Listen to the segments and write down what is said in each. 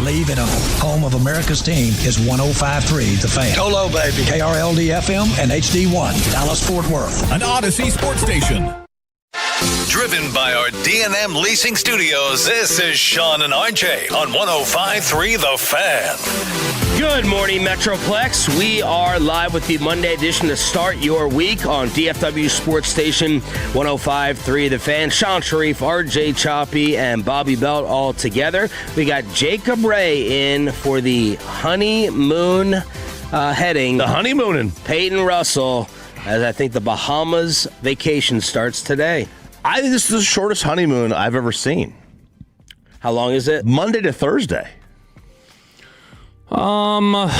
Leave it on. Home of America's team is 105.3 The Fan. Hello, baby. KRLD-FM and HD1, Dallas-Fort Worth. An Odyssey sports station. Driven by our D&M Leasing Studios, this is Sean and RJ on 105.3 The Fan. Good morning, Metroplex. We are live with the Monday edition to start your week on DFW Sports Station 105.3 The Fan. Sean Sharif, RJ Choppy, and Bobby Belt all together. We got Jacob Ray in for the honeymoon heading. The honeymooning. Peyton Russell, as I think the Bahamas vacation starts today. I think this is the shortest honeymoon I've ever seen. How long is it? Monday to Thursday. What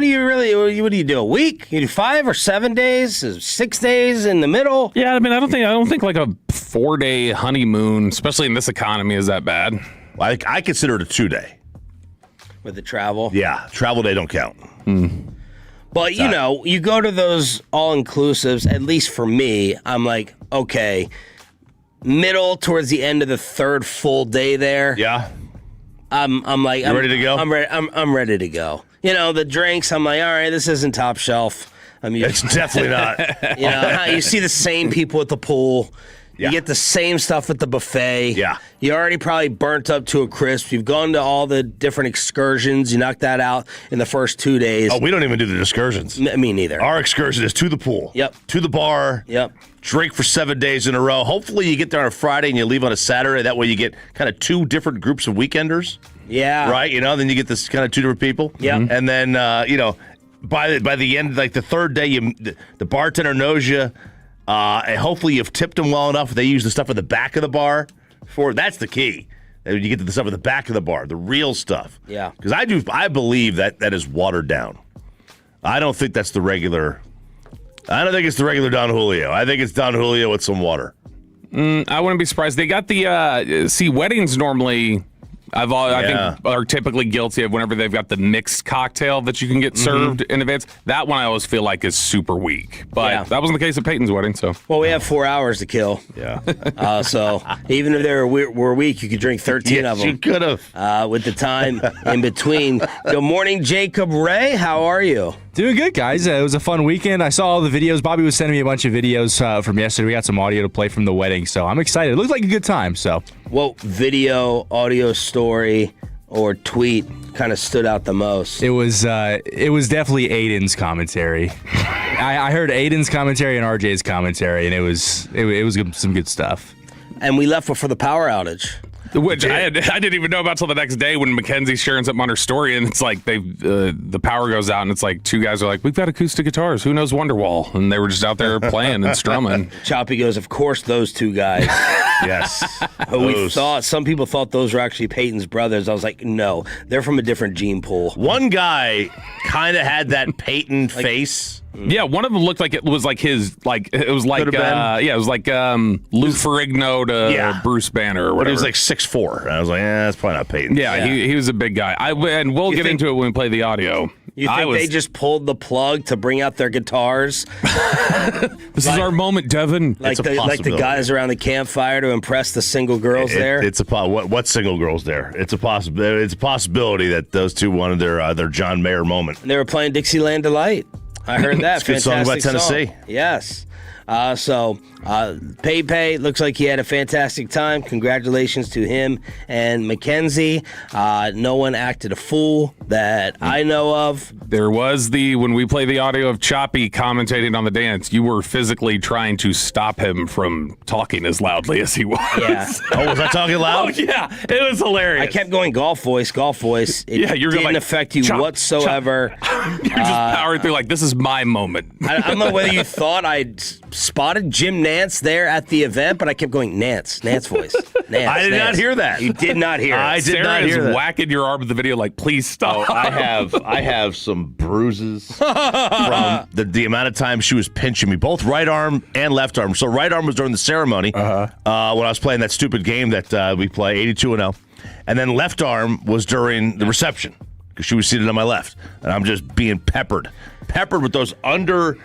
do you do? A week? You do 5 or 7 days? 6 days in the middle? Yeah, I mean, I don't think like a 4-day honeymoon, especially in this economy, is that bad. I consider it a 2-day. With the travel? Yeah, travel day don't count. But, you know, you go to those all-inclusives, at least for me, I'm like, okay, middle towards the end of the third full day there. Yeah. I'm like, You ready to go? I'm ready to go. You know, the drinks, I'm like, all right, this isn't top shelf. It's definitely not. You know, you see the same people at the pool. Yeah. You get the same stuff at the buffet. Yeah. You're already probably burnt up to a crisp. You've gone to all the different excursions. You knocked that out in the first 2 days. Oh, we don't even do the excursions. Me neither. Our excursion is to the pool. Yep. To the bar. Yep. Drink for 7 days in a row. Hopefully you get there on a Friday and you leave on a Saturday. That way you get kind of 2 different groups of weekenders. Yeah. Right? You know, then you get this kind of 2 different people. Yeah. And then, you know, by the end, like the third day, the bartender knows you. And hopefully you've tipped them well enough. They use the stuff at the back of the bar that's the key. When you get to the stuff at the back of the bar, the real stuff. Yeah. Because I believe that is watered down. I don't think that's the regular. I don't think it's the regular Don Julio. I think it's Don Julio with some water. I wouldn't be surprised. They got the weddings normally. I think are typically guilty of whenever they've got the mixed cocktail that you can get served in advance. That one I always feel like is super weak. But that wasn't the case at Peyton's wedding. So we have 4 hours to kill. Yeah. So even if they were weak, you could drink 13 of them. You could have. With the time in between. Good morning, Jacob Ray. How are you? Doing good, guys. It was a fun weekend. I saw all the videos. Bobby was sending me a bunch of videos from yesterday. We got some audio to play from the wedding, so I'm excited. It looked like a good time. So, what video, audio story, or tweet kind of stood out the most? It was definitely Aiden's commentary. I heard Aiden's commentary and RJ's commentary, and it was some good stuff. And we left before the power outage. Which I didn't even know about till the next day when Mackenzie's sharing something on her story, and it's like the power goes out, and it's like 2 guys are like, we've got acoustic guitars. Who knows Wonderwall? And they were just out there playing and strumming. Choppy goes, of course, those 2 guys. Yes. We thought some people thought those were actually Peyton's brothers. I was like, no, they're from a different gene pool. One guy kind of had that Peyton face. Yeah, one of them looked like it was like his, like it was like it was like Lou Ferrigno to Bruce Banner or whatever. But he was like 6'4", and I was like, that's probably not Peyton. Yeah. He was a big guy. And we'll get into it when we play the audio. You think they just pulled the plug to bring out their guitars? This is our moment, Devin. Like the guys around the campfire to impress the single girls there? It's what single girls there? It's a possibility that those 2 wanted their John Mayer moment. And they were playing Dixieland Delight. I heard that. It's a good song about Tennessee. Yes. Pei looks like he had a fantastic time. Congratulations to him and Mackenzie. No one acted a fool that I know of. There was when we play the audio of Choppy commentating on the dance, you were physically trying to stop him from talking as loudly as he was. Yeah. Oh, was I talking loud? Oh, yeah. It was hilarious. I kept going golf voice. It didn't affect you whatsoever. You're just powering through like, this is my moment. I don't know whether you thought I'd spotted Jim Nance there at the event, but I kept going, Nance voice. Nance, I did not hear that. You did not hear it. I did not hear that. Whacking your arm with the video like, please stop. Oh, I have some bruises from the amount of time she was pinching me, both right arm and left arm. So right arm was during the ceremony when I was playing that stupid game that we play, 82-0. And then left arm was during the reception because she was seated on my left. And I'm just being peppered with those under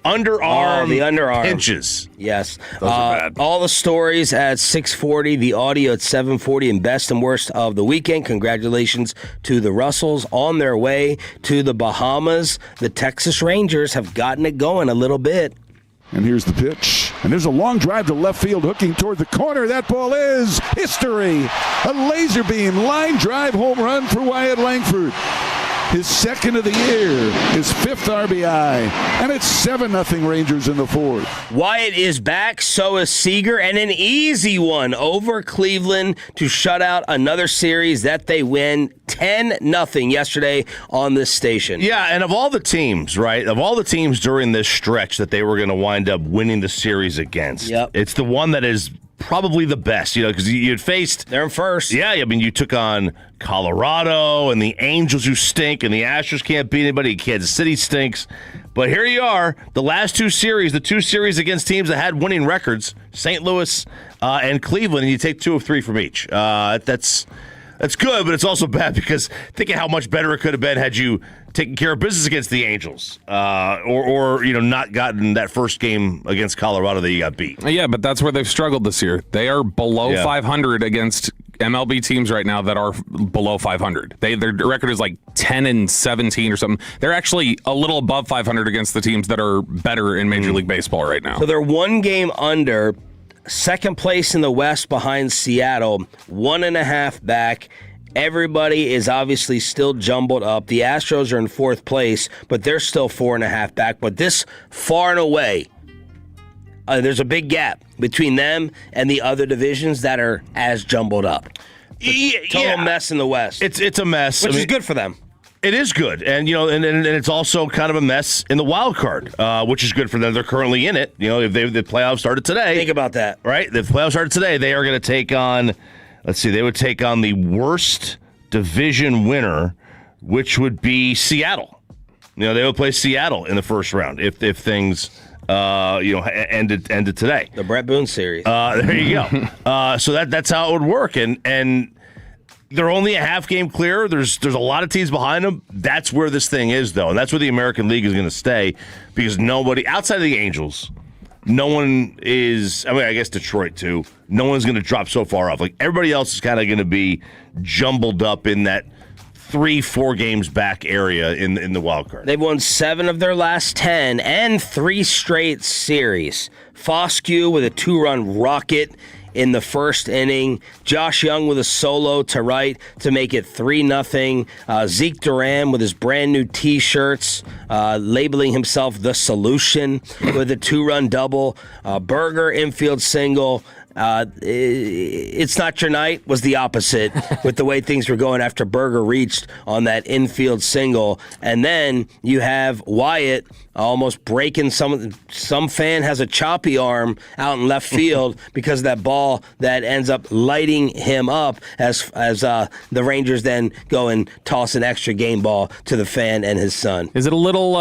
underarm, the underarm pinches. Yes. Those are bad. All the stories at 6:40, the audio at 7:40, and best and worst of the weekend. Congratulations to the Russells on their way to the Bahamas. The Texas Rangers have gotten it going a little bit. And here's the pitch. And there's a long drive to left field, hooking toward the corner. That ball is history. A laser beam line drive home run for Wyatt Langford. His second of the year, his fifth RBI. And it's 7-0 Rangers in the fourth. Wyatt is back, so is Seager, and an easy one over Cleveland to shut out another series that they win 10-0 yesterday on this station. Yeah, and of all the teams, right, of all the teams during this stretch that they were going to wind up winning the series against, it's the one that is probably the best, because you had faced... They're in first. Yeah, I mean, you took on Colorado and the Angels who stink, and the Astros can't beat anybody. Kansas City stinks. But here you are, the last two series, the two series against teams that had winning records, St. Louis and Cleveland, and you take 2 of 3 from each. That's good, but it's also bad because think of how much better it could have been had you taken care of business against the Angels, or not gotten that first game against Colorado that you got beat. Yeah, but that's where they've struggled this year. They are below 500 against MLB teams right now that are below 500. Their record is like 10-17 or something. They're actually a little above 500 against the teams that are better in Major League Baseball right now. So they're one game under. Second place in the West behind Seattle, 1.5 back. Everybody is obviously still jumbled up. The Astros are in fourth place, but they're still 4.5 back. But this far and away, there's a big gap between them and the other divisions that are as jumbled up. Total mess in the West. It's a mess. Which is good for them. It is good, and and it's also kind of a mess in the wild card, which is good for them. They're currently in it. If the playoffs started today, think about that. Right, the playoffs started today. They are going to take on. Let's see, they would take on the worst division winner, which would be Seattle. They would play Seattle in the first round if things ended today. The Brett Boone series. There you go. So that's how it would work, and. They're only a half game clear. There's a lot of teams behind them. That's where this thing is, though, and that's where the American League is going to stay because nobody outside of the Angels, no one is. I mean, I guess Detroit too. No one's going to drop so far off. Like everybody else is kind of going to be jumbled up in that 3-4 games back area in the wild card. They've won 7 of their last 10 and 3 straight series. Foscue with a 2-run rocket in the first inning. Josh Young with a solo to right to make it 3-0. Zeke Duran with his brand new T-shirts, labeling himself the solution with a 2-run double. Berger infield single. It's not your night was the opposite with the way things were going after Berger reached on that infield single. And then you have Wyatt almost breaking some fan has a choppy arm out in left field because of that ball that ends up lighting him up as the Rangers then go and toss an extra game ball to the fan and his son. Is it a little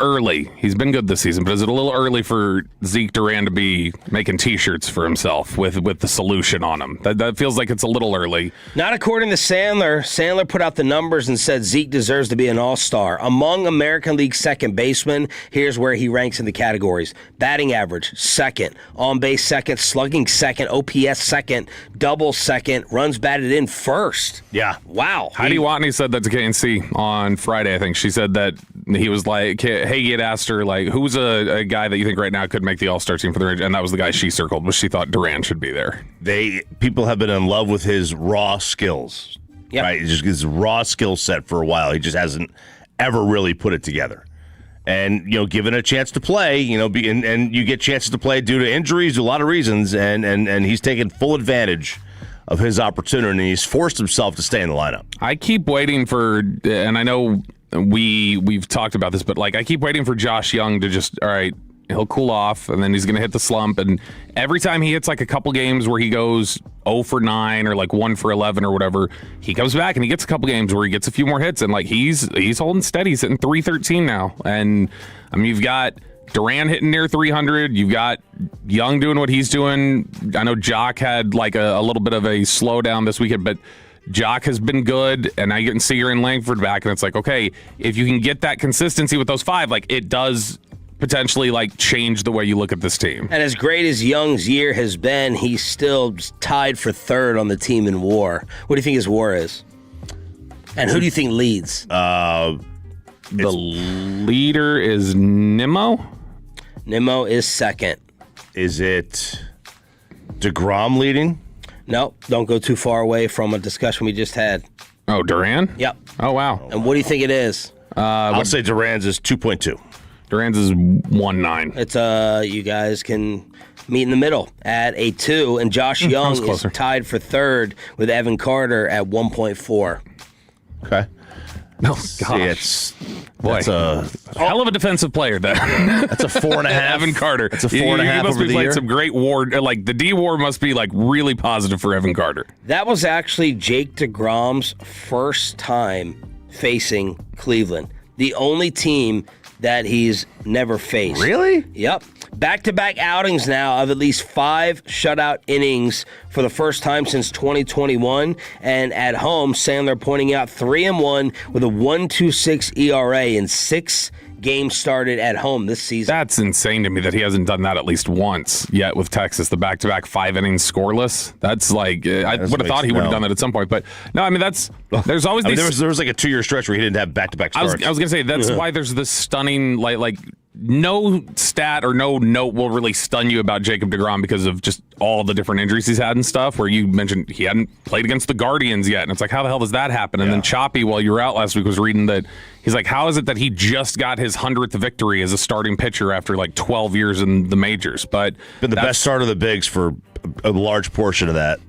early? He's been good this season, but is it a little early for Zeke Duran to be making T-shirts for himself with the solution on him? That feels like it's a little early. Not according to Sandler. Sandler put out the numbers and said Zeke deserves to be an all-star. Among American League second basemen, here's where he ranks in the categories. Batting average, second. On-base, second. Slugging, second. OPS, second. Double, second. Runs batted in, first. Yeah. Wow. Heidi Watney said that to KNC on Friday, I think. She said that he was like, Hagee had asked her, like, who's a guy that you think right now could make the all-star team for the Rangers? And that was the guy she circled, but she thought Duran should be there. People have been in love with his raw skills. Yep. Right? Just his raw skill set for a while. He just hasn't ever really put it together. And, given a chance to play, and you get chances to play due to injuries, a lot of reasons, and he's taken full advantage of his opportunity, and he's forced himself to stay in the lineup. I keep waiting for, and I know we've talked about this, but I keep waiting for Josh Young to just, all right, he'll cool off, and then he's going to hit the slump. And every time he hits a couple games where he goes 0 for 9 or 1 for 11 or whatever, he comes back and he gets a couple games where he gets a few more hits, and he's holding steady. He's hitting 313 now. And I mean, you've got Duran hitting near 300. You've got Young doing what he's doing. I know Jock had a little bit of a slowdown this weekend, but Jock has been good, and now you're getting Seager and Langford back, and it's okay, if you can get that consistency with those 5, it does potentially like change the way you look at this team. And as great as Young's year has been, he's still tied for third on the team in WAR. What do you think his WAR is? And who do you think leads? The leader is Nimmo. Nimmo is second. Is it DeGrom leading? No, don't go too far away from a discussion we just had. Oh, Duran? Yep. Oh, wow. And what do you think it is? I'll say Duran's is 2.2. Duran's is 1.9. It's you guys can meet in the middle at a 2, and Josh Young is tied for third with Evan Carter at 1.4. Okay. Oh, gosh. That's a hell of a defensive player there. That's a 4.5. Evan Carter. That's a 4.5 He must over be the played year. some great WAR. Like the D WAR must be like really positive for Evan Carter. That was actually Jake DeGrom's first time facing Cleveland. The only team that he's never faced. Really? Yep. Back-to-back outings now of at least 5 shutout innings for the first time since 2021. And at home, Sandler pointing out 3-1 with a 1.26 ERA in 6 games started at home this season. That's insane to me that he hasn't done that at least once yet with Texas. The back-to-back 5 innings scoreless. That's like I would have thought he would have done that at some point. But no, I mean there's always these. There was like a 2-year stretch where he didn't have back-to-back starts. I was gonna say that's why there's this stunning like no stat or no note will really stun you about Jacob deGrom because of just all the different injuries he's had and stuff. Where you mentioned he hadn't played against the Guardians yet, and it's like, how the hell does that happen? And then Choppy, while you were out last week, was reading that he's like, how is it that he just got his 100th victory as a starting pitcher after like 12 years in the majors? But been the best starter of the bigs for a large portion of that.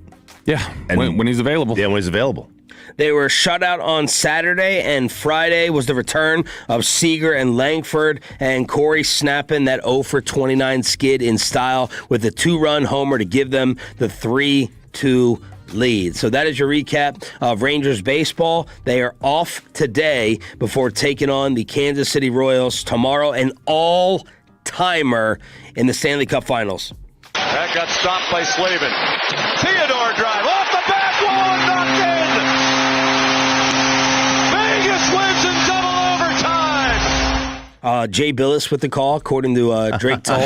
Yeah, and when he's available. Yeah, when he's available. They were shut out on Saturday, and Friday was the return of Seager and Langford, and Corey snapping that 0-for-29 skid in style with a 2-run homer to give them the 3-2 lead. So that is your recap of Rangers baseball. They are off today before taking on the Kansas City Royals tomorrow, an all-timer in the Stanley Cup Finals. That got stopped by Slavin. Theodore drive off the back wall and knocked in. Vegas wins in double overtime. Jay Billis with the call, according to Drake Toll.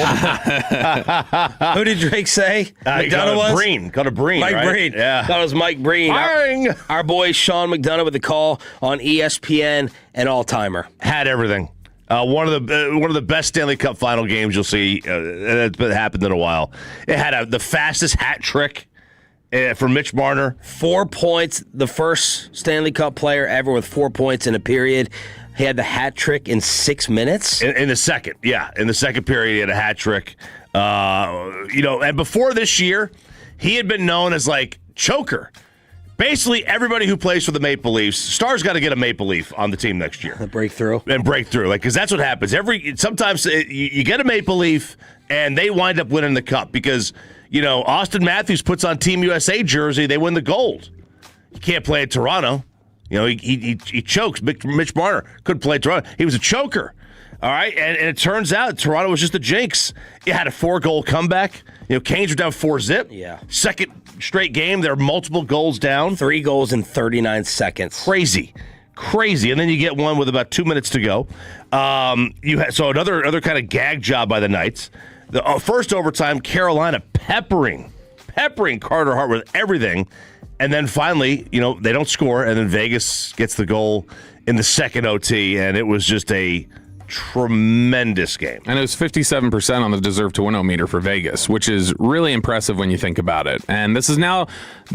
Who did Drake say? McDonough was? Got a Breen, Mike right? Breen. Yeah. That was Mike Breen. Our boy Sean McDonough with the call on ESPN, an all-timer. Had everything. One of the best Stanley Cup final games you'll see. That's happened in a while. It had the fastest hat trick for Mitch Marner. 4 points. The first Stanley Cup player ever with 4 points in a period. He had the hat trick in 6 minutes. In the second, yeah. In the second period, he had a hat trick. And before this year, he had been known as like choker. Basically, everybody who plays for the Maple Leafs, Star's got to get a Maple Leaf on the team next year. The breakthrough. And breakthrough, because that's what happens. Sometimes you get a Maple Leaf, and they wind up winning the cup because, Austin Matthews puts on Team USA jersey, they win the gold. He can't play at Toronto. He chokes. Mitch Marner couldn't play at Toronto. He was a choker. All right, and it turns out Toronto was just a jinx. It had a 4-goal comeback. Canes were down 4-0. Yeah. Second Straight game, they're multiple goals down. 3 goals in 39 seconds. Crazy. And then you get one with about 2 minutes to go. So another kind of gag job by the Knights. The first overtime, Carolina peppering Carter Hart with everything. And then finally, they don't score, and then Vegas gets the goal in the second OT, and it was just a tremendous game. And it was 57% on the deserve to win meter for Vegas, which is really impressive when you think about it. And this is now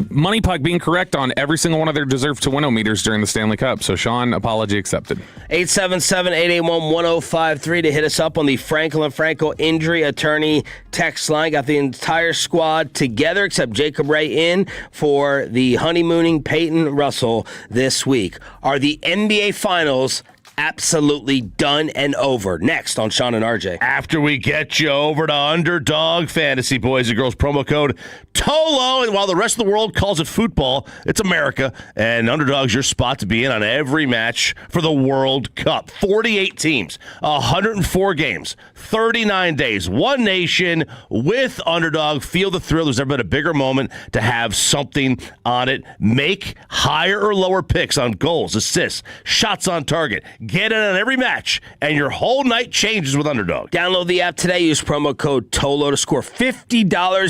Money Puck being correct on every single one of their deserve to win meters during the Stanley Cup. So, Sean, apology accepted. 877-881-1053 to hit us up on the Franklin Franco injury attorney text line. Got the entire squad together except Jacob Ray in for the honeymooning Peyton Russell this week. Are the NBA Finals absolutely done and over? Next on Sean and RJ. After we get you over to Underdog Fantasy, boys and girls, promo code TOLO. And while the rest of the world calls it football, it's America. And Underdog's your spot to be in on every match for the World Cup. 48 teams, 104 games, 39 days, one nation with Underdog. Feel the thrill. There's never been a bigger moment to have something on it. Make higher or lower picks on goals, assists, shots on target, Get in on every match, and your whole night changes with Underdog. Download the app today. Use promo code TOLO to score $50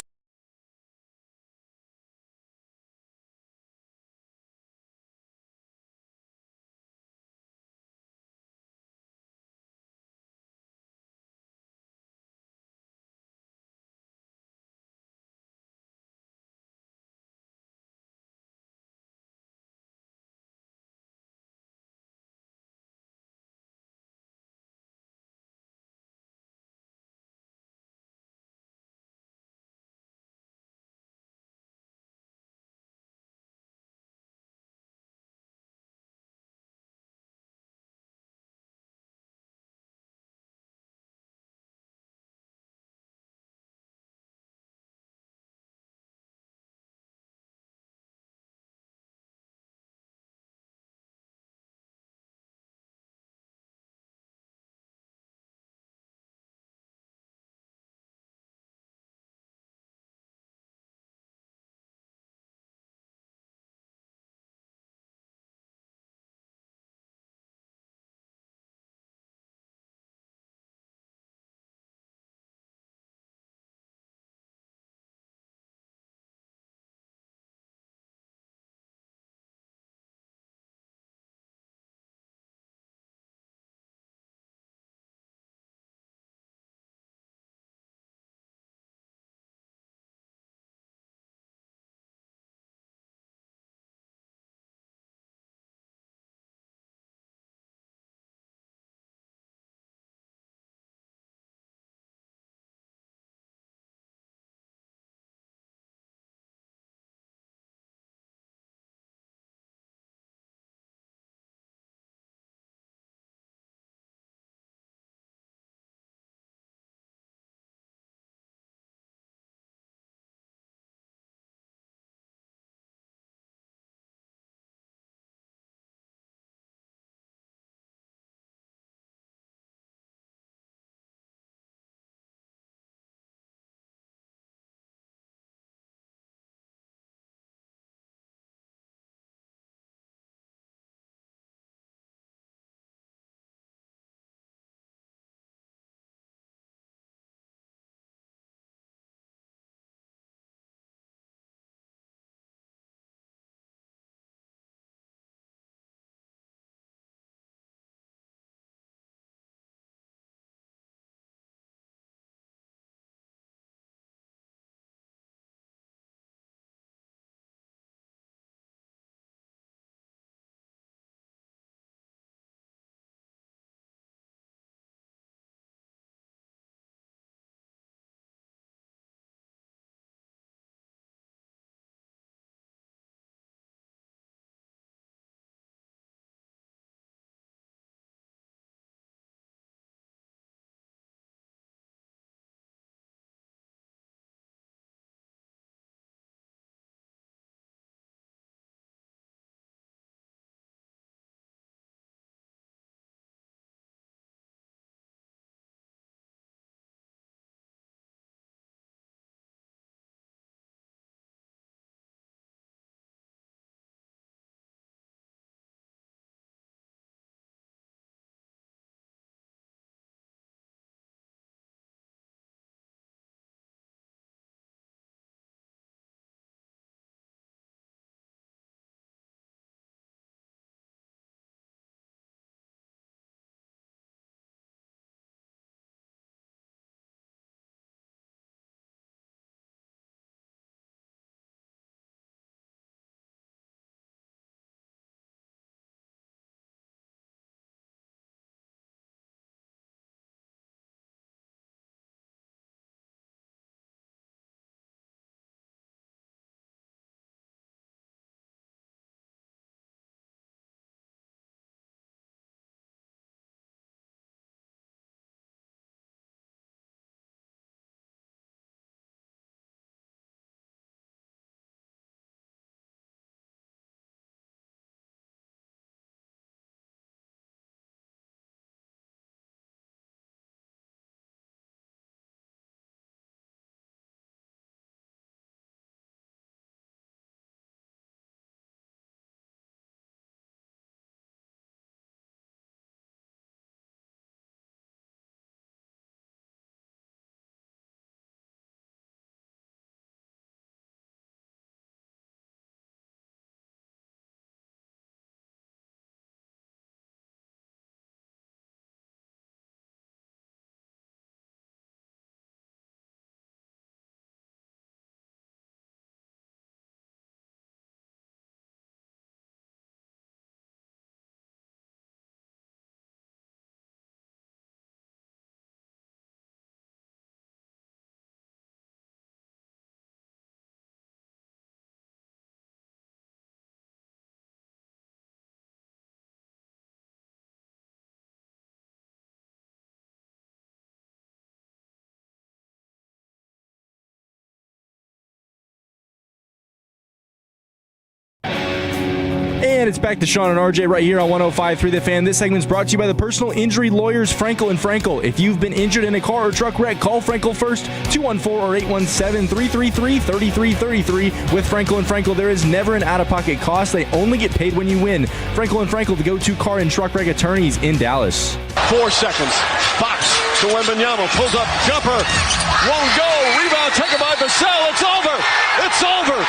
And it's back to Sean and RJ right here on 105.3 The Fan. This segment's brought to you by the personal injury lawyers Frankel & Frankel. If you've been injured in a car or truck wreck, call Frankel first, 214 or 817-333-3333. With Frankel & Frankel, there is never an out-of-pocket cost. They only get paid when you win. Frankel & Frankel, the go-to car and truck wreck attorneys in Dallas. 4 seconds. Fox to Wembanyama. Pulls up. Jumper. Won't go. Rebound taken by Vassell. It's over. It's over.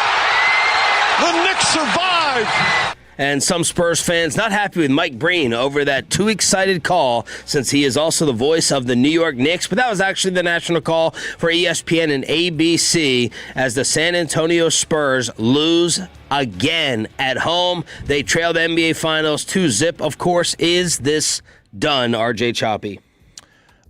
The Knicks survive. And some Spurs fans not happy with Mike Breen over that too excited call, since he is also the voice of the New York Knicks. But that was actually the national call for ESPN and ABC as the San Antonio Spurs lose again at home. They trail the NBA Finals 2-0. Of course, is this done, RJ Choppy?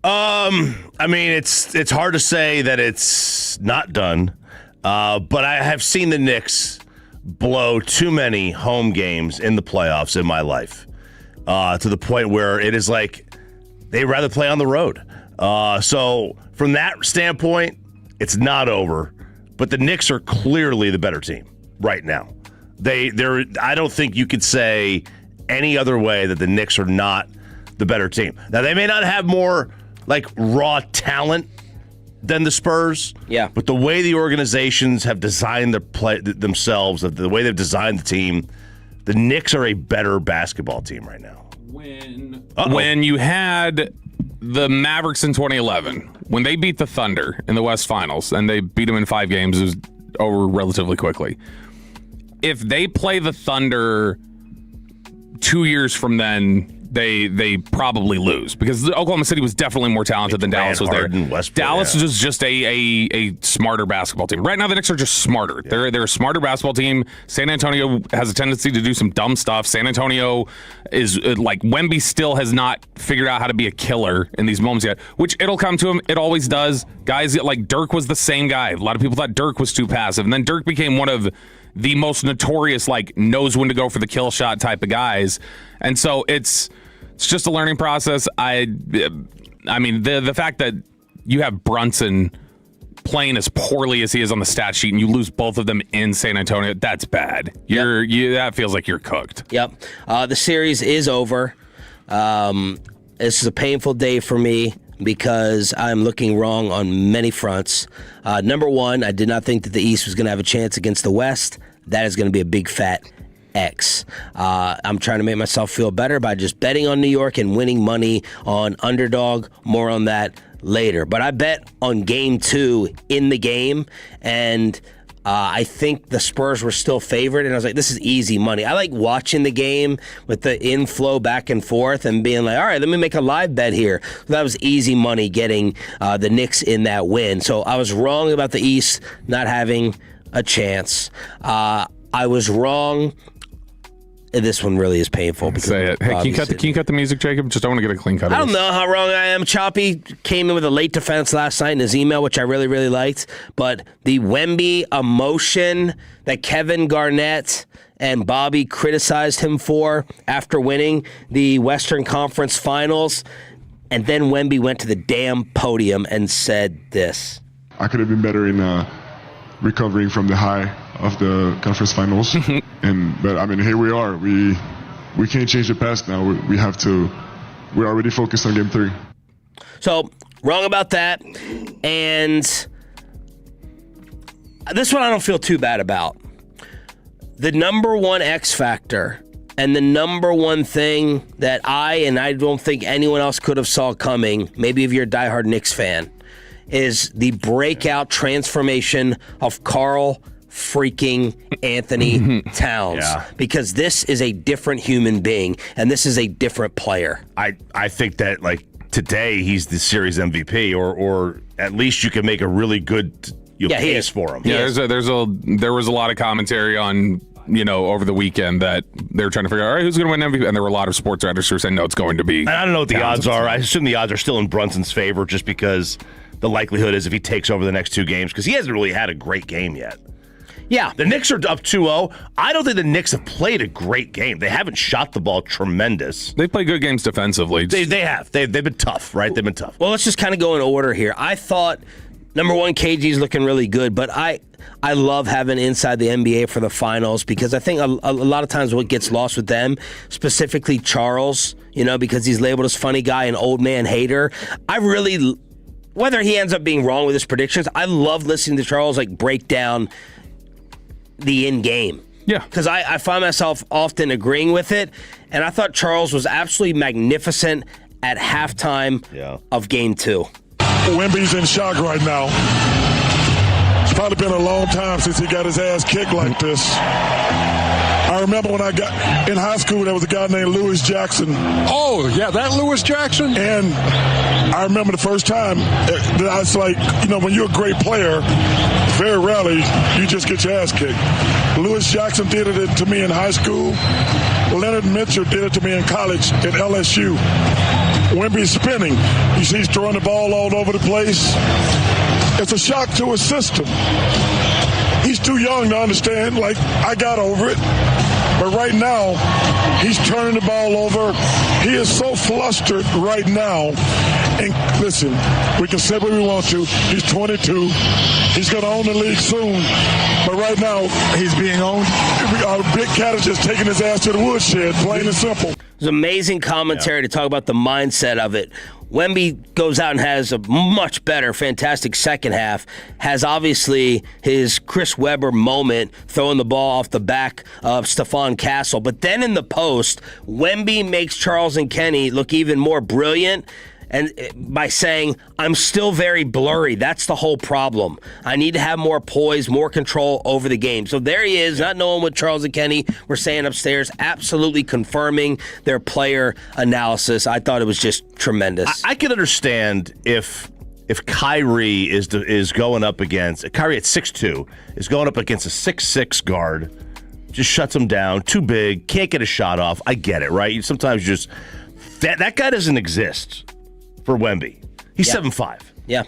I mean, it's hard to say that it's not done, but I have seen the Knicks blow too many home games in the playoffs in my life, to the point where it is like they'd rather play on the road. So from that standpoint, it's not over, but the Knicks are clearly the better team right now. I don't think you could say any other way that the Knicks are not the better team. Now, they may not have more like raw talent than the Spurs. Yeah. But the way the organizations have designed their play themselves, the way they've designed the team, the Knicks are a better basketball team right now. When you had the Mavericks in 2011, when they beat the Thunder in the West Finals, and they beat them in 5 games, it was over relatively quickly. If they play the Thunder 2 years from then, they probably lose, because Oklahoma City was definitely more talented than Dallas was there. Dallas was just a smarter basketball team. Right now, the Knicks are just smarter. Yeah. They're a smarter basketball team. San Antonio has a tendency to do some dumb stuff. San Antonio is like Wemby still has not figured out how to be a killer in these moments yet, which it'll come to him. It always does. Guys like Dirk was the same guy. A lot of people thought Dirk was too passive, and then Dirk became one of the most notorious, like, knows when to go for the kill shot type of guys. And so it's just a learning process. I mean, the fact that you have Brunson playing as poorly as he is on the stat sheet and you lose both of them in San Antonio, that's bad. That feels like you're cooked. Yep. The series is over. This is a painful day for me because I'm looking wrong on many fronts. Number one, I did not think that the East was going to have a chance against the West. That is going to be a big fat X. I'm trying to make myself feel better by just betting on New York and winning money on underdog. More on that later. But I bet on game 2 in the game, and I think the Spurs were still favored, and I was like, this is easy money. I like watching the game with the inflow back and forth and being like, all right, let me make a live bet here. So that was easy money getting the Knicks in that win. So I was wrong about the East not having a chance. I was wrong. This one really is painful. Because say it. Hey, can you cut the music, Jacob? Just I want to get a clean cut. I don't know how wrong I am. Choppy came in with a late defense last night in his email, which I really, really liked. But the Wemby emotion that Kevin Garnett and Bobby criticized him for after winning the Western Conference Finals, and then Wemby went to the damn podium and said this. I could have been better in recovering from the high of the conference finals. But I mean, here we are. We can't change the past now. We're already focused on game 3. So, wrong about that. And this one I don't feel too bad about. The number one X factor and the number one thing that I don't think anyone else could have saw coming, maybe if you're a diehard Knicks fan, is the breakout transformation of Carl freaking Anthony Towns. Yeah. Because this is a different human being, and this is a different player. I think that, like, today he's the series MVP, or at least you can make a really good case for him. Yeah, there was a lot of commentary on, over the weekend that they were trying to figure out, all right, who's going to win MVP? And there were a lot of sports writers who were saying, no, it's going to be. And I don't know what the odds are. I assume the odds are still in Brunson's favor, just because the likelihood is if he takes over the next 2 games, because he hasn't really had a great game yet. Yeah. The Knicks are up 2-0. I don't think the Knicks have played a great game. They haven't shot the ball tremendous. They play good games defensively. They have. They've been tough, right? They've been tough. Well, let's just kind of go in order here. I thought Number one, KG's looking really good, but I love having Inside the NBA for the finals because I think a lot of times what gets lost with them, specifically Charles, because he's labeled as funny guy and old man hater. Whether he ends up being wrong with his predictions, I love listening to Charles break down the in-game. Yeah. Because I find myself often agreeing with it, and I thought Charles was absolutely magnificent at halftime of Game 2. Wemby's in shock right now. It's probably been a long time since he got his ass kicked like this. I remember when I got in high school, there was a guy named Lewis Jackson. Oh, yeah, that Lewis Jackson? And I remember the first time that I was like, when you're a great player, very rarely you just get your ass kicked. Lewis Jackson did it to me in high school. Leonard Mitchell did it to me in college at LSU. Wemby's spinning. You see he's throwing the ball all over the place. It's a shock to his system. He's too young to understand. I got over it. But right now, he's turning the ball over. He is so flustered right now. And listen, we can say what we want to. He's 22. He's going to own the league soon. But right now, he's being owned. Big Cat is just taking his ass to the woodshed, plain and simple. It was amazing commentary to talk about the mindset of it. Wemby goes out and has a much better, fantastic second half. Has obviously his Chris Webber moment throwing the ball off the back of Stephon Castle. But then in the post, Wemby makes Charles and Kenny look even more brilliant. And by saying, I'm still very blurry. That's the whole problem. I need to have more poise, more control over the game. So there he is, not knowing what Charles and Kenny were saying upstairs, absolutely confirming their player analysis. I thought it was just tremendous. I can understand if Kyrie is going up against, Kyrie at 6'2", is going up against a 6'6" guard, just shuts him down, too big, can't get a shot off. I get it, right? Sometimes that guy doesn't exist. For Wemby. He's 7'5". Yeah.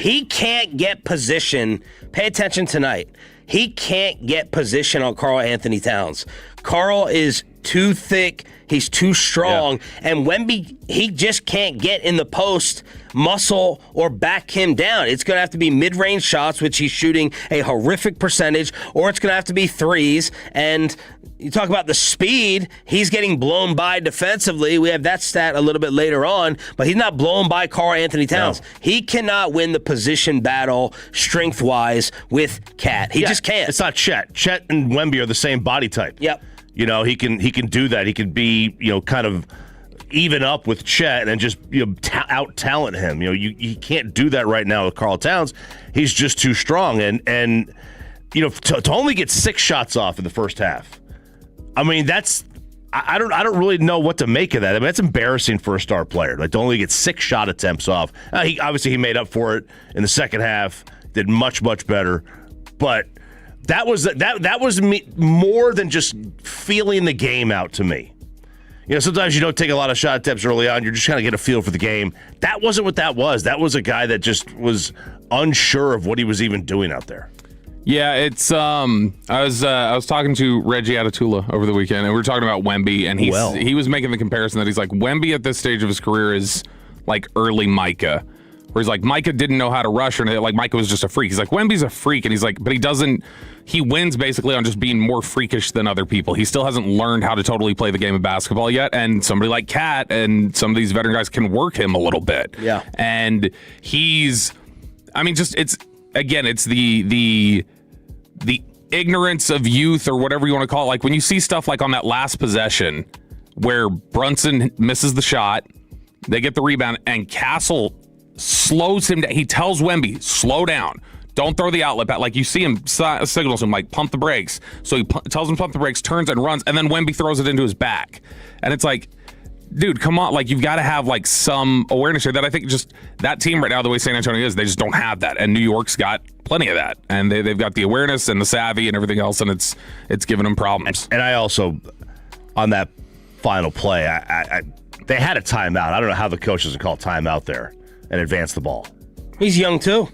He can't get position. Pay attention tonight. He can't get position on Karl Anthony Towns. Karl is too thick. He's too strong. Yeah. And Wemby, he just can't get in the post, muscle, or back him down. It's going to have to be mid-range shots, which he's shooting a horrific percentage, or it's going to have to be threes. And you talk about the speed, he's getting blown by defensively. We have that stat a little bit later on, but he's not blown by Karl Anthony Towns. No. He cannot win the position battle strength-wise with Cat. He just can't. It's not Chet. Chet and Wemby are the same body type. Yep. He can do that. He can be, kind of even up with Chet and just out-talent him. You can't do that right now with Karl Towns. He's just too strong. And to only get 6 shots off in the first half, I mean, I don't really know what to make of that. I mean, that's embarrassing for a star player. To only get 6 shot attempts off. He made up for it in the second half. Did much better, but. That was more than just feeling the game out to me. Sometimes you don't take a lot of shot attempts early on. You're just trying to get a feel for the game. That wasn't what that was. That was a guy that just was unsure of what he was even doing out there. Yeah, it's I was talking to Reggie Atatula over the weekend, and we were talking about Wemby, and he was making the comparison that he's like, Wemby at this stage of his career is like early Micah. Where he's like, Micah didn't know how to rush, or like Micah was just a freak. He's like, Wemby's a freak, and he's like, but he wins basically on just being more freakish than other people. He still hasn't learned how to totally play the game of basketball yet, and somebody like Cat and some of these veteran guys can work him a little bit. Yeah. And it's the ignorance of youth or whatever you want to call it. Like when you see stuff like on that last possession where Brunson misses the shot, they get the rebound, and Castle slows him down. He tells Wemby, slow down. Don't throw the outlet back. Like you see him, signals him, like pump the brakes. So he tells him pump the brakes, turns and runs, and then Wemby throws it into his back. And it's like, dude, come on. Like you've got to have like some awareness here that I think just that team right now, the way San Antonio is, they just don't have that. And New York's got plenty of that. And they've got the awareness and the savvy and everything else, and it's giving them problems. And I also, on that final play, they had a timeout. I don't know how the coach doesn't call timeout there and advance the ball. He's young too.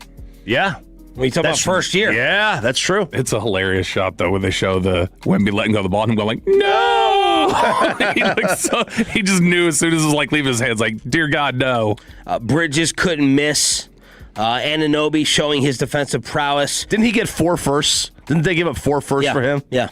Yeah. When you talk about first year. Yeah, that's true. It's a hilarious shot, though, when they show the Wemby letting go of the ball and him going like, no! He just knew as soon as it was like leaving his hands, like, dear God, no. Bridges couldn't miss Anunoby showing his defensive prowess. Didn't he get 4 firsts? Didn't they give up 4 firsts for him? Yeah.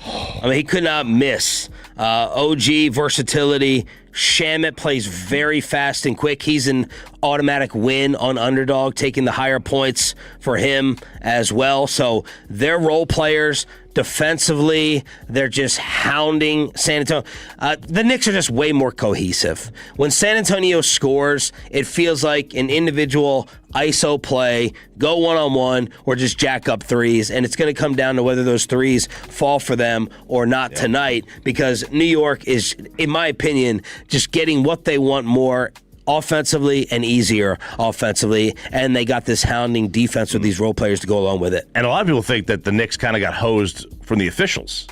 I mean, he could not miss. OG versatility. Shamit plays very fast and quick. He's an automatic win on underdog, taking the higher points for him as well. So they're role players. Defensively, they're just hounding San Antonio. The Knicks are just way more cohesive. When San Antonio scores, it feels like an individual ISO play, go one-on-one, or just jack up threes. And it's going to come down to whether those threes fall for them or not tonight, because New York is, in my opinion, just getting what they want more offensively and easier offensively, and they got this hounding defense with these role players to go along with it. And a lot of people think that the Knicks kind of got hosed from the officials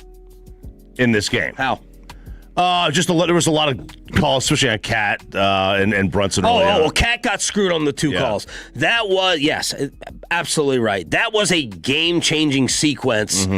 in this game. How? There was a lot of calls, especially on Cat and Brunson. Well, Cat got screwed on the 2 calls. That was, yes, absolutely right. That was a game-changing sequence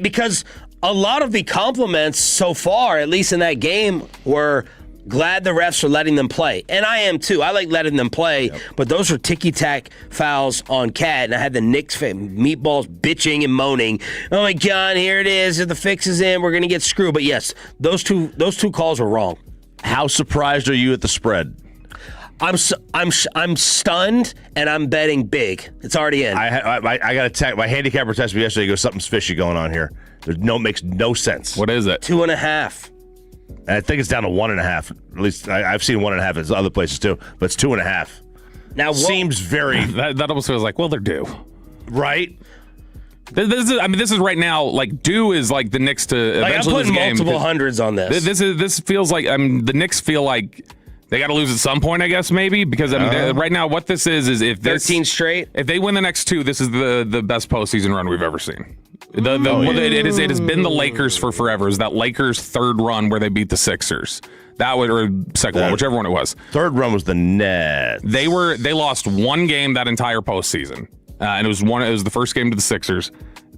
because a lot of the compliments so far, at least in that game, were glad the refs are letting them play. And I am too. I like letting them play, but those are ticky-tack fouls on Cat. And I had the Knicks meatballs bitching and moaning. Oh my God, here it is. If the fix is in, we're going to get screwed. But yes, those two calls were wrong. How surprised are you at the spread? I'm stunned, and I'm betting big. It's already in. I got a text. My handicapper texted me yesterday. He goes, something's fishy going on here. Makes no sense. What is it? 2.5. And I think it's down to 1.5. At least I've seen 1.5 in other places too, but it's 2.5. Now seems very that almost feels like, well, they're due, right? This is right now, like, due is like the Knicks to eventually I'm putting this game, multiple hundreds on this. This feels like the Knicks feel like they got to lose at some point, I guess, maybe, because right now what this is if 13 straight. If they win the next 2, this is the best postseason run we've ever seen. It has been the Lakers for forever. Is that Lakers' 3rd run where they beat the Sixers? That would, or second one, whichever one it was. 3rd run was the Nets. They lost 1 game that entire postseason, and it was the first game to the Sixers.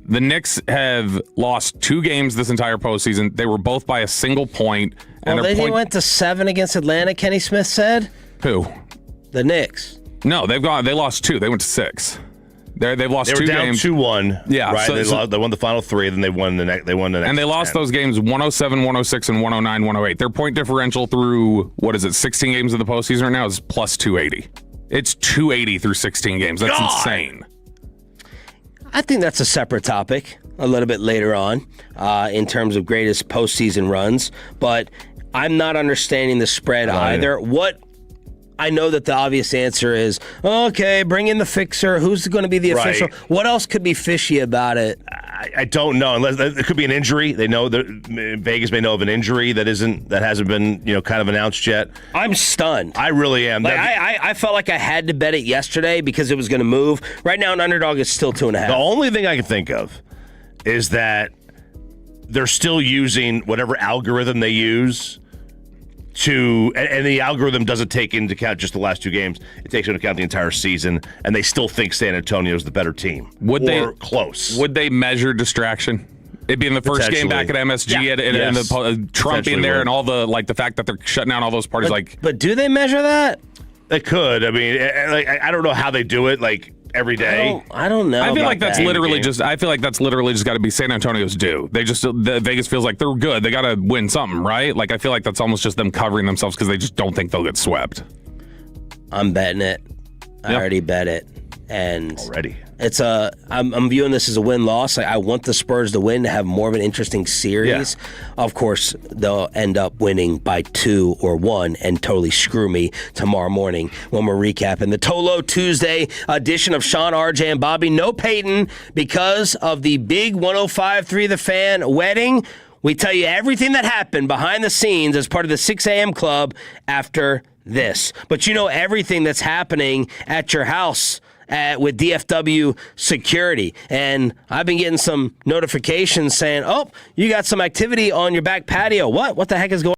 The Knicks have lost 2 games this entire postseason. They were both by a single point. Well, they went to 7 against Atlanta, Kenny Smith said. Who? The Knicks. No, they lost 2. They went to 6. They've lost 2 games. They were down 2-1. Yeah. Right? They won the final 3, then they won the next. And they lost 10. those games 107, 106, and 109, 108. Their point differential through, 16 games of the postseason right now is plus 280. It's 280 through 16 games. That's insane. I think that's a separate topic a little bit later on in terms of greatest postseason runs, but I'm not understanding the spread either. I know that the obvious answer is, okay, bring in the fixer. Who's going to be the official? What else could be fishy about it? I don't know. Unless it could be an injury. They know that Vegas may know of an injury that hasn't been kind of announced yet. I'm stunned. I really am. I felt like I had to bet it yesterday because it was going to move. Right now, an underdog is still 2.5. The only thing I can think of is that they're still using whatever algorithm they use. And the algorithm doesn't take into account just the last 2 games. It takes into account the entire season, and they still think San Antonio is the better team. Close. Would they measure distraction? It'd be in the first game back at MSG and the Trump in there and all the fact that they're shutting down all those parties. But do they measure that? They could. I mean, I don't know how they do it. Every day. I don't know. I feel like that's literally just got to be San Antonio's due. Vegas feels like they're good. They got to win something, right? I feel like that's almost just them covering themselves because they just don't think they'll get swept. I'm betting it. I already bet it. And already. I'm viewing this as a win-loss. I want the Spurs to win to have more of an interesting series. Yeah. Of course, they'll end up winning by 2 or 1 and totally screw me tomorrow morning when we're recapping the Tolo Tuesday edition of Sean, RJ, and Bobby. No Peyton because of the big 105.3 The Fan wedding. We tell you everything that happened behind the scenes as part of the 6 a.m. club after this. But you know everything that's happening at your house with DFW security. And I've been getting some notifications saying, oh, you got some activity on your back patio. What the heck is going on?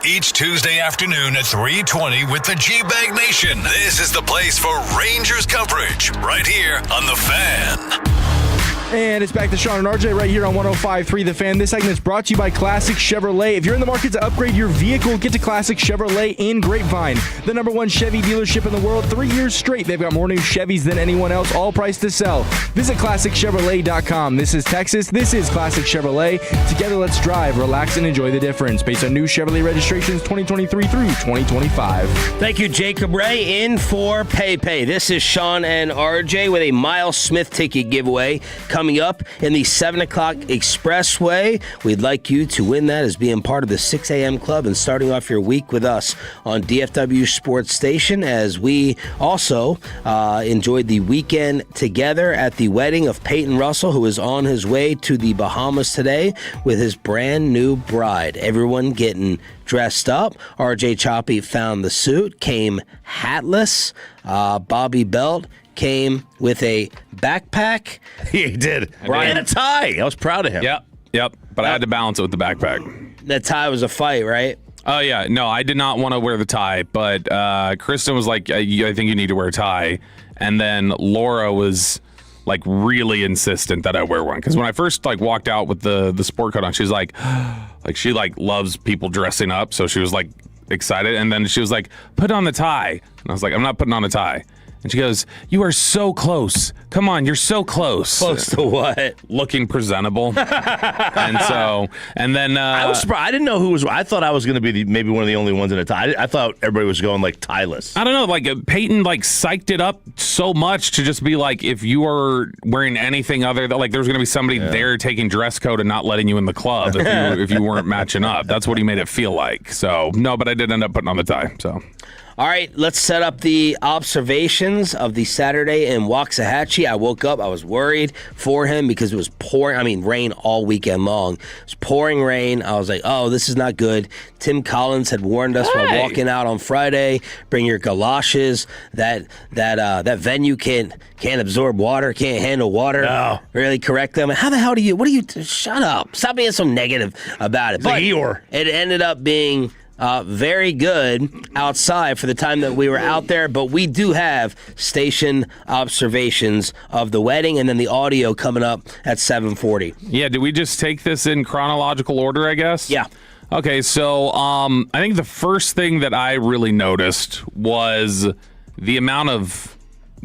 each Tuesday afternoon at 3:20 with the G-Bag Nation. This is the place for Rangers coverage right here on The Fan. And it's back to Sean and RJ right here on 105.3 The Fan. This segment is brought to you by Classic Chevrolet. If you're in the market to upgrade your vehicle, get to Classic Chevrolet in Grapevine, the #1 Chevy dealership in the world. 3 years straight, they've got more new Chevys than anyone else, all priced to sell. Visit ClassicChevrolet.com. This is Texas. This is Classic Chevrolet. Together, let's drive, relax, and enjoy the difference. Based on new Chevrolet registrations 2023 through 2025. Thank you, Jacob Ray, in for PayPay. This is Sean and RJ with a Miles Smith ticket giveaway coming up in the 7 o'clock Expressway. We'd like you to win that as being part of the 6 a.m. club and starting off your week with us on DFW Sports Station, as we also enjoyed the weekend together at the wedding of Peyton Russell, who is on his way to the Bahamas today with his brand new bride. Everyone getting dressed up. RJ Choppy found the suit, came hatless. Bobby Belt came with a backpack. He did. And a tie. I was proud of him. Yep. But I had to balance it with the backpack. That tie was a fight, right? Oh, yeah. No, I did not want to wear the tie, but Kristen was like, I think you need to wear a tie. And then Laura was like really insistent that I wear one. Because when I first like walked out with the sport coat on, she was like she like loves people dressing up. So she was like excited. And then she was like, put on the tie. And I was like, I'm not putting on a tie. And she goes, you are so close. Come on, you're so close. Close to what? Looking presentable. and then I was surprised. I didn't know who was. I thought I was going to be maybe one of the only ones in a tie. I thought everybody was going like tieless. I don't know. Like Peyton like psyched it up so much to just be like, if you are wearing anything other than like, there's going to be somebody there taking dress code and not letting you in the club if you weren't matching up. That's what he made it feel like. So no, but I did end up putting on the tie. So. All right, let's set up the observations of the Saturday in Waxahachie. I woke up, I was worried for him because it was pouring, rain all weekend long. It was pouring rain. I was like, oh, this is not good. Tim Collins had warned us while walking out on Friday, bring your galoshes. That venue can't absorb water, can't handle water. No. Really correct them. How the hell shut up. Stop being so negative about it. But it ended up being very good outside for the time that we were out there, but we do have station observations of the wedding and then the audio coming up at 7:40. Yeah, did we just take this in chronological order, I guess? Yeah. Okay, so I think the first thing that I really noticed was the amount of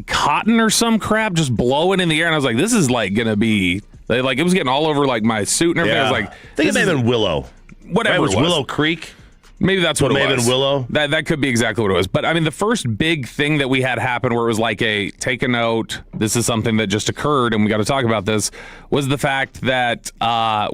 cotton or some crap just blowing in the air, and I was like, this is like going to be, like it was getting all over like my suit and everything. Yeah. I was like, I think it may have been Willow. Whatever it was. Willow Willow Creek. Maybe that's what it was. May have been Willow. That could be exactly what it was. But I mean, the first big thing that we had happen where it was like take a note, this is something that just occurred and we got to talk about this, was the fact that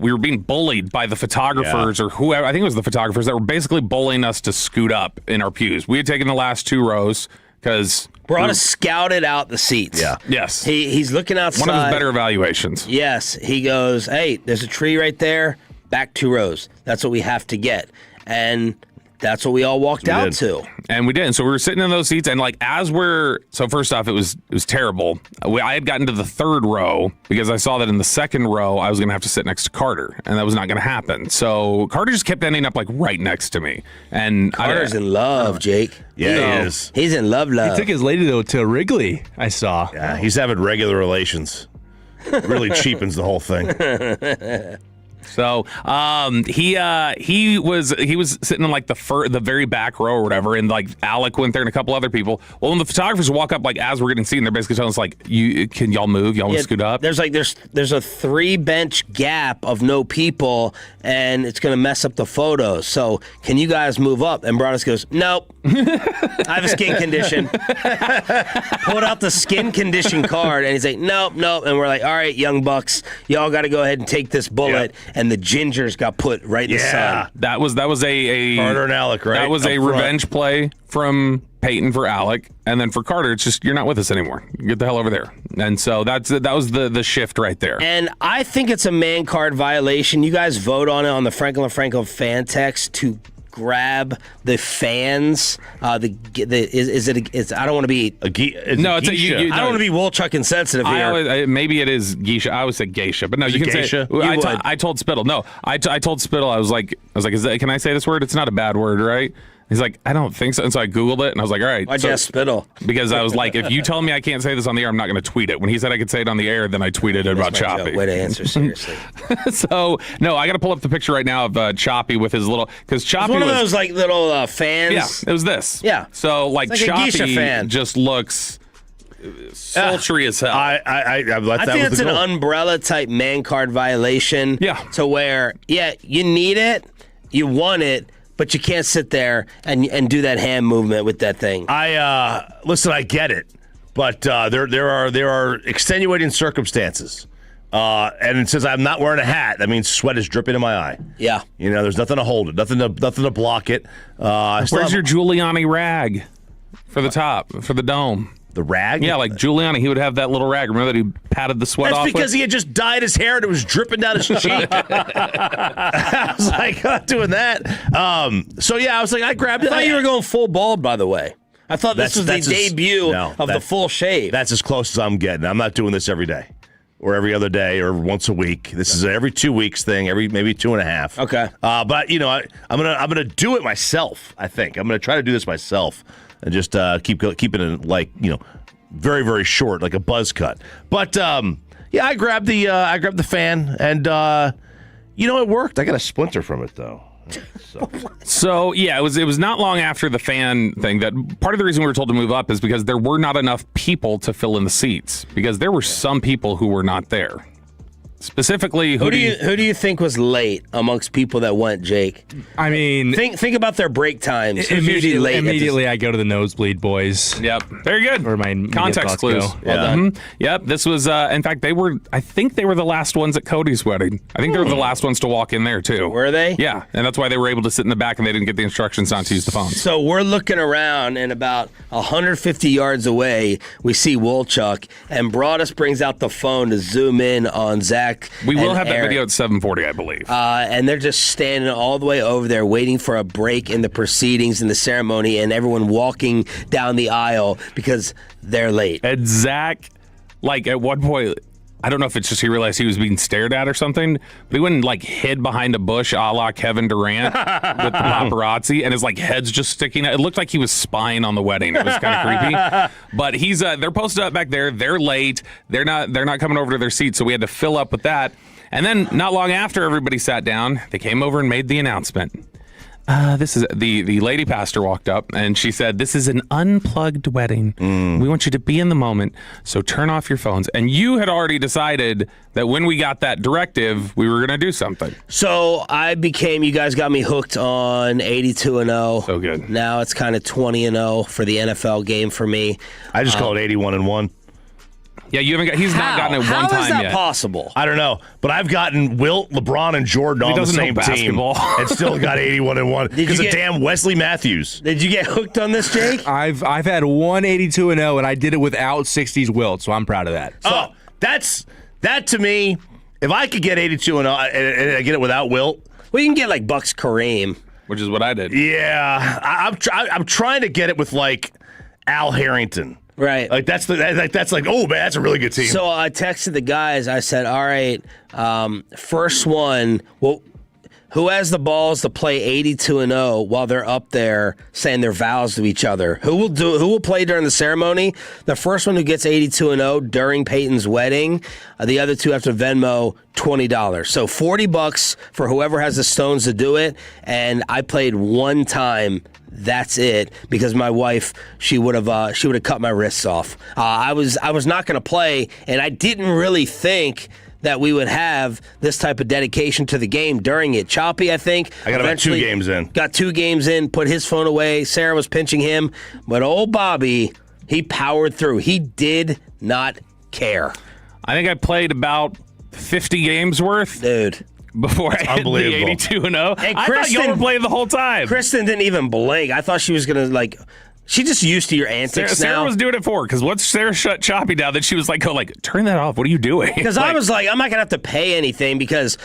we were being bullied by the photographers or whoever. I think it was the photographers that were basically bullying us to scoot up in our pews. We had taken the last 2 rows because Broadus scouted out the seats. Yeah. Yes. He's looking outside. One of his better evaluations. Yes. He goes, hey, there's a tree right there. Back 2 rows. That's what we have to get. And that's what we all walked out to. And we did. And so we were sitting in those seats, and like so first off, it was terrible. I had gotten to the 3rd row because I saw that in the 2nd row I was going to have to sit next to Carter, and that was not going to happen. So Carter just kept ending up like right next to me. And Carter's in love, Jake. Yeah, he is. He's in love. He took his lady though to Wrigley. I saw. Yeah, he's having regular relations. Really cheapens the whole thing. So he was sitting in like the very back row or whatever, and like Alec went there and a couple other people. Well, when the photographers walk up, like as we're getting seen, they're basically telling us like, can y'all move? Y'all want to scoot up? There's a 3-bench gap of no people, and it's gonna mess up the photos. So can you guys move up? And Broadus goes, nope. I have a skin condition. Pulled out the skin condition card, and he's like, nope. And we're like, all right, young bucks, y'all got to go ahead and take this bullet. Yep. And the gingers got put right in the sun. That was a Carter and Alec, right? That was a revenge play from Peyton for Alec, and then for Carter, it's just you're not with us anymore. Get the hell over there. And so that was the shift right there. And I think it's a man card violation. You guys vote on it on the Franklin fan text to grab the fans? I don't want to be no, it's I don't want to be Wolchuk insensitive here. Maybe it is geisha. I always say geisha, but no, you can geisha? say. I told Spittle. No, I told Spittle. I was like, can I say this word? It's not a bad word, right? He's like, I don't think so. And so I Googled it, and I was like, all right. Why'd you ask Spittle? Because I was like, if you tell me I can't say this on the air, I'm not going to tweet it. When he said I could say it on the air, then I tweeted about Choppy. Way to answer seriously. So, no, I got to pull up the picture right now of Choppy with his little, because Choppy was one of those like little fans. Yeah, it was this. Yeah. So like Choppy just looks sultry as hell. I think it's an umbrella type man card violation. Yeah. To where, you need it, you want it, but you can't sit there and do that hand movement with that thing. Listen, I get it, but there are extenuating circumstances. And since I'm not wearing a hat, that means sweat is dripping in my eye. Yeah. There's nothing to hold it, nothing to block it. Where's your Giuliani rag for the top, for the dome? The rag? Yeah, like Giuliani, he would have that little rag. Remember that he patted the sweat off That's because with? he had just dyed his hair and it was dripping down his cheek. I was like, not doing that. I was like, I grabbed it. I thought you were going full bald, by the way. I thought this was the debut of the full shave. That's as close as I'm getting. I'm not doing this every day or every other day or once a week. This is an every 2 weeks thing, every maybe 2.5. Okay. But I'm gonna do it myself. I think I'm gonna try to do this myself. And just keep it very, very short, like a buzz cut. But I grabbed the fan, and it worked. I got a splinter from it though. So it was not long after the fan thing that part of the reason we were told to move up is because there were not enough people to fill in the seats because there were some people who were not there. Specifically, who do you think was late amongst people that went, Jake? I mean, think about their break times. Immediately, I go to the nosebleed boys. Yep, very good. Where my context clues. Well done. Mm-hmm. Yep, this was. In fact, I think they were the last ones at Cody's wedding. I think they were the last ones to walk in there too. Were they? Yeah, and that's why they were able to sit in the back and they didn't get the instructions not to use the phone. So we're looking around, and about 150 yards away, we see Wolchuk, and Broadus brings out the phone to zoom in on Zach. We will have that video at 7:40, I believe. And they're just standing all the way over there waiting for a break in the proceedings and the ceremony and everyone walking down the aisle because they're late. And Zach, at one point, I don't know if it's just he realized he was being stared at or something, but he went and hid behind a bush a la Kevin Durant with the paparazzi, and his head's just sticking out. It looked like he was spying on the wedding. It was kind of creepy. But he's they're posted up back there. They're late. They're not coming over to their seats, so we had to fill up with that. And then not long after everybody sat down, they came over and made the announcement. This is the lady pastor walked up and she said, "This is an unplugged wedding. We want you to be in the moment, so turn off your phones." And you had already decided that when we got that directive, we were going to do something. So you guys got me hooked on 82-0. So good. Now it's kind of 20-0 for the NFL game for me. I just call it 81-1. Yeah, he's not gotten it one time yet. How is that possible? I don't know, but I've gotten Wilt, LeBron, and Jordan on the same team and still got 81-1 because of damn Wesley Matthews. Did you get hooked on this, Jake? I've had 182-0, and I did it without 60s Wilt, so I'm proud of that. So that to me, if I could get 82-0 and I get it without Wilt, well, you can get Bucks Kareem, which is what I did. Yeah, I'm trying to get it with Al Harrington. Right. That's oh man, that's a really good team. So I texted the guys. I said, all right, first one, who has the balls to play 82-0 while they're up there saying their vows to each other? Who will play during the ceremony? The first one who gets 82-0 during Peyton's wedding, the other two have to Venmo $20. So $40 for whoever has the stones to do it. And I played one time. That's it, because my wife, she would have cut my wrists off. I was not going to play, and I didn't really think that we would have this type of dedication to the game during it. Choppy, I think, I got about 2 games in. Got 2 games in, put his phone away. Sarah was pinching him, but old Bobby, he powered through. He did not care. I think I played about 50 games worth. Dude. Before I hit the 82-0. And I thought y'all were playing the whole time. Kristen didn't even blink. I thought she was going to, she's just used to your antics now. Sarah was doing it for her, because once Sarah shut Choppy down, then she was turn that off. What are you doing? Because I was I'm not going to have to pay anything because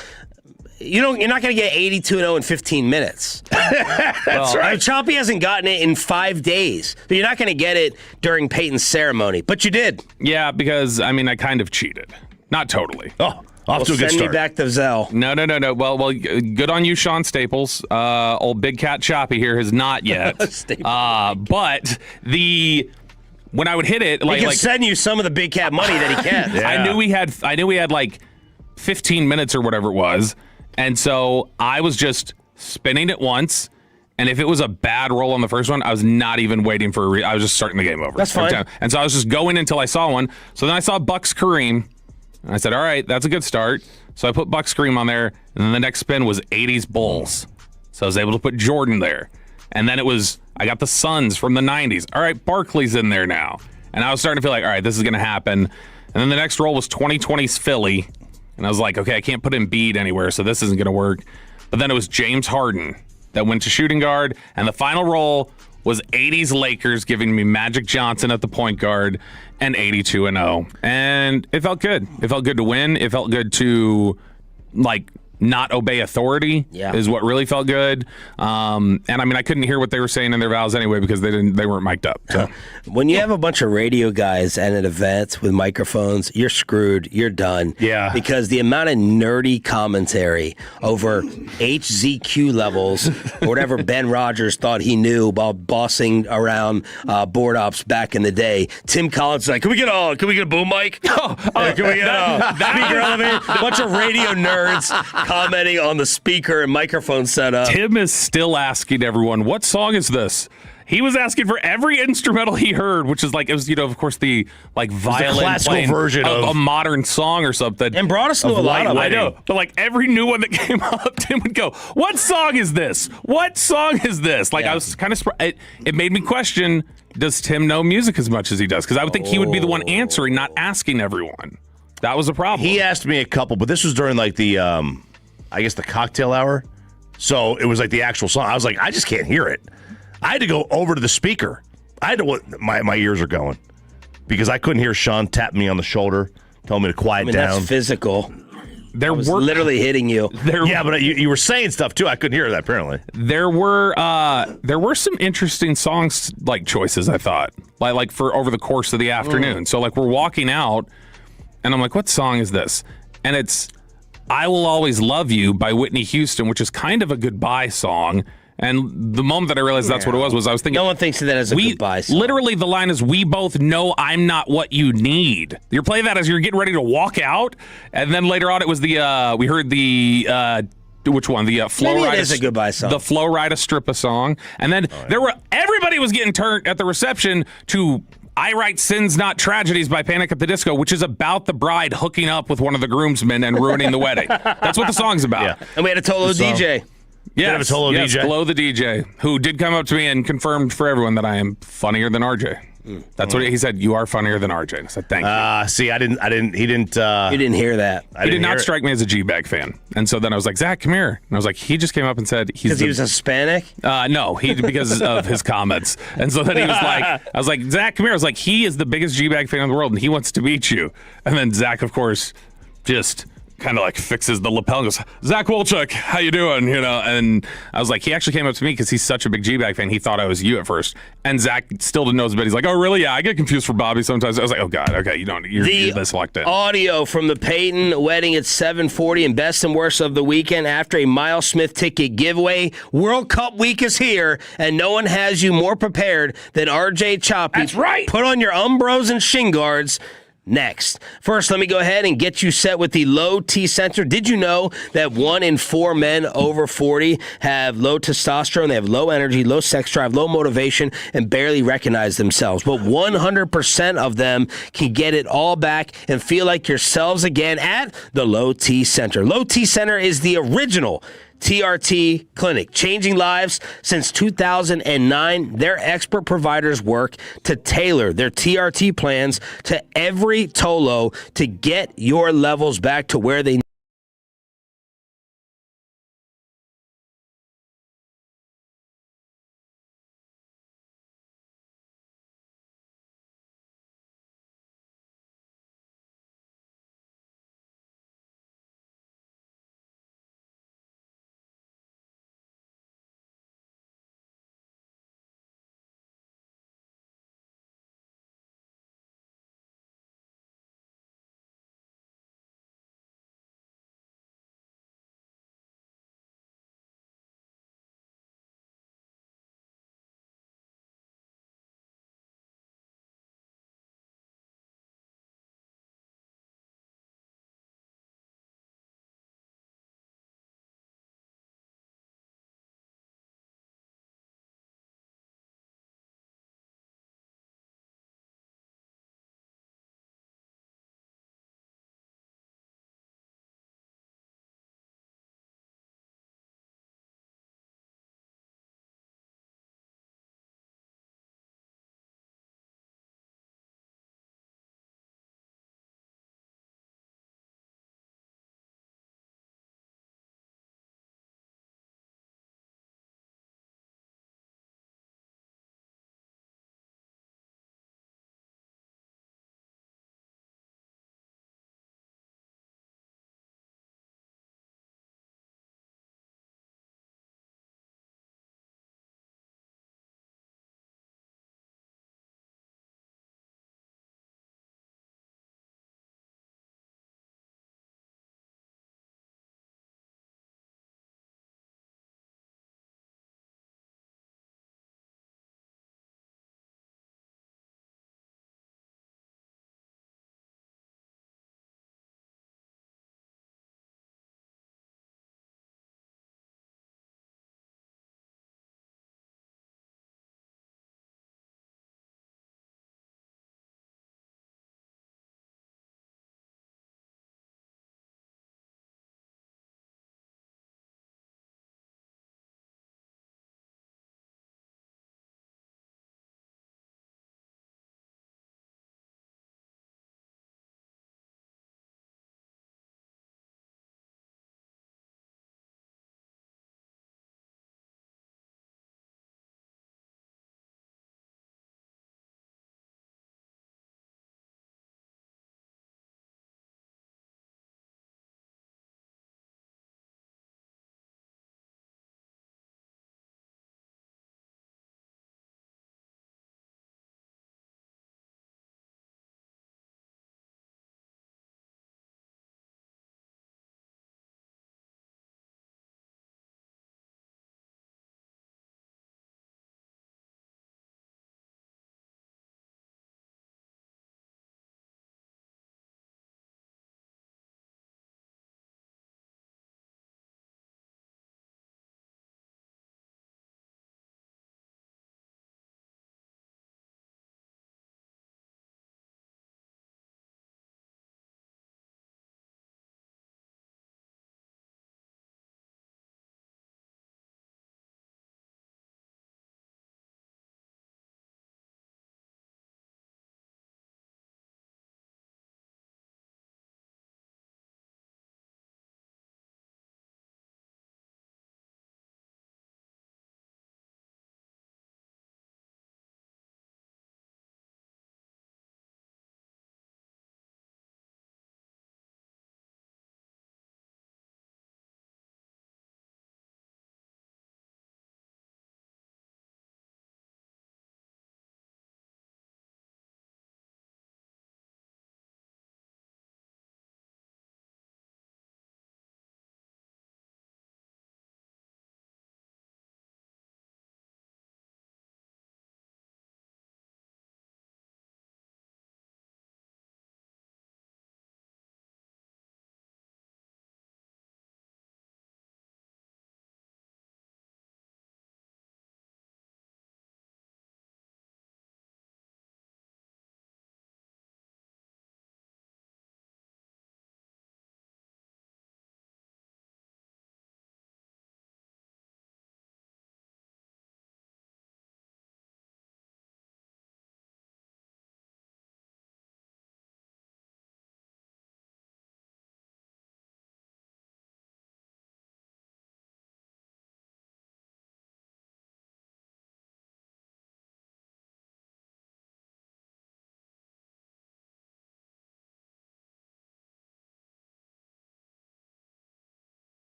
You're not going to get 82-0 in 15 minutes. That's right. Choppy hasn't gotten it in 5 days. But you're not going to get it during Peyton's ceremony. But you did. Yeah, because, I kind of cheated. Not totally. Oh, off to a good start. Send me back to Zell. No. Well, good on you, Sean Staples. Old Big Cat Choppy here has not yet. But when I would hit it, he can send you some of the Big Cat money that he can. Yeah. I knew we had like 15 minutes or whatever it was. And so I was just spinning it once, and if it was a bad roll on the first one, I was not even waiting for I was just starting the game over. That's fine. And so I was just going until I saw one. So then I saw Bucks Kareem, and I said, all right, that's a good start. So I put Bucks Kareem on there, and then the next spin was 80s Bulls. So I was able to put Jordan there. And then I got the Suns from the 90s. All right, Barkley's in there now. And I was starting to feel like, all right, this is going to happen. And then the next roll was 2020's Philly. And I was like, okay, I can't put Embiid anywhere, so this isn't going to work. But then it was James Harden that went to shooting guard, and the final roll was 80s Lakers giving me Magic Johnson at the point guard and 82-0. And it felt good. It felt good to win. It felt good to, not obey authority is what really felt good. And I couldn't hear what they were saying in their vows anyway because they weren't mic'd up. So. When you have a bunch of radio guys at an event with microphones, you're screwed. You're done. Yeah. Because the amount of nerdy commentary over HZQ levels or whatever Ben Rogers thought he knew while bossing around board ops back in the day. Tim Collins is like, can we get a boom mic? Can we get a speaker elevator? A bunch of radio nerds commenting on the speaker and microphone setup. Tim is still asking everyone, what song is this? He was asking for every instrumental he heard, which is of course, the violin the classical version of a modern song or something. And brought us to a lot of it. I know, but every new one that came up, Tim would go, "What song is this? What song is this?" I was kind of it made me question: does Tim know music as much as he does? Because I would think he would be the one answering, not asking everyone. That was a problem. He asked me a couple, but this was during the I guess the cocktail hour. So it was the actual song. I was like, I just can't hear it. I had to go over to the speaker. My ears are going because I couldn't hear Sean tap me on the shoulder, tell me to quiet down. That's physical. There was literally hitting you. Yeah, but you were saying stuff too. I couldn't hear that apparently. There were some interesting songs choices. I thought for over the course of the afternoon. So we're walking out, and I'm like, what song is this? And it's I Will Always Love You by Whitney Houston, which is kind of a goodbye song. And the moment that I realized that's what it was I was thinking... No one thinks of that as a goodbye song. Literally, the line is, we both know I'm not what you need. You're playing that as you're getting ready to walk out. And then later on, it was we heard the... which one? The Flow Rida. It is a goodbye song. The Flow Rida Strippa song. And then everybody was getting turned at the reception to... I Write Sins Not Tragedies by Panic at the Disco, which is about the bride hooking up with one of the groomsmen and ruining the wedding. That's what the song's about. Yeah. And we had a Tolo DJ. Yes, DJ? Glow the DJ, who did come up to me and confirmed for everyone that I am funnier than RJ. That's what he said. You are funnier than RJ. And I said, thank you. See, he didn't You didn't hear that. He did not strike me as a G-Bag fan. And so then I was like, Zach, come here. And I was like, he just came up and said because he was Hispanic? No, because of his comments. And so then he was like, I was like, Zach, come here. I was like, he is the biggest G-Bag fan in the world, and he wants to meet you. And then Zach, of course, just kind of fixes the lapel and goes, Zach Wolchuk, how you doing? And I was like, he actually came up to me because he's such a big G-Bag fan. He thought I was you at first. And Zach still didn't know his bit. He's like, oh, really? Yeah, I get confused for Bobby sometimes. I was like, oh, God, okay, you're this locked in. Audio from the Peyton wedding at 7:40 and best and worst of the weekend after a Miles Smith ticket giveaway. World Cup week is here, and no one has you more prepared than RJ Choppy. That's right. Put on your Umbros and shin guards. Next. First, let me go ahead and get you set with the low T sensor. Did you know that 1 in 4 men over 40 have low testosterone? They have low energy, low sex drive, low motivation, and barely recognize themselves. But 100% of them can get it all back and feel like yourselves again at the Low T Center. Low T Center is the original TRT clinic, changing lives since 2009. Their expert providers work to tailor their TRT plans to every Tolo to get your levels back to where they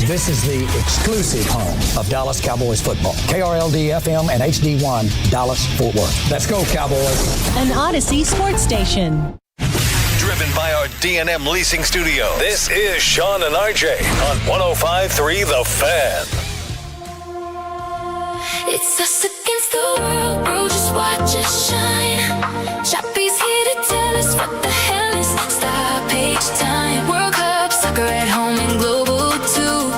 This is the exclusive home of Dallas Cowboys football. KRLD-FM and HD1, Dallas, Fort Worth. Let's go, Cowboys. An Odyssey sports station. Driven by our D&M Leasing Studio, this is Sean and RJ on 105.3 The Fan. It's us against the world, bro, just watch us shine. Choppy's here to tell us what the hell is stop page time. World Cup, soccer at home and global too.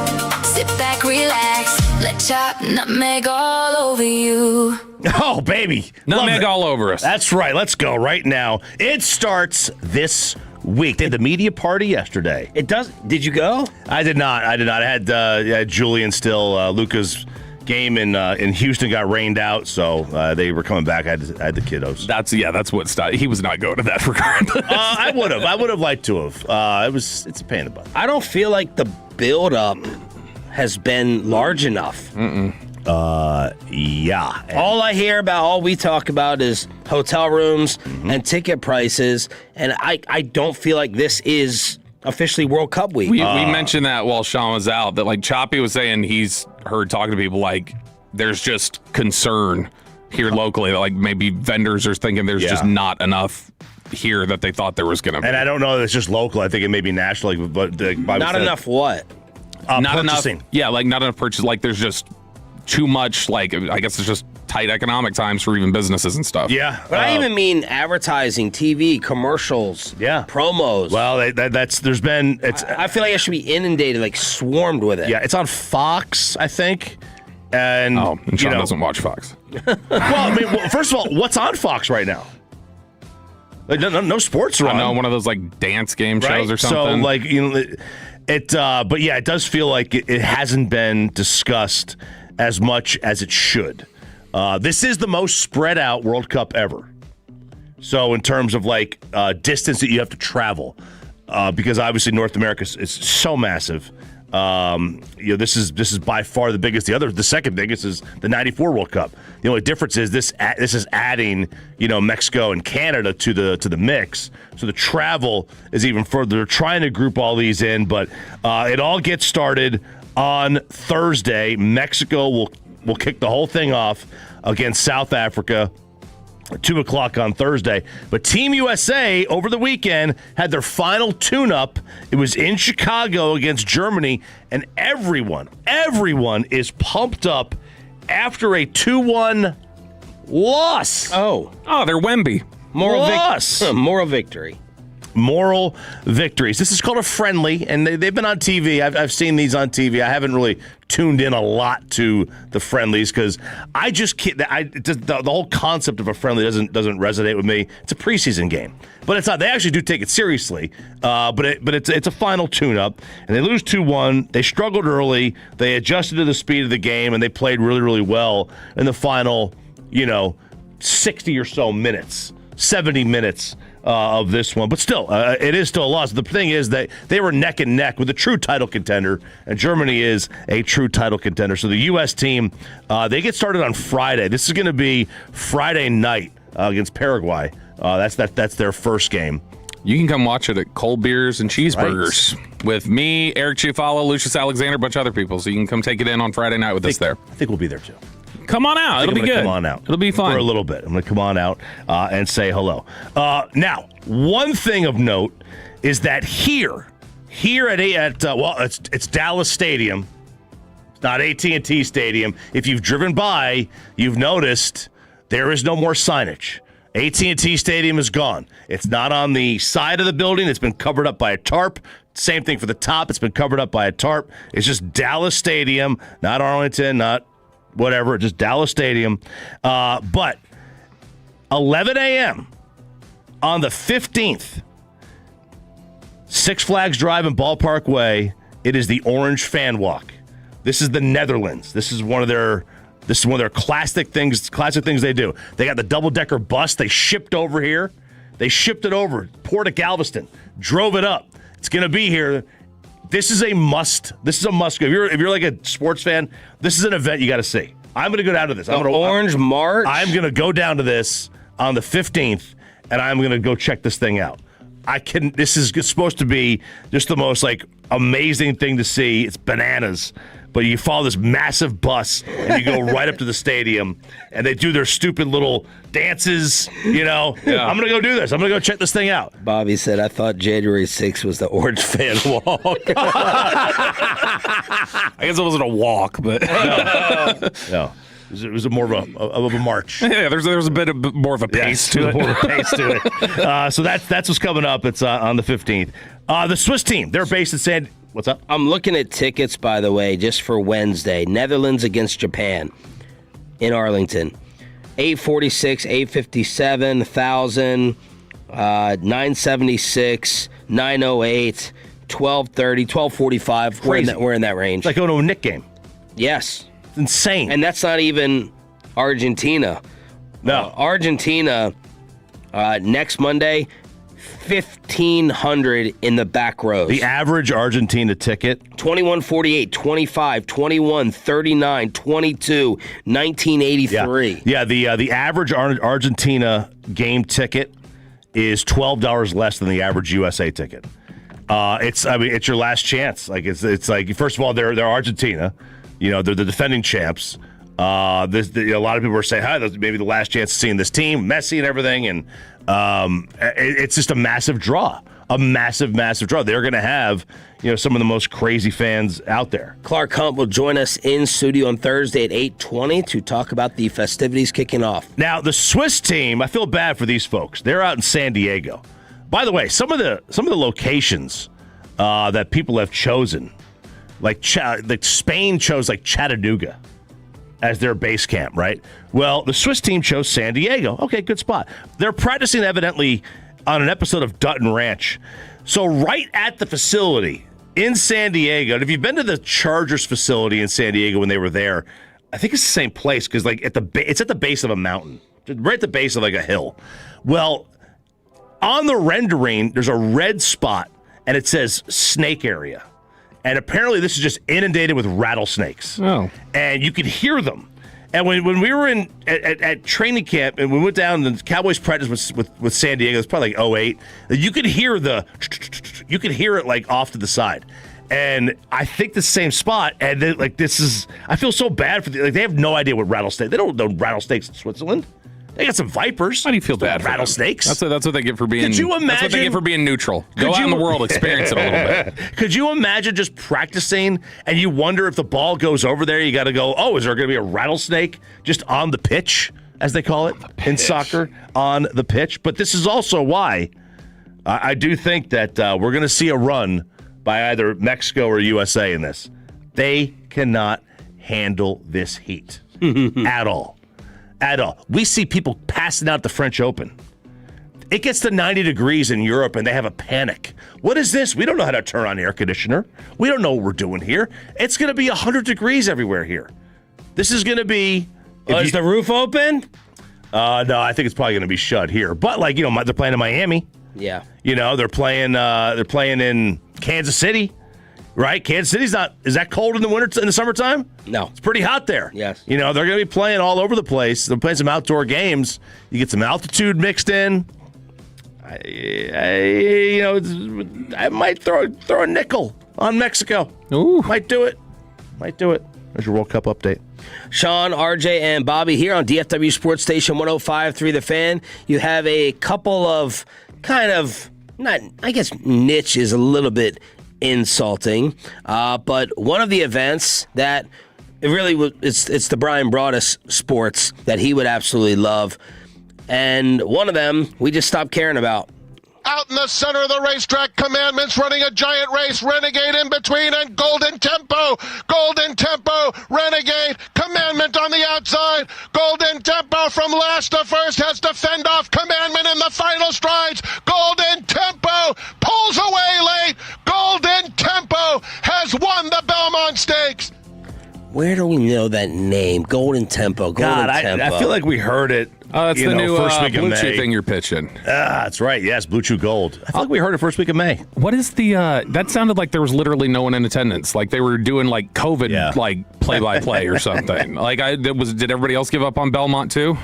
Sit back, relax, let Chop nutmeg all over you. Oh, baby. Nutmeg all over us. That's right. Let's go right now. It starts this week. They had the media party yesterday. It does. Did you go? I did not. I had Julian still. Luca's game in Houston got rained out, so they were coming back. I had the kiddos. That's what stopped. He was not going to that regardless. I would have liked to have. It's a pain in the butt. I don't feel like the build-up has been large enough. Yeah. All we talk about is hotel rooms and ticket prices, and I don't feel like this is officially World Cup week. We mentioned that while Sean was out, that like Choppy was saying he's heard talking to people like there's just concern here locally that like maybe vendors are thinking there's just not enough here that they thought there was going to be. And I don't know that it's just local. I think it may be national. But not enough what? Not purchasing. enough. Yeah, like not enough purchase. Like there's just too much, like I guess it's just tight economic times for even businesses and stuff. Yeah. But I even mean advertising, TV, commercials, promos. Well, there's been... I feel like I should be inundated, like swarmed with it. Yeah, it's on Fox, I think. And Sean doesn't watch Fox. Well, first of all, what's on Fox right now? Like, no sports are on. I know, one of those like dance game shows or something. So like, but yeah, it does feel like it hasn't been discussed as much as it should. This is the most spread out World Cup ever. So in terms of like distance that you have to travel, because obviously North America is so massive. This is by far the biggest. The second biggest is the '94 World Cup. The only difference is this is adding Mexico and Canada to the mix. So the travel is even further. They're trying to group all these in, but it all gets started on Thursday. Mexico will kick the whole thing off against South Africa. 2:00 on Thursday. But Team USA over the weekend had their final tune-up. It was in Chicago against Germany, and everyone is pumped up after a 2-1 loss. Oh, they're Wemby. Moral victory. Moral victories. This is called a friendly, and they've been on TV. I've seen these on TV. I haven't really tuned in a lot to the friendlies because I just can't. The whole concept of a friendly doesn't resonate with me. It's a preseason game, but it's not. They actually do take it seriously. But it's a final tune-up, and they lose 2-1. They struggled early. They adjusted to the speed of the game, and they played really, really well in the final 60 or so minutes, 70 minutes. Of this one, but still, it is still a loss. The thing is that they were neck and neck with a true title contender, and Germany is a true title contender. So the U.S. team, they get started on Friday. This is going to be Friday night against Paraguay. That's their first game. You can come watch it at Cold Beers and Cheeseburgers with me, Eric Chiafalo, Lucius Alexander, a bunch of other people. So you can come take it in on Friday night with us there. I think we'll be there too. Come on out. It'll be good. Come on out. It'll be fun. For a little bit. I'm going to come on out and say hello. Now, one thing of note is that here at it's Dallas Stadium. It's not AT&T Stadium. If you've driven by, you've noticed there is no more signage. AT&T Stadium is gone. It's not on the side of the building. It's been covered up by a tarp. Same thing for the top. It's been covered up by a tarp. It's just Dallas Stadium, not Arlington, not whatever, just Dallas Stadium. But 11 a.m. on the 15th, Six Flags Drive and Ballpark Way, it is the Orange Fan Walk. This is the Netherlands. This is one of their classic things they do. They got the double-decker bus. They shipped over here. They shipped it over. Port of Galveston. Drove it up. It's going to be here. This is a must. This is a must. If you're like a sports fan, this is an event you got to see. I'm going to go down to this. Orange March? I'm going to go down to this on the 15th, and I'm going to go check this thing out. This is supposed to be just the most like amazing thing to see. It's bananas. But you follow this massive bus and you go right up to the stadium and they do their stupid little dances, you know. Yeah. I'm going to go do this. I'm going to go check this thing out. Bobby said, I thought January 6th was the Orange fan walk. I guess it wasn't a walk, but. No. It was more of a march. Yeah, there's a bit of more of a pace to it. More of a pace to it. So that's what's coming up. It's on the 15th. The Swiss team, they're based in San. What's up? I'm looking at tickets, by the way, just for Wednesday. Netherlands against Japan in Arlington. 846, 857, 1,000, 976, 908, 1230, 1245. We're in that range. It's like going to a Knick game. Yes. It's insane. And that's not even Argentina. No. Argentina, next Monday, 1,500 in the back rows. The average Argentina ticket? 21.48, 25, 21, 39, 22, 1983. Yeah, the average Argentina game ticket is $12 less than the average USA ticket. It's your last chance. Like it's like, first of all, they're Argentina. You know, they're the defending champs. A lot of people are saying, this maybe the last chance of seeing this team, Messi and everything, and it's just a massive draw. A massive, massive draw. They're going to have, some of the most crazy fans out there. Clark Hunt will join us in studio on Thursday at 8:20 to talk about the festivities kicking off. Now, the Swiss team, I feel bad for these folks. They're out in San Diego. By the way, some of the locations that people have chosen, like Spain chose like Chattanooga as their base camp, right? Well, the Swiss team chose San Diego. Okay, good spot. They're practicing evidently on an episode of Dutton Ranch. So right at the facility in San Diego, and if you've been to the Chargers facility in San Diego when they were there, I think it's the same place because like it's at the base of a mountain, right at the base of like a hill. Well, on the rendering, there's a red spot and it says snake area. And apparently this is just inundated with rattlesnakes. Oh. And you could hear them. And when we were at training camp and we went down and the Cowboys practice with San Diego, it's probably like 08, you could hear it like off to the side. And I think the same spot. And then, I feel so bad for they have no idea what rattlesnakes. They don't know rattlesnakes in Switzerland. They got some vipers. How do you feel bad for rattlesnakes? That's what they get for being. Could you imagine? That's what they get for being neutral. Go out in the world, experience it a little bit. Could you imagine just practicing and you wonder if the ball goes over there? You got to go. Oh, is there going to be a rattlesnake just on the pitch, as they call it in soccer, on the pitch? But this is also why I do think that we're going to see a run by either Mexico or USA in this. They cannot handle this heat at all. At all. We see people passing out the French Open. It gets to 90 degrees in Europe and they have a panic. What is this? We don't know how to turn on air conditioner. We don't know what we're doing here. It's going to be 100 degrees everywhere here. This is going to be... is the roof open? No, I think it's probably going to be shut here. But they're playing in Miami. Yeah. They're playing in Kansas City. Right? Kansas City's not... Is that cold in the summertime? No. It's pretty hot there. Yes. They're going to be playing all over the place. They're playing some outdoor games. You get some altitude mixed in. I might throw a nickel on Mexico. Ooh. Might do it. There's your World Cup update. Sean, RJ, and Bobby here on DFW Sports Station 105.3 The Fan. You have a couple of kind of, not, I guess niche is a little bit insulting, but one of the events that it really was, it's the Brian Broaddus sports that he would absolutely love, and one of them we just stopped caring about. Out in the center of the racetrack, Commandment's running a giant race, Renegade in between, and Golden Tempo, Renegade, Commandment on the outside, Golden Tempo from last to first has to fend off Commandment in the final strides, Golden Tempo pulls away late, Golden Tempo has won the Belmont Stakes. Where do we know that name? Golden Tempo. God, I feel like we heard it. That's the new first week of Blue May. Chew thing you're pitching. That's right. Yes, Blue Chew Gold. I feel like we heard it first week of May. What is the? That sounded like there was literally no one in attendance. Like they were doing like COVID like play-by-play or something. Did everybody else give up on Belmont too?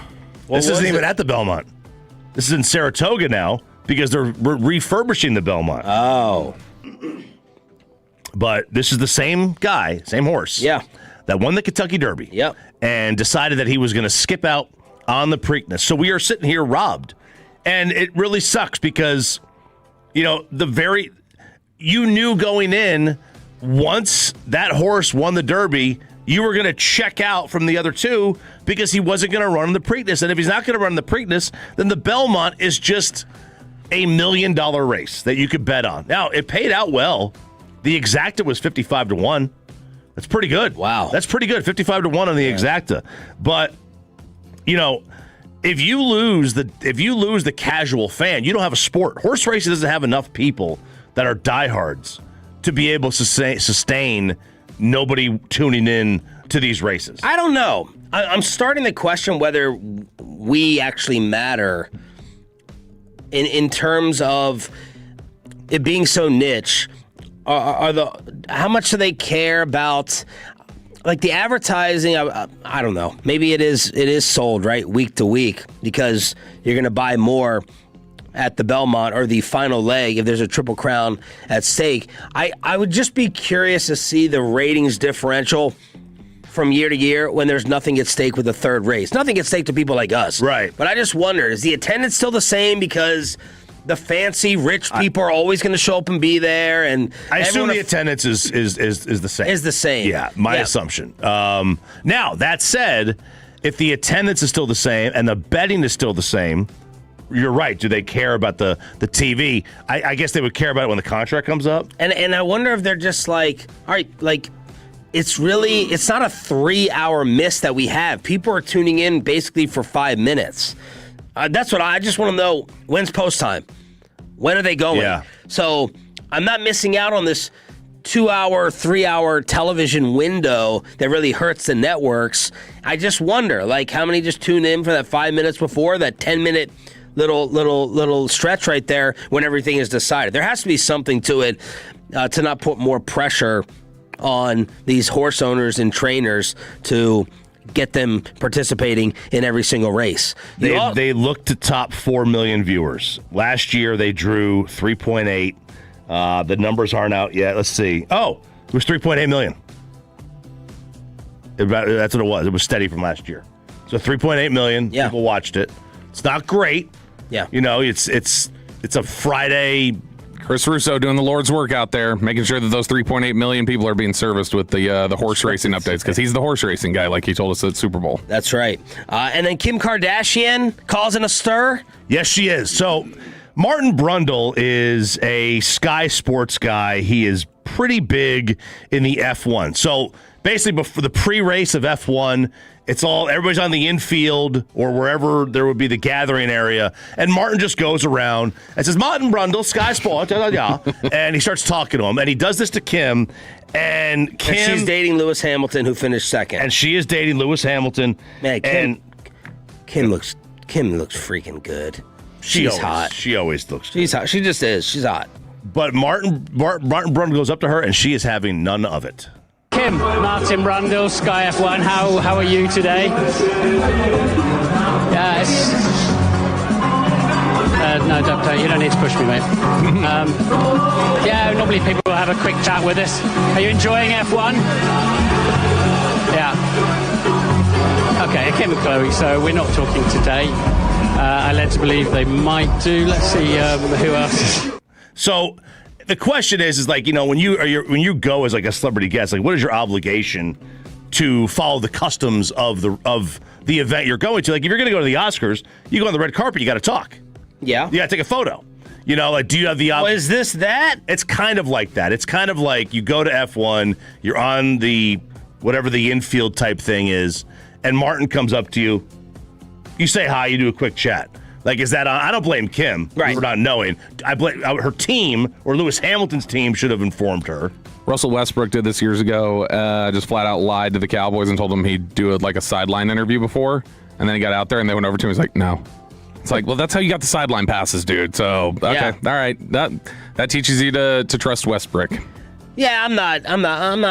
This isn't even at the Belmont. This is in Saratoga now. because they're refurbishing the Belmont. Oh. But this is the same guy, same horse. Yeah. That won the Kentucky Derby. Yep. And decided that he was going to skip out on the Preakness. So we are sitting here robbed. And it really sucks because, you knew going in, once that horse won the Derby, you were going to check out from the other two because he wasn't going to run in the Preakness. And if he's not going to run in the Preakness, then the Belmont is just $1 million race that you could bet on. Now, it paid out well. The Exacta was 55-1. That's pretty good. Wow. That's pretty good. 55-1 on the Exacta. But, if you lose the casual fan, you don't have a sport. Horse racing doesn't have enough people that are diehards to be able to sustain nobody tuning in to these races. I don't know. I'm starting to question whether we actually matter in terms of it being so niche. How much do they care about, like, the advertising? I don't know. Maybe it is sold right week to week because you're going to buy more at the Belmont or the final leg if there's a Triple Crown at stake. I would just be curious to see the ratings differential from year to year when there's nothing at stake with the third race. Nothing at stake to people like us. Right. But I just wonder, is the attendance still the same because the fancy rich people are always going to show up and be there? And I assume the attendance is the same. Is the same. Yeah, my assumption. Now, that said, if the attendance is still the same and the betting is still the same, you're right. Do they care about the TV? I guess they would care about it when the contract comes up. And I wonder if they're just like, all right, like, it's not a 3-hour miss that we have. People are tuning in basically for 5 minutes. That's what I just want to know. When's post time? When are they going? Yeah. So I'm not missing out on this 2-hour, 3-hour television window that really hurts the networks. I just wonder, like, how many just tune in for that 5 minutes before, that 10-minute little stretch right there when everything is decided. There has to be something to it to not put more pressure on these horse owners and trainers to get them participating in every single race. They look to top 4 million viewers. Last year they drew 3.8. The numbers aren't out yet. Let's see. Oh, it was 3.8 million. That's what it was. It was steady from last year. So 3.8 million people watched it. It's not great. Yeah. It's a Friday. Chris Russo doing the Lord's work out there, making sure that those 3.8 million people are being serviced with the horse racing updates, because he's the horse racing guy, like he told us at Super Bowl. That's right. And then Kim Kardashian causing a stir? Yes, she is. So Martin Brundle is a Sky Sports guy. He is pretty big in the F1. So basically, before the pre-race of F1, everybody's on the infield or wherever there would be the gathering area, and Martin just goes around and says, "Martin Brundle, Sky Sports," and he starts talking to him, and he does this to Kim, and she's dating Lewis Hamilton, who finished second, and she is dating Lewis Hamilton. Man, Kim looks freaking good. She's hot. She always looks good. She's hot. She just is. She's hot. But Martin Brundle goes up to her, and she is having none of it. Kim, Martin Brundle, Sky F1. How are you today? No, don't. You don't need to push me, mate. Normally people will have a quick chat with us. Are you enjoying F1? Yeah. Okay, Kim and Chloe. So we're not talking today. I led to believe they might do. Let's see who else. So the question is like, when you go as like a celebrity guest, like, what is your obligation to follow the customs of the event you're going to? Like, if you're going to go to the Oscars, you go on the red carpet, you got to talk. Yeah. You got to take a photo. Like, do you have the is this that? It's kind of like that. It's kind of like you go to F1, you're on the whatever the infield type thing is, and Martin comes up to you. You say hi, you do a quick chat. Like, is that on? I don't blame Kim for not knowing. I blame her team, or Lewis Hamilton's team should have informed her. Russell Westbrook did this years ago, just flat out lied to the Cowboys and told them he'd do a sideline interview before, and then he got out there and they went over to him. He's like, no. It's like, well, that's how you got the sideline passes, dude. So, okay, all right. That teaches you to trust Westbrook. Yeah, I'm not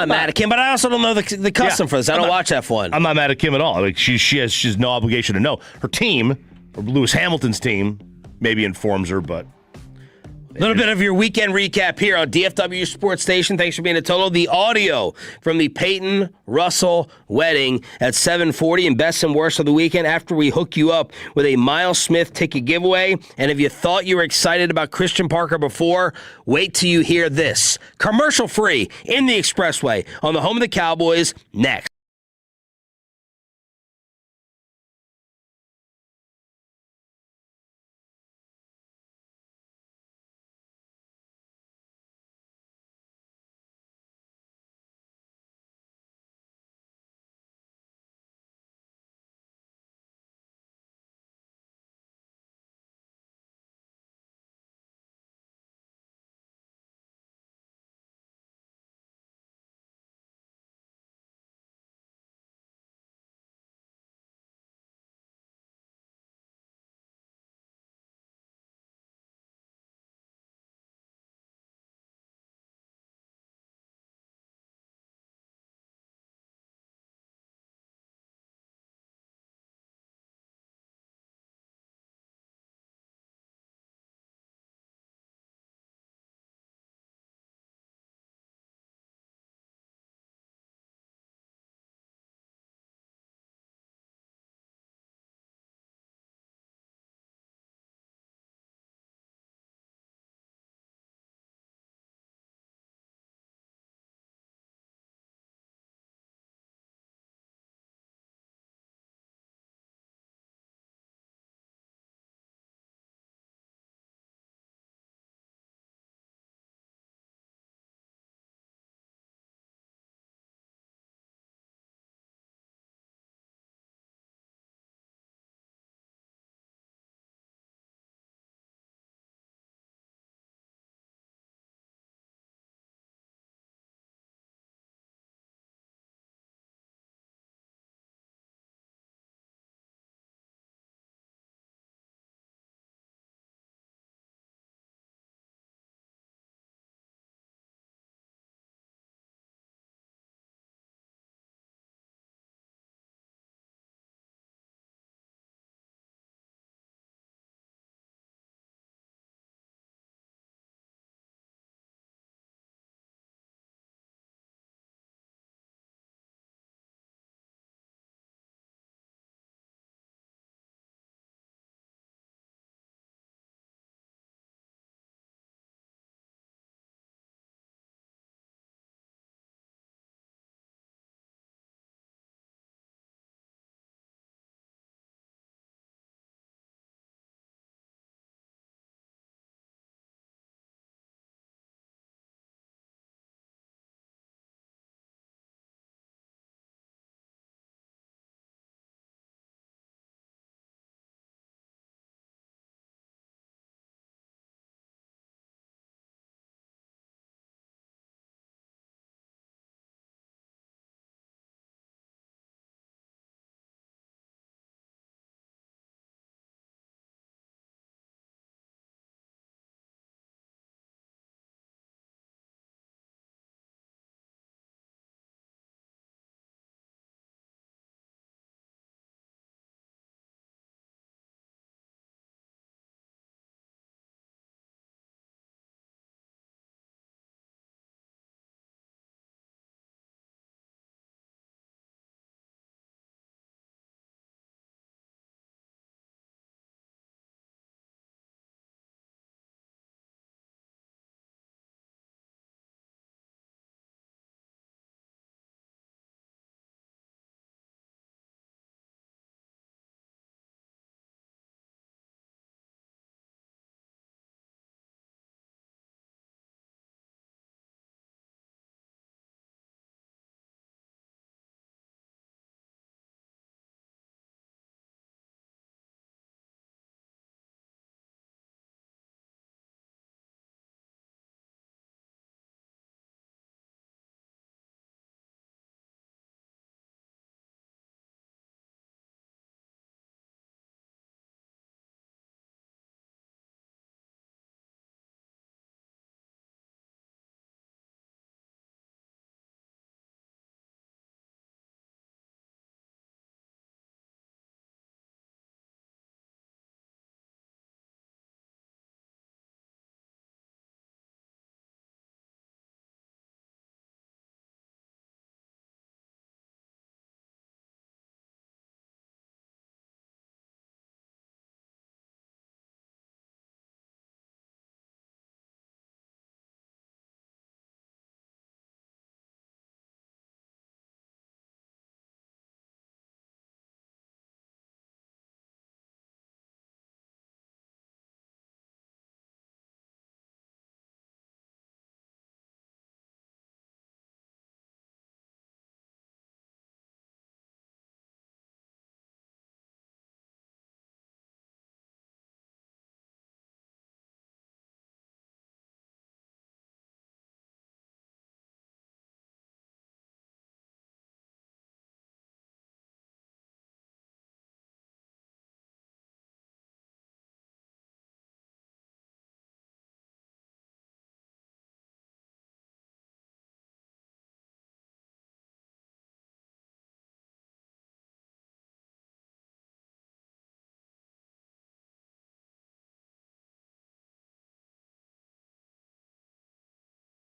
mad at Kim, but I also don't know the custom for this. I don't watch F1. I'm not mad at Kim at all. Like, she has no obligation to know. Her team, or Lewis Hamilton's team, maybe informs her, but A little bit of your weekend recap here on DFW Sports Station. Thanks for being a total. The audio from the Peyton Russell wedding at 7:40 and best and worst of the weekend after we hook you up with a Miles Smith ticket giveaway. And if you thought you were excited about Christian Parker before, wait till you hear this. Commercial free in the Expressway on the home of the Cowboys next.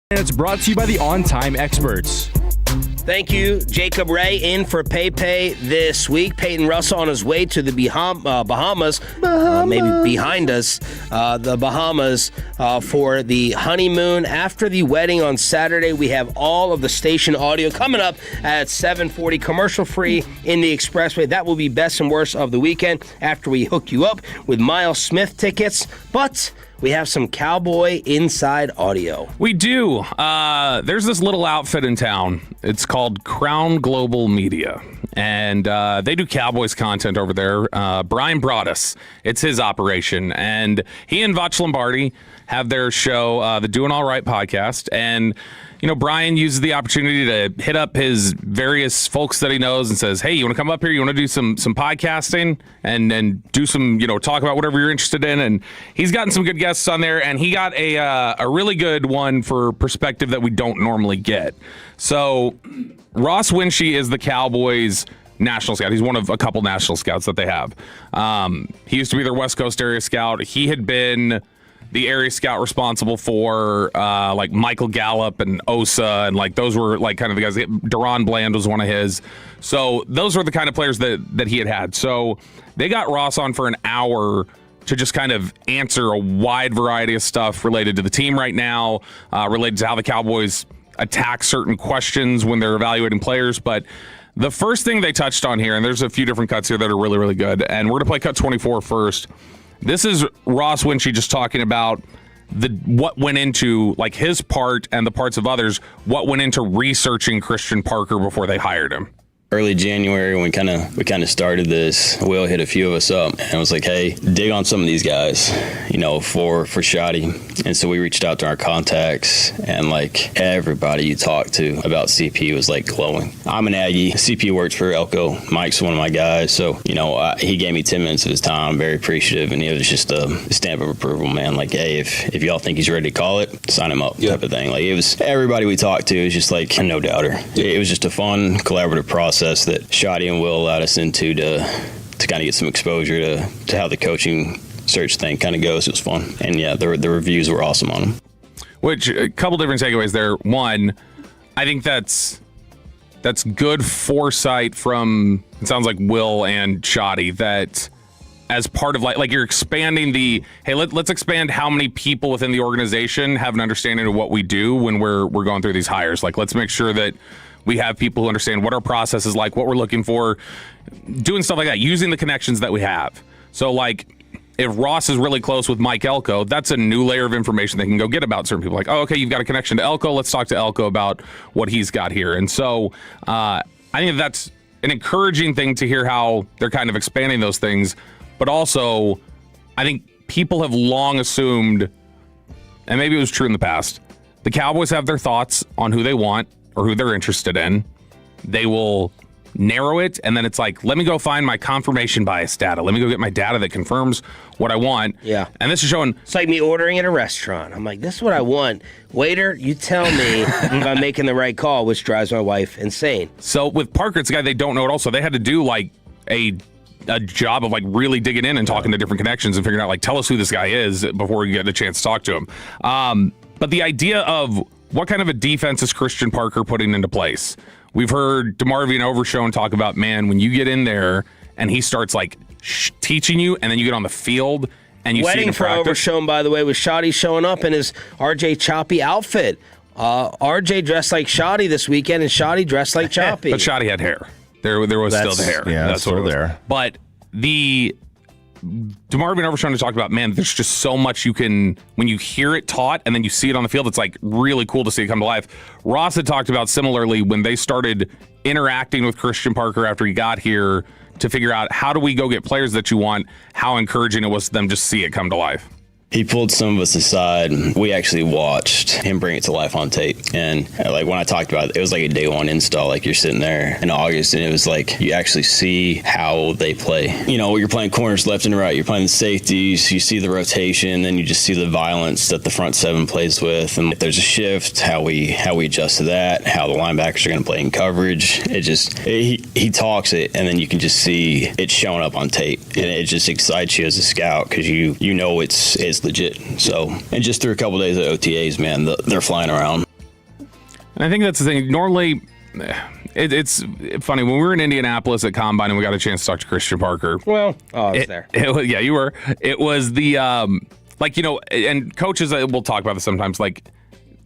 And it's brought to you by the On Time Experts. Thank you, Jacob Ray, in for Pepe this week. Peyton Russell on his way to the Bahamas, maybe behind us, the Bahamas for the honeymoon. After the wedding on Saturday, we have all of the station audio coming up at 7:40, commercial-free in the Expressway. That will be best and worst of the weekend after we hook you up with Miles Smith tickets. But we have some Cowboy Inside audio. We do. There's this little outfit in town. It's called Crown Global Media, and they do Cowboys content over there. Brian Broaddus, it's his operation, and he and Vach Lombardi have their show, the Doing All Right podcast, and Brian uses the opportunity to hit up his various folks that he knows and says, hey, you want to come up here? You want to do some podcasting and do some, talk about whatever you're interested in? And he's gotten some good guests on there, and he got a really good one for perspective that we don't normally get. So Ross Winchie is the Cowboys national scout. He's one of a couple national scouts that they have. He used to be their West Coast area scout. He had been the area scout responsible for like Michael Gallup and Osa, and like those were like kind of the guys. Deron Bland was one of his. So those were the kind of players that he had. So they got Ross on for an hour to just kind of answer a wide variety of stuff related to the team right now, related to how the Cowboys attack certain questions when they're evaluating players. But the first thing they touched on here, and there's a few different cuts here that are really, really good, and we're going to play cut 24 first. This is Ross Winchie just talking about what went into like his part and the parts of others, what went into researching Christian Parker before they hired him. Early January, when we kind of started this, Will hit a few of us up and was like, "Hey, dig on some of these guys, for Shoddy." And so we reached out to our contacts, and like everybody you talked to about CP was like glowing. I'm an Aggie. CP works for Elko. Mike's one of my guys, so he gave me 10 minutes of his time. I'm very appreciative, and it was just a stamp of approval, man. Like, hey, if y'all think he's ready to call it, sign him up, type of thing. Like, it was everybody we talked to is just like a no doubter. It was just a fun collaborative process that Shoddy and Will allowed us into to kind of get some exposure to how the coaching search thing kind of goes. It was fun. And yeah, the reviews were awesome on them. Which, a couple different takeaways there. One, I think that's good foresight from, it sounds like Will and Shoddy, that as part of like you're expanding hey, let's expand how many people within the organization have an understanding of what we do when we're going through these hires. Like, let's make sure that we have people who understand what our process is like, what we're looking for, doing stuff like that, using the connections that we have. So, like, if Ross is really close with Mike Elko, that's a new layer of information they can go get about certain people. Like, oh, okay, you've got a connection to Elko. Let's talk to Elko about what he's got here. And so I think that's an encouraging thing to hear how they're kind of expanding those things. But also, I think people have long assumed, and maybe it was true in the past, the Cowboys have their thoughts on who they want or who they're interested in. They will narrow it, and then it's like, let me go find my confirmation bias data. Let me go get my data that confirms what I want. Yeah. And this is showing... It's like me ordering at a restaurant. I'm like, this is what I want. Waiter, you tell me if I'm making the right call, which drives my wife insane. So with Parker, it's a guy they don't know at all. So they had to do like a job of like really digging in and talking to different connections and figuring out like, tell us who this guy is before we get a chance to talk to him. But the idea of what kind of a defense is Christian Parker putting into place? We've heard DeMarvion Overshone talk about, man, when you get in there and he starts like teaching you, and then you get on the field and you see Wedding for Overshone, by the way, with Shoddy showing up in his RJ Choppy outfit. RJ dressed like Shoddy this weekend, and Shoddy dressed like Choppy. But Shoddy had hair. There was still the hair. Yeah, that's still there. But the DeMarvion Overshone to talk about, man, there's just so much you can, when you hear it taught and then you see it on the field, it's like really cool to see it come to life. Ross had talked about similarly when they started interacting with Christian Parker after he got here to figure out how do we go get players that you want, how encouraging it was to them just see it come to life. He pulled some of us aside. We actually watched him bring it to life on tape. And like when I talked about it, it was like a day one install. Like you're sitting there in August and it was like you actually see how they play. You're playing corners left and right. You're playing the safeties. You see the rotation. Then you just see the violence that the front seven plays with. And if there's a shift, how we adjust to that, how the linebackers are going to play in coverage. He talks it, and then you can just see it showing up on tape. And it just excites you as a scout because you know it's legit. So, and just through a couple of days of OTAs, man, they're flying around. And I think that's the thing. Normally, it's funny. When we were in Indianapolis at Combine and we got a chance to talk to Christian Parker. Well, I was there. Yeah, you were. It was the, and coaches, we'll talk about this sometimes, like,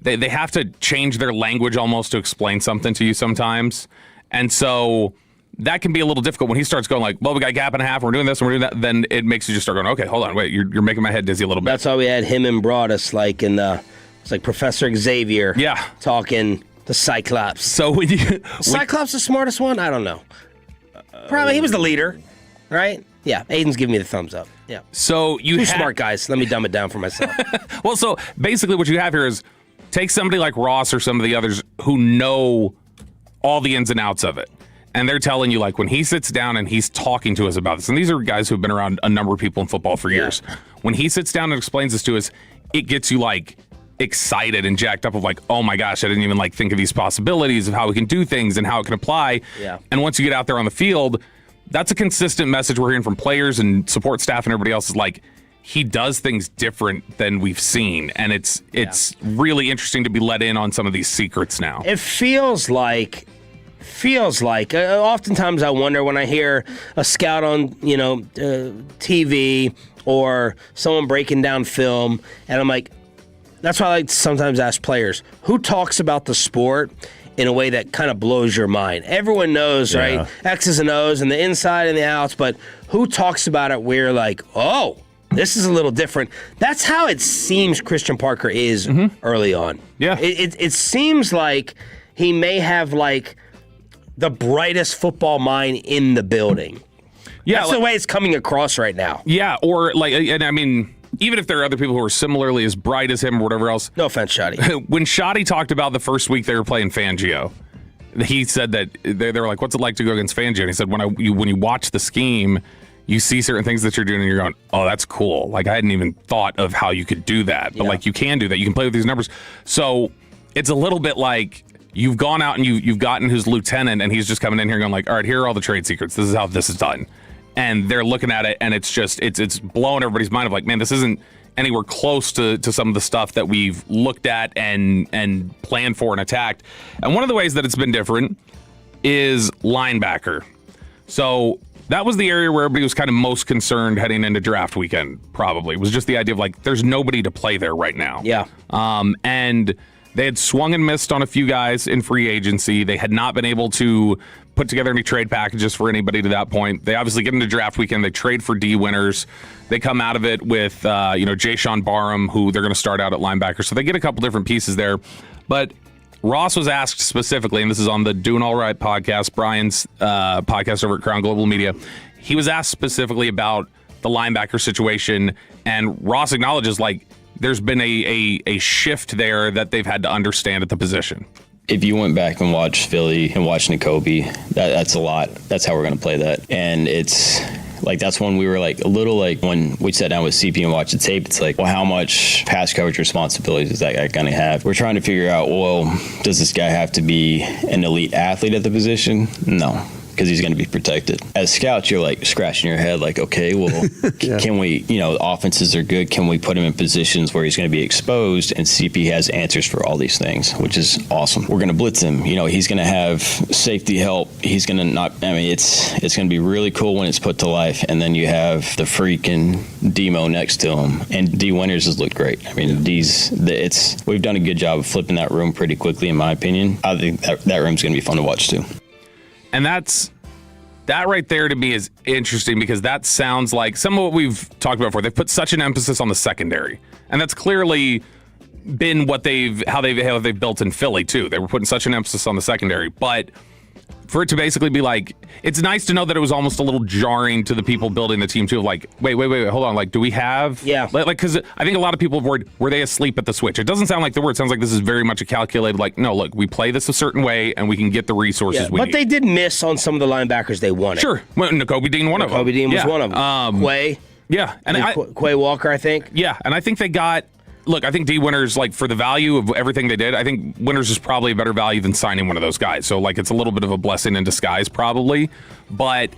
they have to change their language almost to explain something to you sometimes. And so that can be a little difficult when he starts going like, well, we got a gap and a half, and we're doing this and we're doing that. Then it makes you just start going, okay, hold on, wait, you're making my head dizzy a little bit. That's why we had him and Broadus like in it's like Professor Xavier. Yeah. Talking the Cyclops. So when you... Cyclops the smartest one? I don't know. Probably he was the leader, right? Yeah, Aiden's giving me the thumbs up. Yeah. So you Two smart guys. Let me dumb it down for myself. Well, so basically what you have here is take somebody like Ross or some of the others who know all the ins and outs of it. And they're telling you, like, when he sits down and he's talking to us about this, and these are guys who've been around a number of people in football for years. When he sits down and explains this to us, it gets you, like, excited and jacked up of, like, oh my gosh, I didn't even, like, think of these possibilities of how we can do things and how it can apply. Yeah. And once you get out there on the field, that's a consistent message we're hearing from players and support staff and everybody else is, like, he does things different than we've seen. And it's really interesting to be let in on some of these secrets now. It feels like oftentimes I wonder when I hear a scout on TV or someone breaking down film, and I'm like, that's why I like to sometimes ask players who talks about the sport in a way that kind of blows your mind. Everyone knows, right? X's and O's and the inside and the outs, but who talks about it where you're like, oh, this is a little different. That's how it seems Christian Parker is early on. Yeah. It seems like he may have like the brightest football mind in the building. Yeah, that's the way it's coming across right now. Yeah, or like, and I mean, even if there are other people who are similarly as bright as him or whatever else. No offense, Shotty. When Shotty talked about the first week they were playing Fangio, he said that they were like, what's it like to go against Fangio? And he said, when you watch the scheme, you see certain things that you're doing and you're going, oh, that's cool. Like, I hadn't even thought of how you could do that. But like, you can do that. You can play with these numbers. So it's a little bit like you've gone out and you've gotten his lieutenant and he's just coming in here going like, all right, here are all the trade secrets. This is how this is done. And they're looking at it and it's just, it's blowing everybody's mind of like, man, this isn't anywhere close to some of the stuff that we've looked at and planned for and attacked. And one of the ways that it's been different is linebacker. So that was the area where everybody was kind of most concerned heading into draft weekend, probably. It was just the idea of like, there's nobody to play there right now. Yeah. And they had swung and missed on a few guys in free agency. They had not been able to put together any trade packages for anybody to that point. They obviously get into draft weekend. They trade for D winners. They come out of it with, Jayshon Barham, who they're going to start out at linebacker. So they get a couple different pieces there. But Ross was asked specifically, and this is on the Doing All Right podcast, Brian's podcast over at Crown Global Media. He was asked specifically about the linebacker situation, and Ross acknowledges, like, there's been a shift there that they've had to understand at the position. If you went back and watched Philly and watched N'Kobe, that's a lot. That's how we're going to play that. And it's like, that's when we were like a little like when we sat down with CP and watched the tape, it's like, well, how much pass coverage responsibilities is that guy going to have? We're trying to figure out, well, does this guy have to be an elite athlete at the position? No. Because he's going to be protected. As scouts, you're like scratching your head like, okay, well, can we, offenses are good. Can we put him in positions where he's going to be exposed? And CP has answers for all these things, which is awesome. We're going to blitz him. He's going to have safety help. He's going to not, it's going to be really cool when it's put to life. And then you have the freaking Demo next to him. And D Winters has looked great. I mean, we've done a good job of flipping that room pretty quickly, in my opinion. I think that room's going to be fun to watch too. And that right there to me is interesting because that sounds like some of what we've talked about before. They've put such an emphasis on the secondary, and that's clearly been how they've built in Philly too. They were putting such an emphasis on the secondary, but for it to basically be like, it's nice to know that it was almost a little jarring to the people building the team too. Of like, wait, hold on. Like, do we have? Yeah. Like, because I think a lot of people have worried, were they asleep at the switch? It doesn't sound like the word. It sounds like this is very much a calculated. Like, no, look, we play this a certain way, and we can get the resources we need. But they did miss on some of the linebackers they wanted. Sure, N'Kobe Dean one of them. N'Kobe Dean was one of them. Quay. Yeah, and Quay Walker, I think. Yeah, and I think they got. Look, I think D Winters, like, for the value of everything they did, I think Winters is probably a better value than signing one of those guys. So, like, it's a little bit of a blessing in disguise, probably. But,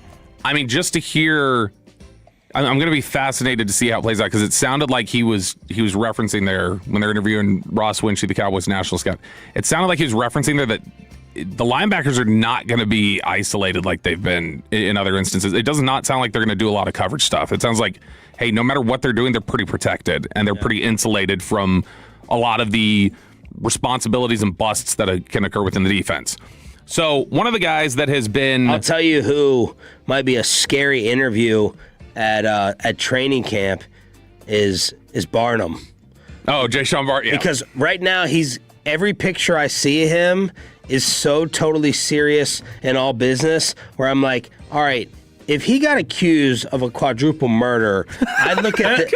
I mean, just to hear, I'm going to be fascinated to see how it plays out because it sounded like he was referencing there when they're interviewing Ross Winchie, the Cowboys national scout. It sounded like he was referencing there that the linebackers are not going to be isolated like they've been in other instances. It does not sound like they're going to do a lot of coverage stuff. It sounds like, hey, no matter what they're doing, they're pretty protected and they're pretty insulated from a lot of the responsibilities and busts that can occur within the defense. So one of the guys that has been... I'll tell you who might be a scary interview at training camp is Barnum. Oh, Jay Sean Barnum. Yeah. Because right now every picture I see of him is so totally serious and all business where I'm like, all right, if he got accused of a quadruple murder, I'd look at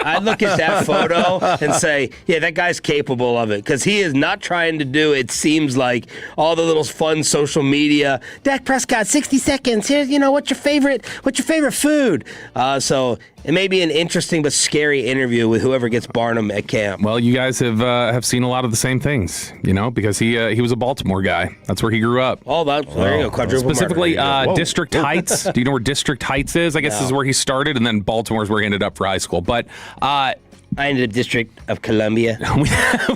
that photo and say, yeah, that guy's capable of it because he is not trying to do, it seems like, all the little fun social media. Dak Prescott, 60 seconds. Here's, what's your favorite food? So it may be an interesting but scary interview with whoever gets Barnum at camp. Well, you guys have seen a lot of the same things, because he was a Baltimore guy. That's where he grew up. There you go, quadruple specifically murder. District Heights. Do you know where District Heights is? I guess this is where he started, and then Baltimore is where he ended up for high school. But I ended up District of Columbia.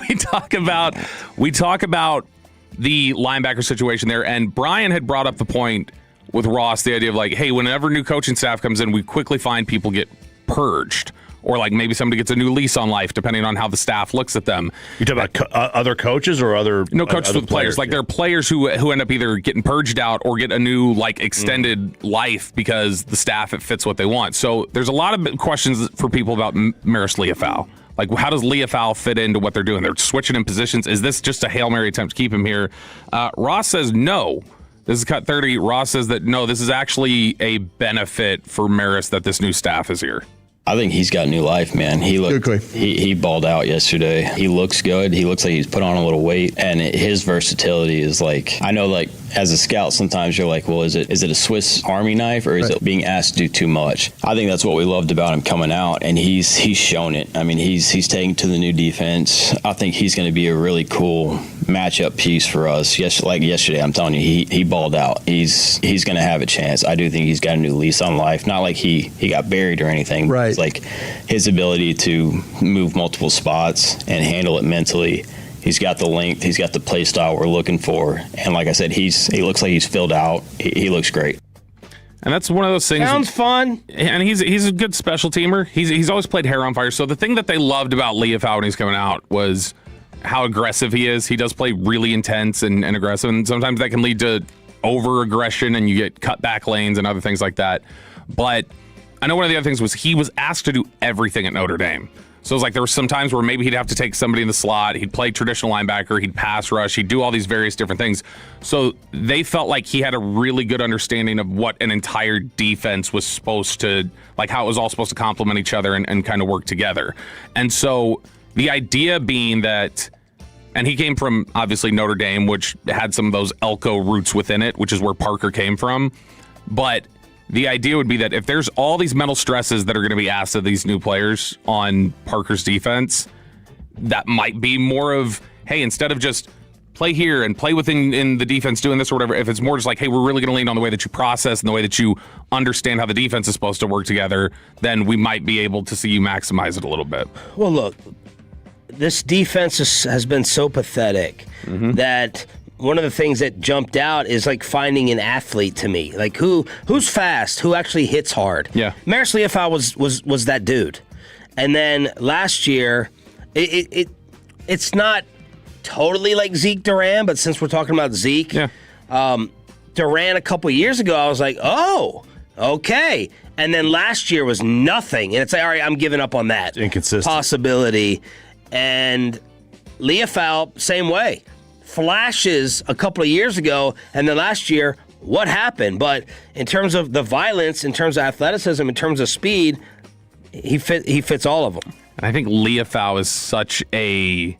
we talk about the linebacker situation there, and Brian had brought up the point with Ross, the idea of like, hey, whenever new coaching staff comes in, we quickly find people get purged. Or like maybe somebody gets a new lease on life, depending on how the staff looks at them. You talking about other coaches or other? No, coaches with players. Like there are players who end up either getting purged out or get a new extended life because the staff it fits what they want. So there's a lot of questions for people about Maris Leofau. Like how does Leofau fit into what they're doing? They're switching in positions. Is this just a Hail Mary attempt to keep him here? Ross says no. This is Cut 30. Ross says that no, this is actually a benefit for Maris that this new staff is here. I think he's got new life, man. He balled out yesterday. He looks good. He looks like he's put on a little weight, and his versatility is I know as a scout, sometimes you're like, well, is it a Swiss Army knife or is it being asked to do too much? I think that's what we loved about him coming out, and he's shown it. I mean, he's taking to the new defense. I think he's going to be a really cool matchup piece for us. Like yesterday, I'm telling you, he balled out. He's going to have a chance. I do think he's got a new lease on life. Not like he got buried or anything. Right. It's like his ability to move multiple spots and handle it mentally. He's got the length. He's got the play style we're looking for. And like I said, he looks like he's filled out. He looks great. And that's one of those things. Sounds fun. And he's a good special teamer. He's always played hair on fire. So the thing that they loved about Leofau when he's coming out was how aggressive he is. He does play really intense and aggressive. And sometimes that can lead to over-aggression and you get cut back lanes and other things like that. But I know one of the other things was he was asked to do everything at Notre Dame. So it was like there were some times where maybe he'd have to take somebody in the slot. He'd play traditional linebacker. He'd pass rush. He'd do all these various different things. So they felt like he had a really good understanding of what an entire defense was supposed to, like how it was all supposed to complement each other and kind of work together. And so the idea being that, and he came from obviously Notre Dame, which had some of those Elko roots within it, which is where Parker came from. But the idea would be that if there's all these mental stresses that are going to be asked of these new players on Parker's defense, that might be more of, hey, instead of just play here and play within in the defense doing this or whatever, if it's more just like, hey, we're really going to lean on the way that you process and the way that you understand how the defense is supposed to work together, then we might be able to see you maximize it a little bit. Well, look, this defense has been so pathetic that one of the things that jumped out is like finding an athlete to me, like who's fast, who actually hits hard. Yeah, Maris Leofau was that dude, and then last year, it's not totally like Zeke Duran, but since we're talking about Zeke, Duran a couple years ago, I was like, oh, okay, and then last year was nothing, and it's like, all right, I'm giving up on that inconsistent possibility, and Leofau same way. Flashes a couple of years ago, and then last year, what happened? But in terms of the violence, in terms of athleticism, in terms of speed, he fits all of them. And I think Leofau is such a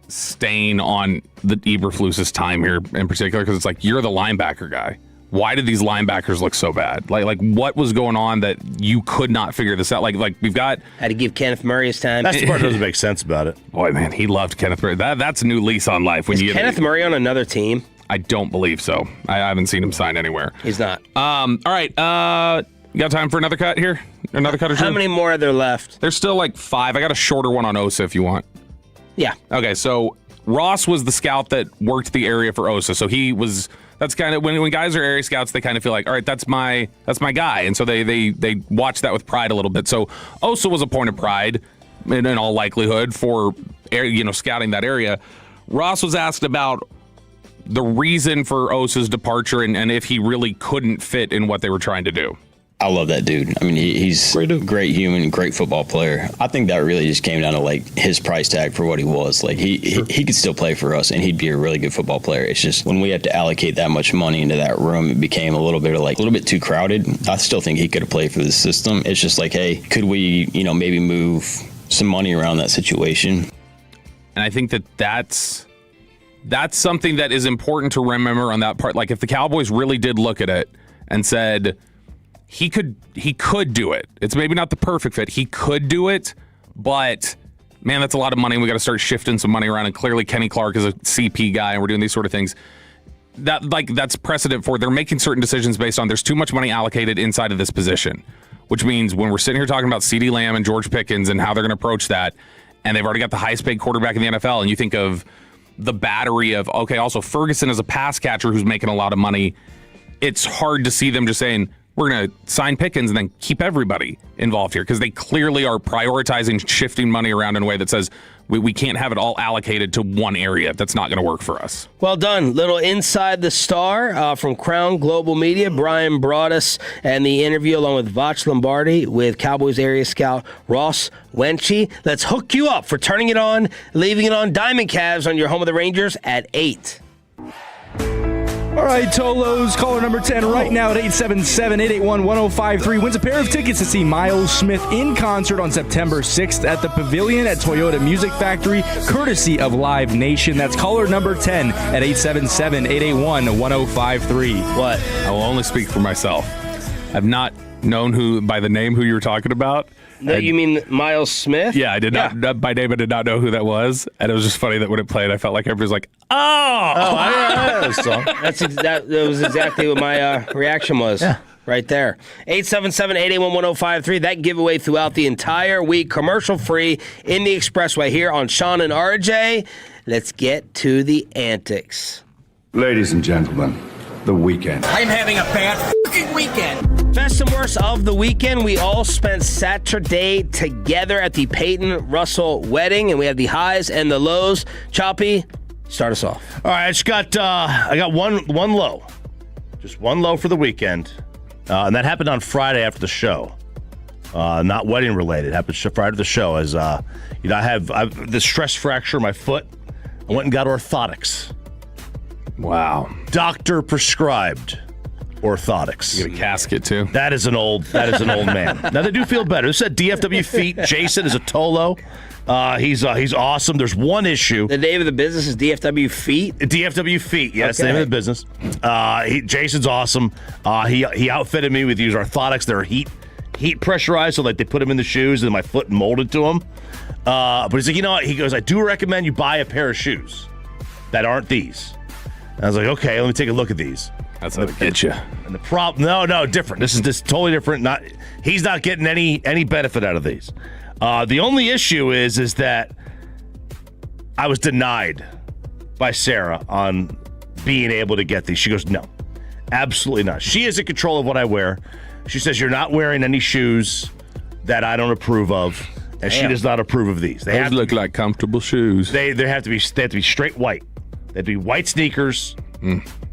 stain on the Eberflus's time here in particular, because it's like, you're the linebacker guy. Why did these linebackers look so bad? Like what was going on that you could not figure this out? Like we've got... Had to give Kenneth Murray his time. That's the part that doesn't make sense about it. Boy, man, he loved Kenneth Murray. That's a new lease on life. Is Kenneth Murray on another team? I don't believe so. I haven't seen him sign anywhere. He's not. All right. You got time for another cut here? Another cut or two? How many more are there left? There's still like 5. I got a shorter one on Osa if you want. Yeah. Okay, so Ross was the scout that worked the area for Osa. So he was. That's kind of when guys are area scouts, they kind of feel like, all right, that's my guy, and so they watch that with pride a little bit. So Osa was a point of pride in all likelihood for scouting that area. Ross was asked about the reason for Osa's departure and if he really couldn't fit in what they were trying to do. I love that dude. I mean, he's a great human, great football player. I think that really just came down to like his price tag for what he was. Like he could still play for us, and he'd be a really good football player. It's just when we had to allocate that much money into that room, it became a little bit too crowded. I still think he could have played for the system. It's just like, hey, could we, maybe move some money around that situation? And I think that's something that is important to remember on that part. Like if the Cowboys really did look at it and said, He could do it. It's maybe not the perfect fit. He could do it, but man, that's a lot of money. We got to start shifting some money around. And clearly, Kenny Clark is a CP guy, and we're doing these sort of things. That's precedent for they're making certain decisions based on there's too much money allocated inside of this position, which means when we're sitting here talking about CeeDee Lamb and George Pickens and how they're going to approach that, and they've already got the highest paid quarterback in the NFL, and you think of the battery of also Ferguson is a pass catcher who's making a lot of money. It's hard to see them just saying, we're going to sign Pickens and then keep everybody involved here, because they clearly are prioritizing shifting money around in a way that says we can't have it all allocated to one area. That's not going to work for us. Well done. Little Inside the Star from Crown Global Media. Brian brought us and the interview along with Vach Lombardi with Cowboys area scout Ross Wenche. Let's hook you up for turning it on, leaving it on Diamond Calves on your home of the Rangers at 8. All right, Tolos, caller number 10 right now at 877-881-1053 wins a pair of tickets to see Miles Smith in concert on September 6th at the Pavilion at Toyota Music Factory, courtesy of Live Nation. That's caller number 10 at 877-881-1053. What? I will only speak for myself. I've not known by the name who you were talking about. No, you mean Miles Smith? Yeah, I did not. By name, I did not know who that was, and it was just funny that when it played, I felt like everybody was like, "Oh, I know this song." That was exactly what my reaction was. Yeah. Right there. 877-881-1053. That giveaway throughout the entire week, commercial free in the Expressway here on Sean and RJ. Let's get to the antics. Ladies and gentlemen, the weekend. I'm having a bad fucking weekend. Best and worst of the weekend. We all spent Saturday together at the Peyton Russell wedding, and we have the highs and the lows. Choppy, start us off. All right, I got one low, just one low for the weekend, and that happened on Friday after the show. Not wedding related. Happened Friday after the show. As I have this stress fracture in my foot. I went and got orthotics. Wow. Doctor prescribed orthotics. You get a casket too. That is an old man. Now they do feel better. This is at DFW Feet. Jason is a Tolo. He's awesome. There's one issue. The name of the business is DFW Feet? DFW Feet, yes, okay. The name of the business. Jason's awesome. He outfitted me with these orthotics. They're heat pressurized, so like they put them in the shoes and my foot molded to them. But he's like, you know what? He goes, I do recommend you buy a pair of shoes that aren't these. And I was like, okay, let me take a look at these. That's how to get you. And the problem, no, different. This is just totally different. He's not getting any benefit out of these. The only issue is that I was denied by Sarah on being able to get these. She goes, no, absolutely not. She is in control of what I wear. She says, you're not wearing any shoes that I don't approve of, and she does not approve of these. They look like comfortable shoes. They have to be straight white. They have to be white sneakers.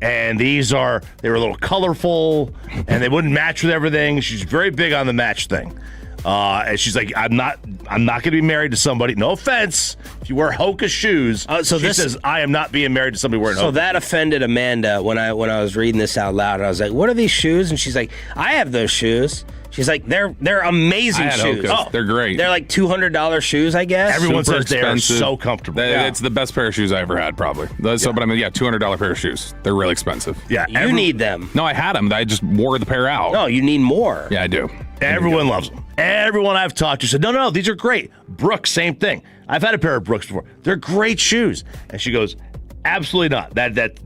And these they were a little colorful, and they wouldn't match with everything. She's very big on the match thing. And she's like, I'm not going to be married to somebody. No offense, if you wear Hoka shoes. She says, I am not being married to somebody wearing Hoka. So that offended Amanda when I was reading this out loud. I was like, what are these shoes? And she's like, I have those shoes. She's like, they're amazing shoes. Oh, they're great. They're like $200 shoes, I guess. Everyone says they are so comfortable. It's the best pair of shoes I ever had, probably. So, but I mean, $200 pair of shoes. They're really expensive. Yeah, you need them. No, I had them. I just wore the pair out. No, you need more. Yeah, I do. Everyone loves them. Everyone I've talked to said, no, these are great. Brooks, same thing. I've had a pair of Brooks before. They're great shoes. And she goes, absolutely not.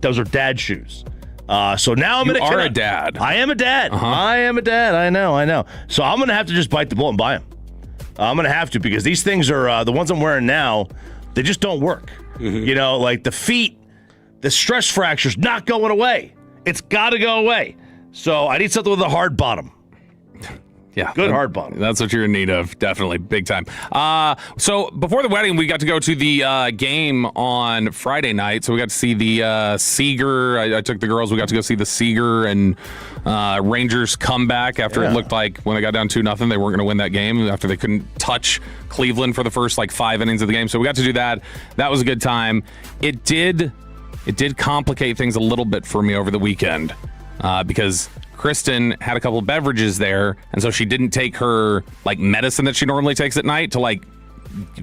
Those are dad shoes. So now I'm you going to. are a dad. I am a dad. I am a dad. I know. So I'm going to have to just bite the bullet and buy them. I'm going to have to because these things are the ones I'm wearing now. They just don't work. You know, like the feet, the stress fracture's not going away. It's got to go away. So I need something with a hard bottom. Yeah. Good hard bottom. That's what you're in need of. Definitely. Big time. So before the wedding, we got to go to the game on Friday night. So we got to see the Seager. I took the girls. We got to go see the Seager and Rangers comeback after it looked like when they got down 2-0, they weren't going to win that game after they couldn't touch Cleveland for the first 5 innings of the game. So we got to do that. That was a good time. It did complicate things a little bit for me over the weekend because Kristen had a couple of beverages there, and so she didn't take her medicine that she normally takes at night to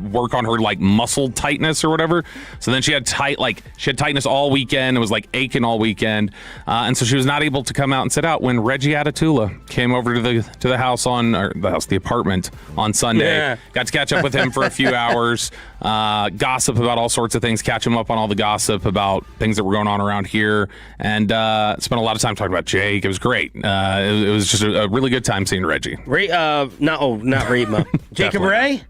work on her muscle tightness or whatever. So then she had tightness all weekend. It was aching all weekend, and so she was not able to come out and sit out when Reggie Atatula came over to the house the apartment on Sunday. Yeah. Got to catch up with him for a few hours, gossip about all sorts of things, catch him up on all the gossip about things that were going on around here, and spent a lot of time talking about Jake. It was great. It was just a really good time seeing Reggie. Not Reitma. Jacob Ray?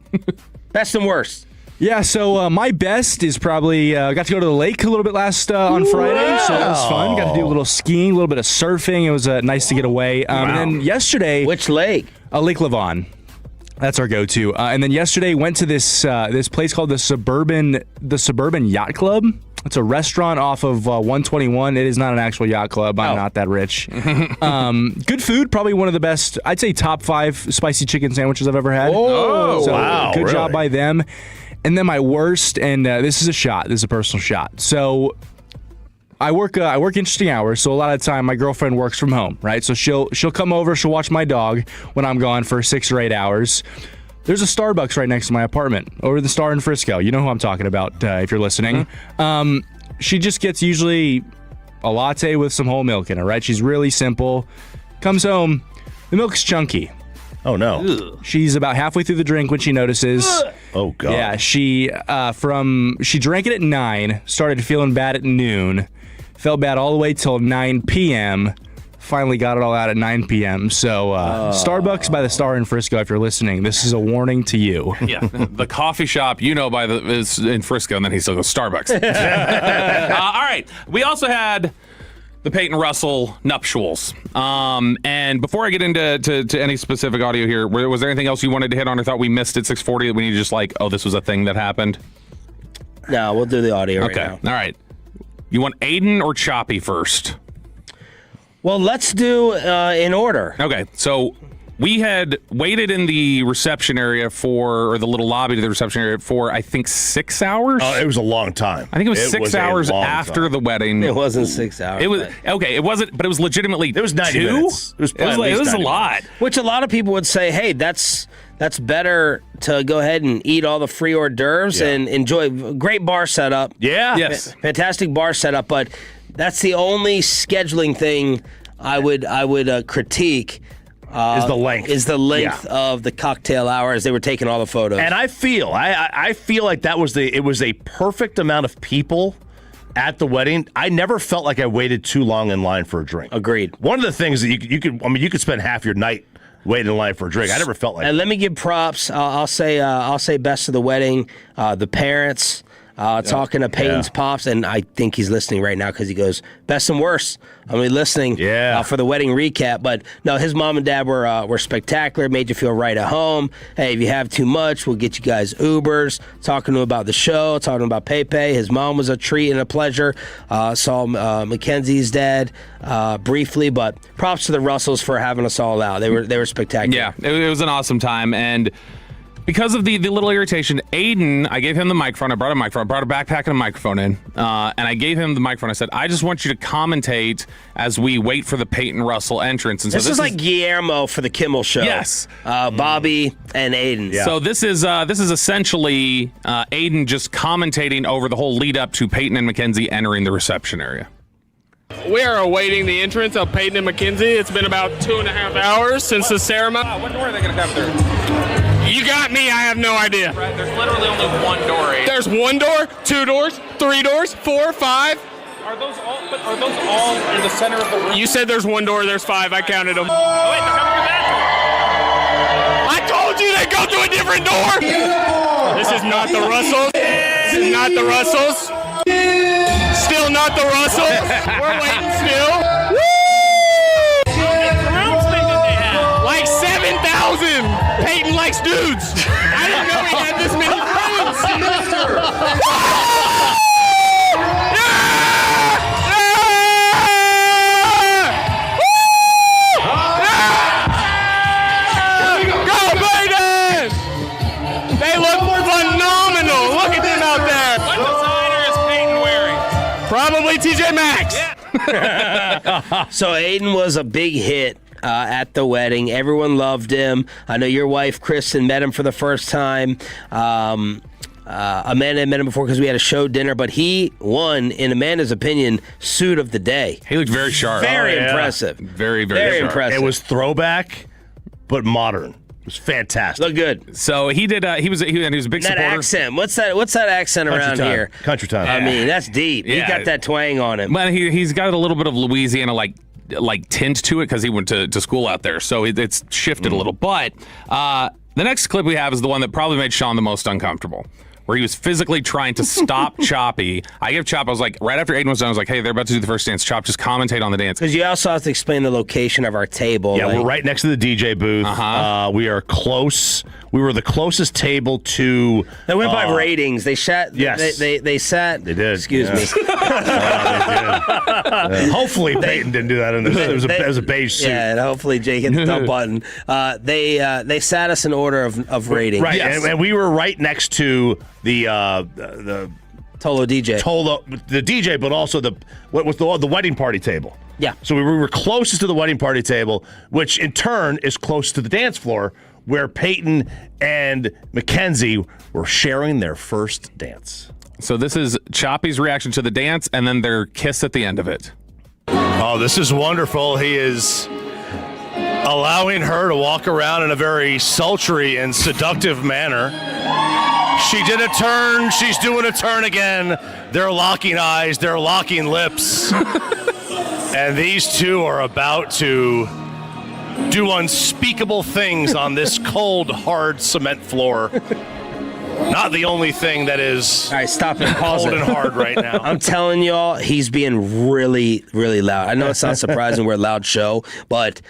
Best and worst. Yeah, so my best is probably got to go to the lake a little bit last on Friday, so that was fun. Got to do a little skiing, a little bit of surfing. It was nice to get away. And then yesterday, which lake? Lake Lavon. That's our go-to. And then yesterday went to this place called the Suburban Yacht Club. It's a restaurant off of 121. It is not an actual yacht club. I'm not that rich. Good food. Probably one of the best, I'd say top 5 spicy chicken sandwiches I've ever had. Oh, so wow. Good really? job by them. And then my worst, and this is a shot. This is a personal shot. So I work interesting hours. So a lot of the time my girlfriend works from home, right? So she'll come over. She'll watch my dog when I'm gone for 6 or 8 hours. There's a Starbucks right next to my apartment, over the Star in Frisco. You know who I'm talking about if you're listening. She just gets usually a latte with some whole milk in it, right? She's really simple. Comes home, the milk's chunky. Oh, no. Ugh. She's about halfway through the drink when she notices. Oh, God. Yeah, she drank it at 9, started feeling bad at noon, felt bad all the way till 9 p.m., finally got it all out at 9 p.m. So Starbucks by the Star in Frisco, if you're listening, this is a warning to you. Yeah, the coffee shop, is in Frisco, and then he still goes Starbucks. All right, we also had the Peyton Russell nuptials. And before I get into any specific audio here, was there anything else you wanted to hit on or thought we missed at 6:40 that we need to just this was a thing that happened? No, we'll do the audio right now. Okay, all right. You want Aiden or Choppy first? Well, let's do in order. Okay, so we had waited in the reception area or the little lobby to the reception area for, I think, 6 hours. Oh, it was a long time. I think it was 6 hours after the wedding. It wasn't 6 hours. It was okay. It wasn't, but it was legitimately. It was 90 minutes. It was a lot. Which a lot of people would say, hey, that's better to go ahead and eat all the free hors d'oeuvres and enjoy great bar setup. Yeah. Yes. Fantastic bar setup, but that's the only scheduling thing I would critique. Is the length of the cocktail hour as they were taking all the photos. And I feel like it was a perfect amount of people at the wedding. I never felt like I waited too long in line for a drink. Agreed. One of the things that you could spend half your night waiting in line for a drink. I never felt like. And let me give props. I'll say best of the wedding, the parents. Talking to Peyton's pops, and I think he's listening right now because he goes, best and worst. I mean, listening for the wedding recap. But no, his mom and dad were spectacular, made you feel right at home. Hey, if you have too much, we'll get you guys Ubers. Talking to him about the show, talking about Pepe. His mom was a treat and a pleasure. Saw Mackenzie's dad briefly, but props to the Russells for having us all out. They were spectacular. Yeah, it was an awesome time, and because of the little irritation, Aiden, I gave him the microphone. I brought a microphone. I brought a backpack and a microphone in. And I gave him the microphone. I said, I just want you to commentate as we wait for the Peyton Russell entrance. And so this is like Guillermo for the Kimmel Show. Yes. Bobby and Aiden. Yeah. So this is essentially Aiden just commentating over the whole lead up to Peyton and Mackenzie entering the reception area. We are awaiting the entrance of Peyton and Mackenzie. It's been about 2.5 hours since the ceremony. What door are they going to come through? You got me. I have no idea. There's literally only one door. There's one door, 2 doors, 3 doors, 4, 5. All Are those all in the center of the room? You said there's one door, there's 5. I counted them. Oh, wait, they're coming through that door. I told you they go through a different door. This is not the Russells. This is not the Russells. Still not the Russells. We're waiting still. Woo! How many rooms did they have? Like 7,000. Peyton likes dudes. I didn't know he had this many friends. Go, Peyton! They look phenomenal. Look at them out there. What designer is Peyton wearing? Probably TJ Maxx. So Aiden was a big hit at the wedding. Everyone loved him. I know your wife, Kristen, met him for the first time. Amanda met him before because we had a show dinner, but he won, in Amanda's opinion, suit of the day. He looked very sharp. Very impressive. Very, Very sharp. impressive. It was throwback, but modern. It was fantastic. Look good. So he did. He was a big That supporter. accent. What's that accent Country around time. here? Country time. I mean, that's deep. He Yeah. got that twang on him. But he's got a little bit of Louisiana like tint to it because he went to school out there. So it's shifted a little. But the next clip we have is the one that probably made Sean the most uncomfortable, where he was physically trying to stop Choppy. I gave Chop, I was like, right after Aiden was done, I was like, hey, they're about to do the first dance. Chop, just commentate on the dance. Because you also have to explain the location of our table. Yeah, we're right next to the DJ booth. We are close. We were the closest table to. They went by ratings. They sat. Yes. They sat. They did. Excuse me. Hopefully Peyton didn't do that. It was a beige suit. Yeah, and hopefully Jake hit the dump button. They sat us in order of rating. Right, Yes. and we were right next to the Tolo DJ. The DJ, but also the wedding party table. Yeah. So we were closest to the wedding party table, which in turn is close to the dance floor, where Peyton and Mackenzie were sharing their first dance. So this is Choppy's reaction to the dance and then their kiss at the end of it. Oh, this is wonderful. He is allowing her to walk around in a very sultry and seductive manner. She did a turn. She's doing a turn again. They're locking eyes. They're locking lips. And these two are about to do unspeakable things on this cold, hard cement floor. Not the only thing that is All right, stop it. Pause cold it. and hard right now. I'm telling y'all, he's being really, really loud. I know it's not surprising we're a loud show, but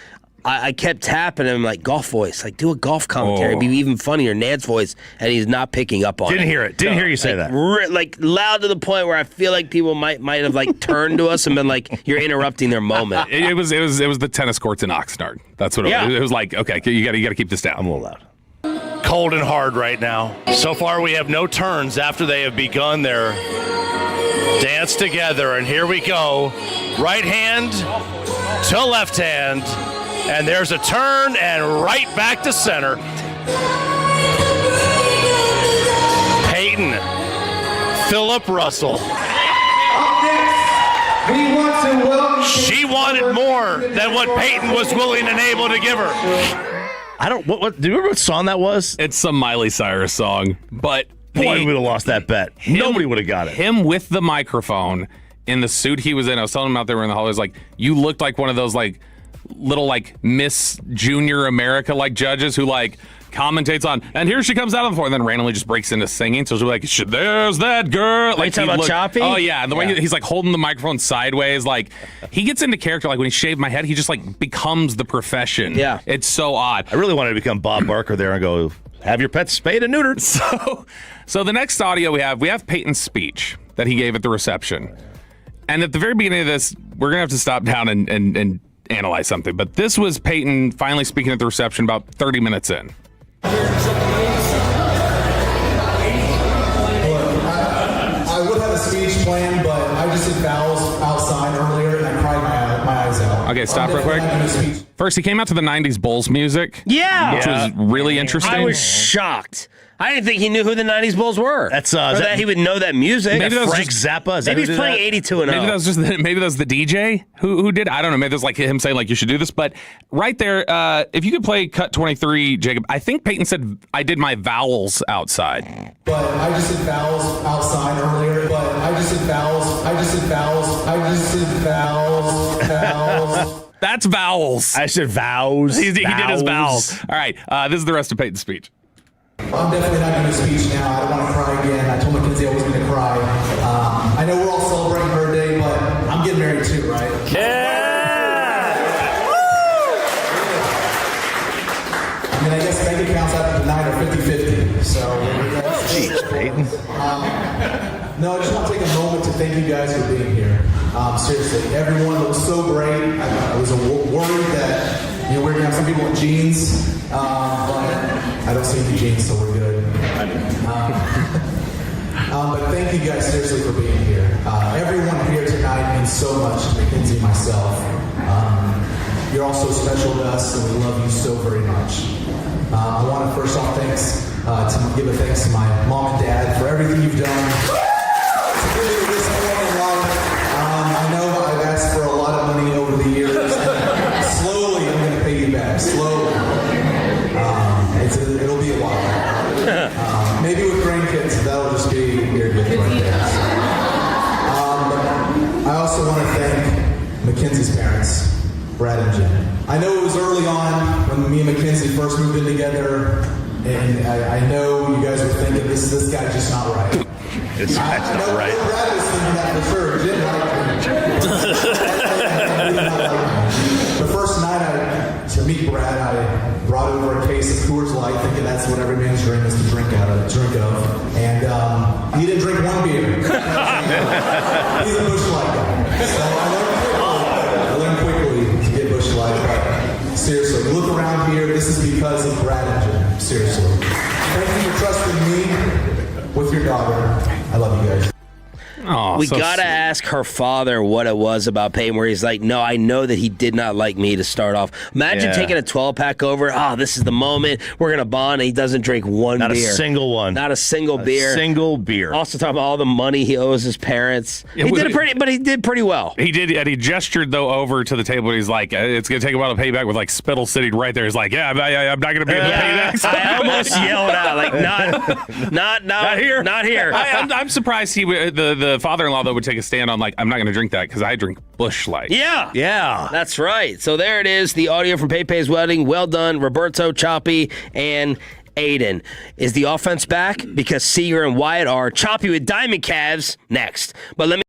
I kept tapping him like golf voice, like do a golf commentary, be even funnier, Nad's voice, and he's not picking up on it. Didn't hear it. Didn't hear you say that. Like loud to the point where I feel like people might have like turned to us and been like, "You're interrupting their moment." It was the tennis courts in Oxnard. That's what it was. It was like, okay, you got to keep this down. I'm a little loud. Cold and hard right now. So far, we have no turns after they have begun their dance together. And here we go. Right hand to left hand. And there's a turn and right back to center. Peyton, Philip Russell. She wanted more than what Peyton was willing and able to give her. I don't. What? Do you remember what song that was? It's some Miley Cyrus song, but boy, we would have lost that bet. Nobody would have got it. Him with the microphone in the suit he was in. I was telling him out there in the hallways, like, you looked like one of those like little like Miss Junior America like judges who like commentates on, and here she comes out of the floor, and then randomly just breaks into singing. So she's like, "There's that girl." Like, you talking about Choppy? Oh yeah, and the way he's like holding the microphone sideways, like he gets into character. Like when he shaved my head, he just like becomes the profession. Yeah, it's so odd. I really wanted to become Bob Barker there and go, have your pets spayed and neutered. So the next audio we have Peyton's speech that he gave at the reception, and at the very beginning of this, we're gonna have to stop down and analyze something. But this was Peyton finally speaking at the reception about 30 minutes in. I would have a speech planned, but I just did vows outside earlier and I cried my eyes out. Okay, stop real quick. First, he came out to the 90s Bulls music. Yeah. Which was really interesting. I was shocked. I didn't think he knew who the 90s Bulls were. That's that he would know that music. Maybe that was Frank Zappa. Is Maybe that he's who did playing that? 82 and 0. Maybe that was the DJ who did. I don't know. Maybe that was like him saying like you should do this. But right there, if you could play cut 23, Jacob. I think Peyton said I did my vowels outside. But I just said vowels outside earlier. But I just said vowels. I just said vowels. I just said vowels. Vowels. That's vowels. I said vows. He did his vowels. All right. This is the rest of Peyton's speech. I'm definitely not doing a speech now. I don't want to cry again. I told Mackenzie I wasn't going to cry. I know we're all celebrating her day, but I'm getting married too, right? Yeah! I mean, I guess bank accounts after tonight are 50-50. So, jeez, Peyton. No, I just want to take a moment to thank you guys for being here. Seriously, everyone looks so great. I was worried that we're going to have some people in jeans, but I don't see any jeans, so we're good. But thank you guys seriously for being here. Everyone here tonight means so much to Mackenzie and myself. You're all so special to us, and we love you so very much. I want to first off give a thanks to my mom and dad for everything you've done. To give me this point in life. I know I've asked for a lot of money over the years. And slowly, I'm going to pay you back. Slowly. It'll be a while. Maybe with grandkids, that'll just be your gift right there. I also want to thank Mackenzie's parents, Brad and Jen. I know it was early on when me and Mackenzie first moved in together, and I know you guys were thinking this guy's just not right. That's not right. Brad was thinking that for sure. He didn't like me. The first night to meet Brad, I brought over a case of Coors Light, thinking that's what every man's dream is to drink of. And he didn't drink one beer. He's a Busch Light guy. So I learned quickly to get Busch Light. But seriously, look around here. This is because of Brad and Jen. Seriously. Thank you for trusting me with your daughter. I love you guys. Oh, we gotta ask her father what it was about Peyton, where he's like, "No, I know that he did not like me to start off." Imagine taking a 12-pack over. Oh, this is the moment we're gonna bond. And he doesn't drink one beer, not a single one, not a single beer, single beer. Also talking about all the money he owes his parents. He did pretty well. He did, and he gestured though over to the table. He's like, "It's gonna take a while to pay back." With like Spittle sitting right there. He's like, "Yeah, I'm not gonna be able to pay that." I almost yelled out, like, "Not here, not here." I'm surprised the father-in-law though would take a stand on like, I'm not going to drink that because I drink Busch Light. Yeah, that's right. So there it is, the audio from Pepe's wedding. Well done, Roberto, Choppy, and Aiden. Is the offense back? Because Seager and Wyatt are. Choppy with Diamond Calves next. But let me.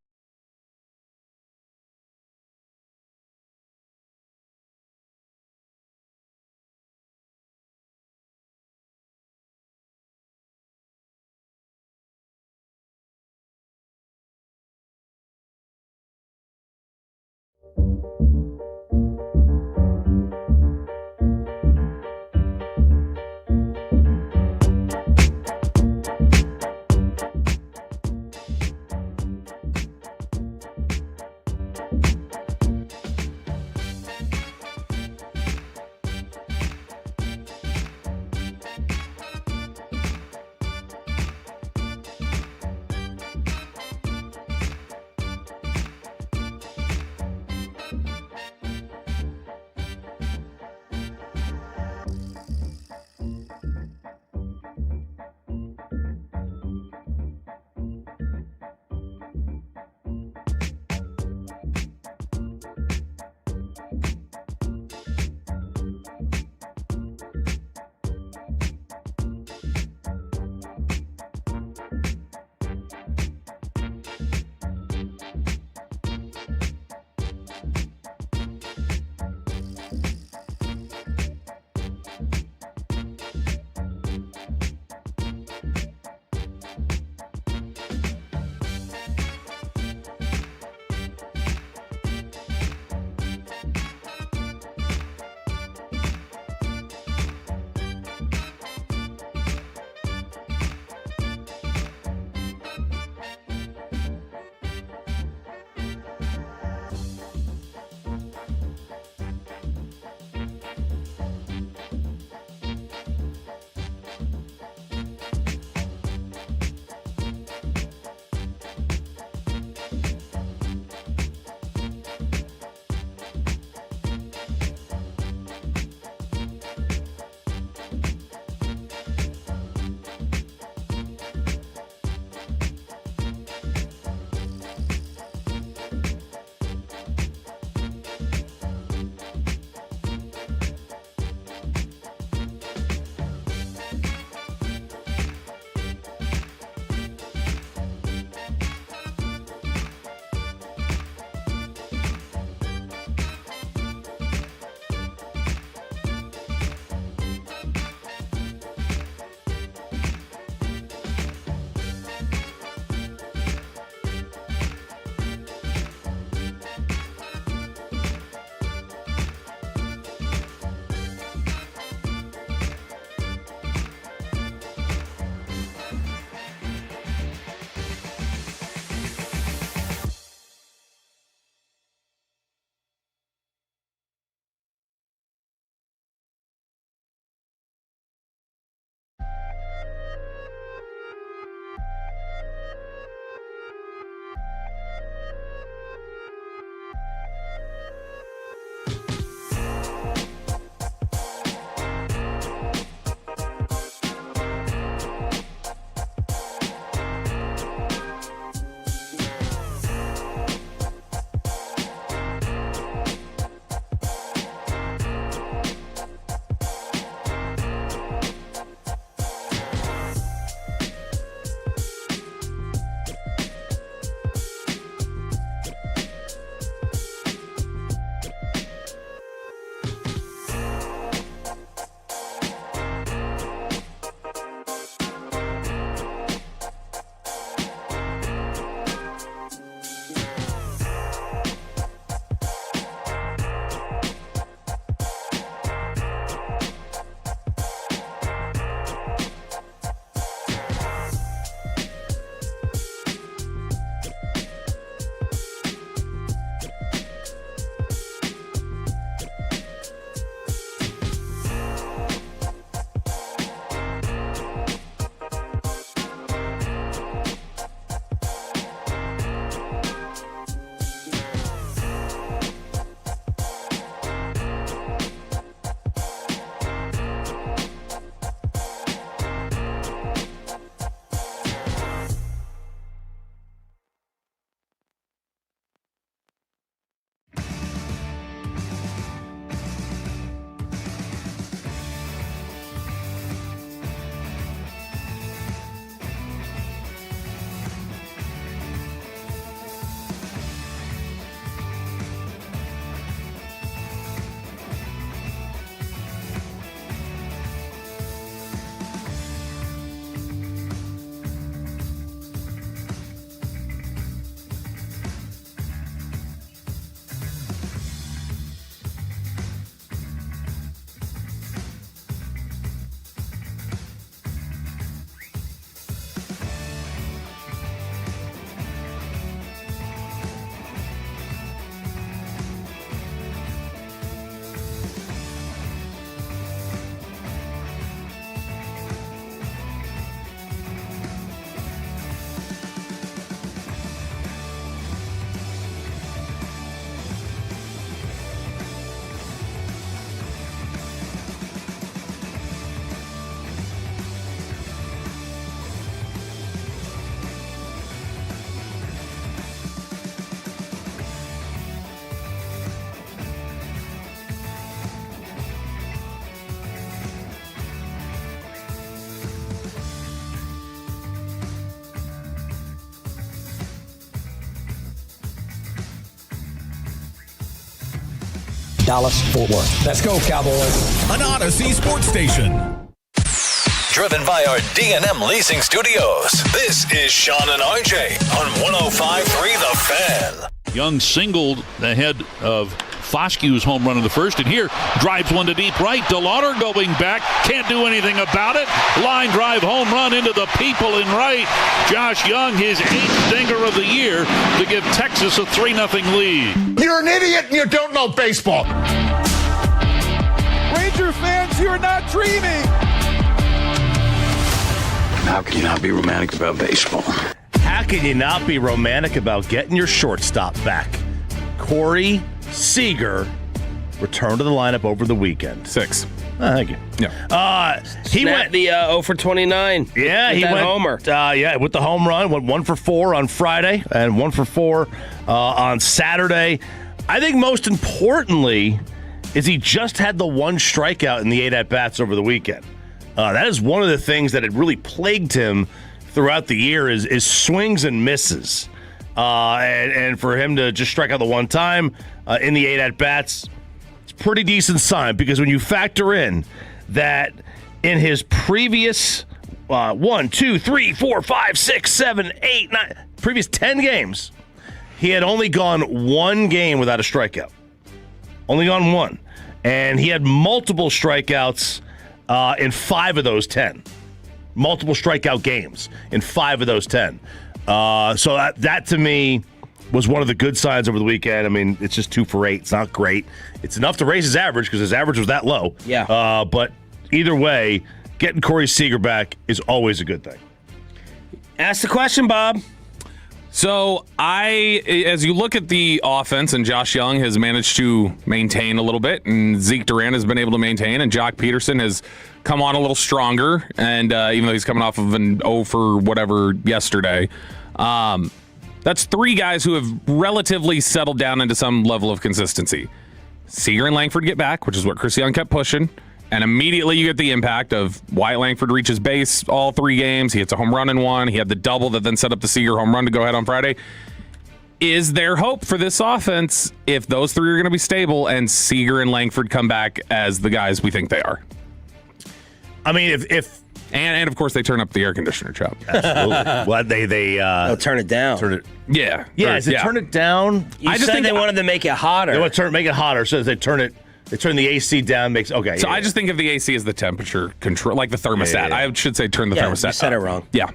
Dallas-Fort Worth. Let's go, Cowboys. An Odyssey sports station. Driven by our D&M Leasing Studios. This is Sean and RJ on 105.3 The Fan. Young singled ahead of Foskew's home run in the first, and here drives one to deep right. DeLauder going back, can't do anything about it. Line drive home run into the people in right. Josh Young, his 8th dinger of the year to give Texas a 3-0 lead. You're an idiot and you don't know baseball. Ranger fans, you're not dreaming. How can you not be romantic about baseball? How can you not be romantic about getting your shortstop back? Corey Seager returned to the lineup over the weekend. 6. Thank you. Yeah. He went the 0 for 29. Yeah, he went homer. With the home run, went 1 for 4 on Friday and 1 for 4 on Saturday. I think most importantly is he just had the 1 strikeout in the 8 at-bats over the weekend. That is one of the things that had really plagued him throughout the year is swings and misses. And for him to just strike out the 1 time in the 8 at-bats, it's a pretty decent sign, because when you factor in that in his previous 1, 2, 3, 4, 5, 6, 7, 8, 9, previous 10 games, he had only gone 1 game without a strikeout. Only gone 1. And he had multiple strikeouts in 5 of those 10. Multiple strikeout games in 5 of those 10. So that to me was one of the good signs over the weekend. I mean, it's just 2 for 8. It's not great. It's enough to raise his average because his average was that low. Yeah. But either way, getting Corey Seager back is always a good thing. Ask the question, Bob. So as you look at the offense, and Josh Young has managed to maintain a little bit, and Zeke Duran has been able to maintain, and Jock Peterson has come on a little stronger, and even though he's coming off of an 0 for whatever yesterday, that's 3 guys who have relatively settled down into some level of consistency. Seager and Langford get back, which is what Chris Young kept pushing. And immediately you get the impact of Wyatt Langford reaches base all 3 games. He hits a home run in 1. He had the double that then set up the Seager home run to go ahead on Friday. Is there hope for this offense if those 3 are going to be stable and Seager and Langford come back as the guys we think they are? I mean, if and of course they turn up the air conditioner, Chop. Absolutely. Well, they they'll turn it down. Turn it. Yeah. Turn it down? I just think they wanted to make it hotter. They want to make it hotter, so they turn it. They turn the AC down. So I just think of the AC as the temperature control, like the thermostat. Yeah. I should say turn the thermostat. You said up. it wrong. Yeah.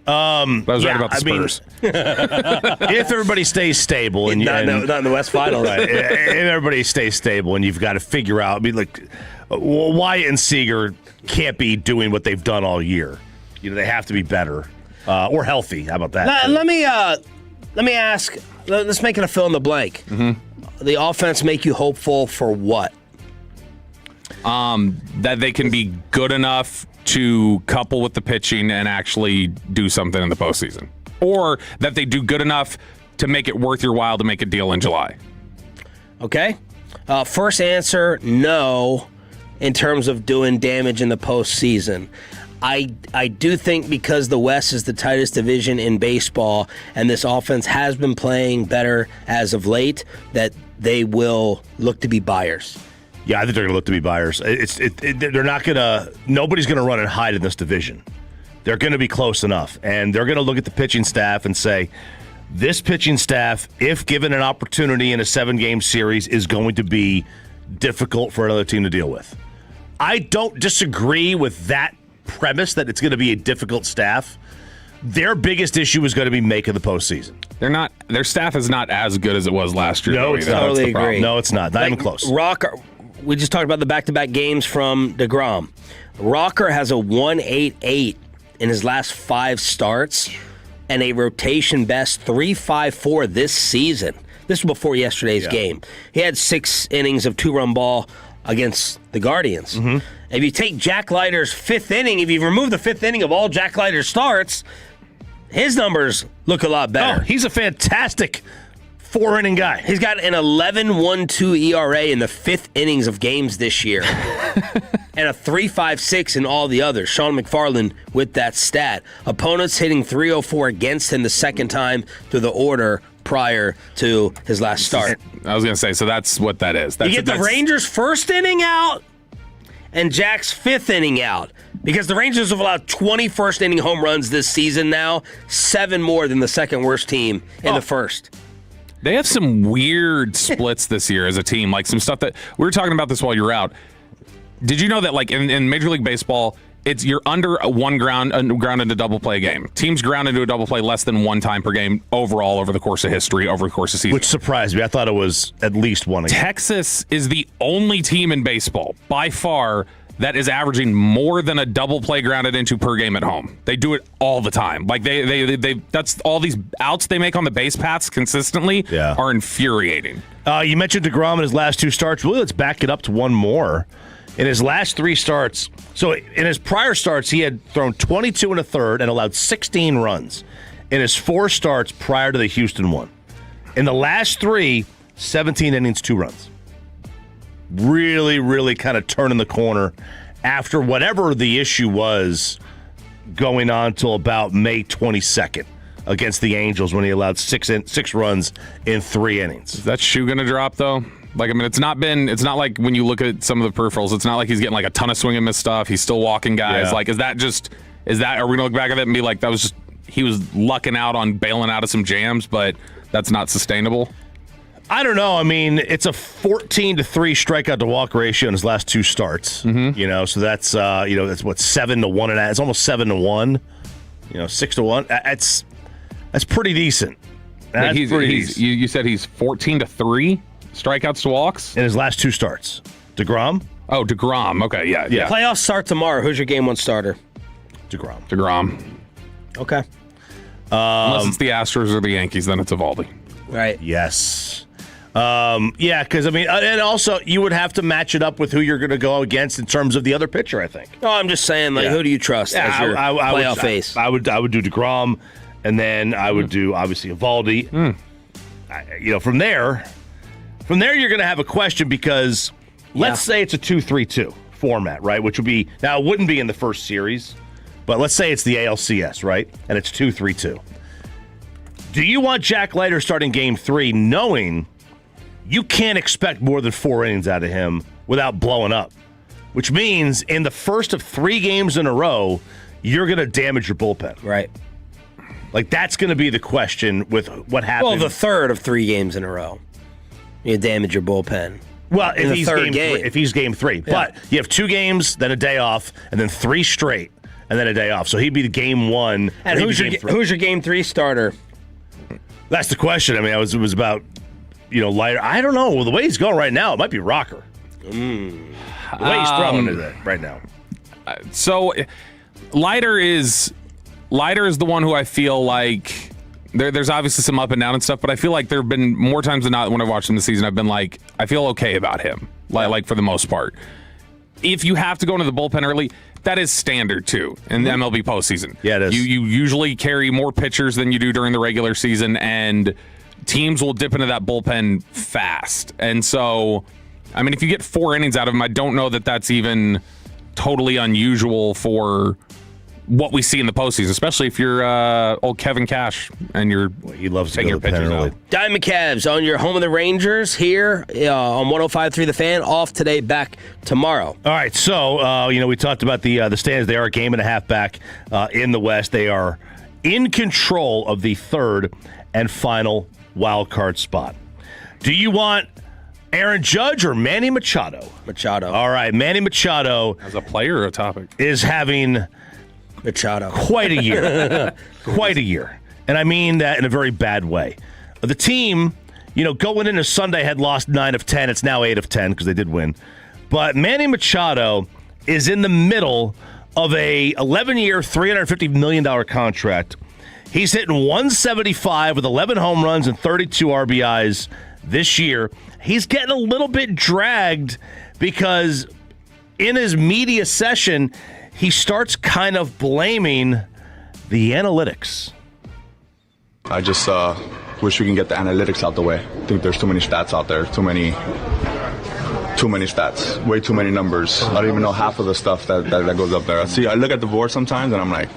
I was right about the Spurs. If everybody stays stable, and not in the West Finals, right, if everybody stays stable, and you've got to figure out. I mean, like Wyatt and Seager can't be doing what they've done all year. They have to be better or healthy. How about that? Let me ask. Let's make it a fill in the blank. Mm-hmm. The offense make you hopeful for what? That they can be good enough to couple with the pitching and actually do something in the postseason, or that they do good enough to make it worth your while to make a deal in July. Okay. First answer, no, in terms of doing damage in the postseason. I do think because the West is the tightest division in baseball and this offense has been playing better as of late, that they will look to be buyers. Yeah, I think they're going to look to be buyers. They're not going to – nobody's going to run and hide in this division. They're going to be close enough, and they're going to look at the pitching staff and say, this pitching staff, if given an opportunity in a 7-game series, is going to be difficult for another team to deal with. I don't disagree with that premise that it's going to be a difficult staff. Their biggest issue is going to be making the postseason. Their staff is not as good as it was last year. No, it's not. Totally agree. No, it's not. Not even close. Rocker, we just talked about the back-to-back games from DeGrom. Rocker has a 1.88 in his last 5 starts and a rotation best 3.54 this season. This was before yesterday's game. He had 6 innings of 2-run ball against the Guardians. Mm-hmm. If you take Jack Leiter's 5th inning, if you remove the 5th inning of all Jack Leiter's starts, his numbers look a lot better. Oh, he's a fantastic 4-inning guy. He's got an 11.12 ERA in the 5th innings of games this year. And a 3.56 in all the others. Sean McFarland with that stat. Opponents hitting 304 against him the second time through the order prior to his last start. I was going to say, so that's what that is. You get the Rangers' first inning out and Jack's fifth inning out. Because the Rangers have allowed 20 first-inning home runs this season now, 7 more than the second worst team in the first. They have some weird splits this year as a team, like some stuff that we were talking about this while you were out. Did you know that, like in Major League Baseball, you're under one ground into double play game. Teams ground into a double play less than one time per game overall over the course of history, over the course of season. Which surprised me. I thought it was at least one a game. Texas is the only team in baseball by far that is averaging more than a double play grounded into per game at home. They do it all the time. Like they that's all these outs they make on the base paths consistently are infuriating. You mentioned DeGrom in his last 2 starts. Really, let's back it up to one more. In his last 3 starts, so in his prior starts, he had thrown 22 1/3 and allowed 16 runs. In his 4 starts prior to the Houston one. In the last 3, 17 innings, 2 runs. Really, really kind of turning the corner after whatever the issue was going on till about May 22nd against the Angels when he allowed 6 runs in 3 innings. Is that shoe going to drop, though? Like, I mean, it's not like when you look at some of the peripherals, it's not like he's getting like a ton of swing and miss stuff. He's still walking guys. Yeah. Like, are we going to look back at it and be like, that was just, he was lucking out on bailing out of some jams, but that's not sustainable? I don't know. I mean, it's a 14-3 strikeout to walk ratio in his last 2 starts. Mm-hmm. You know, so that's that's what 7 to 1 and it's almost 7 to 1. 6 to 1. That's pretty decent. That's pretty decent. You said he's 14-3 strikeouts to walks in his last 2 starts. DeGrom. Oh, DeGrom. Okay, yeah. Playoffs start tomorrow. Who's your game 1 starter? DeGrom. Okay. Unless it's the Astros or the Yankees, then it's Eovaldi. Right. Yes. Because, I mean, and also you would have to match it up with who you're going to go against in terms of the other pitcher, I think. No, I'm just saying, who do you trust as your playoff ace? I would do DeGrom, and then I would do, obviously, Eovaldi. From there you're going to have a question because let's say it's a 2-3-2 format, right? Which would be, now it wouldn't be in the first series, but let's say it's the ALCS, right? And it's 2-3-2. Do you want Jack Leiter starting game 3 knowing you can't expect more than 4 innings out of him without blowing up? Which means in the first of 3 games in a row, you're going to damage your bullpen. Right. Like, that's going to be the question with what happened. Well, the third of 3 games in a row. You damage your bullpen. Well, in the third game. If he's game 3. Yeah. But you have 2 games, then a day off, and then 3 straight, and then a day off. So he'd be the game 1. And who's your game 3 starter? That's the question. I mean, it was about, Leiter. I don't know. Well, the way he's going right now, it might be Rocker. The way he's throwing it right now. So Leiter is the one who I feel like there's obviously some up and down and stuff, but I feel like there have been more times than not when I've watched him this season, I've been like, I feel okay about him, like for the most part. If you have to go into the bullpen early, that is standard too in the MLB postseason. Yeah, it is. You usually carry more pitchers than you do during the regular season, and teams will dip into that bullpen fast. And so, I mean, if you get 4 innings out of him, I don't know that that's even totally unusual for what we see in the postseason, especially if you're old Kevin Cash and he loves taking your pitchers out. Diamond Cavs on your home of the Rangers here on 105.3 The Fan. Off today, back tomorrow. All right, so we talked about the standings. They are a game and a half back in the West. They are in control of the 3rd and final wild card spot. Do you want Aaron Judge or Manny Machado? Machado. All right, Manny Machado. As a player or a topic? Is having Machado quite a year. Quite a year. And I mean that in a very bad way. The team, going into Sunday had lost 9 of 10. It's now 8 of 10 because they did win. But Manny Machado is in the middle of a 11-year, $350 million contract. He's hitting 175 with 11 home runs and 32 RBIs this year. He's getting a little bit dragged because in his media session, he starts kind of blaming the analytics. I just wish we can get the analytics out the way. I think there's too many stats out there, too many stats, way too many numbers. I don't even know half of the stuff that goes up there. I look at the board sometimes and I'm like,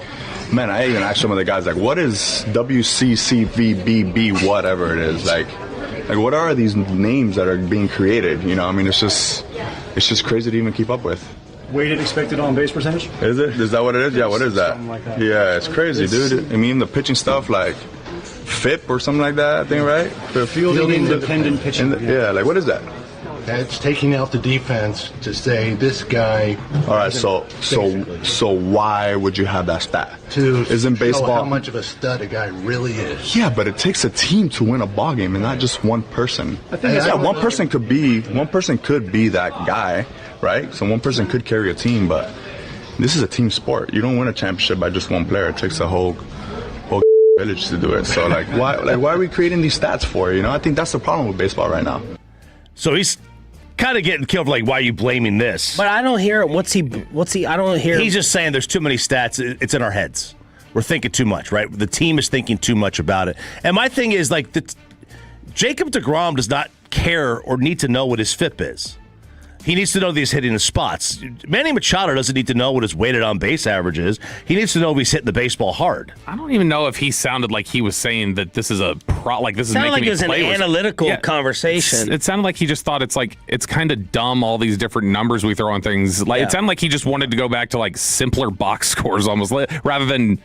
man, I even asked some of the guys, like, what is WCCVBB, whatever it is? Like, what are these names that are being created? You know, I mean, it's just crazy to even keep up with. Weighted expected on base percentage? Is it? Is that what it is? Yeah, what is that? Something like that. Yeah, it's crazy, dude. I mean, the pitching stuff, like FIP or something like that, I think, right? The Fielding independent pitching. Yeah, like, what is that? That's taking out the defense to say this guy. All right, so why would you have that stat? Isn't Show baseball how much of a stud a guy really is. Yeah, but it takes a team to win a ball game, and not just one person. I think one person could be that guy, right? So one person could carry a team, but this is a team sport. You don't win a championship by just one player. It takes a whole village to do it. So why are we creating these stats for? You know, I think that's the problem with baseball right now. So he's kind of getting killed. Like, why are you blaming this? But I don't hear it. What's he? I don't hear. He's just saying there's too many stats. It's in our heads. We're thinking too much, right? The team is thinking too much about it. And my thing is, like, Jacob deGrom does not care or need to know what his FIP is. He needs to know that he's hitting the spots. Manny Machado doesn't need to know what his weighted on base average is. He needs to know if he's hitting the baseball hard. I don't even know if he sounded like he was saying that this is a this is making like me it was play an analytical conversation. It sounded like he just thought it's kind of dumb, all these different numbers we throw on things. It sounded like he just wanted to go back to like simpler box scores almost, rather than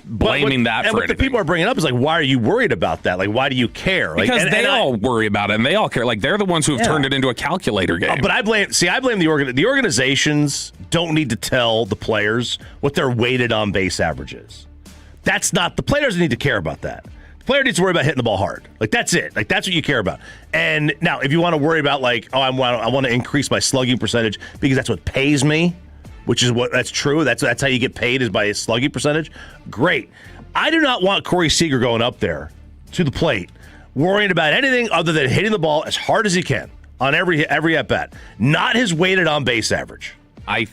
blaming that for what anything. the people are bringing up is like, why are you worried about that? Like, why do you care? Like, Because they all worry about it and they all care. Like, they're the ones who have turned it into a calculator game. But I blame the organizations don't need to tell the players what their weighted on base average is. That's not, the players need to care about that. The player needs to worry about hitting the ball hard. Like, that's it. Like, that's what you care about. And now, if you want to worry about, like, I want to increase my slugging percentage because that's what pays me, which is that's true. That's how you get paid, is by a slugging percentage. Great. I do not want Corey Seager going up there to the plate worrying about anything other than hitting the ball as hard as he can on every at bat. Not his weighted on base average. I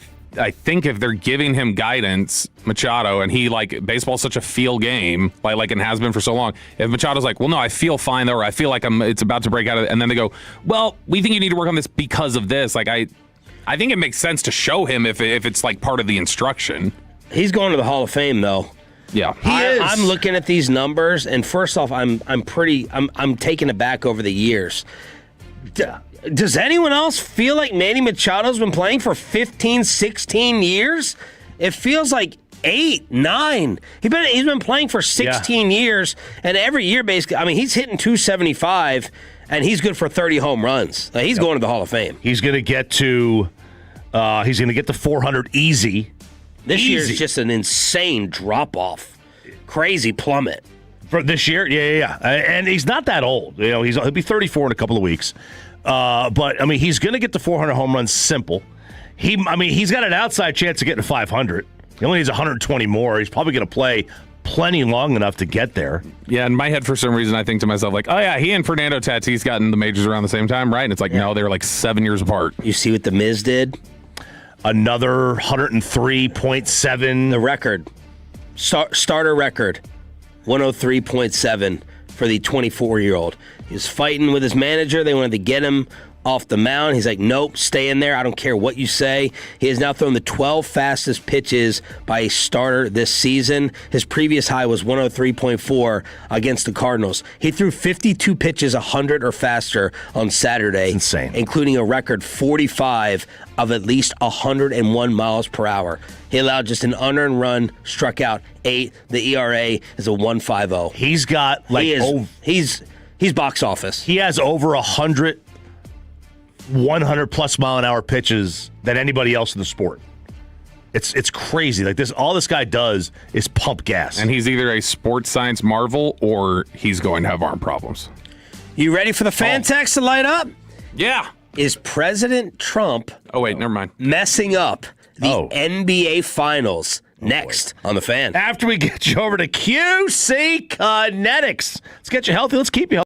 think if they're giving him guidance, Machado, and he, like, baseball's such a feel game, like and has been for so long. If Machado's like, well, no, I feel fine though, or I feel like it's about to break out of it, and then they go, well, we think you need to work on this because of this. Like, I think it makes sense to show him if it's like part of the instruction. He's going to the Hall of Fame though. Yeah, I'm looking at these numbers, and first off, I'm taken aback over the years. Does anyone else feel like Manny Machado's been playing for 15, 16 years? It feels like 8, 9. He's been playing for 16 years, and every year basically. I mean, he's hitting 275. And he's good for 30 home runs. He's going to the Hall of Fame. He's going to get to 400 easy. This year's just an insane drop-off. Crazy plummet. For this year? Yeah. And he's not that old. You know, he'll be 34 in a couple of weeks. But, I mean, he's going to get to 400 home runs simple. He's got an outside chance of getting to 500. He only needs 120 more. He's probably going to play plenty long enough to get there. Yeah, in my head, for some reason, I think to myself, like, oh, yeah, he and Fernando Tatis got in the majors around the same time, right? And it's like, no, they were like 7 years apart. You see what the Miz did? Another 103.7. The record. Starter record. 103.7 for the 24-year-old. He was fighting with his manager. They wanted to get him off the mound. He's like, nope, stay in there. I don't care what you say. He has now thrown the 12 fastest pitches by a starter this season. His previous high was 103.4 against the Cardinals. He threw 52 pitches 100 or faster on Saturday. That's insane. Including a record 45 of at least 101 miles per hour. He allowed just an unearned run, struck out 8. The ERA is a 1.50. He's got he's box office. He has over 100 plus mile an hour pitches than anybody else in the sport. It's crazy. Like, all this guy does is pump gas. And he's either a sports science marvel or he's going to have arm problems. You ready for the fan text to light up? Yeah. Is President Trump never mind. Messing up the NBA Finals? Next on The Fan. After we get you over to QC Kinetics. Let's get you healthy. Let's keep you healthy.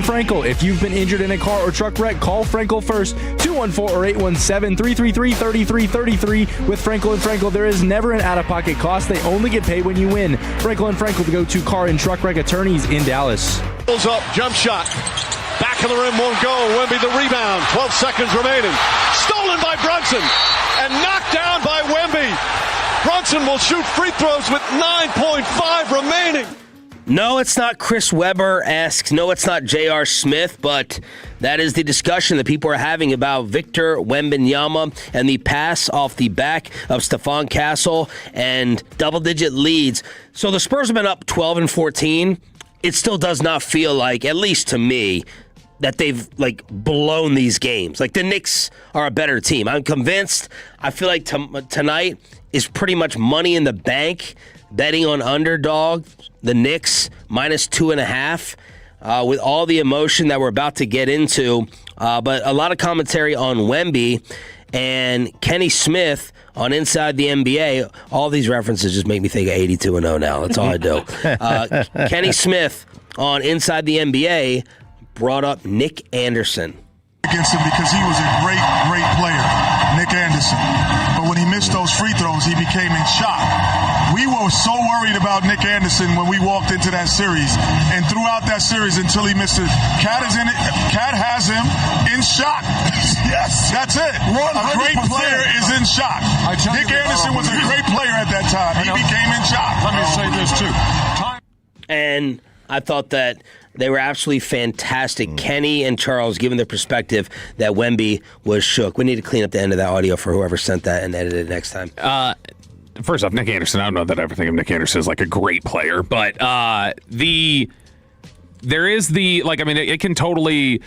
Frankel. If you've been injured in a car or truck wreck, call Frankel first. 214 or 817-333-3333. With Frankel and Frankel, there is never an out-of-pocket cost. They only get paid when you win. Frankel and Frankel, the go-to car and truck wreck attorneys in Dallas. Pulls up, jump shot. Back of the rim won't go. Wemby the rebound. 12 seconds remaining. Stolen by Brunson and knocked down by Wemby. Brunson will shoot free throws with 9.5 remaining. No, it's not Chris Webber-esque. No, it's not J.R. Smith, but that is the discussion that people are having about Victor Wembanyama and the pass off the back of Stephon Castle and double-digit leads. So the Spurs have been up 12 and 14. It still does not feel like, at least to me, that they've blown these games. Like the Knicks are a better team. I'm convinced. I feel like tonight is pretty much money in the bank. Betting on underdog, the Knicks minus 2.5, with all the emotion that we're about to get into. But a lot of commentary on Wemby and Kenny Smith on Inside the NBA. All these references just make me think of 82-0 now. That's all I do. Kenny Smith on Inside the NBA brought up Nick Anderson. Against him because he was a great, great player, Nick Anderson. But when he missed those free throws, he became in shock. We were so worried about Nick Anderson when we walked into that series. And throughout that series until he missed it, Cat has him in shock. Yes. That's it. 100%. A great player is in shock. Nick Anderson was a great player at that time. He became in shock. Let me say this, too. And I thought that they were absolutely fantastic. Kenny and Charles giving their perspective that Wemby was shook. We need to clean up the end of that audio for whoever sent that and edit it next time. First off, Nick Anderson, I don't know that I ever think of Nick Anderson as like a great player, but there is it can totally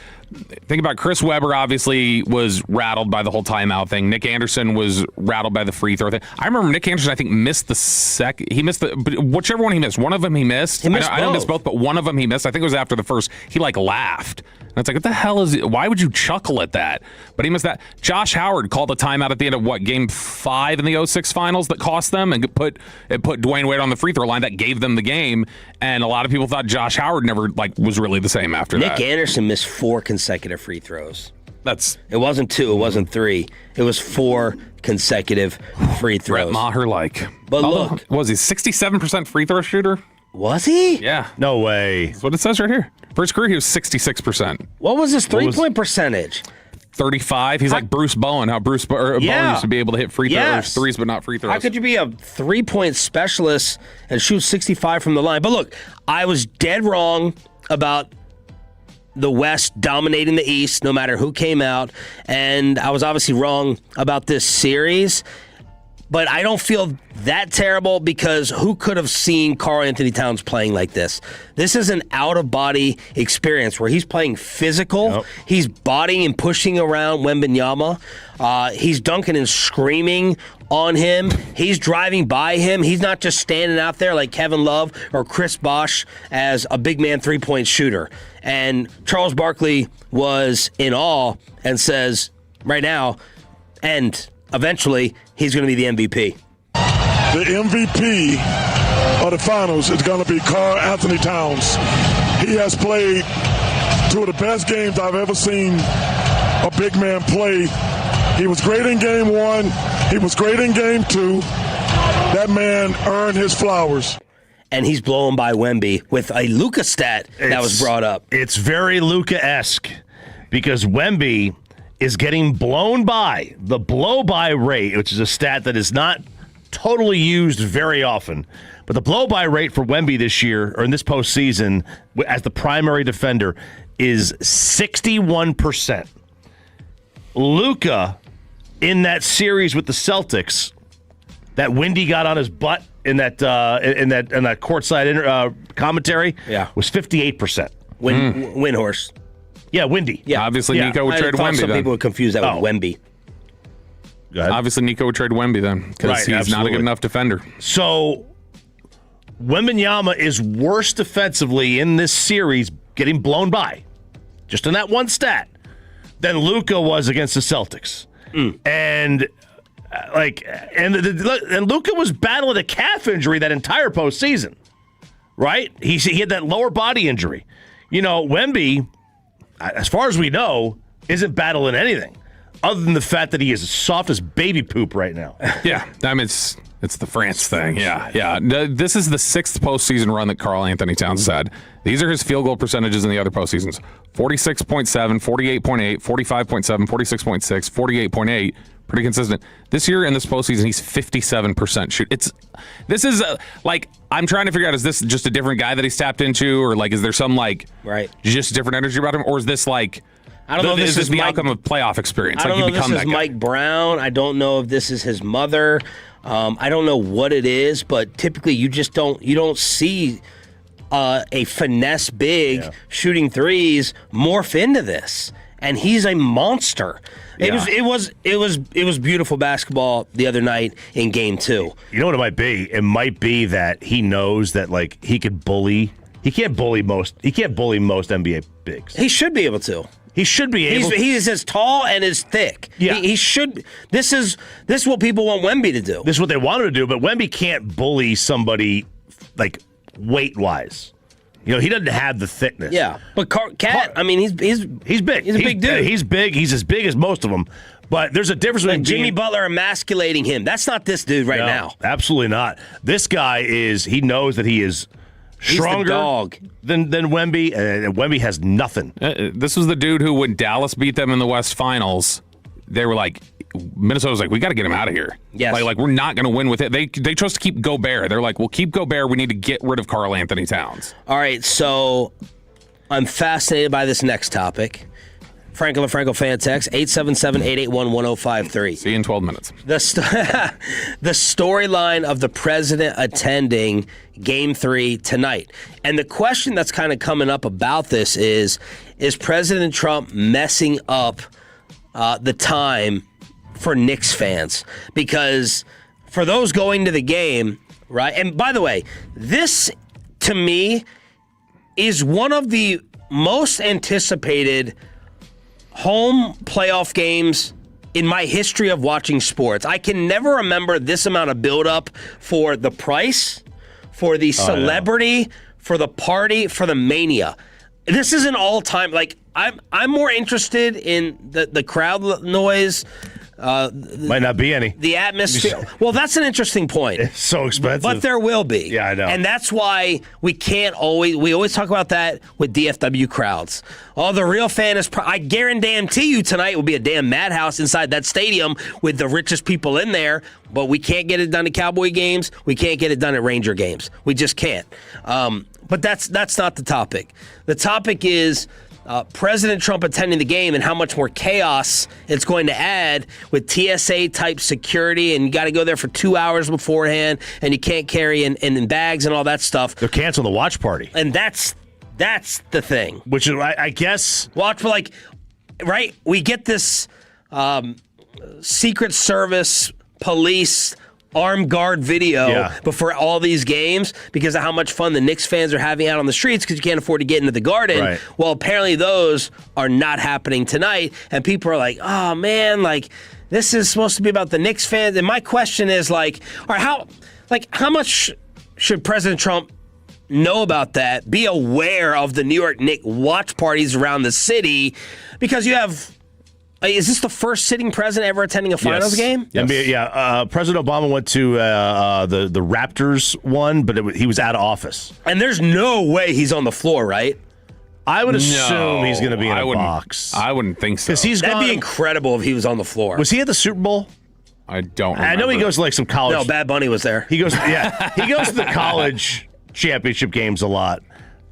think about Chris Webber obviously was rattled by the whole timeout thing. Nick Anderson was rattled by the free throw thing. I remember Nick Anderson, I think, missed whichever one he missed. One of them he missed. I don't miss both, but one of them he missed. I think it was after the first. He laughed. And it's like, what the hell is it? Why would you chuckle at that? But he missed that. Josh Howard called a timeout at the end of Game 5 in the 06 finals that cost them and put Dwayne Wade on the free throw line that gave them the game. And a lot of people thought Josh Howard never was really the same after that. Nick Anderson missed 4 consecutive free throws. It wasn't 2, it wasn't 3. It was 4 consecutive free throws. Brett Maher-like. But look. Was he 67% free throw shooter? Was he? Yeah. No way. That's what it says right here. For his career, he was 66%. What was his three-point percentage? 35. He's like Bruce Bowen, how Bowen used to be able to hit free throws, threes, but not free throws. How could you be a three-point specialist and shoot 65 from the line? But look, I was dead wrong about the West dominating the East, no matter who came out. And I was obviously wrong about this series. But I don't feel that terrible because who could have seen Karl Anthony Towns playing like this? This is an out-of-body experience where he's playing physical. Yep. He's bodying and pushing around Wembanyama. He's dunking and screaming on him. He's driving by him. He's not just standing out there like Kevin Love or Chris Bosh as a big man three-point shooter. And Charles Barkley was in awe and says right now, and eventually, he's going to be the MVP. The MVP of the finals is going to be Karl Anthony Towns. He has played 2 of the best games I've ever seen a big man play. He was great in game 1. He was great in game 2. That man earned his flowers. And he's blown by Wemby with a Luka stat that was brought up. It's very Luka-esque because Wemby is getting blown by. The blow-by rate, which is a stat that is not totally used very often, but the blow-by rate for Wemby this year, or in this postseason, as the primary defender, is 61%. Luka, in that series with the Celtics, that Windy got on his butt in that courtside commentary, was 58%. Windhorse. Yeah, Windy. Yeah, obviously Nico would trade Wemby. Some people would confuse that with Wemby. Obviously Nico would trade Wemby then because he's not a good enough defender. So Wembanyama is worse defensively in this series, getting blown by, just in that one stat, than Luka was against the Celtics. And Luka was battling a calf injury that entire postseason, right? He had that lower body injury. You know, Wemby as far as we know, isn't battling anything other than the fact that he is as soft as baby poop right now. Yeah, I mean, it's the France thing. Yeah. This is the 6th postseason run that Karl Anthony Towns has had. These are his field goal percentages in the other postseasons. 46.7, 48.8, 45.7, 46.6, 48.8. Pretty consistent. This year in this postseason, he's 57% shoot. This is I'm trying to figure out, is this just a different guy that he's tapped into, or is there some just different energy about him, or is this I don't know if this is the outcome of playoff experience. I don't know if this is Mike Brown. I don't know if this is his mother. I don't know what it is, but typically you don't see a finesse big shooting threes morph into this, and he's a monster. It was beautiful basketball the other night in Game 2. You know what it might be? It might be that he knows that he could bully. He can't bully most NBA bigs. He should be able to. He should be able. He is as tall and as thick. Yeah. He should. This is what people want Wemby to do. This is what they want him to do, but Wemby can't bully somebody weight wise. He doesn't have the thickness. Yeah, but Cat, I mean, he's big. He's a big dude. He's big. He's as big as most of them. But there's a difference between Jimmy Butler emasculating him. That's not this dude right now. Absolutely not. This guy he knows that he is stronger than Wemby, and Wemby has nothing. This was the dude who, when Dallas beat them in the West Finals, they were Minnesota was we got to get him out of here. Yes. We're not going to win with it. They chose to keep Gobert. They're we'll keep Gobert. We need to get rid of Karl Anthony Towns. All right, so I'm fascinated by this next topic. Franco LaFranco fan text 877-881-1053. See you in 12 minutes. The storyline of the president attending Game 3 tonight. And the question that's kind of coming up about this is President Trump messing up the time for Knicks fans? Because for those going to the game, right? And by the way, this to me is one of the most anticipated home playoff games in my history of watching sports. I can never remember this amount of buildup for the price, for the celebrity, for the party, for the mania. This is an all-time. I'm more interested in the crowd noise. Might not be any. The atmosphere. Well, that's an interesting point. It's so expensive. But there will be. Yeah, I know. And that's why we always talk about that with DFW crowds. Oh, the real fan is, I guarantee you tonight will be a damn madhouse inside that stadium with the richest people in there, but we can't get it done at Cowboy games. We can't get it done at Ranger games. We just can't. But that's not the topic. The topic is President Trump attending the game and how much more chaos it's going to add with TSA-type security, and you got to go there for 2 hours beforehand, and you can't carry in bags and all that stuff. They're canceling the watch party. And that's the thing. Which is, I guess... Watch for right? We get this Secret Service, police... armed guard video before all these games because of how much fun the Knicks fans are having out on the streets because you can't afford to get into the Garden. Right. Well, apparently those are not happening tonight, and people are like, oh, man, this is supposed to be about the Knicks fans. And my question is, all right, how much should President Trump know about that, be aware of the New York Knicks watch parties around the city, because you have... Is this the first sitting president ever attending a finals game? Yes. President Obama went to the Raptors one, but he was out of office. And there's no way he's on the floor, right? I would assume he's going to be in a box. I wouldn't think so. That'd be incredible if he was on the floor. Was he at the Super Bowl? I don't remember. I know he goes to some college. No, Bad Bunny was there. He goes to the college championship games a lot.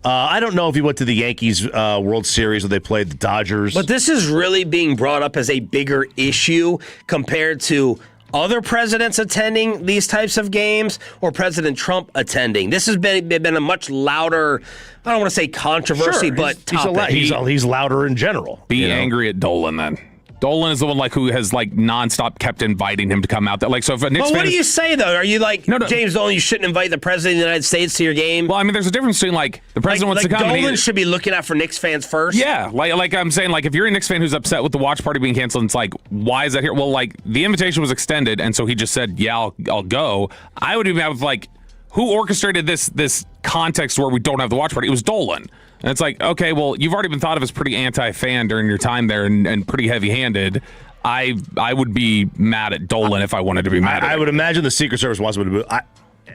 I don't know if he went to the Yankees World Series where they played the Dodgers. But this is really being brought up as a bigger issue compared to other presidents attending these types of games or President Trump attending. This has been a much louder, I don't want to say controversy, but topic. He's louder in general. Be angry at Dolan then. Dolan is the one who has nonstop kept inviting him to come out there. So if a Knicks fan what do you say though? Are you James Dolan? You shouldn't invite the president of the United States to your game. Well, I mean, there's a difference between the president wants to come. Dolan should be looking out for Knicks fans first. Yeah, like I'm saying, if you're a Knicks fan who's upset with the watch party being canceled, it's why is that here? Well, the invitation was extended, and so he just said, yeah, I'll go. I would be mad with who orchestrated this context where we don't have the watch party? It was Dolan. And it's like, okay, well, you've already been thought of as pretty anti-fan during your time there and pretty heavy-handed. I would be mad at Dolan if I wanted to be mad at him. I would imagine the Secret Service wants him to be.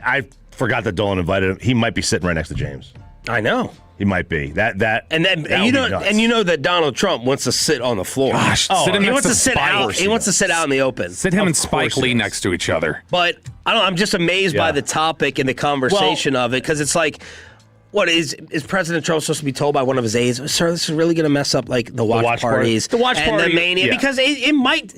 I forgot that Dolan invited him. He might be sitting right next to James. I know. He might be. And you know that Donald Trump wants to sit on the floor. Gosh, he wants to sit out. He wants to sit out in the open. Sit him and Spike Lee next to each other. But I don't know, I'm just amazed by the topic and the conversation of it, because it's like, what is President Trump supposed to be told by one of his aides? Sir, this is really going to mess up like the watch parties, the watch and party, the mania, because it might.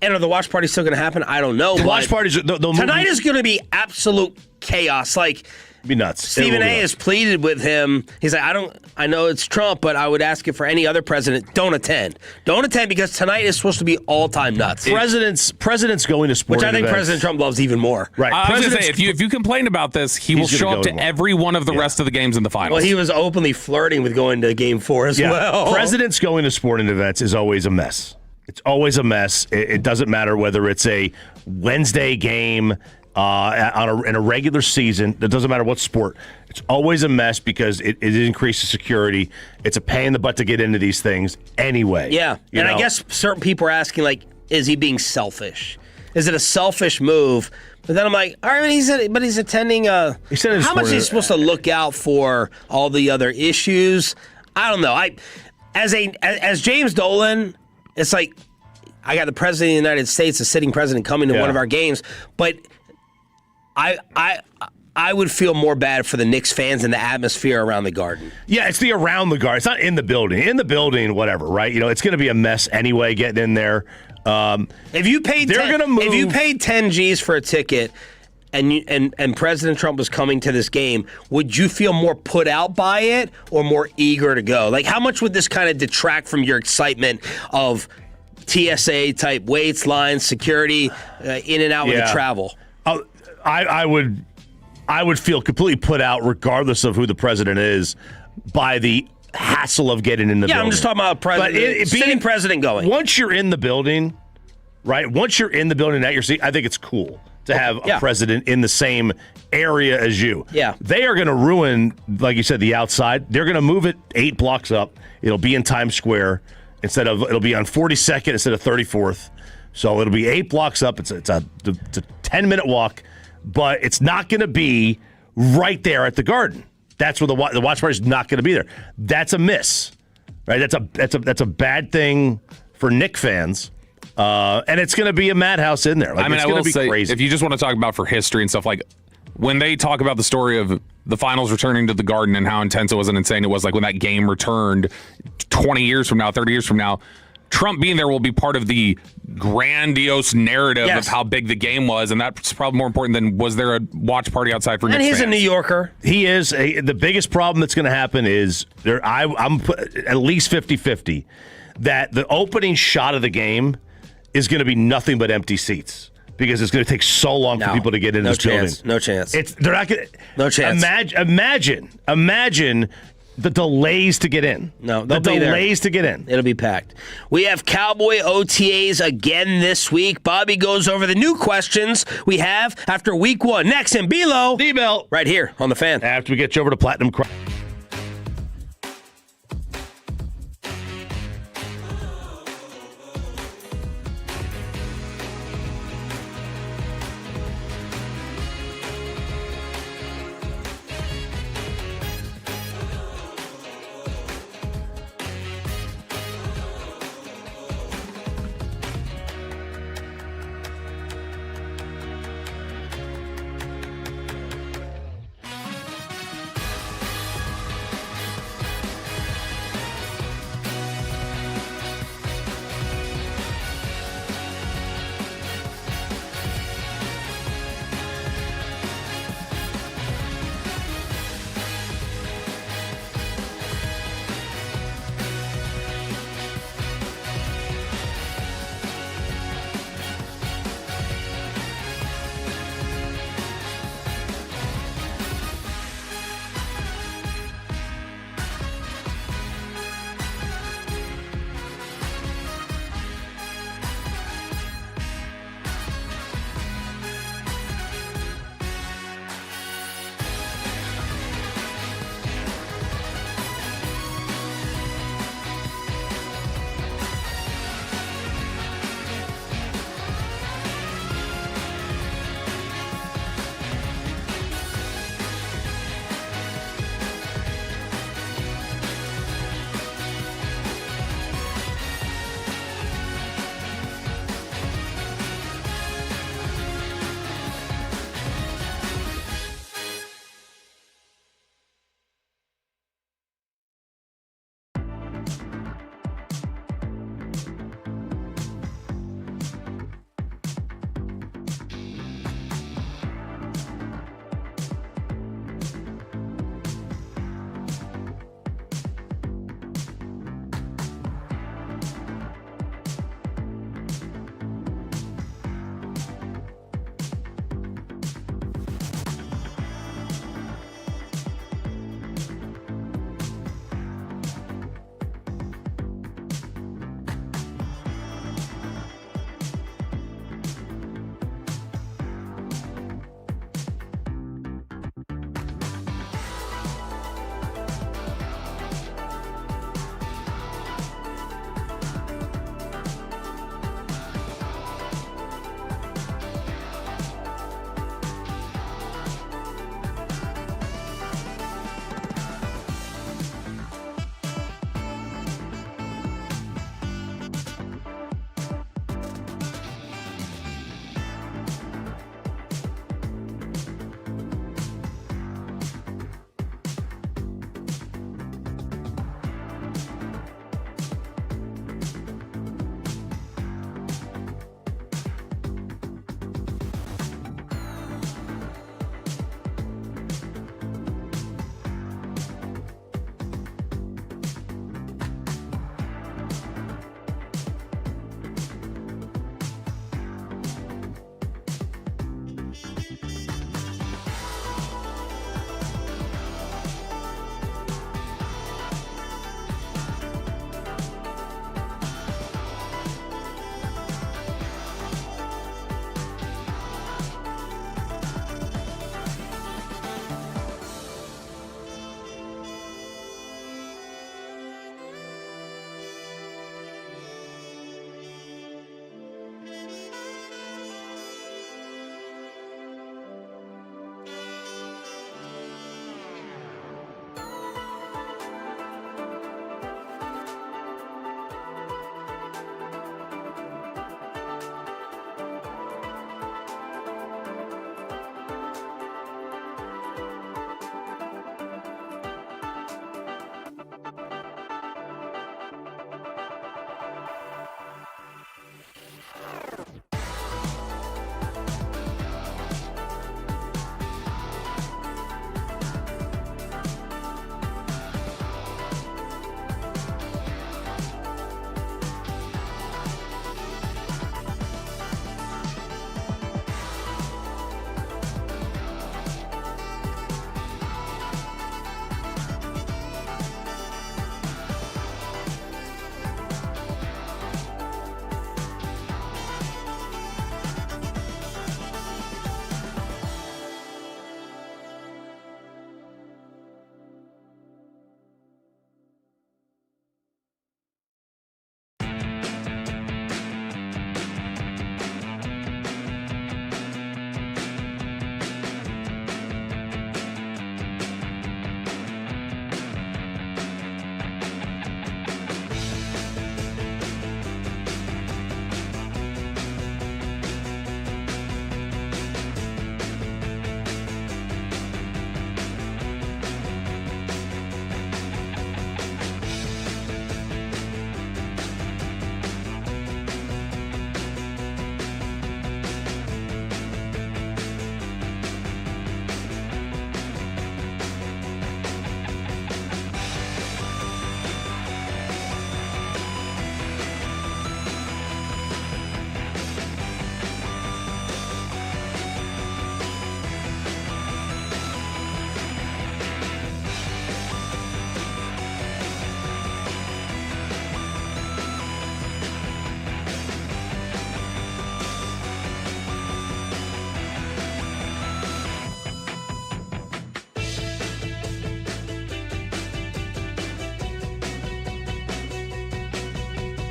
And are the watch parties still going to happen? I don't know. The watch parties tonight is going to be absolute chaos. Like, be nuts. Stephen A. has pleaded with him. He's like, I know it's Trump, but I would ask it for any other president. Don't attend. Don't attend, because tonight is supposed to be all-time nuts. Presidents going to sporting events, which I think events. President Trump loves even more. Right. I was going to say, if you complain about this, he will show up to every one of the rest of the games in the finals. Well, he was openly flirting with going to Game 4 as well. Presidents going to sporting events is always a mess. It's always a mess. It doesn't matter whether it's a Wednesday game in a regular season. It doesn't matter what sport. It's always a mess because it increases security. It's a pain in the butt to get into these things anyway. Yeah, and I guess certain people are asking, like, is he being selfish? Is it a selfish move? But then I'm like, all right, he's attending. How much is he supposed to look out for all the other issues? I don't know. As James Dolan, it's like, I got the President of the United States, the sitting president, coming to one of our games, but I would feel more bad for the Knicks fans and the atmosphere around the Garden. Yeah, it's the around the Garden. It's not in the building. In the building, whatever, right? It's going to be a mess anyway getting in there. If you paid, if you paid 10 G's for a ticket, and President Trump was coming to this game, would you feel more put out by it or more eager to go? Like, how much would this kind of detract from your excitement of TSA type waits, lines, security, in and out with the travel? I would feel completely put out, regardless of who the president is, by the hassle of getting in the building. Yeah, I'm just talking about sitting president going. Once you're in the building, right? Once you're in the building at your seat, I think it's cool to have a president in the same area as you. Yeah. They are going to ruin, like you said, the outside. They're going to move it 8 blocks up. It'll be in Times Square it'll be on 42nd instead of 34th. So it'll be 8 blocks up. It's a 10-minute walk, but it's not going to be right there at the Garden. That's where the watch party is not going to be there. That's a miss, right? That's a bad thing for Knicks fans. And it's going to be a madhouse in there. Like, it's going to be crazy. If you just want to talk about for history and stuff, like when they talk about the story of the finals returning to the Garden and how intense it was and insane it was, like when that game returned 20 years from now, 30 years from now, Trump being there will be part of the grandiose narrative of how big the game was, and that's probably more important than was there a watch party outside for Knicks fans. And he's a New Yorker. He is. The biggest problem that's going to happen is I'm at least 50-50 that the opening shot of the game is going to be nothing but empty seats because it's going to take so long for people to get into this building. No chance. They're not going. No chance. Imagine the delays to get in. No, the delays to get in. It'll be packed. We have Cowboy OTAs again this week. Bobby goes over the new questions we have after week 1. Next in Below. D-Bell. Right here on The Fan. After we get you over to Platinum Crown.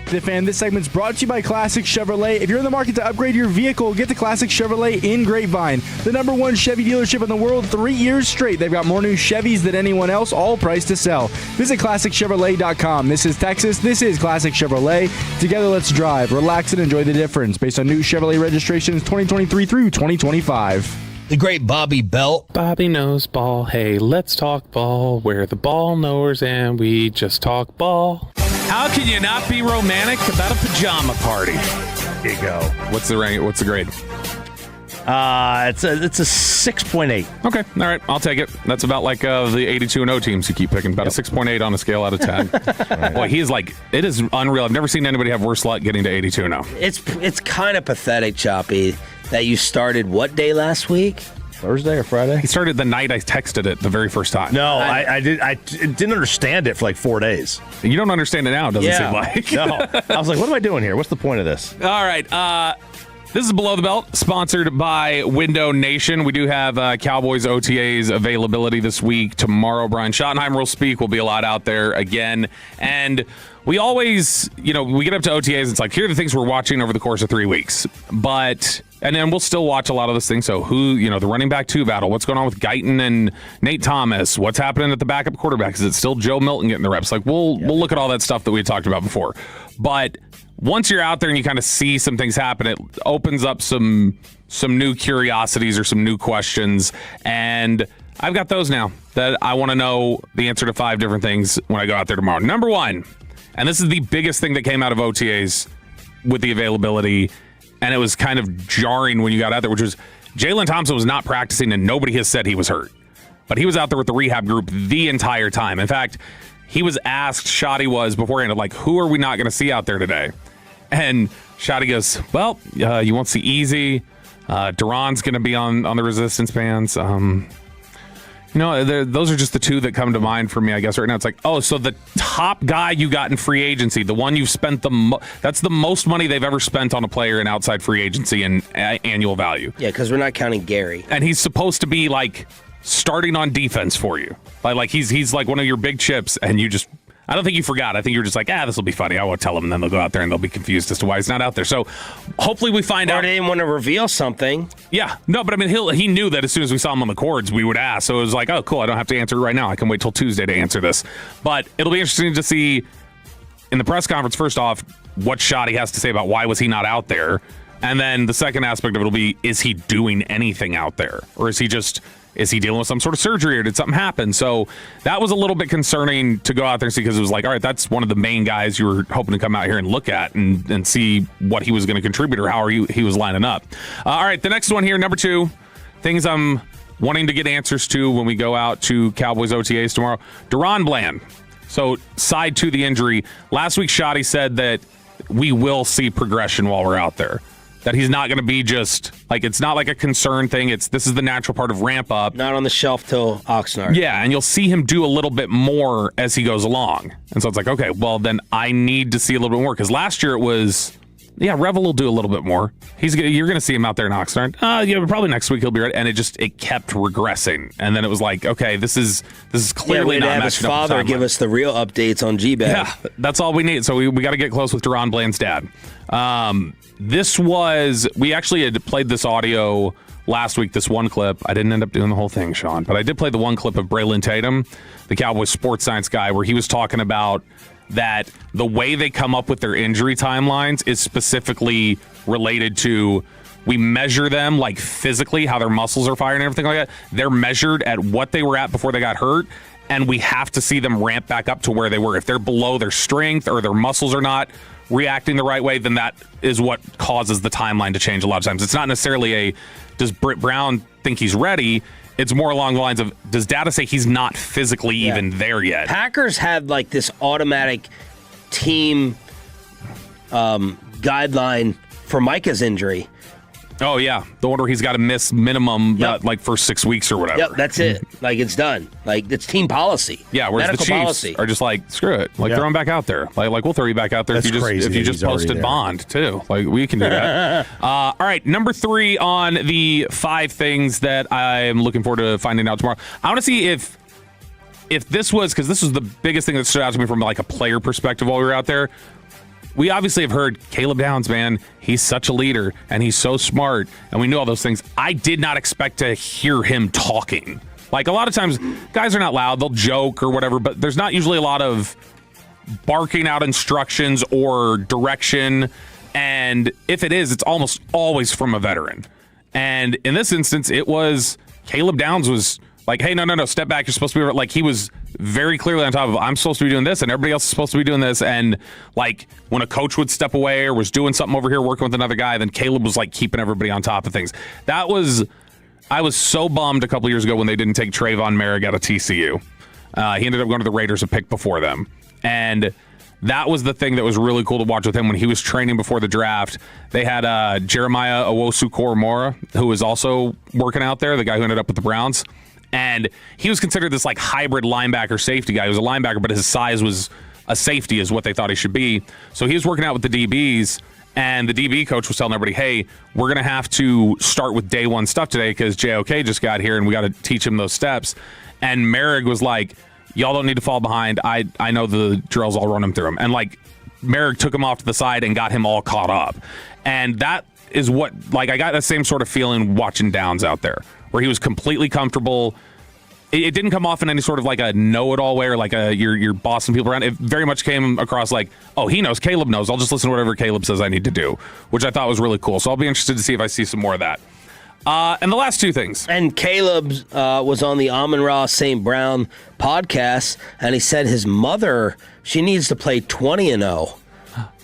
The Fan, this segment's brought to you by Classic Chevrolet. If you're in the market to upgrade your vehicle, get to Classic Chevrolet in Grapevine, the #1 Chevy dealership in the world 3 years straight. They've got more new Chevys than anyone else, all priced to sell. Visit ClassicChevrolet.com. This is Texas. This is Classic Chevrolet. Together, let's drive, relax, and enjoy the difference based on new Chevrolet registrations 2023 through 2025. The great Bobby Belt. Bobby knows ball. Hey, let's talk ball. We're the ball knowers and we just talk ball. How can you not be romantic about a pajama party? There you go. What's the rank? What's the grade? It's a 6.8. Okay, all right, I'll take it. That's about like the 82-0 teams you keep picking. About a 6.8 on a scale out of 10. Boy, he is like, it is unreal. I've never seen anybody have worse luck getting to 82-0. It's kind of pathetic, Choppy, that you started what day last week? Thursday or Friday? He started the night I texted it the very first time. No, I didn't understand it for like 4 days. You don't understand it now, doesn't seem like. No. I was like, what am I doing here? What's the point of this? All right. This is Below the Belt, sponsored by Window Nation. We do have Cowboys OTAs availability this week. Tomorrow, Brian Schottenheimer will speak. We'll be a lot out there again. And we always, we get up to OTAs. It's like, here are the things we're watching over the course of 3 weeks. And then we'll still watch a lot of those things. So the running back 2 battle, what's going on with Guyton and Nate Thomas? What's happening at the backup quarterback? Is it still Joe Milton getting the reps? Like, we'll look at all that stuff that we talked about before. But once you're out there and you kind of see some things happen, it opens up some new curiosities or some new questions. And I've got those now that I want to know the answer to 5 different things when I go out there tomorrow. Number 1, and this is the biggest thing that came out of OTAs with the availability, and it was kind of jarring when you got out there, which was Jalen Thompson was not practicing, and nobody has said he was hurt. But he was out there with the rehab group the entire time. In fact, he was asked, Shotty was beforehand, like, who are we not going to see out there today? And Shotty goes, well, you won't see Easy. Duran's going to be on the resistance bands. Those are just the 2 that come to mind for me, I guess, right now. It's like, oh, so the top guy you got in free agency, the one you've spent that's the most money they've ever spent on a player in outside free agency and annual value. Yeah, because we're not counting Gary. And he's supposed to be, like, starting on defense for you. Like he's like one of your big chips, and you just... I don't think you forgot. I think you're just like, this will be funny. I won't tell them, and then they'll go out there and they'll be confused as to why he's not out there. So hopefully we find out. Or they didn't want to reveal something. Yeah. No, but I mean, he knew that as soon as we saw him on the cords, we would ask. So it was like, oh, cool. I don't have to answer it right now. I can wait till Tuesday to answer this. But it'll be interesting to see in the press conference, first off, what Shotty has to say about why was he not out there. And then the second aspect of it will be, is he doing anything out there? Or is he dealing with some sort of surgery, or did something happen? So that was a little bit concerning to go out there and see, because it was like, all right, that's one of the main guys you were hoping to come out here and look at and see what he was going to contribute or how he was lining up. All right, the next one here, number 2, things I'm wanting to get answers to when we go out to Cowboys OTAs tomorrow. Deron Bland. So side to the injury. Last week, Shotty said that we will see progression while we're out there. That he's not going to be just, like, it's not like a concern thing. This is the natural part of ramp up. Not on the shelf till Oxnard. Yeah, and you'll see him do a little bit more as he goes along. And so it's like, okay, well, then I need to see a little bit more. Because last year it was, Revel will do a little bit more. You're going to see him out there in Oxnard. Probably next week he'll be right. And it kept regressing. And then it was like, okay, this is clearly not matching up. Have his father give us the real updates on G-Bag. Yeah, that's all we need. So we got to get close with Deron Bland's dad. We actually had played this audio last week, this one clip. I didn't end up doing the whole thing, Sean, but I did play the one clip of Braylon Tatum, the Cowboys sports science guy, where he was talking about that the way they come up with their injury timelines is specifically related to, we measure them like physically, how their muscles are firing and everything like that. They're measured at what they were at before they got hurt, and we have to see them ramp back up to where they were. If they're below their strength or their muscles are not reacting the right way, then that is what causes the timeline to change a lot of times. It's not necessarily does Britt Brown think he's ready? It's more along the lines of, does data say he's not physically even there yet? Packers had like this automatic team guideline for Micah's injury. Oh, yeah. The order he's got to miss minimum for 6 weeks or whatever. Yep, that's it. Like, it's done. Like, it's team policy. Yeah, whereas medical the Chiefs policy. are just like, screw it. Like, throw him back out there. Like we'll throw you back out there if you just posted bond, too. Like, we can do that. All right, number 3 on the 5 things that I'm looking forward to finding out tomorrow. I want to see if this was, because this was the biggest thing that stood out to me from, like, a player perspective while we were out there. we obviously have heard Caleb Downs, man, he's such a leader and he's so smart, and we knew all those things. I did not expect to hear him talking. Like, a lot of times, guys are not loud, they'll joke or whatever, but there's not usually a lot of barking out instructions or direction, and if it is, it's almost always from a veteran. And in this instance, it was Caleb Downs was like, hey, no, step back, you're supposed to be, like, he was very clearly on top of, I'm supposed to be doing this, and everybody else is supposed to be doing this, and, like, when a coach would step away or was doing something over here working with another guy, then Caleb was, like, keeping everybody on top of things. I was so bummed a couple years ago when they didn't take Trayvon Merrick out of TCU. He ended up going to the Raiders a pick before them. And that was the thing that was really cool to watch with him when he was training before the draft. They had Jeremiah Owusu-Koramoah, who was also working out there, the guy who ended up with the Browns. And he was considered this like hybrid linebacker safety guy. He was a linebacker, but his size was a safety is what they thought he should be. So he was working out with the DBs, and the DB coach was telling everybody, hey, we're going to have to start with day one stuff today because JOK just got here and we got to teach him those steps. And Merrick was like, y'all don't need to fall behind. I know the drills. I'll run them through them. And, like, Merrick took him off to the side and got him all caught up. And that is what, like, I got that same sort of feeling watching Downs out there, where he was completely comfortable. It didn't come off in any sort of, like, a know-it-all way or, like, you're bossing people around. It very much came across like, oh, he knows, Caleb knows. I'll just listen to whatever Caleb says I need to do, which I thought was really cool. So I'll be interested to see if I see some more of that. And the last two things. And Caleb was on the Amon-Ra St. Brown podcast, and he said his mother, she needs to play 20-0,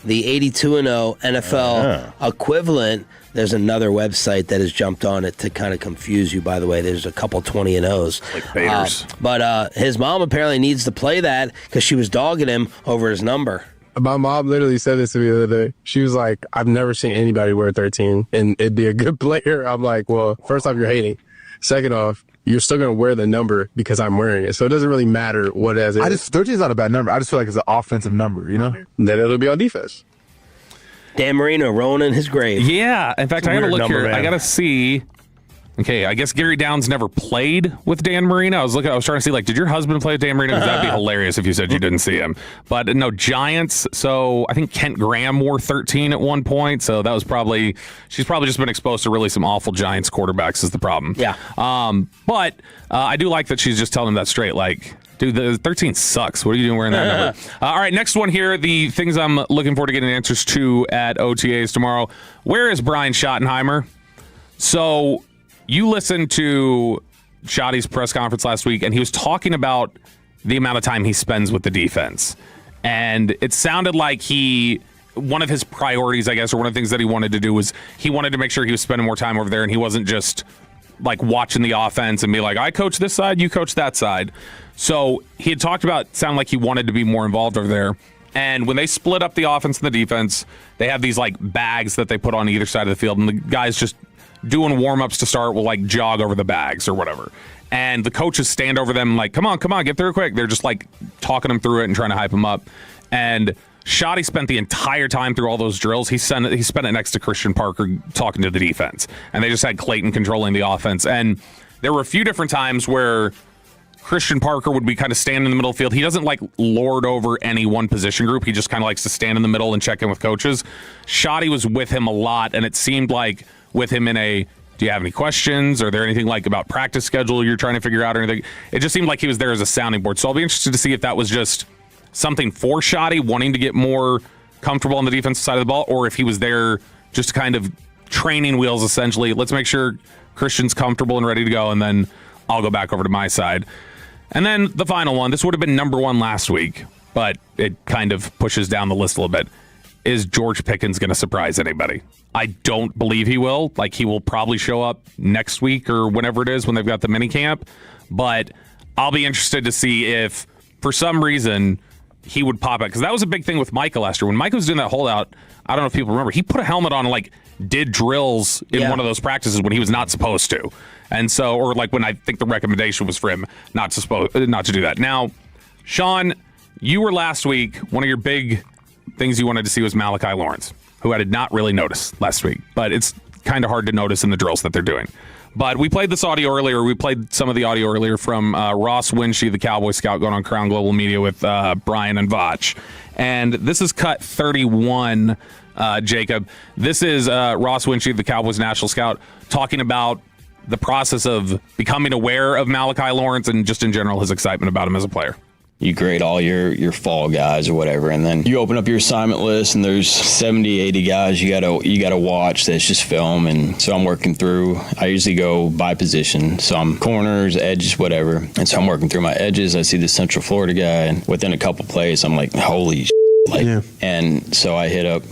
the 82-0 NFL equivalent. There's another website that has jumped on it to kind of confuse you, by the way. There's a couple 20-0s. Like Bader's. But his mom apparently needs to play that because she was dogging him over his number. My mom literally said this to me the other day. She was like, I've never seen anybody wear 13 and it'd be a good player. I'm like, well, first off, you're hating. Second off, you're still going to wear the number because I'm wearing it. So it doesn't really matter what it is. 13 is not a bad number. I just feel like it's an offensive number, you know? Then it'll be on defense. Dan Marino rolling in his grave. Yeah. In fact, I got to look here. Man. I got to see. Okay, I guess Gary Downs never played with Dan Marino. I was trying to see, like, did your husband play with Dan Marino? Because that'd be hilarious if you said you didn't see him. But no, Giants. So I think Kent Graham wore 13 at one point. So that was she's probably just been exposed to really some awful Giants quarterbacks is the problem. Yeah. But I do like that she's just telling him that straight. Like, dude, the 13 sucks. What are you doing wearing that number? All right, next one here. The things I'm looking forward to getting answers to at OTAs tomorrow. Where is Brian Schottenheimer? So you listened to Schotty's press conference last week, and he was talking about the amount of time he spends with the defense. And it sounded like one of his priorities, I guess, or one of the things that he wanted to do was he wanted to make sure he was spending more time over there, and he wasn't just like watching the offense and be like, I coach this side, you coach that side. So he had talked about, sound like he wanted to be more involved over there. And when they split up the offense and the defense, they have these like bags that they put on either side of the field, and the guys just doing warm-ups to start will like jog over the bags or whatever. And the coaches stand over them like, come on, get through quick. They're just like talking them through it and trying to hype them up. And Schotty spent the entire time through all those drills. He spent it next to Christian Parker talking to the defense. And they just had Clayton controlling the offense. And there were a few different times where Christian Parker would be kind of standing in the middle of the field. He doesn't like lord over any one position group. He just kind of likes to stand in the middle and check in with coaches. Schotty was with him a lot, and it seemed like with him in do you have any questions? Are there anything like about practice schedule you're trying to figure out or anything? It just seemed like he was there as a sounding board. So I'll be interested to see if that was just something for Schotty wanting to get more comfortable on the defensive side of the ball, or if he was there just kind of training wheels, essentially. Let's make sure Christian's comfortable and ready to go, and then I'll go back over to my side. And then the final one, this would have been number one last week, but it kind of pushes down the list a little bit. Is George Pickens going to surprise anybody? I don't believe he will. Like, he will probably show up next week or whenever it is when they've got the mini camp. But I'll be interested to see if, for some reason, he would pop out. Because that was a big thing with Micah last year. When Micah was doing that holdout, I don't know if people remember, he put a helmet on and, like, did drills in one of those practices when he was not supposed to. And so, or like when I think the recommendation was for him not to do that. Now, Sean, you were last week, one of your big things you wanted to see was Malachi Lawrence, who I did not really notice last week, but it's kind of hard to notice in the drills that they're doing. But we played this audio earlier. We played some of the audio earlier from Ross Winshee, the Cowboy Scout, going on Crown Global Media with Brian and Vach. And this is cut 31, Jacob. This is Ross Winshee, the Cowboys national scout, talking about the process of becoming aware of Malachi Lawrence and just in general his excitement about him as a player. You grade all your fall guys or whatever, and then you open up your assignment list and there's 70, 80 guys you gotta watch that's just film. And so I'm working through, I usually go by position. So I'm corners, edges, whatever. And so I'm working through my edges. I see the Central Florida guy, and within a couple plays, I'm like, holy shit. And so I hit up,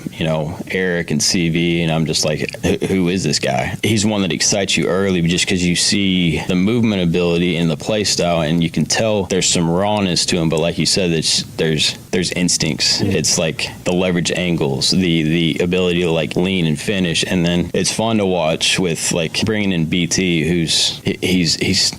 Eric and CV, and I'm just like, who is this guy? He's one that excites you early just because you see the movement ability and the play style, and you can tell there's some rawness to him. But like you said, there's instincts. It's like the leverage angles, the ability to like lean and finish, and then it's fun to watch with like bringing in BT,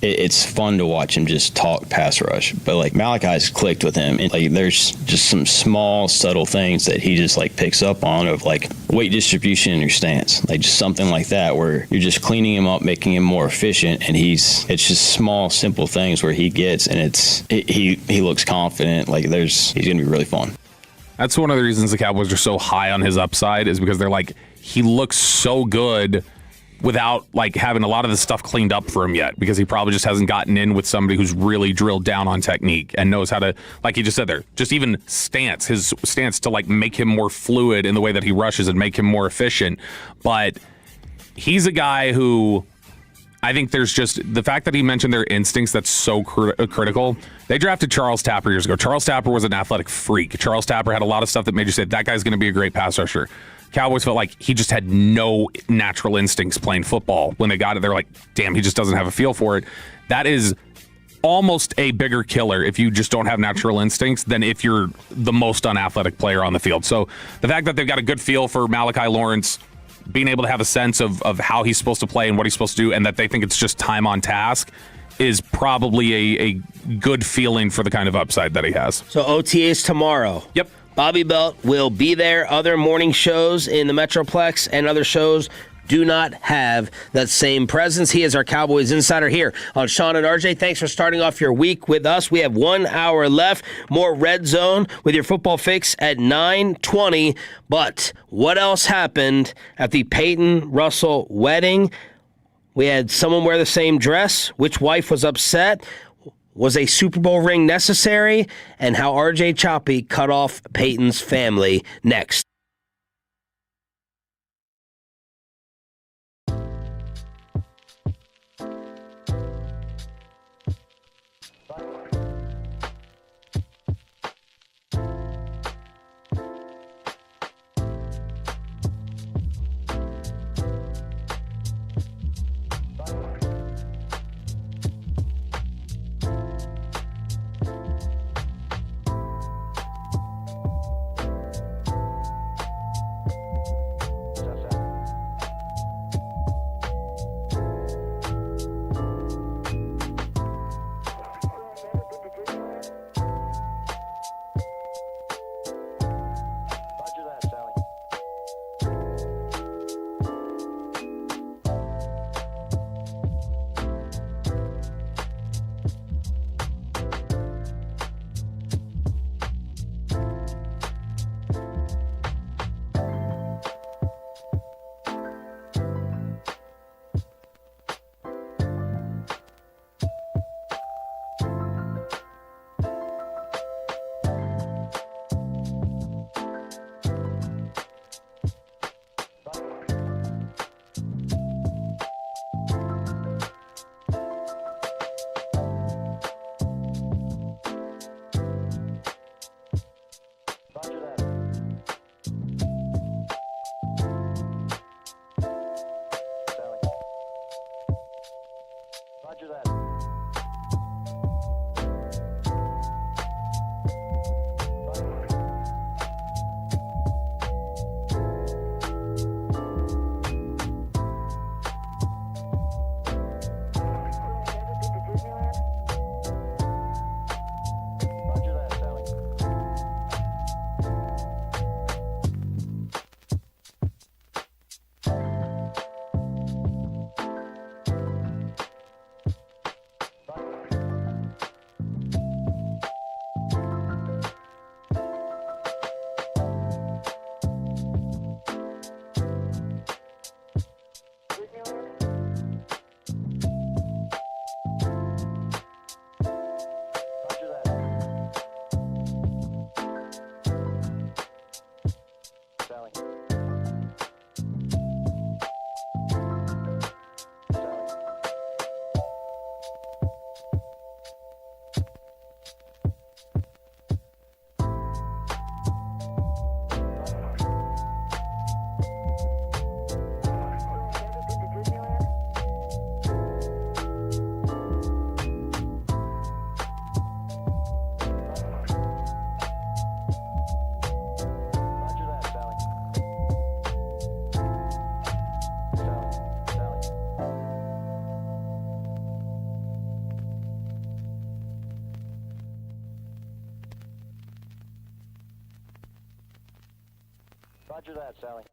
it's fun to watch him just talk pass rush. But like Malachi's clicked with him, and like there's just some small subtle things that he just like picks up on, of like weight distribution in your stance, like just something like that where you're just cleaning him up, making him more efficient, and it's just small simple things where he gets, and he looks confident. Like he's gonna be really fun. That's one of the reasons the Cowboys are so high on his upside, is because they're like, he looks so good without like having a lot of the stuff cleaned up for him yet, because he probably just hasn't gotten in with somebody who's really drilled down on technique and knows how to, like he just said there, just even his stance to like make him more fluid in the way that he rushes and make him more efficient. But he's a guy who, I think there's just the fact that he mentioned their instincts, that's so critical. They drafted Charles Tapper years ago. Charles Tapper was an athletic freak. Charles Tapper had a lot of stuff that made you say, that guy's going to be a great pass rusher. Cowboys felt like he just had no natural instincts playing football. When they got it, they're like, damn, he just doesn't have a feel for it. That is almost a bigger killer if you just don't have natural instincts than if you're the most unathletic player on the field. So the fact that they've got a good feel for Malachi Lawrence, being able to have a sense of how he's supposed to play and what he's supposed to do, and that they think it's just time on task, is probably a good feeling for the kind of upside that he has. So OTAs tomorrow. Yep. Bobby Belt will be there. Other morning shows in the Metroplex and other shows do not have that same presence. He is our Cowboys insider here on Sean and RJ. Thanks for starting off your week with us. We have 1 hour left. More Red Zone with your football fix at 9:20. But what else happened at the Peyton Russell wedding? We had someone wear the same dress. Which wife was upset? Was a Super Bowl ring necessary? And how RJ Choppy cut off Peyton's family next. Roger that, Sally.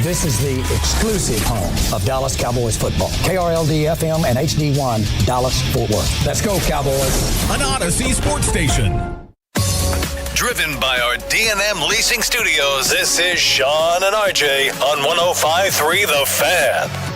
This is the exclusive home of Dallas Cowboys football. KRLD-FM and HD1, Dallas, Fort Worth. Let's go, Cowboys. An Odyssey sports station. Driven by our D&M Leasing Studios, this is Sean and RJ on 105.3 The Fan.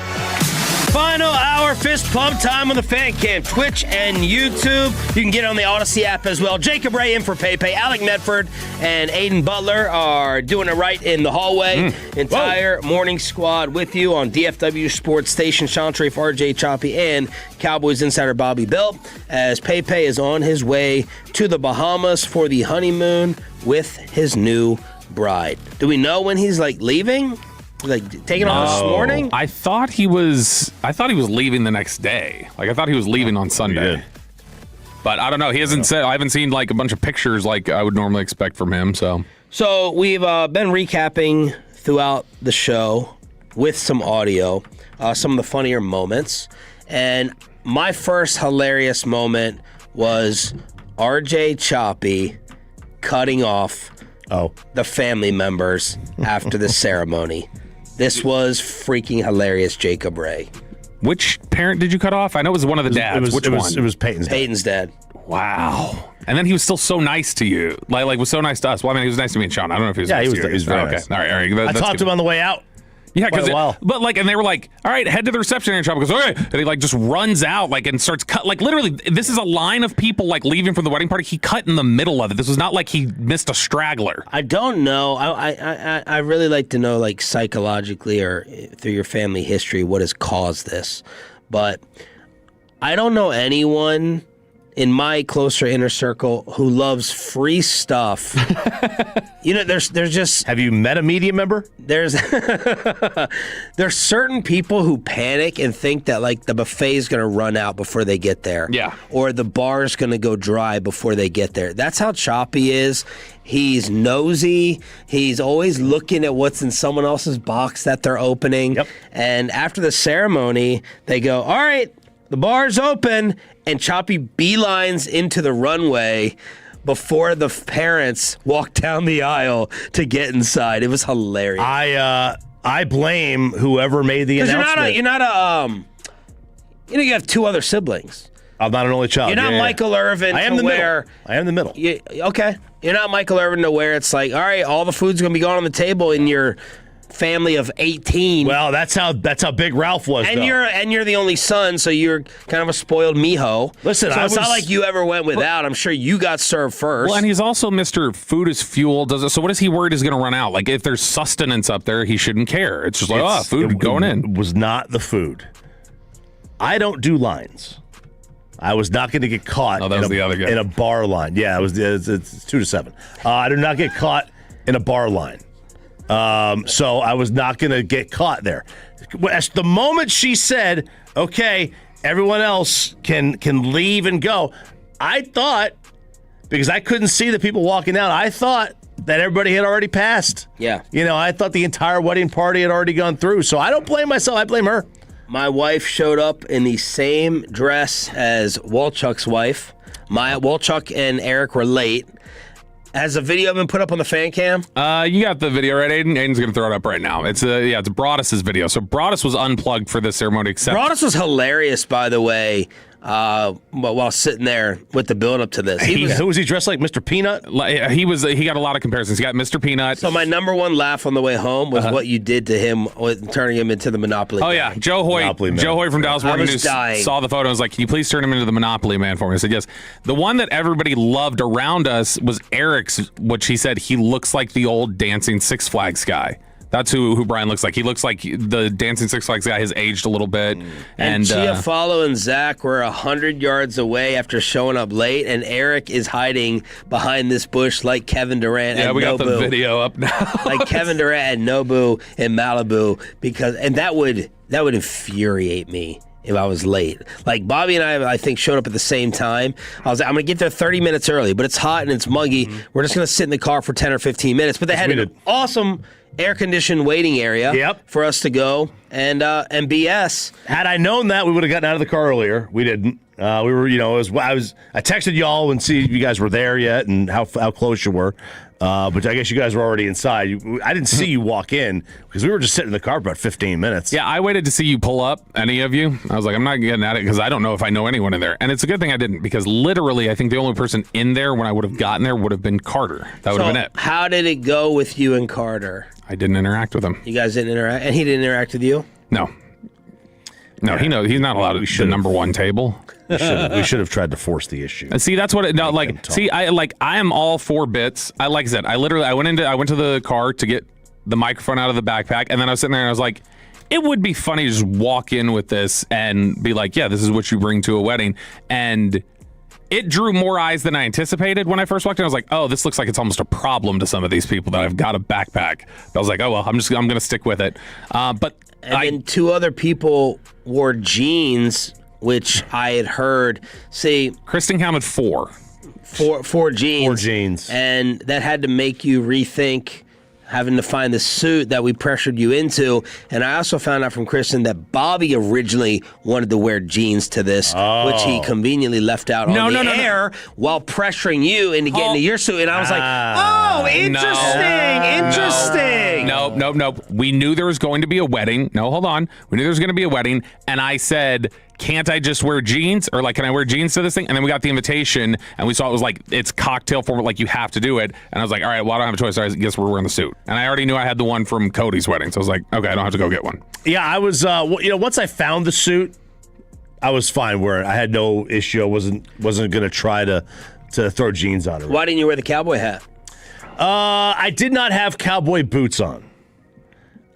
Final hour fist pump time on the Fan Cam, Twitch and YouTube. You can get it on the Odyssey app as well. Jacob Ray in for Pepe. Alec Medford and Aiden Butler are doing it right in the hallway. Entire morning squad with you on DFW Sports Station. Sean Sharif, RJ Choppy, and Cowboys insider Bobby Belt as Pepe is on his way to the Bahamas for the honeymoon with his new bride. Do we know when he's leaving? Taking off this morning? I thought he was leaving the next day. I thought he was leaving on Sunday. But I don't know. He hasn't said. I haven't seen a bunch of pictures like I would normally expect from him. So we've been recapping throughout the show with some audio, some of the funnier moments. And my first hilarious moment was RJ Choppy cutting off the family members after the ceremony. This was freaking hilarious, Jacob Ray. Which parent did you cut off? I know it was one of the dads. Which one? It was Peyton's dad. Peyton's dad. Wow. And then he was still so nice to you. Was so nice to us. Well, I mean, he was nice to me and Sean. I don't know if he was nice to you. He was very nice. All right. I talked to him on the way out. Yeah, quite a while. But like, and they were like, "All right, head to the reception area." Trump goes, "Okay," and he like just runs out, like, and starts cut. Like, literally, this is a line of people like leaving from the wedding party. He cut in the middle of it. This was not like he missed a straggler. I don't know. I really like to know, like, psychologically or through your family history, what has caused this. But I don't know anyone in my closer inner circle who loves free stuff. There's just... Have you met a media member? There's certain people who panic and think that, like, the buffet's going to run out before they get there. Yeah. Or the bar's going to go dry before they get there. That's how Choppy is. He's nosy. He's always looking at what's in someone else's box that they're opening. Yep. And after the ceremony, they go, all right, the bar's open, and Choppy beelines into the runway before the parents walk down the aisle to get inside. It was hilarious. I blame whoever made the announcement. You have two other siblings. I'm not an only child. You're not Michael Irvin. I am the middle. I am the middle. Okay. You're not Michael Irvin to where it's like, all right, all the food's going to be going on the table in your family of 18. Well, that's how big Ralph was. And you're the only son, so you're kind of a spoiled mijo. Listen, so it's not like you ever went without. I'm sure you got served first. Well, and he's also Mr. Food is Fuel. So what is he worried is going to run out? Like, if there's sustenance up there, he shouldn't care. It's just like, food going in. It was not the food. I don't do lines. I was not going to get caught in a bar line. Yeah, it's 2 to 7. I did not get caught in a bar line. So I was not going to get caught there. The moment she said, okay, everyone else can leave and go, I thought, because I couldn't see the people walking out, I thought that everybody had already passed. Yeah. I thought the entire wedding party had already gone through. So I don't blame myself. I blame her. My wife showed up in the same dress as Walchuk's wife. Walchuk and Eric were late. Has a video been put up on the fan cam? You got the video, right, Aiden? Aiden's going to throw it up right now. It's Broadus's video. So Broadus was unplugged for this ceremony. Broadus was hilarious, by the way, while sitting there with the build-up to this. Who was he dressed like, Mr. Peanut? He got a lot of comparisons. He got Mr. Peanut. So my number one laugh on the way home was what you did to him with turning him into the Monopoly guy. Yeah, Joe Hoyt from Dallas Morning News dying. Saw the photo and was like, can you please turn him into the Monopoly man for me? I said, yes. The one that everybody loved around us was Eric's, which he said he looks like the old dancing Six Flags guy. That's who Brian looks like. He looks like the dancing Six Flags guy has aged a little bit. And Chiafalo and Zach were 100 yards away after showing up late, and Eric is hiding behind this bush like Kevin Durant and Nobu. Yeah, we got the video up now. Like Kevin Durant and Nobu in Malibu, and that would infuriate me if I was late. Like Bobby and I think, showed up at the same time. I was like, I'm going to get there 30 minutes early, but it's hot and it's muggy. We're just going to sit in the car for 10 or 15 minutes. But they had an awesome air-conditioned waiting area for us to go and BS. Had I known that, we would have gotten out of the car earlier. We didn't. We were, I texted y'all and see if you guys were there yet and how close you were. But I guess you guys were already inside. I didn't see you walk in because we were just sitting in the car for about 15 minutes. Yeah, I waited to see you pull up, any of you. I was like, I'm not getting at it because I don't know if I know anyone in there. And it's a good thing I didn't, because literally I think the only person in there when I would have gotten there would have been Carter. That would have been it. How did it go with you and Carter? I didn't interact with him. You guys didn't interact? And he didn't interact with you? No. No, he knows he's not allowed at the number one table. We should have tried to force the issue. See, that's what I am all for bits. I went to the car to get the microphone out of the backpack, and then I was sitting there and I was like, it would be funny to just walk in with this and be like, yeah, this is what you bring to a wedding. And it drew more eyes than I anticipated when I first walked in. I was like, oh, this looks like it's almost a problem to some of these people that I've got a backpack. But I was like, oh, well, I'm going to stick with it. Then two other people wore jeans, which I had heard. See, Kristen counted four jeans. 4 jeans. And that had to make you rethink having to find the suit that we pressured you into. And I also found out from Kristen that Bobby originally wanted to wear jeans to this, which he conveniently left out on the air while pressuring you into getting to your suit. And I was like, interesting. Nope. We knew there was going to be a wedding. No, hold on. We knew there was going to be a wedding. And I said, can't I just wear jeans, or like, can I wear jeans to this thing? And then we got the invitation, and we saw it was like, it's cocktail format, like you have to do it. And I was like, all right, well, I don't have a choice. So I guess we're wearing the suit. And I already knew I had the one from Cody's wedding, so I was like, okay, I don't have to go get one. Yeah, I was. Once I found the suit, I was fine wearing it. I had no issue. I wasn't going to try to throw jeans on it. Why didn't you wear the cowboy hat? I did not have cowboy boots on.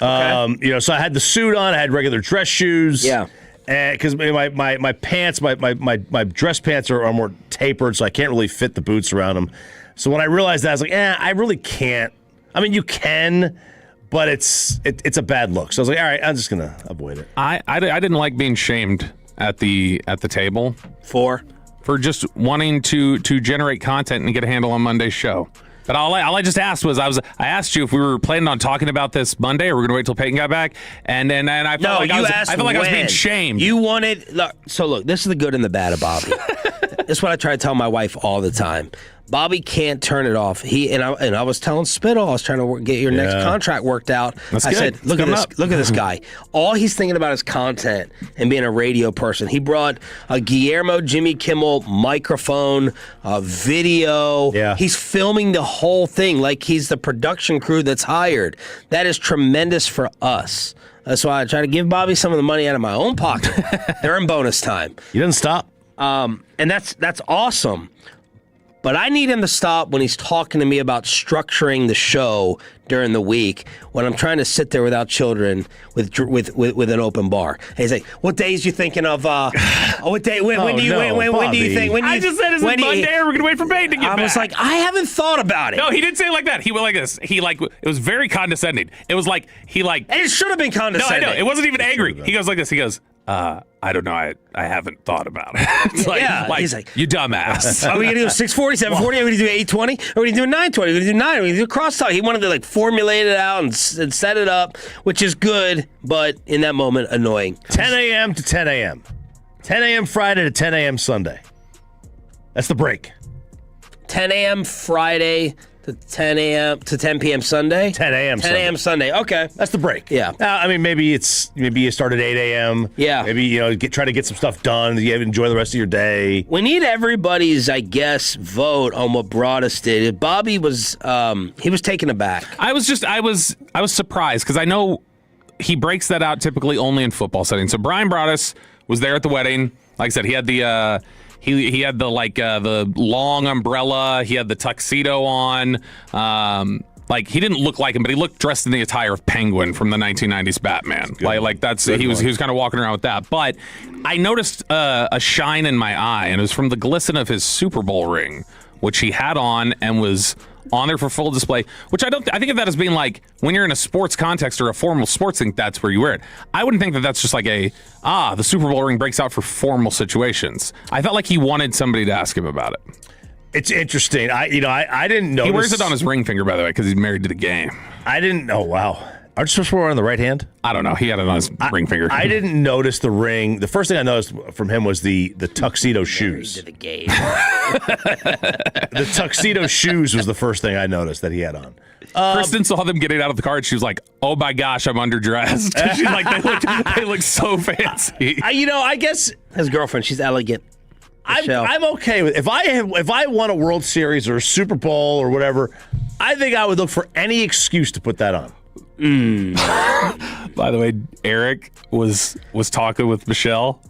Okay. So I had the suit on. I had regular dress shoes. Yeah. Because my pants, my dress pants are more tapered, so I can't really fit the boots around them. So when I realized that, I was like, I really can't. I mean, you can, but it's a bad look. So I was like, all right, I'm just gonna avoid it. I didn't like being shamed at the table for just wanting to generate content and get a handle on Monday's show. But all I just asked was, I asked you if we were planning on talking about this Monday, or we're going to wait till Peyton got back, and I felt like I was being shamed. You wanted. So look, this is the good and the bad of Bobby. This is what I try to tell my wife all the time. Bobby can't turn it off. I was telling Spittle, I was trying to get your next contract worked out. That's I good. said, look at this guy. All he's thinking about is content and being a radio person. He brought a Guillermo Jimmy Kimmel microphone, video. Yeah. He's filming the whole thing like he's the production crew that's hired. That is tremendous for us. That's why I try to give Bobby some of the money out of my own pocket. They're in bonus time. He doesn't stop. And that's awesome. But I need him to stop when he's talking to me about structuring the show during the week when I'm trying to sit there without children with an open bar. And he's like, "What days you thinking of? What day? When do you think? I just said it's Monday. We're gonna wait for Peyton to get back. I was like, I haven't thought about it. No, he didn't say it like that. He went like this. It was very condescending. It was like And it should have been condescending. No, I know. It wasn't even angry. He goes like this. He goes, I don't know. I haven't thought about it. It's he's like, you dumbass. Are we going to do 640, 740? Are we going to do 820? Are we going to do 920? Are we going to do 9? Are we going to do crosstalk? He wanted to formulate it out and set it up, which is good, but in that moment, annoying. 10 a.m. to 10 a.m. 10 a.m. Friday to 10 a.m. Sunday. That's the break. 10 a.m. Friday to 10 a.m. to 10 p.m. Sunday? 10 a.m. 10 a.m. Sunday. Okay. That's the break. Yeah. I mean, maybe you start at 8 a.m. Yeah. Maybe, try to get some stuff done. You enjoy the rest of your day. We need everybody's, I guess, vote on what Broadus did. Bobby was, he was taken aback. I was surprised because I know he breaks that out typically only in football settings. So Brian Broadus was there at the wedding. Like I said, he had the, He had the long umbrella. He had the tuxedo on. He didn't look like him, but he looked dressed in the attire of Penguin from the 1990s Batman. He was kind of walking around with that. But I noticed a shine in my eye, and it was from the glisten of his Super Bowl ring, which he had on and was on there for full display, which I think of that as being like when you're in a sports context or a formal sports thing, that's where you wear it. I wouldn't think that that's just like the Super Bowl ring breaks out for formal situations. I felt like he wanted somebody to ask him about it. It's interesting. I didn't notice. He wears it on his ring finger, by the way, because he's married to the game. I didn't know. Wow. Aren't you supposed to wear it on the right hand? I don't know. He had it on his ring finger. I didn't notice the ring. The first thing I noticed from him was the tuxedo shoes. To the game. The tuxedo shoes was the first thing I noticed that he had on. Kristen saw them getting out of the car, and she was like, "Oh my gosh, I'm underdressed." She's like, "They look so fancy." I guess his girlfriend, she's elegant. I'm okay with if I won a World Series or a Super Bowl or whatever, I think I would look for any excuse to put that on. By the way, Eric was talking with Michelle.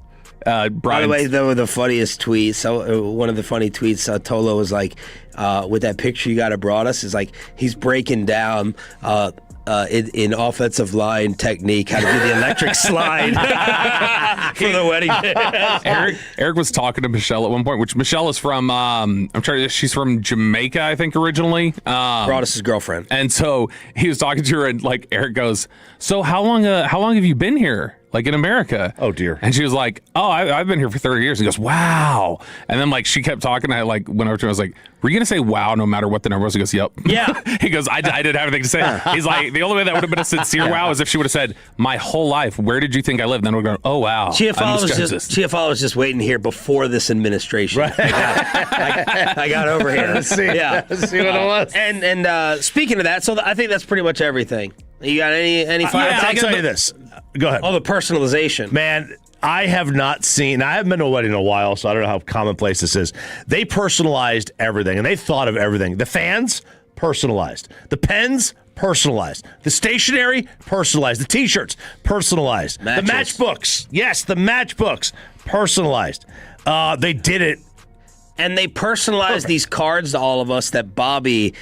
By the way, the funniest tweet. So one of the funny tweets, Tolo was like, with that picture you got of Broadus, is like he's breaking down in offensive line technique how to do the electric slide for the wedding. Eric was talking to Michelle at one point, which Michelle is from. She's from Jamaica, I think, originally. Broadus's girlfriend. And so he was talking to her, and Eric goes, "So how long have you been here? Like in America?" Oh dear. And she was like, "Oh, I've been here for 30 years." He goes, "Wow." And then she kept talking. I went over to him. I was like, "Were you gonna say wow no matter what the number was?" He goes, "Yep." Yeah. He goes, I didn't have anything to say. He's like, the only way that would have been a sincere wow is if she would have said, "My whole life, where did you think I lived?" And then we're going, "Oh wow." TFL was just waiting here before this administration. Right. I got over here. Let's see. Yeah. Let's see what it was. And speaking of that, so I think that's pretty much everything. You got any fire? I'll tell you this. Go ahead. Oh, the personalization. Man, I have not seen. I haven't been to a wedding in a while, so I don't know how commonplace this is. They personalized everything, and they thought of everything. The fans, personalized. The pens, personalized. The stationery, personalized. The T-shirts, personalized. Matches. The matchbooks, yes, the matchbooks, personalized. They did it. And they personalized these cards to all of us that Bobby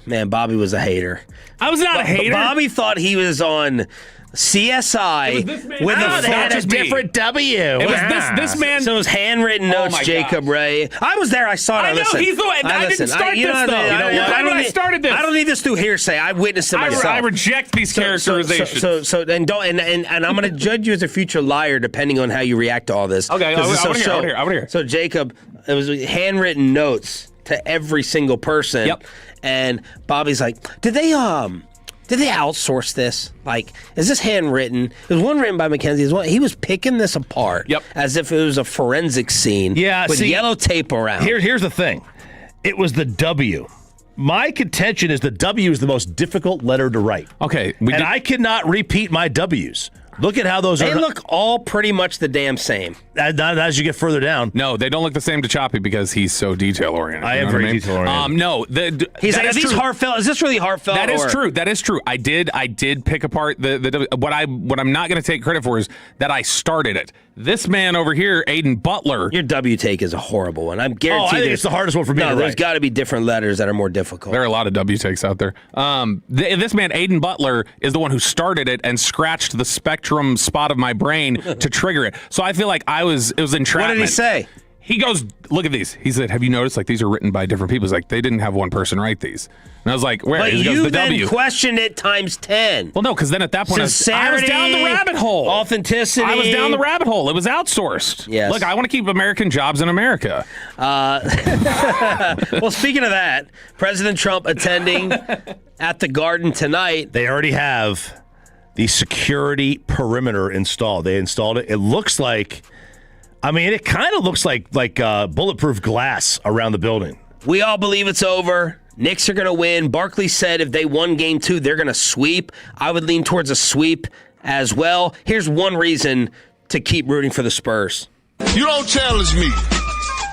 was a hater. I was not a hater. Bobby thought he was on CSI with a different W. It was this man. So it was handwritten notes, Jacob Ray. I was there. I saw it. I know. He's the one. I didn't start this, though. You know what? I started this. I don't need this through hearsay. I witnessed it myself. I reject these characterizations. And I'm going to judge you as a future liar depending on how you react to all this. Okay, I want to hear. So Jacob, it was handwritten notes to every single person. Yep. And Bobby's like, did they outsource this? Like, is this handwritten? It was one written by Mackenzie. He was picking this apart as if it was a forensic scene with yellow tape around. Here's the thing. It was the W. My contention is the W is the most difficult letter to write. Okay. I cannot repeat my W's. Look at how those They look all pretty much the damn same. As you get further down. No, they don't look the same to Choppy because he's so detail-oriented. I am very detail-oriented. No. He's like, is these heartfelt? Is this really heartfelt? That is true. That is true. I did pick apart the what I'm not going to take credit for is that I started it. This man over here, Aiden Butler. Your W take is a horrible one. I'm guaranteed. I think it's the hardest one for me to write. There's got to be different letters that are more difficult. There are a lot of W takes out there. This man, Aiden Butler, is the one who started it and scratched the spectrum spot of my brain to trigger it. So I feel like it was entrapment. What did he say? He goes, look at these. He said, have you noticed, like, these are written by different people? He's like, they didn't have one person write these. And I was like, where? But He goes, you the then W. questioned it times 10. Well, no, because then at that point, I was down the rabbit hole. Authenticity. I was down the rabbit hole. It was outsourced. Yes. Look, I want to keep American jobs in America. Well, speaking of that, President Trump attending at the Garden tonight. They already have the security perimeter installed. They installed it. It looks like, it kind of looks like bulletproof glass around the building. We all believe it's over. Knicks are going to win. Barkley said if they won game 2, they're going to sweep. I would lean towards a sweep as well. Here's one reason to keep rooting for the Spurs. You don't challenge me.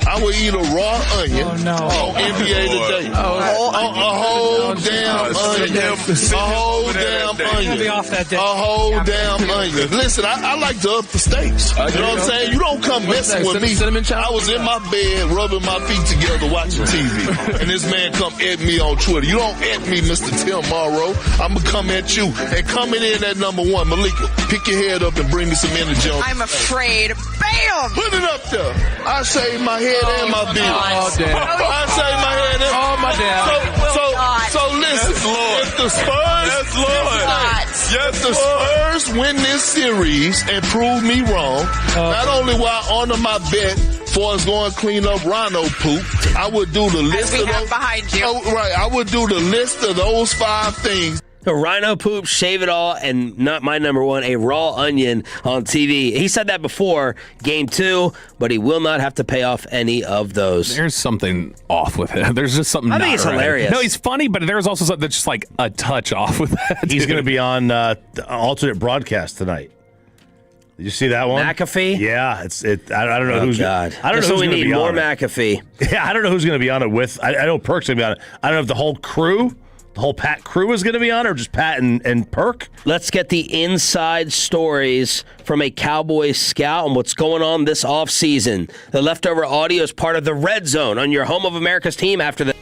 I will eat a raw onion on NBA Today. A whole damn onion. A whole damn onion. A whole damn onion. Listen, I like to up the stakes. You know what I'm saying? You don't come messing with me. I was in my bed rubbing my feet together watching TV. And this man come at me on Twitter. You don't at me, Mr. Tim Morrow. I'm going to come at you. And coming in at number 1, Malika, pick your head up and bring me some energy on. I'm afraid. Bam! Put it up there. I shaved my head and my beard. Oh, damn. I shaved my head and my damn. So listen, if the Spurs win this series and prove me wrong, not only will I honor my bet for us going clean up rhino poop, I would do the list of those. Behind you. I would do the list of those 5 things. The rhino poop, shave it all, and not my number 1, a raw onion on TV. He said that before game 2, but he will not have to pay off any of those. There's something off with it. There's just something. I think it's hilarious. No, he's funny, but there's also something that's just like a touch off with that. He's going to be on the alternate broadcast tonight. Did you see that one? McAfee? Yeah, I don't know who's. God. I don't know so who's we going to need be more on it. McAfee. Yeah, I don't know who's going to be on it with. I know Perk's going to be on it. I don't know if the whole crew. The whole Pat crew is going to be on, or just Pat and Perk? Let's get the inside stories from a Cowboys scout on what's going on this offseason. The leftover audio is part of the Red Zone on your Home of America's team after the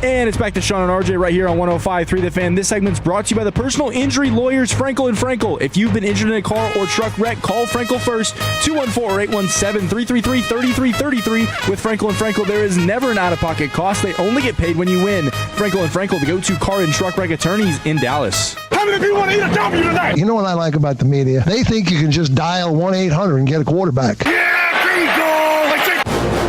And it's back to Sean and RJ right here on 105.3 The Fan. This segment's brought to you by the personal injury lawyers Frankel & Frankel. If you've been injured in a car or truck wreck, call Frankel first, 214-817-333-3333. With Frankel & Frankel, there is never an out-of-pocket cost. They only get paid when you win. Frankel & Frankel, the go-to car and truck wreck attorneys in Dallas. How many people want to eat a W tonight? You know what I like about the media? They think you can just dial 1-800 and get a quarterback.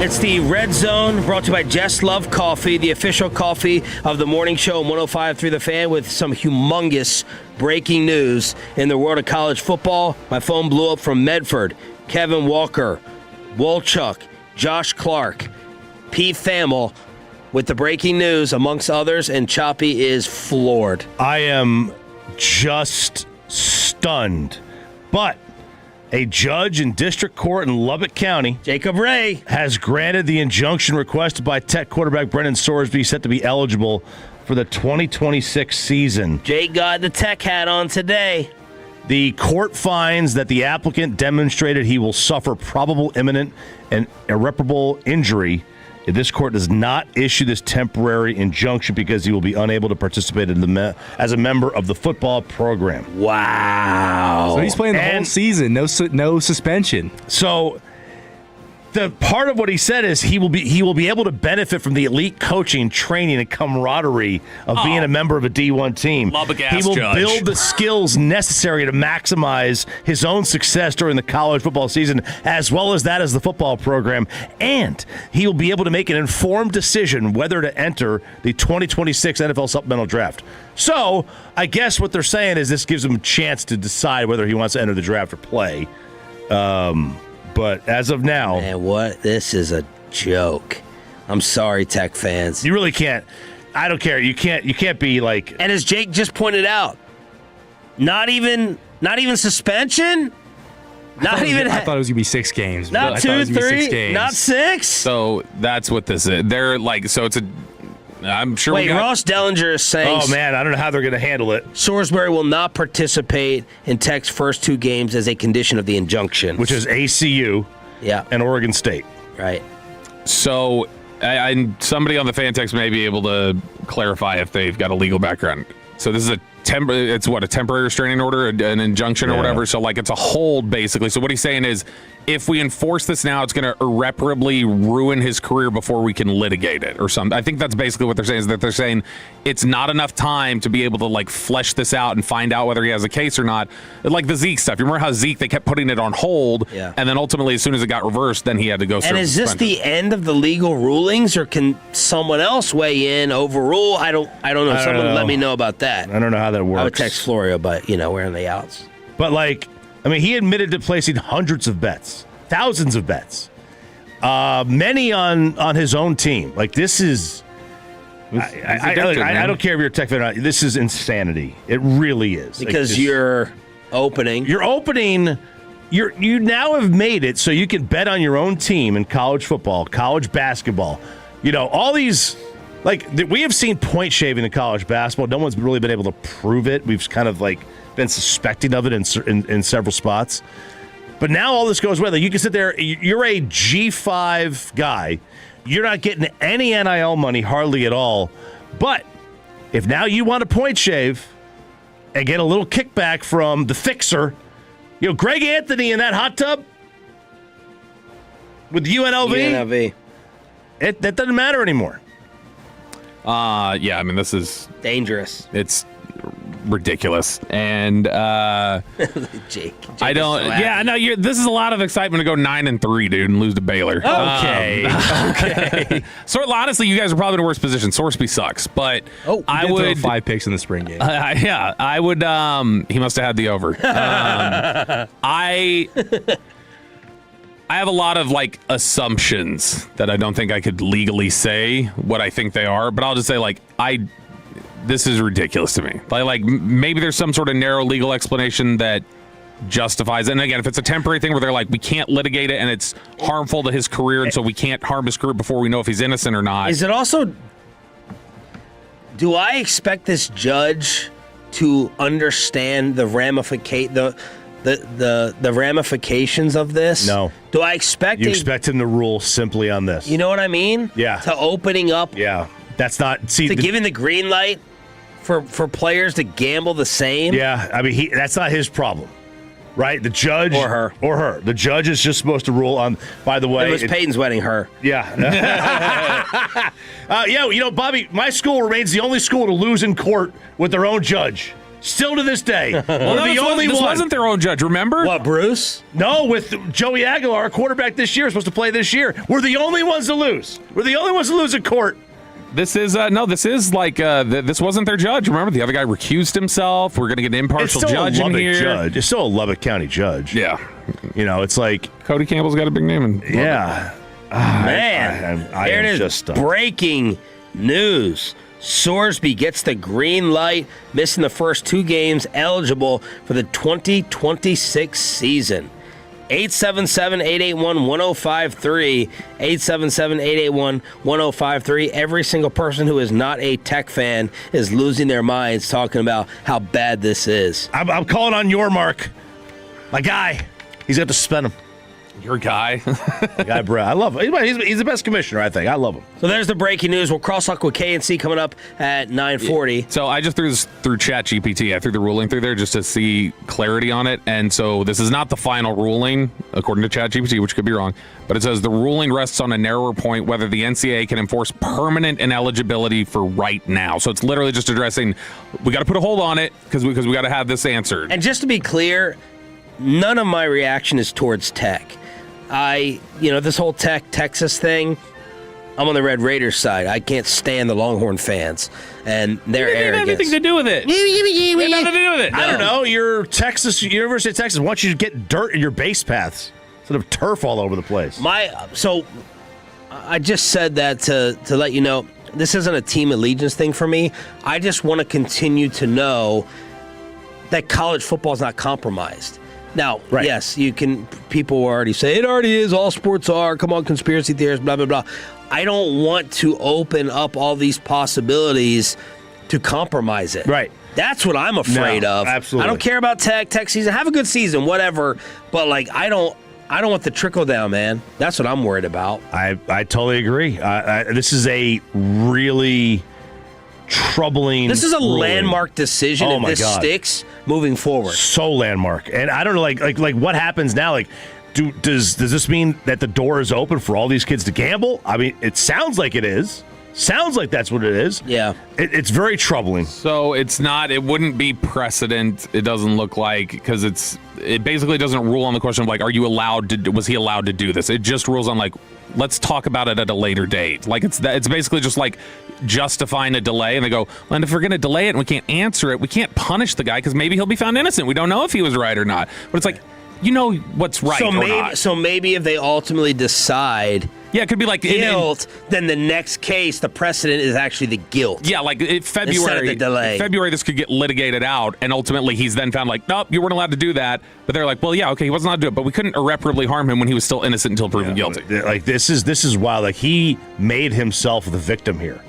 It's the Red Zone, brought to you by Just Love Coffee, the official coffee of the morning show on 105.3 The Fan, with some humongous breaking news in the world of college football. My phone blew up from Medford. Kevin Walker, Wolchuk, Josh Clark, Pete Thamel with the breaking news, amongst others, and Choppy is floored. I am just stunned. But a judge in district court in Lubbock County, Jacob Ray, has granted the injunction requested by Tech quarterback Brendan Sorsby, set to be eligible for the 2026 season. Jake got the Tech hat on today. The court finds that the applicant demonstrated he will suffer probable imminent and irreparable injury if this court does not issue this temporary injunction, because he will be unable to participate in as a member of the football program. Wow. So he's playing the whole season, no suspension. So the part of what he said is he will be able to benefit from the elite coaching, training, and camaraderie of being a member of a D1 team. He will build the skills necessary to maximize his own success during the college football season, as well as that as the football program, and he will be able to make an informed decision whether to enter the 2026 NFL supplemental draft. So I guess what they're saying is this gives him a chance to decide whether he wants to enter the draft or play. But as of now, man, this is a joke. I'm sorry, Tech fans. You really can't. I don't care. You can't be like. And as Jake just pointed out, not even suspension. I thought it was gonna be 6 games. Not 2, 3, not 6. So that's what this is. They're like, so it's a. I'm sure. Wait, Ross Dellinger is saying. Oh man, I don't know how they're going to handle it. Salisbury will not participate in Tech's first 2 games as a condition of the injunction, which is ACU, and Oregon State. Right. So, somebody on the fan text may be able to clarify if they've got a legal background. So this is a temporary restraining order, an injunction or whatever. So like it's a hold basically. So what he's saying is, if we enforce this now, it's going to irreparably ruin his career before we can litigate it or something. I think that's basically what they're saying, is that they're saying it's not enough time to be able to like flesh this out and find out whether he has a case or not. Like the Zeke stuff. You remember how Zeke, they kept putting it on hold, and then ultimately as soon as it got reversed, then he had to go. And is this the end of the legal rulings, or can someone else weigh in, overrule? I don't know. Someone let me know about that. I don't know how that works. I would text Florio, but we're in the outs. But he admitted to placing hundreds of bets, thousands of bets, many on his own team. Like this is, I don't care if you're a Tech fan or not. This is insanity. It really is. Because you're opening. You now have made it so you can bet on your own team in college football, college basketball. All these. We have seen point shaving in college basketball. No one's really been able to prove it. We've kind of been suspecting of it in several spots. But now all this goes away. You can sit there. You're a G5 guy. You're not getting any NIL money, hardly at all. But if now you want to point shave and get a little kickback from the fixer, Greg Anthony in that hot tub with UNLV, that doesn't matter anymore. Yeah, I mean, this is dangerous. It's ridiculous. And Jake I don't. Yeah, no. This is a lot of excitement to go 9-3, dude, and lose to Baylor. Okay. Okay. So honestly, you guys are probably in the worst position. Sorsby sucks, but I would throw 5 picks in the spring game. Yeah, I would. He must have had the over. I have a lot of assumptions that I don't think I could legally say what I think they are, but I'll just say this is ridiculous to me. Maybe there's some sort of narrow legal explanation that justifies it. And again, if it's a temporary thing where they're we can't litigate it and it's harmful to his career, and so we can't harm his career before we know if he's innocent or not. Is it also? Do I expect this judge to understand the the ramifications of this? No. Do I expect you expect him to rule simply on this? You know what I mean? Yeah. To opening up That's not giving the green light for players to gamble the same. Yeah, I mean that's not his problem, right? The judge or her. The judge is just supposed to rule on. By the way, it was Peyton's wedding. Her. Yeah. Yeah. Bobby, my school remains the only school to lose in court with their own judge. Still to this day. This wasn't their own judge, remember? What, Bruce? No, with Joey Aguilar, quarterback this year, supposed to play this year. We're the only ones to lose. We're the only ones to lose in court. This is this wasn't their judge. Remember, the other guy recused himself. We're going to get an impartial judge in here. Judge. It's still a Lubbock County judge. Yeah. It's like Cody Campbell's got a big name. Yeah. Man, there it is. Just breaking news. Sorsby gets the green light, missing the first 2 games, eligible for the 2026 season. 877-881-1053, 877-881-1053. Every single person who is not a Tech fan is losing their minds talking about how bad this is. I'm calling on your mark. My guy. He's got to spend him. Your guy. Guy Brad. I love him. He's the best commissioner, I think. I love him. So there's the breaking news. We'll cross-talk with KNC coming up at 9:40. So I just threw this through ChatGPT. I threw the ruling through there just to see clarity on it. And so this is not the final ruling, according to ChatGPT, which could be wrong. But it says the ruling rests on a narrower point whether the NCAA can enforce permanent ineligibility for right now. So it's literally just addressing, we got to put a hold on it because we got to have this answered. And just to be clear, none of my reaction is towards Tech. This whole Texas thing, I'm on the Red Raiders side. I can't stand the Longhorn fans and their arrogance. Anything to do with it. Nothing to do with it. I don't know. University of Texas wants you to get dirt in your base paths instead of turf all over the place. So I just said that to let you know, this isn't a team allegiance thing for me. I just want to continue to know that college football is not compromised. Now, yes, people will already say, it already is, all sports are, come on, conspiracy theorists, blah, blah, blah. I don't want to open up all these possibilities to compromise it. Right. That's what I'm afraid of. Absolutely. I don't care about Tech season. Have a good season, whatever. But, I don't want the trickle down, man. That's what I'm worried about. I totally agree. This is a really troubling This is a ruling. landmark decision, Oh and my this God. sticks moving forward. So landmark. And I don't know, like what happens now? Does this mean that the door is open for all these kids to gamble? I mean, it sounds like it is. Sounds like that's what it is. Yeah. It's very troubling. So it wouldn't be precedent, it doesn't look like, because it basically doesn't rule on the question of was he allowed to do this? It just rules on let's talk about it at a later date. It's basically just justifying a delay, and they go, well, and if we're going to delay it and we can't answer it, we can't punish the guy because maybe he'll be found innocent. We don't know if he was right or not. But it's what's right or not. So maybe if they ultimately decide it could be guilt, then the next case, the precedent is actually the guilt. Yeah, instead of the delay. February, this could get litigated out, and ultimately he's then found nope, you weren't allowed to do that. But they're well, yeah, okay, he wasn't allowed to do it, but we couldn't irreparably harm him when he was still innocent until proven guilty. This is wild. He made himself the victim here.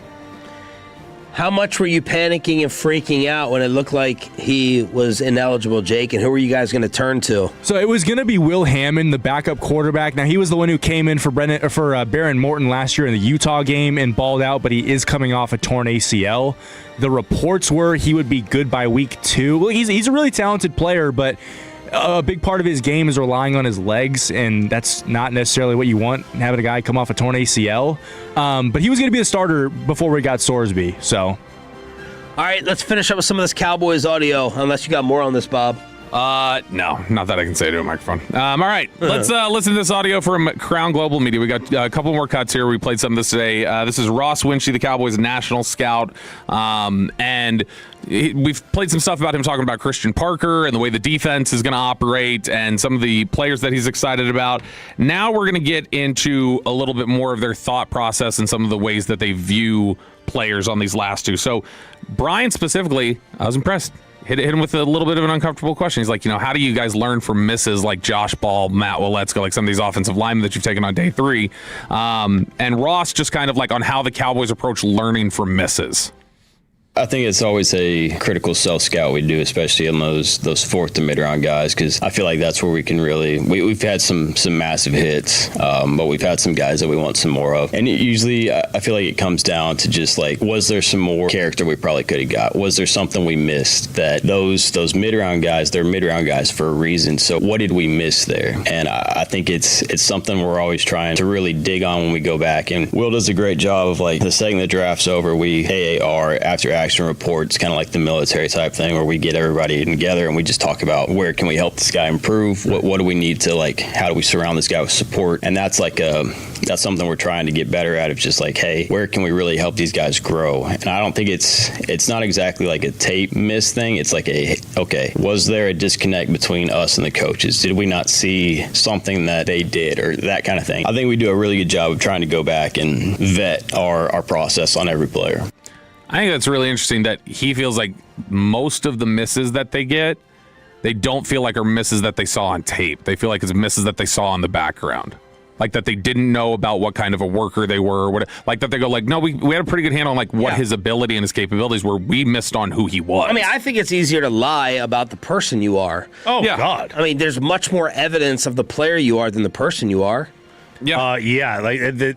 How much were you panicking and freaking out when it looked like he was ineligible, Jake? And who were you guys going to turn to? So it was going to be Will Hammond, the backup quarterback. Now, he was the one who came in for Baron Morton last year in the Utah game and balled out, but he is coming off a torn ACL. The reports were he would be good by week 2. Well, he's a really talented player, but a big part of his game is relying on his legs, and that's not necessarily what you want, having a guy come off a torn ACL. But he was going to be the starter before we got Sorsby. So, all right, let's finish up with some of this Cowboys audio, unless you got more on this, Bob. No, not that I can say to a microphone. All right, let's listen to this audio from Crown Global Media. We got a couple more cuts here. We played some of this today. This is Ross Winchy, the Cowboys' national scout, and we've played some stuff about him talking about Christian Parker and the way the defense is going to operate and some of the players that he's excited about. Now we're going to get into a little bit more of their thought process and some of the ways that they view players on these last two. So Brian specifically, I was impressed. Hit him with a little bit of an uncomfortable question. He's like, how do you guys learn from misses like Josh Ball, Matt Waletzko, some of these offensive linemen that you've taken on day 3? And Ross just kind of on how the Cowboys approach learning from misses. I think it's always a critical self-scout we do, especially in those fourth to mid-round guys, because I feel like that's where we can really we've had some massive hits, but we've had some guys that we want some more of. And usually I feel like it comes down to just like, was there some more character we probably could have got? Was there something we missed? That those mid-round guys, they're mid-round guys for a reason. So what did we miss there? And I think it's something we're always trying to really dig on when we go back. And Will does a great job of, like, the second the draft's over, we AAR, after action reports, kind of like the military type thing, where we get everybody together and we just talk about where can we help this guy improve? What do we need to, like, how do we surround this guy with support? And that's like that's something we're trying to get better at, of just like, hey, where can we really help these guys grow? And I don't think it's not exactly like a tape miss thing. It's like okay, was there a disconnect between us and the coaches? Did we not see something that they did, or that kind of thing? I think we do a really good job of trying to go back and vet our process on every player. I think that's really interesting that he feels like most of the misses that they get, they don't feel like are misses that they saw on tape. They feel like it's misses that they saw in the background. Like that they didn't know about what kind of a worker they were, or what, like that they go like, no, we had a pretty good handle on like what his ability and his capabilities were. We missed on who he was. I mean, I think it's easier to lie about the person you are. Oh, yeah. God. I mean, there's much more evidence of the player you are than the person you are. Yeah. Like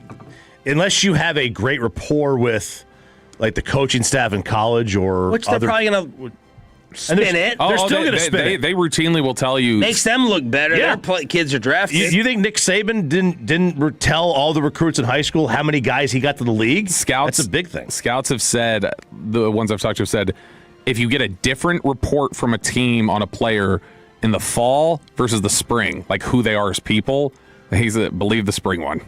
unless you have a great rapport with, like, the coaching staff in college or which they're probably going to spin it. They're still going to spin it. They routinely will tell you. Makes them look better. Yeah. Their kids are drafted. You think Nick Saban didn't tell all the recruits in high school how many guys he got to the league? Scouts. That's a big thing. Scouts have said, the ones I've talked to have said, if you get a different report from a team on a player in the fall versus the spring, like who they are as people, believe the spring one.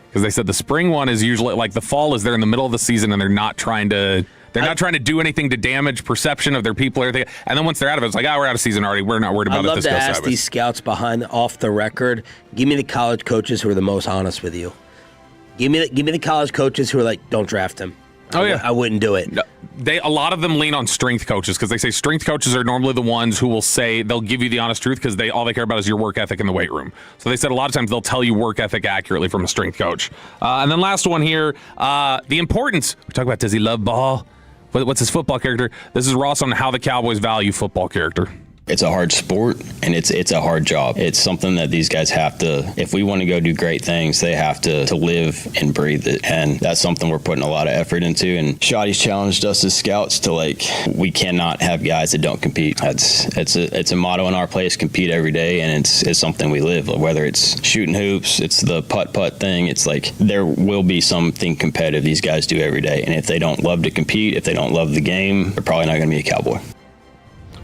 Because they said the spring one is usually, like, the fall is they're in the middle of the season and they're not trying to do anything to damage perception of their people or anything. And then once they're out of it, it's like, we're out of season already. We're not worried about it. I'd love to ask these scouts off the record, give me the college coaches who are the most honest with you. Give me the college coaches who are like, don't draft him. I wouldn't do it. No, a lot of them lean on strength coaches because they say strength coaches are normally the ones who will say they'll give you the honest truth because all they care about is your work ethic in the weight room. So they said a lot of times they'll tell you work ethic accurately from a strength coach. And then last one here, the importance. We talk about, does he love ball? What's his football character? This is Ross on how the Cowboys value football character. It's a hard sport, and it's a hard job. It's something that these guys have to, if we want to go do great things, they have to live and breathe it. And that's something we're putting a lot of effort into. And Shoddy's challenged us as scouts to, like, we cannot have guys that don't compete. It's a motto in our place, compete every day, and it's something we live. Whether it's shooting hoops, it's the putt-putt thing, it's like there will be something competitive these guys do every day. And if they don't love to compete, if they don't love the game, they're probably not going to be a Cowboy.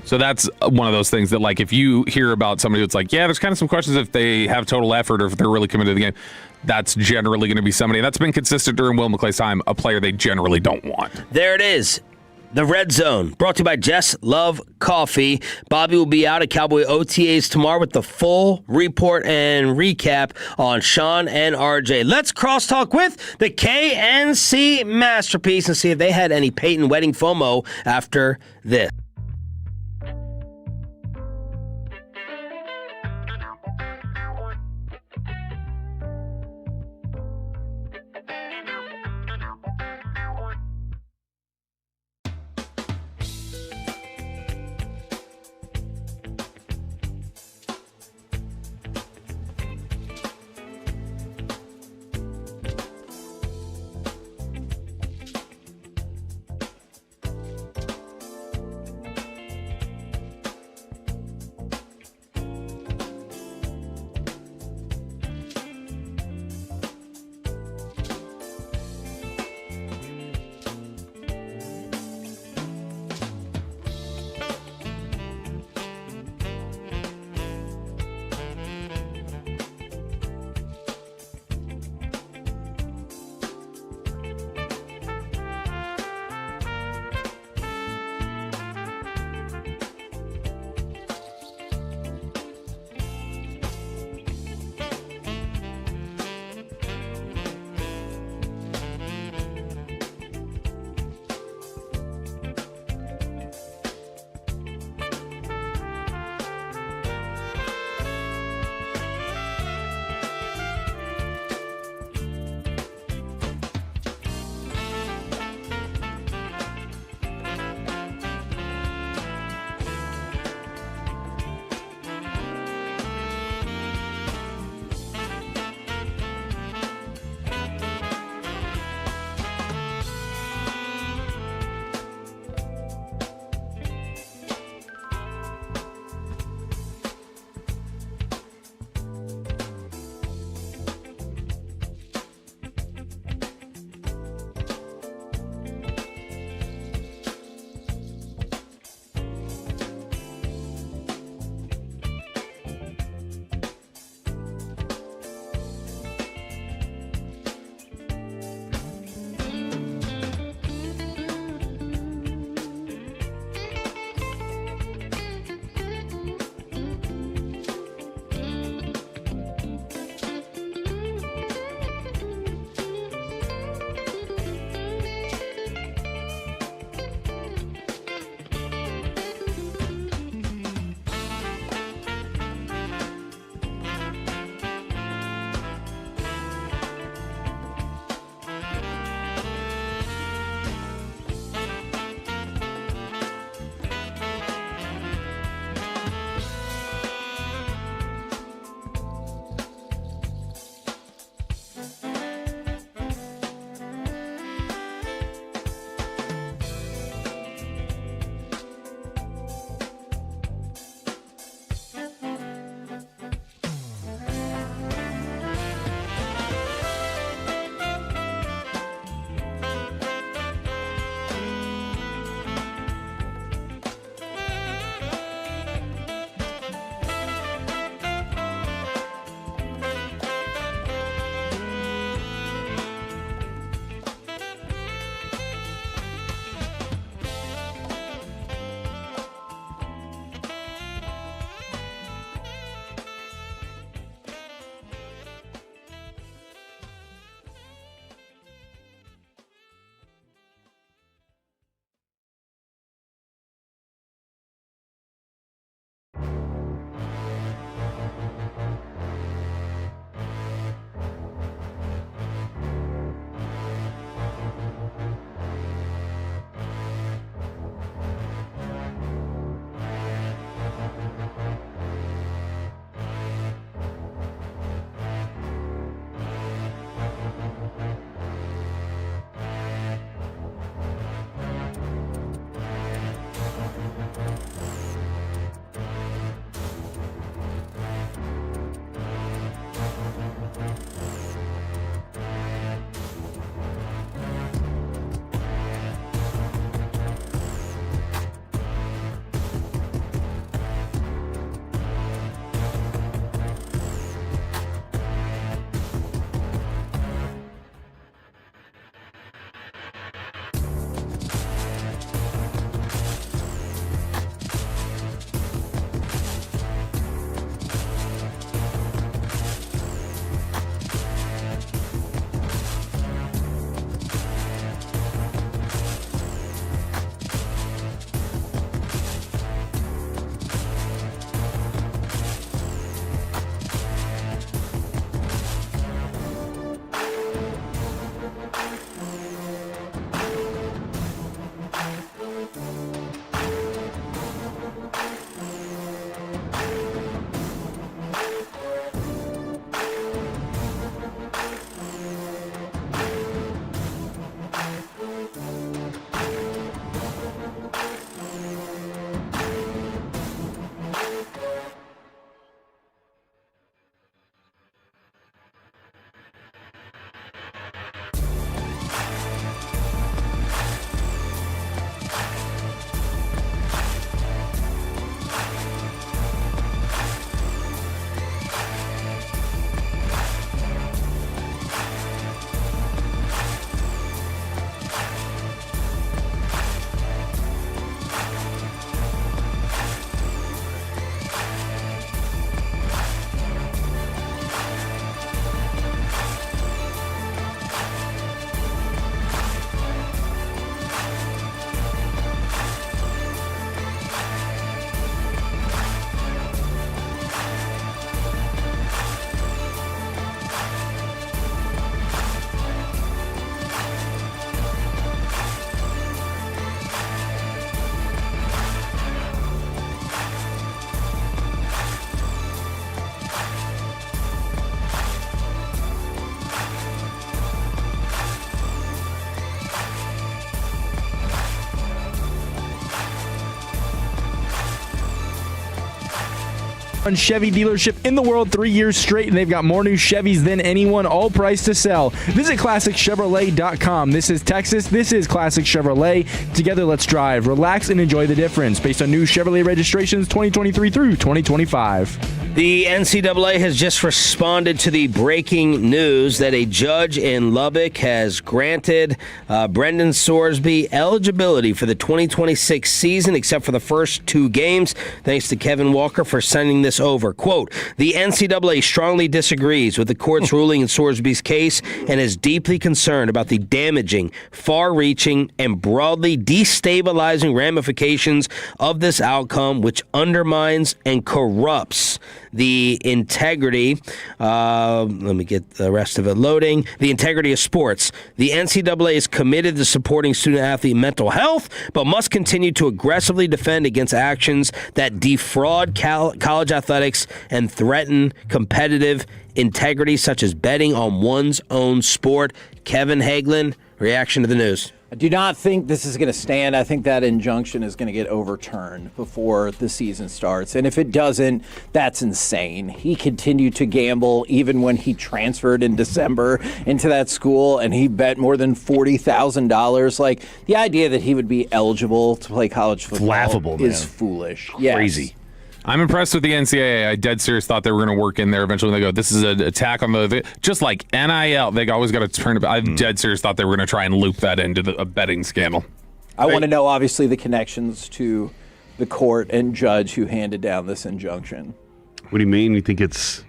So that's one of those things that, like, if you hear about somebody that's like, there's kind of some questions if they have total effort or if they're really committed to the game, that's generally going to be somebody, and that's been consistent during Will McClay's time, a player they generally don't want. There it is. The Red Zone, brought to you by Jess Love Coffee. Bobby will be out at Cowboy OTAs tomorrow with the full report and recap on Sean and RJ. Let's crosstalk with the KNC Masterpiece and see if they had any Peyton wedding FOMO after this. One Chevy dealership in the world 3 years straight, and they've got more new Chevys than anyone, all priced to sell. Visit ClassicChevrolet.com. This is Texas. This is Classic Chevrolet. Together, let's drive, relax, and enjoy the difference. Based on new Chevrolet registrations 2023 through 2025. The NCAA has just responded to the breaking news that a judge in Lubbock has granted Brendan Sorsby eligibility for the 2026 season, except for the first 2 games. Thanks to Kevin Walker for sending this over. Quote, the NCAA strongly disagrees with the court's ruling in Sorsby's case and is deeply concerned about the damaging, far-reaching, and broadly destabilizing ramifications of this outcome, which undermines and corrupts the integrity, let me get the rest of it loading, the integrity of sports. The NCAA is committed to supporting student-athlete mental health, but must continue to aggressively defend against actions that defraud college athletics and threaten competitive integrity, such as betting on one's own sport. Kevin Hagelin, reaction to the news. I do not think this is going to stand. I think that injunction is going to get overturned before the season starts. And if it doesn't, that's insane. He continued to gamble even when he transferred in December into that school, and he bet more than $40,000. Like, the idea that he would be eligible to play college football laughable, is man. foolish. Crazy. Yes. I'm impressed with the NCAA. I dead serious thought they were going to work in there eventually. They go, this is an attack on just like NIL. They always got to turn it. I'm dead serious thought they were going to try and loop that into a betting scandal. I want to know, obviously, the connections to the court and judge who handed down this injunction. What do you mean? You think it's...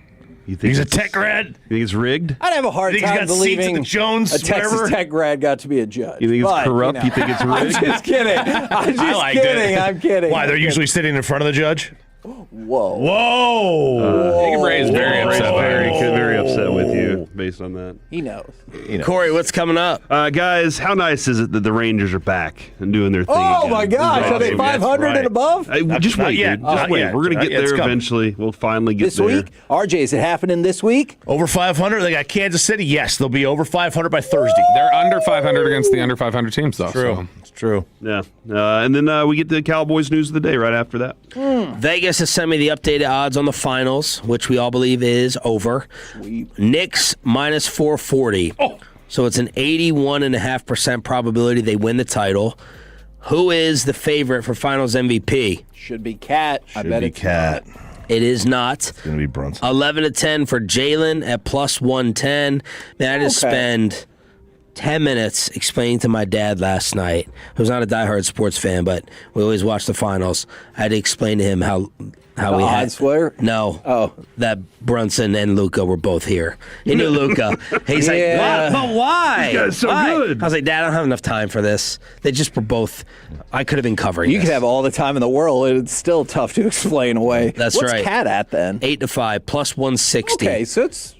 He's a tech grad? You think it's rigged? I'd have a hard time believing the Jones, a Texas whatever? Tech grad got to be a judge. You think it's corrupt? You think it's rigged? I'm just kidding. I'm kidding. Why, they're usually sitting in front of the judge? Whoa. Whoa. Jacob Ray is very upset. Very upset with you based on that. He knows. Corey, what's coming up? Guys, how nice is it that the Rangers are back and doing their thing Oh, again? my gosh. Are they 500 and above? Just wait, yet. dude. Just wait. We're going to get there eventually. We'll finally get This there. week? RJ, is it happening this week? Over 500? They got Kansas City? Yes, they'll be over 500 by Thursday. They're under 500 against the under 500 teams, though. True. So. It's true. Yeah. And then we get the Cowboys news of the day right after that. Vegas has sent me the updated odds on the finals, which we all believe is over. Sweet. Knicks minus 440. Oh. So it's an 81.5% probability they win the title. Who is the favorite for finals MVP? Should be Cat. I bet it's Cat. not. It is not. It's going to be Brunson. 11-10 for Jalen at plus 110. Man, I just spend 10 minutes explaining to my dad last night, who's not a diehard sports fan, but we always watch the finals. I had to explain to him how we had that Brunson and Luka were both here. He knew Luka. He's like, what? But why? This guy's so good. I was like, Dad, I don't have enough time for this. They just were both. I could have been covering. You could have all the time in the world. It's still tough to explain away. That's What's right. Cat at then? 8-5 plus 160. Okay, so it's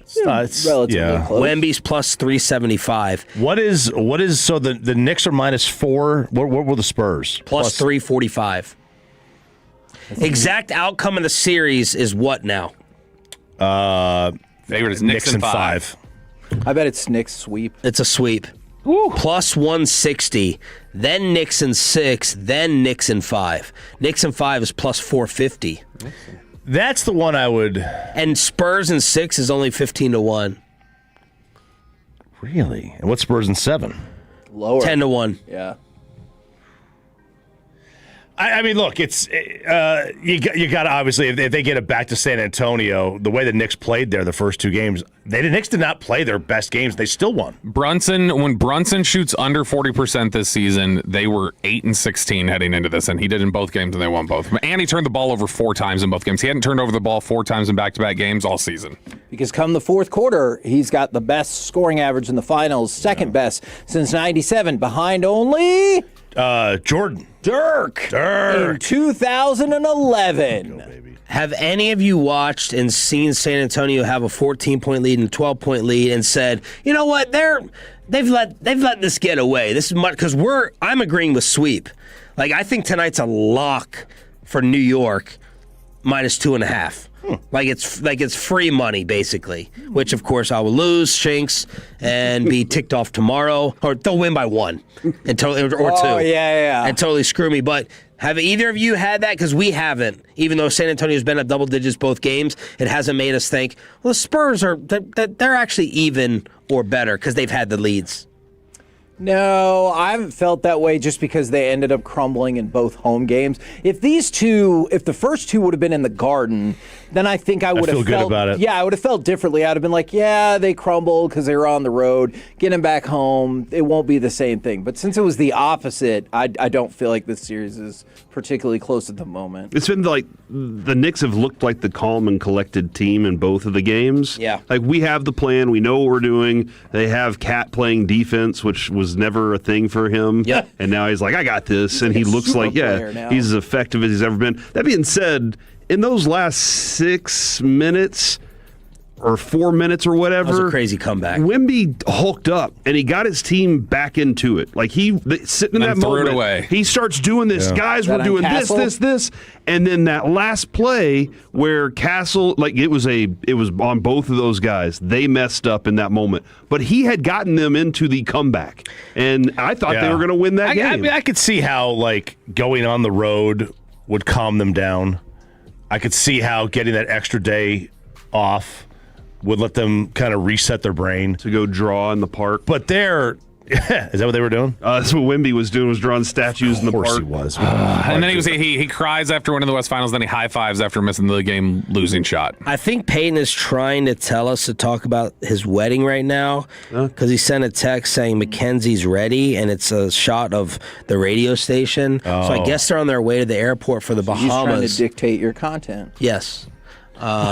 relatively close. Wemby's plus 375. What is so the Knicks are minus 4. What were the Spurs? Plus 345. Exact outcome of the series is what now? Favorite is Knicks in 5. I bet it's Knicks sweep. It's a sweep. Plus 160. Then Knicks in 6. Then Knicks in 5. Knicks in 5 is plus 450. That's the one I would. And Spurs in 6 is only 15-1. Really? And what's Spurs in 7? Lower. 10-1. Yeah. I mean, look, it's you got to obviously if they get it back to San Antonio, the way the Knicks played there the first 2 games, the Knicks did not play their best games. They still won. When Brunson shoots under 40% this season, they were 8-16 heading into this, and he did in both games, and they won both. And he turned the ball over 4 times in both games. He hadn't turned over the ball 4 times in back-to-back games all season. Because come the fourth quarter, he's got the best scoring average in the finals, second best since '97, behind only Jordan. Dirk in 2011. Have any of you watched and seen San Antonio have a 14-point lead and a 12-point lead and said, you know what, they've let this get away? This is much because I'm agreeing with sweep. Like, I think tonight's a lock for New York. minus 2.5. Like it's free money basically, which of course I will lose, Shinks, and be ticked off tomorrow, or they'll win by 1 and totally or 2. Oh yeah, and totally screw me. But have either of you had that? Because we haven't. Even though San Antonio's been at double digits both games, it hasn't made us think, well, the Spurs they're actually even or better because they've had the leads. No, I haven't felt that way just because they ended up crumbling in both home games. If the first two would have been in the Garden, then I think I would have felt good about it. Yeah, I would have felt differently. I'd have been like, yeah, they crumbled because they were on the road. Get them back home, it won't be the same thing. But since it was the opposite, I don't feel like this series is particularly close at the moment. It's been like the Knicks have looked like the calm and collected team in both of the games. Yeah. Like we have the plan, we know what we're doing. They have Cat playing defense, which was never a thing for him. Yeah. And now he's like, I got this. And he looks like, he's as effective as he's ever been. That being said, in those last 6 minutes or 4 minutes or whatever, that was a crazy comeback. Wemby hulked up and he got his team back into it. Like sitting in that moment, away. He starts doing this. Yeah. Guys, we're doing this, and then that last play where Castle, like it was on both of those guys. They messed up in that moment, but he had gotten them into the comeback, and I thought they were going to win that game. I mean, I could see how like going on the road would calm them down. I could see how getting that extra day off would let them kind of reset their brain to go draw in the park. But is that what they were doing? That's what Wemby was doing, was drawing statues in the park. Of course he was. And then he cries after winning the West Finals, then he high fives after missing the game losing shot. I think Peyton is trying to tell us to talk about his wedding right now because he sent a text saying Mackenzie's ready, and it's a shot of the radio station. So I guess they're on their way to the airport for the Bahamas. He's trying to dictate your content. Yes.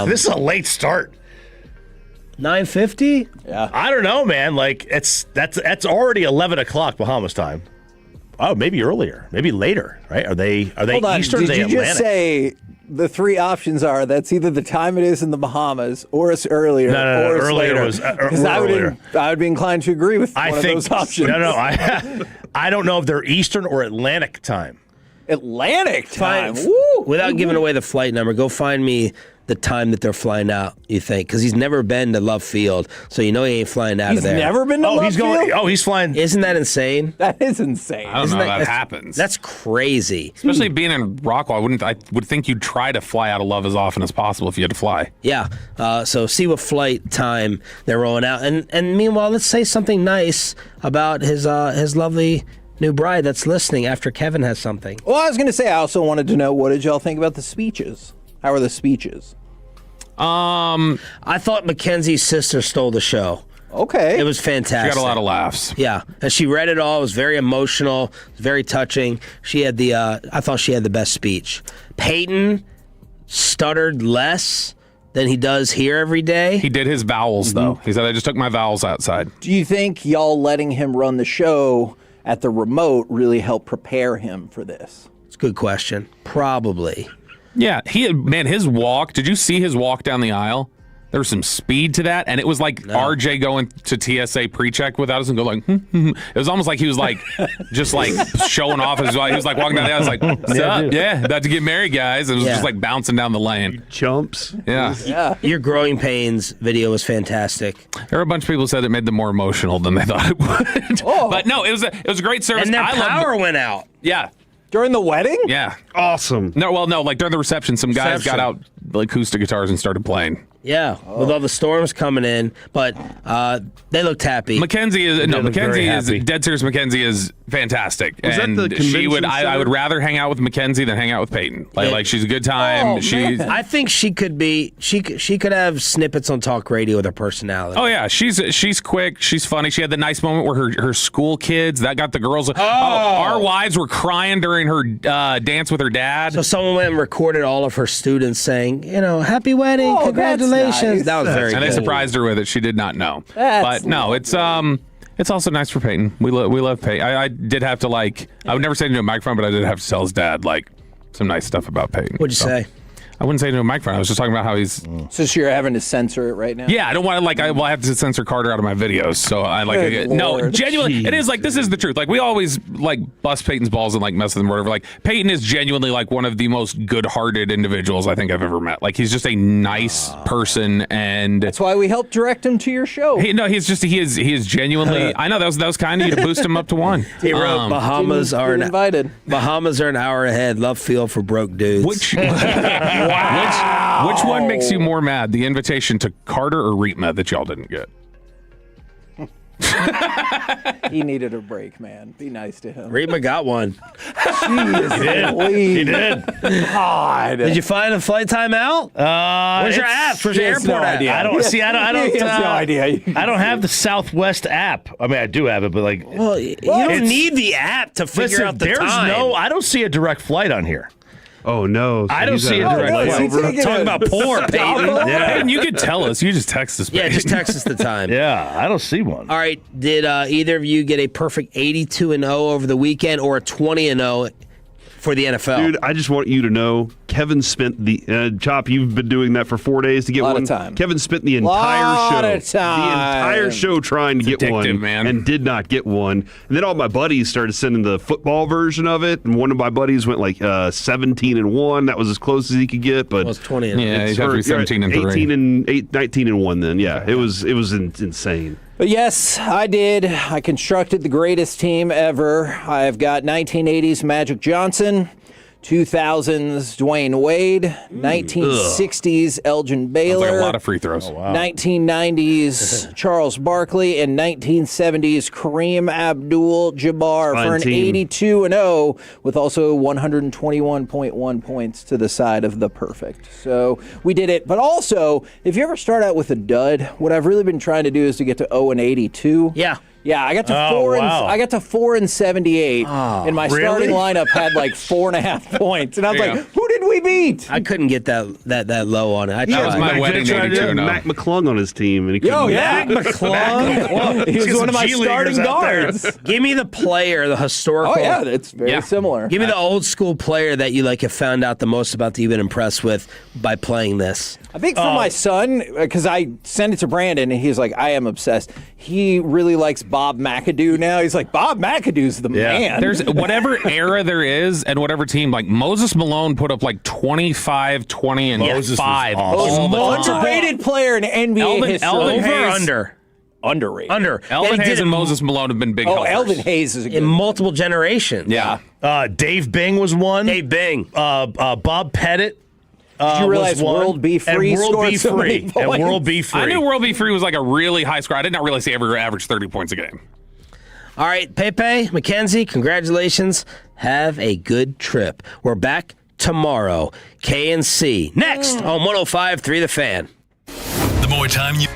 This is a late start. 9:50? Yeah. I don't know, man. Like that's already 11 o'clock Bahamas time. Oh, maybe earlier, maybe later, right? Are they Hold on. Eastern? Did you just say the three options are that's either the time it is in the Bahamas, or it's earlier, No, or it's earlier later? was Because I would be inclined to agree with one of those options. No, I don't know if they're Eastern or Atlantic time. Atlantic time. Without giving away the flight number, go find me the time that they're flying out, you think? Because he's never been to Love Field, so you know he ain't flying out of there. He's never been to Love Field? He's flying. Isn't that insane? That is insane. I don't know how that happens. That's crazy. Especially being in Rockwell, I would think you'd try to fly out of Love as often as possible if you had to fly. Yeah. So see what flight time they're rolling out. And meanwhile, let's say something nice about his lovely new bride that's listening after Kevin has something. Well, I was going to say, I also wanted to know, what did y'all think about the speeches? How are the speeches? I thought Mackenzie's sister stole the show. Okay. It was fantastic. She got a lot of laughs. Yeah. And she read it all. It was very emotional. It was very touching. She had I thought she had the best speech. Peyton stuttered less than he does here every day. He did his vowels, though. He said, I just took my vowels outside. Do you think y'all letting him run the show at the remote really helped prepare him for this? It's a good question. Probably. Yeah, his walk. Did you see his walk down the aisle? There was some speed to that, and it was like RJ going to TSA pre-check without us and go like, It was almost like he was like, just like showing off. He was like walking down the aisle. I was like, what's up? Yeah, about to get married, guys. It was just like bouncing down the lane. Chumps. Yeah. Your Growing Pains video was fantastic. There were a bunch of people who said it made them more emotional than they thought it would. But no, it was a great service. And their power went out. Yeah. During the wedding? Yeah. Awesome. No, like during the reception, some guys got out like acoustic guitars and started playing. Yeah, with all the storms coming in, but they looked happy. Mackenzie is dead serious. Mackenzie is fantastic, Was and that the convention I would rather hang out with Mackenzie than hang out with Peyton. Like she's a good time. I think she could be. She could have snippets on talk radio with her personality. Oh yeah, she's quick. She's funny. She had the nice moment where her school kids that got the girls. Our wives were crying during her dance with her dad. So someone went and recorded all of her students saying, "Happy wedding, congratulations." Nice. That was very. And good. they surprised her with it. She did not know. But no, it's also nice for Peyton. We love Peyton. I did have to I would never say it into a microphone, but I did have to tell his dad some nice stuff about Peyton. What'd you say? I wouldn't say to a microphone. I was just talking about how he's. So you're having to censor it right now? Yeah, I don't want to I have to censor Carter out of my videos. So I Good no, Lord. genuinely, it is this is the truth. Like we always bust Peyton's balls and mess with him or whatever. Like Peyton is genuinely one of the most good-hearted individuals I think I've ever met. Like he's just a nice person, and that's why we helped direct him to your show. He is genuinely. I know that was kind of you to boost him up to 1. He wrote Bahamas are invited. Bahamas are an hour ahead. Love field for broke dudes. Which one makes you more mad? The invitation to Carter or Reetma that y'all didn't get? He needed a break, man. Be nice to him. Reetma got one. Jeez, He did. God. Did you find a flight time out? Where's your app? Where's your airport app? I don't see. I don't. He has no idea. I don't have the Southwest app. I mean, I do have it, but Well, you don't need the app to figure out the there's time. I don't see a direct flight on here. Oh no! I don't see a direct flight. Talking about poor Peyton. Yeah. Peyton, you could tell us. You just text us. Yeah, just text us the time. Yeah, I don't see one. All right. Did either of you get a perfect 82-0 over the weekend or a 20-0 for the NFL? Dude, I just want you to know, Kevin spent Chop, you've been doing that for 4 days to get one. Of time. Kevin spent the entire show trying to get addictive, one, man. and did not get one. And then all my buddies started sending the football version of it, and one of my buddies went 17-1. That was as close as he could get, but It was 20-0. Yeah, he's got to be 17-3. 19-1. Then it was insane. But yes, I did. I constructed the greatest team ever. I've got 1980s Magic Johnson, 2000s Dwayne Wade, 1960s Elgin Baylor, Sounds like a lot of free throws. 1990s Charles Barkley, and 1970s Kareem Abdul-Jabbar for an team. 82-0 with also 121.1 points to the side of the perfect. So we did it. But also, if you ever start out with a dud, what I've really been trying to do is to get to 0-82. Yeah. Yeah, I got to I got to 4-78, and my starting lineup had 4.5 points, and I was Yeah. who did we beat? I couldn't get that low on it. I That was tried. my wedding Tried to 82 have Mac McClung on his team, and he couldn't. Oh yeah, McClung. he was Get one of some my G-leaguers starting out there. guards. Give me the player, the historical. Oh yeah, it's very similar. Give me the old school player that you have found out the most about that you've been impressed with by playing this. I think for my son, because I sent it to Brandon, and he's like, I am obsessed. He really likes Bob McAdoo now. He's like, Bob McAdoo's the man. There's whatever era there is and whatever team, Moses Malone put up 25, 20, and Moses 5. was awesome. Most underrated player in NBA history. Elvin Over Hayes. under. Underrated. Under. Elvin And he Hayes did and it Moses Malone have been big Oh, helpers. Elvin Hayes is a good in multiple generations. Yeah. Dave Bing was one. Dave Bing. Bob Pettit. Did you realize was one. World B. Free and World scored B. so many Free and points? World B. Free. I knew World B. Free was a really high score. I did not realize he ever averaged 30 points a game. All right, Pepe, Mackenzie, congratulations. Have a good trip. We're back tomorrow. K&C next on 105.3 The Fan. The more time you...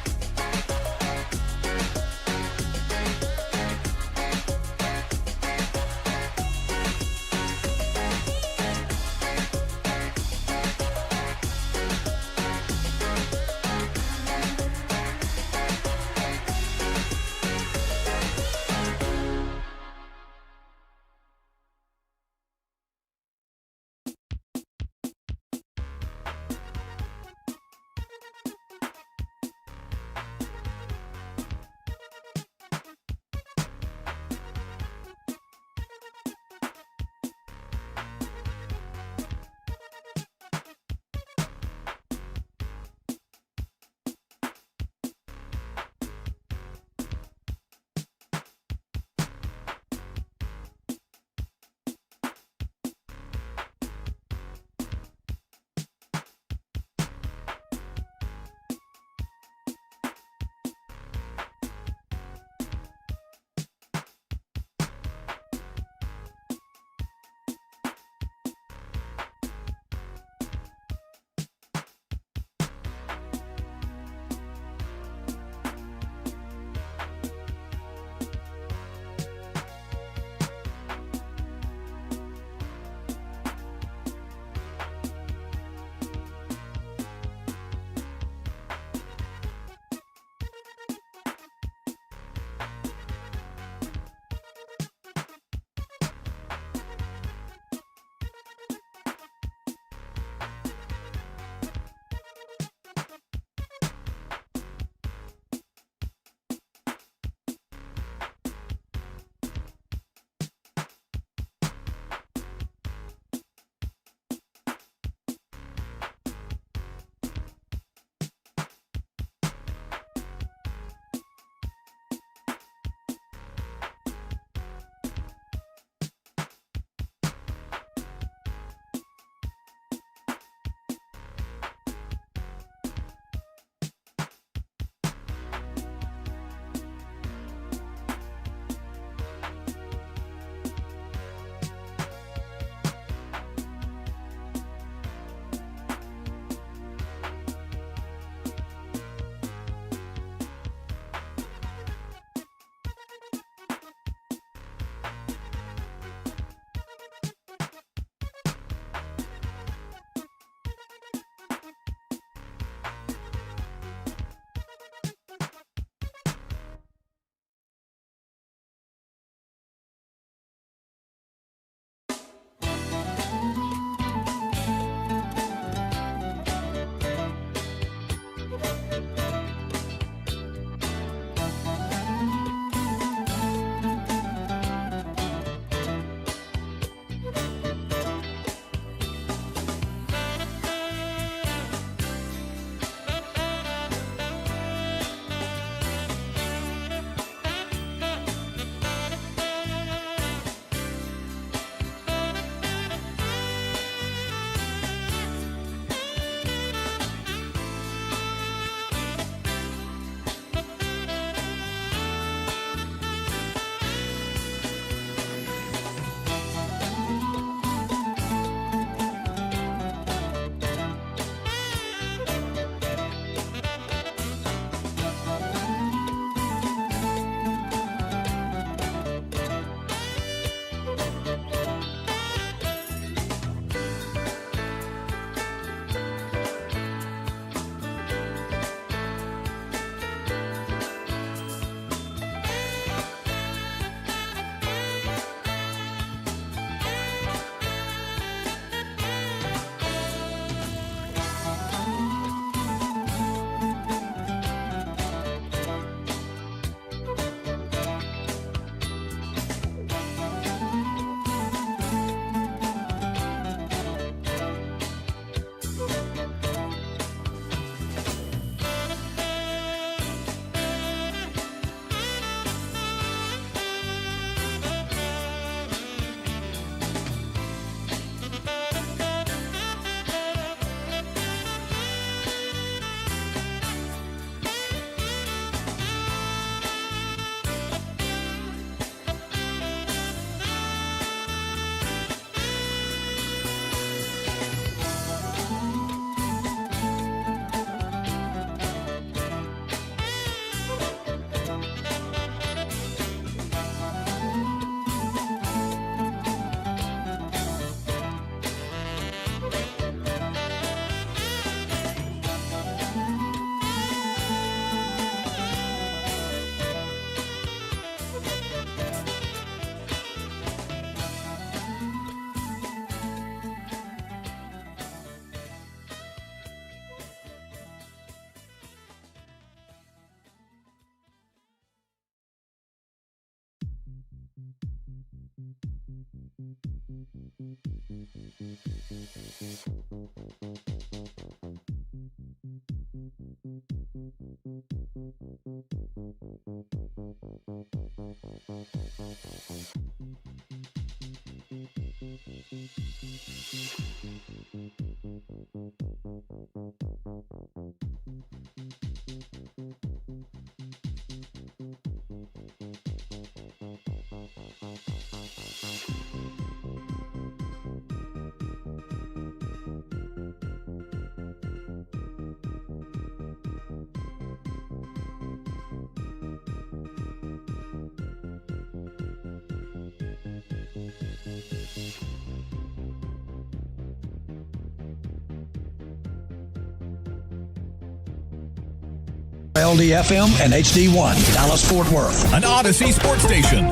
KRLD-FM and HD1, Dallas-Fort Worth. An Odyssey sports station.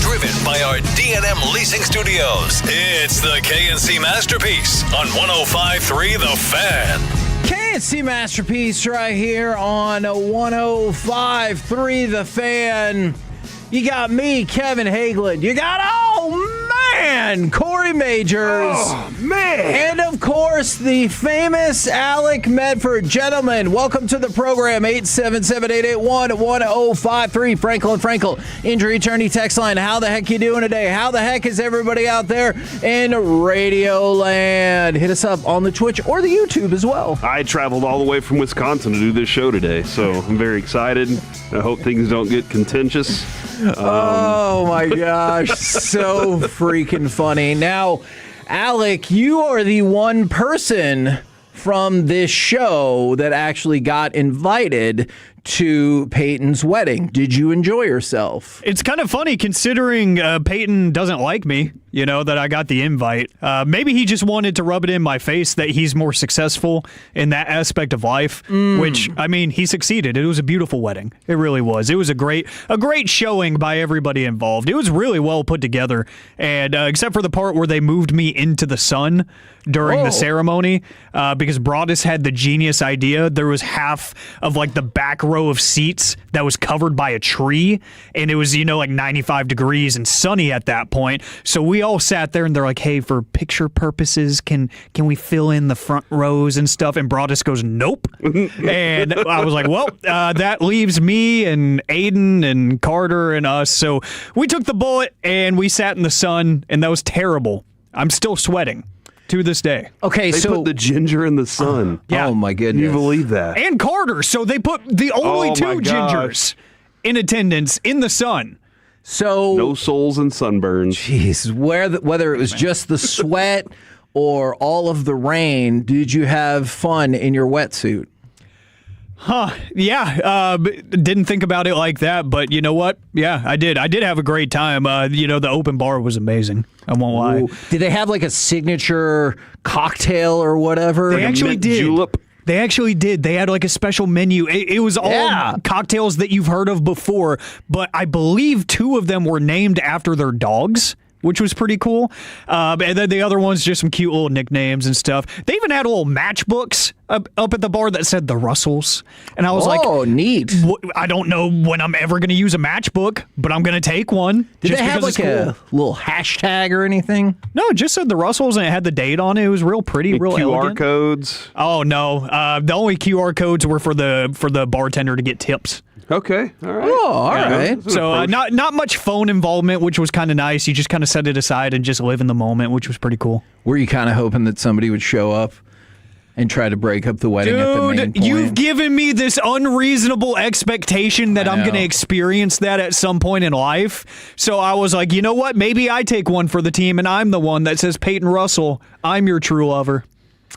Driven by our D&M Leasing Studios, it's the KNC Masterpiece on 105.3 The Fan. KNC Masterpiece right here on 105.3 The Fan. You got me, Kevin Hagelin. You got, Corey Majors. Oh, man. And, of course, the famous Alec Medford. Gentlemen, welcome to the program, 877-881-1053. Frankel, injury attorney text line. How the heck you doing today? How the heck is everybody out there in Radio Land? Hit us up on the Twitch or the YouTube as well. I traveled all the way from Wisconsin to do this show today, so I'm very excited. I hope things don't get contentious. Oh, my gosh. So freaking funny. Now, Alec, you are the one person from this show that actually got invited to Peyton's wedding. Did you enjoy yourself? It's kind of funny considering Peyton doesn't like me, that I got the invite. Maybe he just wanted to rub it in my face that he's more successful in that aspect of life, which, he succeeded. It was a beautiful wedding. It really was. It was a great showing by everybody involved. It was really well put together, and except for the part where they moved me into the sun during the ceremony, because Broadus had the genius idea. There was half of the back row of seats that was covered by a tree, and it was 95 degrees and sunny at that point. So we all sat there, and they're like, "Hey, for picture purposes, can we fill in the front rows and stuff?" And Broadus goes, "Nope." And I was like, "Well, that leaves me and Aiden and Carter and us." So we took the bullet and we sat in the sun, and that was terrible. I'm still sweating to this day. Okay, they put the ginger in the sun. Yeah. Oh, my goodness. Can you believe that? And Carter. So they put the only two gingers in attendance in the sun. So no souls and sunburns. Jeez, whether it was just the sweat or all of the rain, did you have fun in your wetsuit? Yeah. Didn't think about it like that, but you know what? Yeah, I did. I did have a great time. The open bar was amazing. I won't lie. Did they have a signature cocktail or whatever? They actually did. Julep. They actually did. They had a special menu. It was all cocktails that you've heard of before, but I believe two of them were named after their dogs, which was pretty cool. And then the other ones, just some cute little nicknames and stuff. They even had little matchbooks up at the bar that said the Russells. And I was oh, neat. I don't know when I'm ever going to use a matchbook, but I'm going to take one. Did they have a little hashtag or anything? No, it just said the Russells, and it had the date on it. It was real pretty, real QR elegant. codes? Oh, no. The only QR codes were for the bartender to get tips. Okay, all right. Oh, all right. So not much phone involvement, which was kind of nice. You just kind of set it aside and just live in the moment, which was pretty cool. Were you kind of hoping that somebody would show up and try to break up the wedding at the main point? You've given me this unreasonable expectation that I'm going to experience that at some point in life. So I was like, you know what? Maybe I take one for the team, and I'm the one that says, Peyton Russell, I'm your true lover.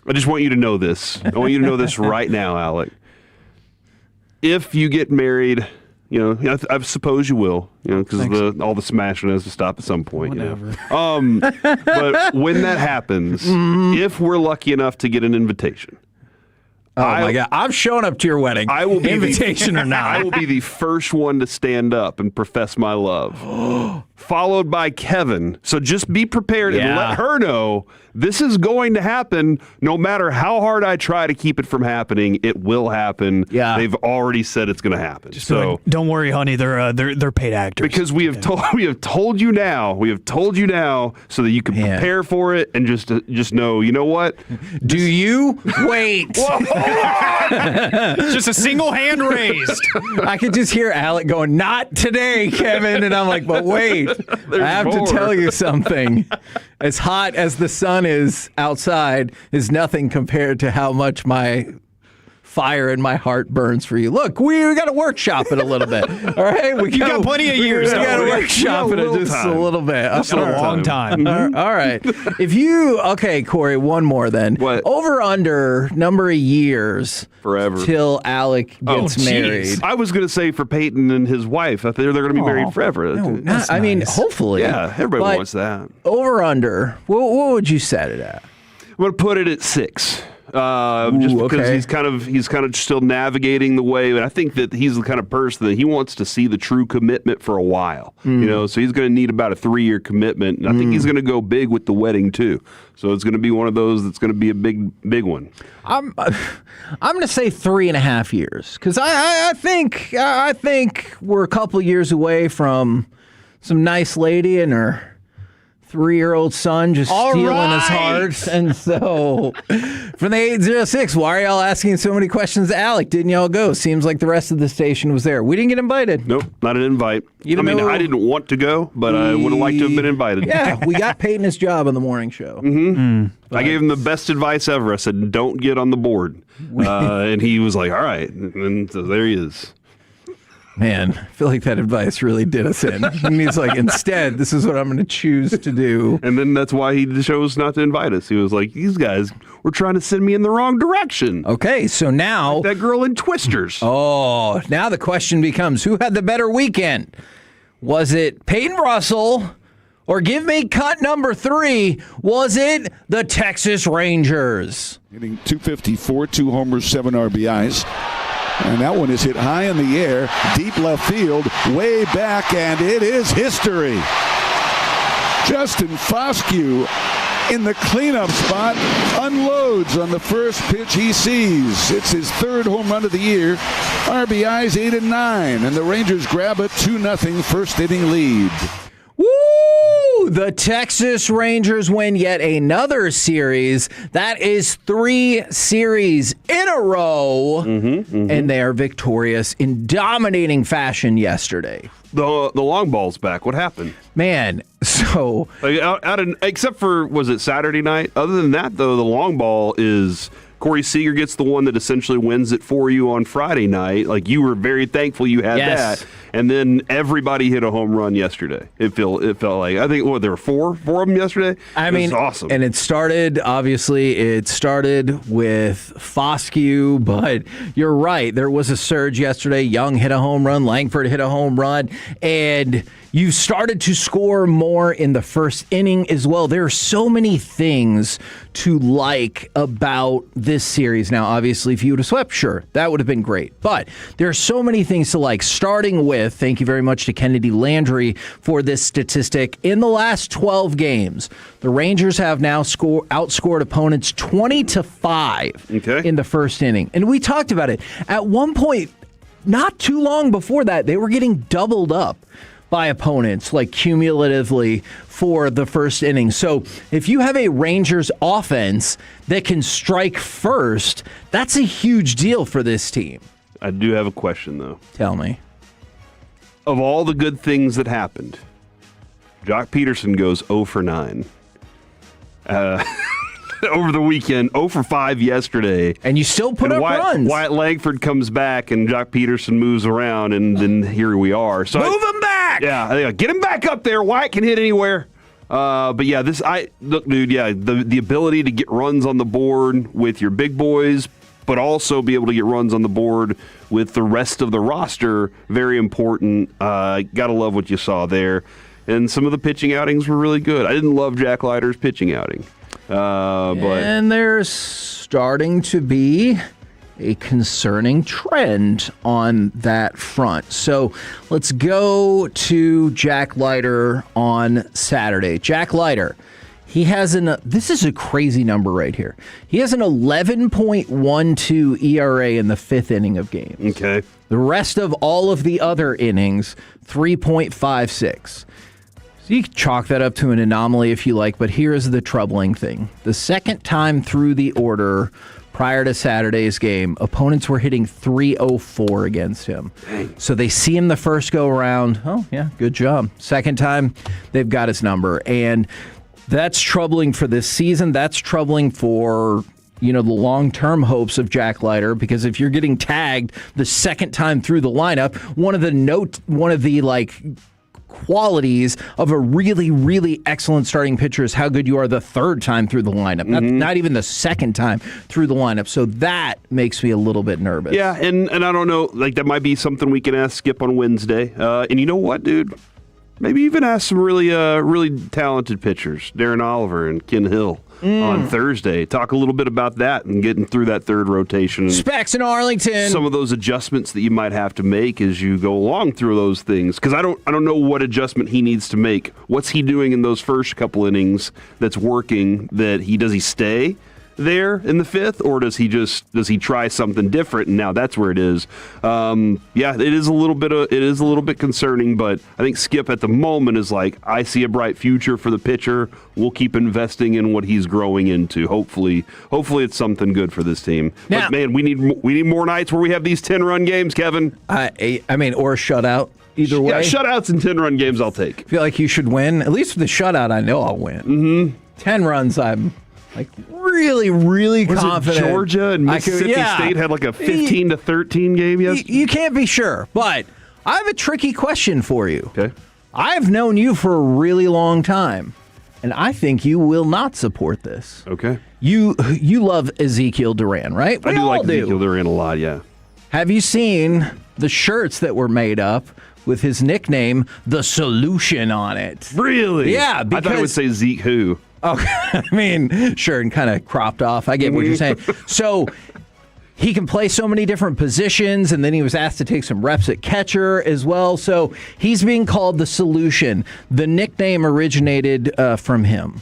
I just want you to know this. I want you to know this right now, Alec. If you get married, I suppose you will, because all the smashing has to stop at some point. Whatever. But when that happens, if we're lucky enough to get an invitation, my God, I'm showing up to your wedding. I will be invitation or not. I will be the first one to stand up and profess my love. followed by Kevin. So just be prepared and let her know this is going to happen. No matter how hard I try to keep it from happening, it will happen. Yeah. They've already said it's going to happen. So don't worry, honey. They're paid actors. Because we have told you now. We have told you now so that you can prepare for it and just know. You know what? Do you wait? Just a single hand raised. I could just hear Alec going, "Not today, Kevin," and I'm like, "But wait, I have to tell you something. As hot as the sun is outside is nothing compared to how much my fire in my heart burns for you. Look, we got to workshop it a little bit. All right, you got plenty of years. We got to workshop it just a little bit. Just a long time. All right. Okay, Corey, one more then. What? Over under number of years forever till Alec gets married. I was going to say for Peyton and his wife, I think they're going to be married forever. No, I mean, hopefully. Yeah, everybody But wants that. Over under. What would you set it at? I'm going to put it at 6. Just because he's kind of still navigating the way, but I think that he's the kind of person that he wants to see the true commitment for a while. So he's going to need about a 3-year commitment, and I think he's going to go big with the wedding too. So it's going to be one of those that's going to be a big one. I'm going to say 3.5 years because I think we're a couple years away from some nice lady and her 3-year-old son just stealing his heart. And so from the 806, why are y'all asking so many questions to Alec? Didn't y'all go? Seems like the rest of the station was there. We didn't get invited. Nope, not an invite. I didn't want to go, but I would have liked to have been invited. Yeah, we got Peyton his job on the morning show. I gave him the best advice ever. I said, don't get on the board. And he was like, all right. And so there he is. Man, I feel like that advice really did us in. And he's like, instead, this is what I'm going to choose to do. And then that's why he chose not to invite us. He was like, these guys were trying to send me in the wrong direction. Okay, so now... Like that girl in Twisters. Oh, now the question becomes, who had the better weekend? Was it Peyton Russell, or give me cut number 3, was it the Texas Rangers? Hitting .254, 2 homers, 7 RBIs. And that one is hit high in the air, deep left field, way back, and it is history. Justin Foscue in the cleanup spot unloads on the first pitch he sees. It's his 3rd home run of the year. RBIs 8 and 9, and the Rangers grab a 2-0 first inning lead. Woo! The Texas Rangers win yet another series. That is 3 series in a row. And they are victorious in dominating fashion yesterday. The long ball's back. What happened? Man, so... except for, was it Saturday night? Other than that, though, the long ball is... Corey Seager gets the one that essentially wins it for you on Friday night. Like, you were very thankful you had that. And then everybody hit a home run yesterday. It felt like, I think, there were four of them yesterday? It was awesome. And it started with Foscue, but you're right. There was a surge yesterday. Young hit a home run. Langford hit a home run. And you started to score more in the first inning as well. There are so many things to like about this series. Now, obviously, if you would have swept, sure, that would have been great. But there are so many things to like, starting with, thank you very much to Kennedy Landry for this statistic. In the last 12 games, the Rangers have now outscored opponents 20-5 in the first inning. And we talked about it. At one point, not too long before that, they were getting doubled up by opponents, like cumulatively for the first inning. So if you have a Rangers offense that can strike first, that's a huge deal for this team. I do have a question, though. Tell me. Of all the good things that happened, Jock Peterson goes 0 for 9. Over the weekend, 0 for 5 yesterday. And you still put up runs. Wyatt Langford comes back, and Jock Peterson moves around, and then here we are. So move him back! Yeah, get him back up there. Wyatt can hit anywhere. But yeah, the ability to get runs on the board with your big boys, but also be able to get runs on the board with the rest of the roster, very important. Gotta love what you saw there. And some of the pitching outings were really good. I didn't love Jack Leiter's pitching outing. And there's starting to be a concerning trend on that front. So let's go to Jack Leiter on Saturday. Jack Leiter, he has this is a crazy number right here. He has an 11.12 ERA in the fifth inning of games. Okay. The rest of all of the other innings, 3.56. So you can chalk that up to an anomaly if you like, but here's the troubling thing. The second time through the order prior to Saturday's game, opponents were hitting 304 against him. So they see him the first go around. Oh, yeah, good job. Second time, they've got his number. And that's troubling for this season. That's troubling for, the long-term hopes of Jack Leiter, because if you're getting tagged the second time through the lineup, one of the qualities of a really, really excellent starting pitcher is how good you are the third time through the lineup, not even the second time through the lineup. So that makes me a little bit nervous. Yeah, and I don't know, that might be something we can ask Skip on Wednesday. And you know what, dude? Maybe even ask some really talented pitchers, Darren Oliver and Ken Hill, on Thursday. Talk a little bit about that and getting through that third rotation. Specs in Arlington. Some of those adjustments that you might have to make as you go along through those things. Because I don't know what adjustment he needs to make. What's he doing in those first couple innings that's working? Does he stay there in the fifth, or does he try something different, and now that's where it is. It is a little bit concerning, but I think Skip at the moment is like, I see a bright future for the pitcher. We'll keep investing in what he's growing into. Hopefully it's something good for this team. Now, but man, we need more nights where we have these 10-run games, Kevin. Or a shutout. Either way. Yeah, shutouts and 10-run games I'll take. I feel like you should win. At least with the shutout, I know I'll win. Mm-hmm. 10 runs, I'm really, really confident. Georgia and Mississippi State had a 15-13 game yesterday? You can't be sure, but I have a tricky question for you. Okay. I've known you for a really long time, and I think you will not support this. Okay. You love Ezekiel Duran, right? I do like Ezekiel Duran a lot, yeah. Have you seen the shirts that were made up with his nickname, The Solution, on it? Really? Yeah. I thought it would say Zeke who. Oh, I mean, sure, and kind of cropped off. I get what you're saying. So he can play so many different positions, and then he was asked to take some reps at catcher as well. So he's being called The Solution. The nickname originated from him.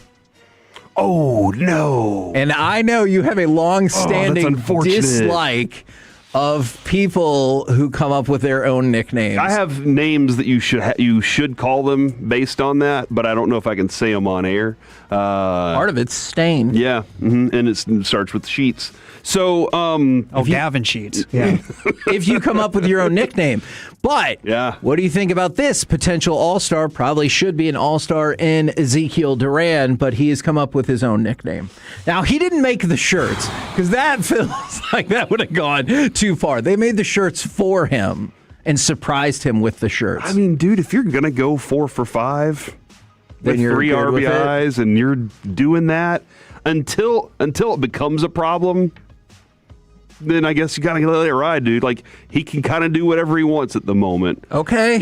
Oh, no. And I know you have a long-standing dislike of people who come up with their own nicknames. I have names that you should call them based on that, but I don't know if I can say them on air. Part of it's Stain. Yeah, and it starts with Sheets. So, Gavin Sheets. Yeah. If you come up with your own nickname. But what do you think about this potential all-star? Probably should be an all-star in Ezekiel Duran, but he has come up with his own nickname. Now, he didn't make the shirts, because that feels like that would have gone too far. They made the shirts for him and surprised him with the shirts. I mean, dude, if you're going to go 4 for 5 with 3 RBIs and you're doing that until it becomes a problem, then I guess you got to let it ride, dude. He can kind of do whatever he wants at the moment. Okay.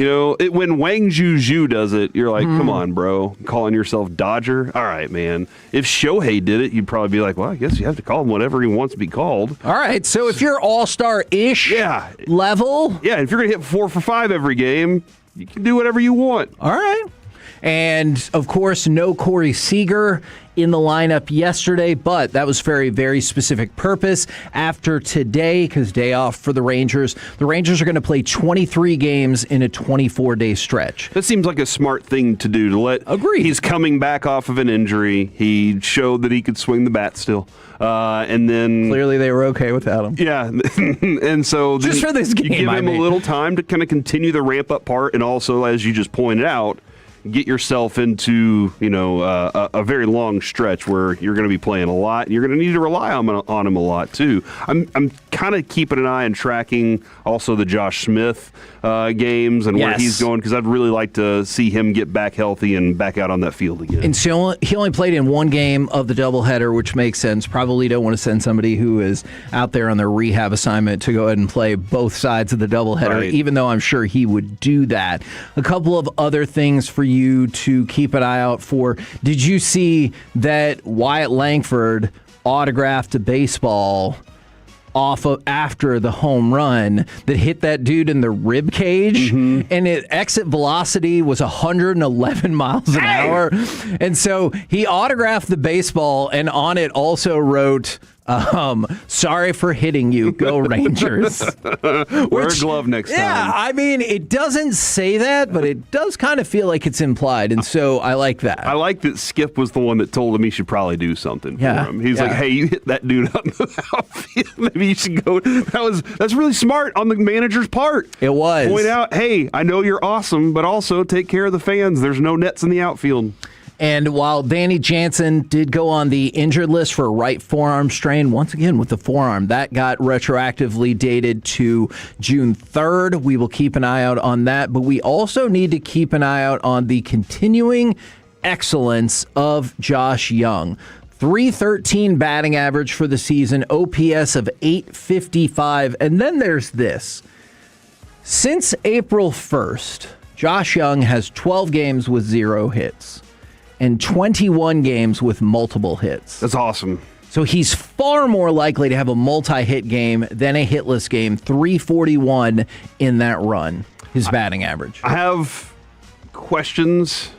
When Wang Zhu does it, you're like, come on, bro. Calling yourself Dodger? All right, man. If Shohei did it, you'd probably be like, well, I guess you have to call him whatever he wants to be called. All right. So if you're all-star-ish level. Yeah, if you're going to hit 4 for 5 every game, you can do whatever you want. All right. And, of course, no Corey Seager in the lineup yesterday, but that was for a very specific purpose. After today, because day off for the Rangers are going to play 23 games in a 24-day stretch. That seems like a smart thing to do. Agree. He's coming back off of an injury. He showed that he could swing the bat still. And then clearly they were okay without him. Yeah. And so just for this game, you give him a little time to kind of continue the ramp-up part, and also, as you just pointed out, get yourself into a very long stretch where you're going to be playing a lot. And you're going to need to rely on him a lot too. I'm kind of keeping an eye and tracking also the Josh Smith games and where he's going, because I'd really like to see him get back healthy and back out on that field again. And so he only played in one game of the doubleheader, which makes sense. Probably don't want to send somebody who is out there on their rehab assignment to go ahead and play both sides of the doubleheader, even though I'm sure he would do that. A couple of other things for you to keep an eye out for. Did you see that Wyatt Langford autographed a baseball after the home run that hit that dude in the rib cage, and exit velocity was 111 miles an hour. And so he autographed the baseball, and on it also wrote, sorry for hitting you, go Rangers. Wear a glove next time. Yeah, I mean, it doesn't say that, but it does kind of feel like it's implied, and so I like that. I like that Skip was the one that told him he should probably do something for him. He's like, hey, you hit that dude up in the outfield. Maybe you should go. That's really smart on the manager's part. It was. Point out, hey, I know you're awesome, but also take care of the fans. There's no nets in the outfield. And while Danny Jansen did go on the injured list for a right forearm strain, once again with the forearm, that got retroactively dated to June 3rd. We will keep an eye out on that, but we also need to keep an eye out on the continuing excellence of Josh Young. .313 batting average for the season, OPS of .855, and then there's this. Since April 1st, Josh Young has 12 games with 0 hits. And 21 games with multiple hits. That's awesome. So he's far more likely to have a multi-hit game than a hitless game. 341 in that run, his batting average. I have questions,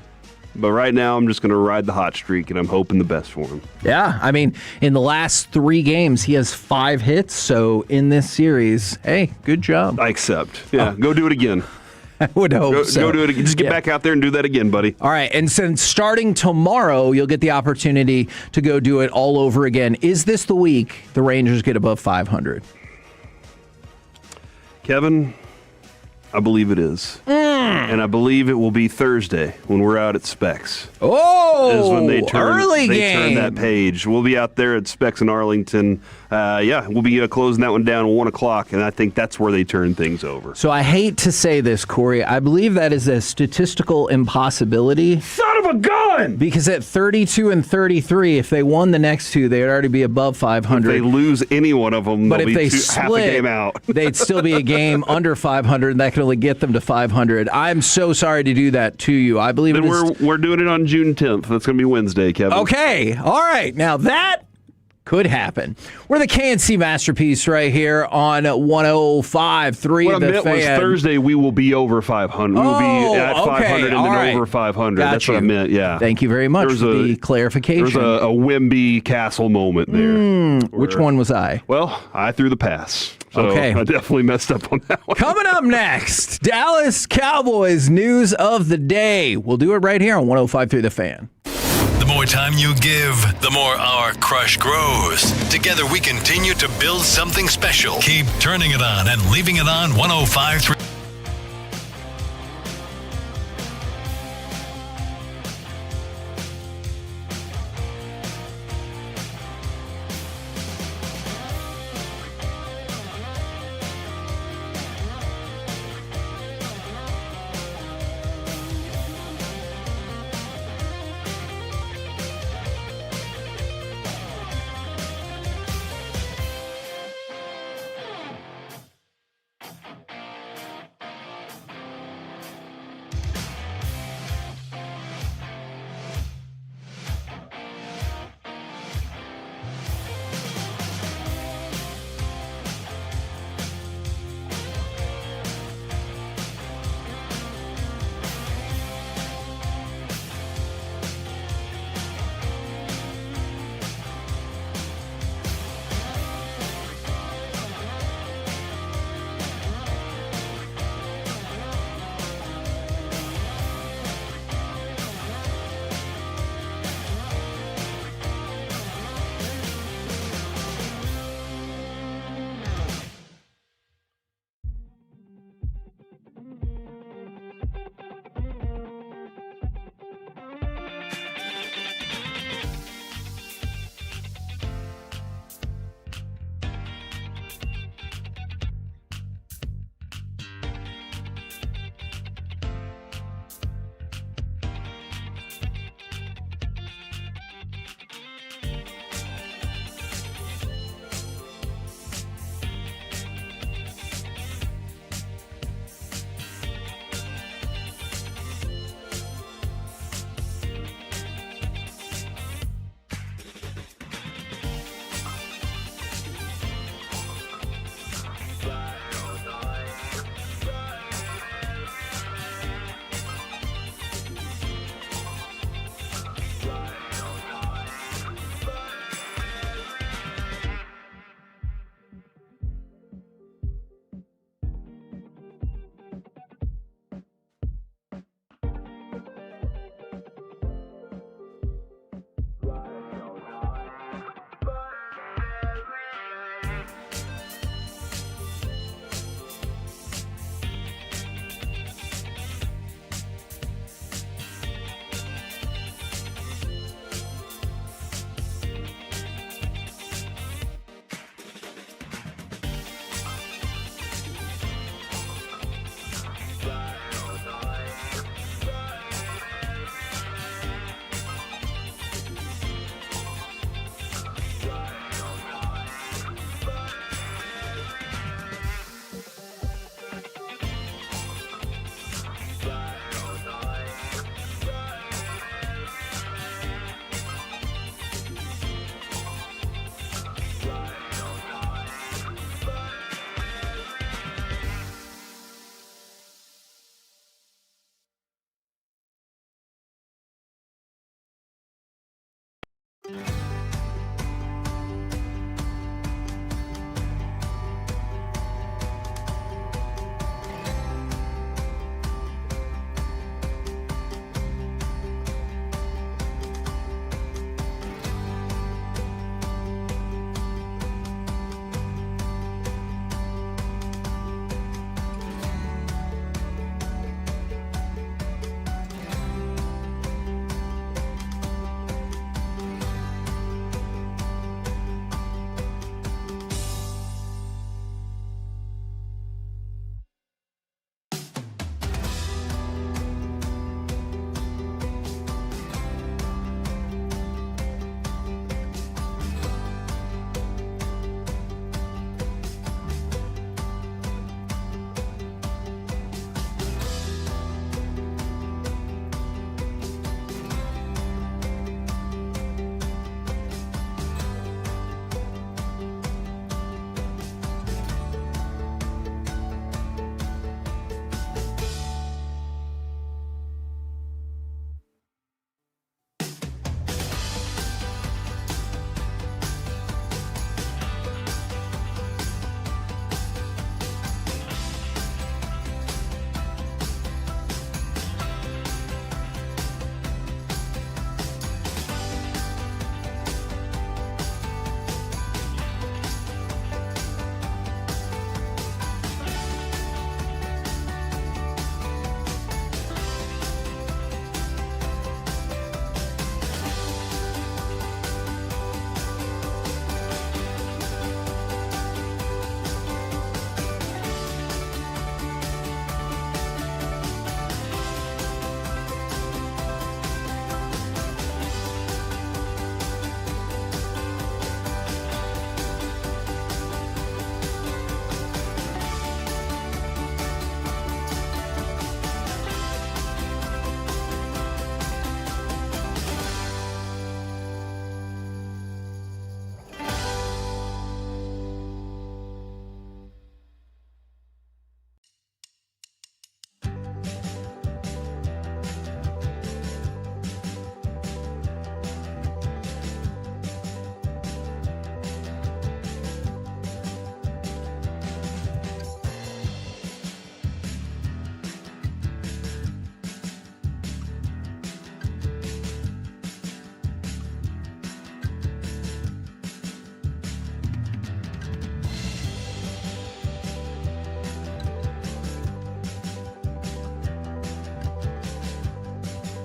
but right now I'm just going to ride the hot streak, and I'm hoping the best for him. Yeah, I mean, in the last 3 games, he has 5 hits. So in this series, hey, good job. I accept. Yeah, go do it again. I would hope so. Go do it again. Just get back out there and do that again, buddy. All right, and since starting tomorrow, you'll get the opportunity to go do it all over again. Is this the week the Rangers get above 500? Kevin, I believe it is. And I believe it will be Thursday when we're out at Specs. Oh, is when they turn, early they game. turn that page. We'll be out there at Specs in Arlington. We'll be closing that one down at 1 o'clock, and I think that's where they turn things over. So I hate to say this, Corey. I believe that is a statistical impossibility. Son of a gun! Because at 32 and 33, if they won the next 2, they'd already be above 500. If they lose any one of them, but they'll if be they half a game out. they'd still be a game under 500, and that can only get them to 500. I'm so sorry to do that to you. I believe then we're doing it on June 10th. That's going to be Wednesday, Kevin. Okay. All right. Now that could happen. We're the KNC Masterpiece right here on 105.3 What I meant was Thursday we will be over 500. We will be at 500 and then over 500. That's what I meant, yeah. Thank you very much for the clarification. There's a Wemby Castle moment there. Which one was I? Well, I threw the pass. So Okay. I definitely messed up on that one. Coming up next, Dallas Cowboys news of the day. We'll do it right here on 105.3 The Fan. The more time you give, the more our crush grows. Together we continue to build something special. Keep turning it on and leaving it on 105.3.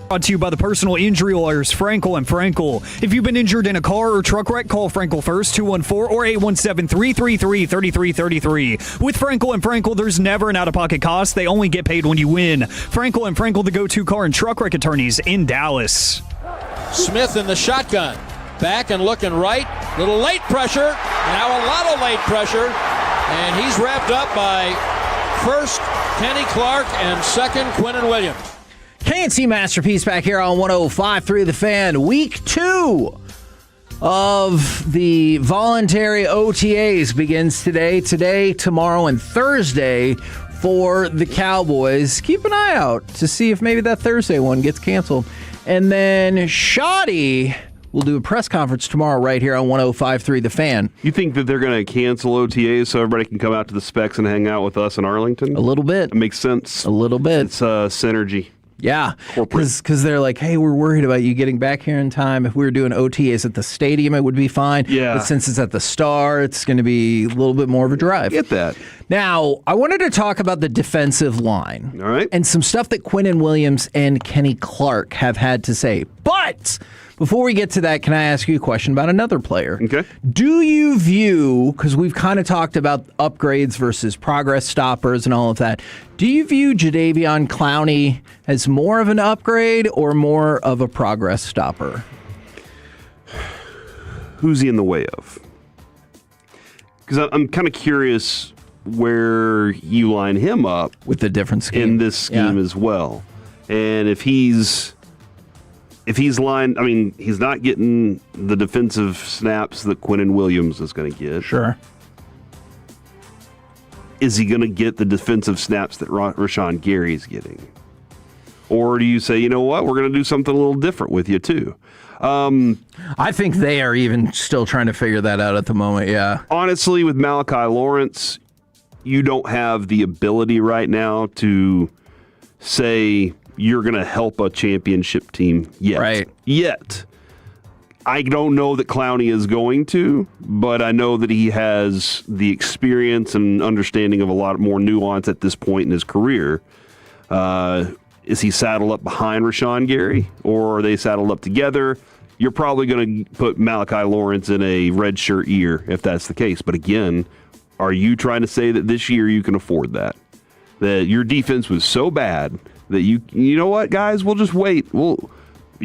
Brought to you by the personal injury lawyers, Frankel and Frankel. If you've been injured in a car or truck wreck, call Frankel first, 214 or 817-333-3333. With Frankel and Frankel, there's never an out-of-pocket cost. They only get paid when you win. Frankel and Frankel, the go-to car and truck wreck attorneys in Dallas. Smith in the shotgun. Back and looking right. Little late pressure. Now a lot of late pressure. And he's wrapped up by first Kenny Clark and second Quinnen Williams. KNC Masterpiece back here on 105.3 The Fan. Week 2 of the voluntary OTAs begins today. Today, tomorrow, and Thursday for the Cowboys. Keep an eye out to see if maybe that Thursday one gets canceled. And then Shoddy will do a press conference tomorrow right here on 105.3 The Fan. You think that they're going to cancel OTAs so everybody can come out to the Specs and hang out with us in Arlington? A little bit. It makes sense. A little bit. It's synergy. Yeah, because they're like, hey, we're worried about you getting back here in time. If we were doing OTAs at the stadium, it would be fine. Yeah. But since it's at the Star, it's going to be a little bit more of a drive. Get that. Now, I wanted to talk about the defensive line. All right. And some stuff that Quinnen Williams and Kenny Clark have had to say. But before we get to that, can I ask you a question about another player? Okay. Do you view, because we've kind of talked about upgrades versus progress stoppers and all of that, do you view Jadeveon Clowney as more of an upgrade or more of a progress stopper? Who's he in the way of? Because I'm kind of curious where you line him up with the different scheme in this scheme as well. And if he's lined, I mean, he's not getting the defensive snaps that Quinnen Williams is going to get. Sure. Is he going to get the defensive snaps that Rashawn Gary's getting? Or do you say, you know what, we're going to do something a little different with you too? I think they are even still trying to figure that out at the moment, yeah. Honestly, with Malachi Lawrence, you don't have the ability right now to say you're going to help a championship team yet. Right. Yet. I don't know that Clowney is going to, but I know that he has the experience and understanding of a lot more nuance at this point in his career. Is he saddled up behind Rashawn Gary, or are they saddled up together? You're probably going to put Malachi Lawrence in a red shirt year if that's the case. But again, are you trying to say that this year you can afford that? That your defense was so bad that you know what, guys, we'll just wait.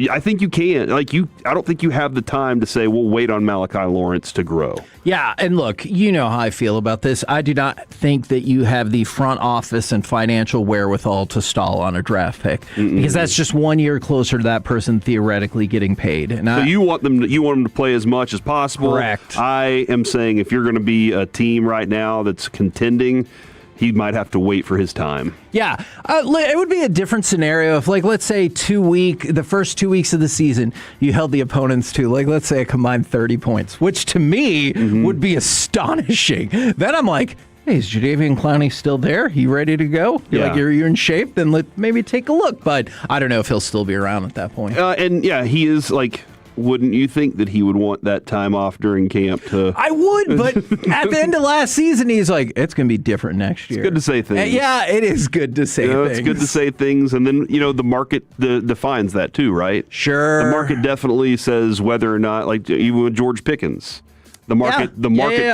I think you can. I don't think you have the time to say we'll wait on Malachi Lawrence to grow. Yeah, and look, you know how I feel about this. I do not think that you have the front office and financial wherewithal to stall on a draft pick because that's just 1 year closer to that person theoretically getting paid. And so you want them to play as much as possible. Correct. I am saying if you're going to be a team right now that's contending, he might have to wait for his time. Yeah, it would be a different scenario if, like, let's say the first 2 weeks of the season, you held the opponents to, like, let's say a combined 30 points, which to me would be astonishing. Then I'm like, hey, is Jadeveon Clowney still there? He ready to go? You're in shape? Then let maybe take a look. But I don't know if he'll still be around at that point. And yeah, he is like. Wouldn't you think that he would want that time off during camp to... I would, but at the end of last season, he's like, it's going to be different next year. It's good to say things. Yeah, it is good to say things. It's good to say things, and then, the market defines that too, right? Sure. The market definitely says whether or not, like even with George Pickens, the market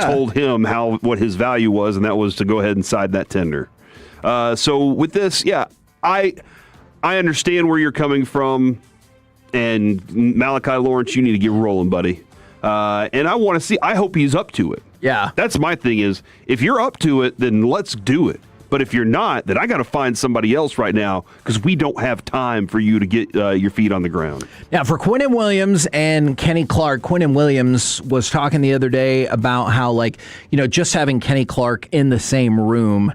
told him what his value was, and that was to go ahead and side that tender. So with this, I understand where you're coming from. And Malachi Lawrence, you need to get rolling, buddy. And I want to see. I hope he's up to it. Yeah. That's my thing is, if you're up to it, then let's do it. But if you're not, then I got to find somebody else right now because we don't have time for you to get your feet on the ground. Now, for Quinnen Williams and Kenny Clark, Quinnen Williams was talking the other day about how, just having Kenny Clark in the same room,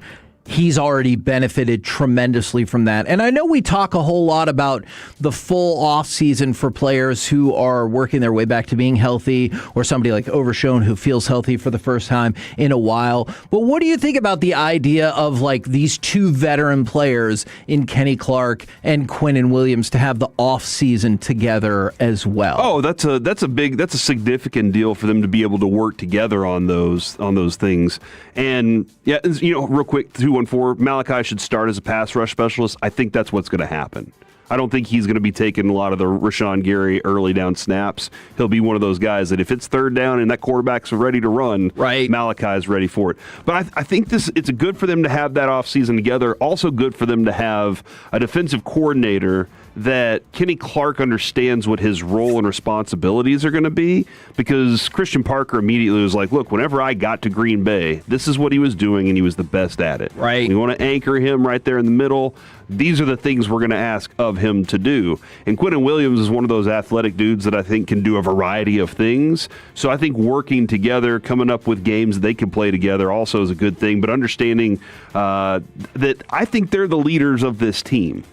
he's already benefited tremendously from that. And I know we talk a whole lot about the full offseason for players who are working their way back to being healthy, or somebody like Overshone who feels healthy for the first time in a while. But what do you think about the idea of these two veteran players in Kenny Clark and Quinnen Williams to have the offseason together as well? Oh, that's a significant deal for them to be able to work together on those things. And yeah, real quick, 214, Malachi should start as a pass rush specialist. I think that's what's going to happen. I don't think he's going to be taking a lot of the Rashawn Gary early down snaps. He'll be one of those guys that if it's third down and that quarterback's ready to run, Malachi's ready for it. But I think it's good for them to have that offseason together. Also good for them to have a defensive coordinator that Kenny Clark understands what his role and responsibilities are going to be, because Christian Parker immediately was like, look, whenever I got to Green Bay, this is what he was doing, and he was the best at it. Right. We want to anchor him right there in the middle. These are the things we're going to ask of him to do. And Quinnen Williams is one of those athletic dudes that I think can do a variety of things. So I think working together, coming up with games that they can play together also is a good thing, but understanding that I think they're the leaders of this team.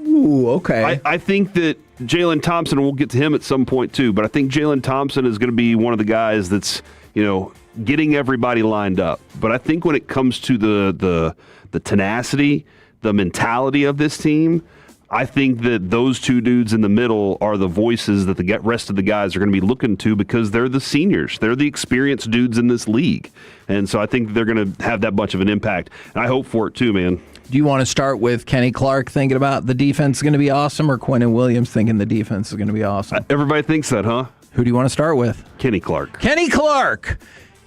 Ooh, okay. I think that Jalen Thompson, we'll get to him at some point too, but I think Jalen Thompson is going to be one of the guys that's, getting everybody lined up. But I think when it comes to the tenacity, the mentality of this team, I think that those two dudes in the middle are the voices that the rest of the guys are going to be looking to, because they're the seniors. They're the experienced dudes in this league. And so I think they're going to have that much of an impact. And I hope for it too, man. Do you want to start with Kenny Clark thinking about the defense is going to be awesome, or Quinnen Williams thinking the defense is going to be awesome? Everybody thinks that, huh? Who do you want to start with? Kenny Clark. Kenny Clark!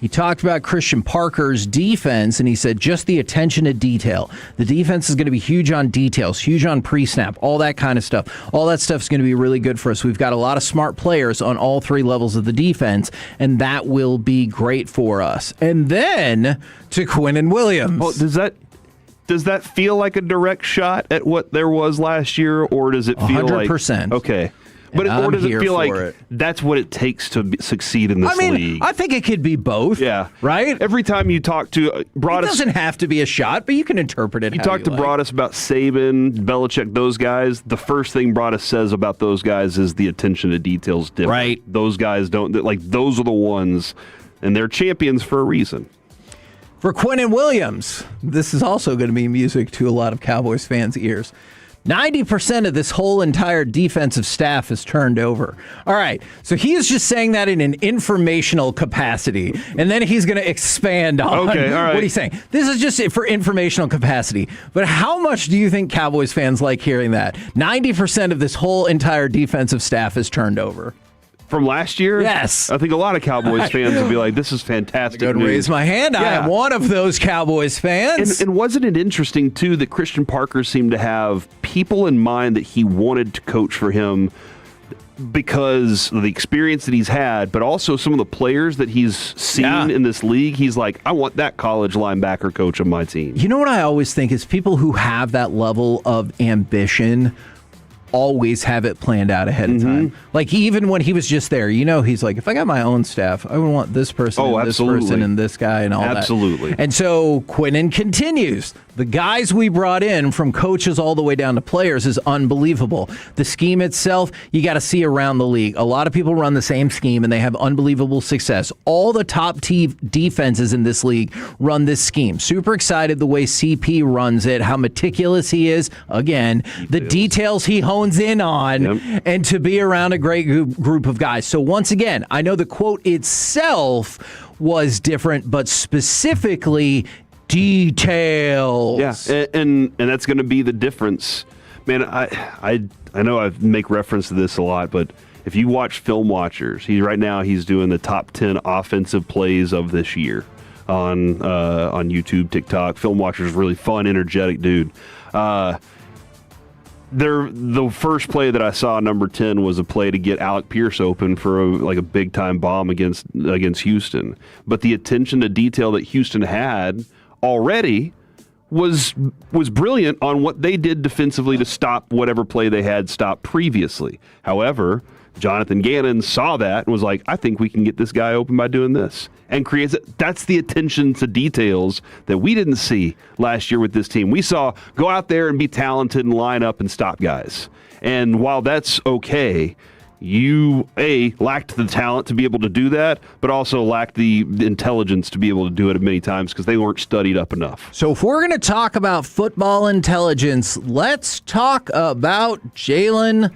He talked about Christian Parker's defense, and he said just the attention to detail. The defense is going to be huge on details, huge on pre-snap, all that kind of stuff. All that stuff is going to be really good for us. We've got a lot of smart players on all three levels of the defense, and that will be great for us. And then to Quinnen Williams. Oh, does that feel like a direct shot at what there was last year, or does it feel 100%. Like okay? But or does it feel like that's what it takes to succeed in this league? I think it could be both. Yeah. Right? Every time you talk to Broadus... It doesn't have to be a shot, but you can interpret it You talk to Broadus about Saban, Belichick, those guys, the first thing Broadus says about those guys is the attention to details different. Right. Those guys don't... those are the ones, and they're champions for a reason. For Quinnen Williams, this is also going to be music to a lot of Cowboys fans' ears. 90% of this whole entire defensive staff is turned over. All right, so he is just saying that in an informational capacity, and then he's going to expand on what he's saying. This is just for informational capacity. But how much do you think Cowboys fans like hearing that? 90% of this whole entire defensive staff is turned over. From last year? Yes. I think a lot of Cowboys fans would be like, this is fantastic news. I would raise my hand. Yeah. I am one of those Cowboys fans. And wasn't it interesting, too, that Christian Parker seemed to have people in mind that he wanted to coach for him because of the experience that he's had, but also some of the players that he's seen in this league. He's like, I want that college linebacker coach on my team. You know what I always think is people who have that level of ambition always have it planned out ahead of time. Like, even when he was just there, he's like, if I got my own staff, I would want this person and this person and this guy and all that. Absolutely. And so Quinnen continues. The guys we brought in, from coaches all the way down to players, is unbelievable. The scheme itself, you got to see around the league. A lot of people run the same scheme, and they have unbelievable success. All the top defenses in this league run this scheme. Super excited the way CP runs it, how meticulous he is. Again, the details he hones in on, and to be around a great group of guys. So once again, I know the quote itself was different, but specifically details. Yeah, and that's going to be the difference. Man, I know I make reference to this a lot, but if you watch Film Watchers, right now he's doing the top 10 offensive plays of this year on YouTube, TikTok. Film Watchers is really fun, energetic dude. The first play that I saw, number 10, was a play to get Alec Pierce open for a big time bomb against Houston. But the attention to detail that Houston had already was brilliant on what they did defensively to stop whatever play they had stopped previously. However, Jonathan Gannon saw that and was like, I think we can get this guy open by doing this. And creates it. That's the attention to details that we didn't see last year with this team. We saw go out there and be talented and line up and stop guys. And while that's okay, you, lacked the talent to be able to do that, but also lacked the intelligence to be able to do it many times because they weren't studied up enough. So if we're going to talk about football intelligence, let's talk about Jalen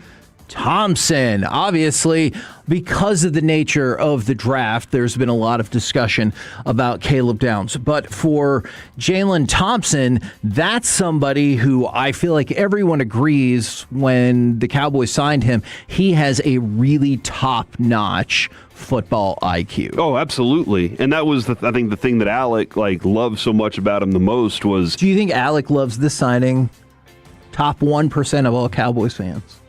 Thompson. Obviously, because of the nature of the draft, there's been a lot of discussion about Caleb Downs. But for Jalen Thompson, that's somebody who I feel like everyone agrees when the Cowboys signed him, he has a really top-notch football IQ. Oh, absolutely. And that was, I think, the thing that Alec loved so much about him the most was... Do you think Alec loves this signing? Top 1% of all Cowboys fans.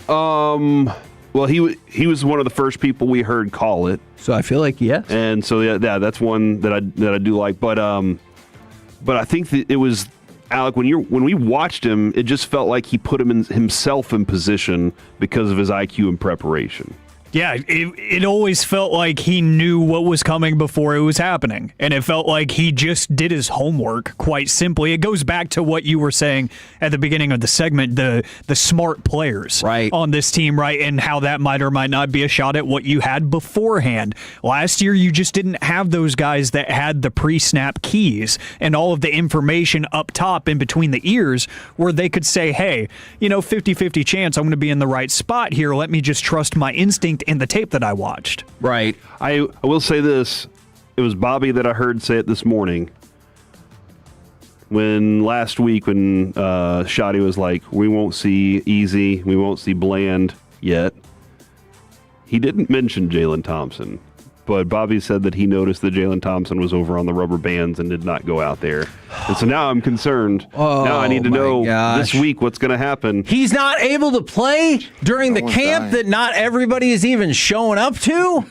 Well, he was one of the first people we heard call it. So I feel like yes. And so yeah, that's one that I do like. But I think that it was Alec when we watched him, it just felt like he put himself in position because of his IQ and preparation. Yeah, it always felt like he knew what was coming before it was happening. And it felt like he just did his homework, quite simply. It goes back to what you were saying at the beginning of the segment, the smart players on this team, right? And how that might or might not be a shot at what you had beforehand. Last year, you just didn't have those guys that had the pre-snap keys and all of the information up top in between the ears where they could say, hey, 50-50 chance I'm going to be in the right spot here. Let me just trust my instinct in the tape that I watched. Right. I will say this. It was Bobby that I heard say it this morning. Last week when Shotty was like, we won't see easy, we won't see bland yet. He didn't mention Jalen Thompson. But Bobby said that he noticed that Jalen Thompson was over on the rubber bands and did not go out there. And so now I'm concerned. Now I need to know this week what's going to happen. He's not able to play during the camp that not everybody is even showing up to?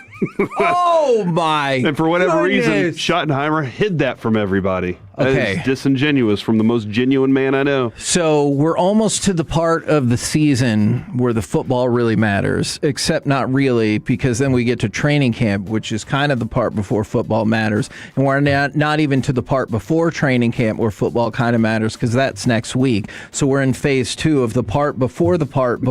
Oh, my And for whatever reason, goodness. Schottenheimer hid that from everybody. Okay. That is disingenuous from the most genuine man I know. So we're almost to the part of the season where the football really matters, except not really, because then we get to training camp, which is kind of the part before football matters. And we're not even to the part before training camp where football kind of matters, because that's next week. So we're in phase 2 of the part before the part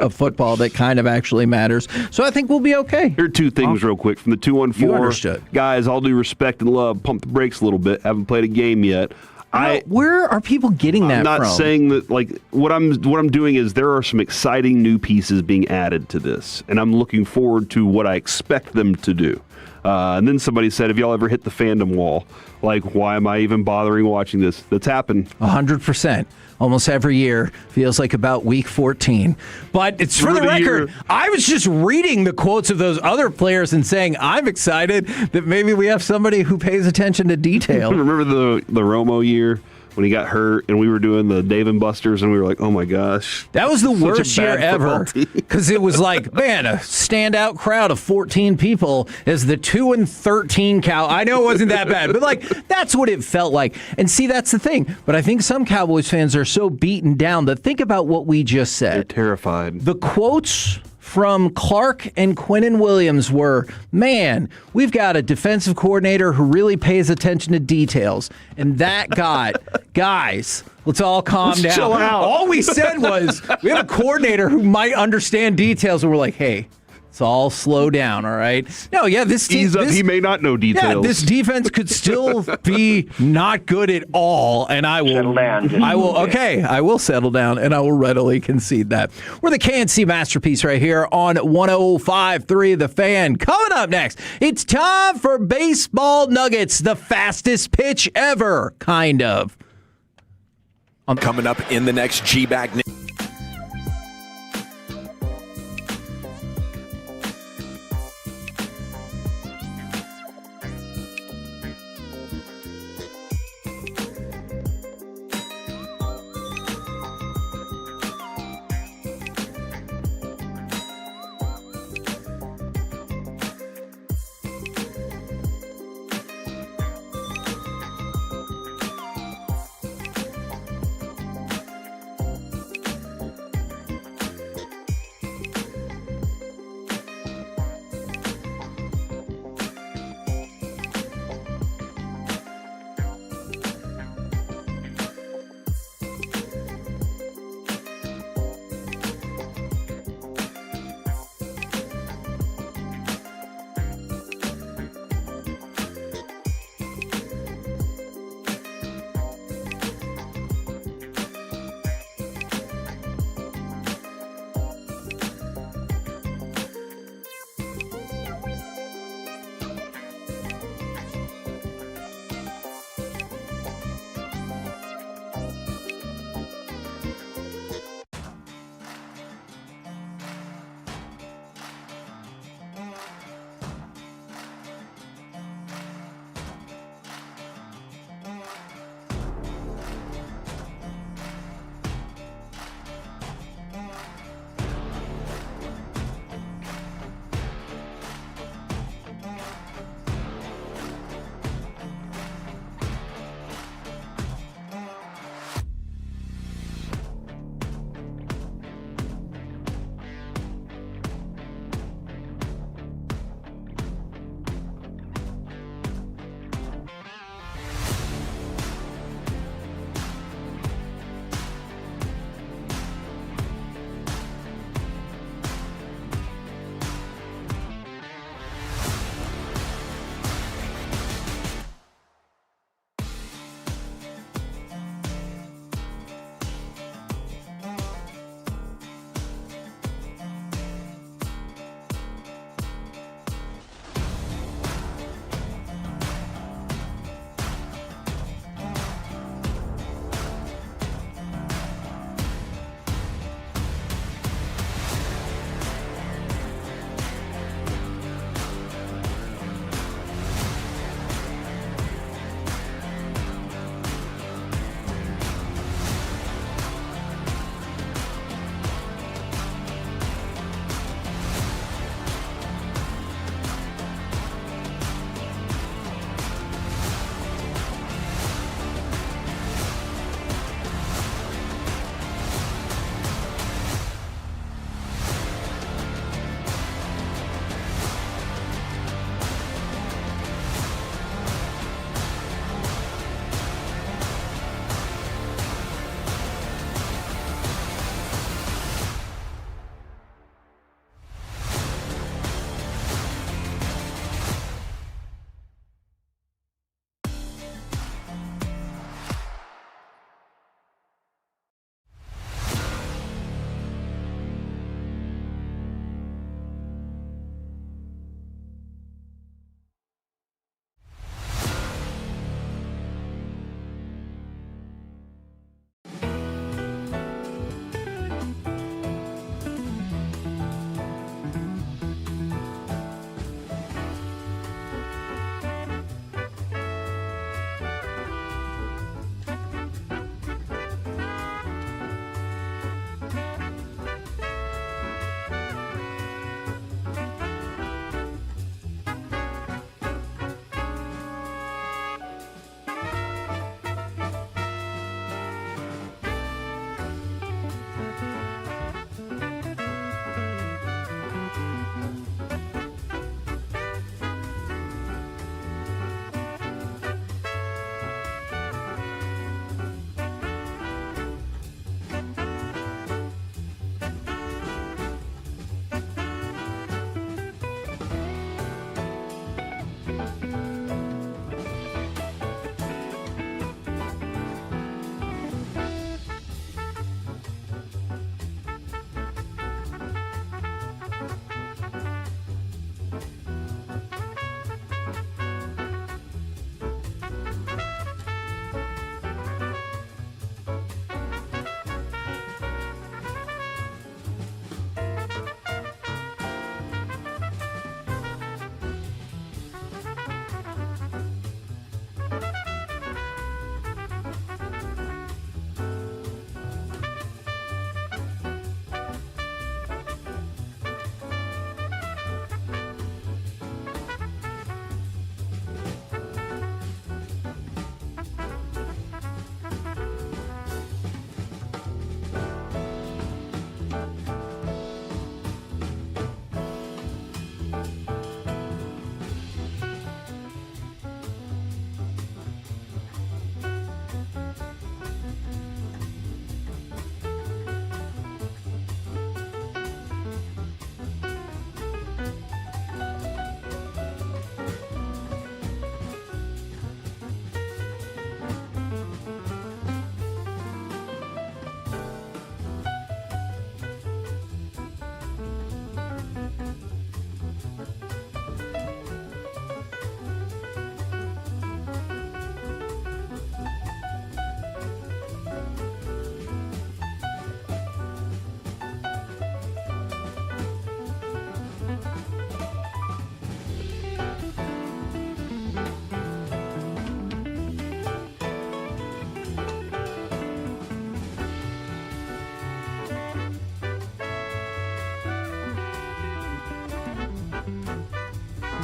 of football that kind of actually matters. So I think we'll be okay. Here are two things real quick from the 214. You understood. Guys, all due respect and love, pump the brakes a little bit. Haven't played a game yet. Where are people getting that from? I'm not saying that, what I'm doing is there are some exciting new pieces being added to this, and I'm looking forward to what I expect them to do. And then somebody said, have y'all ever hit the fandom wall? Why am I even bothering watching this? That's happened. 100%. Almost every year. Feels like about week 14. But it's for the record, I was just reading the quotes of those other players and saying, I'm excited that maybe we have somebody who pays attention to detail. Remember the Romo year? When he got hurt and we were doing the Dave and Buster's and we were like, oh my gosh. That was the worst year ever. Because it was like, man, a standout crowd of 14 people as the 2-13 Cow. I know it wasn't that bad, but that's what it felt like. And see, that's the thing. But I think some Cowboys fans are so beaten down that think about what we just said. They're terrified. The quotes from Clark and Quinnen Williams were, man, we've got a defensive coordinator who really pays attention to details. And that got, guys, let's all calm down. Chill out. All we said was, we have a coordinator who might understand details. And we're like, hey, let's all slow down, all right? No, yeah, this team. He may not know details. Yeah, this defense could still be not good at all, and I will settle down. I will settle down, and I will readily concede that. We're the KNC Masterpiece right here on 105.3 The Fan. Coming up next, it's time for Baseball Nuggets, the fastest pitch ever, kind of. Coming up in the next G-Bag.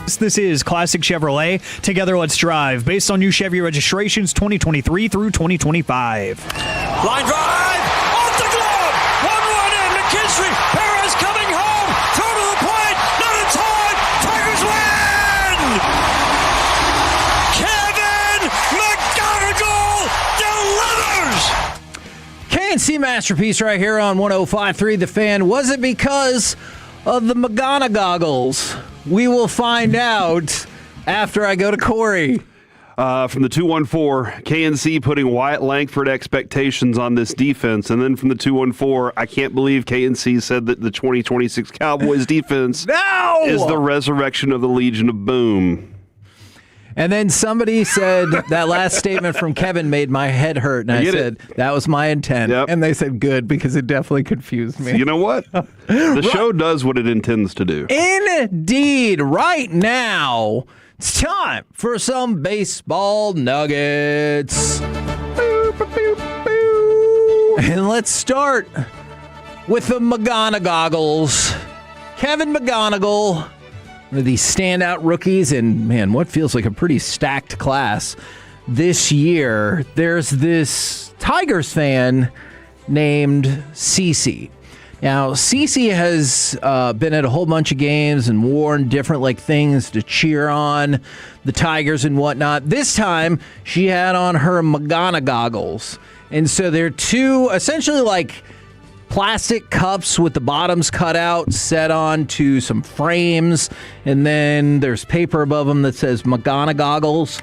This is Classic Chevrolet. Together, let's drive. Based on new Chevy registrations 2023 through 2025. Line drive! Off the glove! 1-1 in. McKinstry. Perez coming home. Throw to the plate. Not in time. Tigers win! Kevin McGonigal delivers! KNC Masterpiece right here on 105.3 The Fan. Was it because of the McGonagoggles? We will find out after I go to Corey. From the 214, KNC putting Wyatt Langford expectations on this defense. And then from the 214, I can't believe KNC said that the 2026 Cowboys defense is the resurrection of the Legion of Boom. And then somebody said that last statement from Kevin made my head hurt. And I said, that was my intent. Yep. And they said, good, because it definitely confused me. So you know what? The show does what it intends to do. Indeed. Right now, it's time for some baseball nuggets. And let's start with the McGonagoggles. Kevin McGonigal, one of these standout rookies, and man, what feels like a pretty stacked class this year. There's this Tigers fan named Cece. Now, Cece has been at a whole bunch of games and worn different things to cheer on the Tigers and whatnot. This time, she had on her McGonagoggles. And so they're two essentially plastic cups with the bottoms cut out, set onto some frames, and then there's paper above them that says McGonagoggles.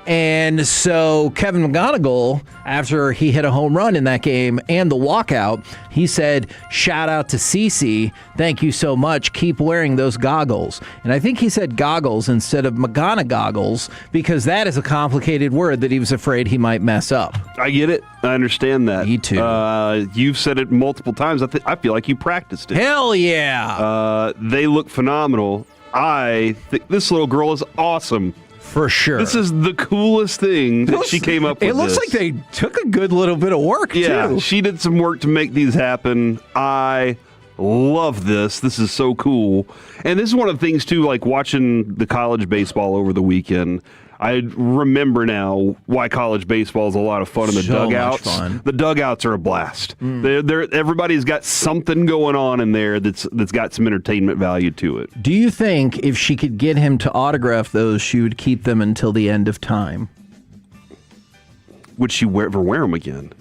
And so Kevin McGonigal, after he hit a home run in that game and the walkout, he said, shout out to Cece. Thank you so much. Keep wearing those goggles. And I think he said goggles instead of McGonagoggles because that is a complicated word that he was afraid he might mess up. I get it. I understand that. Me too. You've said it multiple times. I feel like you practiced it. Hell yeah. They look phenomenal. I think this little girl is awesome. For sure. This is the coolest thing that she came up with. It looks like they took a good little bit of work, too. Yeah, she did some work to make these happen. I love this. This is so cool. And this is one of the things, too, watching the college baseball over the weekend. I remember now why college baseball is a lot of fun in the dugouts. Much fun. The dugouts are a blast. Everybody's got something going on in there that's got some entertainment value to it. Do you think if she could get him to autograph those, she would keep them until the end of time? Would she ever wear them again?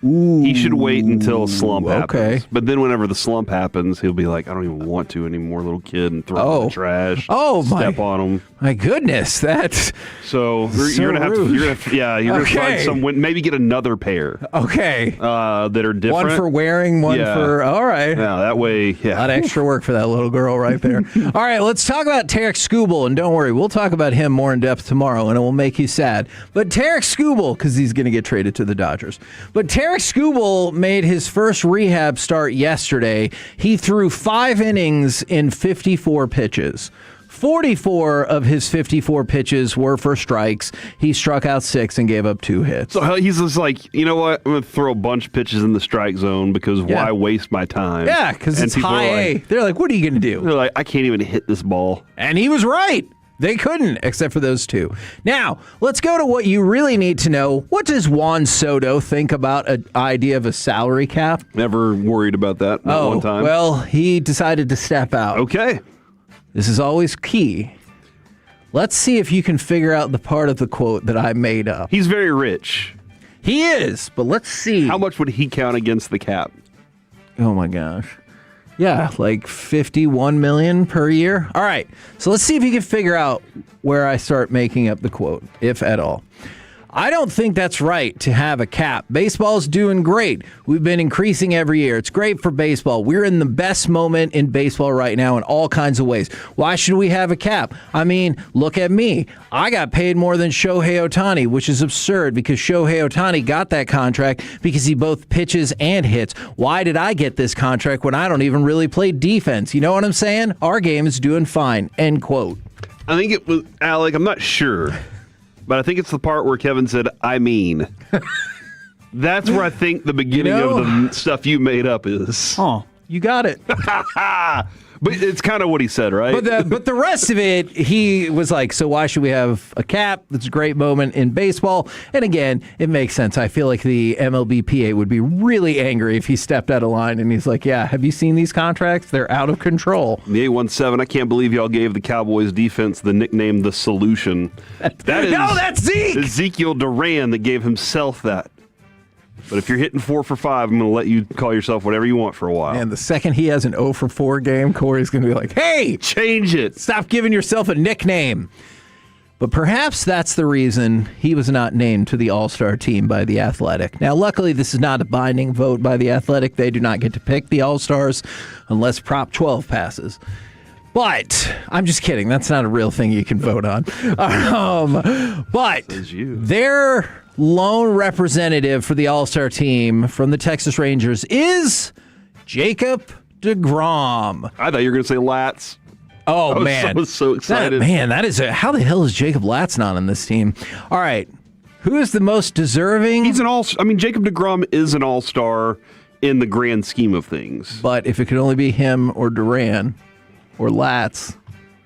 Ooh, he should wait until a slump happens. Okay. But then whenever the slump happens, he'll be like, I don't even want to anymore, little kid, and throw them in the trash. Step on them. My goodness, that's so you're gonna have to, you're gonna find some, maybe get another pair. Okay. That are different. One for wearing, one for, all right. Yeah, that way, A lot of extra work for that little girl right there. All right, let's talk about Tarek Skubal, and don't worry, we'll talk about him more in depth tomorrow, and it will make you sad. But Tarek Skubal, because he's going to get traded to the Dodgers. But Tarek Skubal made his first rehab start yesterday. He threw 5 innings in 54 pitches. 44 of his 54 pitches were for strikes. He struck out 6 and gave up 2 hits. So he's just like, you know what? I'm going to throw a bunch of pitches in the strike zone because why waste my time? Yeah, because it's high A. They're like, what are you going to do? They're like, I can't even hit this ball. And he was right. They couldn't, except for those 2. Now, let's go to what you really need to know. What does Juan Soto think about an idea of a salary cap? Never worried about that one time. Well, he decided to step out. Okay. This is always key. Let's see if you can figure out the part of the quote that I made up. He's very rich. He is, but let's see. How much would he count against the cap? Oh, my gosh. Yeah, like $51 million per year. All right, so let's see if you can figure out where I start making up the quote, if at all. I don't think that's right to have a cap. Baseball's doing great. We've been increasing every year. It's great for baseball. We're in the best moment in baseball right now in all kinds of ways. Why should we have a cap? I mean, look at me. I got paid more than Shohei Ohtani, which is absurd because Shohei Ohtani got that contract because he both pitches and hits. Why did I get this contract when I don't even really play defense? You know what I'm saying? Our game is doing fine. End quote. I think it was, Alec, I'm not sure. But I think it's the part where Kevin said, I mean. That's where I think the beginning of the stuff you made up is. Oh, you got it. But it's kind of what he said, right? But the rest of it, he was like, so why should we have a cap? That's a great moment in baseball. And again, it makes sense. I feel like the MLBPA would be really angry if he stepped out of line and he's like, yeah, have you seen these contracts? They're out of control. The 817, I can't believe y'all gave the Cowboys defense the nickname The Solution. That's Zeke! Ezekiel Duran that gave himself that. But if you're hitting 4 for 5, I'm going to let you call yourself whatever you want for a while. And the second he has an 0 for 4 game, Corey's going to be like, hey! Change it! Stop giving yourself a nickname. But perhaps that's the reason he was not named to the All-Star team by The Athletic. Now, luckily, this is not a binding vote by The Athletic. They do not get to pick the All-Stars unless Prop 12 passes. But I'm just kidding. That's not a real thing you can vote on. But their lone representative for the All-Star team from the Texas Rangers is Jacob deGrom. I thought you were going to say Lats. Oh, man. I was so excited. That is how the hell is Jacob Latz not on this team? All right. Who is the most deserving? He's an Jacob deGrom is an all-star in the grand scheme of things. But if it could only be him or Duran or Latz,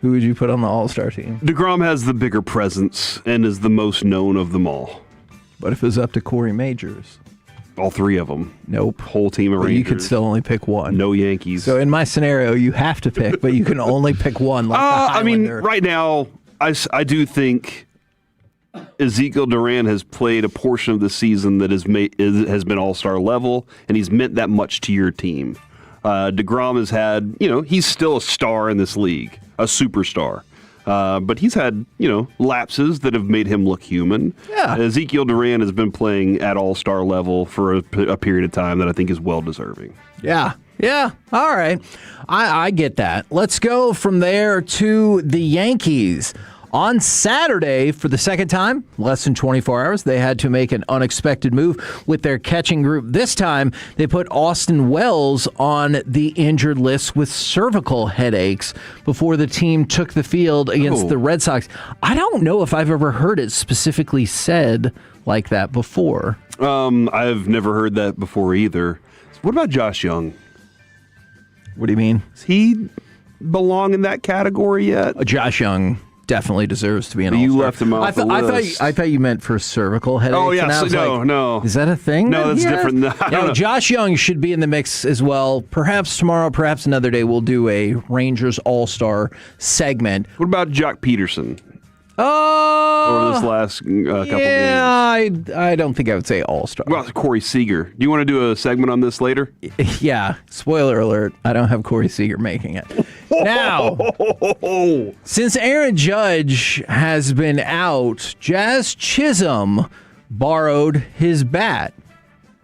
who would you put on the All-Star team? deGrom has the bigger presence and is the most known of them all. But if it was up to Corey Majors? All three of them. Nope. Whole team of Rangers. Rangers. You could still only pick one. No Yankees. So in my scenario, you have to pick, but you can only pick one. Like I mean, right now, I do think Ezekiel Duran has played a portion of the season that has been all-star level, and he's meant that much to your team. deGrom has had, he's still a star in this league, a superstar. But he's had, lapses that have made him look human. Yeah. Ezekiel Duran has been playing at all-star level for a period of time that I think is well-deserving. Yeah. Yeah. All right. I get that. Let's go from there to the Yankees. On Saturday, for the second time, less than 24 hours, they had to make an unexpected move with their catching group. This time, they put Austin Wells on the injured list with cervical headaches before the team took the field against the Red Sox. I don't know if I've ever heard it specifically said like that before. I've never heard that before either. What about Josh Young? What do you mean? Does he belong in that category yet? Josh Young definitely deserves to be an All-Star. You left him off the list. I thought you meant for cervical headaches. Oh, yeah. No. Is that a thing? No, that's different. No, Josh Young should be in the mix as well. Perhaps tomorrow, perhaps another day, we'll do a Rangers All-Star segment. What about Jock Peterson? Over this last couple games. Yeah, I don't think I would say All-Star. Well, Corey Seager. Do you want to do a segment on this later? Yeah. Spoiler alert, I don't have Corey Seager making it. Now, since Aaron Judge has been out, Jazz Chisholm borrowed his bat.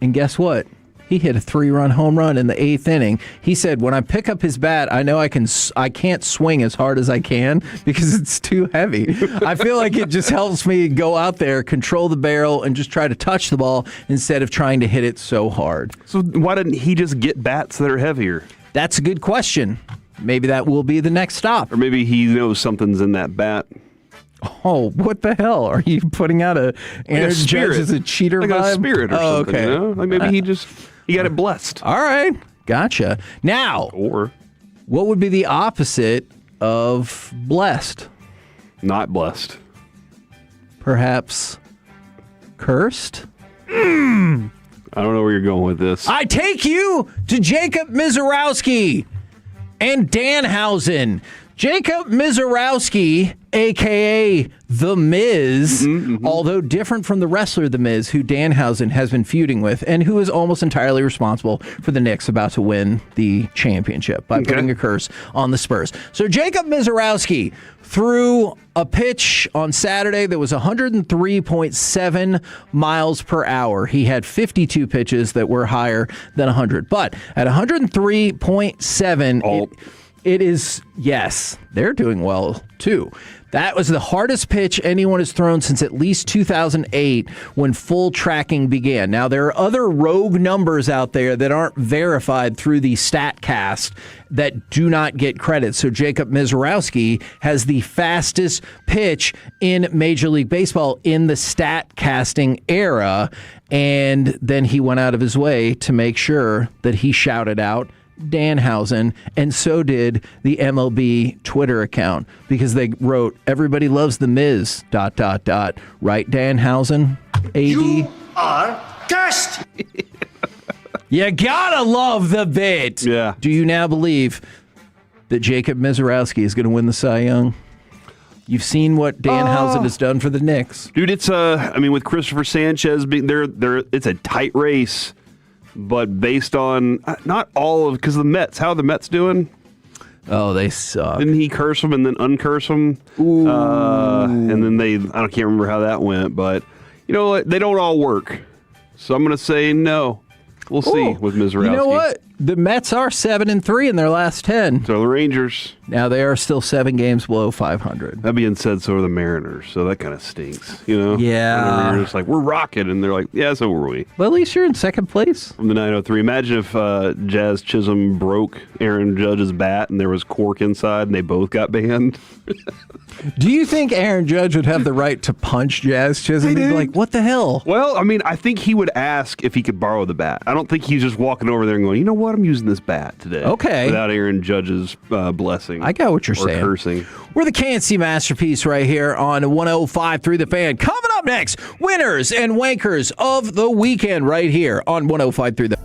And guess what? He hit a 3-run home run in the 8th inning. He said, when I pick up his bat, I know I can't swing as hard as I can because it's too heavy. I feel like it just helps me go out there, control the barrel, and just try to touch the ball instead of trying to hit it so hard. So why didn't he just get bats that are heavier? That's a good question. Maybe that will be the next stop. Or maybe he knows something's in that bat. Oh, what the hell? Are you putting out Aaron Judge as a cheater like vibe? A spirit or something, okay. Like maybe he got it blessed. All right. Gotcha. Now, what would be the opposite of blessed? Not blessed. Perhaps cursed? I don't know where you're going with this. I take you to Jacob Mizorowski and Danhausen. Jacob Mizorowski, a.k.a. The Miz, although different from the wrestler The Miz, who Danhausen has been feuding with, and who is almost entirely responsible for the Knicks about to win the championship by putting a curse on the Spurs. So Jacob Mizorowski threw a pitch on Saturday that was 103.7 miles per hour. He had 52 pitches that were higher than 100. But at 103.7, it is, yes, they're doing well, too. That was the hardest pitch anyone has thrown since at least 2008 when full tracking began. Now, there are other rogue numbers out there that aren't verified through the StatCast that do not get credit. So Jacob Mizorowski has the fastest pitch in Major League Baseball in the StatCasting era. And then he went out of his way to make sure that he shouted out Danhausen, and so did the MLB Twitter account because they wrote, "Everybody loves the Miz, ... Right, Danhausen? AD? Are cursed. You gotta love the bit. Yeah. Do you now believe that Jacob Mizorowski is going to win the Cy Young? You've seen what Danhausen has done for the Knicks. Dude, it's I mean, with Christopher Sanchez being there, it's a tight race, but based on not all of because the Mets, how are the Mets doing? Oh, they suck. Didn't he curse them and then uncurse them? Ooh. And then I can't remember how that went, but you know what? They don't all work. So I'm going to say no. We'll see with Mizorowski. You know what? The Mets are 7-3 in their last 10. So the Rangers. Now they are still 7 games below 500. That being said, so are the Mariners. So that kind of stinks, you know? Yeah. You're just like, we're rocking. And they're like, yeah, so were we. Well, at least you're in second place. From the 903. Imagine if Jazz Chisholm broke Aaron Judge's bat and there was cork inside and they both got banned. Do you think Aaron Judge would have the right to punch Jazz Chisholm? He'd be like, what the hell? Well, I mean, I think he would ask if he could borrow the bat. I don't think he's just walking over there and going, you know what, I'm using this bat today. Okay. Without Aaron Judge's blessing. I got what you're saying. Cursing. We're the KNC Masterpiece right here on 105.3 The Fan. Coming up next, winners and wankers of the weekend right here on 105.3 The Fan.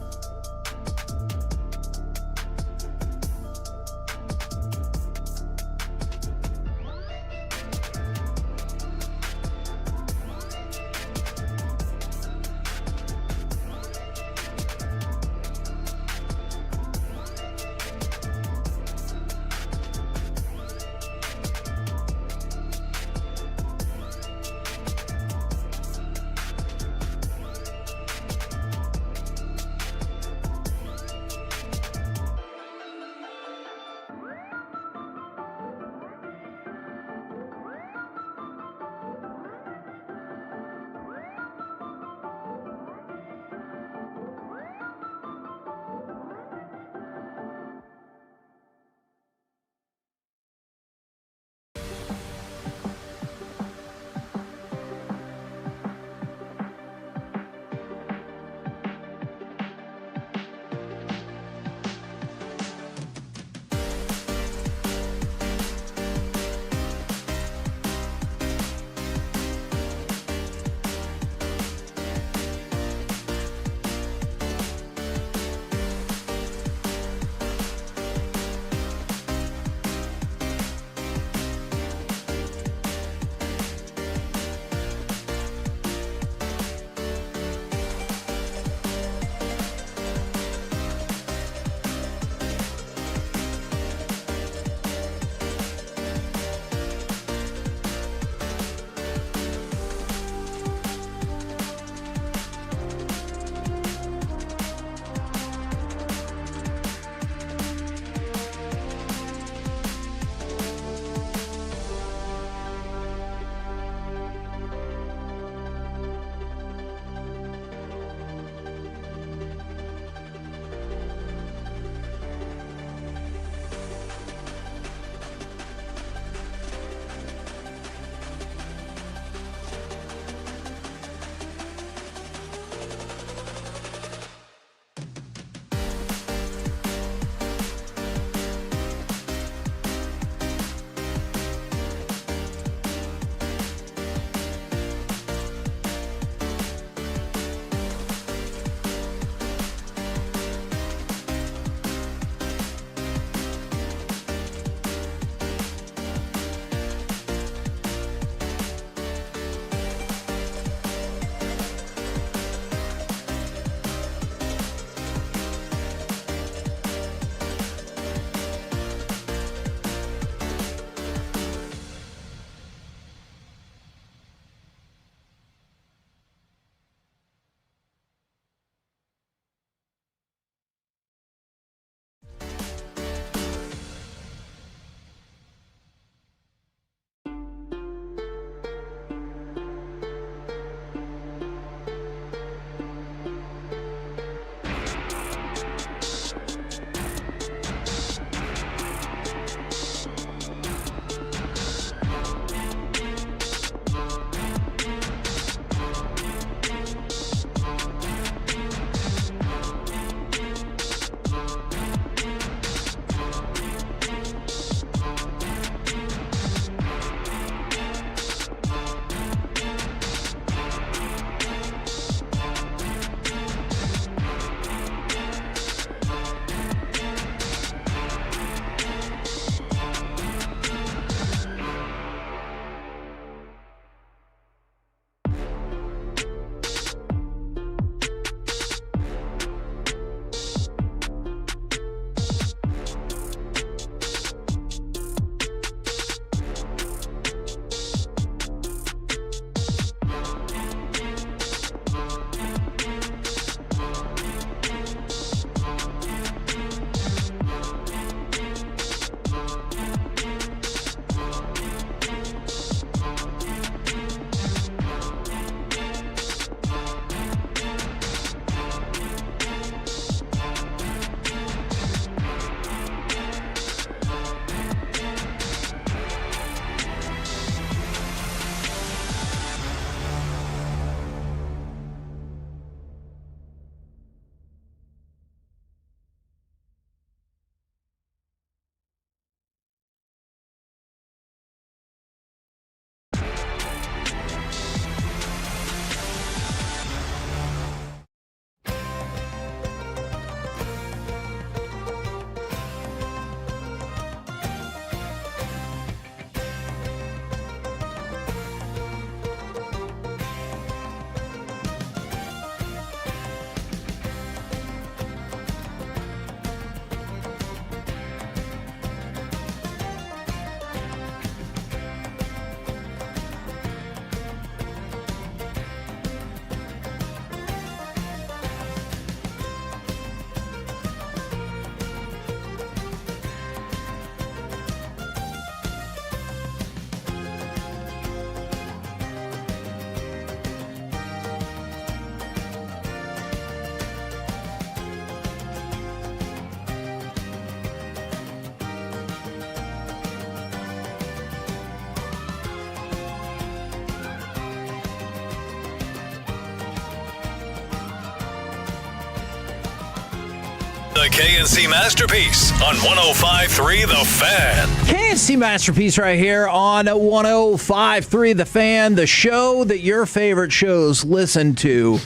The KNC Masterpiece on 105.3 The Fan. KNC Masterpiece right here on 105.3 The Fan, the show that your favorite shows listen to.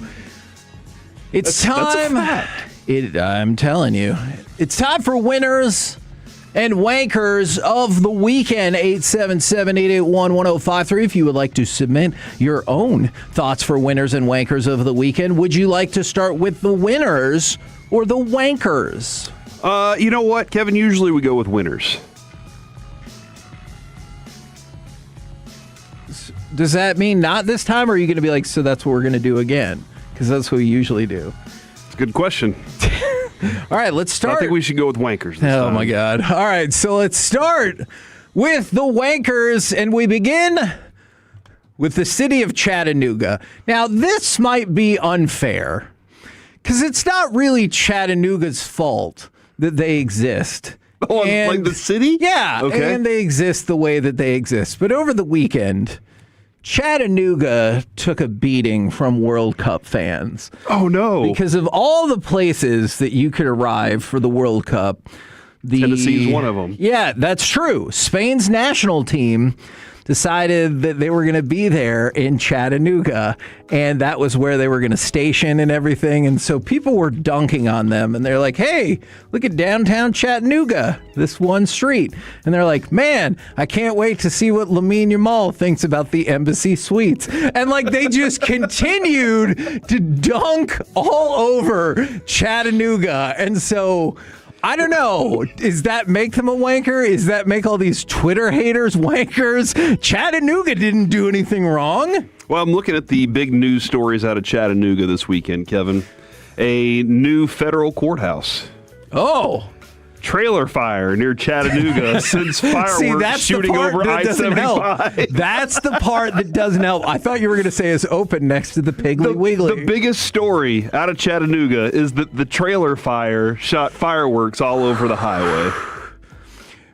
It's time. I'm telling you. It's time for winners and wankers of the weekend. 877-881-1053 if you would like to submit your own thoughts for winners and wankers of the weekend. Would you like to start with the winners or the wankers? You know what, Kevin? Usually we go with winners. Does that mean not this time, or are you going to be like, so that's what we're going to do again? Because that's what we usually do. It's a good question. All right, let's start. I think we should go with wankers this time. My God. All right, so let's start with the wankers, and we begin with the city of Chattanooga. Now, this might be unfair, because it's not really Chattanooga's fault that they exist. Oh, like the city? Yeah, okay. And they exist the way that they exist. But over the weekend, Chattanooga took a beating from World Cup fans. Oh, no. Because of all the places that you could arrive for the World Cup. Tennessee's one of them. Yeah, that's true. Spain's national team decided that they were going to be there in Chattanooga, and that was where they were going to station and everything. And so people were dunking on them, and they're like, hey, look at downtown Chattanooga, this one street. And they're like, man, I can't wait to see what Lamine Yamal thinks about the Embassy Suites. And like they just continued to dunk all over Chattanooga. And so I don't know. Does that make them a wanker? Does that make all these Twitter haters wankers? Chattanooga didn't do anything wrong. Well, I'm looking at the big news stories out of Chattanooga this weekend, Kevin. A new federal courthouse. Oh. Trailer fire near Chattanooga sends fireworks shooting over I-75. That's the part that doesn't help. I thought you were going to say it's open next to the Piggly Wiggly. The biggest story out of Chattanooga is that the trailer fire shot fireworks all over the highway.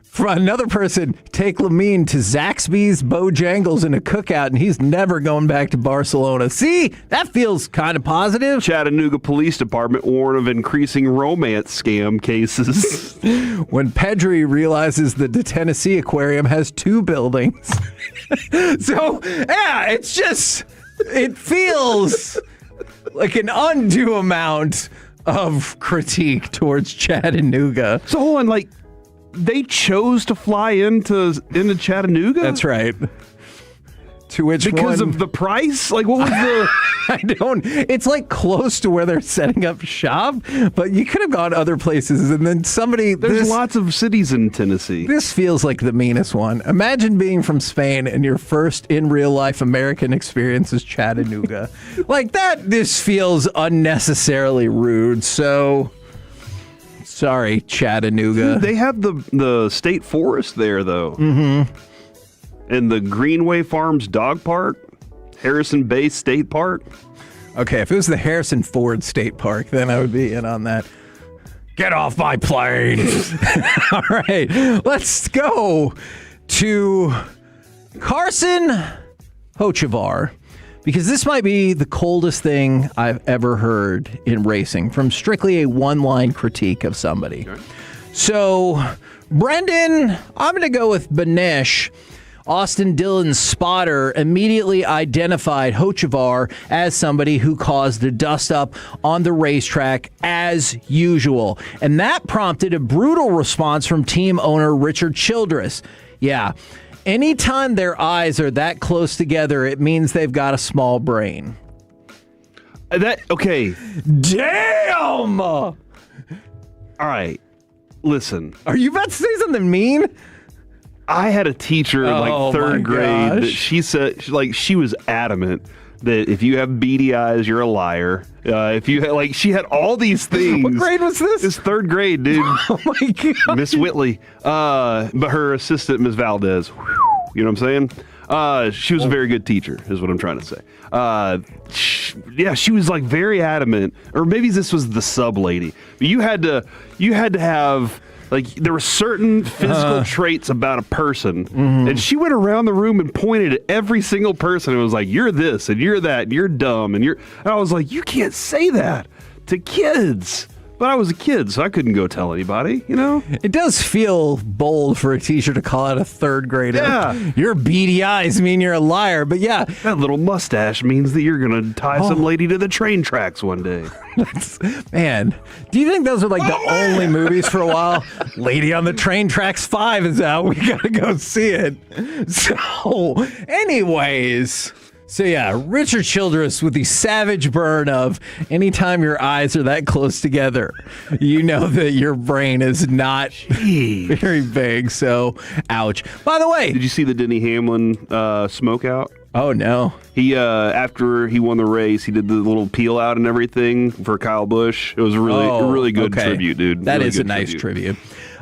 For another person, take Lamine to Zaxby's Bojangles in a cookout, and he's never going back to Barcelona. See, that feels kind of positive. Chattanooga Police Department warn of increasing romance scam cases. When Pedri realizes that the Tennessee Aquarium has 2 buildings. So, yeah, it feels like an undue amount of critique towards Chattanooga. So hold on, they chose to fly into Chattanooga? That's right. To which because of the price? Like, what was the... I don't... It's like close to where they're setting up shop, but you could have gone other places, and then somebody... There's lots of cities in Tennessee. This feels like the meanest one. Imagine being from Spain, and your first in real-life American experience is Chattanooga. Like, this feels unnecessarily rude, so... Sorry, Chattanooga. They have the state forest there, though. Mm-hmm. And the Greenway Farms Dog Park, Harrison Bay State Park. Okay, if it was the Harrison Ford State Park, then I would be in on that. Get off my plane. All right, let's go to Carson Hocevar, because this might be the coldest thing I've ever heard in racing from strictly a one-line critique of somebody. Okay. So, Brendan, I'm going to go with Banesh. Austin Dillon's spotter immediately identified Hocevar as somebody who caused a dust-up on the racetrack as usual. And that prompted a brutal response from team owner Richard Childress. Yeah, anytime their eyes are that close together, it means they've got a small brain. Okay. Damn! All right, listen. Are you about to say something mean? I had a teacher in third grade that she said, she was adamant that if you have beady eyes, you're a liar. If you had, she had all these things. What grade was this? It's third grade, dude. Oh my God. Miss Whitley. But her assistant, Miss Valdez. You know what I'm saying? She was a very good teacher, is what I'm trying to say. She was very adamant, or maybe this was the sub lady. But you had to have. There were certain physical traits about a person, and she went around the room and pointed at every single person and was like, you're this, and you're that, and you're dumb, and I was like, you can't say that to kids. But I was a kid, so I couldn't go tell anybody, you know? It does feel bold for a teacher to call out a third grader. Yeah. Your beady eyes mean you're a liar, but yeah. That little mustache means that you're going to tie some lady to the train tracks one day. Man, do you think those are like the only movies for a while? Lady on the Train Tracks 5 is out. We got to go see it. So, anyways... So yeah, Richard Childress with the savage burn of anytime your eyes are that close together, you know that your brain is not very big. So, ouch. By the way, did you see the Denny Hamlin smokeout? Oh no. He after he won the race, he did the little peel out and everything for Kyle Busch. It was a really good tribute, dude. That really is a nice tribute.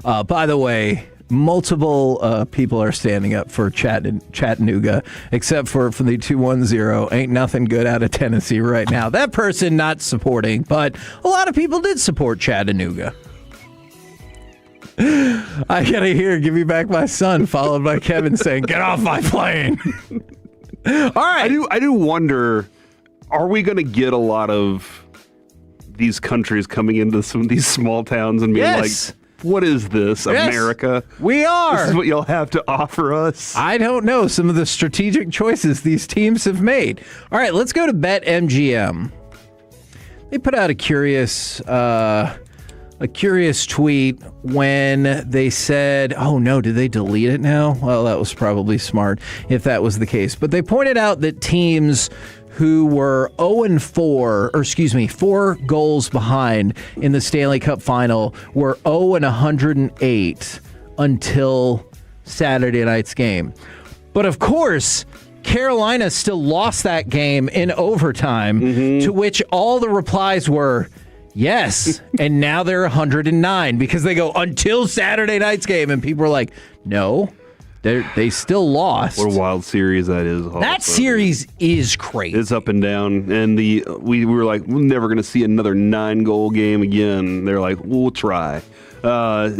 By the way, multiple people are standing up for Chattanooga, except for the 210. Ain't nothing good out of Tennessee right now. That person not supporting, but a lot of people did support Chattanooga. I gotta hear "Give Me Back My Son," followed by Kevin saying, "Get off my plane." All right. I do wonder, are we going to get a lot of these countries coming into some of these small towns and being like, what is this, America? We are. This is what you'll have to offer us. I don't know some of the strategic choices these teams have made. All right, let's go to BetMGM. They put out a curious tweet when they said, oh no, did they delete it now? Well, that was probably smart if that was the case. But they pointed out that teams who were 4 goals behind in the Stanley Cup final were 0-108 until Saturday night's game. But of course, Carolina still lost that game in overtime, to which all the replies were, yes, and now they're 109 because they go until Saturday night's game, and people are like, no, they still lost. What a wild series that is. That series is crazy. It's up and down, and we were like, we're never going to see another 9-goal game again. They're like, we'll try. I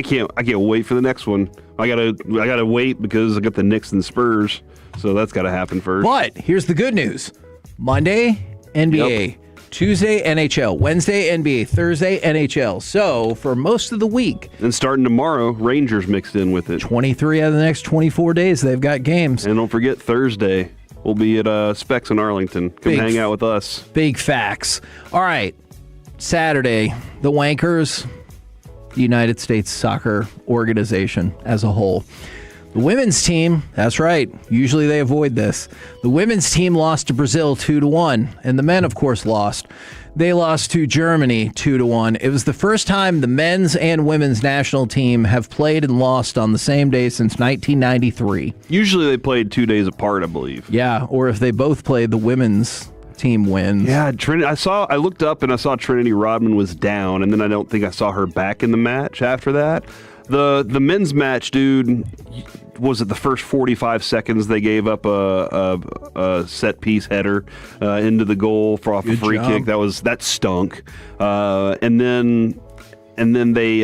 can't wait for the next one. I gotta wait because I got the Knicks and Spurs, so that's got to happen first. But here's the good news: Monday NBA. Yep. Tuesday, NHL. Wednesday, NBA. Thursday, NHL. So, for most of the week. And starting tomorrow, Rangers mixed in with it. 23 out of the next 24 days, they've got games. And don't forget, Thursday, we'll be at Specs in Arlington. Come hang out with us. Big facts. All right. Saturday, the Wankers, the United States Soccer Organization as a whole. The women's team, that's right, usually they avoid this. The women's team lost to Brazil 2-1, and the men, of course, lost. They lost to Germany 2-1. It was the first time the men's and women's national team have played and lost on the same day since 1993. Usually they played 2 days apart, I believe. Yeah, or if they both played, the women's team wins. Yeah, I looked up and I saw Trinity Rodman was down, and then I don't think I saw her back in the match after that. The men's match, dude, was it the first 45 seconds they gave up a set piece header into the goal off a free kick. That stunk. And then they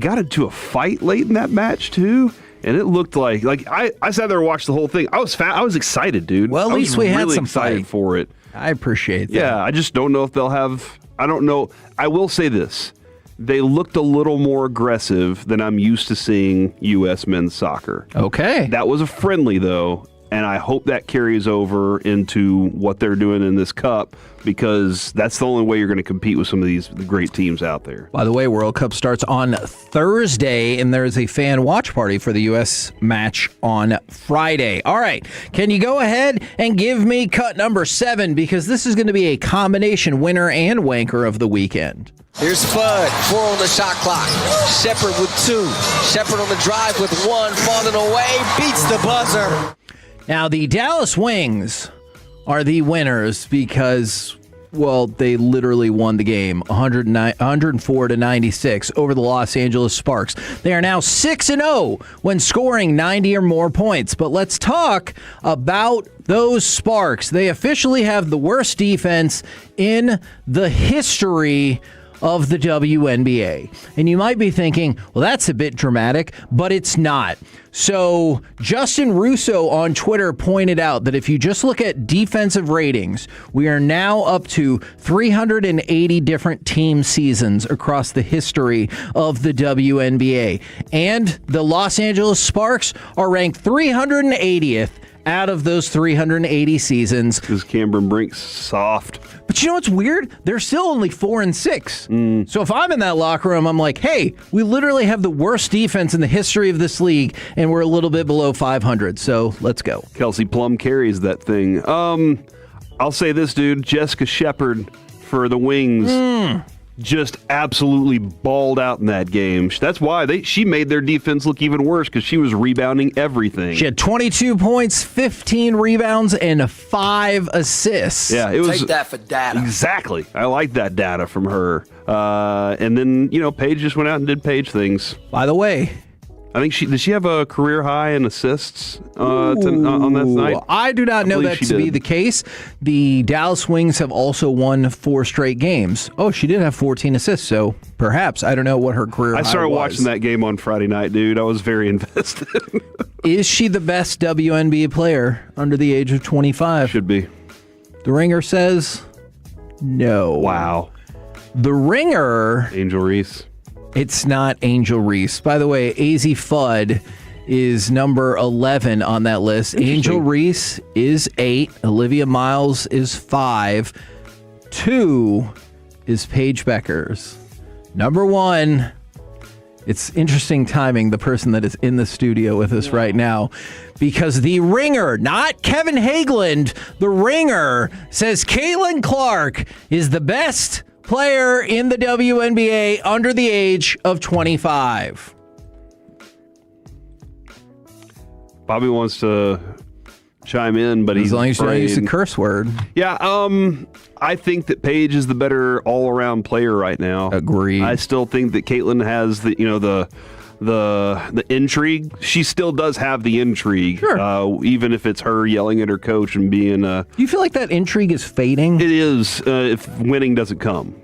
got into a fight late in that match too. And it looked like I sat there and watched the whole thing. I was excited, dude. Well, at least we had some excited fight for it. I appreciate that. Yeah, I just don't know if they'll have. I don't know. I will say this. They looked a little more aggressive than I'm used to seeing U.S. men's soccer. Okay. That was a friendly, though, and I hope that carries over into what they're doing in this cup, because that's the only way you're going to compete with some of these great teams out there. By the way, World Cup starts on Thursday, and there is a fan watch party for the U.S. match on Friday. All right, can you go ahead and give me cut number 7, because this is going to be a combination winner and wanker of the weekend. Here's Fudd, 4 on the shot clock. Shepard with 2. Shepard on the drive with 1, falling away, beats the buzzer. Now, the Dallas Wings are the winners because, well, they literally won the game 104-96 over the Los Angeles Sparks. They are now 6-0 when scoring 90 or more points. But let's talk about those Sparks. They officially have the worst defense in the history of the WNBA. And you might be thinking, well, that's a bit dramatic, but it's not. So Justin Russo on Twitter pointed out that if you just look at defensive ratings, we are now up to 380 different team seasons across the history of the WNBA. And the Los Angeles Sparks are ranked 380th out of those 380 seasons. Because Cameron Brink's soft. But you know what's weird? They're still only 4-6. So if I'm in that locker room, I'm like, hey, we literally have the worst defense in the history of this league, and we're a little bit below 500. So let's go. Kelsey Plum carries that thing. I'll say this, dude. Jessica Shepard for the Wings. Just absolutely balled out in that game. That's why she made their defense look even worse, because she was rebounding everything. She had 22 points, 15 rebounds, and 5 assists. Yeah, it was. Take that for data. Exactly. I like that data from her. And then, Paige just went out and did Paige things. By the way, I think did she have a career high in assists on that night? I do not know that to be the case. The Dallas Wings have also won 4 straight games. Oh, she did have 14 assists, so perhaps. I don't know what her career high was. I started watching that game on Friday night, dude. I was very invested. Is she the best WNBA player under the age of 25? Should be. The Ringer says no. Wow. The Ringer... Angel Reese. It's not Angel Reese. By the way, AZ Fudd is number 11 on that list. Angel Reese is 8. Olivia Miles is 5. 2 is Paige Beckers. Number 1, it's interesting timing, the person that is in the studio with us right now, because the Ringer, not Kevin Hageland, the Ringer says Caitlin Clark is the best player in the WNBA under the age of 25. Bobby wants to chime in, but as long as you don't use a curse word. Yeah, I think that Paige is the better all-around player right now. Agreed. I still think that Caitlin has the intrigue. She still does have the intrigue, sure. Even if it's her yelling at her coach and being. Do you feel like that intrigue is fading? It is if winning doesn't come.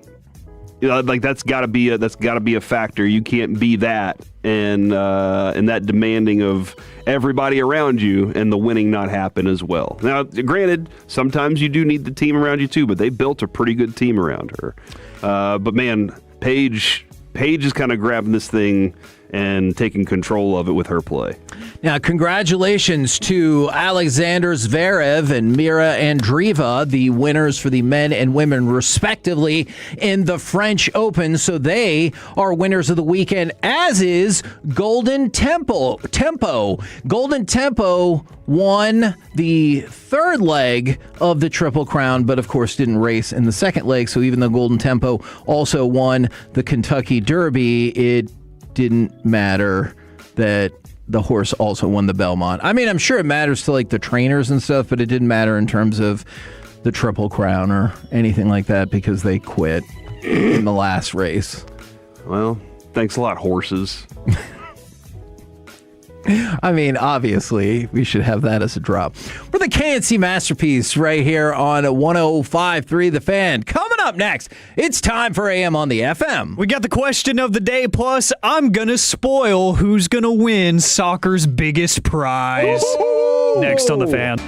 Like that's got to be a factor. You can't be that and that demanding of everybody around you and the winning not happen as well. Now, granted, sometimes you do need the team around you too, but they built a pretty good team around her. But man, Paige is kind of grabbing this thing and taking control of it with her play. Now, congratulations to Alexander Zverev and Mira Andreeva, the winners for the men and women, respectively, in the French Open. So they are winners of the weekend, as is Golden Tempo. Golden Tempo won the third leg of the Triple Crown, but of course didn't race in the second leg. So even though Golden Tempo also won the Kentucky Derby, it didn't matter that the horse also won the Belmont. I mean, I'm sure it matters to like the trainers and stuff, but it didn't matter in terms of the Triple Crown or anything like that because they quit in the last race. Well, thanks a lot, horses. I mean, obviously, we should have that as a drop. We're the KNC Masterpiece right here on 105.3 The Fan. Coming up next, it's time for AM on the FM. We got the question of the day, plus I'm going to spoil who's going to win soccer's biggest prize. Woo-hoo! Next on The Fan.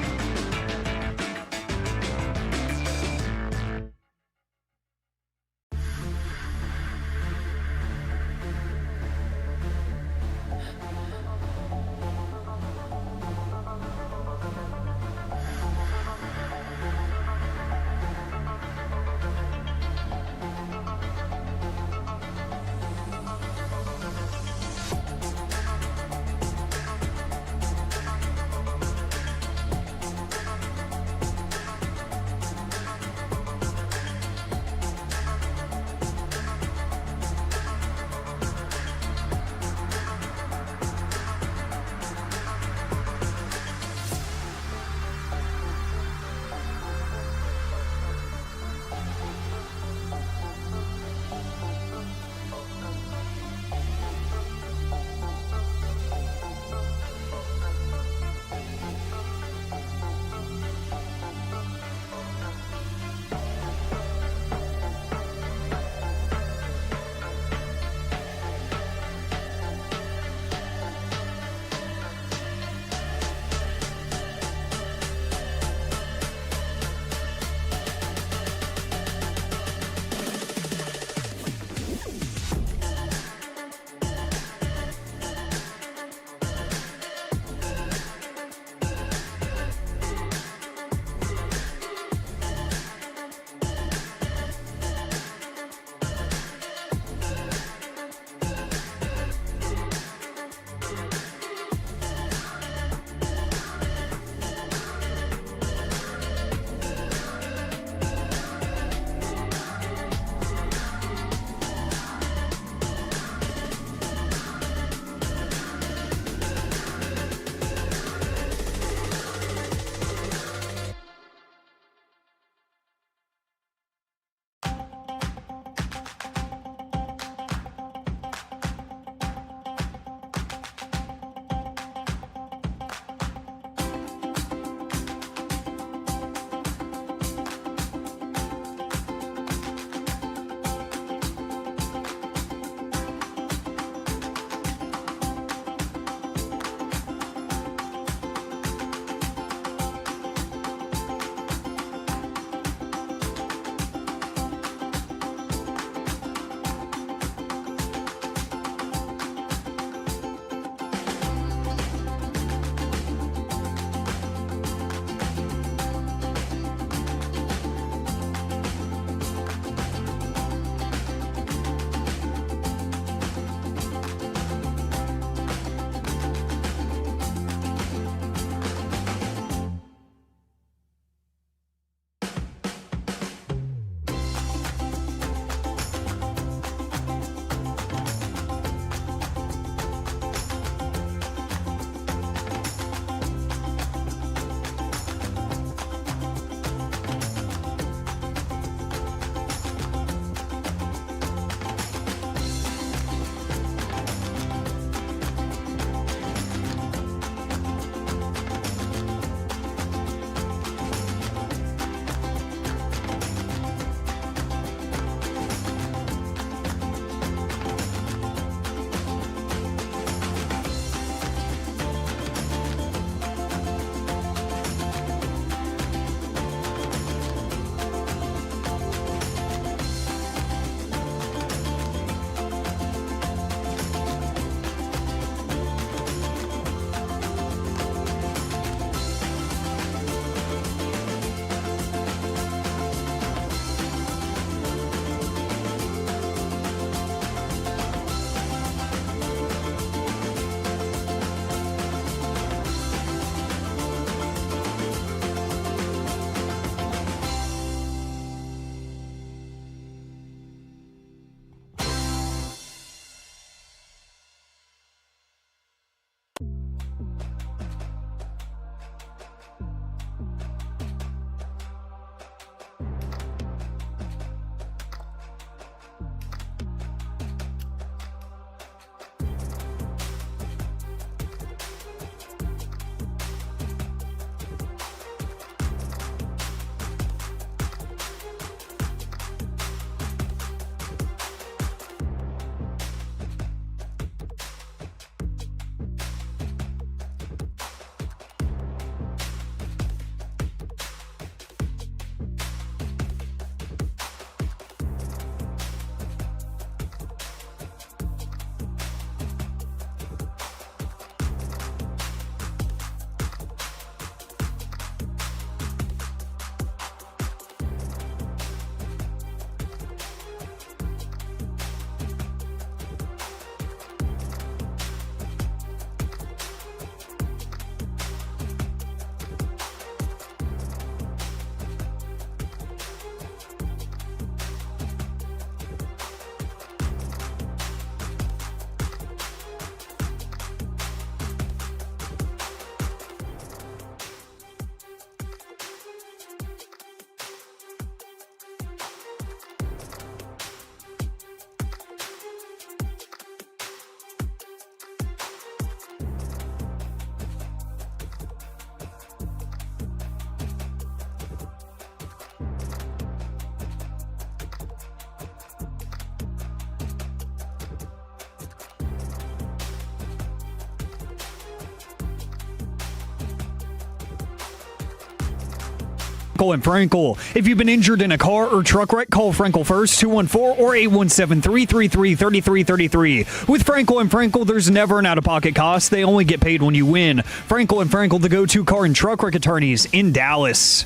Frankel and Frankel. If you've been injured in a car or truck wreck, call Frankel first, 214 or 817-333-3333. With Frankel and Frankel, there's never an out-of-pocket cost. They only get paid when you win. Frankel and Frankel, the go-to car and truck wreck attorneys in Dallas.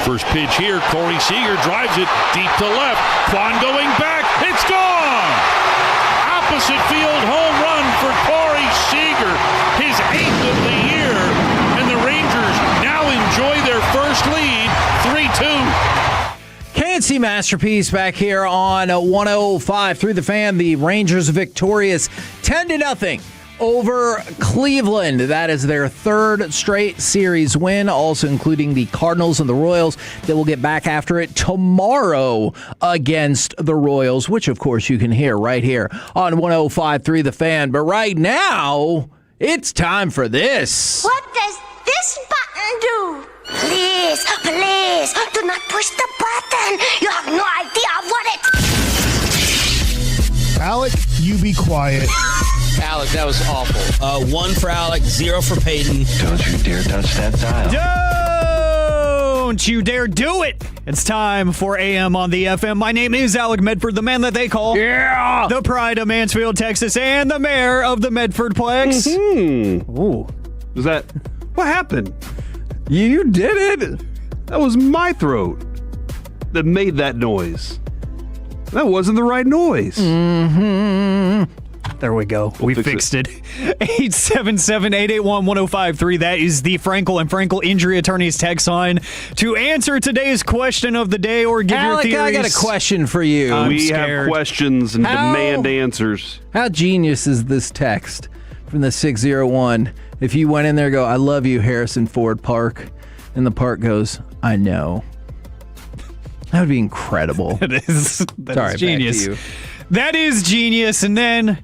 First pitch here, Corey Seager drives it deep to left. Kwan going back, it's gone! Opposite field home run for Corey Seager, his 8th of the year, and the Rangers now enjoy their first lead, 3-2. KNC Masterpiece back here on 105 through the fan. The Rangers victorious 10-0 over Cleveland. That is their third straight series win, also including the Cardinals and the Royals. They will get back after it tomorrow against the Royals, which, of course, you can hear right here on 105.3 The Fan. But right now, it's time for this. What does this button do? Please, please, do not push the button. You have no idea what it... Alec, you be quiet. Alec, that was awful. 1 for Alec, 0 for Peyton. Don't you dare touch that dial. Don't you dare do it! It's time for AM on the FM. My name is Alec Medford, the man that they call the pride of Mansfield, Texas, and the mayor of the Medfordplex. Ooh. Is that... What happened? You did it! That was my throat that made that noise. That wasn't the right noise. There we go. We fixed it. 877-881-1053. That is the Frankel and Frankel Injury Attorneys text line to answer today's question of the day or give Alec, your theories. I got a question for you. We have questions and demand answers. How genius is this text from the 601? If you went in there and go, I love you, Harrison Ford Park, and the park goes, I know. That would be incredible. That is genius. Back to you. That is genius. And then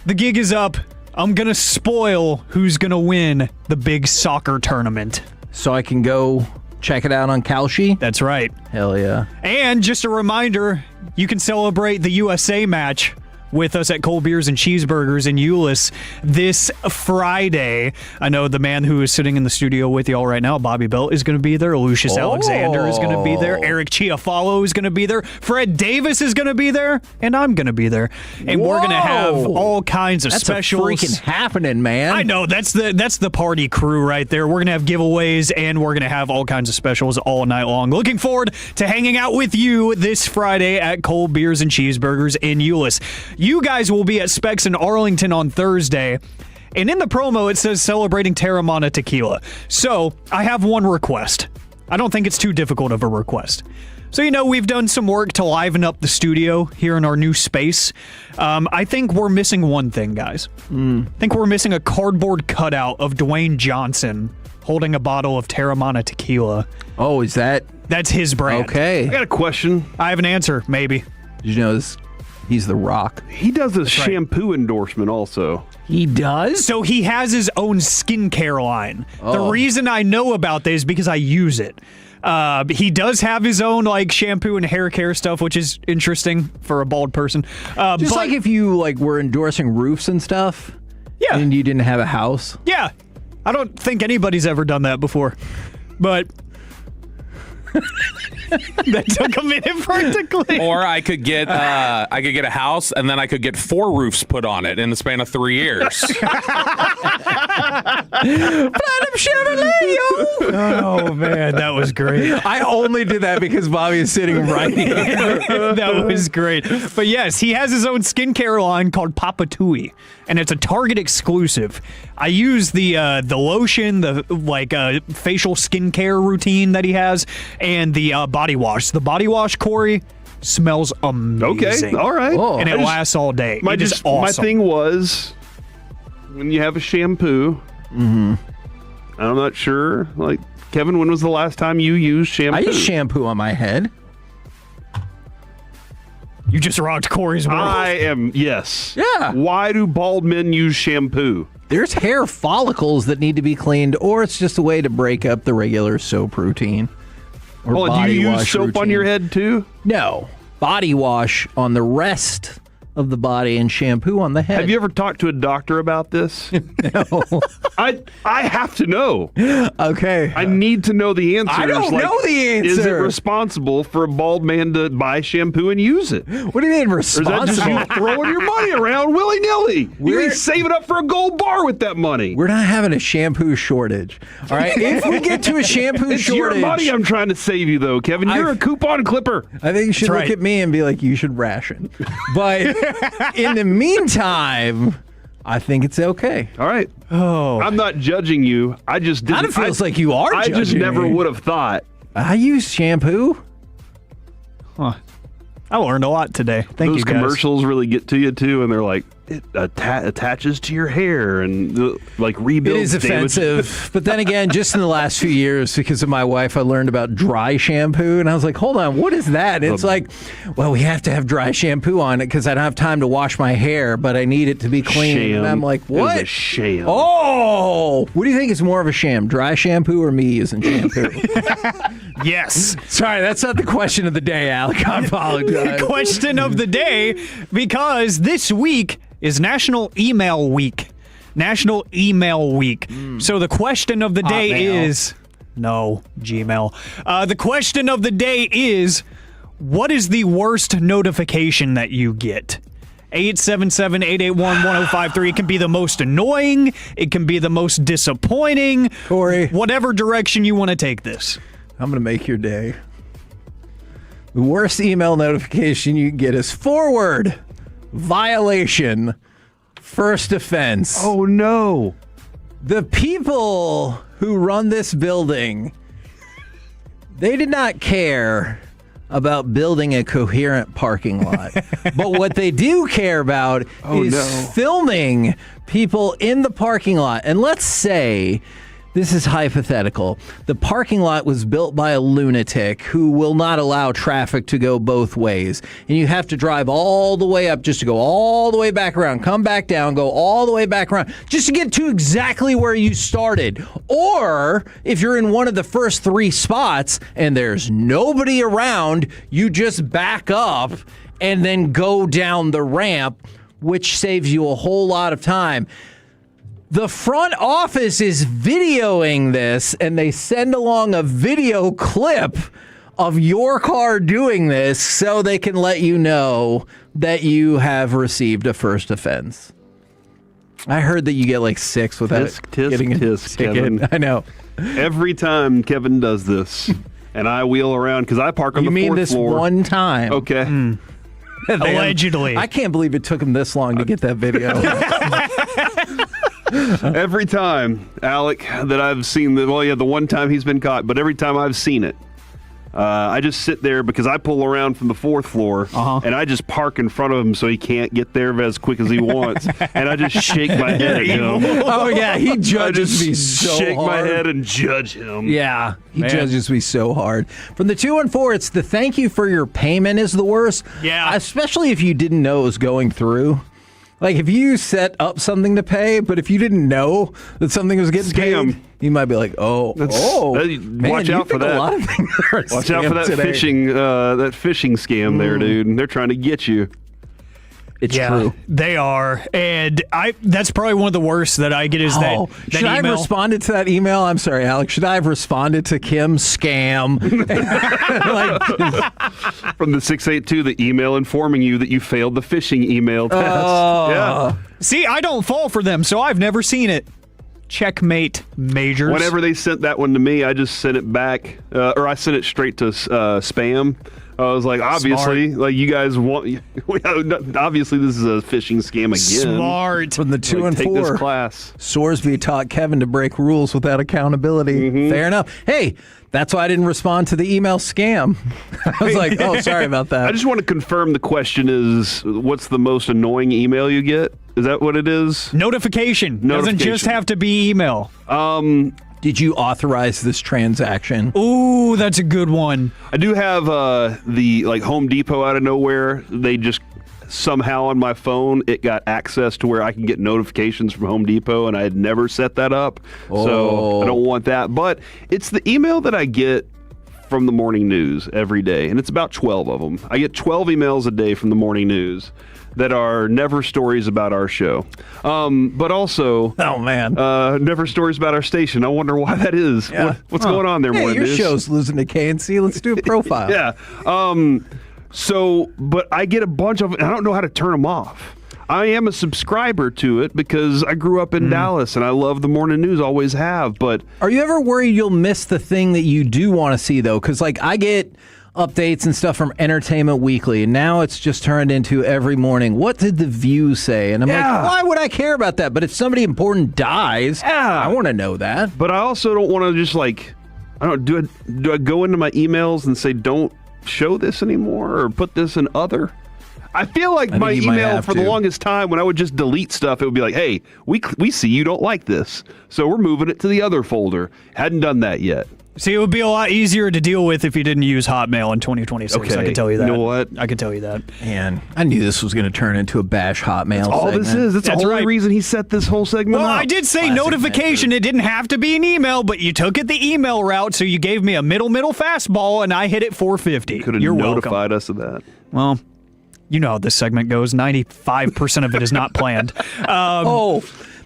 the gig is up. I'm going to spoil who's going to win the big soccer tournament. So I can go check it out on Kalshi? That's right. Hell yeah. And just a reminder, you can celebrate the USA match with us at Cold Beers and Cheeseburgers in Euless this Friday. I know the man who is sitting in the studio with y'all right now, Bobby Belt, is going to be there. Lucius Alexander is going to be there. Eric Chiafalo is going to be there. Fred Davis is going to be there. And I'm going to be there. And we're going to have all kinds of specials. That's freaking happening, man. I know. That's the party crew right there. We're going to have giveaways, and we're going to have all kinds of specials all night long. Looking forward to hanging out with you this Friday at Cold Beers and Cheeseburgers in Euless. You guys will be at Specs in Arlington on Thursday, and in the promo it says celebrating Terramana Tequila. So I have one request. I don't think it's too difficult of a request. So, we've done some work to liven up the studio here in our new space. I think we're missing one thing, guys. I think we're missing a cardboard cutout of Dwayne Johnson holding a bottle of Terramana Tequila. Oh, is that? That's his brand. Okay. I got a question. I have an answer, maybe. Did you know this? He's The Rock. He does a shampoo endorsement also. He does? So he has his own skincare line. The reason I know about this is because I use it. He does have his own shampoo and hair care stuff, which is interesting for a bald person. Just like if you were endorsing roofs and stuff. Yeah. And you didn't have a house. Yeah. I don't think anybody's ever done that before. But that took a minute practically. Or I could get a house and then I could get 4 roofs put on it in the span of 3 years. Platinum Chevrolet, yo! Oh man, that was great. I only did that because Bobby is sitting right here. That was great. But yes, he has his own skincare line called Papa Tui, and it's a Target exclusive. I use the lotion, the facial skincare routine that he has, and the body wash. The body wash, Corey, smells amazing. Okay, all right. And it lasts all day. It is awesome. My thing was, when you have a shampoo, I'm not sure. Kevin, when was the last time you used shampoo? I use shampoo on my head. You just rocked Corey's world. Yes. Yeah. Why do bald men use shampoo? There's hair follicles that need to be cleaned, or it's just a way to break up the regular soap routine. Or do you use soap on your head too? No. Body wash on the rest of the body and shampoo on the head. Have you ever talked to a doctor about this? No. I have to know. Okay. I need to know the answer. I don't know the answer. Is it responsible for a bald man to buy shampoo and use it? What do you mean responsible? Or is that just you throwing your money around willy-nilly? You're saving up for a gold bar with that money. We're not having a shampoo shortage. All right. If we get to a shampoo it's shortage. Your money I'm trying to save you, though, Kevin. You're a coupon clipper. I think you should look at me and be like, you should ration. But in the meantime, I think it's okay. All right. Oh. I'm not judging you. I just didn't. Kind of feels like you are I just judging never me. would have thought. I use shampoo. Huh. I learned a lot today. Thank Those you, guys. commercials really get to you, too, and they're like, it attaches to your hair and like rebuilds. It is offensive. But then again, just in the last few years, because of my wife, I learned about dry shampoo. And I was like, hold on, what is that? It's like, well, we have to have dry shampoo on it because I don't have time to wash my hair, but I need it to be clean. Sham. And I'm like, what? It was a sham. Oh, what do you think is more of a sham, dry shampoo or me using shampoo? Yes. Sorry, that's not the question of the day, Alec. I apologize. Question of the day, because this week is National Email Week. National Email Week. So the question of the day Hotmail. is... No, Gmail. The question of the day is, what is the worst notification that you get? 877-881-1053. It can be the most annoying. It can be the most disappointing. Corey. Whatever direction you want to take this. I'm going to make your day. The worst email notification you get is forward, violation, first offense. Oh, no. The people who run this building, they did not care about building a coherent parking lot. But what they do care about is filming people in the parking lot. And let's say, this is hypothetical, the parking lot was built by a lunatic who will not allow traffic to go both ways. And you have to drive all the way up just to go all the way back around, come back down, go all the way back around, just to get to exactly where you started. Or if you're in one of the first 3 spots and there's nobody around, you just back up and then go down the ramp, which saves you a whole lot of time. The front office is videoing this, and they send along a video clip of your car doing this so they can let you know that you have received a first offense. I heard that you get like 6 without getting a ticket. Kevin. I know. Every time Kevin does this, and I wheel around because I park on the 4th floor. You mean this one time? Okay. Allegedly. I can't believe it took him this long to get that video. Every time, Alec, that I've seen, the one time he's been caught, but every time I've seen it, I just sit there because I pull around from the 4th floor, and I just park in front of him so he can't get there as quick as he wants, and I just shake my head at him. Oh, yeah, he judges me so hard. Shake my head and judge him. Yeah, he judges me so hard. From the 214, it's the thank you for your payment is the worst. Yeah. Especially if you didn't know it was going through. Like, if you set up something to pay, but if you didn't know that something was getting paid, you might be like, man, watch out for that. A lot of things are Watch out for that phishing scam there, dude. They're trying to get you. It's true. They are. And that's probably one of the worst that I get is that should I have responded to that email? I'm sorry, Alex. Should I have responded to Kim's scam? From the 682, the email informing you that you failed the phishing email test. Yeah. See, I don't fall for them, so I've never seen it. Checkmate, Majors. Whenever they sent that one to me, I just sent it back, or I sent it straight to spam. I was like, obviously, Smart. like you guys want. Obviously, this is a phishing scam again. Smart. From the 2 and 4. Take this class. Sorsby taught Kevin to break rules without accountability. Fair enough. Hey, that's why I didn't respond to the email scam. I was like, oh, sorry about that. I just want to confirm the question is, what's the most annoying email you get? Is that what it is? Notification. Doesn't just have to be email. Did you authorize this transaction? Ooh, that's a good one. I do have the Home Depot out of nowhere. They just somehow on my phone it got access to where I can get notifications from Home Depot, and I had never set that up. So I don't want that. But it's the email that I get from the morning news every day, and it's about 12 of them. I get 12 emails a day from the morning news that are never stories about our show. But also, never stories about our station. I wonder why that is. Yeah. What's going on there, morning your news? show's losing to KNC. Let's do a profile. Yeah. But I get a bunch of, and I don't know how to turn them off. I am a subscriber to it because I grew up in Dallas and I love the morning news, always have. But are you ever worried you'll miss the thing that you do want to see, though? Because, like, I get updates and stuff from Entertainment Weekly, and now it's just turned into every morning, what did The View say? And I'm like, why would I care about that? But if somebody important dies, I want to know that. But I also don't want to just, like, I don't do I go into my emails and say, don't show this anymore or put this in other? I feel like my email for the longest time, when I would just delete stuff, it would be like, hey, we see you don't like this, so we're moving it to the other folder. Hadn't done that yet. See, it would be a lot easier to deal with if you didn't use Hotmail in 2026. Okay. I can tell you that. You know what? I can tell you that. Man, I knew this was going to turn into a bash Hotmail segment. All this is. That's the only reason he set this whole segment Well, up. I did say notification. It didn't have to be an email, but you took it the email route, so you gave me a middle fastball, and I hit it 450. Could have notified us of that. Well, you know how this segment goes. 95% of it is not planned.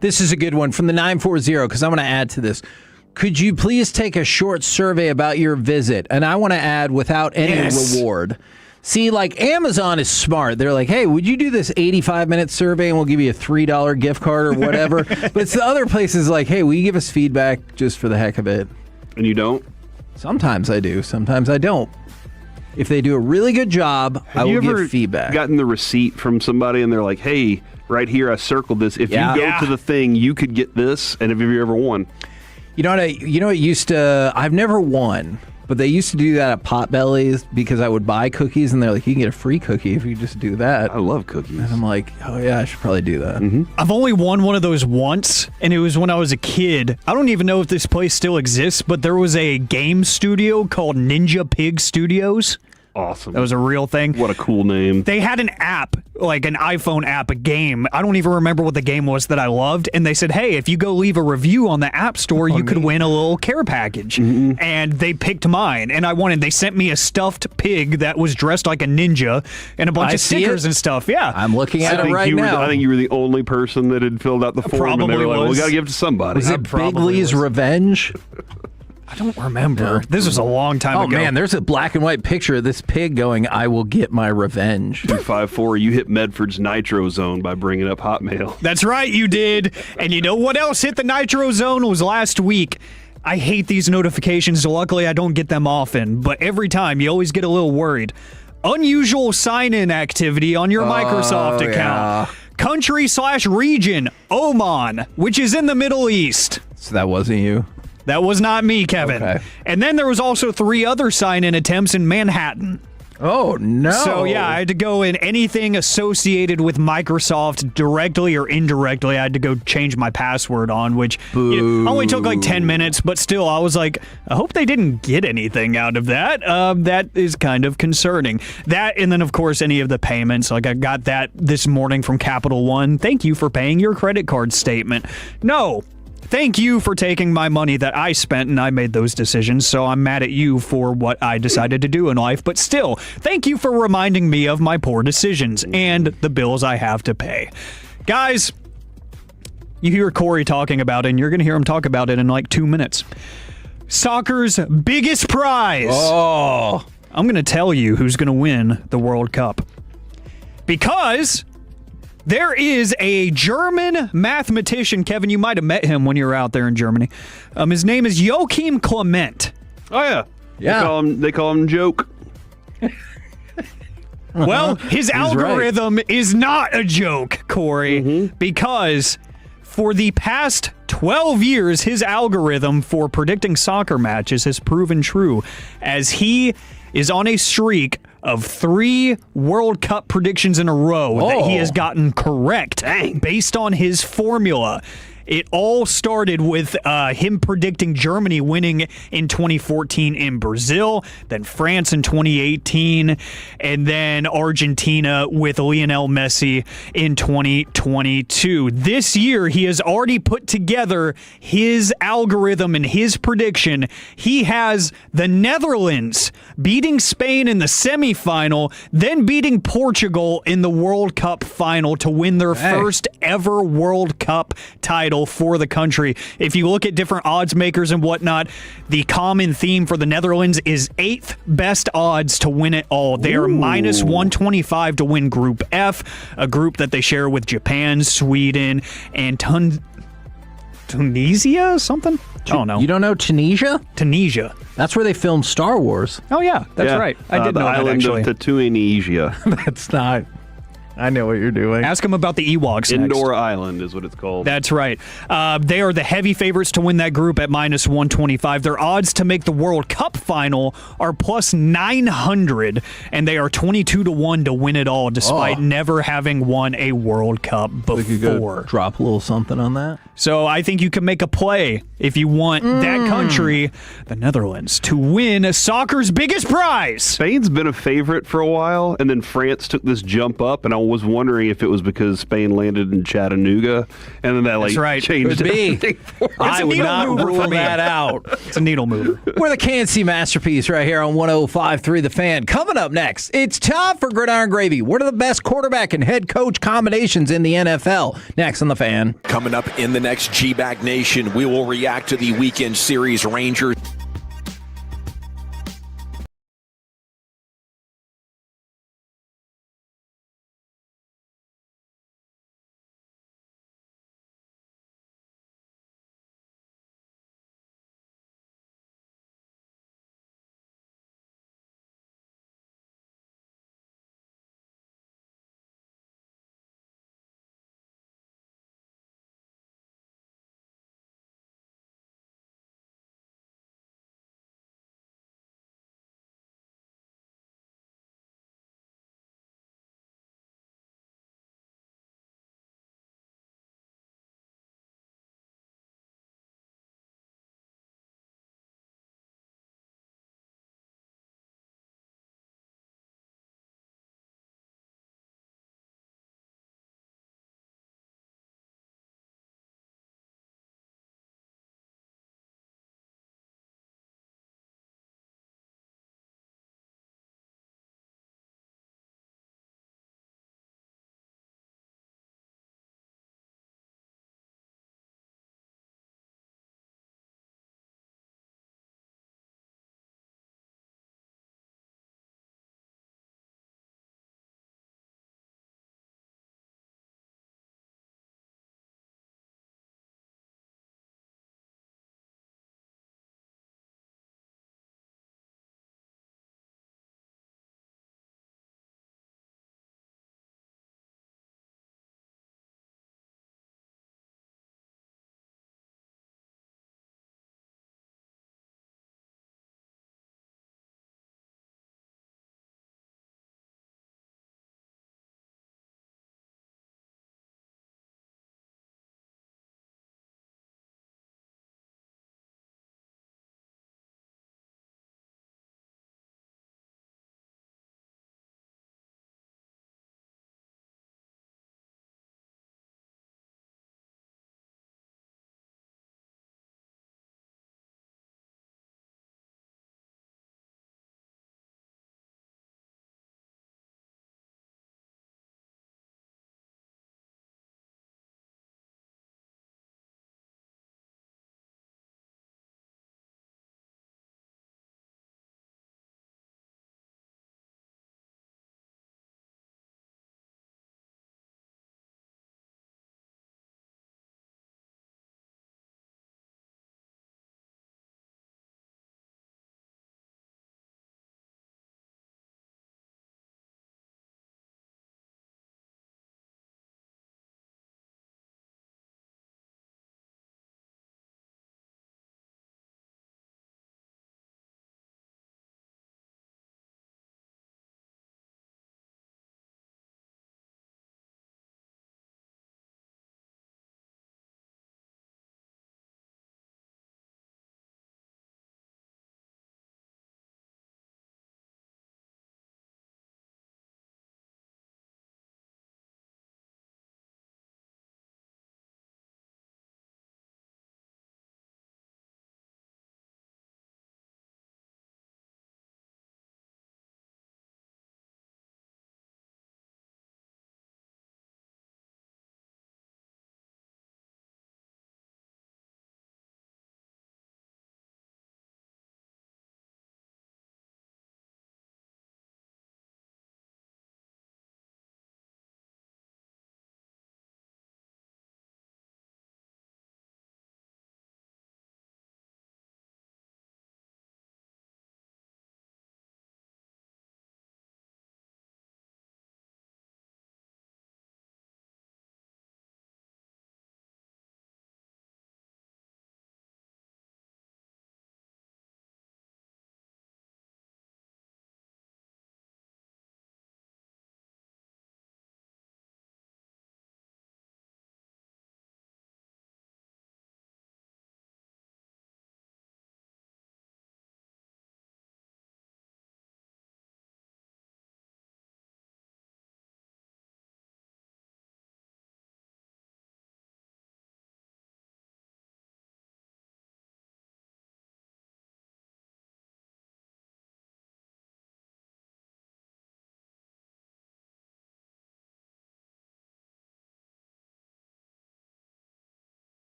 This is a good one from the 940, because I'm going to add to this. Could you please take a short survey about your visit? And I want to add without any reward. See, like Amazon is smart. They're like, hey, would you do this 85-minute survey and we'll give you a $3 gift card or whatever? But it's the other places like, hey, will you give us feedback just for the heck of it? And you don't? Sometimes I do. Sometimes I don't. If they do a really good job, I will give feedback. Gotten the receipt from somebody and they're like, hey, right here I circled this. If you go to the thing, you could get this. And have you ever won? You know what? It used to. I've never won, but they used to do that at Potbellies because I would buy cookies, and they're like, "You can get a free cookie if you just do that." I love cookies, and I'm like, "Oh yeah, I should probably do that." I've only won one of those once, and it was when I was a kid. I don't even know if this place still exists, but there was a game studio called Ninja Pig Studios. Awesome. That was a real thing. What a cool name. They had an app, like an iPhone app, a game. I don't even remember what the game was that I loved. And they said, hey, if you go leave a review on the App Store, you could win a little care package. And they picked mine, and I wanted. They sent me a stuffed pig that was dressed like a ninja and a bunch of stickers and stuff. Yeah. I'm looking at it right now. I think you were the only person that had filled out the form. Probably and they were like, well, we was. got to give it to somebody. Was it Big Lee's Revenge? I don't remember. This was a long time ago. Oh, man, there's a black and white picture of this pig going, I will get my revenge. 254, you hit Medford's Nitro Zone by bringing up Hotmail. That's right, you did. And you know what else hit the Nitro Zone was last week? I hate these notifications. Luckily, I don't get them often. But every time, you always get a little worried. Unusual sign-in activity on your Microsoft account. Country/region, Oman, which is in the Middle East. So that wasn't you? That was not me, Kevin. Okay. And then there was also 3 other sign-in attempts in Manhattan. Oh, no. So, yeah, I had to go in anything associated with Microsoft directly or indirectly. I had to go change my password on, which only took like 10 minutes. But still, I was like, I hope they didn't get anything out of that. That is kind of concerning. That, and then, of course, any of the payments. Like, I got that this morning from Capital One. Thank you for paying your credit card statement. No. Thank you for taking my money that I spent, and I made those decisions, so I'm mad at you for what I decided to do in life. But still, thank you for reminding me of my poor decisions and the bills I have to pay. Guys, you hear Corey talking about it, and you're going to hear him talk about it in like 2 minutes. Soccer's biggest prize. Oh. I'm going to tell you who's going to win the World Cup. Because there is a German mathematician, Kevin, you might have met him when you were out there in Germany. His name is Joachim Clement. Oh, yeah. Yeah. They call him Joke. Well, his algorithm is not a joke, Corey, because for the past 12 years, his algorithm for predicting soccer matches has proven true, as he is on a streak of 3 World Cup predictions in a row that he has gotten correct based on his formula. It all started with him predicting Germany winning in 2014 in Brazil, then France in 2018, and then Argentina with Lionel Messi in 2022. This year, he has already put together his algorithm and his prediction. He has the Netherlands beating Spain in the semifinal, then beating Portugal in the World Cup final to win their first ever World Cup title for the country. If you look at different odds makers and whatnot, the common theme for the Netherlands is 8th best odds to win it all. They are minus 125 to win Group F, a group that they share with Japan, Sweden, and Tunisia, something? I don't know. You don't know Tunisia? Tunisia. That's where they filmed Star Wars. Oh, yeah. That's right. I did know that, actually. The island of Tunisia. That's not. I know what you're doing. Ask them about the Ewoks Indoor next. Island is what it's called. That's right. They are the heavy favorites to win that group at minus 125. Their odds to make the World Cup final are plus 900, and they are 22-1 to win it all, despite never having won a World Cup before. Drop a little something on that. So I think you can make a play if you want that country, the Netherlands, to win soccer's biggest prize. Spain's been a favorite for a while, and then France took this jump up, and I was wondering if it was because Spain landed in Chattanooga, and then that changed everything. I would not rule that out. It's a needle mover. We're the Can-See Masterpiece right here on 105.3 The Fan. Coming up next, it's time for Gridiron Gravy. What are the best quarterback and head coach combinations in the NFL? Next on The Fan. Coming up in the next G-Bag Nation, we will react to the weekend series Rangers.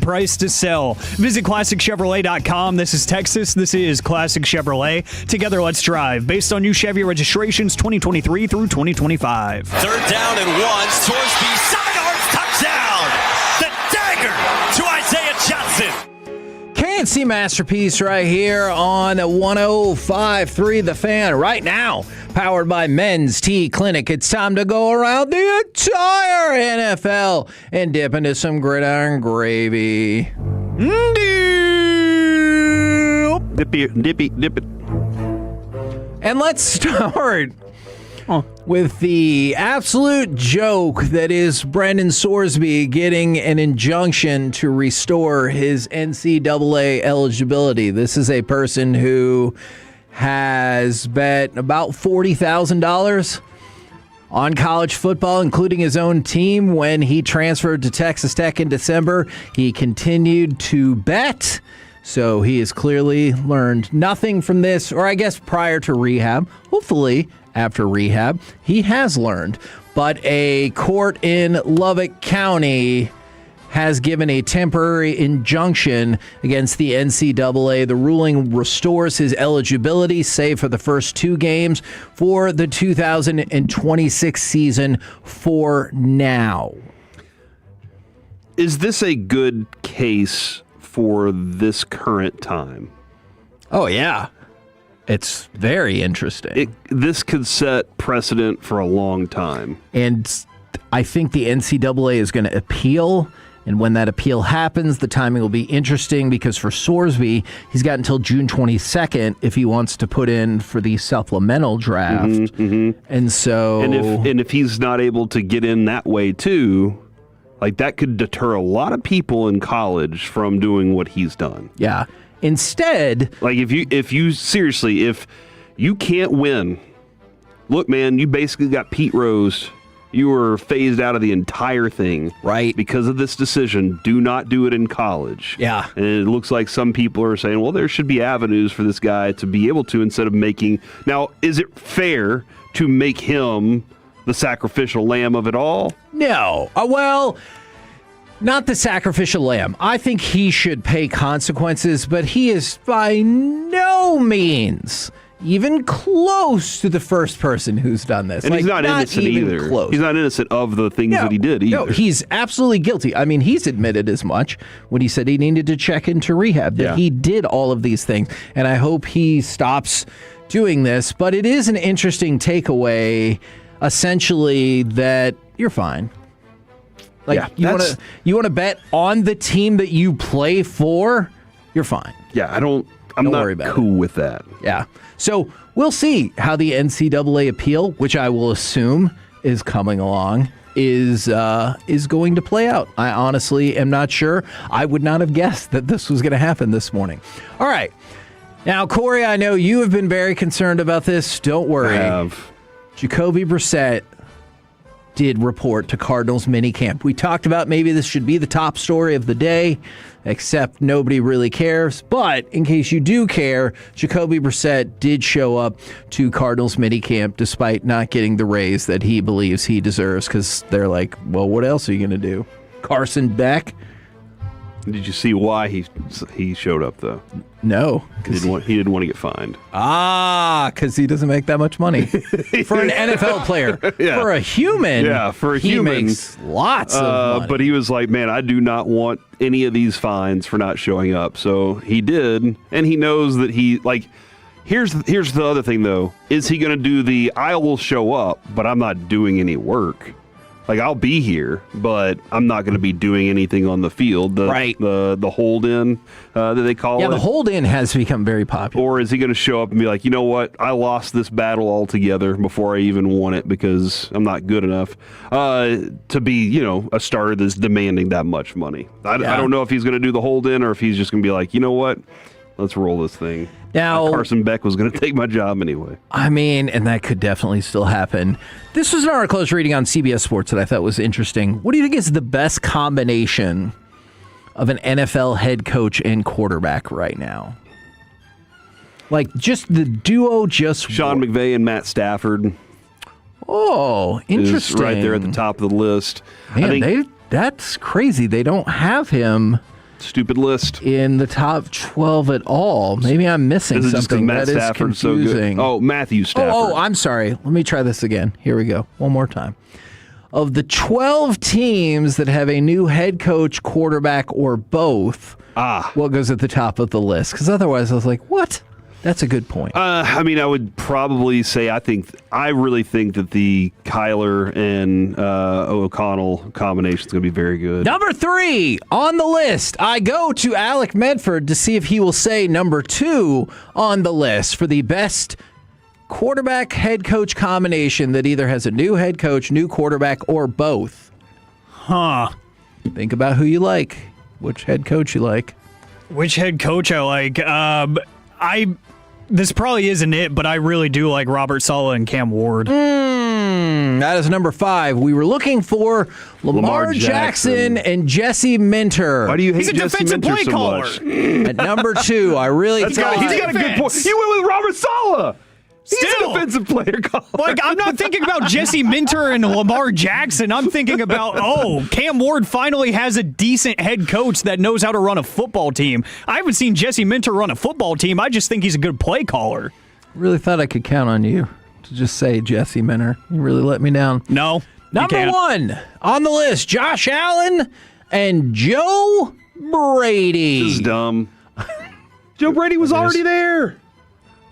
price to sell. Visit ClassicChevrolet.com. This is Texas. This is Classic Chevrolet. Together, let's drive. Based on new Chevy registrations 2023 through 2025. 3rd down and 1. Sorsby, 7 yards, touchdown. The dagger to Isaiah Johnson. KNC Masterpiece right here on 105.3 The Fan right now, powered by Men's Tea Clinic. It's time to go around the entire NFL and dip into some gridiron gravy. Dip it. And let's start with the absolute joke that is Brendan Sorsby getting an injunction to restore his NCAA eligibility. This is a person who has bet about $40,000 on college football, including his own team. When he transferred to Texas Tech in December, he continued to bet. So he has clearly learned nothing from this, or I guess prior to rehab. Hopefully, after rehab, he has learned. But a court in Lubbock County has given a temporary injunction against the NCAA. The ruling restores his eligibility, save for the first 2 games, for the 2026 season for now. Is this a good case for this current time? Oh, yeah. It's very interesting. This could set precedent for a long time. And I think the NCAA is going to appeal. And when that appeal happens, the timing will be interesting because for Sorsby, he's got until June 22nd if he wants to put in for the supplemental draft. And so... And if he's not able to get in that way too, like that could deter a lot of people in college from doing what he's done. Yeah. Instead, like if you can't win, look, man, you basically got Pete Rose. You were phased out of the entire thing, right? Because of this decision. Do not do it in college. Yeah, and it looks like some people are saying, well, there should be avenues for this guy to be able to, instead of making. Now, is it fair to make him the sacrificial lamb of it all? No. Well. Not the sacrificial lamb. I think he should pay consequences, but he is by no means even close to the first person who's done this. And he's not innocent either. Close. He's not innocent of the things that he did either. No, he's absolutely guilty. I mean, he's admitted as much when he said he needed to check into rehab, that he did all of these things. And I hope he stops doing this. But it is an interesting takeaway, essentially, that you're fine. Like, you want to bet on the team that you play for, you're fine. Yeah, I'm not cool with that. Yeah. So we'll see how the NCAA appeal, which I will assume is coming along, is going to play out. I honestly am not sure. I would not have guessed that this was going to happen this morning. All right. Now, Corey, I know you have been very concerned about this. Don't worry. I have. Jacoby Brissett did report to Cardinals minicamp. We talked about maybe this should be the top story of the day, except nobody really cares. But in case you do care, Jacoby Brissett did show up to Cardinals minicamp despite not getting the raise that he believes he deserves, because they're like, well, what else are you going to do? Carson Beck? Did you see why he showed up, though? No. He didn't want to get fined. Because he doesn't make that much money. For an NFL player. Yeah. For a human. Yeah, for a he human. makes lots of money. But he was like, man, I do not want any of these fines for not showing up. So he did, and he knows that here's the other thing, though. Is he going to do I will show up, but I'm not doing any work? Like, I'll be here, but I'm not going to be doing anything on the field. Right. The hold-in that they call it. Yeah, the hold-in has become very popular. Or is he going to show up and be like, you know what? I lost this battle altogether before I even won it because I'm not good enough to be, a starter that's demanding that much money. I don't know if he's going to do the hold-in or if he's just going to be like, you know what? Let's roll this thing. Now, Carson Beck was going to take my job anyway. I mean, and that could definitely still happen. This was an article I was reading on CBS Sports that I thought was interesting. What do you think is the best combination of an NFL head coach and quarterback right now? Like, just the duo Sean McVay and Matt Stafford. Oh, interesting. Is right there at the top of the list. Man, that's crazy. They don't have him. Stupid list. In the top 12 at all. Maybe I'm missing Is it just 'cause something. Matt That is Stafford's so good? confusing. Oh, Matthew Stafford. Oh, I'm sorry. Let me try this again. Here we go. One more time. Of the 12 teams that have a new head coach, quarterback, or both, what goes at the top of the list? Because otherwise I was like, what? That's a good point. I mean, I would probably say I really think that the Kyler and O'Connell combination is going to be very good. Number 3 on the list. I go to Alec Medford to see if he will say number 2 on the list for the best quarterback head coach combination that either has a new head coach, new quarterback, or both. Huh. Think about who you like. Which head coach you like. Which head coach I like? This probably isn't it, but I really do like Robert Saleh and Cam Ward. That is number 5. We were looking for Lamar Jackson and Jesse Minter. Why do you hate He's a Jesse defensive Minter play so caller. much? At number 2, I really thought... He's got a good point. You went with Robert Saleh. He's a defensive player caller. Like, I'm not thinking about Jesse Minter and Lamar Jackson. I'm thinking about, Cam Ward finally has a decent head coach that knows how to run a football team. I haven't seen Jesse Minter run a football team. I just think he's a good play caller. Really thought I could count on you to just say Jesse Minter. You really let me down. No. Number 1 on the list, Josh Allen and Joe Brady. This is dumb. Joe Brady was already there.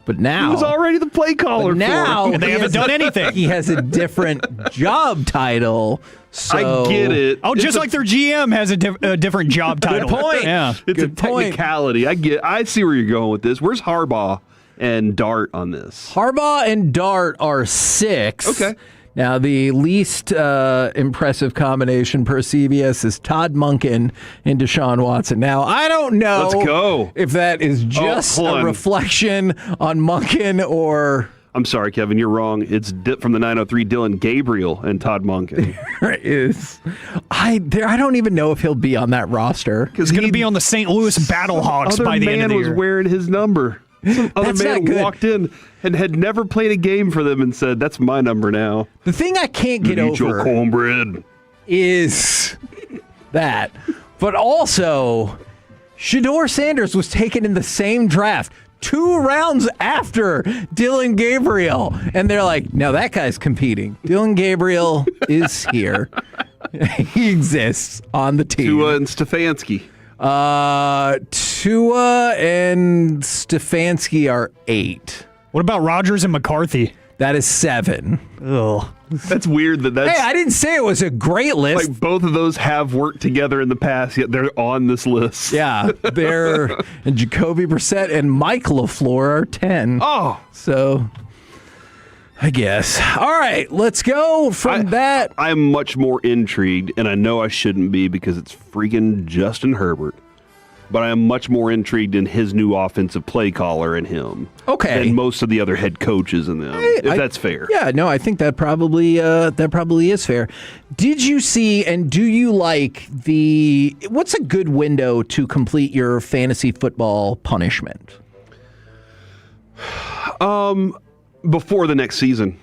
But now... He was already the play caller but now, for him. And they haven't done anything. He has a different job title. So I get it. Oh, just like their GM has a different job title. Good point. Yeah. It's Good a technicality. I see where you're going with this. Where's Harbaugh and Dart on this? Harbaugh and Dart are 6. Okay. Now, the least impressive combination per CBS is Todd Monken and Deshaun Watson. Now, I don't know Let's go. if that is just a reflection on Monken or... I'm sorry, Kevin, you're wrong. It's from the 903, Dylan Gabriel and Todd Monken. There is. I don't even know if he'll be on that roster. He's going to be on the St. Louis Battlehawks by the end of the year. Other man was wearing his number. Some other man walked in and had never played a game for them and said, "That's my number now." The thing I can't get Eat your over cornbread is that, but also Shedeur Sanders was taken in the same draft 2 rounds after Dylan Gabriel, and they're like, "No, that guy's competing. Dylan Gabriel is here. He exists on the team." Tua and Stefanski. Tua and Stefanski are 8. What about Rodgers and McCarthy? That is 7. Ugh. That's weird that's... Hey, I didn't say it was a great list. Like, both of those have worked together in the past, yet they're on this list. Yeah, and Jacoby Brissett and Mike LaFleur are 10. Oh. So, I guess. All right, let's go from that. I'm much more intrigued, and I know I shouldn't be because it's freaking Justin Herbert. But I am much more intrigued in his new offensive play caller and him than most of the other head coaches in them, if that's fair. Yeah, no, I think that probably is fair. Did you see and do you like what's a good window to complete your fantasy football punishment? Before the next season.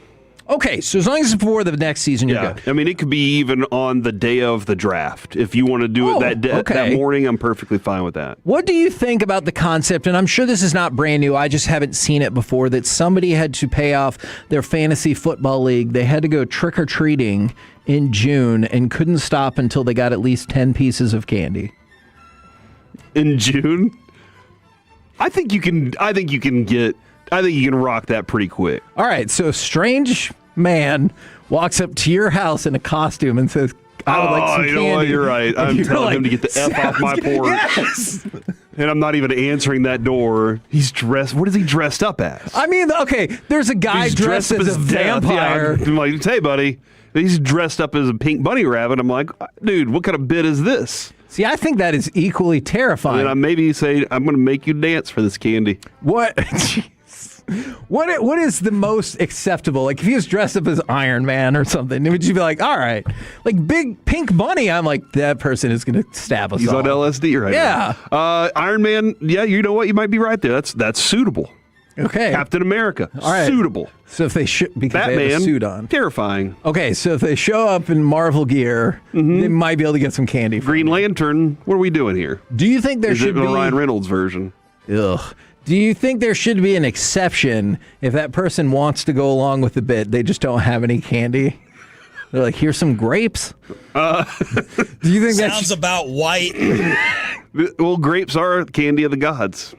Okay, so as long as it's before the next season, you're good. I mean, it could be even on the day of the draft. If you want to do it that morning, I'm perfectly fine with that. What do you think about the concept, and I'm sure this is not brand new, I just haven't seen it before, that somebody had to pay off their fantasy football league. They had to go trick-or-treating in June and couldn't stop until they got at least 10 pieces of candy. In June? I think you can rock that pretty quick. All right, so a strange man walks up to your house in a costume and says, I would like some candy. What? You're right. I'm telling him to get the F off my porch. Yes! And I'm not even answering that door. He's dressed. What is he dressed up as? I mean, okay, there's a guy dressed as a vampire. Yeah, I'm like, hey, buddy. He's dressed up as a pink bunny rabbit. I'm like, dude, what kind of bit is this? See, I think that is equally terrifying. And I maybe say, I'm going to make you dance for this candy. What? What is the most acceptable? Like, if he was dressed up as Iron Man or something, would you be like, all right, like big pink bunny? I'm like, that person is going to stab us. He's all. on LSD right now. Yeah. Iron Man. Yeah, you know what? You might be right there. That's suitable. Okay. Captain America. All right. Suitable. So if they should, because Batman, they have a suit on. Terrifying. Okay, so if they show up in Marvel gear, they might be able to get some candy. Green Lantern, what are we doing here? Do you think there should be the Ryan Reynolds version? Ugh. Do you think there should be an exception if that person wants to go along with the bit, they just don't have any candy? They're like, here's some grapes. Do you think that sounds about white? Well, grapes are candy of the gods.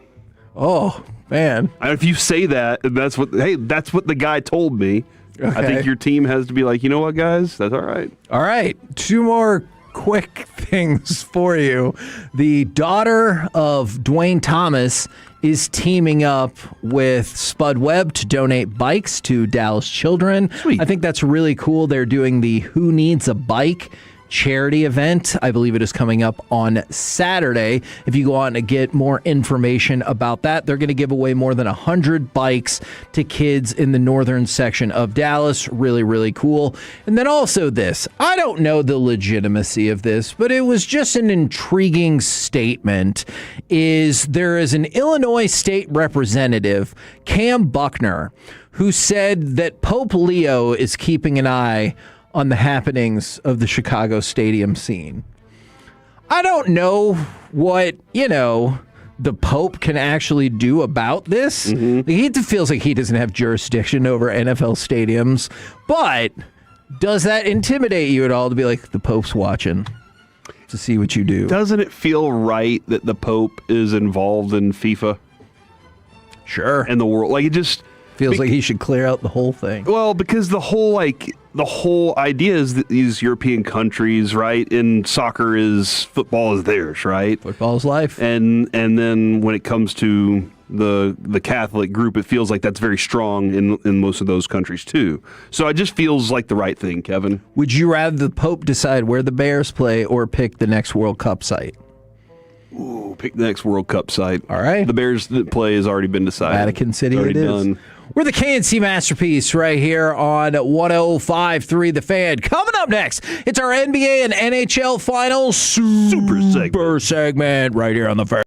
Oh, man. If you say that, that's what the guy told me. Okay. I think your team has to be like, you know what, guys? That's all right. All right. 2 more quick things for you. The daughter of Dwayne Thomas is teaming up with Spud Webb to donate bikes to Dallas children. Sweet. I think that's really cool. They're doing the Who Needs a Bike charity event. I believe it is coming up on Saturday. If you go on to get more information about that, they're going to give away more than 100 bikes to kids in the northern section of Dallas. Really, really cool. And then also this, I don't know the legitimacy of this, but it was just an intriguing statement. There is an Illinois state representative, Cam Buckner, who said that Pope Leo is keeping an eye on the happenings of the Chicago stadium scene. I don't know what, the Pope can actually do about this. He feels like he doesn't have jurisdiction over NFL stadiums, but does that intimidate you at all to be like, the Pope's watching to see what you do? Doesn't it feel right that the Pope is involved in FIFA? Sure. And the world. Like, it just feels like he should clear out the whole thing. Well, because the whole idea is that these European countries, right, in soccer football is theirs, right? Football is life. And then when it comes to the Catholic group, it feels like that's very strong in most of those countries too. So it just feels like the right thing, Kevin. Would you rather the Pope decide where the Bears play or pick the next World Cup site? Ooh, pick the next World Cup site. All right. The Bears play has already been decided. Vatican City already it is. Done. We're the KNC Masterpiece right here on 105.3 The Fan. Coming up next, it's our NBA and NHL Finals Super segment right here on The Fan.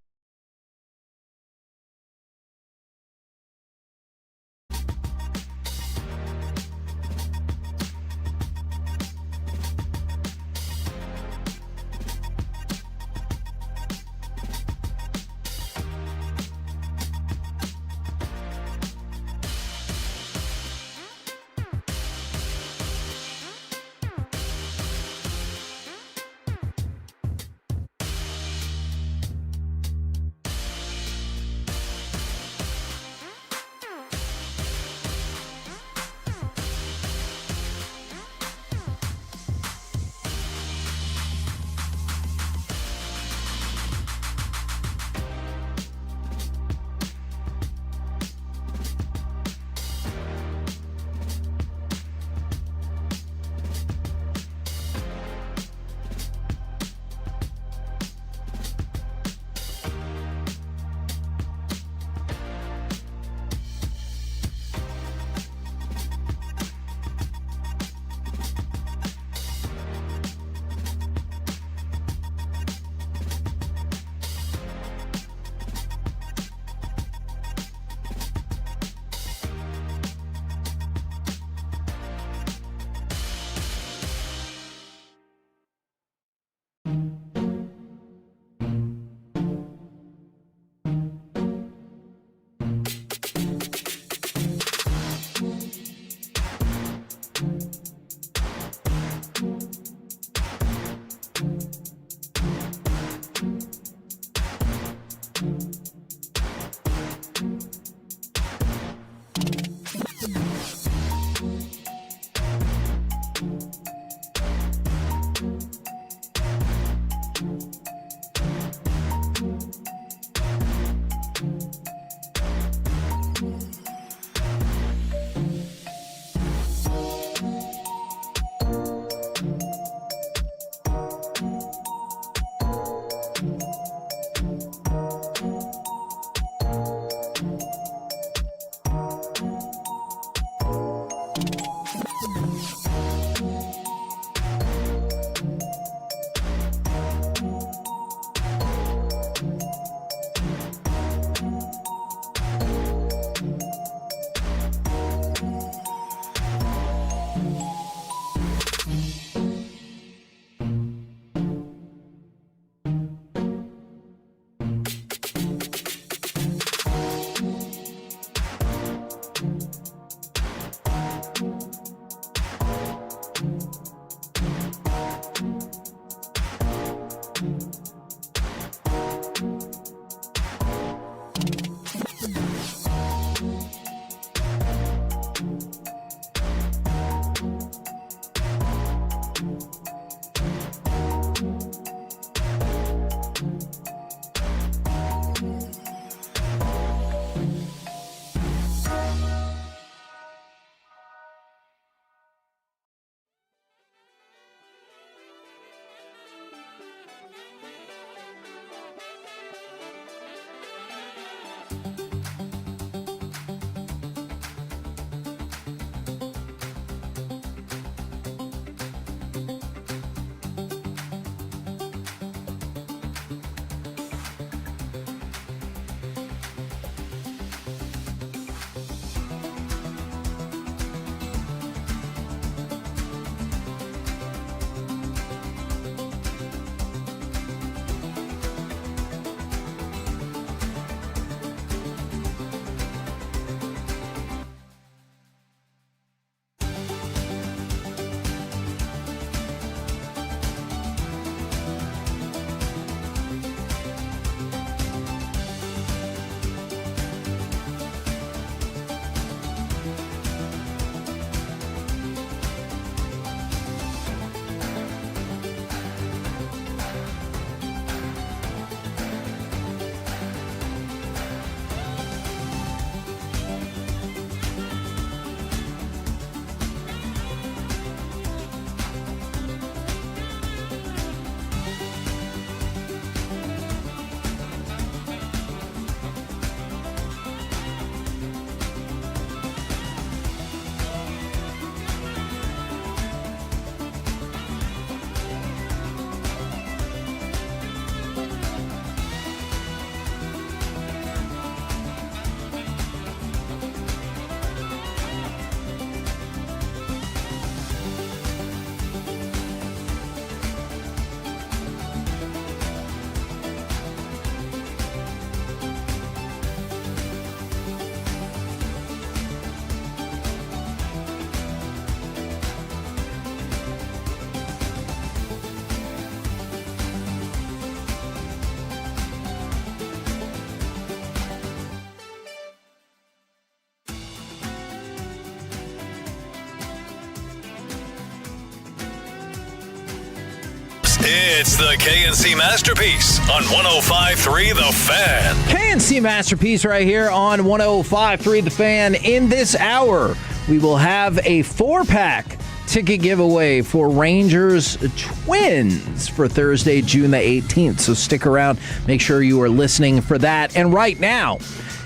It's the KNC Masterpiece on 105.3 The Fan. KNC Masterpiece right here on 105.3 The Fan. In this hour, we will have a 4-pack ticket giveaway for Rangers Twins for Thursday, June the 18th. So stick around. Make sure you are listening for that. And right now,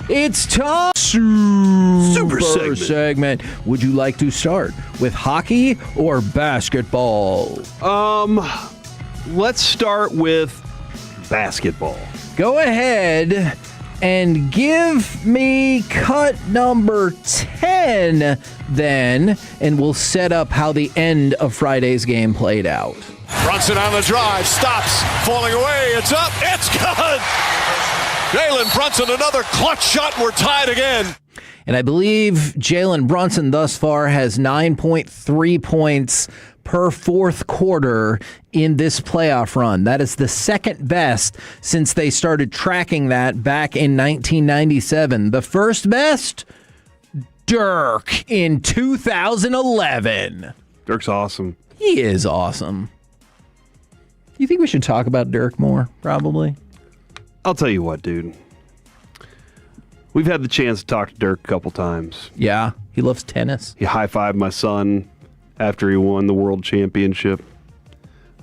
it's time super segment. Would you like to start with hockey or basketball? Let's start with basketball. Go ahead and give me cut number 10 then, and we'll set up how the end of Friday's game played out. Brunson on the drive, stops, falling away, it's up, it's good! Jalen Brunson, another clutch shot, we're tied again. And I believe Jalen Brunson thus far has 9.3 points per fourth quarter in this playoff run. That is the second best since they started tracking that back in 1997. The first best, Dirk in 2011. Dirk's awesome. He is awesome. You think we should talk about Dirk more? Probably. I'll tell you what, dude. We've had the chance to talk to Dirk a couple times. Yeah, he loves tennis. He high-fived my son after he won the world championship.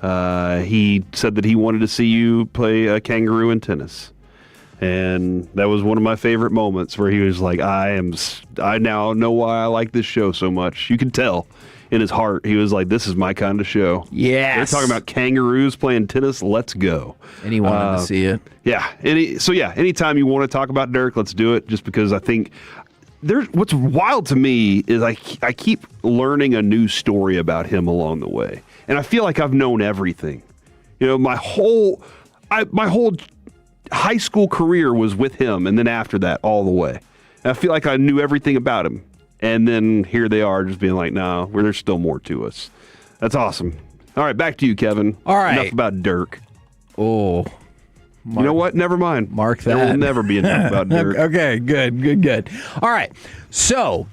He said that he wanted to see you play a kangaroo in tennis. And that was one of my favorite moments where he was like, I now know why I like this show so much. You can tell in his heart. He was like, this is my kind of show. Yes. They're talking about kangaroos playing tennis. Let's go. And he wanted to see it. Yeah. Anytime you want to talk about Dirk, let's do it, just because I think what's wild to me is I keep learning a new story about him along the way. And I feel like I've known everything. You know, my whole high school career was with him, and then after that, all the way. And I feel like I knew everything about him. And then here they are just being like, no, there's still more to us. That's awesome. All right, back to you, Kevin. All right. Enough about Dirk. Oh. You know what? Never mind. Mark that. There will never be enough about Dirk. Okay, good. All right, so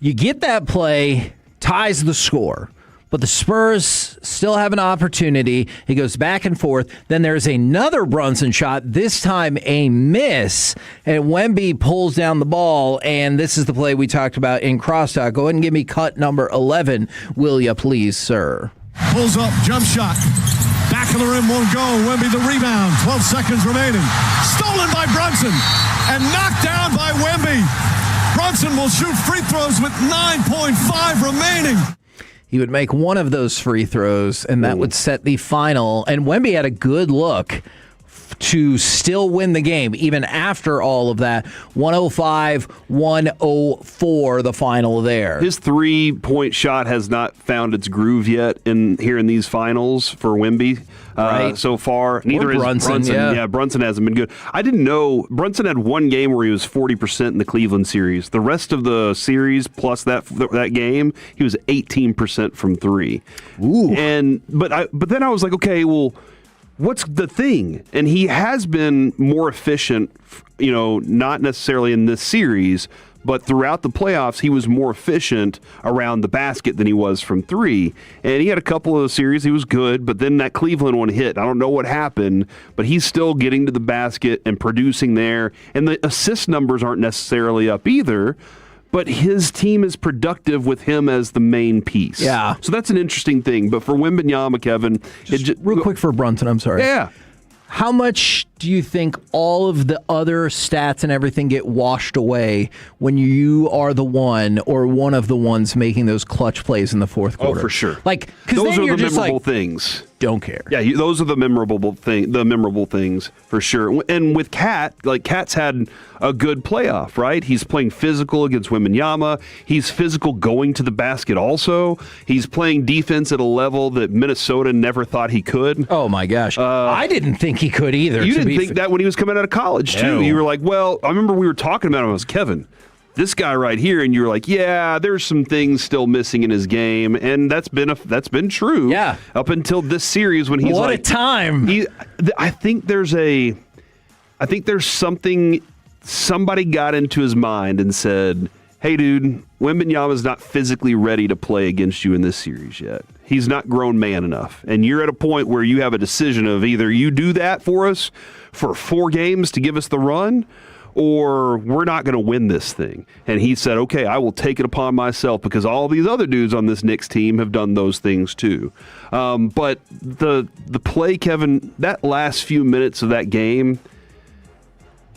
you get that play, ties the score, but the Spurs still have an opportunity. It goes back and forth. Then there's another Brunson shot, this time a miss, and Wemby pulls down the ball, and this is the play we talked about in crosstalk. Go ahead and give me cut number 11, will you please, sir? Pulls up, jump shot. Back of the rim won't go. Wemby the rebound. 12 seconds remaining. Stolen by Brunson and knocked down by Wemby. Brunson will shoot free throws with 9.5 remaining. He would make one of those free throws, and that would set the final. And Wemby had a good look to still win the game, even after all of that. 105-104, the final there. His 3-point shot has not found its groove yet in these finals for Wemby Right. so far. Neither is Brunson. Yeah, Brunson hasn't been good. I didn't know Brunson had one game where he was 40% in the Cleveland series. The rest of the series plus that game, he was 18% from three. Ooh. But then I was like, okay, well, what's the thing? And he has been more efficient, not necessarily in this series, but throughout the playoffs, he was more efficient around the basket than he was from three. And he had a couple of the series he was good, but then that Cleveland one hit. I don't know what happened, but he's still getting to the basket and producing there. And the assist numbers aren't necessarily up either, but his team is productive with him as the main piece. Yeah. So that's an interesting thing. But for Wembanyama, Kevin... real quick for Brunson, I'm sorry. Yeah. How much do you think all of the other stats and everything get washed away when you are the one or one of the ones making those clutch plays in the fourth quarter? Oh, for sure. Because those then are you're the just memorable like, things. Don't care. Yeah, those are the memorable things for sure. And with Cat, Cat's had a good playoff, right? He's playing physical against Wembanyama. He's physical going to the basket also. He's playing defense at a level that Minnesota never thought he could. Oh my gosh. I didn't think he could either. You didn't think that when he was coming out of college, too. No. You were like, well, I remember we were talking about him. I was, Kevin, this guy right here, and you're like, yeah, there's some things still missing in his game, and that's been true. Yeah. Up until this series when he's what like, a time. I think there's something somebody got into his mind and said, hey, dude, Wembanyama's not physically ready to play against you in this series yet. He's not grown man enough. And you're at a point where you have a decision of either you do that for us for 4 games to give us the run, or we're not going to win this thing. And he said, okay, I will take it upon myself because all these other dudes on this Knicks team have done those things too. But the play, Kevin, that last few minutes of that game,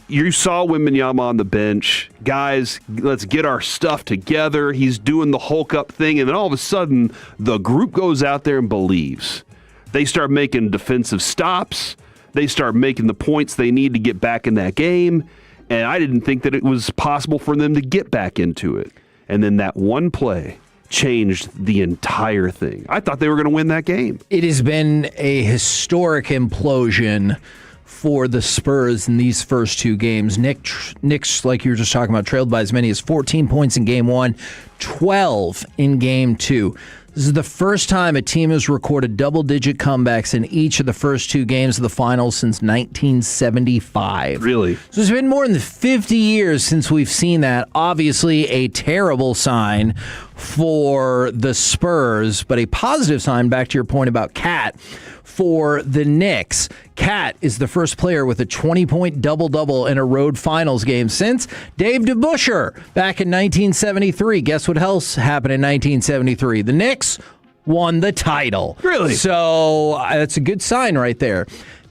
you saw Wembanyama on the bench. Guys, let's get our stuff together. He's doing the Hulk up thing. And then all of a sudden, the group goes out there and believes. They start making defensive stops. They start making the points they need to get back in that game. And I didn't think that it was possible for them to get back into it. And then that one play changed the entire thing. I thought they were going to win that game. It has been a historic implosion for the Spurs in these first 2 games. Knicks, like you were just talking about, trailed by as many as 14 points in Game 1, 12 in Game 2. This is the first time a team has recorded double-digit comebacks in each of the first 2 games of the finals since 1975. Really? So it's been more than 50 years since we've seen that. Obviously, a terrible sign for the Spurs, but a positive sign, back to your point about Cat, for the Knicks. Cat is the first player with a 20-point double-double in a road finals game since Dave DeBusschere back in 1973. Guess what else happened in 1973? The Knicks won the title. Really? So that's a good sign right there.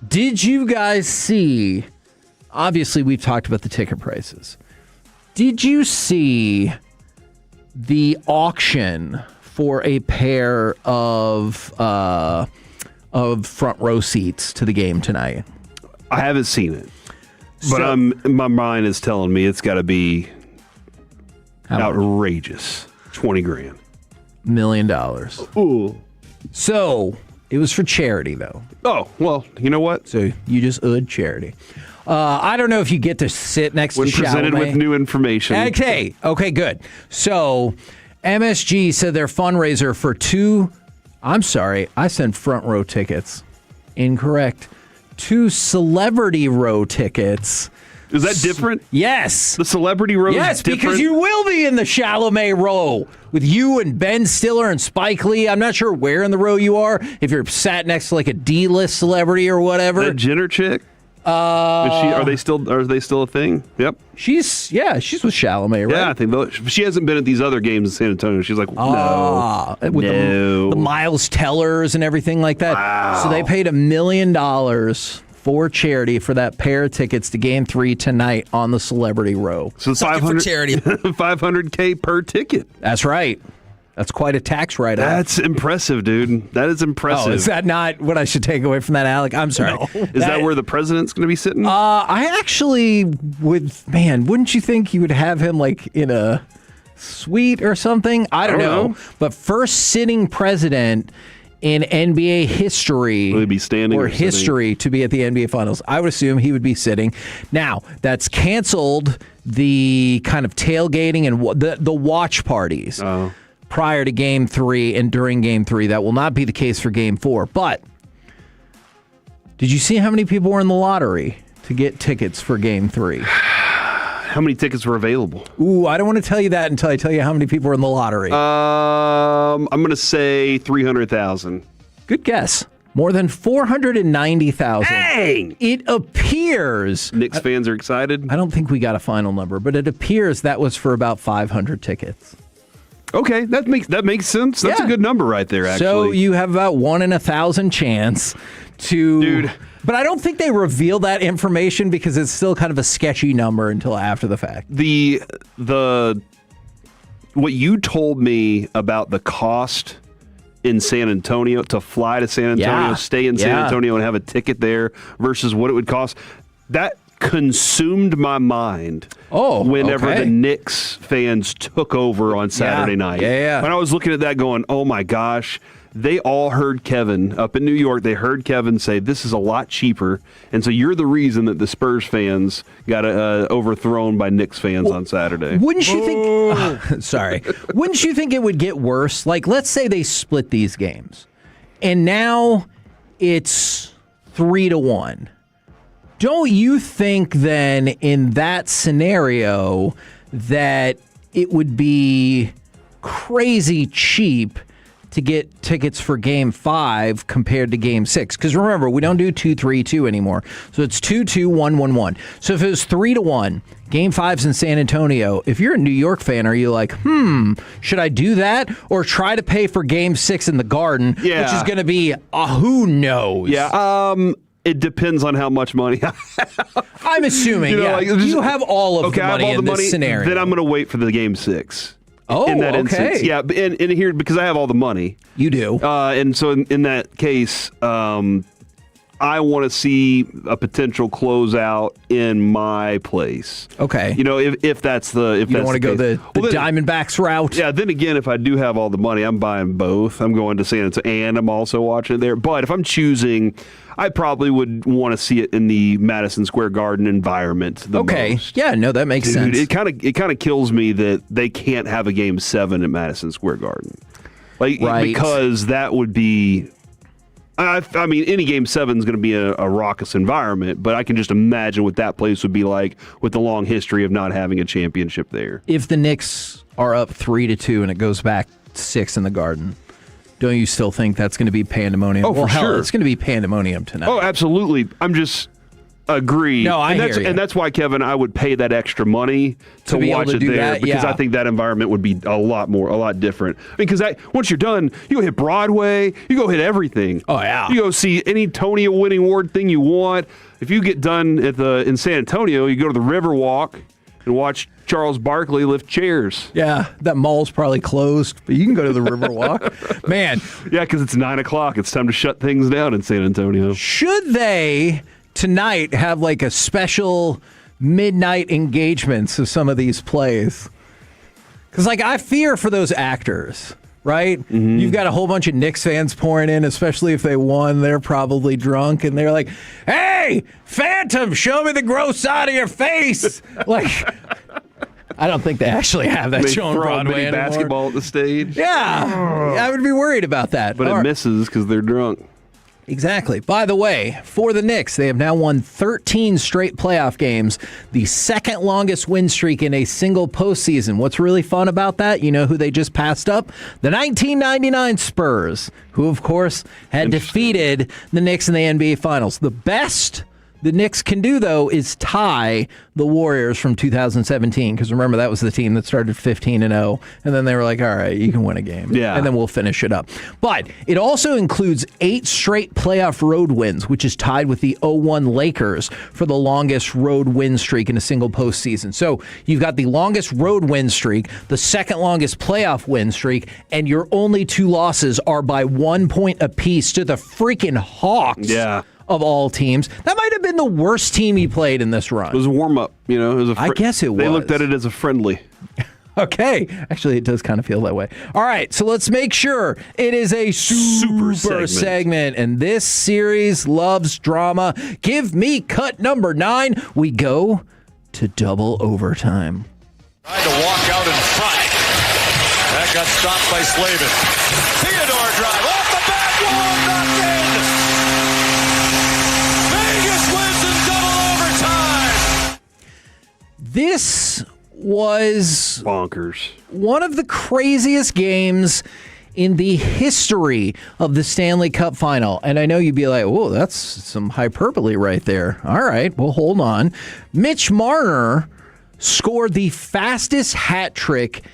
Did you guys see, obviously we've talked about the ticket prices. Did you see the auction for a pair of front row seats to the game tonight? I haven't seen it, but my mind is telling me it's got to be outrageous. 20 grand. $1 million. Ooh. So it was for charity, though. Oh, well, you know what? So you just owed charity. I don't know if you get to sit next when to presented Chalamet. with new information. Okay, good. So MSG said their fundraiser for I sent front row tickets. Incorrect. 2 celebrity row tickets. Is that different? Yes. The celebrity row is different? Yes, because you will be in the Chalamet row with you and Ben Stiller and Spike Lee. I'm not sure where in the row you are, if you're sat next to like a D-list celebrity or whatever. That Jenner chick? Are they still a thing? Yep. She's with Chalamet, right? Yeah, I think she hasn't been at these other games in San Antonio. She's like, no, with the Miles Tellers and everything like that. Wow. So they paid $1 million for charity for that pair of tickets to Game 3 tonight on the celebrity row. So $500K per ticket. That's right. That's quite a tax write-off. That's impressive, dude. That is impressive. Oh, is that not what I should take away from that, Alec? I'm sorry. No. Is that where the president's going to be sitting? I actually would. Man, wouldn't you think you would have him like in a suite or something? I don't know. But first sitting president in NBA history, will he be standing or history to be at the NBA Finals? I would assume he would be sitting. Now that's canceled the kind of tailgating and the watch parties. Oh. Prior to Game 3 and during Game 3. That will not be the case for Game 4. But did you see how many people were in the lottery to get tickets for Game 3? How many tickets were available? Ooh, I don't want to tell you that until I tell you how many people were in the lottery. I'm going to say 300,000. Good guess. More than 490,000. Dang! It appears... Knicks fans are excited? I don't think we got a final number, but it appears that was for about 500 tickets. Okay, that makes sense. That's a good number right there, actually. So you have about 1 in 1,000 chance to... Dude. But I don't think they reveal that information because it's still kind of a sketchy number until after the fact. What you told me about the cost in San Antonio, to fly to San Antonio, stay in San Antonio and have a ticket there versus what it would cost, that consumed my mind whenever the Knicks fans took over on Saturday night. Yeah. When I was looking at that going, oh my gosh, they all heard Kevin up in New York. They heard Kevin say, this is a lot cheaper. And so you're the reason that the Spurs fans got overthrown by Knicks fans on Saturday. Wouldn't you think... sorry. Wouldn't you think it would get worse? Like, let's say they split these games. And now it's 3-1. Don't you think then in that scenario that it would be crazy cheap to get tickets for Game 5 compared to Game 6. Because remember, we don't do 2-3-2 anymore. So it's 2-2, 1-1-1. So if it was 3-1, Game 5's in San Antonio, if you're a New York fan, are you like, should I do that? Or try to pay for Game 6 in the Garden, which is going to be who knows? Yeah, it depends on how much money I have. I'm assuming, you have all of the money in this scenario. Then I'm going to wait for the Game 6. Oh, in that okay. instance. Yeah, and here, because I have all the money. You do. And so in that case, I want to see a potential closeout in my place. Okay. If that's the if you don't want to go the Diamondbacks route. Yeah. Then again, if I do have all the money, I'm buying both. I'm going to San Antonio, and I'm also watching it there. But if I'm choosing, I probably would want to see it in the Madison Square Garden environment. Most. Yeah. No, that makes sense. It kind of kills me that they can't have a Game 7 at Madison Square Garden, because that would be. I mean, any Game 7 is going to be a raucous environment, but I can just imagine what that place would be like with the long history of not having a championship there. If the Knicks are up 3-2 and it goes back 6 in the Garden, don't you still think that's going to be pandemonium? Oh, for sure. It's going to be pandemonium tonight. Oh, absolutely. I'm just agree. No, I hear you. And that's why, Kevin, I would pay that extra money to watch it there, because I think that environment would be a lot different. I mean, because once you're done, you go hit Broadway, you go hit everything. Oh, yeah. You go see any Tony winning award thing you want. If you get done in San Antonio, you go to the Riverwalk and watch Charles Barkley lift chairs. Yeah, that mall's probably closed, but you can go to the Riverwalk. Man. Yeah, because it's 9 o'clock. It's time to shut things down in San Antonio. Should they tonight have like a special midnight engagements of some of these plays? Because I fear for those actors, right? Mm-hmm. You've got a whole bunch of Knicks fans pouring in, especially if they won. They're probably drunk, and they're like, "Hey, Phantom, show me the gross side of your face." I don't think they actually have that show on Broadway anymore. Basketball at the stage. Yeah, I would be worried about that. But it misses because they're drunk. Exactly. By the way, for the Knicks, they have now won 13 straight playoff games, the second longest win streak in a single postseason. What's really fun about that? You know who they just passed up? The 1999 Spurs, who, of course, had defeated the Knicks in the NBA Finals. The best the Knicks can do, though, is tie the Warriors from 2017. Because remember, that was the team that started 15-0. And then they were like, all right, you can win a game. Yeah. And then we'll finish it up. But it also includes 8 straight playoff road wins, which is tied with the 0-1 Lakers for the longest road win streak in a single postseason. So you've got the longest road win streak, the second longest playoff win streak, and your only 2 losses are by 1 point apiece to the freaking Hawks. Yeah. Of all teams. That might have been the worst team he played in this run. It was a warm-up, It was I guess it was. They looked at it as a friendly. Okay. Actually, it does kind of feel that way. All right, so let's make sure it is a super segment. And this series loves drama. Give me cut number 9. We go to double overtime. Tried to walk out in front. That got stopped by Slavin. Theodore drive off the back wall, knocked in. This was bonkers. One of the craziest games in the history of the Stanley Cup Final. And I know you'd be like, whoa, that's some hyperbole right there. All right, well, hold on. Mitch Marner scored the fastest hat trick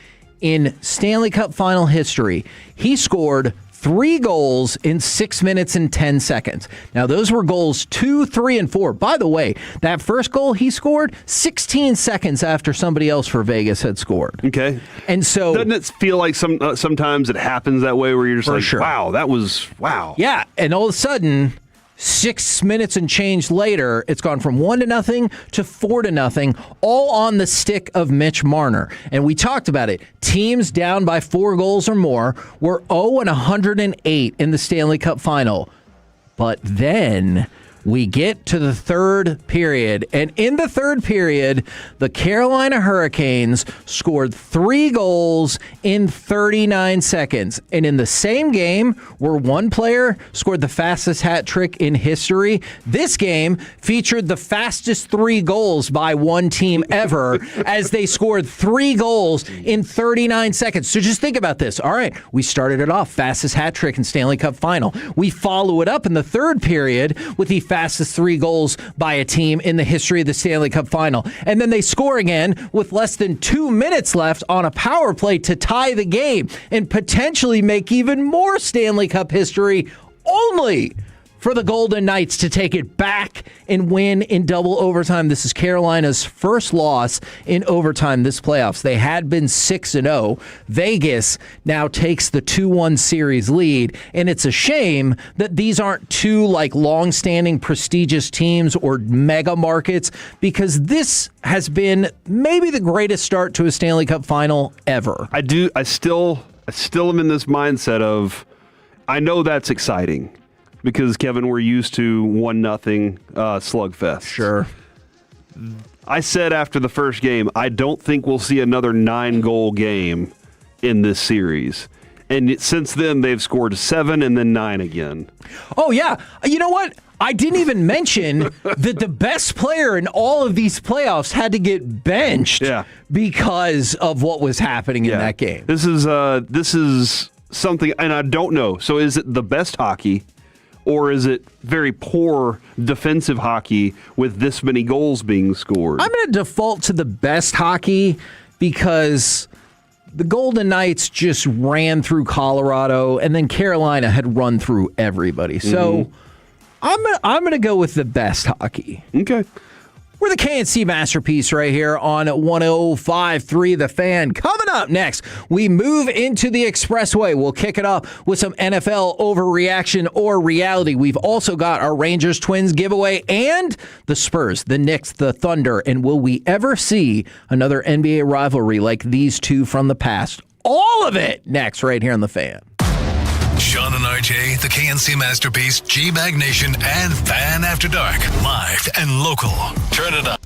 in Stanley Cup Final history. He scored 3 goals in 6 minutes and 10 seconds. Now, those were goals 2, 3, and 4. By the way, that first goal he scored 16 seconds after somebody else for Vegas had scored. Okay. And so... Doesn't it feel like sometimes it happens that way where you're just like, sure. wow, that was, wow. Yeah, and all of a sudden... 6 minutes and change later, it's gone from 1-0 to 4-0, all on the stick of Mitch Marner. And we talked about it. Teams down by 4 goals or more were 0-108 in the Stanley Cup Final. But then We get to the third period, and in the third period, the Carolina Hurricanes scored 3 goals in 39 seconds. And in the same game where one player scored the fastest hat trick in history, this game featured the fastest 3 goals by one team ever as they scored 3 goals in 39 seconds. So just think about this. All right, we started it off, fastest hat trick in Stanley Cup final. We follow it up in the third period with the fastest 3 goals by a team in the history of the Stanley Cup final. And then they score again with less than 2 minutes left on a power play to tie the game and potentially make even more Stanley Cup history, only for the Golden Knights to take it back and win in double overtime. This is Carolina's first loss in overtime this playoffs. They had been 6-0. Vegas now takes the 2-1 series lead, and it's a shame that these aren't two long-standing prestigious teams or mega markets, because this has been maybe the greatest start to a Stanley Cup final ever. I still am in this mindset of, I know that's exciting. Because, Kevin, we're used to 1-0 slugfest. Sure. I said after the first game, I don't think we'll see another 9-goal game in this series. And since then, they've scored 7 and then 9 again. Oh, yeah. You know what? I didn't even mention that the best player in all of these playoffs had to get benched because of what was happening in that game. This is something, and I don't know. So is it the best hockey? Or is it very poor defensive hockey with this many goals being scored? I'm going to default to the best hockey because the Golden Knights just ran through Colorado, and then Carolina had run through everybody. So I'm going to go with the best hockey. Okay. We're the KNC Masterpiece right here on 105.3 The Fan. Coming up next, we move into the Expressway. We'll kick it off with some NFL overreaction or reality. We've also got our Rangers Twins giveaway and the Spurs, the Knicks, the Thunder. And will we ever see another NBA rivalry like these two from the past? All of it next right here on The Fan. Sean and RJ, the KNC Masterpiece, G-Bag Nation, and Fan After Dark. Live and local. Turn it up.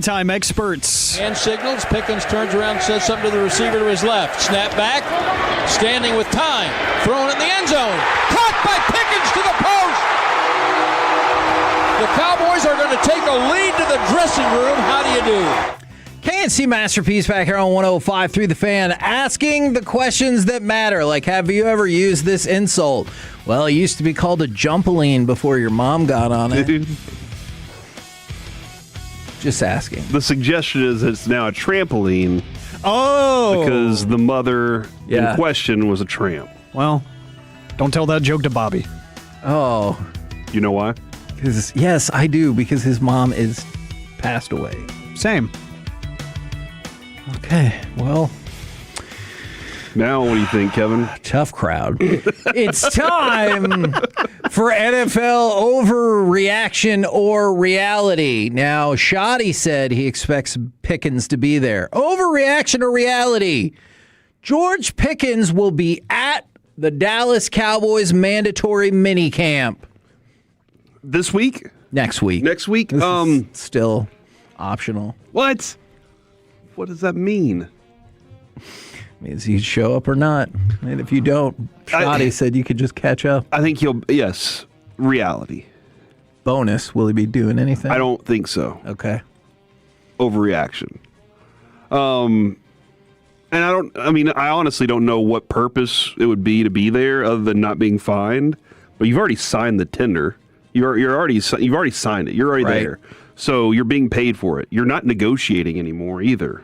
time experts. And signals. Pickens turns around and says something to the receiver to his left. Snap back. Standing with time. Thrown in the end zone. Caught by Pickens to the post. The Cowboys are going to take a lead to the dressing room. How do you do? KNC Masterpiece back here on 105.3 The Fan, asking the questions that matter. Like, have you ever used this insult? Well, it used to be called a jumpaline before your mom got on it. Just asking. The suggestion is it's now a trampoline. Oh! Because the mother Yeah. in question was a tramp. Well, don't tell that joke to Bobby. Oh. You know why? Yes, I do, because his mom is passed away. Same. Okay, well. Now, what do you think, Kevin? Tough crowd. It's time for NFL overreaction or reality. Now, Shoddy said he expects Pickens to be there. Overreaction or reality? George Pickens will be at the Dallas Cowboys mandatory minicamp. This week? Next week. Next week? This is still optional. What? What does that mean? Means you show up or not. And if you don't, Shoddy said you could just catch up. I think yes, reality. Bonus, will he be doing anything? I don't think so. Okay. Overreaction. And I honestly don't know what purpose it would be to be there other than not being fined. But you've already signed the tender. You've already signed it. You're already there. So you're being paid for it. You're not negotiating anymore either.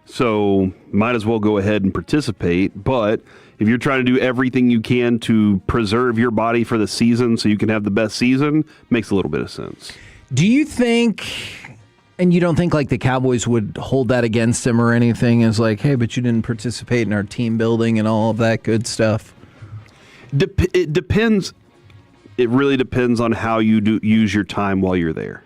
So might as well go ahead and participate. But if you're trying to do everything you can to preserve your body for the season so you can have the best season, makes a little bit of sense. Do you think, and you don't think like the Cowboys would hold that against him or anything as like, hey, but you didn't participate in our team building and all of that good stuff? It depends. It really depends on how you use your time while you're there.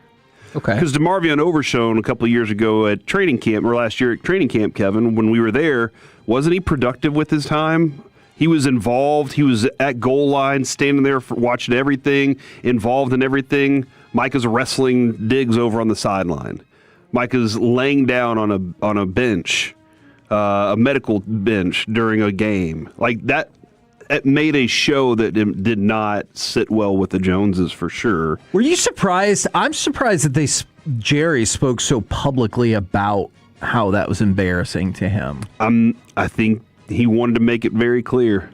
Okay. Because DeMarvion Overshone a couple of years ago at training camp, or last year at training camp, Kevin, when we were there, wasn't he productive with his time? He was involved. He was at goal line, standing there watching everything, involved in everything. Micah's wrestling Diggs over on the sideline. Micah's laying down on a bench, a medical bench during a game. Like that. It made a show that did not sit well with the Joneses for sure. Were you surprised? I'm surprised that Jerry spoke so publicly about how that was embarrassing to him. I think he wanted to make it very clear.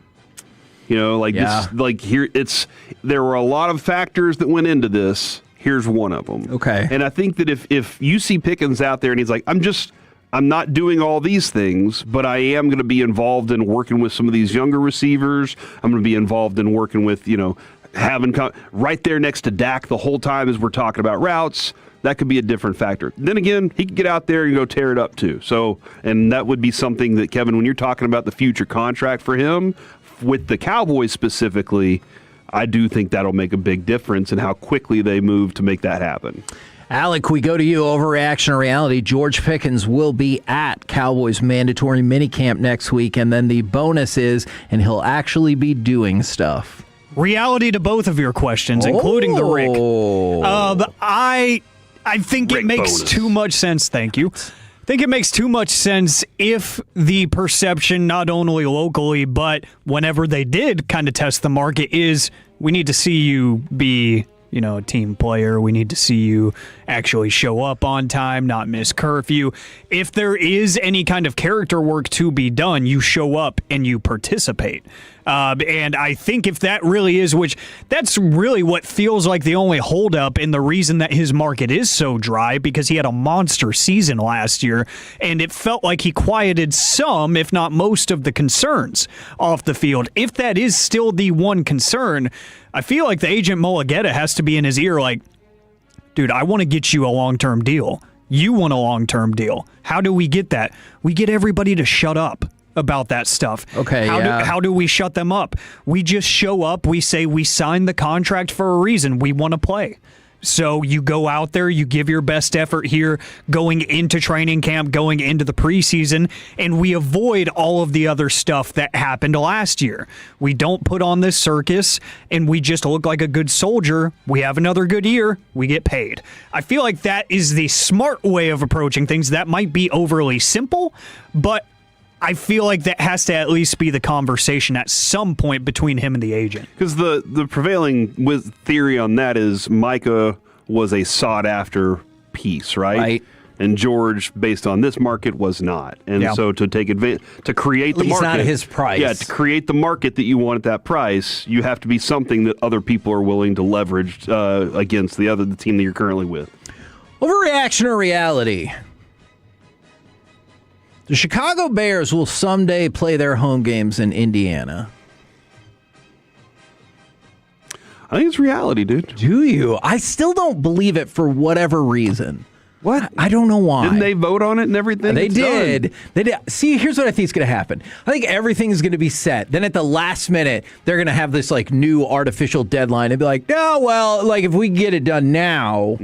You know, there were a lot of factors that went into this. Here's one of them. Okay. And I think that if you see Pickens out there and he's like, I'm not doing all these things, but I am going to be involved in working with some of these younger receivers. I'm going to be involved in working with, having right there next to Dak the whole time as we're talking about routes. That could be a different factor. Then again, he could get out there and go tear it up too. So, and that would be something that, Kevin, when you're talking about the future contract for him with the Cowboys specifically, I do think that'll make a big difference in how quickly they move to make that happen. Alec, we go to you. Overreaction or reality? George Pickens will be at Cowboys mandatory minicamp next week, and then the bonus is, and he'll actually be doing stuff. Reality to both of your questions, including the Rick. I think Rick it makes bonus. too much sense. Thank you. I think it makes too much sense if the perception, not only locally, but whenever they did kind of test the market, is we need to see you be a team player. We need to see you actually show up on time, not miss curfew. If there is any kind of character work to be done, you show up and you participate. And I think if that really is, which that's really what feels like the only holdup and the reason that his market is so dry, because he had a monster season last year, and it felt like he quieted some, if not most, of the concerns off the field. If that is still the one concern, I feel like the agent Mulugeta has to be in his ear like, dude, I want to get you a long-term deal. You want a long-term deal. How do we get that? We get everybody to shut up about that stuff. Okay, How do we shut them up? We just show up. We say we signed the contract for a reason. We want to play. So you go out there, you give your best effort here going into training camp, going into the preseason, and we avoid all of the other stuff that happened last year. We don't put on this circus, and we just look like a good soldier. We have another good year, we get paid. I feel like that is the smart way of approaching things. That might be overly simple, but I feel like that has to at least be the conversation at some point between him and the agent. Because the prevailing theory on that is Micah was a sought-after piece, right? Right. And George, based on this market, was not. And so to take advantage, to create the market. Not his price. Yeah, to create the market that you want at that price, you have to be something that other people are willing to leverage against the team that you're currently with. Overreaction or reality? The Chicago Bears will someday play their home games in Indiana. I think it's reality, dude. Do you? I still don't believe it for whatever reason. What? I don't know why. Didn't they vote on it and everything? They did. They did. See, here's what I think is going to happen. I think everything is going to be set. Then at the last minute, they're going to have this like new artificial deadline and be like, no, well, like if we get it done now,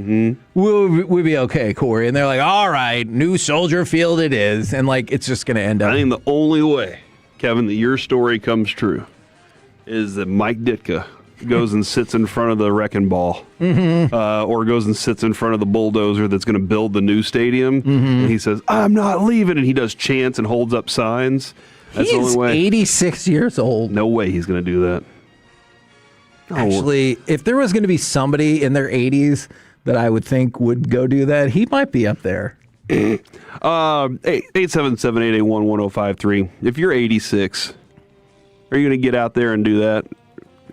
we'll be okay, Corey. And they're like, all right, new Soldier Field it is. And like, it's just going to end up. I think the only way, Kevin, that your story comes true is that Mike Ditka goes and sits in front of the wrecking ball, or goes and sits in front of the bulldozer that's going to build the new stadium, and he says, I'm not leaving, and he does chants and holds up signs. That's the only way. 86 years old. No way he's going to do that. Actually, if there was going to be somebody in their 80s that I would think would go do that, he might be up there. 877-881-1053. If you're 86, are you going to get out there and do that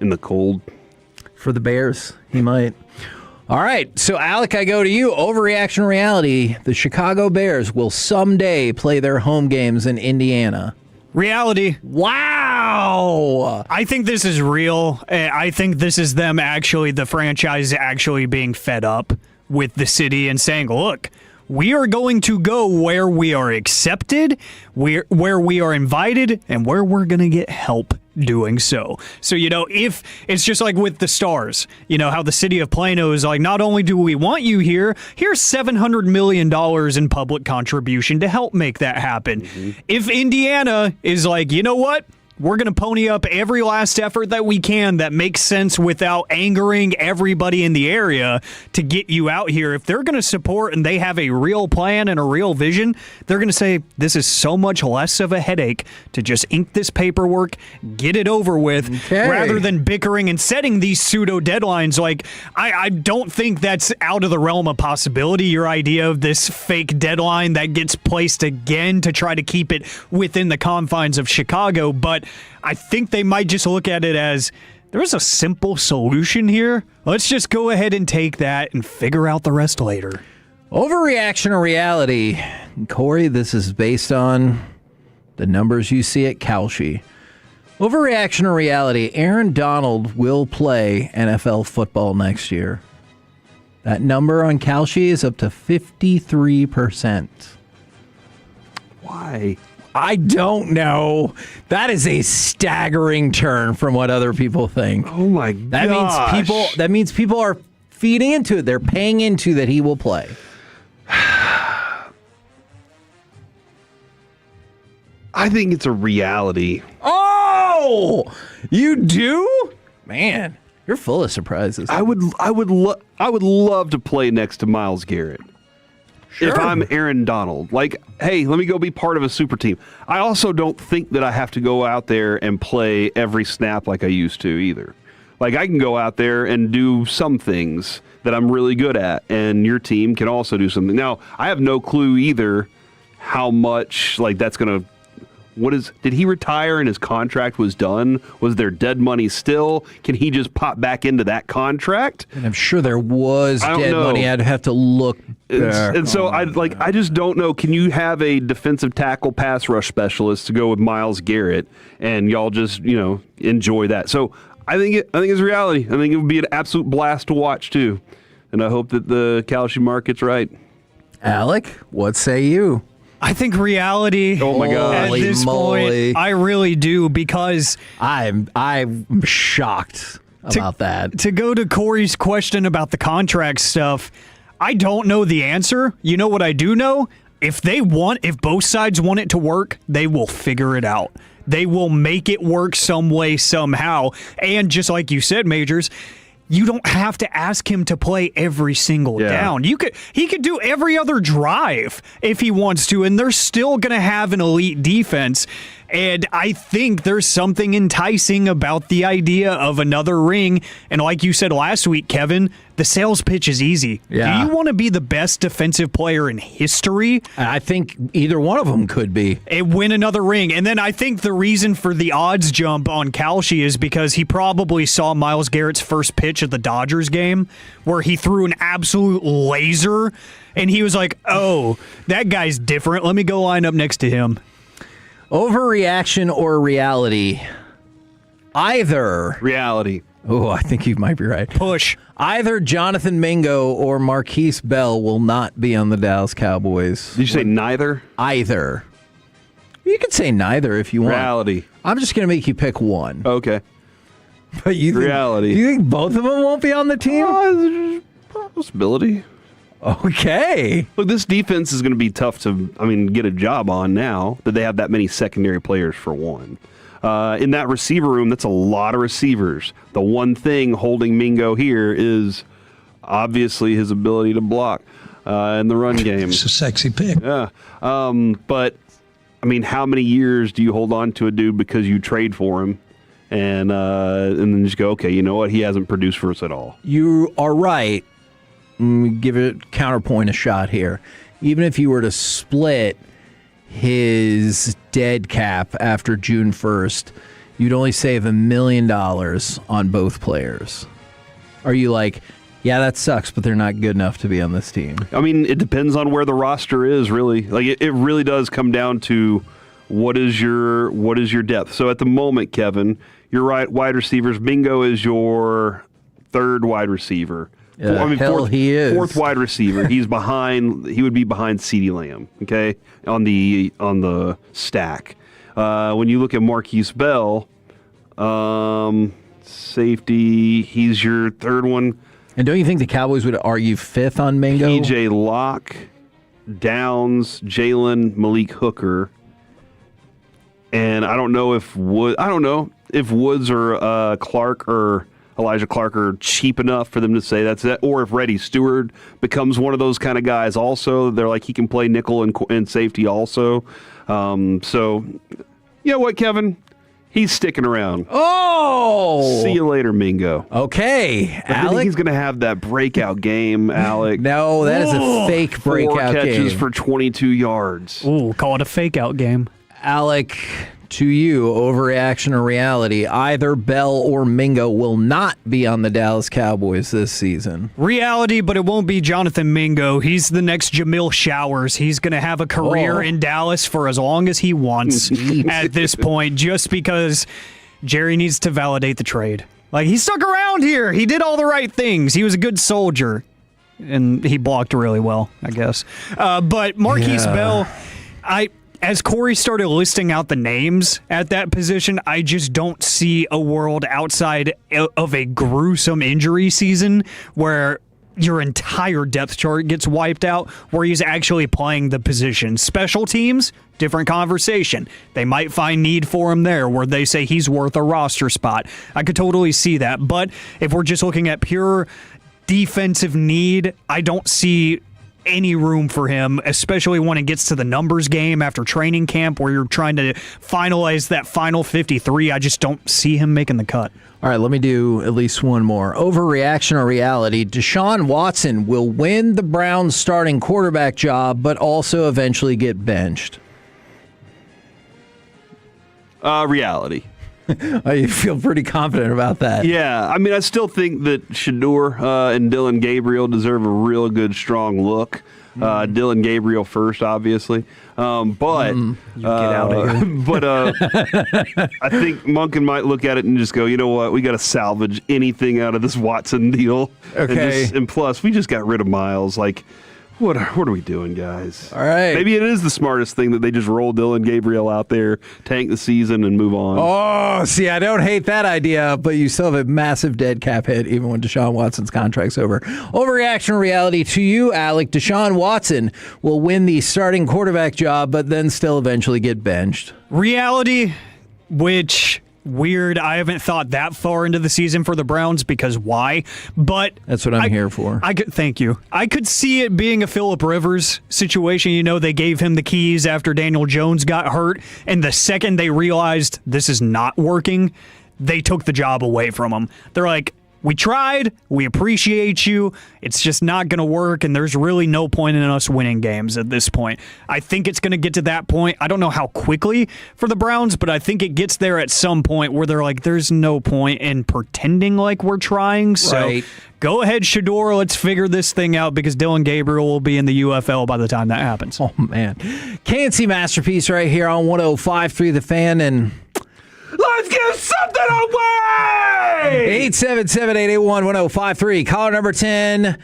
in the cold? For the Bears, he might. All right, so Alec, I go to you. Overreaction reality. The Chicago Bears will someday play their home games in Indiana. Reality. Wow. I think this is real. I think this is them actually, the franchise actually being fed up with the city and saying, look, we are going to go where we are accepted, where we are invited, and where we're going to get help doing so. So, if it's just like with the Stars, how the city of Plano is like, not only do we want you here, here's $700 million in public contribution to help make that happen. If Indiana is like, you know what? We're going to pony up every last effort that we can that makes sense without angering everybody in the area to get you out here. If they're going to support and they have a real plan and a real vision, they're going to say, this is so much less of a headache to just ink this paperwork, get it over with, rather than bickering and setting these pseudo deadlines. Like, I don't think that's out of the realm of possibility, your idea of this fake deadline that gets placed again to try to keep it within the confines of Chicago. But I think they might just look at it as there's a simple solution here. Let's just go ahead and take that and figure out the rest later. Overreaction or reality? Corey, this is based on the numbers you see at Kalshi. Overreaction or reality? Aaron Donald will play NFL football next year. That number on Kalshi is up to 53%. Why? I don't know. That is a staggering turn from what other people think. Oh my gosh. That means people are feeding into it. They're paying into that he will play. I think it's a reality. Oh, you do? Man, you're full of surprises. I would love to play next to Myles Garrett. Sure. If I'm Aaron Donald, like, hey, let me go be part of a super team. I also don't think that I have to go out there and play every snap like I used to either. Like, I can go out there and do some things that I'm really good at, and your team can also do something. Now, I have no clue either how much, like, that's going to... did he retire and his contract was done? Was there dead money still? Can he just pop back into that contract? And I'm sure there was dead money. I'd have to look. And so I just don't know. Can you have a defensive tackle pass rush specialist to go with Myles Garrett and y'all just, enjoy that? So I think it's reality. I think it would be an absolute blast to watch too. And I hope that the Kalshi market's right. Alec, what say you? I think reality. Oh my God! At this point, I really do, because I'm shocked about that. To go to Corey's question about the contract stuff, I don't know the answer. You know what I do know? If both sides want it to work, they will figure it out. They will make it work some way, somehow. And just like you said, Majors, you don't have to ask him to play every single down. He could do every other drive if he wants to, and they're still going to have an elite defense. And I think there's something enticing about the idea of another ring. And like you said last week, Kevin, the sales pitch is easy. Yeah. Do you want to be the best defensive player in history? I think either one of them could be. And win another ring. And then I think the reason for the odds jump on Kalshi is because he probably saw Myles Garrett's first pitch at the Dodgers game where he threw an absolute laser. And he was like, oh, that guy's different. Let me go line up next to him. Overreaction or reality? Either. Reality. Oh, I think you might be right. Push. Either Jonathan Mingo or Marquise Bell will not be on the Dallas Cowboys. Did you say neither? Either. You can say neither if you want. Reality. I'm just going to make you pick one. Okay. But reality. Do you think both of them won't be on the team? Possibility. Okay. Look, this defense is going to be tough to, get a job on now that they have that many secondary players for one. In that receiver room, that's a lot of receivers. The one thing holding Mingo here is obviously his ability to block in the run game. It's a sexy pick. Yeah. But, how many years do you hold on to a dude because you trade for him and then just go, okay, you know what? He hasn't produced for us at all. You are right. Give it counterpoint a shot here. Even if you were to split his dead cap after June 1st, you'd only save $1 million on both players. Are you like, yeah, that sucks, but they're not good enough to be on this team? It depends on where the roster is, really. Like it really does come down to what is your depth. So at the moment, Kevin, you're right. Wide receivers, Mingo is your third wide receiver. He is fourth wide receiver. He would be behind CeeDee Lamb. Okay, on the stack. When you look at Marquise Bell, safety, he's your third one. And don't you think the Cowboys would argue fifth on Mingo? PJ Locke, Downs, Jalen, Malik Hooker, and I don't know if Woods or Clark or Elijah Clark are cheap enough for them to say that's it, or if Reddy Stewart becomes one of those kind of guys also, they're like he can play nickel and safety also. So, you know what, Kevin? He's sticking around. Oh! See you later, Mingo. Okay, I think he's going to have that breakout game, Alec. No, that is a fake breakout game. 4 catches for 22 yards. Ooh, call it a fake out game. Alec, to you, overreaction or reality, either Bell or Mingo will not be on the Dallas Cowboys this season. Reality, but it won't be Jonathan Mingo. He's the next Jamil Showers. He's going to have a career in Dallas for as long as he wants at this point, just because Jerry needs to validate the trade. Like, he stuck around here. He did all the right things. He was a good soldier, and he blocked really well, I guess. But Marquise Bell, as Corey started listing out the names at that position, I just don't see a world outside of a gruesome injury season where your entire depth chart gets wiped out, where he's actually playing the position. Special teams, different conversation. They might find need for him there where they say he's worth a roster spot. I could totally see that. But if we're just looking at pure defensive need, I don't see any room for him, especially when it gets to the numbers game after training camp where you're trying to finalize that final 53. I just don't see him making the cut. All right, let me do at least one more. Overreaction or reality, Deshaun Watson will win the Browns starting quarterback job, but also eventually get benched. Reality. You feel pretty confident about that. Yeah, I still think that Shador and Dylan Gabriel deserve a real good, strong look. Dylan Gabriel first, obviously. But you get out of here. But I think Monken might look at it and just go, you know what? We got to salvage anything out of this Watson deal. Okay. And plus, we just got rid of Miles. Like, What are we doing, guys? All right. Maybe it is the smartest thing that they just roll Dylan Gabriel out there, tank the season, and move on. Oh, see, I don't hate that idea, but you still have a massive dead cap hit even when Deshaun Watson's contract's over. Overreaction reality to you, Alec. Deshaun Watson will win the starting quarterback job, but then still eventually get benched. Reality, which... weird. I haven't thought that far into the season for the Browns because why? But that's what I'm here for. Thank you. I could see it being a Phillip Rivers situation. You know, they gave him the keys after Daniel Jones got hurt, and the second they realized this is not working, they took the job away from him. They're like, we tried, we appreciate you, it's just not going to work, and there's really no point in us winning games at this point. I think it's going to get to that point. I don't know how quickly for the Browns, but I think it gets there at some point where they're like, there's no point in pretending like we're trying, so go ahead, Shador, let's figure this thing out because Dylan Gabriel will be in the UFL by the time that happens. Oh, man. Can't-see masterpiece right here on 105.3 The Fan, and... let's give something away! 877-881-1053. Caller number 10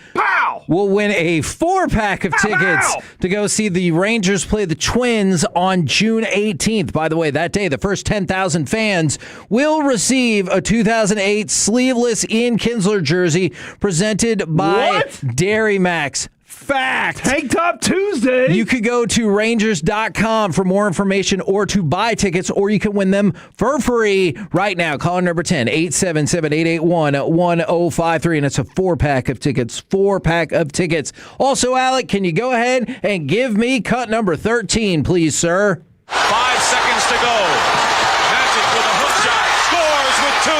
will win a 4-pack of tickets to go see the Rangers play the Twins on June 18th. By the way, that day, the first 10,000 fans will receive a 2008 sleeveless Ian Kinsler jersey presented by Dairy Max. Fact. Tank Top Tuesday. You could go to Rangers.com for more information or to buy tickets, or you can win them for free right now. Call number 10, 877-881-1053, and it's a 4-pack of tickets. 4-pack of tickets. Also, Alec, can you go ahead and give me cut number 13, please, sir? 5 seconds to go. Magic with a hook shot. Scores with 2.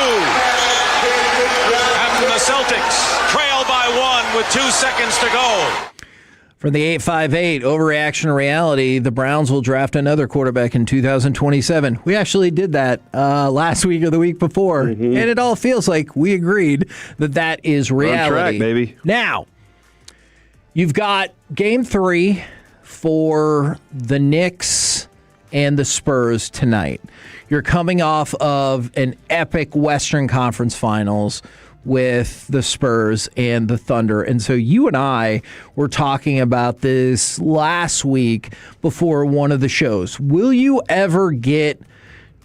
And the Celtics trail by 1 with 2 seconds to go. For the 858 Overreaction Reality, the Browns will draft another quarterback in 2027. We actually did that last week or the week before, and it all feels like we agreed that is reality. On track, baby. Now, you've got Game 3 for the Knicks and the Spurs tonight. You're coming off of an epic Western Conference Finals with the Spurs and the Thunder. And so you and I were talking about this last week before one of the shows. Will you ever get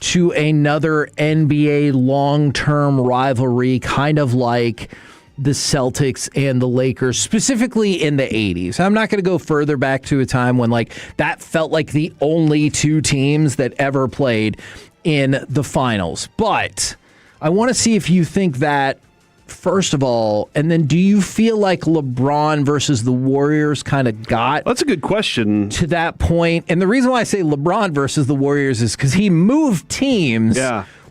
to another NBA long-term rivalry, kind of like the Celtics and the Lakers, specifically in the 80s? I'm not going to go further back to a time when like that felt like the only two teams that ever played in the finals. But I want to see if you think that, first of all, and then do you feel like LeBron versus the Warriors kind of got... That's a good question. ...to that point? And the reason why I say LeBron versus the Warriors is because he moved teams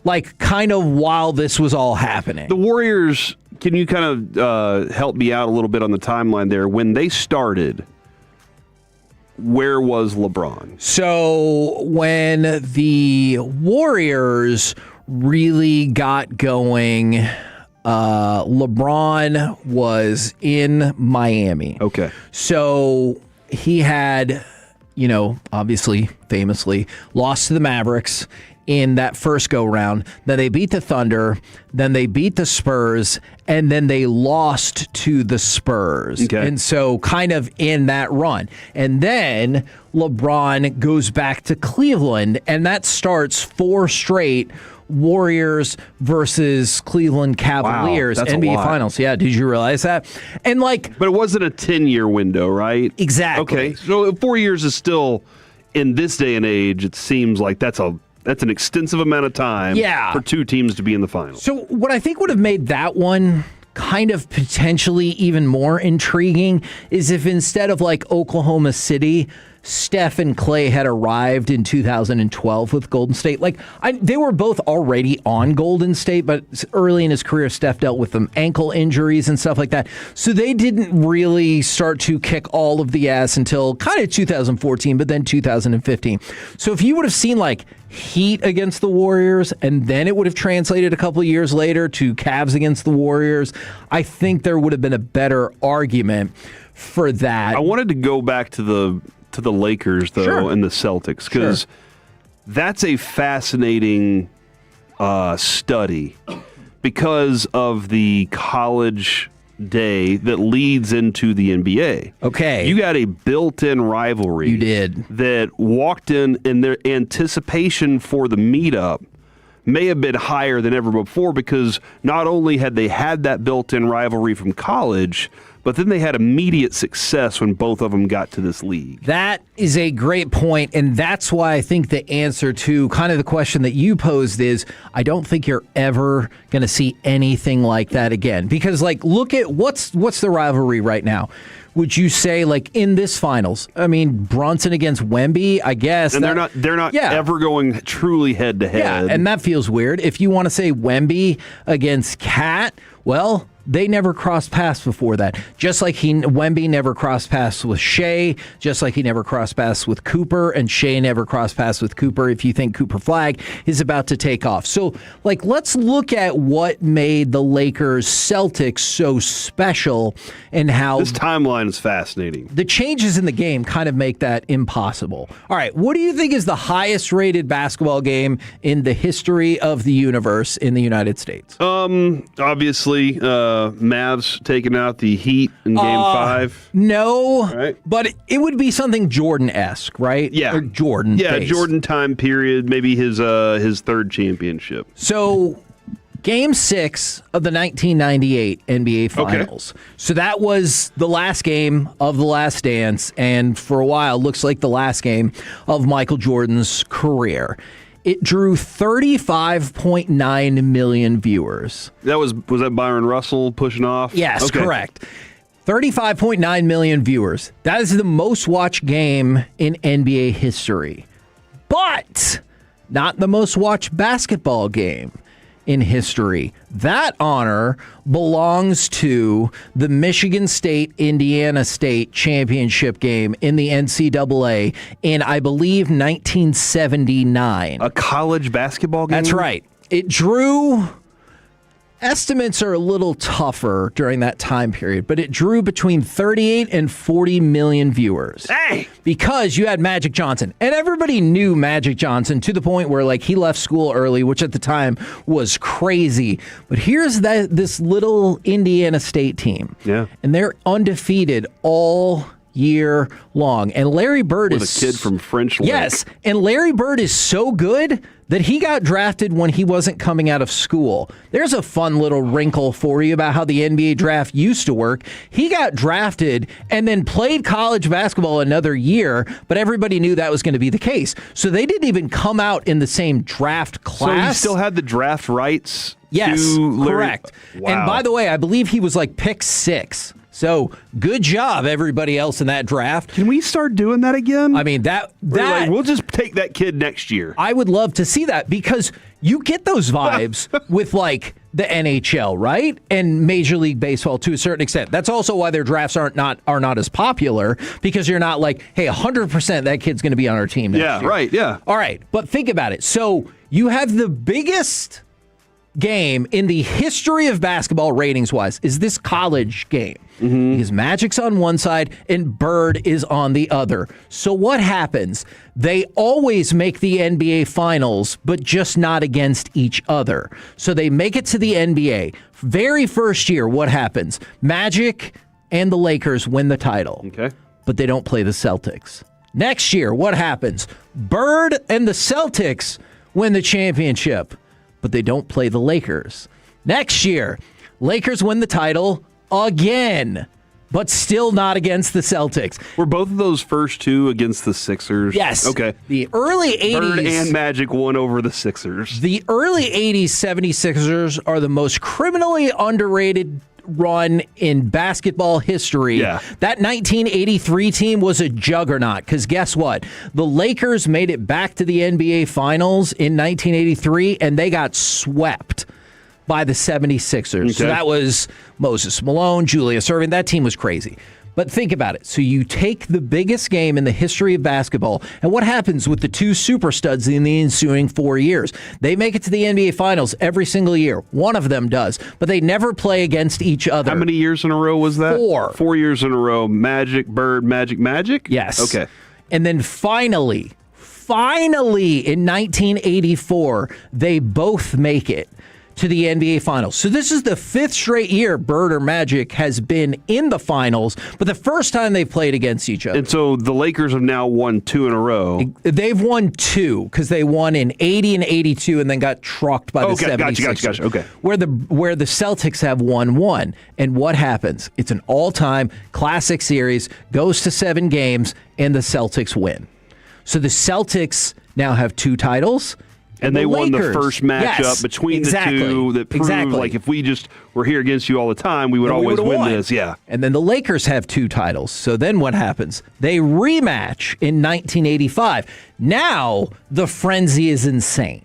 like kind of while this was all happening. The Warriors, can you kind of help me out a little bit on the timeline there? When they started, where was LeBron? So when the Warriors really got going... LeBron was in Miami. Okay. So he had, obviously, famously, lost to the Mavericks in that first go-round. Then they beat the Thunder. Then they beat the Spurs. And then they lost to the Spurs. Okay. And so kind of in that run. And then LeBron goes back to Cleveland, and that starts 4 straight Warriors versus Cleveland Cavaliers NBA Finals. Yeah, did you realize that? And but it wasn't a 10-year window, right? Exactly. Okay, so 4 years is still, in this day and age, it seems like that's an extensive amount of time for two teams to be in the finals. So what I think would have made that one kind of potentially even more intriguing is if instead of like Oklahoma City, Steph and Clay had arrived in 2012 with Golden State. They were both already on Golden State, but early in his career, Steph dealt with some ankle injuries and stuff like that. So they didn't really start to kick all of the ass until kind of 2014, but then 2015. So if you would have seen Heat against the Warriors, and then it would have translated a couple of years later to Cavs against the Warriors, I think there would have been a better argument for that. I wanted to go back to the Lakers, though, and the Celtics, because that's a fascinating study because of the college day that leads into the NBA. Okay. You got a built-in rivalry. You did. That walked in, and their anticipation for the meetup may have been higher than ever before, because not only had they had that built-in rivalry from college, but then they had immediate success when both of them got to this league. That is a great point, and that's why I think the answer to kind of the question that you posed is I don't think you're ever going to see anything like that again. Because, like, look at what's the rivalry right now. Would you say, like, in this finals? I mean, Brunson against Wemby, I guess. And they're not ever going truly head to head. Yeah, and that feels weird. If you want to say Wemby against Cat, well, they never crossed paths before that. Just like Wemby never crossed paths with Shea, just like he never crossed paths with Cooper, and Shea never crossed paths with Cooper if you think Cooper Flag is about to take off. So, like, let's look at what made the Lakers Celtics so special and how this timeline is fascinating. The changes in the game kind of make that impossible. All right, what do you think is the highest rated basketball game in the history of the universe in the United States? Obviously, Mavs taking out the Heat in Game 5. No, right? But it would be something Jordan-esque, right? Yeah, or Jordan. Yeah, based. Jordan time period. Maybe his third championship. So, Game 6 of the 1998 NBA Finals. Okay. So that was the last game of The Last Dance, and for a while, looks like the last game of Michael Jordan's career. It drew 35.9 million viewers. Was that Byron Russell pushing off? Yes, correct. 35.9 million viewers. That is the most watched game in NBA history. But not the most watched basketball game in history. That honor belongs to the Michigan State-Indiana State championship game in the NCAA in, I believe, 1979. A college basketball game? That's right. It drew... Estimates are a little tougher during that time period, but it drew between 38 and 40 million viewers. Hey! Because you had Magic Johnson. And everybody knew Magic Johnson to the point where, like, he left school early, which at the time was crazy. But here's this little Indiana State team. Yeah. And they're undefeated all year long. And Larry Bird is a kid from French Lick. Yes. And Larry Bird is so good that he got drafted when he wasn't coming out of school. There's a fun little wrinkle for you about how the NBA draft used to work. He got drafted and then played college basketball another year, but everybody knew that was going to be the case. So they didn't even come out in the same draft class. So he still had the draft rights? Yes, to correct. Wow. And by the way, I believe he was like pick 6. So good job, everybody else in that draft. Can we start doing that again? I mean, we'll just take that kid next year. I would love to see that because you get those vibes with like the NHL, right? And Major League Baseball to a certain extent. That's also why their drafts are not as popular, because you're not like, hey, 100% that kid's going to be on our team next year. Right, yeah. All right, but think about it. So you have the biggest game in the history of basketball ratings-wise is this college game. Mm-hmm. Because Magic's on one side and Bird is on the other. So what happens? They always make the NBA Finals, but just not against each other. So they make it to the NBA. Very first year, what happens? Magic and the Lakers win the title. Okay. But they don't play the Celtics. Next year, what happens? Bird and the Celtics win the championship, but they don't play the Lakers. Next year, Lakers win the title again, but still not against the Celtics. Were both of those first two against the Sixers? Yes. Okay. The early 80s... Bird and Magic won over the Sixers. The early 80s 76ers are the most criminally underrated run in basketball history. Yeah. That 1983 team was a juggernaut because guess what? The Lakers made it back to the NBA Finals in 1983 and they got swept by the 76ers. Okay. So that was Moses Malone, Julius Erving. That team was crazy. But think about it. So you take the biggest game in the history of basketball, and what happens with the two super studs in the ensuing 4 years? They make it to the NBA Finals every single year. One of them does, but they never play against each other. How many years in a row was that? 4. 4 years in a row. Magic, Bird, Magic? Yes. Okay. And then finally, in 1984, they both make it to the NBA Finals. So this is the 5th straight year Bird or Magic has been in the Finals, but the first time they've played against each other. And so the Lakers have now won 2 in a row. They've won 2 because they won in 80 and 82 and then got trucked by the 76ers. Gotcha. Okay. Where the Celtics have won 1. And what happens? It's an all-time classic series, goes to 7 games, and the Celtics win. So the Celtics now have 2 titles. And they won the first matchup Yes, between the two that proved like if we just were here against you all the time, we would always win this. Yeah. And then the Lakers have 2 titles. So then what happens? They rematch in 1985. Now the frenzy is insane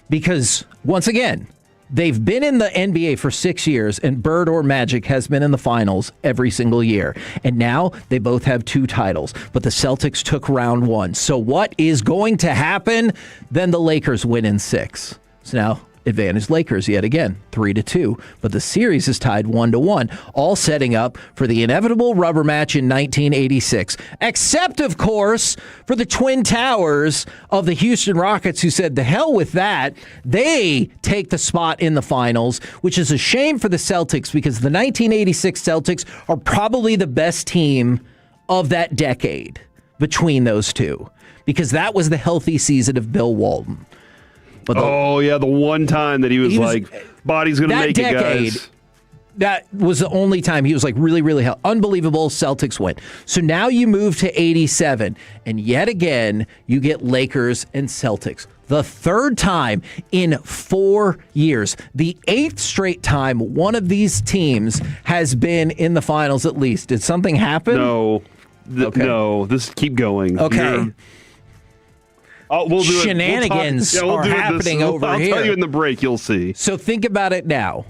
because, once again, they've been in the NBA for 6 years, and Bird or Magic has been in the finals every single year. And now they both have 2 titles, but the Celtics took round 1. So what is going to happen? Then the Lakers win in 6. So now advantage Lakers yet again, 3-2. But the series is tied 1-1, all setting up for the inevitable rubber match in 1986. Except, of course, for the Twin Towers of the Houston Rockets, who said, the hell with that. They take the spot in the finals, which is a shame for the Celtics because the 1986 Celtics are probably the best team of that decade between those two, because that was the healthy season of Bill Walton. But the one time that he was like, body's going to make it, guys. That was the only time he was like really, really unbelievable. Celtics win. So now you move to 87, and yet again, you get Lakers and Celtics. The 3rd time in 4 years. The 8th straight time one of these teams has been in the finals at least. Did something happen? No. No. Keep going. Okay. We'll do Shenanigans are happening over here. I'll tell you in the break, you'll see. So think about it now.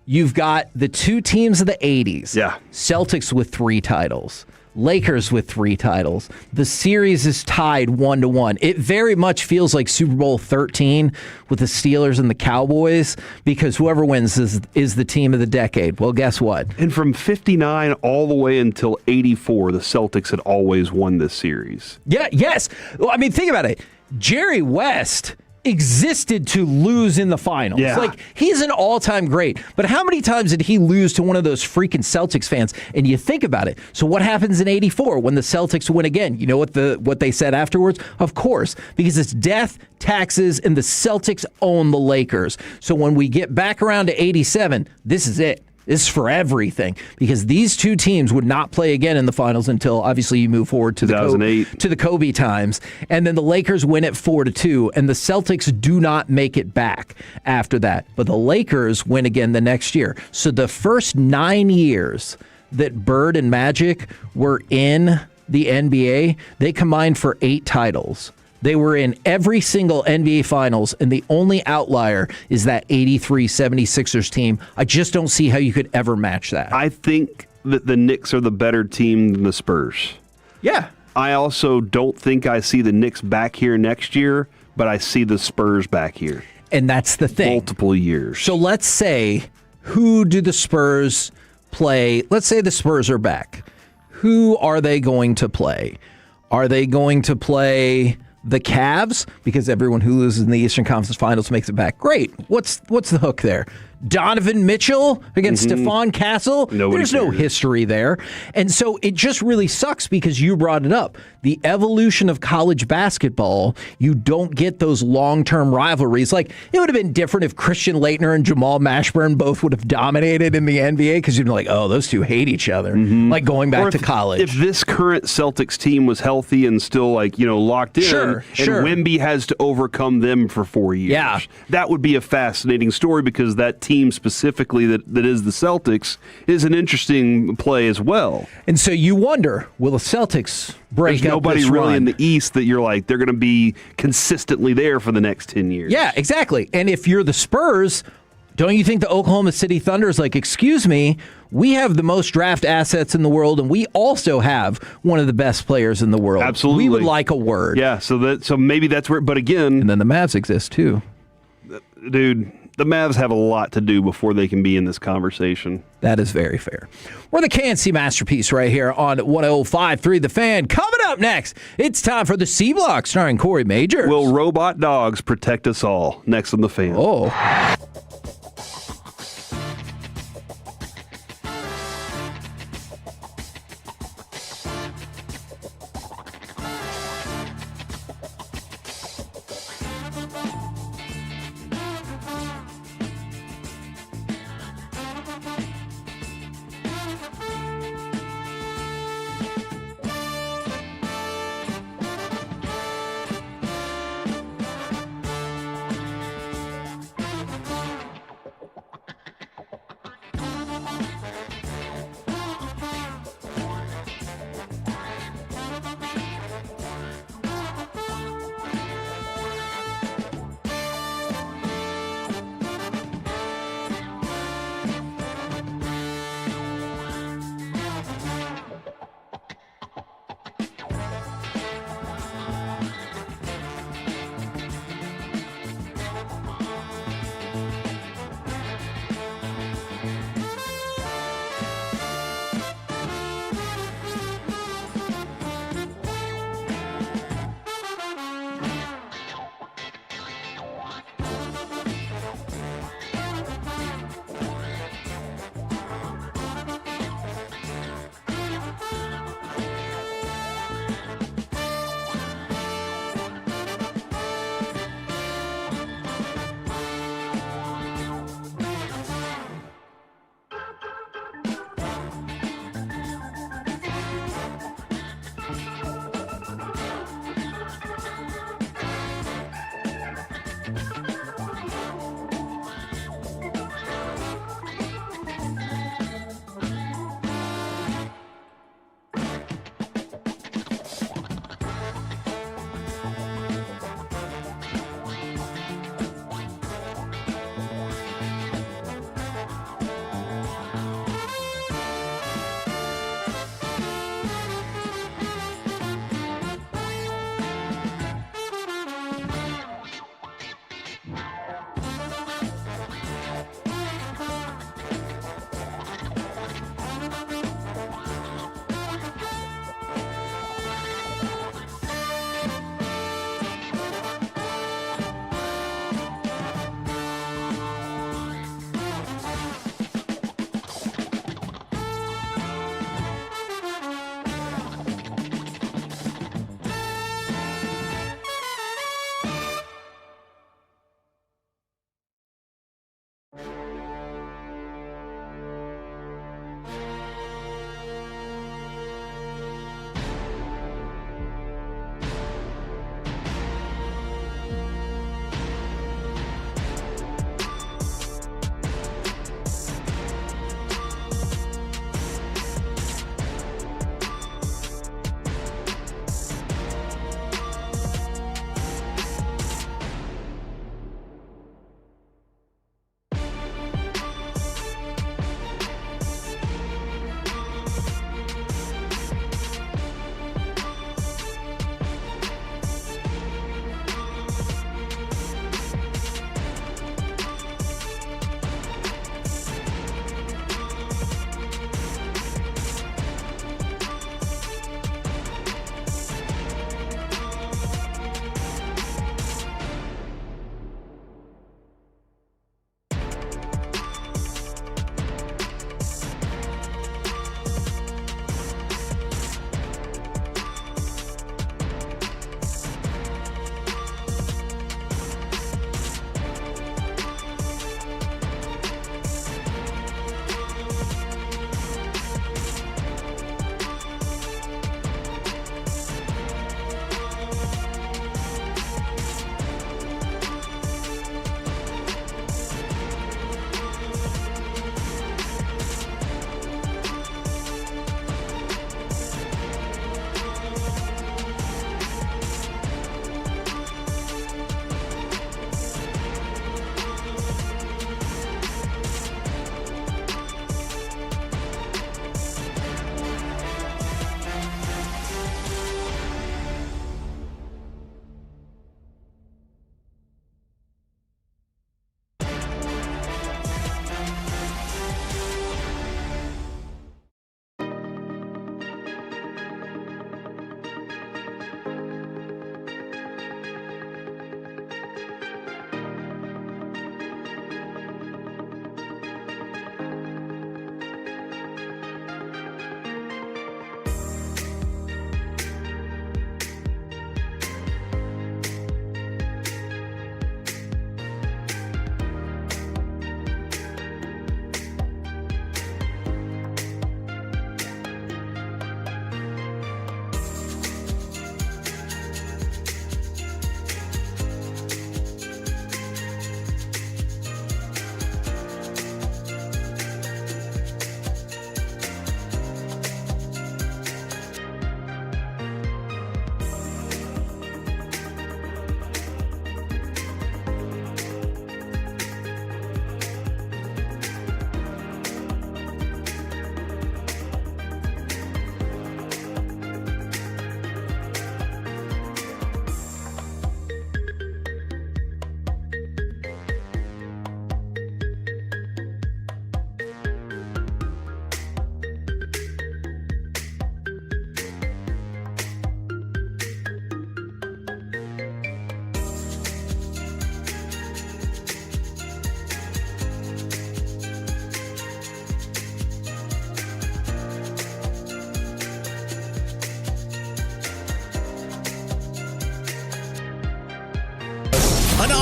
You've got the 2 teams of the 80s. Yeah. Celtics with 3 titles. Lakers with 3 titles. The series is tied 1-1. It very much feels like Super Bowl 13 with the Steelers and the Cowboys, because whoever wins is the team of the decade. Well, guess what? And from 59 all the way until 84, the Celtics had always won this series. Yeah, yes. Well, I mean, think about it. Jerry West existed to lose in the finals. Yeah. Like, he's an all-time great. But how many times did he lose to one of those freaking Celtics fans? And you think about it. So what happens in 84 when the Celtics win again? You know what they said afterwards? Of course, because it's death, taxes, and the Celtics own the Lakers. So when we get back around to 87, this is it. This is for everything, because these 2 teams would not play again in the finals until obviously you move forward to 2008 to the Kobe times, and then the Lakers win it 4-2, and the Celtics do not make it back after that. But the Lakers win again the next year. So the first 9 years that Bird and Magic were in the NBA, they combined for 8 titles. They were in every single NBA Finals, and the only outlier is that 83 76ers team. I just don't see how you could ever match that. I think that the Knicks are the better team than the Spurs. Yeah. I also don't think I see the Knicks back here next year, but I see the Spurs back here. And that's the thing. Multiple years. So let's say, who do the Spurs play? Let's say the Spurs are back. Who are they going to play? Are they going to play the Cavs? Because everyone who loses in the Eastern Conference Finals makes it back. Great. What's the hook there? Donovan Mitchell against Stephon Castle? There's no history there. And so it just really sucks because you brought it up. The evolution of college basketball, you don't get those long-term rivalries. Like, it would have been different if Christian Laettner and Jamal Mashburn both would have dominated in the NBA, because you'd be like, oh, those two hate each other. Like going back to college. If this current Celtics team was healthy and still locked in, sure. Wemby has to overcome them for 4 years, that would be a fascinating story, because that team specifically that is the Celtics is an interesting play as well. And so you wonder, will the Celtics break There's up nobody this really run? in the East that you're like, they're going to be consistently there for the next 10 years. Yeah, exactly. And if you're the Spurs, don't you think the Oklahoma City Thunder is like, excuse me, we have the most draft assets in the world, and we also have one of the best players in the world. Absolutely. We would like a word. Yeah, so maybe that's where, but again. And then the Mavs exist too. Dude, the Mavs have a lot to do before they can be in this conversation. That is very fair. We're the KNC Masterpiece right here on 105.3 The Fan. Coming up next, it's time for the C Block starring Corey Majors. Will robot dogs protect us all? Next on The Fan. Oh.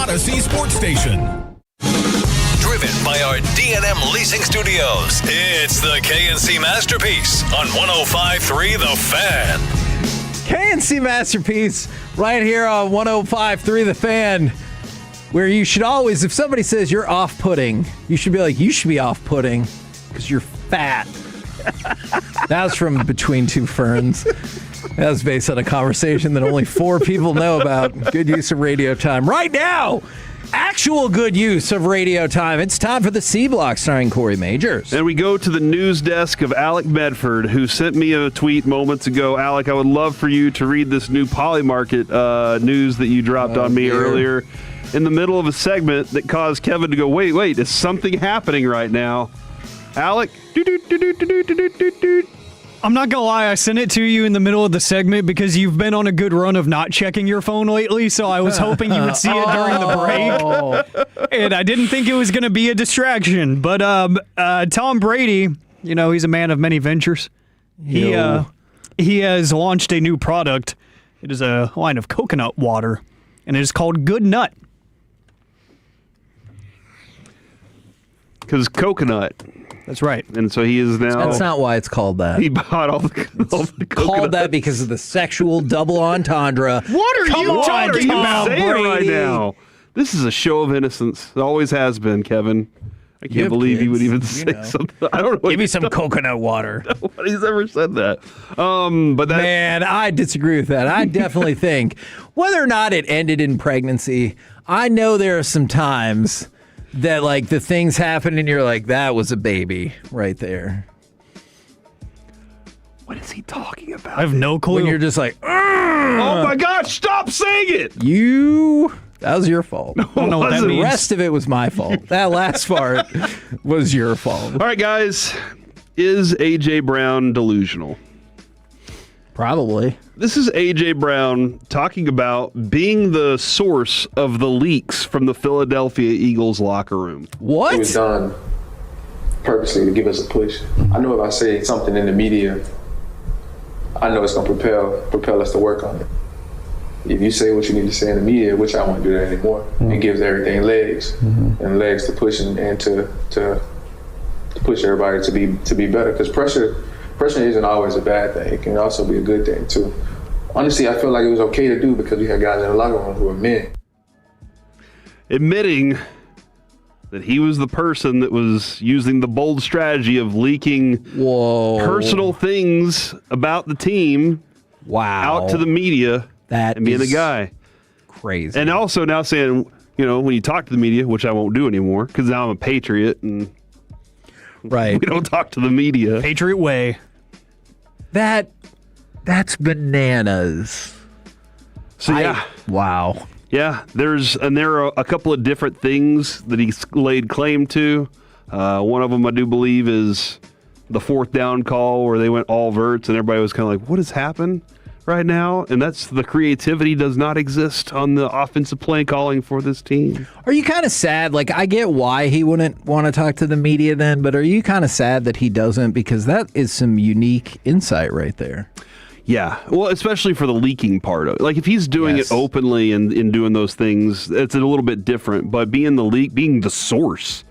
Odyssey Sports Station. Driven by our D&M Leasing Studios, it's the KNC Masterpiece on 105.3 The Fan. KNC Masterpiece right here on 105.3 The Fan, where you should always, if somebody says you're off-putting, you should be like, you should be off-putting because you're fat. That was from Between Two Ferns. That was based on a conversation that only 4 people know about. Good use of radio time. Right now, actual good use of radio time. It's time for the C Block starring Corey Majors. And we go to the news desk of Alec Medford, who sent me a tweet moments ago. Alec, I would love for you to read this new Polymarket news that you dropped on me earlier in the middle of a segment that caused Kevin to go, wait, is something happening right now? Alec? I'm not going to lie, I sent it to you in the middle of the segment because you've been on a good run of not checking your phone lately, so I was hoping you would see it during the break. And I didn't think it was going to be a distraction. But Tom Brady, he's a man of many ventures. He has launched a new product. It is a line of coconut water, and it is called Good Nut. Because coconut. That's right. And so he is now... That's not why it's called that. He bought all the coconut. Called that because of the sexual double entendre. What are you talking about Brady? right now? This is a show of innocence. It always has been, Kevin. I can't believe you would even say something. I don't know. Give me some coconut water. Nobody's ever said that. But that... Man, I disagree with that. I definitely think whether or not it ended in pregnancy, I know there are some times that the things happen and you're like, that was a baby right there. What is he talking about? I have no clue. When you're just like, oh my gosh, stop saying it! That was your fault. No, I don't know what that means. The rest of it was my fault. That last part was your fault. All right, guys. Is A.J. Brown delusional? Probably. This is A.J. Brown talking about being the source of the leaks from the Philadelphia Eagles locker room. What? It was done purposely to give us a push. I know if I say something in the media, I know it's going to propel us to work on it. If you say what you need to say in the media, which I won't do that anymore, it gives everything legs and legs to push and to push everybody to be better. Because pressure isn't always a bad thing. It can also be a good thing too. Honestly, I feel like it was okay to do because we had guys in the locker room who were men. Admitting that he was the person that was using the bold strategy of leaking personal things about the team out to the media and being the guy. Crazy. And also now saying, when you talk to the media, which I won't do anymore because now I'm a patriot and we don't talk to the media. Patriot way. That's bananas. So wow. Yeah, there are a couple of different things that he's laid claim to. One of them I do believe is the 4th down call where they went all verts and everybody was kind of like, what has happened right now? And that's the creativity does not exist on the offensive play calling for this team. Are you kind of sad? I get why he wouldn't want to talk to the media then, but are you kind of sad that he doesn't? Because that is some unique insight right there. Yeah, well, especially for the leaking part of it. If he's doing it openly and doing those things, it's a little bit different. But being the source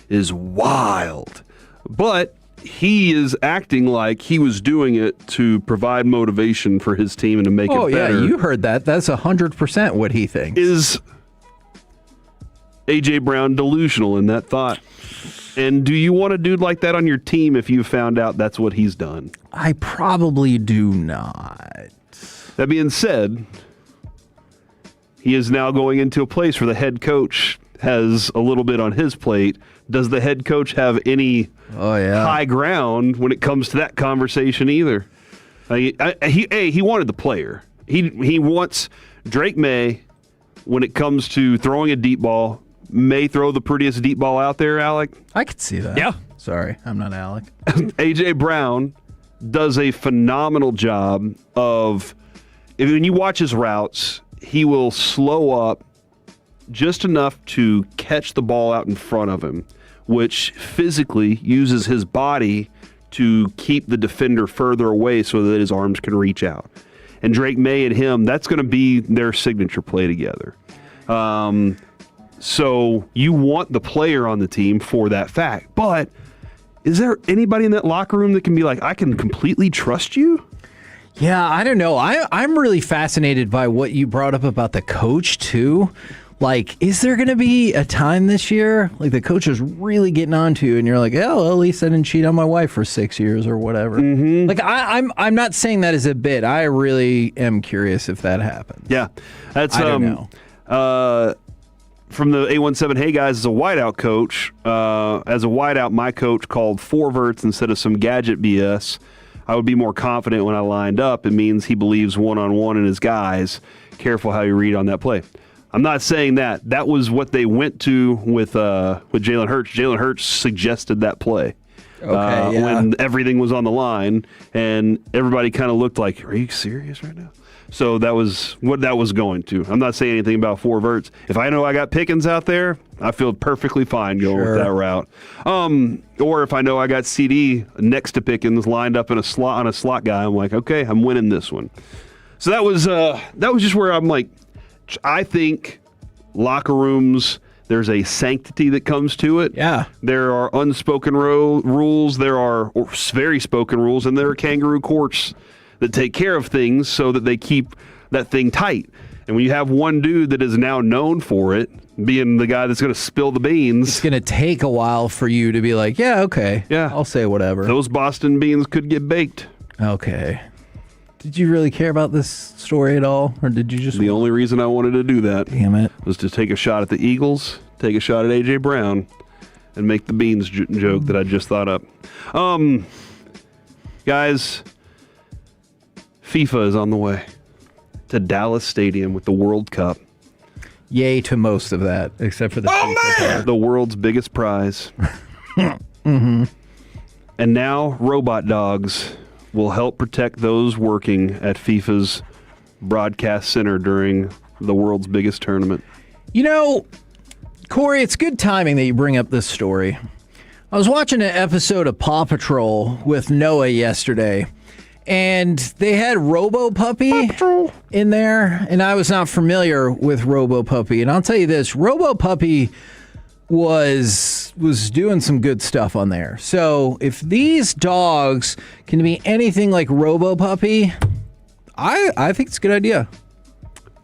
is wild. But he is acting like he was doing it to provide motivation for his team and to make it better. Oh, yeah, you heard that. That's 100% what he thinks. Is A.J. Brown delusional in that thought? And do you want a dude like that on your team if you found out that's what he's done? I probably do not. That being said, he is now going into a place where the head coach has a little bit on his plate. Does the head coach have any high ground when it comes to that conversation either? He wanted the player. He wants Drake May when it comes to throwing a deep ball. May throw the prettiest deep ball out there, Alec. I could see that. Yeah. Sorry, I'm not Alec. A.J. Brown does a phenomenal job of, when you watch his routes, he will slow up just enough to catch the ball out in front of him, which physically uses his body to keep the defender further away so that his arms can reach out. And Drake May and him, that's going to be their signature play together. So you want the player on the team for that fact. But is there anybody in that locker room that can be like, I can completely trust you? Yeah, I don't know. I'm really fascinated by what you brought up about the coach, too. Like, is there going to be a time this year, like the coach is really getting on to you and you're like, oh, well, at least I didn't cheat on my wife for 6 years or whatever. Mm-hmm. Like, I'm not saying that as a bit. I really am curious if that happens. Yeah. That's, I don't know. From the 817, hey guys, as a whiteout coach, as a whiteout, my coach called 4 verts instead of some gadget BS. I would be more confident when I lined up. It means he believes one-on-one in his guys. Careful how you read on that play. I'm not saying that. That was what they went to with Jalen Hurts. Jalen Hurts suggested that play. Okay, when everything was on the line, and everybody kind of looked like, are you serious right now? So that was what that was going to. I'm not saying anything about 4 verts. If I know I got Pickens out there, I feel perfectly fine going with that route. Or if I know I got CD next to Pickens lined up in a slot on a slot guy, I'm like, okay, I'm winning this one. So that was just where I'm like, I think locker rooms, there's a sanctity that comes to it. Yeah. There are unspoken rules. There are very spoken rules, and there are kangaroo courts that take care of things so that they keep that thing tight. And when you have one dude that is now known for it, being the guy that's going to spill the beans. It's going to take a while for you to be like, yeah, okay. Yeah. I'll say whatever. Those Boston beans could get baked. Okay. Did you really care about this story at all? Or did you just... The only reason I wanted to do that Damn it. was to take a shot at the Eagles, take a shot at A.J. Brown, and make the beans joke that I just thought up. Guys, FIFA is on the way to Dallas Stadium with the World Cup. Yay to most of that, except for the The world's biggest prize. Mm-hmm. And now robot dogs will help protect those working at FIFA's broadcast center during the world's biggest tournament. You know, Corey, it's good timing that you bring up this story. I was watching an episode of Paw Patrol with Noah yesterday, and they had Robo Puppy in there, and I was not familiar with Robo Puppy. And I'll tell you this, Robo Puppy was doing some good stuff on there. So if these dogs can be anything like Robo Puppy, I think it's a good idea.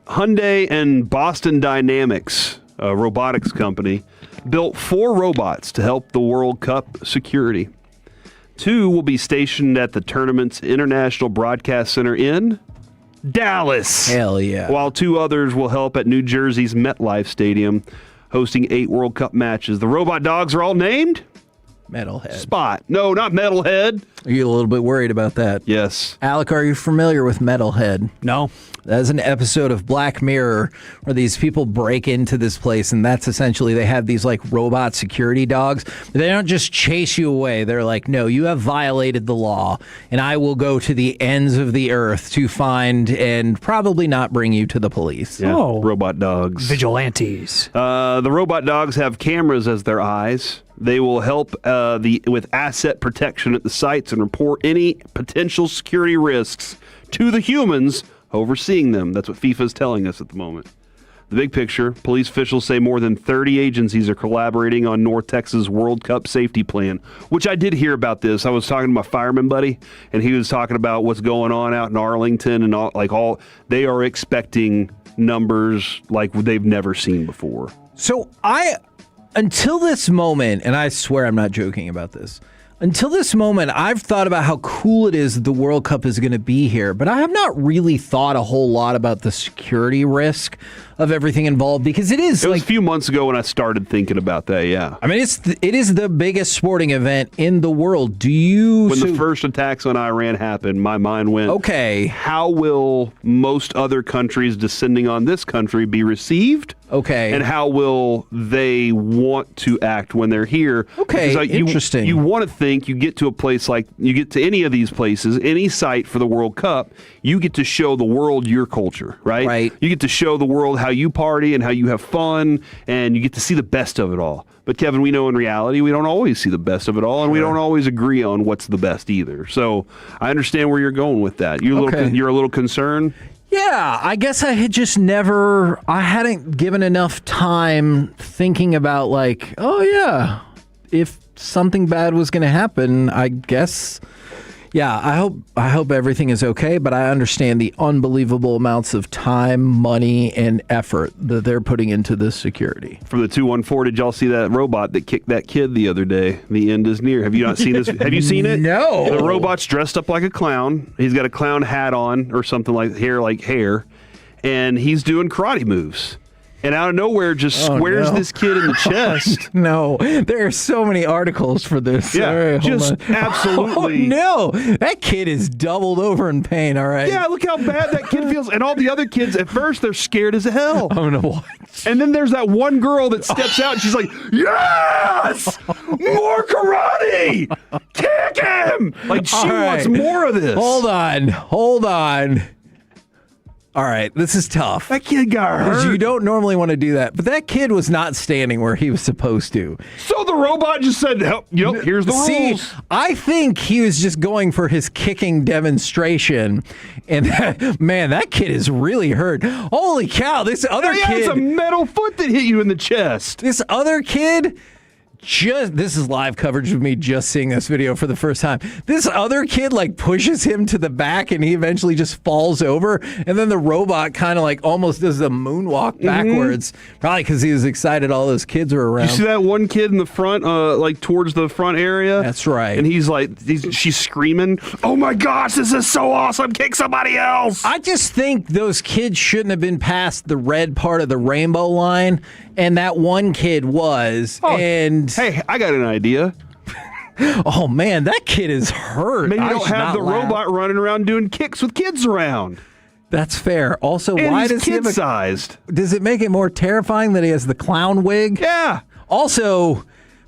Hyundai and Boston Dynamics, a robotics company, built 4 robots to help the World Cup security. 2 will be stationed at the tournament's International Broadcast Center in Dallas. Hell yeah. While 2 others will help at New Jersey's MetLife Stadium, hosting 8 World Cup matches. The robot dogs are all named? Metalhead. Spot. No, not Metalhead. Are you a little bit worried about that? Yes. Alec, are you familiar with Metalhead? No. That's an episode of Black Mirror where these people break into this place, and that's essentially they have these like robot security dogs. They don't just chase you away. They're like, no, you have violated the law, and I will go to the ends of the earth to find and probably not bring you to the police. Yeah. Robot dogs. Vigilantes. The robot dogs have cameras as their eyes. They will help with asset protection at the sites and report any potential security risks to the humans overseeing them. That's what FIFA is telling us at the moment. The big picture, police officials say more than 30 agencies are collaborating on North Texas World Cup safety plan, which I did hear about this. I was talking to my fireman buddy, and he was talking about what's going on out in Arlington and all. They are expecting numbers like they've never seen before. So until this moment, and I swear I'm not joking about this, until this moment, I've thought about how cool it is that the World Cup is going to be here, but I have not really thought a whole lot about the security risk of everything involved because it was a few months ago when I started thinking about that, yeah. I mean, it is the biggest sporting event in the world. When the first attacks on Iran happened, my mind went, okay, how will most other countries descending on this country be received? Okay. And how will they want to act when they're here? Okay, because, interesting. You want to think you get to a place like, you get to any of these places, any site for the World Cup, you get to show the world your culture, right? Right. You get to show the world how you party and how you have fun, and you get to see the best of it all. But Kevin, we know in reality we don't always see the best of it all, and we don't always agree on what's the best either. So I understand where you're going with that. You're a little concerned? Yeah, Yeah, I guess I hadn't given enough time thinking about like, oh yeah, if something bad was going to happen, I guess. Yeah, I hope everything is okay, but I understand the unbelievable amounts of time, money, and effort that they're putting into this security. From the 214, did y'all see that robot that kicked that kid the other day? The end is near. Have you not seen this? Have you seen it? No. The robot's dressed up like a clown. He's got a clown hat on or something like hair, and he's doing karate moves. And out of nowhere, just squares this kid in the chest. No, there are so many articles for this. Yeah, right, just absolutely. Oh, no, that kid is doubled over in pain. All right. Yeah, look how bad that kid feels. And all the other kids, at first, they're scared as hell. I'm gonna watch. And then there's that one girl that steps out, and she's like, "Yes, more karate! Kick him!" Like she wants more of this. Hold on. All right, this is tough. That kid got hurt. You don't normally want to do that, but that kid was not standing where he was supposed to. So the robot just said, here's the rules. I think he was just going for his kicking demonstration. And man, that kid is really hurt. Holy cow, this other kid. It's a metal foot that hit you in the chest. This other kid. This is live coverage of me just seeing this video for the first time. This other kid like pushes him to the back and he eventually just falls over. And then the robot kind of like almost does a moonwalk backwards. Probably because he was excited all those kids were around. You see that one kid in the front, like towards the front area? That's right. And he's like, she's screaming, "Oh my gosh, this is so awesome. Kick somebody else." I just think those kids shouldn't have been past the red part of the rainbow line. And that one kid was. And hey, I got an idea. Oh man, that kid is hurt. Maybe don't have the robot running around doing kicks with kids around. That's fair. Also, and why he's does he have kid-sized? Does it make it more terrifying that he has the clown wig? Yeah. Also,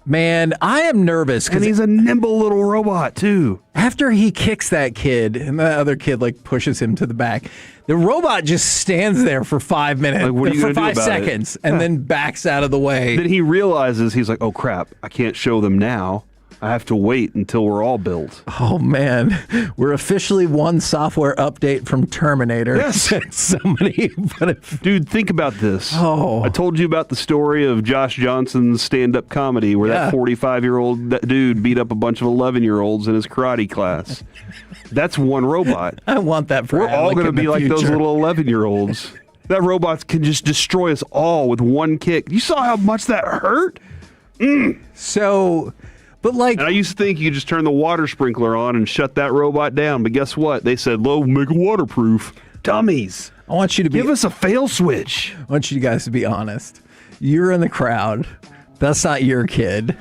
man, I am nervous and he's a nimble little robot too. After he kicks that kid, and the other kid like pushes him to the back, the robot just stands there for 5 minutes, like, what are you for gonna 5 seconds, and then backs out of the way. Then he realizes he's like, "Oh crap! I can't show them now. I have to wait until we're all built." Oh man, we're officially one software update from Terminator. Yes, somebody. Dude, think about this. Oh, I told you about the story of Josh Johnson's stand-up comedy, where that 45-year-old dude beat up a bunch of 11-year-olds in his karate class. That's one robot. I want that for We're all going to be like those little 11-year-olds. That robot can just destroy us all with one kick. You saw how much that hurt? So, but like... And I used to think you could just turn the water sprinkler on and shut that robot down. But guess what? They said, make it waterproof. Dummies. I want you to give us a fail switch. I want you guys to be honest. You're in the crowd. That's not your kid.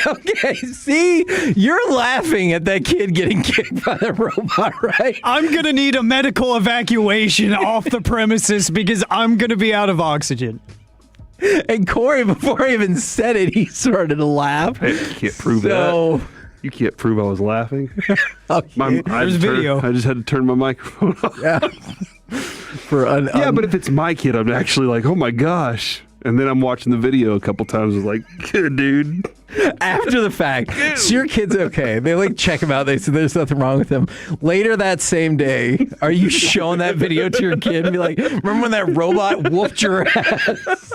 Okay, see? You're laughing at that kid getting kicked by the robot, right? I'm going to need a medical evacuation off the premises because I'm going to be out of oxygen. And Corey, before I even said it, he started to laugh. Hey, you can't prove that. You can't prove I was laughing. There's video. I just had to turn my microphone off. Yeah. But if it's my kid, I'm actually like, oh my gosh. And then I'm watching the video a couple times. I was like, good dude. After the fact, so your kid's okay. They like check him out. They say there's nothing wrong with him. Later that same day, are you showing that video to your kid and be like, remember when that robot whooped your ass?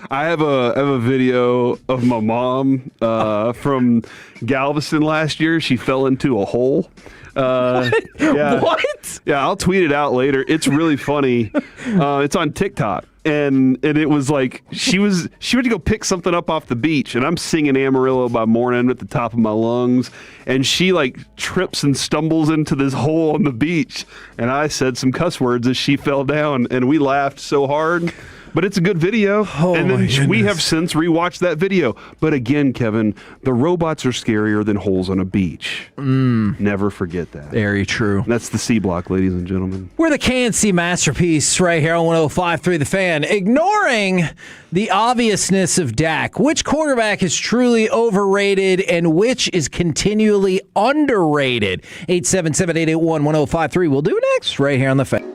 I have a video of my mom from Galveston last year. She fell into a hole. Yeah. What? Yeah, I'll tweet it out later. It's really funny. It's on TikTok. And it was like she went to go pick something up off the beach, and I'm singing Amarillo by Morning at the top of my lungs, and she like trips and stumbles into this hole on the beach, and I said some cuss words as she fell down, and we laughed so hard. But it's a good video, and then we have since rewatched that video. But again, Kevin, the robots are scarier than holes on a beach. Never forget that. Very true. And that's the C Block, ladies and gentlemen. We're the KNC Masterpiece right here on 105.3 The Fan. Ignoring the obviousness of Dak, which quarterback is truly overrated and which is continually underrated? 877-881-1053. We'll do next right here on The Fan.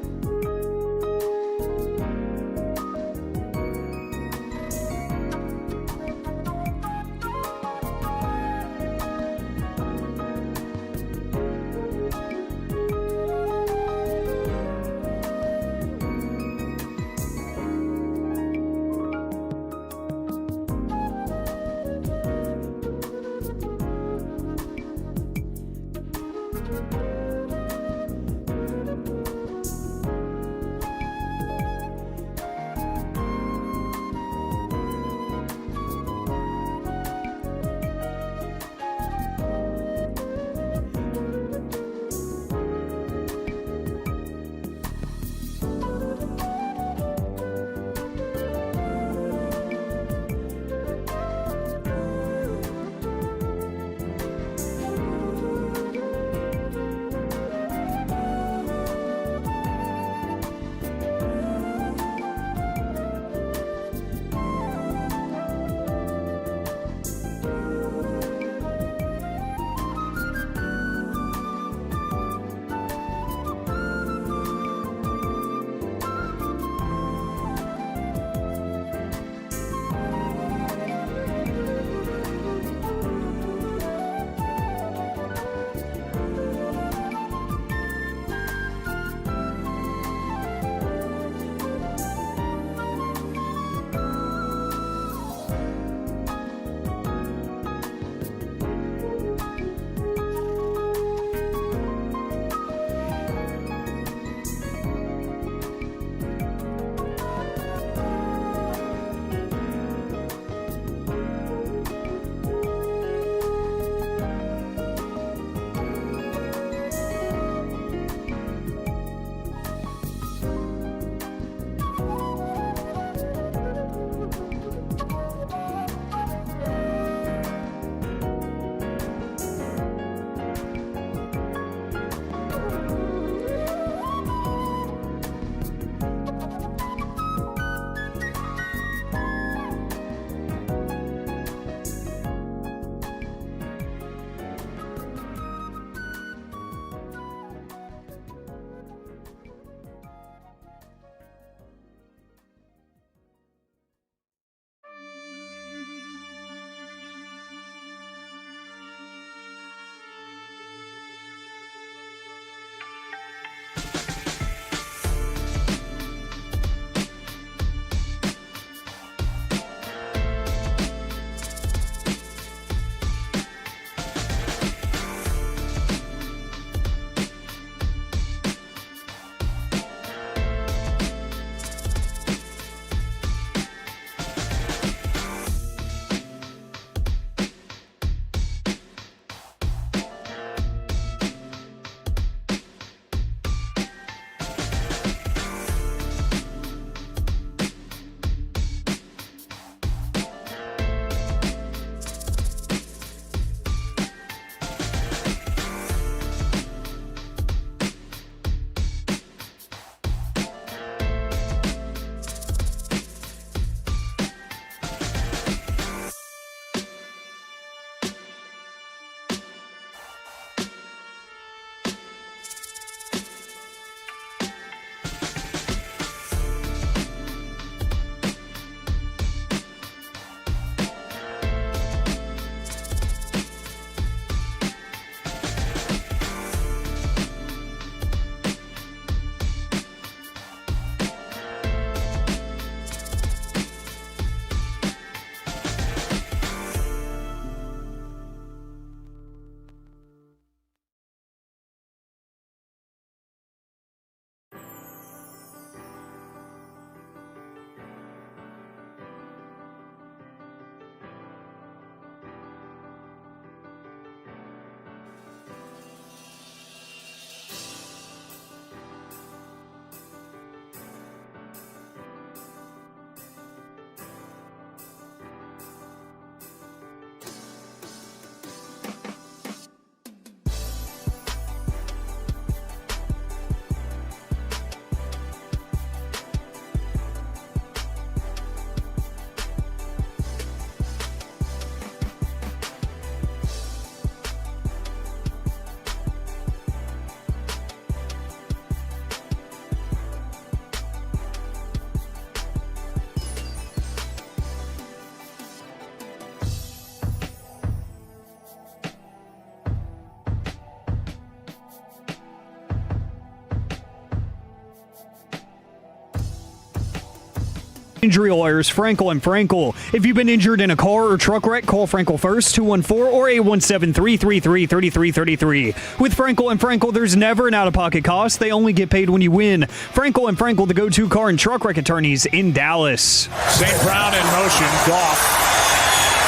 Injury lawyers, Frankel and Frankel. If you've been injured in a car or truck wreck, call Frankel first, 214 or 817-333-3333. With Frankel and Frankel, there's never an out-of-pocket cost. They only get paid when you win. Frankel and Frankel, the go-to car and truck wreck attorneys in Dallas. St. Brown in motion. Goff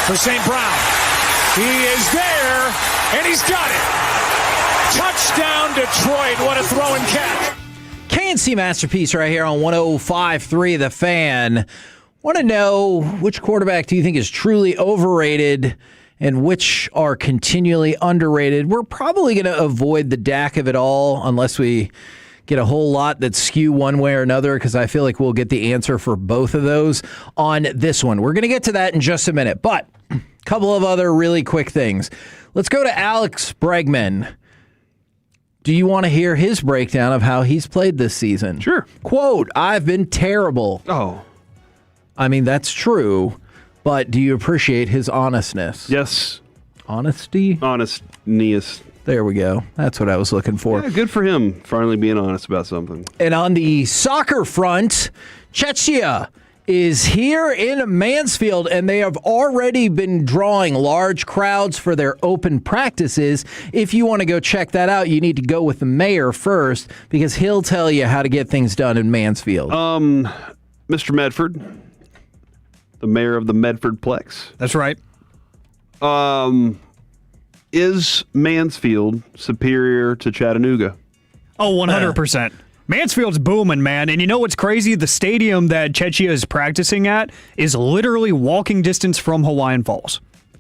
for St. Brown. He is there, and he's got it. Touchdown, Detroit. What a throw and catch. KNC Masterpiece right here on 105.3 The Fan. Want to know which quarterback do you think is truly overrated and which are continually underrated? We're probably going to avoid the Dak of it all unless we get a whole lot that skew one way or another, because I feel like we'll get the answer for both of those on this one. We're going to get to that in just a minute, but a couple of other really quick things. Let's go to Alex Bregman. Do you want to hear his breakdown of how he's played this season? Sure. Quote, I've been terrible. Oh. I mean, that's true, but do you appreciate his honestness? Yes. Honesty? Honestness. There we go. That's what I was looking for. Yeah, good for him, finally being honest about something. And on the soccer front, Czechia is here in Mansfield, and they have already been drawing large crowds for their open practices. If you want to go check that out, you need to go with the mayor first, because he'll tell you how to get things done in Mansfield. Mr. Medford, the mayor of the Medford Plex. That's right. Is Mansfield superior to Chattanooga? Oh, 100%. Mansfield's booming, man. And you know what's crazy? The stadium that Czechia is practicing at is literally walking distance from Hawaiian Falls.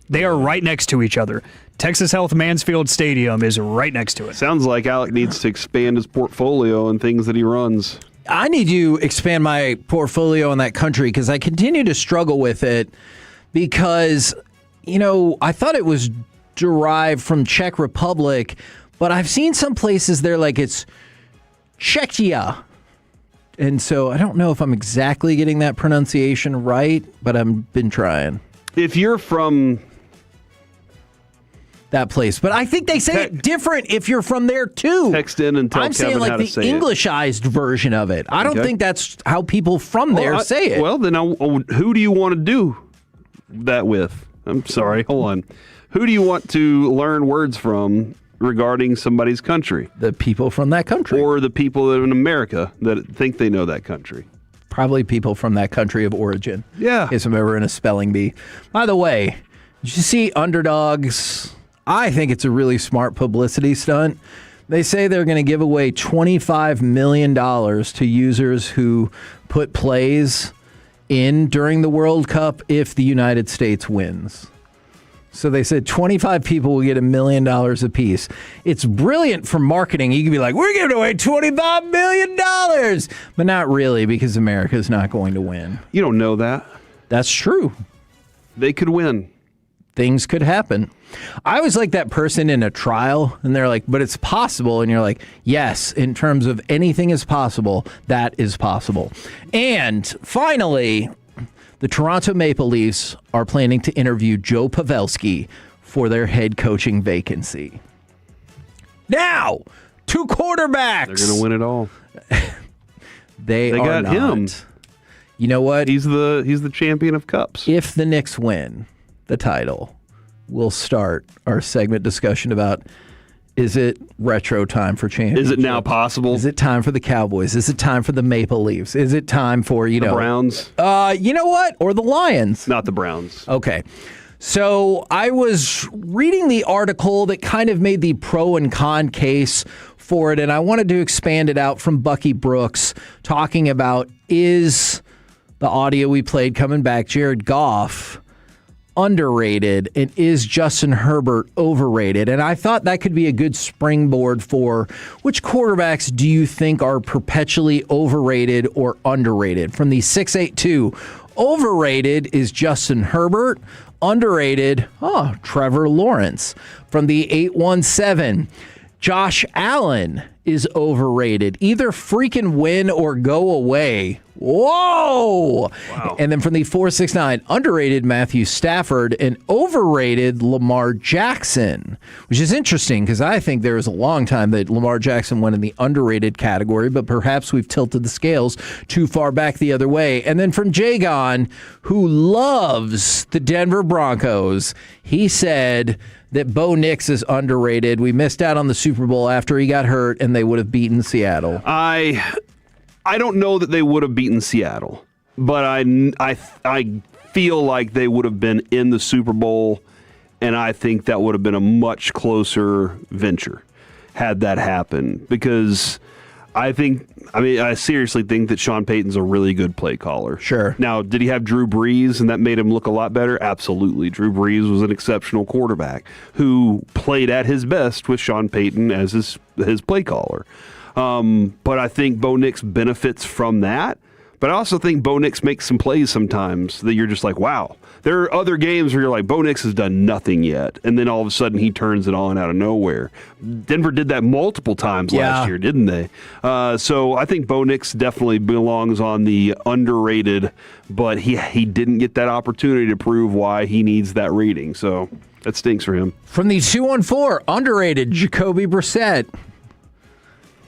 They are right next to each other. Texas Health Mansfield Stadium is right next to it. Sounds like Alec needs to expand his portfolio and things that he runs. I need to expand my portfolio in that country because I continue to struggle with it because, you know, I thought it was derived from Czech Republic, but I've seen some places there like it's Czechia. And so I don't know if I'm exactly getting that pronunciation right, but I've been trying. If you're from that place, but I think they say it different if you're from there too. Text in and tell I'm Kevin saying like how to the say Englishized version of it. I don't think that's how people from there say it. Well, then who do you want to do that with? I'm sorry, hold on. Who do you want to learn words from regarding somebody's country? The people from that country. Or the people that are in America that think they know that country. Probably people from that country of origin. Yeah. In case I'm ever in a spelling bee. By the way, did you see Underdogs? I think it's a really smart publicity stunt. They say they're going to give away $25 million to users who put plays in during the World Cup if the United States wins. So they said 25 people will get $1 million apiece. It's brilliant for marketing. You could be like, we're giving away $25 million. But not really, because America's not going to win. You don't know that. That's true. They could win. Things could happen. I was like that person in a trial, and they're like, but it's possible. And you're like, yes, in terms of anything is possible, that is possible. And finally, the Toronto Maple Leafs are planning to interview Joe Pavelski for their head coaching vacancy. Now, two quarterbacks. They're going to win it all. They got not. him. You know what? He's the champion of cups. If the Knicks win the title, we'll start our segment discussion about, is it retro time for championships? Is it now possible? Is it time for the Cowboys? Is it time for the Maple Leafs? Is it time for, the Browns? You know what? Or the Lions? Not the Browns. Okay. So I was reading the article that kind of made the pro and con case for it, and I wanted to expand it out from Bucky Brooks, talking about, is the audio we played coming back, Jared Goff, underrated, and is Justin Herbert overrated? And I thought that could be a good springboard for which quarterbacks do you think are perpetually overrated or underrated? From the 682, overrated is Justin Herbert. Underrated, Trevor Lawrence. From the 817, Josh Allen is overrated. Either freaking win or go away. Whoa! Wow. And then from the 469, underrated Matthew Stafford and overrated Lamar Jackson, which is interesting because I think there was a long time that Lamar Jackson went in the underrated category, but perhaps we've tilted the scales too far back the other way. And then from Jagon, who loves the Denver Broncos, he said that Bo Nix is underrated. We missed out on the Super Bowl after he got hurt, and they would have beaten Seattle. I don't know that they would have beaten Seattle, but I feel like they would have been in the Super Bowl, and I think that would have been a much closer venture had that happened. Because I seriously think that Sean Payton's a really good play caller. Sure. Now, did he have Drew Brees and that made him look a lot better? Absolutely. Drew Brees was an exceptional quarterback who played at his best with Sean Payton as his play caller. But I think Bo Nix benefits from that. But I also think Bo Nix makes some plays sometimes that you're just like, wow. There are other games where you're like, Bo Nix has done nothing yet. And then all of a sudden he turns it on out of nowhere. Denver did that multiple times last year, didn't they? So I think Bo Nix definitely belongs on the underrated, but he didn't get that opportunity to prove why he needs that rating. So that stinks for him. From the 214, underrated Jacoby Brissett.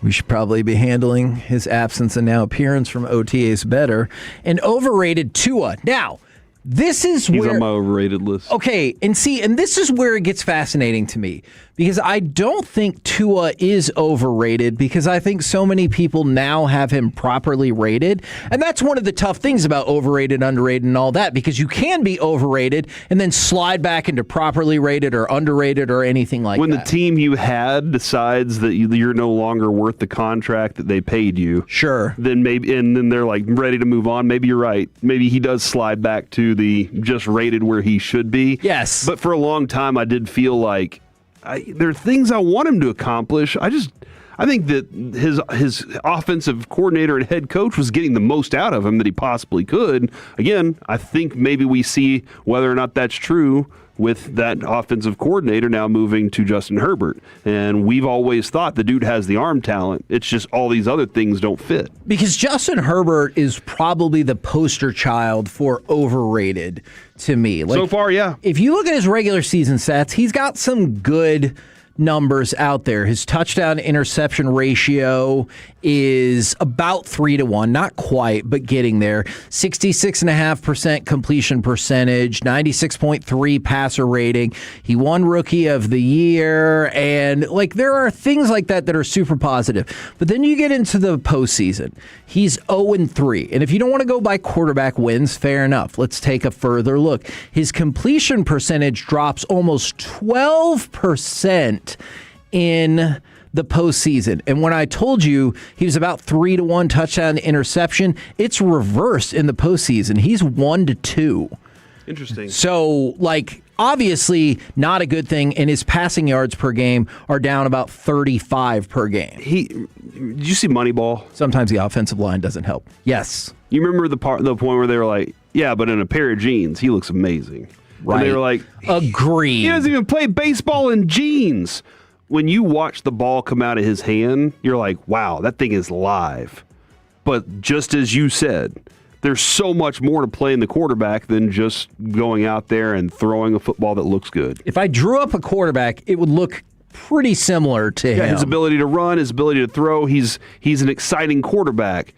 We should probably be handling his absence and now appearance from OTAs better. And overrated Tua. Now, this is He's where... on my overrated list. Okay, and this is where it gets fascinating to me. Because I don't think Tua is overrated because I think so many people now have him properly rated. And that's one of the tough things about overrated, underrated, and all that, because you can be overrated and then slide back into properly rated or underrated or anything like that. When the team you had decides that you're no longer worth the contract that they paid you, sure, then maybe, and then they're like ready to move on. Maybe you're right. Maybe he does slide back to the just rated where he should be. Yes. But for a long time, I did feel like there are things I want him to accomplish. I think that his offensive coordinator and head coach was getting the most out of him that he possibly could. Again, I think maybe we see whether or not that's true with that offensive coordinator now moving to Justin Herbert. And we've always thought the dude has the arm talent. It's just all these other things don't fit. Because Justin Herbert is probably the poster child for overrated to me. So far, yeah. If you look at his regular season stats, he's got some good numbers out there. His touchdown interception ratio is about 3-1, not quite, but getting there. 66.5% completion percentage, 96.3 passer rating. He won Rookie of the Year, and there are things like that that are super positive. But then you get into the postseason. He's 0-3, and if you don't want to go by quarterback wins, fair enough. Let's take a further look. His completion percentage drops almost 12% in the postseason. And when I told you he was about 3-1 touchdown to interception, it's reversed in the postseason. He's 1-2. Interesting. So, obviously not a good thing, and his passing yards per game are down about 35 per game. Did you see Moneyball? Sometimes the offensive line doesn't help. Yes. You remember the point where they were like, yeah, but in a pair of jeans, he looks amazing. Right. And they were like, agreed. He doesn't even play baseball in jeans. When you watch the ball come out of his hand, you're like, wow, that thing is live. But just as you said, there's so much more to playing the quarterback than just going out there and throwing a football that looks good. If I drew up a quarterback, it would look pretty similar to him. His ability to run, his ability to throw, he's an exciting quarterback.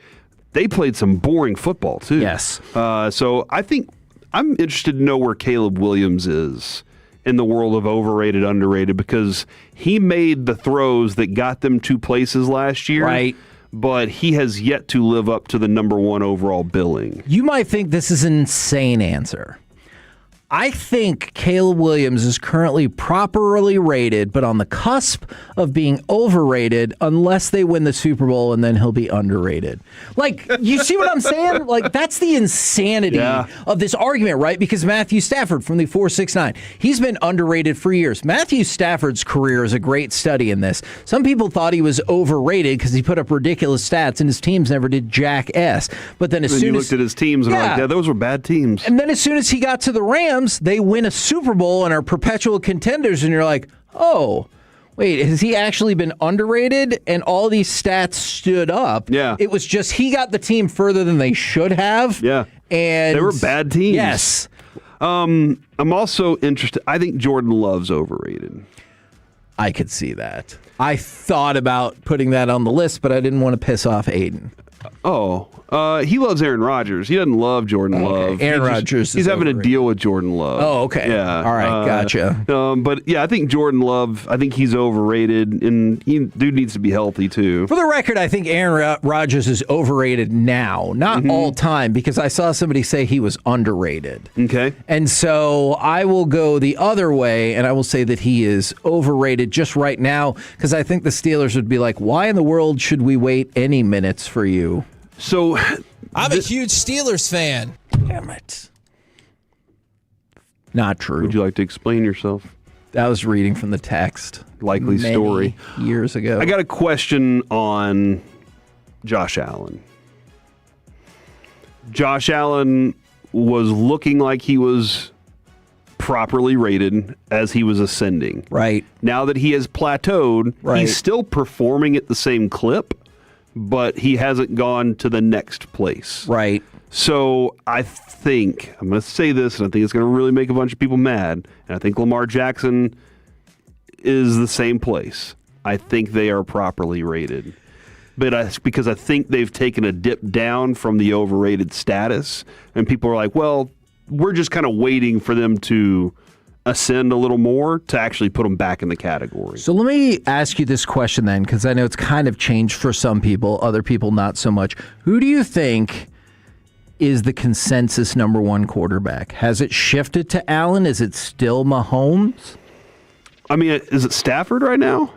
They played some boring football, too. Yes. So I think I'm interested to know where Caleb Williams is in the world of overrated, underrated, because he made the throws that got them 2 places last year. Right. But he has yet to live up to the number 1 overall billing. You might think this is an insane answer. I think Caleb Williams is currently properly rated, but on the cusp of being overrated unless they win the Super Bowl, and then he'll be underrated. You see what I'm saying? That's the insanity of this argument, right? Because Matthew Stafford from the 469, he's been underrated for years. Matthew Stafford's career is a great study in this. Some people thought he was overrated because he put up ridiculous stats and his teams never did jack S. But then you looked at his teams and were like, yeah, those were bad teams. And then as soon as he got to the Rams, they win a Super Bowl and are perpetual contenders, and you're like, oh, wait, has he actually been underrated? And all these stats stood up. Yeah. It was just he got the team further than they should have. Yeah. And they were bad teams. Yes. I'm also interested. I think Jordan Love's overrated. I could see that. I thought about putting that on the list, but I didn't want to piss off Aiden. He loves Aaron Rodgers. He doesn't love Jordan Love. Aaron Rodgers He's having a deal with Jordan Love. Oh, okay. Yeah. All right, gotcha. But yeah, I think Jordan Love, I think he's overrated, and dude needs to be healthy too. For the record, I think Aaron Rodgers is overrated now, not all time, because I saw somebody say he was underrated. Okay. And so I will go the other way, and I will say that he is overrated just right now, because I think the Steelers would be like, why in the world should we wait any minutes for you? So I'm a huge Steelers fan. Damn it. Not true. Would you like to explain yourself? I was reading from the text. Likely many story. Years ago. I got a question on Josh Allen. Josh Allen was looking like he was properly rated as he was ascending. Right. Now that he has plateaued, he's still performing at the same clip, but he hasn't gone to the next place. Right. So I think, I'm going to say this, and I think it's going to really make a bunch of people mad, and I think Lamar Jackson is the same place. I think they are properly rated. But because I think they've taken a dip down from the overrated status, and people are like, well, we're just kind of waiting for them to ascend a little more to actually put them back in the category. So let me ask you this question then, because I know it's kind of changed for some people, other people not so much. Who do you think is the consensus number one quarterback? Has it shifted to Allen? Is it still Mahomes? I mean, is it Stafford right now?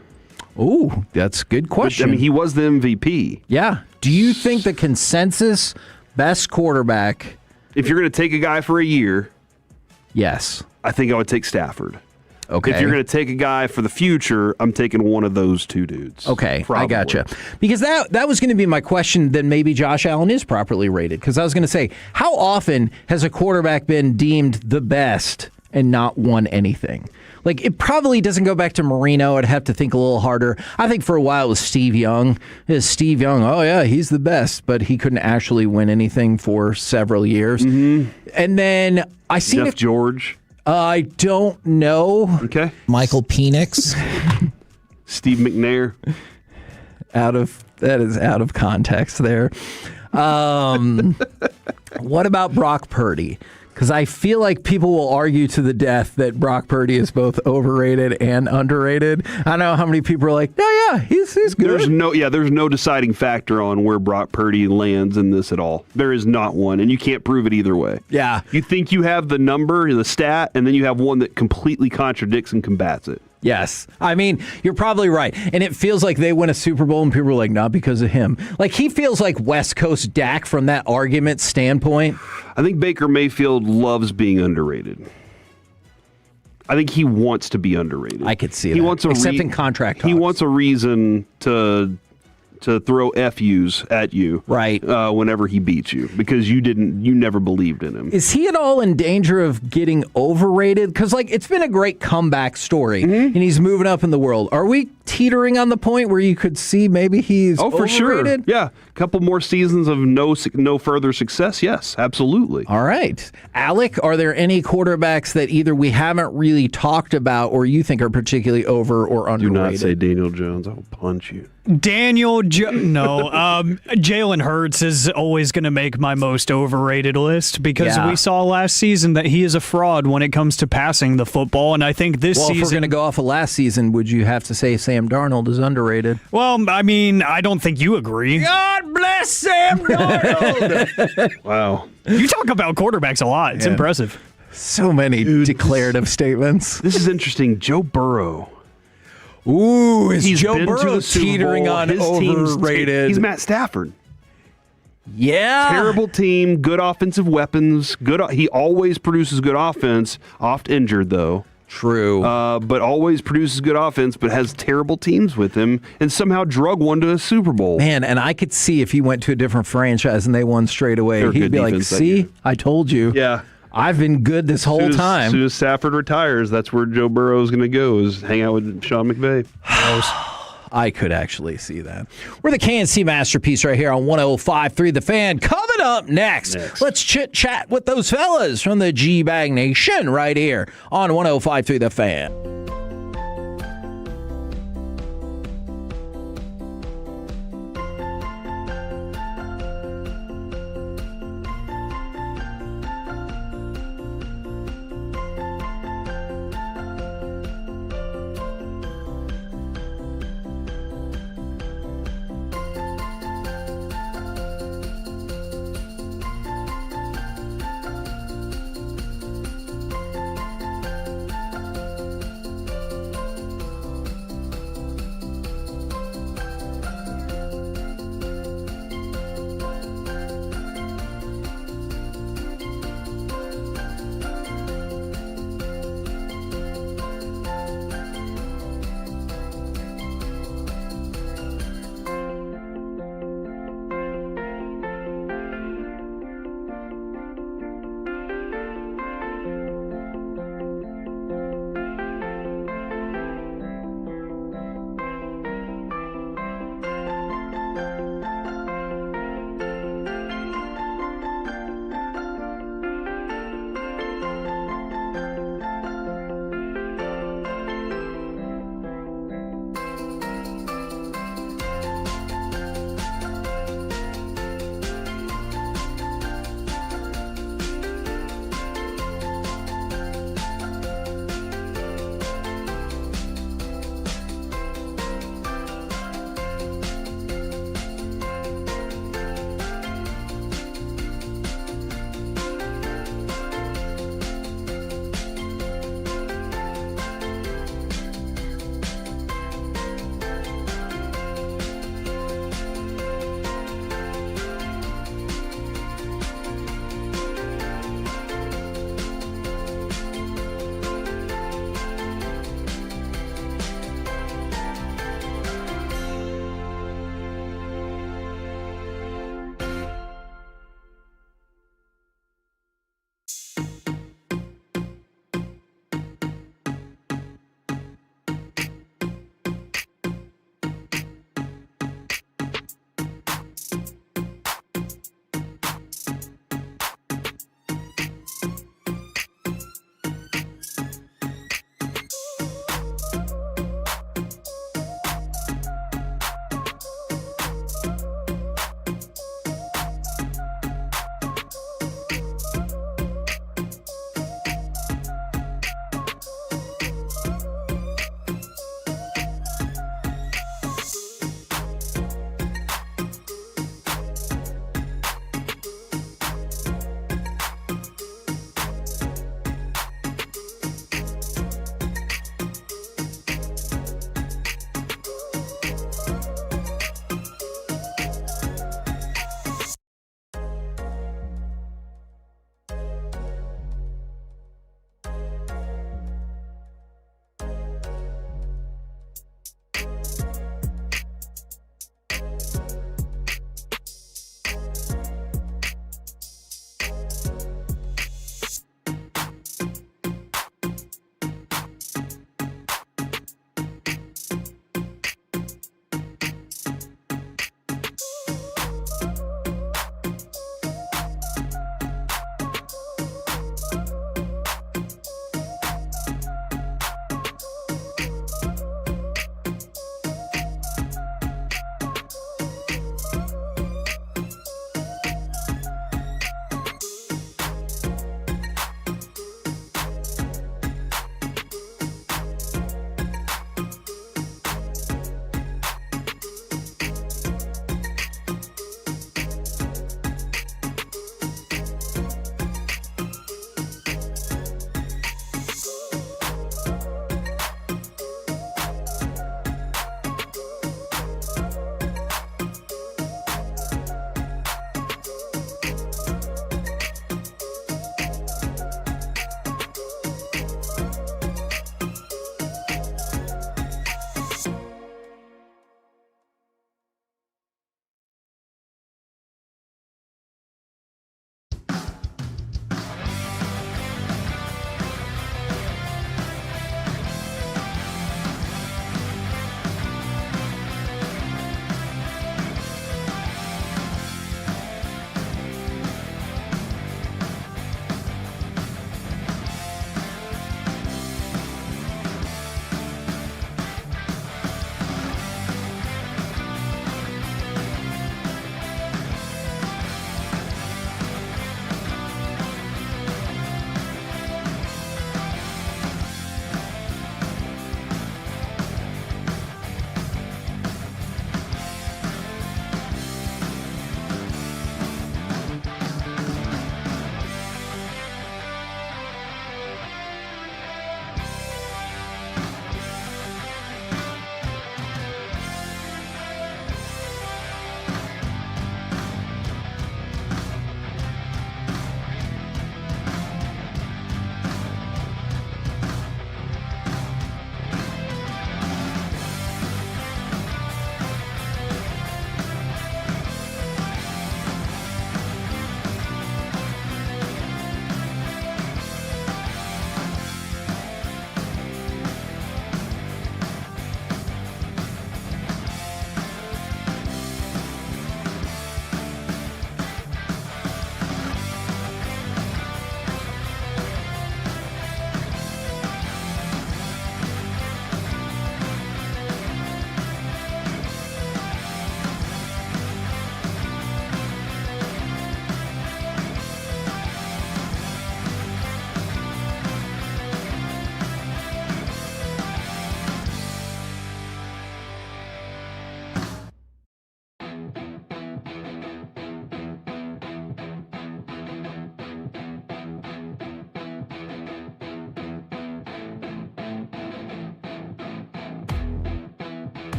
Ooh, that's a good question. But, I mean, he was the MVP. Yeah. Do you think the consensus best quarterback... If you're going to take a guy for a year... Yes. I think I would take Stafford. Okay. If you're going to take a guy for the future, I'm taking one of those two dudes. Okay, probably. I gotcha. Because that was going to be my question, then maybe Josh Allen is properly rated. Because I was going to say, how often has a quarterback been deemed the best and not won anything? Like, it probably doesn't go back to Marino. I'd have to think a little harder. I think for a while it was Steve Young. Steve Young, oh yeah, he's the best, but he couldn't actually win anything for several years. Mm-hmm. And then I see Jeff George. I don't know. Okay. Michael Penix. Steve McNair. That is out of context there. What about Brock Purdy? Because I feel like people will argue to the death that Brock Purdy is both overrated and underrated. I don't know how many people are like, oh yeah, he's good. There's no deciding factor on where Brock Purdy lands in this at all. There is not one, and you can't prove it either way. Yeah. You think you have the number, the stat, and then you have one that completely contradicts and combats it. Yes. I mean, you're probably right. And it feels like they win a Super Bowl and people are like, not because of him. Like, he feels like West Coast Dak from that argument standpoint. I think Baker Mayfield loves being underrated. I think he wants to be underrated. I could see that. Except in contract talks. He wants a reason to throw FUs at you right whenever he beats you because you never believed in him. Is he at all in danger of getting overrated? Because it's been a great comeback story and he's moving up in the world. Are we teetering on the point where you could see maybe he's for overrated? Sure. Yeah, a couple more seasons of no further success. Yes, absolutely. All right. Alec, are there any quarterbacks that either we haven't really talked about or you think are particularly over or underrated? Do not say Daniel Jones. I will punch you. No. Jalen Hurts is always going to make my most overrated list because we saw last season that he is a fraud when it comes to passing the football, and I think this season... if we're going to go off of last season, would you have to say Sam Darnold is underrated? Well, I mean, I don't think you agree. God bless Sam Darnold! Wow. You talk about quarterbacks a lot. It's impressive. So many declarative statements. This is interesting. Joe Burrow. Ooh, is He's Joe been Burrow to the Super teetering Bowl. on His overrated? He's Matt Stafford. Yeah. Terrible team, good offensive weapons. He always produces good offense, oft injured though. True. But always produces good offense, but has terrible teams with him and somehow drug one to a Super Bowl. Man, and I could see if he went to a different franchise and they won straight away, he'd be like, see, I told you. Yeah. I've been good this whole time. As soon as Stafford retires, that's where Joe Burrow is going to go, is hang out with Sean McVay. I could actually see that. We're the KNC Masterpiece right here on 105.3 The Fan. Coming up next, let's chit-chat with those fellas from the G-Bag Nation right here on 105.3 The Fan.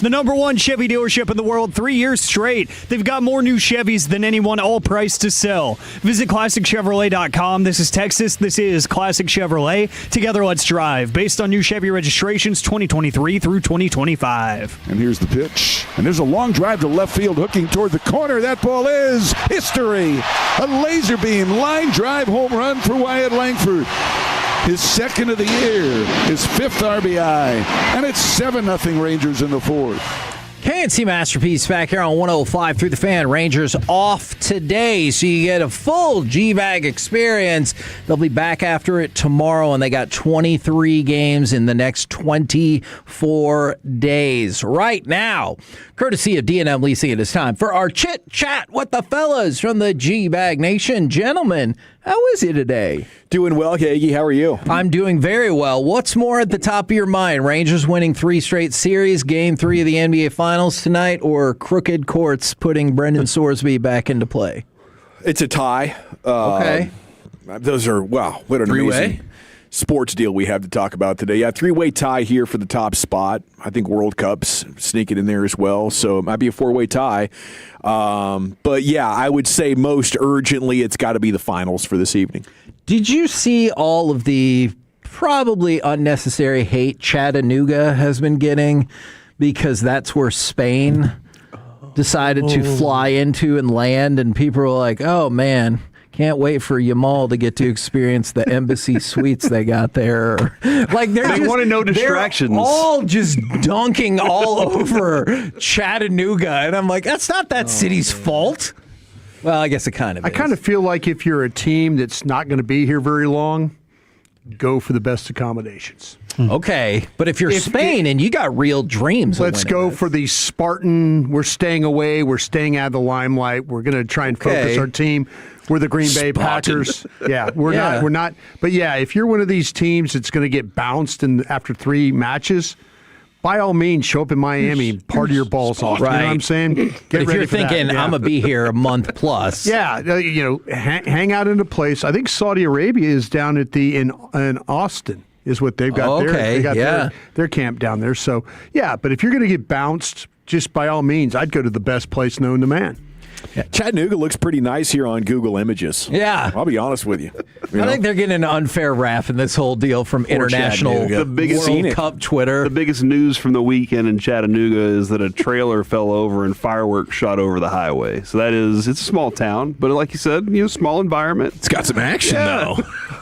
the #1 Chevy dealership in the world 3 years straight. They've got more new Chevys than anyone, all priced to sell. Visit ClassicChevrolet.com. This is Texas. This is Classic Chevrolet. Together, let's drive. Based on new Chevy registrations 2023 through 2025. And here's the pitch. And there's a long drive to left field, hooking toward the corner. That ball is history. A laser beam line drive home run for Wyatt Langford. His second of the year, his 5th RBI. And it's 7-0 Rangers in the 4th. KNC Masterpiece back here on 105 through the Fan. Rangers off today, so you get a full G-Bag experience. They'll be back after it tomorrow, and they got 23 games in the next 24 days. Right now, courtesy of D&M Leasing, it is time for our chit-chat with the fellas from the G-Bag Nation. Gentlemen, how is you today? Doing well, Kagi. How are you? I'm doing very well. What's more at the top of your mind? Rangers winning 3 straight series, Game 3 of the NBA Finals tonight, or crooked courts putting Brendan Sorsby back into play? It's a tie. Okay. Those are, wow, what an amazing sports deal we have to talk about today. Yeah, 3-way tie here for the top spot. I think World Cup's sneaking in there as well, so it might be a 4-way tie. But yeah, I would say most urgently it's got to be the finals for this evening. Did you see all of the probably unnecessary hate Chattanooga has been getting because that's where Spain decided to fly into and land, and people were like, oh man, can't wait for Yamal to get to experience the embassy suites they got there. Like they want no distractions. They're all just dunking all over Chattanooga, and I'm like, that's not that city's fault. Well, I guess it kind of is. I kind of feel like if you're a team that's not going to be here very long, go for the best accommodations. Okay, but if you're Spain and you got real dreams, let's go for the Spartan. We're staying away. We're staying out of the limelight. We're going to try and focus our team. We're the Green Bay Packers. Yeah, we're not. But yeah, if you're one of these teams that's going to get bounced after 3 matches, by all means, show up in Miami and party your balls off. Right. You know what I'm saying? But if you're thinking, I'm going to be here a month plus. Yeah, hang out in a place. I think Saudi Arabia is down at in Austin is what they've got there. Okay, they got their camp down there. So, yeah, but if you're going to get bounced, just by all means, I'd go to the best place known to man. Yeah. Chattanooga looks pretty nice here on Google Images. Yeah. I'll be honest with you. I think they're getting an unfair rap in this whole deal from international World Cup Twitter. The biggest news from the weekend in Chattanooga is that a trailer fell over and fireworks shot over the highway. So it's a small town, but like you said, small environment. It's got some action, though.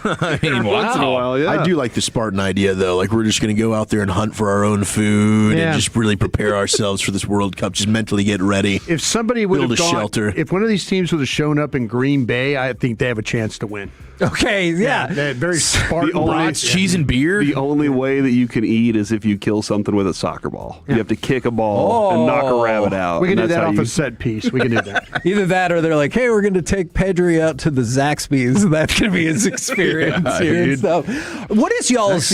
I mean, Once in a while, yeah. I do like the Spartan idea, though. Like, we're just going to go out there and hunt for our own food and just really prepare ourselves for this World Cup, just mentally get ready. If somebody would have gone, if one of these teams would have shown up in Green Bay, I think they have a chance to win. Okay, yeah. Very Spartan. Cheese and beer. The only way that you can eat is if you kill something with a soccer ball. You have to kick a ball and knock a rabbit out. We can do that off a set piece. We can do that. Either that or they're like, hey, we're going to take Pedri out to the Zaxby's. That's going to be his experience here. And stuff. What is y'all's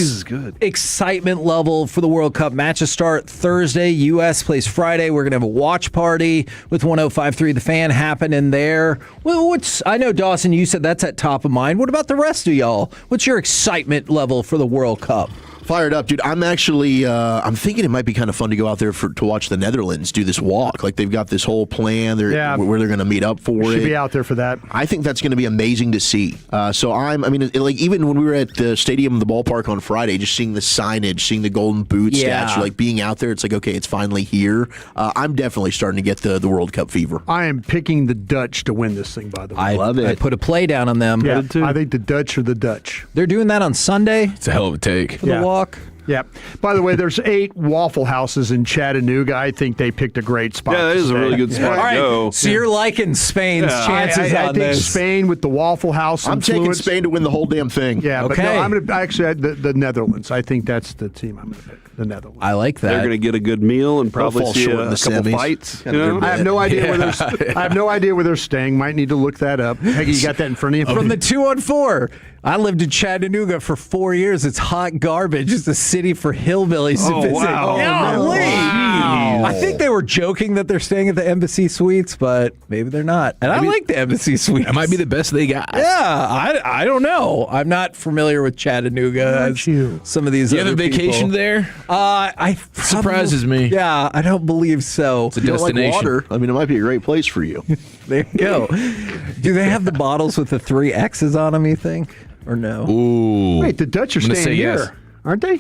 excitement level for the World Cup? Matches start Thursday. U.S. plays Friday. We're going to have a watch party with 105.3 The Fan happening there. Well, I know, Dawson, you said that's at top of mind. What about the rest of y'all? What's your excitement level for the World Cup? Fired up, dude. I'm actually, I'm thinking it might be kind of fun to go out there to watch the Netherlands do this walk. Like, they've got this whole plan where they're going to meet up for it. Should be out there for that. I think that's going to be amazing to see. Like, even when we were at the stadium, the ballpark on Friday, just seeing the signage, seeing the Golden Boot statue, like being out there, it's like, okay, it's finally here. I'm definitely starting to get the World Cup fever. I am picking the Dutch to win this thing, by the way. I love it. I put a play down on them. Yeah, I think the Dutch are the Dutch. They're doing that on Sunday. It's a hell of a take. For the walk. Yeah. By the way, there's 8 Waffle Houses in Chattanooga. I think they picked a great spot. Yeah, that is a really good spot to go. So you're liking Spain's chances I on think this. Spain with the Waffle House. I'm taking Spain to win the whole damn thing. Yeah, but no, I'm going to actually the Netherlands. I think that's the team I'm going to pick. The Netherlands. I like that. They're going to get a good meal and probably see a couple fights. I have no idea where they're. I have no idea where they're staying. Might need to look that up. Peggy, you got that in front of you? From the 214. I lived in Chattanooga for 4 years. It's hot garbage. It's a city for hillbillies to visit. Wow. Golly. I think they were were joking that they're staying at the Embassy Suites, but maybe they're not. And I like the Embassy Suites. That might be the best they got. Yeah, I don't know. I'm not familiar with Chattanooga. Some of these. You have a vacation people. there? Surprises me. Yeah, I don't believe so. It's a destination. Like water. I mean, it might be a great place for you. There you go. Do they have the bottles with the 3 X's on them, you think? Or no? Ooh. Wait, the Dutch are staying here, aren't they?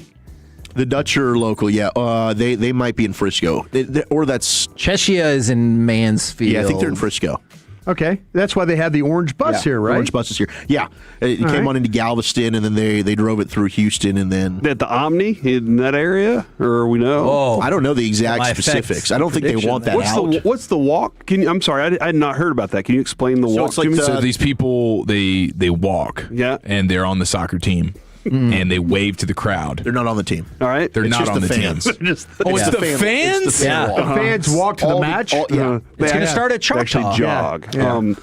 The Dutch are local, yeah. They might be in Frisco. Or that's... Cheshire is in Mansfield. Yeah, I think they're in Frisco. Okay. That's why they have the orange bus here, right? Orange bus is here. Yeah. It came on into Galveston, and then they drove it through Houston, and then... At the Omni in that area? Or we know? Oh, I don't know the exact specifics. I don't think they want that out. What's the walk? I'm sorry, I had not heard about that. Can you explain the walk to me? So these people, they walk. Yeah. And they're on the soccer team. And they wave to the crowd. They're not on the team. All right. They're not on the fans. team. It's the fans? Yeah. The fans walk to the match? It's going to start at Choctaw. Actually jog. Yeah.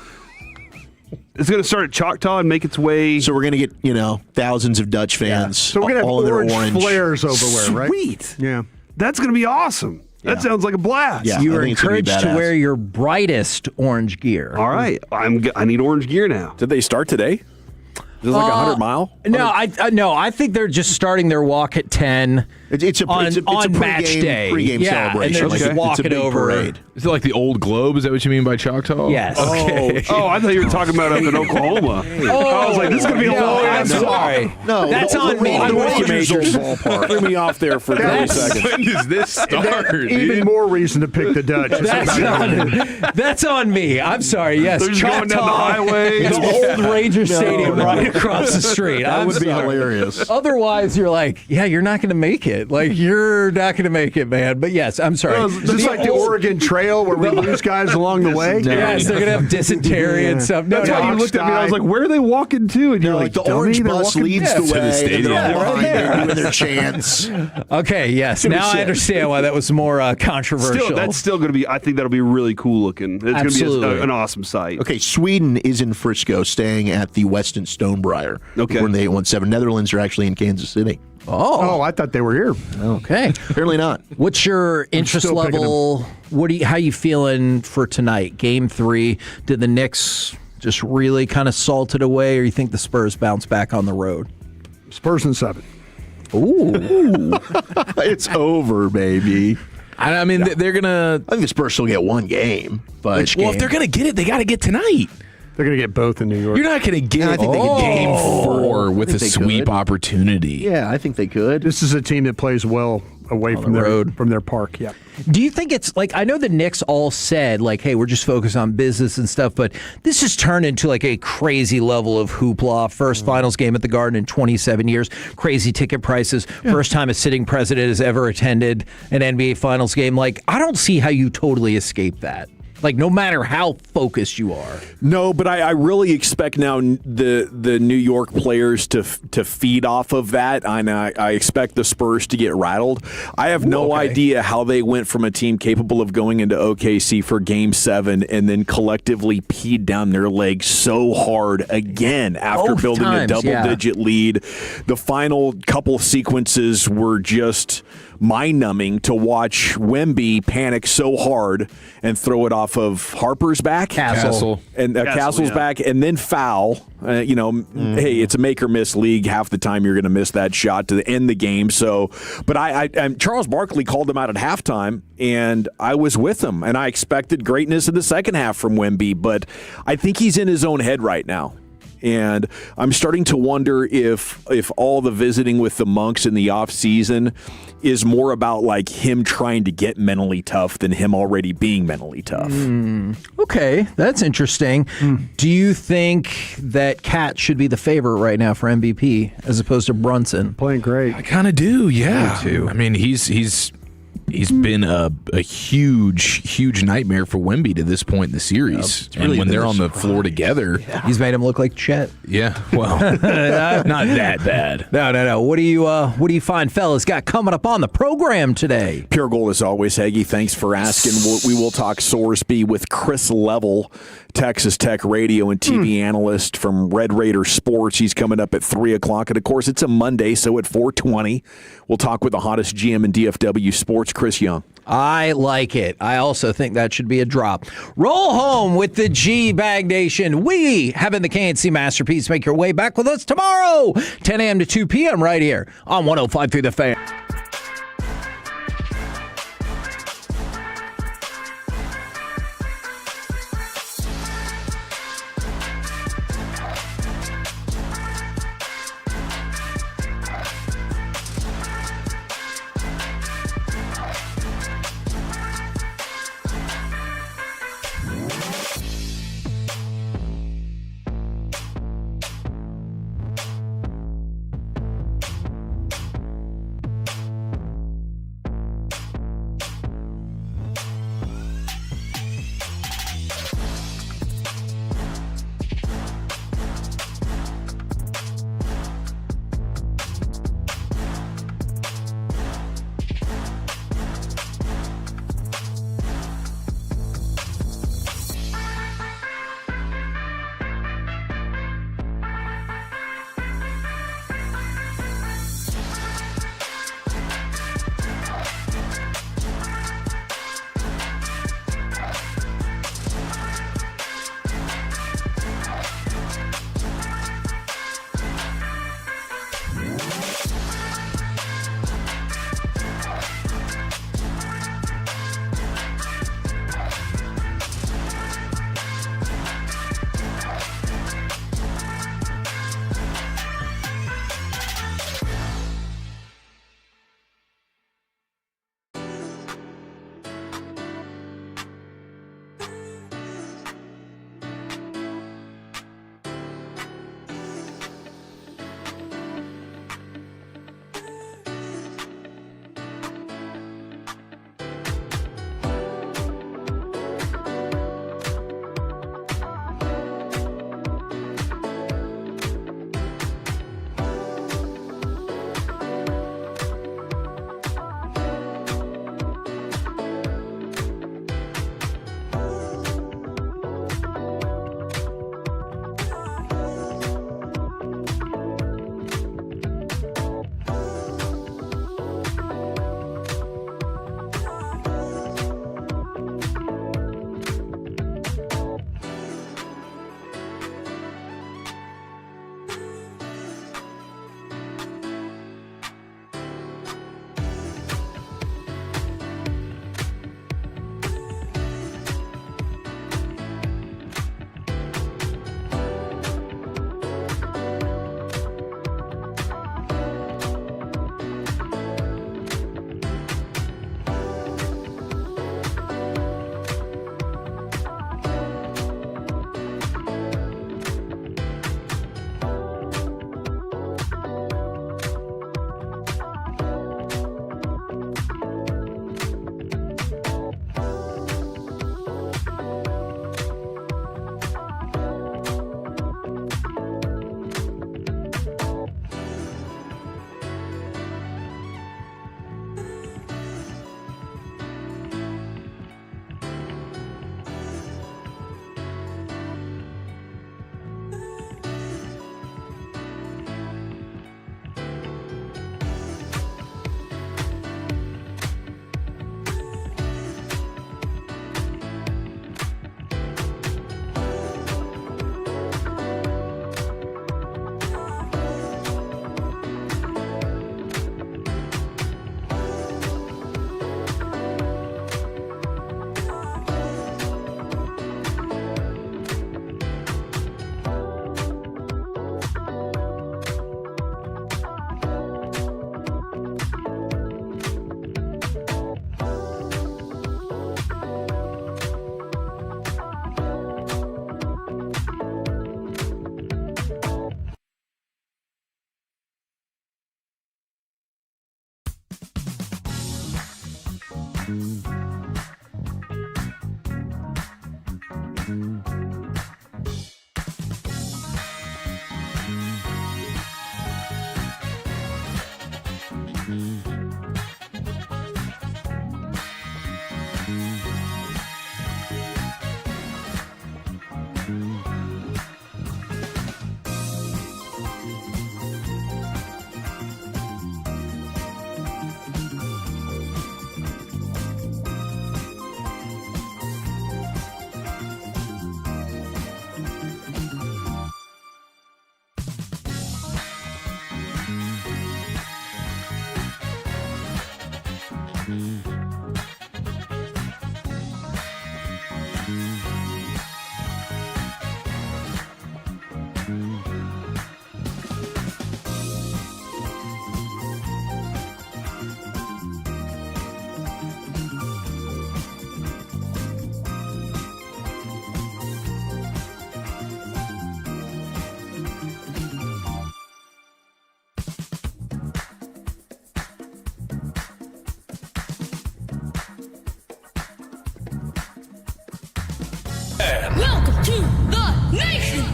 It's going to start at Choctaw and make its way. So we're going to get, thousands of Dutch fans. So we're going to have orange flares everywhere, right? Sweet. Yeah. That's going to be awesome. That sounds like a blast. Yeah, you are encouraged to wear your brightest orange gear. All right. I need orange gear now. Did they start today? Is it like 100 mile? No, I think they're just starting their walk at 10 it's a on match day. Pregame celebration. And they're just walking over. Parade. Is it like the old Globe? Is that what you mean by Choctaw? Yes. Okay. Oh, I thought you were talking about up in Oklahoma. I was like, this is going to be a long I'm sorry. No, that's on me. The Rangers ballpark. Threw me off there for 30 seconds. When does this start? Even more reason to pick the Dutch. That's on me. I'm sorry. Yes, They're just going down the Choctaw, highway. the old Ranger Stadium right across the street. That would be sorry. hilarious. Otherwise, you're like, you're not going to make it. Like, you're not going to make it, man. But yes, I'm sorry. Just like the Oregon Trail where we lose guys along the way. Yes, they're going to have dysentery and stuff. That's why you looked at me. I was like, where are they walking to? And you're like, the orange bus leads the way. And they're all behind there doing their chants. Okay, yes. Now I understand why that was more controversial. That's still going to be, I think that'll be really cool looking. It's going to be an awesome sight. Okay, Sweden is in Frisco, staying at the Westin Stonebriar. Okay. We're in the 817. Netherlands are actually in Kansas City. Oh, I thought they were here. Okay. Apparently not. What's your interest level? How you feeling for tonight? Game 3. Did the Knicks just really kind of salt it away, or you think the Spurs bounce back on the road? Spurs in 7. Ooh. It's over, baby. I mean, they're going to... I think the Spurs still get one game. But if they're going to get it, they got to get tonight. They're going to get both in New York. You're not going to get I think they could game 4 with a sweep opportunity. Yeah, I think they could. This is a team that plays well away from the road, from their park. Yeah. Do you think it's like, I know the Knicks all said like, hey, we're just focused on business and stuff, but this has turned into like a crazy level of hoopla. First finals game at the Garden in 27 years, crazy ticket prices. First time a sitting president has ever attended an NBA finals game. Like, I don't see how you totally escape that. Like, no matter how focused you are. No, but I really expect now the New York players to feed off of that, and I expect the Spurs to get rattled. I have no idea how they went from a team capable of going into OKC for Game 7 and then collectively peed down their legs so hard again after Both building times, a double-digit lead. The final couple sequences were just mind-numbing to watch Wemby panic so hard and throw it off of Harper's back. Castle. And Castle's back, and then foul. Hey, it's a make-or-miss league. Half the time you're going to miss that shot to end the game. So, but Charles Barkley called him out at halftime, and I was with him, and I expected greatness in the second half from Wemby, but I think he's in his own head right now. And I'm starting to wonder if all the visiting with the Monks in the off season is more about like him trying to get mentally tough than him already being mentally tough. Okay, that's interesting. Do you think that Cat should be the favorite right now for MVP as opposed to Brunson? Playing great. I kind of do, yeah. I mean, he's been a huge nightmare for Wemby to this point in the series. Really and when they're on the floor together. He's made him look like Chet. Yeah, well, not that bad. No. What do you find, fellas, got coming up on the program today? Pure Gold as always, Heggie. Thanks for asking. We will talk Sorsby with Chris Level, Texas Tech radio and TV analyst from Red Raider Sports. He's coming up at 3 o'clock. And, of course, it's a Monday, so at 4:20, we'll talk with the hottest GM in DFW sports, Chris Young. I like it. I also think that should be a drop. Roll home with the G-Bag Nation. We having the KNC Masterpiece. Make your way back with us tomorrow, 10 a.m. to 2 p.m. right here on 105.3 The Fan.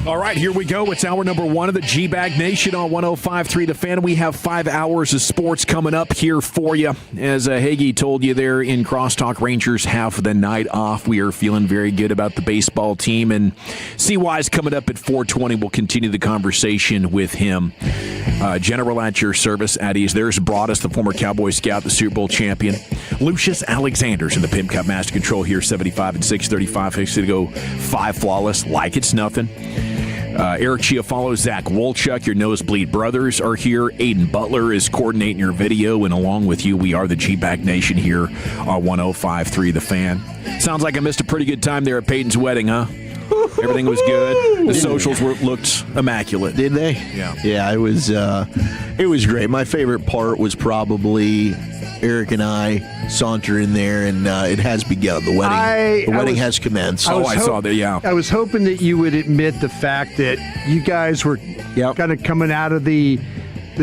All right, here we go. It's hour number 1 of the G-Bag Nation on 105.3 The Fan. We have 5 hours of sports coming up here for you. As Hagee told you there in Crosstalk, Rangers have the night off. We are feeling very good about the baseball team. And CY's coming up at 4:20. We'll continue the conversation with him. General at your service at ease. There's Broadus, the former Cowboy Scout, the Super Bowl champion. Lucius Alexander's in the Pimp Cup Master Control here, 75 and 635. Fixed to go 5 flawless like it's nothing. Eric Chiafalo, Zach Wolchuk, your Nosebleed Brothers are here. Aiden Butler is coordinating your video, and along with you, we are the G-Bag Nation here on 105.3 The Fan. Sounds like I missed a pretty good time there at Peyton's wedding, huh? Everything was good. The socials looked immaculate. Did they? Yeah. Yeah, it was great. My favorite part was probably Eric and I saunter in there, and it has begun. The wedding has commenced. I saw that, yeah. I was hoping that you would admit the fact that you guys were kind of coming out of the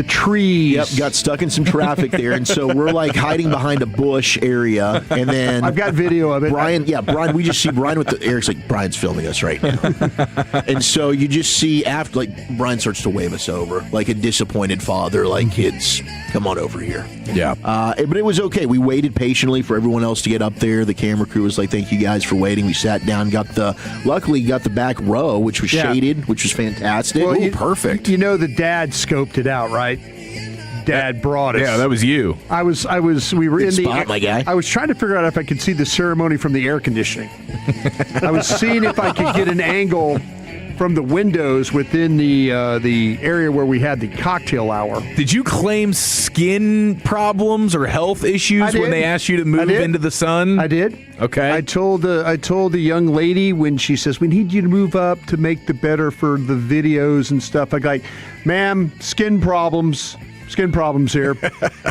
trees. Yep, got stuck in some traffic there, and so we're like hiding behind a bush area, and then I've got video of it. Brian, we just see Brian with Eric's like, Brian's filming us right now. And so you just see after, like, Brian starts to wave us over like a disappointed father, like, kids, come on over here. Yeah. But it was okay. We waited patiently for everyone else to get up there. The camera crew was like, thank you guys for waiting. We sat down, luckily got the back row, which was shaded, which was fantastic. Well, perfect. You know, the dad scoped it out, right? Dad brought us. Yeah, that was you. We were in spot, my guy. I was trying to figure out if I could see the ceremony from the air conditioning. I was seeing if I could get an angle from the windows within the area where we had the cocktail hour. Did you claim skin problems or health issues when they asked you to move into the sun? I did. Okay. I told the young lady when she says, we need you to move up to make the better for the videos and stuff. I'm like, ma'am, skin problems here.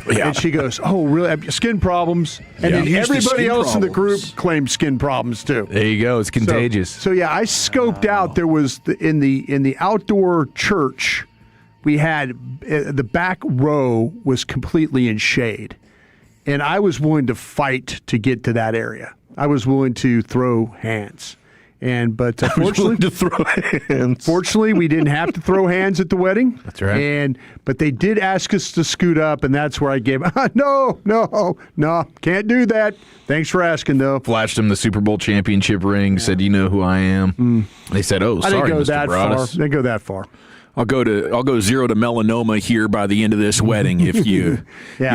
Yeah. And she goes, oh, really? Skin problems? And then everybody else in the group claimed skin problems too. There you go. It's contagious. So yeah, I scoped out. There was in the outdoor church, we had the back row was completely in shade, and I was willing to fight to get to that area. I was willing to throw hands. But fortunately, we didn't have to throw hands at the wedding. That's right. But they did ask us to scoot up, and that's where I gave. No, can't do that. Thanks for asking, though. Flashed them the Super Bowl championship ring. Said, "You know who I am." They said, "Oh, sorry, I didn't go Mr. that Broadus." far. Didn't go that far. I'll go 0 to melanoma here by the end of this wedding if you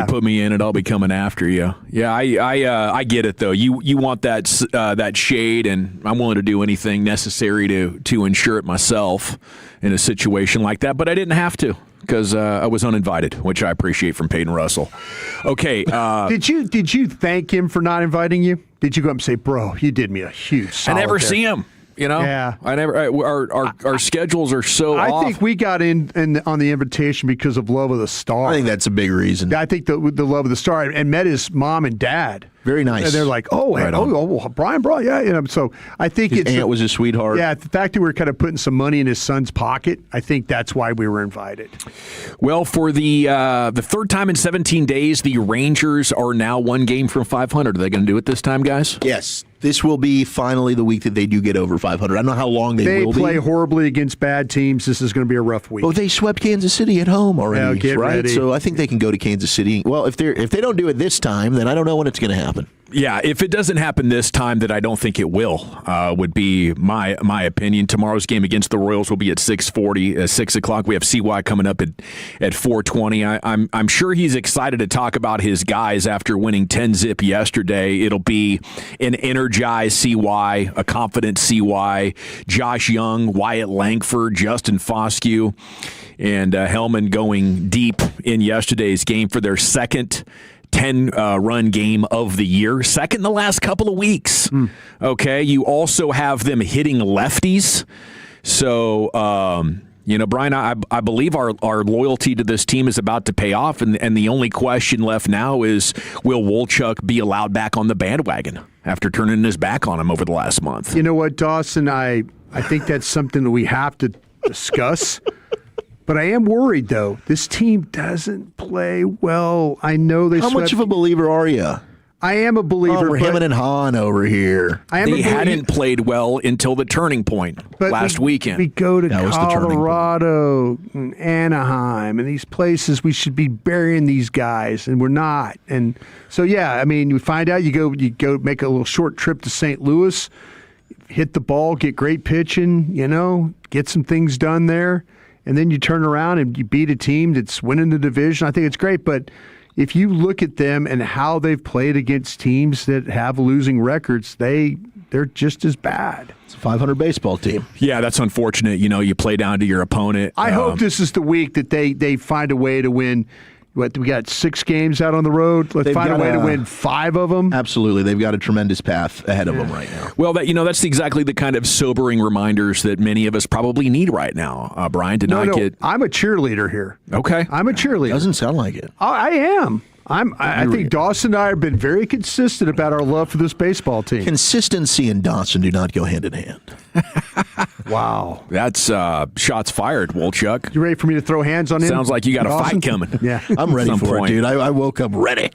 put me in it. I'll be coming after you. Yeah, I get it though. You want that shade, and I'm willing to do anything necessary to ensure it myself in a situation like that. But I didn't have to because I was uninvited, which I appreciate from Peyton Russell. Okay, did you thank him for not inviting you? Did you go up and say, "Bro, you did me a huge solid"? I never see him. You know, yeah. Our schedules are so off. I think we got in on the invitation because of Love of the Star. I think that's a big reason. I think the Love of the Star, and met his mom and dad. Very nice. And they're like, Brian, yeah. You know, so I think his aunt was a sweetheart. Yeah, the fact that we were kind of putting some money in his son's pocket, I think that's why we were invited. Well, for the third time in 17 days, the Rangers are now 1 game from 500. Are they going to do it this time, guys? Yes. This will be finally the week that they do get over 500. I don't know how long they will be. They play horribly against bad teams. This is going to be a rough week. Oh, they swept Kansas City at home already, get right? ready. So I think they can go to Kansas City. Well, if they don't do it this time, then I don't know when it's going to happen. Yeah, if it doesn't happen this time, that I don't think it will, would be my opinion. Tomorrow's game against the Royals will be at 6:40, 6 o'clock. We have CY coming up at 4:20. I'm sure he's excited to talk about his guys after winning 10-zip yesterday. It'll be an energized CY, a confident CY, Josh Young, Wyatt Langford, Justin Foscue, and Hellman going deep in yesterday's game for their second 10-run game of the year. Second in the last couple of weeks. Okay, you also have them hitting lefties. So, Brian, I believe our loyalty to this team is about to pay off, and the only question left now is, will Wolchuk be allowed back on the bandwagon after turning his back on him over the last month? You know what, Dawson? I think that's something that we have to discuss. But I am worried, though. This team doesn't play well. I know they. How much of a believer are you? I am a believer. We're hemming and hawing over here. They hadn't played well until the turning point last weekend. We go to Colorado, and Anaheim, and these places. We should be burying these guys, and we're not. And so, yeah, I mean, you find out. You go make a little short trip to St. Louis, hit the ball, get great pitching. Get some things done there, and then you turn around and you beat a team that's winning the division. I think it's great, but if you look at them and how they've played against teams that have losing records, they're just as bad. It's a 500 baseball team. Yeah, that's unfortunate. You play down to your opponent. I hope this is the week that they find a way to win. We got 6 games out on the road. Let's find a way to win 5 of them. Absolutely. They've got a tremendous path ahead of them right now. Well, that's exactly the kind of sobering reminders that many of us probably need right now, Brian, to not get... I'm a cheerleader here. Okay. I'm a cheerleader. Doesn't sound like it. I am. I think Dawson and I have been very consistent about our love for this baseball team. Consistency and Dawson do not go hand in hand. Wow. That's shots fired, Wolchuk. You ready for me to throw hands on him? Sounds like you got Dawson? a fight coming. Yeah. I'm ready for it, dude. I woke up ready.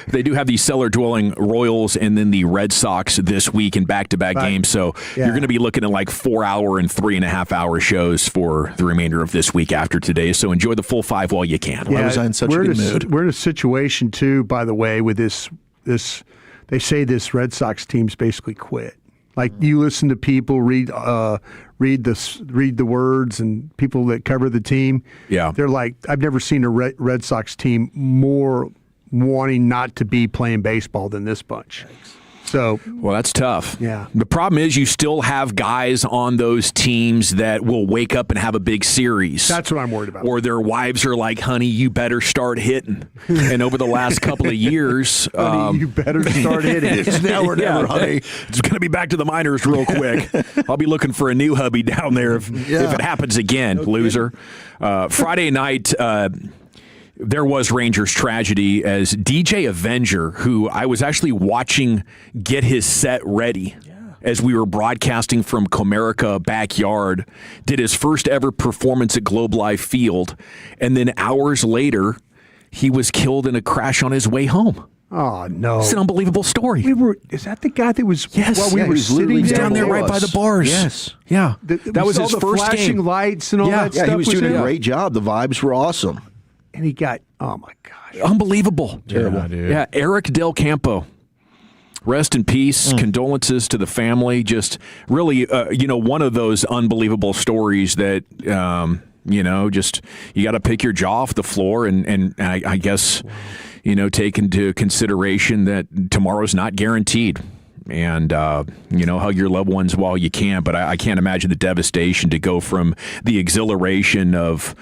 They do have the cellar-dwelling Royals and then the Red Sox this week in back-to-back games, so you're going to be looking at like 4-hour and 3.5-hour shows for the remainder of this week after today, so enjoy the full 5 while you can. Why was I in such a good mood? We're in a situation, too, by the way, with this they say this Red Sox team's basically quit. Like, you listen to people read the words and people that cover the team. Yeah. They're like, I've never seen a Red Sox team more wanting not to be playing baseball than this bunch. So, well, that's tough. Yeah. The problem is you still have guys on those teams that will wake up and have a big series. That's what I'm worried about. Or their wives are like, honey, you better start hitting. And over the last couple of years... honey, you better start hitting. It's now or never, honey. It's going to be back to the minors real quick. I'll be looking for a new hubby down there if it happens again, loser. Friday night... there was Rangers tragedy as DJ Avenger, who I was actually watching get his set ready as we were broadcasting from Comerica backyard, did his first ever performance at Globe Life Field, and then hours later, he was killed in a crash on his way home. Oh, no. It's an unbelievable story. Is that the guy that was while we were was sitting down there right by the bars? Yes. Yeah. That was his first flashing game. lights and all that stuff. Yeah, he was doing a great job. The vibes were awesome. And he got, oh my gosh. Unbelievable. Terrible. Yeah, dude. Yeah, Eric Del Campo. Rest in peace. Condolences to the family. Just really, one of those unbelievable stories that, just you got to pick your jaw off the floor and I guess, take into consideration that tomorrow's not guaranteed. And, hug your loved ones while you can. But I can't imagine the devastation to go from the exhilaration of,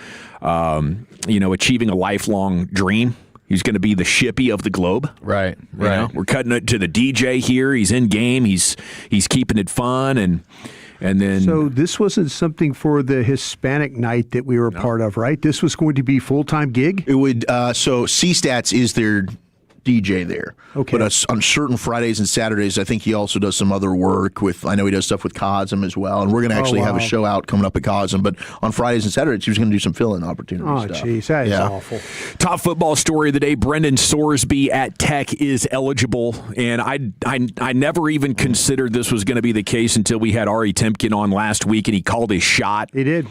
achieving a lifelong dream. He's going to be the Shippy of the Globe. Right. We're cutting it to the DJ here. He's in game. He's keeping it fun. And then. So this wasn't something for the Hispanic night that we were a part of, right? This was going to be full-time gig? It would, so C-Stats is their DJ there. Okay. But on certain Fridays and Saturdays, I think he also does some other work with, I know he does stuff with Cosm as well. And we're going to actually have a show out coming up at Cosm. But on Fridays and Saturdays, he was going to do some fill-in opportunities. Oh, jeez. That is awful. Top football story of the day, Brendan Sorsby at Tech is eligible. And I never even considered this was going to be the case until we had Ari Temkin on last week, and he called his shot. He did.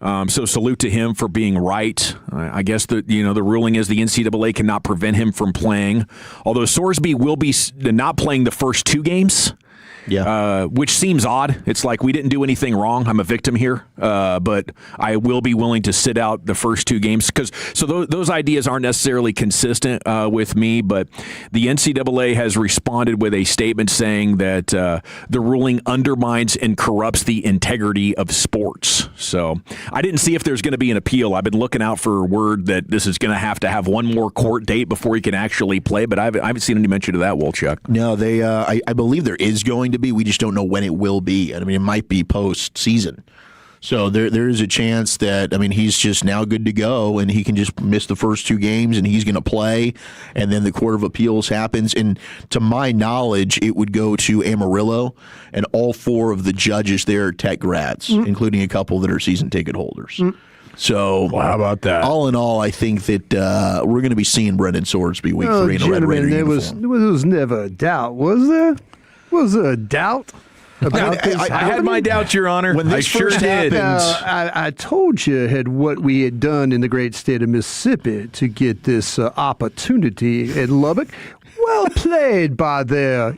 So salute to him for being right. I guess the ruling is the NCAA cannot prevent him from playing. Although Sorsby will be not playing the first 2 games. Yeah. Which seems odd. It's like we didn't do anything wrong. I'm a victim here. But I will be willing to sit out the first 2 games. So those ideas aren't necessarily consistent with me, but the NCAA has responded with a statement saying that the ruling undermines and corrupts the integrity of sports. So I didn't see if there's going to be an appeal. I've been looking out for word that this is going to have one more court date before he can actually play, but I haven't seen any mention of that, Wolchuk. No, they. I believe there is going to be. We just don't know when it will be. I mean, it might be post-season. So there is a chance that, he's just now good to go, and he can just miss the first 2 games, and he's going to play, and then the Court of Appeals happens. And to my knowledge, it would go to Amarillo, and all 4 of the judges there are Tech grads, including a couple that are season ticket holders. So how about that? All in all, I think that we're going to be seeing Brendan Sorsby week 3 in a Red Raider uniform. There was never a doubt, was there? Was there a doubt? I had my doubts, Your Honor. When this I sure first did. I told you what we had done in the great state of Mississippi to get this opportunity in Lubbock. Well played by their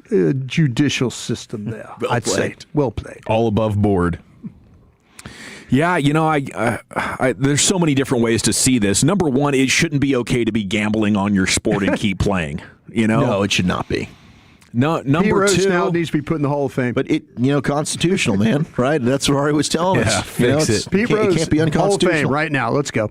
judicial system there. I'd say well played. All above board. Yeah, there's so many different ways to see this. Number one, it shouldn't be okay to be gambling on your sport and keep playing. No, it should not be. No, number Heroes two now needs to be put in the Hall of Fame. But constitutional, man, right? That's what Ari was telling us. Fix it. Pete Rose, it can't be unconstitutional. Hall of Fame right now. Let's go.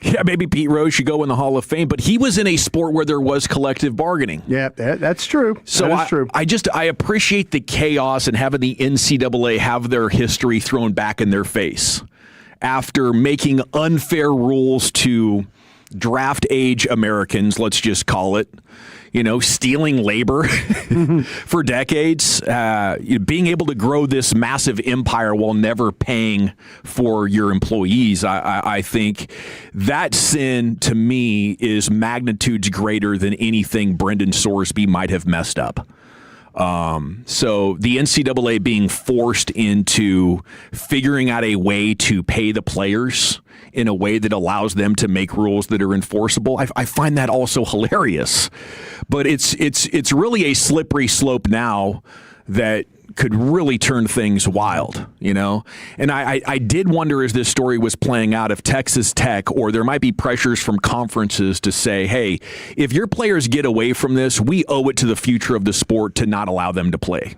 Yeah, maybe Pete Rose should go in the Hall of Fame, but he was in a sport where there was collective bargaining. Yeah, that's true. So that is true. I appreciate the chaos and having the NCAA have their history thrown back in their face after making unfair rules to draft age Americans, let's just call it. Stealing labor for decades, being able to grow this massive empire while never paying for your employees. I think that sin, to me, is magnitudes greater than anything Brendan Sorsby might have messed up. So the NCAA being forced into figuring out a way to pay the players in a way that allows them to make rules that are enforceable, I find that also hilarious. But it's really a slippery slope now that could really turn things wild, And I did wonder as this story was playing out if Texas Tech or there might be pressures from conferences to say, hey, if your players get away from this, we owe it to the future of the sport to not allow them to play.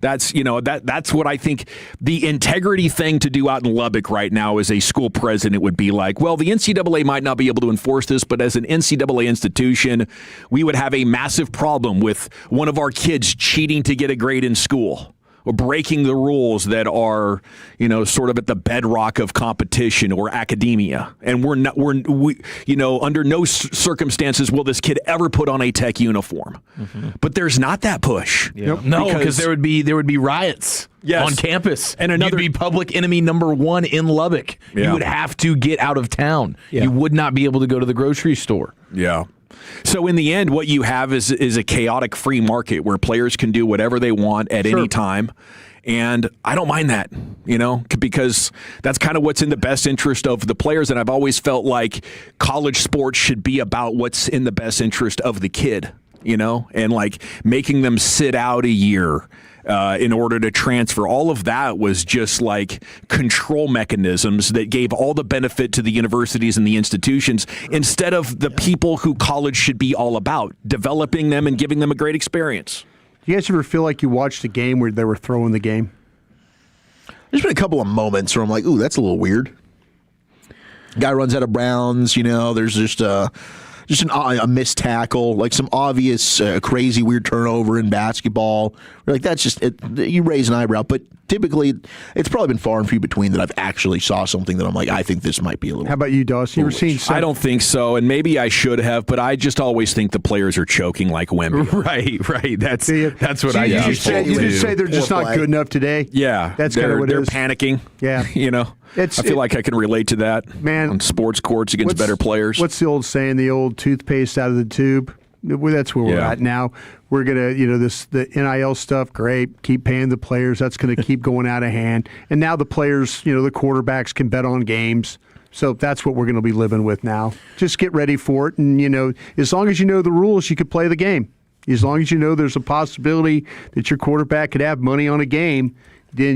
That's that's what I think the integrity thing to do out in Lubbock right now as a school president would be like, well, the NCAA might not be able to enforce this, but as an NCAA institution, we would have a massive problem with one of our kids cheating to get a grade in school or breaking the rules that are, sort of at the bedrock of competition or academia. And under no circumstances will this kid ever put on a Tech uniform. Mm-hmm. But there's not that push. Yeah. No, because there would be riots on campus. And you'd be public enemy number one in Lubbock. Yeah. You would have to get out of town. Yeah. You would not be able to go to the grocery store. Yeah. So in the end, what you have is a chaotic free market where players can do whatever they want at any time. And I don't mind that, because that's kind of what's in the best interest of the players. And I've always felt like college sports should be about what's in the best interest of the kid, and like making them sit out a year in order to transfer. All of that was just like control mechanisms that gave all the benefit to the universities and the institutions instead of the people who college should be all about, developing them and giving them a great experience. Do you guys ever feel like you watched a game where they were throwing the game? There's been a couple of moments where I'm like, ooh, that's a little weird. Guy runs out of bounds, there's just a missed tackle, like some obvious crazy weird turnover in basketball. We're like, that's just you raise an eyebrow, but typically it's probably been far and few between that I've actually saw something that I'm like, I think this might be a little. How about you, Dawson? You ever seen? I don't think so, and maybe I should have, but I just always think the players are choking like Wemby. Right. That's what I you just say they're just not good enough today. Yeah, that's kind of what it is. They're panicking. Yeah, I feel like I can relate to that, man. On sports courts against better players. What's the old saying? The old toothpaste out of the tube. That's where we're at now. We're gonna, the NIL stuff. Great, keep paying the players. That's gonna keep going out of hand. And now the players, the quarterbacks can bet on games. So that's what we're going to be living with now. Just get ready for it, and as long as you know the rules, you could play the game. As long as you know there's a possibility that your quarterback could have money on a game, then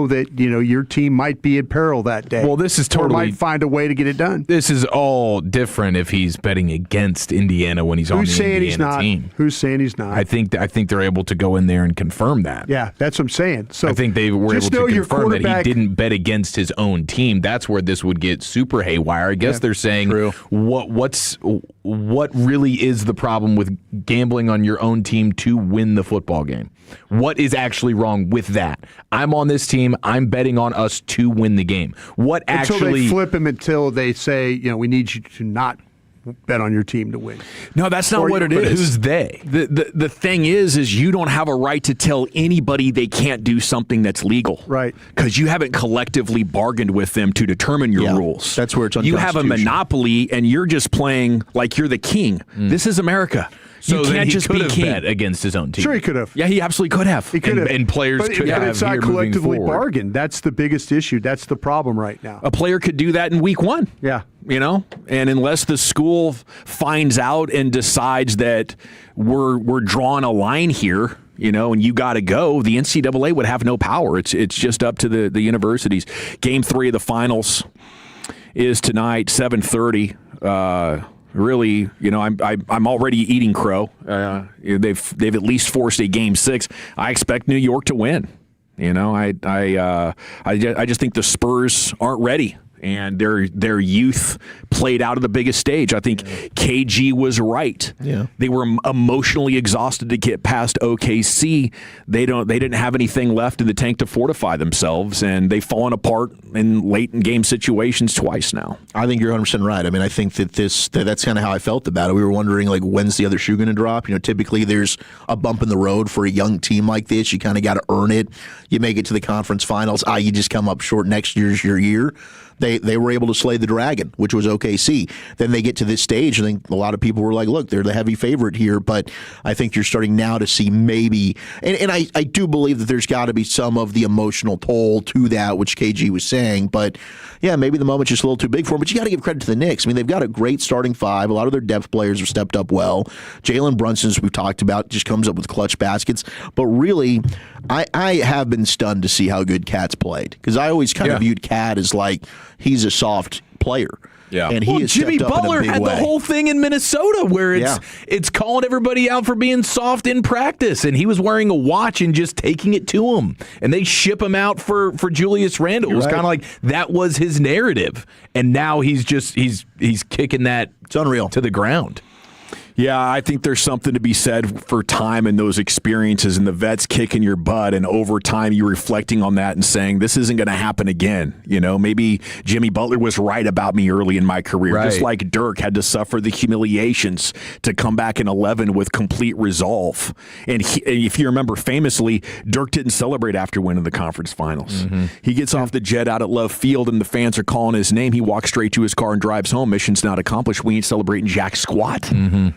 that your team might be in peril that day. Well, this is totally, or might find a way to get it done. This is all different if he's betting against Indiana when he's on the Indiana team. Who's saying he's not? I think they're able to go in there and confirm that. Yeah, that's what I'm saying. So I think they were able to confirm that he didn't bet against his own team. That's where this would get super haywire. I guess they're saying what really is the problem with gambling on your own team to win the football game? What is actually wrong with that? I'm on this team. I'm betting on us to win the game. Until they flip him until they say, we need you to not bet on your team to win. No, that's not what it But is. who's they? The thing is you don't have a right to tell anybody they can't do something that's legal. Right. Because you haven't collectively bargained with them to determine your rules. That's where it's You have a monopoly, and you're just playing like you're the king. This is America. So you then can't he just could be have king. bet against his own team. Sure, he could have. Yeah, he absolutely could have. He could have. And players but, could but have it's not here moving collectively forward. bargained. That's the biggest issue. That's the problem right now. A player could do that in week 1. Yeah. And unless the school finds out and decides that we're drawing a line here, and you got to go, the NCAA would have no power. It's just up to the universities. Game 3 of the finals is tonight, 7:30. Really, I'm already eating crow. They've at least forced a Game 6. I expect New York to win. I just think the Spurs aren't ready. And their youth played out of the biggest stage. I think KG was right. Yeah. They were emotionally exhausted to get past OKC. They didn't have anything left in the tank to fortify themselves, and they've fallen apart in late in game situations twice now. I think you're 100% right. I mean, I think that's kind of how I felt about it. We were wondering, like, when's the other shoe going to drop? Typically there's a bump in the road for a young team like this. You kind of got to earn it. You make it to the conference finals. You just come up short. Next year's your year. They were able to slay the dragon, which was OKC. Then they get to this stage, I think a lot of people were like, look, they're the heavy favorite here, but I think you're starting now to see maybe, and I do believe that there's got to be some of the emotional toll to that, which KG was saying, but yeah, maybe the moment's just a little too big for them, but you got to give credit to the Knicks. I mean, they've got a great starting 5. A lot of their depth players have stepped up well. Jalen Brunson, as we've talked about, just comes up with clutch baskets, but really, I have been stunned to see how good Cat's played, because I always kind of viewed Cat as like, he's a soft player. Yeah. And he has Jimmy stepped up Butler in a big had way. the whole thing in Minnesota where it's calling everybody out for being soft in practice, and he was wearing a watch and just taking it to him. And they ship him out for Julius Randle. It was kind of like that was his narrative. And now he's kicking that to the ground. Yeah, I think there's something to be said for time and those experiences and the vets kicking your butt, and over time you reflecting on that and saying, this isn't going to happen again. Maybe Jimmy Butler was right about me early in my career, just like Dirk had to suffer the humiliations to come back in 11 with complete resolve. And if you remember famously, Dirk didn't celebrate after winning the conference finals. Mm-hmm. He gets off the jet out at Love Field and the fans are calling his name. He walks straight to his car and drives home. Mission's not accomplished. We ain't celebrating jack squat. Mm-hmm.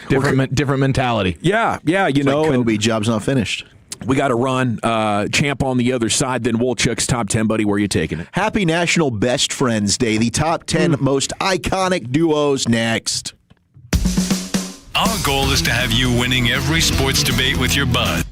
Different mentality. Yeah, It's like Kobe, job's not finished. We got to run. Champ on the other side, then Wolchuk's top 10, buddy. Where are you taking it? Happy National Best Friends Day. The top 10 most iconic duos next. Our goal is to have you winning every sports debate with your bud.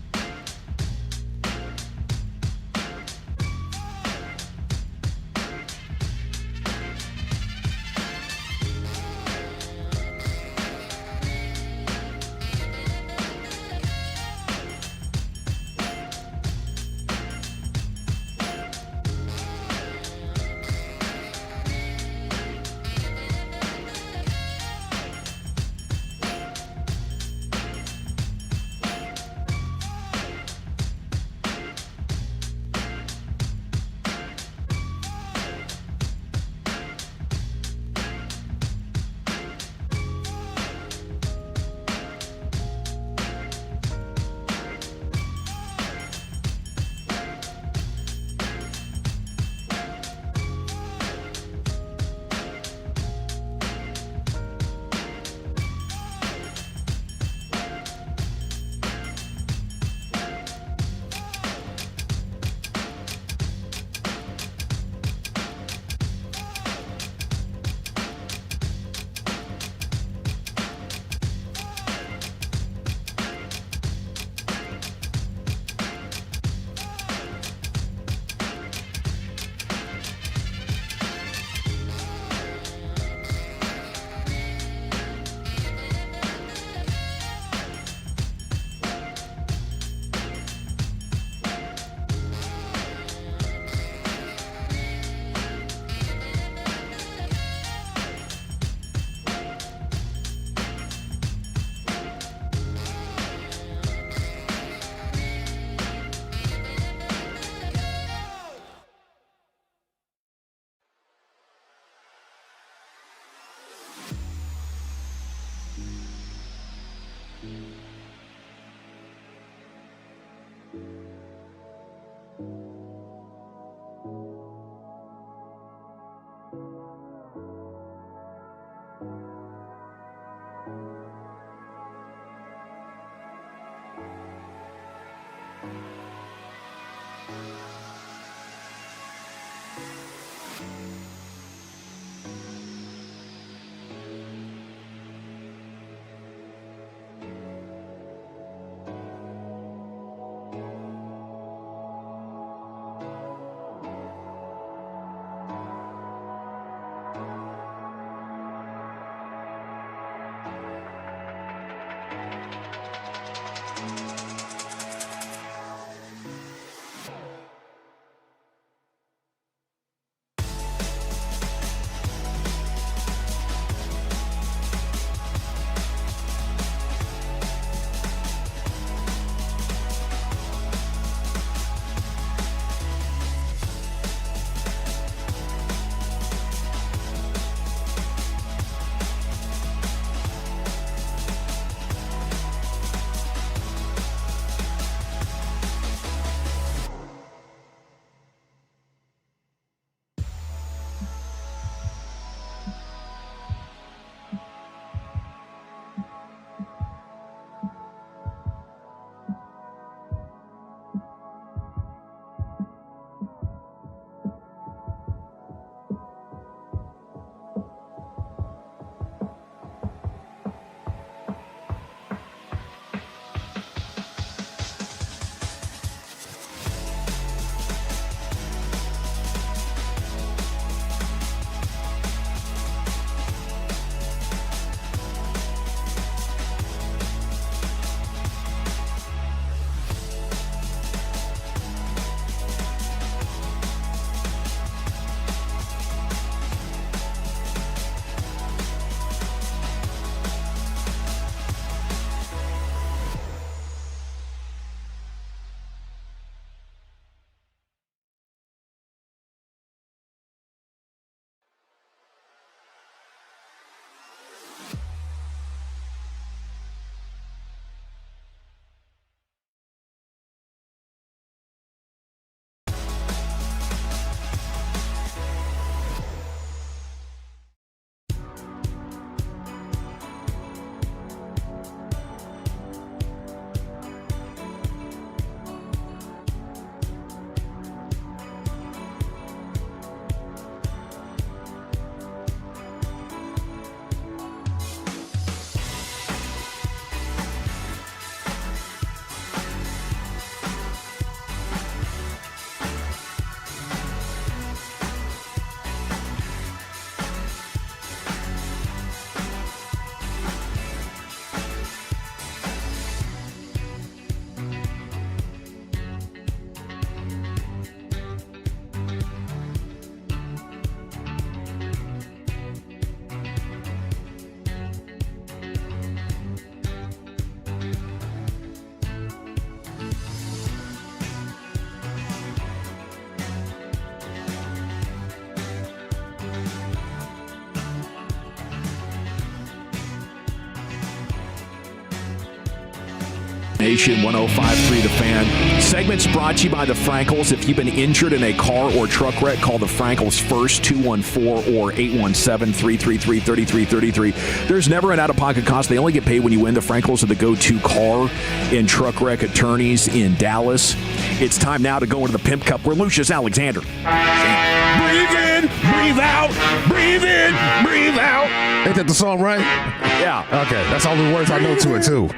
Nation, 105.3 The Fan. Segments brought to you by the Frankels. If you've been injured in a car or truck wreck, call the Frankels first, 214 or 817-333-3333. There's never an out-of-pocket cost. They only get paid when you win. The Frankels are the go-to car and truck wreck attorneys in Dallas. It's time now to go into the Pimp Cup where Lucius Alexander. Breathe in, breathe out, breathe in, breathe out. Ain't that the song, right? Yeah. Okay, that's all the words I know to it, too.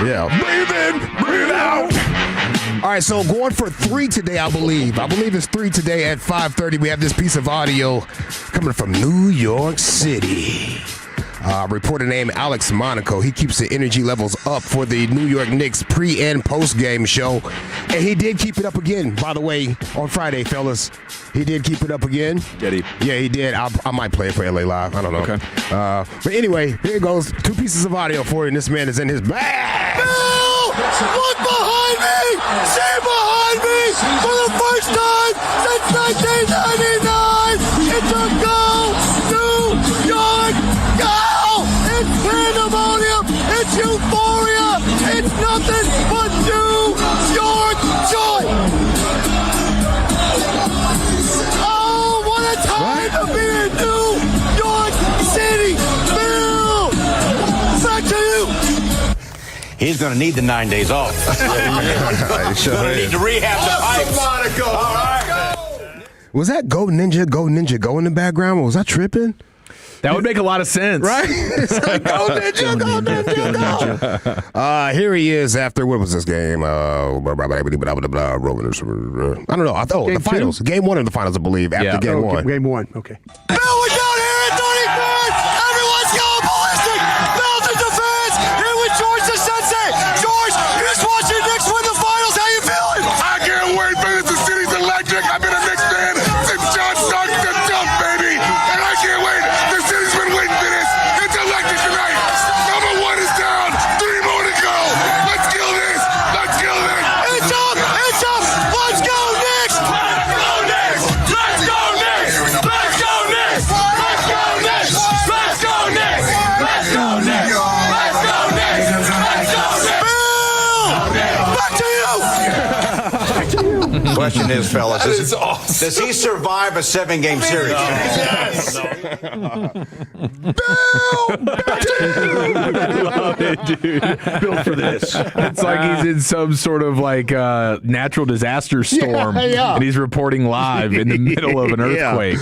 Yeah. Breathe in, breathe out. All right, so going for 3 today, I believe. I believe it's 3 today at 5:30. We have this piece of audio coming from New York City. Reporter named Alex Monaco. He keeps the energy levels up for the New York Knicks pre- and post-game show. And he did keep it up again, by the way, on Friday, fellas. He did keep it up again. Did he? Yeah, he did. I might play it for LA Live. I don't know. Okay. But anyway, here it goes. 2 pieces of audio for you, and this man is in his bag. Bill! Look behind me! See behind me! For the first time since 1999! It's a go! New York! Go! It's pandemonium! It's euphoria! It's nothing but New York joy! Oh, what a time to be in New York City! Bill! Back to you! He's going to need the 9 days off. He's going to need to rehab the pipes. All right. Was that Go Ninja, Go Ninja, Go in the background? Or was I tripping? That would make a lot of sense. Right? It's like, Go Ninja, Go Ninja, Go. Here he is after, what was this game? I don't know. I thought the finals. Game 1 of the finals, I believe, after game 1. Game 1, okay. Bill, we're down here at 33rd. Everyone's going ballistic. Thousands of fans here with George the Sensei. George, you just watched your Knicks win the finals. How you feeling? I can't wait, man. The city's electric. I've been a Knicks fan since John started to jump, baby. And I can't wait. The city's been waiting for this. It's electric tonight. Number 1 is down. 3 more to go. Let's kill this. Let's kill this. It's up. It's up. Let's go, Knicks. Let's go, Knicks. Let's go, Knicks. Let's go, Knicks. Let's go, Knicks. Let's go, Knicks. Let's go, Knicks. Let's go, Knicks. Let's go, Knicks. Bill, back to you. Question is, fellas, That is awesome. does he survive a 7-game series? Yes. Love it, dude. Built for this. It's like he's in some sort of like natural disaster storm, and he's reporting live in the middle of an earthquake.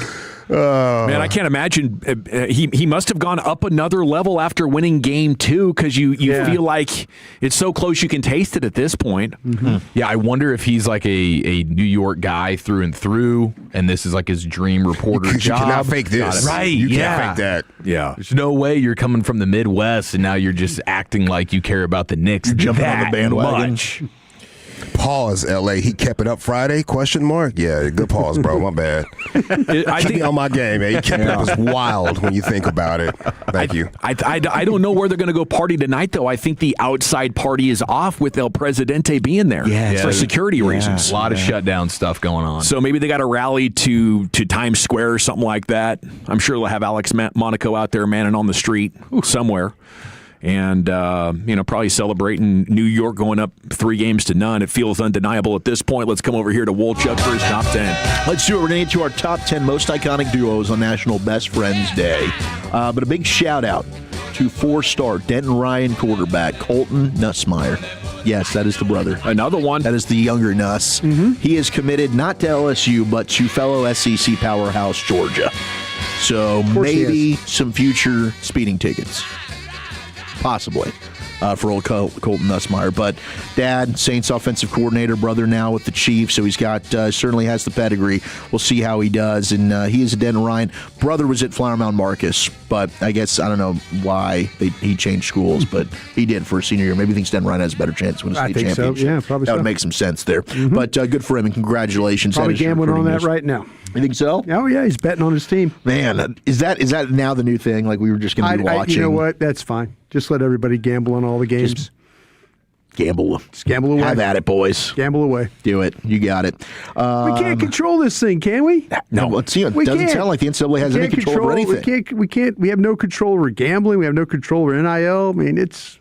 Man, I can't imagine. He must have gone up another level after winning game 2 because you feel like it's so close you can taste it at this point. Mm-hmm. Yeah, I wonder if he's like a New York guy through and through, and this is like his dream reporter job. You cannot fake this. Right, You can't fake that. Yeah. There's no way you're coming from the Midwest and now you're just acting like you care about the Knicks. Jumping on the that bandwagon. much. Pause, LA. He kept it up Friday? Question mark? Yeah, good pause, bro. My bad. I think on my game, man. He kept it up. It's wild when you think about it. Thank you. I don't know where they're going to go party tonight, though. I think the outside party is off with El Presidente being there for security reasons. A lot of shutdown stuff going on. So maybe they got to rally to Times Square or something like that. I'm sure they'll have Alex Monaco out there manning on the street somewhere. And, probably celebrating New York going up 3-0. It feels undeniable at this point. Let's come over here to Wolchuk for his top 10. Let's do it. We're going to get to our top 10 most iconic duos on National Best Friends Day. But a big shout out to 4-star Denton Ryan quarterback Colton Nussmeier. Yes, that is the brother. Another one. That is the younger Nuss. Mm-hmm. He is committed not to LSU, but to fellow SEC powerhouse Georgia. So maybe some future speeding tickets. Possibly, for old Colton Nussmeier. But dad, Saints offensive coordinator, brother now with the Chiefs, so he's got certainly has the pedigree. We'll see how he does. And he is a Denton Ryan. Brother was at Flower Mound Marcus, but I guess I don't know why he changed schools, but he did for a senior year. Maybe he thinks Denton Ryan has a better chance to win a state championship. So. Yeah, probably that would make some sense there. Mm-hmm. But good for him, and congratulations. Probably gambling on that right now. You think so? Oh, yeah, he's betting on his team. Man, is that now the new thing? Like we were just going to be watching? You know what? That's fine. Just let everybody gamble on all the games. Just gamble. Just gamble away. Have at it, boys. Gamble away. Do it. You got it. We can't control this thing, can we? No, it doesn't sound like the NCAA has any control over anything. We have no control over gambling. We have no control over NIL. I mean, it's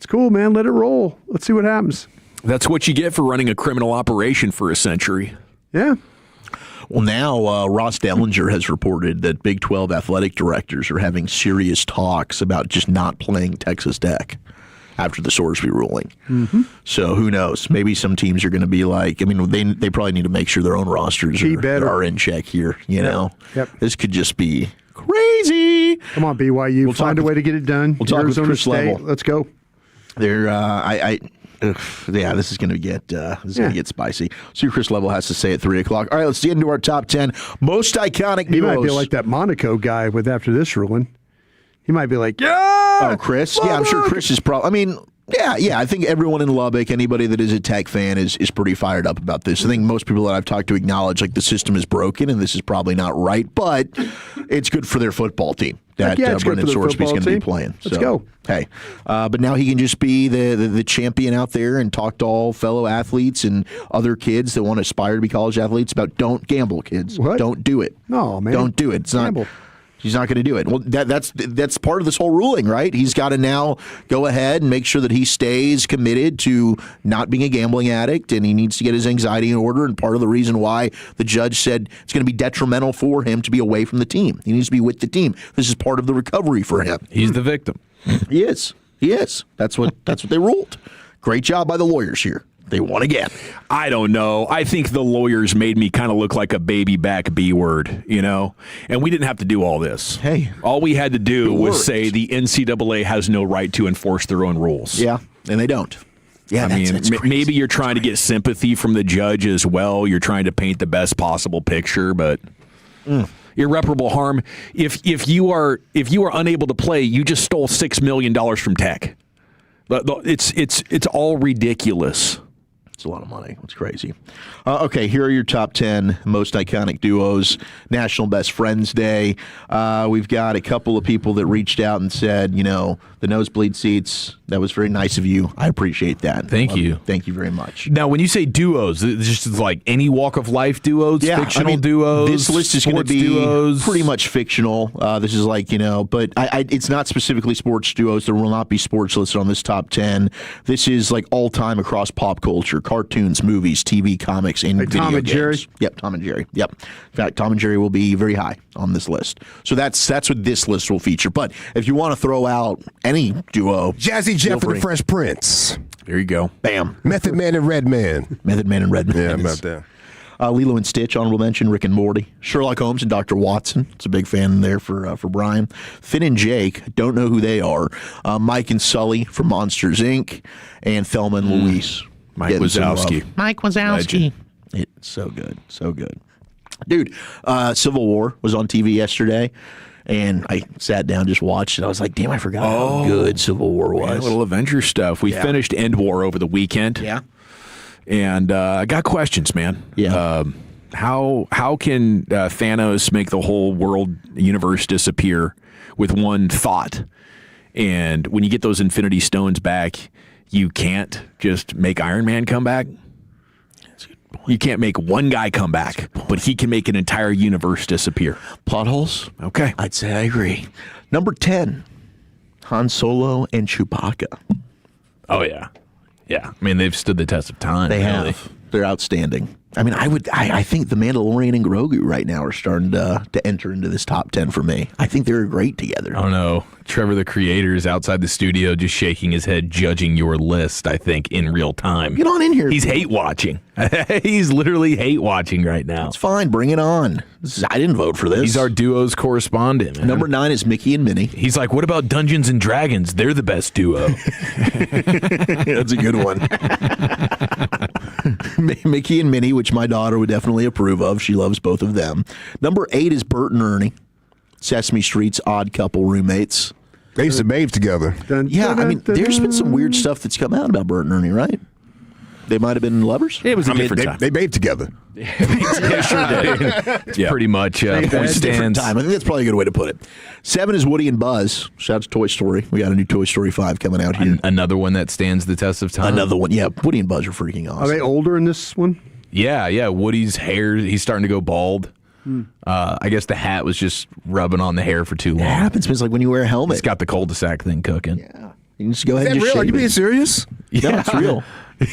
It's cool, man. Let it roll. Let's see what happens. That's what you get for running a criminal operation for a century. Yeah. Well, now Ross Dellinger has reported that Big 12 athletic directors are having serious talks about just not playing Texas Tech after the Sorsby ruling. Mm-hmm. So who knows? Maybe some teams are going to be like, I mean, they probably need to make sure their own rosters are in check here. You know, This could just be crazy. Come on, BYU. We'll find a way to get it done. We'll talk Arizona with Chris State. Level. Let's go. This is going to get spicy. See what Chris Level has to say at 3:00. All right, let's get into our top 10 most iconic duos. He might be like that Monaco guy with after this ruling. He might be like, yeah. Oh, Chris? Yeah, I'm sure Chris is probably. I mean, yeah. I think everyone in Lubbock, anybody that is a Tech fan, is pretty fired up about this. I think most people that I've talked to acknowledge like the system is broken and this is probably not right, but it's good for their football team that Brendan Sorsby's going to be playing. Let's go. Hey, but now he can just be the champion out there and talk to all fellow athletes and other kids that want to aspire to be college athletes about don't gamble, kids. What? Don't do it. No, man. Don't do it. It's gamble. not. He's not going to do it. Well, that's part of this whole ruling, right? He's got to now go ahead and make sure that he stays committed to not being a gambling addict, and he needs to get his anxiety in order. And part of the reason why the judge said it's going to be detrimental for him to be away from the team. He needs to be with the team. This is part of the recovery for him. He's the victim. He is. That's what they ruled. Great job by the lawyers here. They won again. I don't know. I think the lawyers made me kind of look like a baby back B word, you know? And we didn't have to do all this. Hey. All we had to do was say the NCAA has no right to enforce their own rules. Yeah, and they don't. Yeah, that's maybe you're trying to get sympathy from the judge as well. You're trying to paint the best possible picture, but irreparable harm. If you are unable to play, you just stole $6 million from Tech. It's all ridiculous. It's a lot of money. It's crazy. Okay, here are your top 10 most iconic duos. National Best Friends Day. We've got a couple of people that reached out and said, the nosebleed seats, that was very nice of you. I appreciate that. Thank you. Thank you very much. Now, when you say duos, it's just like any walk of life duos, fictional duos, this list is going to be duos. Pretty much fictional. This is like, but it's not specifically sports duos. There will not be sports listed on this top 10. This is like all time across pop culture, cartoons, movies, TV, comics, and video Tom and games. Jerry? Yep, Tom and Jerry. Yep. In fact, Tom and Jerry will be very high on this list. So that's what this list will feature. But if you want to throw out any duo, Jazzy Jeff and the Fresh Prince. There you go. Bam. Method Man and Redman. Method Man and Redman. Yeah, about that. Lilo and Stitch, honorable mention. Rick and Morty. Sherlock Holmes and Dr. Watson. It's a big fan there for Brian. Finn and Jake. Don't know who they are. Mike and Sully from Monsters, Inc. And Thelma and Louise. Mike Wazowski. Mike Wazowski. It's so good. So good. Dude, Civil War was on TV yesterday. And I sat down, just watched it. I was like, damn, I forgot how good Civil War was. Yeah, a little Avengers stuff. We finished End War over the weekend. Yeah. And I got questions, man. Yeah. How can Thanos make the whole world universe disappear with one thought? And when you get those Infinity Stones back, you can't just make Iron Man come back? You can't make one guy come back, but he can make an entire universe disappear. Plot holes? Okay. I'd say I agree. Number 10, Han Solo and Chewbacca. Oh, yeah. Yeah. I mean, they've stood the test of time. They really. have. They're outstanding. I mean, I think the Mandalorian and Grogu right now are starting to enter into this top 10 for me. I think they're great together. I don't know. Trevor, the creator, is outside the studio just shaking his head, judging your list, I think, in real time. Get on in here. He's hate watching. He's literally hate watching right now. It's fine. Bring it on. I didn't vote for this. He's our duos correspondent. Man. Number 9 is Mickey and Minnie. He's like, what about Dungeons and Dragons? They're the best duo. That's a good one. Mickey and Minnie, which my daughter would definitely approve of. She loves both of them. Number 8 is Bert and Ernie. Sesame Street's odd couple roommates. They used to bathe together. Yeah, I mean, there's been some weird stuff that's come out about Bert and Ernie, right? They might have been lovers. It was a different time. They bathed together. They sure did. It's pretty much point different stands. time. I think that's probably a good way to put it. 7 is Woody and Buzz. Shout out to Toy Story. We got a new Toy Story 5 coming out here. Another one that stands the test of time. Another one. Yeah, Woody and Buzz are freaking awesome. Are they older in this one? Yeah. Woody's hair, he's starting to go bald. I guess the hat was just rubbing on the hair for too long. It happens. It's like when you wear a helmet. He's got the cul-de-sac thing cooking. Yeah. You can just go ahead Is and that just real? Are you shave being it. serious? No, it's real.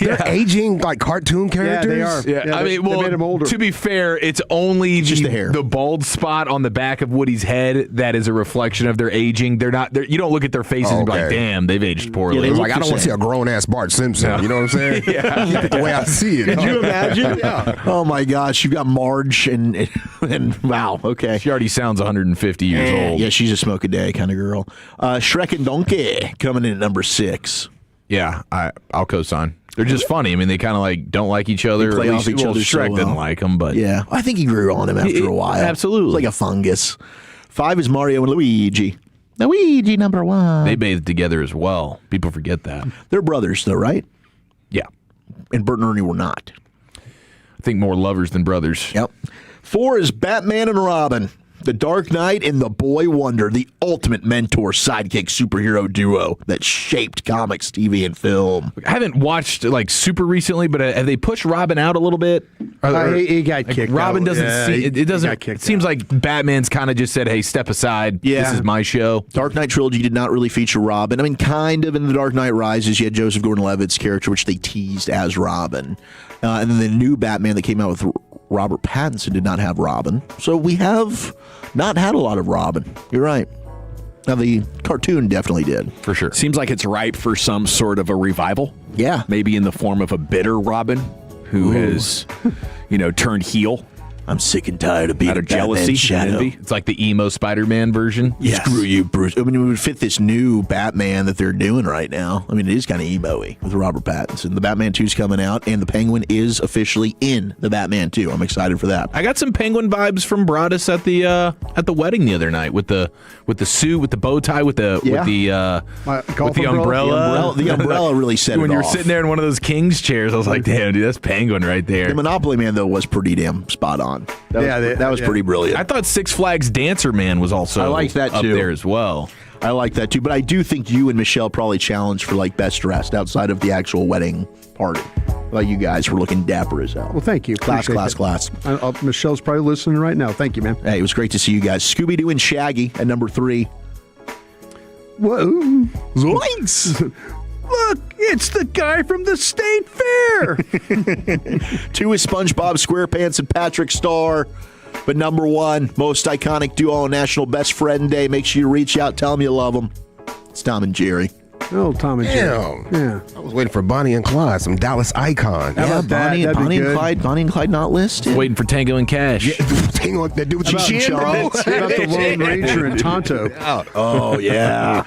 They're aging like cartoon characters. Yeah, I mean, well, to be fair, it's only just the hair. The bald spot on the back of Woody's head that is a reflection of their aging. They're not. You don't look at their faces and be like, "Damn, they've aged poorly." Yeah, like, I don't want to see a grown ass Bart Simpson. No. You know what I'm saying? Yeah. The way I see it. Could you imagine? Yeah. Oh my gosh, you got Marge and wow. Okay. She already sounds 150 years old. Yeah, she's a smoke a day kind of girl. Shrek and Donkey coming in at number 6. Yeah, I'll co-sign. They're just funny. I mean, they kind of like don't like each other. They play At off least, each other so Shrek well. didn't like them, but yeah, I think he grew on him after a while. Absolutely, it's like a fungus. 5 is Mario and Luigi. Luigi number 1. They bathed together as well. People forget that. They're brothers, though, right? Yeah, and Bert and Ernie were not. I think more lovers than brothers. Yep. 4 is Batman and Robin. The Dark Knight and the Boy Wonder, the ultimate mentor sidekick superhero duo that shaped comics, TV, and film. I haven't watched like super recently, but have they pushed Robin out a little bit? He got kicked Robin out. doesn't Yeah, see he it. Doesn't. got kicked It seems like Batman's kind of just said, "Hey, step aside. Yeah. This is my show." Dark Knight trilogy did not really feature Robin. I mean, kind of in The Dark Knight Rises, you had Joseph Gordon-Levitt's character, which they teased as Robin. And then the new Batman that came out with Robert Pattinson did not have Robin. So we have not had a lot of Robin. You're right. Now, the cartoon definitely did. For sure. Seems like it's ripe for some sort of a revival. Yeah. Maybe in the form of a bitter Robin who has, turned heel. I'm sick and tired of being out of Batman jealousy shadow. and envy. It's like the emo Spider-Man version. Yes. Screw you, Bruce. I mean, it would fit this new Batman that they're doing right now. I mean, it is kind of emo-y with Robert Pattinson. The Batman 2's coming out, and the Penguin is officially in the Batman 2. I'm excited for that. I got some Penguin vibes from Broadus at the wedding the other night with the suit, with the bow tie, with the umbrella. The umbrella really set when it you're off. sitting there in one of those King's chairs, I was like, damn, dude, that's Penguin right there. The Monopoly Man, though, was pretty damn spot on. That was pretty brilliant. I thought Six Flags Dancer Man was also I like that up too. there as well. I like that too, but I do think you and Michelle probably challenged for like best dressed outside of the actual wedding party. Like you guys were looking dapper as hell. Well, thank you. Class. Michelle's probably listening right now. Thank you, man. Hey, it was great to see you guys. Scooby-Doo and Shaggy at number 3. Whoa. Zoinks! Look, it's the guy from the State Fair. 2 is SpongeBob SquarePants and Patrick Star. But number 1, most iconic duo on National Best Friend Day. Make sure you reach out, tell them you love them. It's Tom and Jerry. Oh, Tom and Jerry. Yeah. I was waiting for Bonnie and Clyde, some Dallas icon. Yeah, Bonnie and Clyde not listed. Waiting for Tango and Cash. Tango, that dude with your About chin, bro. about the Lone Ranger and Tonto. Oh, yeah.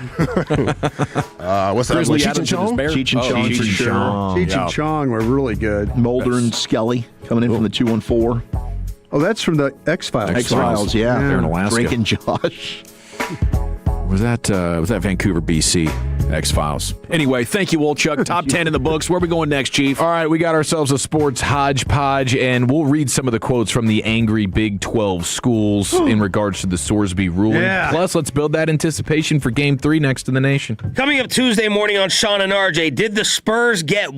What's that? Grizzly Cheech and Adams and his Chong? bear. Cheech and Chong, for sure. Cheech and Chong were really good. Mulder and Skelly coming in from the 214. Oh, that's from the X-Files. X-Files, yeah. They're in Alaska. Drinking Josh. Was that Vancouver, BC? X-Files. Anyway, thank you, Wolchuk. Top 10 in the books. Where are we going next, Chief? All right, we got ourselves a sports hodgepodge, and we'll read some of the quotes from the angry Big 12 schools in regards to the Sorsby ruling. Yeah. Plus, let's build that anticipation for Game 3 next in the nation. Coming up Tuesday morning on Sean and RJ, did the Spurs get...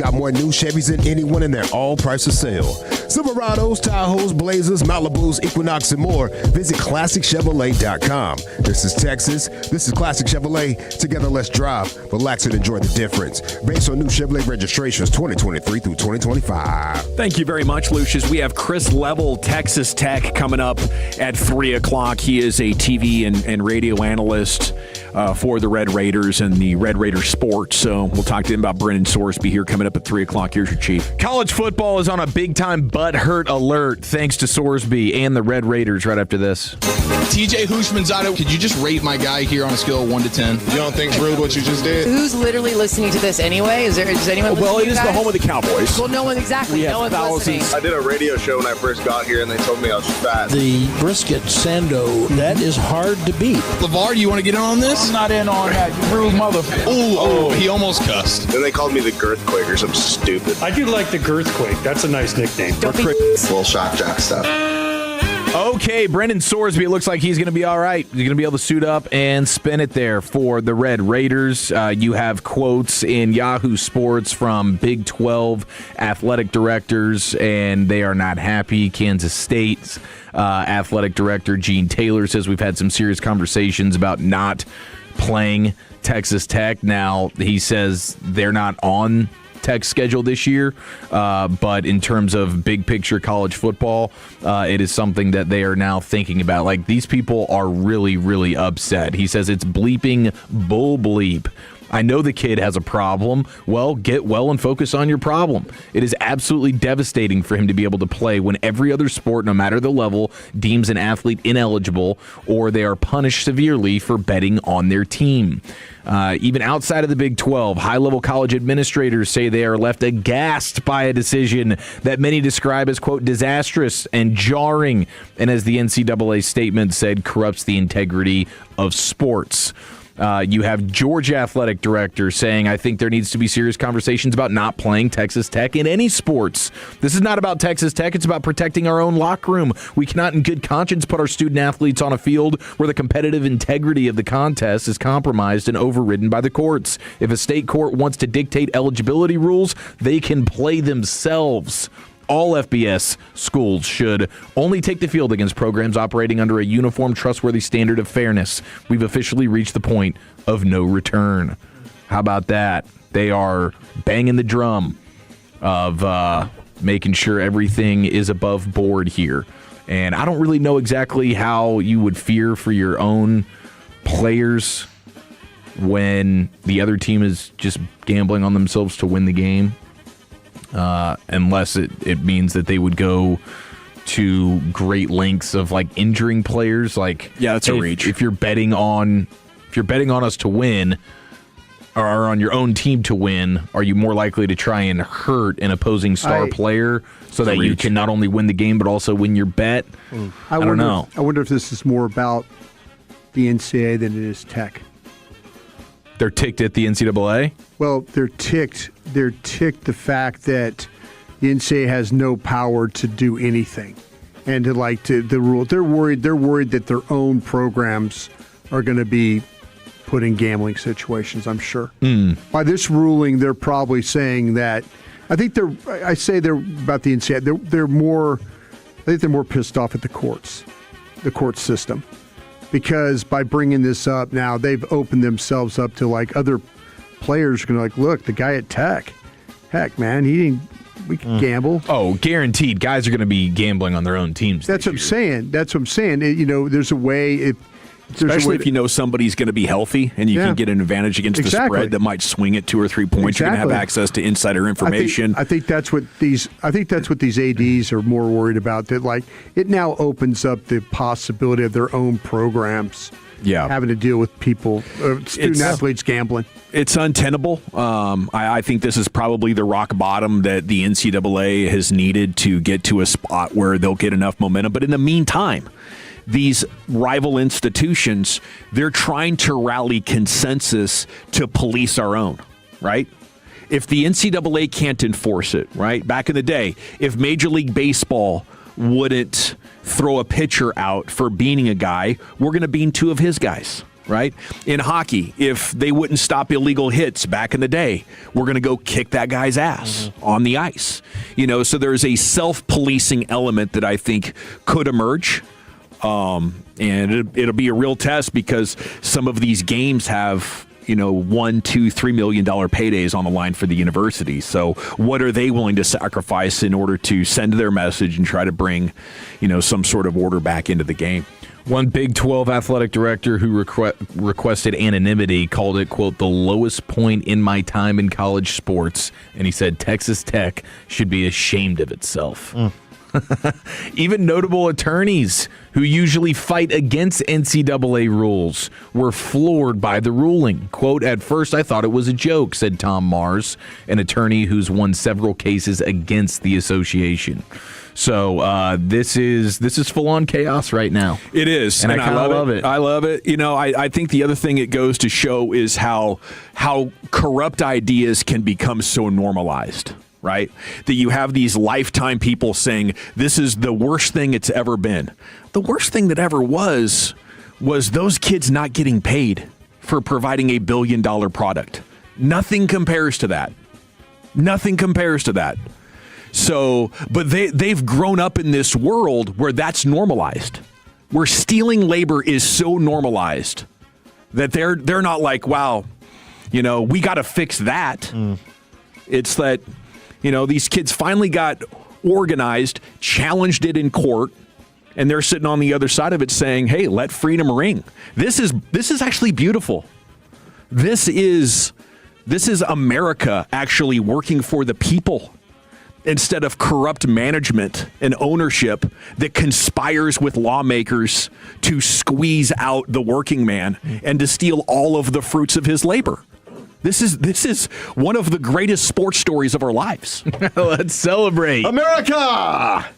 Got more new Chevys than anyone, and they're all price of sale. Silverados, Tahoes, Blazers, Malibus, Equinox, and more. Visit ClassicChevrolet.com. This is Texas. This is Classic Chevrolet. Together, let's drive, relax, and enjoy the difference. Based on new Chevrolet registrations 2023 through 2025. Thank you very much, Lucius. We have Chris Level, Texas Tech, coming up at 3 o'clock. He is a TV and radio analyst for the Red Raiders and the Red Raider Sports. So we'll talk to him about Brennan Sorsby here coming up at 3 o'clock. Here's your chief. College football is on a big-time butt-hurt alert thanks to Sorsby and the Red Raiders right after this. TJ Hushmanzada, could you just rate my guy here on a scale of 1 to 10? You don't think it's rude what you just did? Who's literally listening to this anyway? Is anyone listening? Well, it to you is guys? the home of the Cowboys. Well, no one exactly. No one's listening. I did a radio show when I first got here, and they told me I was fat. The brisket sando, that is hard to beat. LeVar, do you want to get in on this? I'm not in on that, you rude mother. Oh, he almost cussed. Then they called me the Girthquake or something stupid. I do like the Girthquake. That's a nice nickname. Full shock jock stuff. Okay, Brendan Sorsby, it looks like he's going to be all right. He's going to be able to suit up and spin it there for the Red Raiders. You have quotes in Yahoo Sports from Big 12 athletic directors, and they are not happy. Kansas State's athletic director, Gene Taylor, says we've had some serious conversations about not playing Texas Tech. Now, he says they're not on Tech's schedule this year, but in terms of big picture college football, it is something that they are now thinking about. Like, these people are really, really upset. He says it's bleeping bull bleep. I know the kid has a problem. Well, get well and focus on your problem. It is absolutely devastating for him to be able to play when every other sport, no matter the level, deems an athlete ineligible or they are punished severely for betting on their team. Even outside of the Big 12, high-level college administrators say they are left aghast by a decision that many describe as, quote, disastrous and jarring, and as the NCAA statement said, corrupts the integrity of sports. You have Georgia athletic director saying, I think there needs to be serious conversations about not playing Texas Tech in any sports. This is not about Texas Tech. It's about protecting our own locker room. We cannot in good conscience put our student athletes on a field where the competitive integrity of the contest is compromised and overridden by the courts. If a state court wants to dictate eligibility rules, they can play themselves. All FBS schools should only take the field against programs operating under a uniform, trustworthy standard of fairness. We've officially reached the point of no return. How about that? They are banging the drum of making sure everything is above board here. And I don't really know exactly how you would fear for your own players when the other team is just gambling on themselves to win the game. Unless it means that they would go to great lengths of like injuring players. Like, yeah, that's a reach. If you're betting on us to win, or on your own team to win, are you more likely to try and hurt an opposing star player so that you can not only win the game but also win your bet? I don't know. I wonder if this is more about the NCAA than it is Tech. They're ticked at the NCAA? Well, they're ticked. They're ticked the fact that the NCAA has no power to do anything, and the rule. They're worried. They're worried that their own programs are going to be put in gambling situations. I'm sure. By this ruling, they're probably saying that. I think they're. I say they're about the NCAA. They're more. I think they're more pissed off at the courts, the court system. Because by bringing this up now, they've opened themselves up to like other players are going to like, look, the guy at Tech Heck, man, we can gamble. Oh, guaranteed. Guys are going to be gambling on their own teams. That's what I'm saying. There's a way. Especially if you know somebody's going to be healthy and you can get an advantage against the spread that might swing it 2 or 3 points. You're going to have access to insider information. I think that's what these ADs are more worried about. That like it now opens up the possibility of their own programs. Yeah, having to deal with people, student athletes gambling. It's untenable. I think this is probably the rock bottom that the NCAA has needed to get to a spot where they'll get enough momentum. But in the meantime, these rival institutions, they're trying to rally consensus to police our own, right? If the NCAA can't enforce it, right? Back in the day, if Major League Baseball wouldn't throw a pitcher out for beating a guy, we're going to bean 2 of his guys, right? In hockey, if they wouldn't stop illegal hits back in the day, we're going to go kick that guy's ass on the ice. So there's a self-policing element that I think could emerge. And it'll be a real test because some of these games have, $1, $2, $3 million paydays on the line for the university. So what are they willing to sacrifice in order to send their message and try to bring, some sort of order back into the game? One Big 12 athletic director who requested anonymity called it, quote, the lowest point in my time in college sports. And he said Texas Tech should be ashamed of itself. Even notable attorneys who usually fight against NCAA rules were floored by the ruling. Quote, at first I thought it was a joke, said Tom Mars, an attorney who's won several cases against the association. So this is full-on chaos right now. It is. And I kind of love it. I love it. I think the other thing it goes to show is how corrupt ideas can become so normalized. Right? That you have these lifetime people saying, this is the worst thing it's ever been. The worst thing that ever was those kids not getting paid for providing $1 billion product. Nothing compares to that. Nothing compares to that. So, but they've grown up in this world where that's normalized, where stealing labor is so normalized that they're not like, wow, we got to fix that. It's that, these kids finally got organized, challenged it in court, and they're sitting on the other side of it saying, hey, let freedom ring. This is actually beautiful. This is America actually working for the people instead of corrupt management and ownership that conspires with lawmakers to squeeze out the working man and to steal all of the fruits of his labor. This is one of the greatest sports stories of our lives. Let's celebrate. America!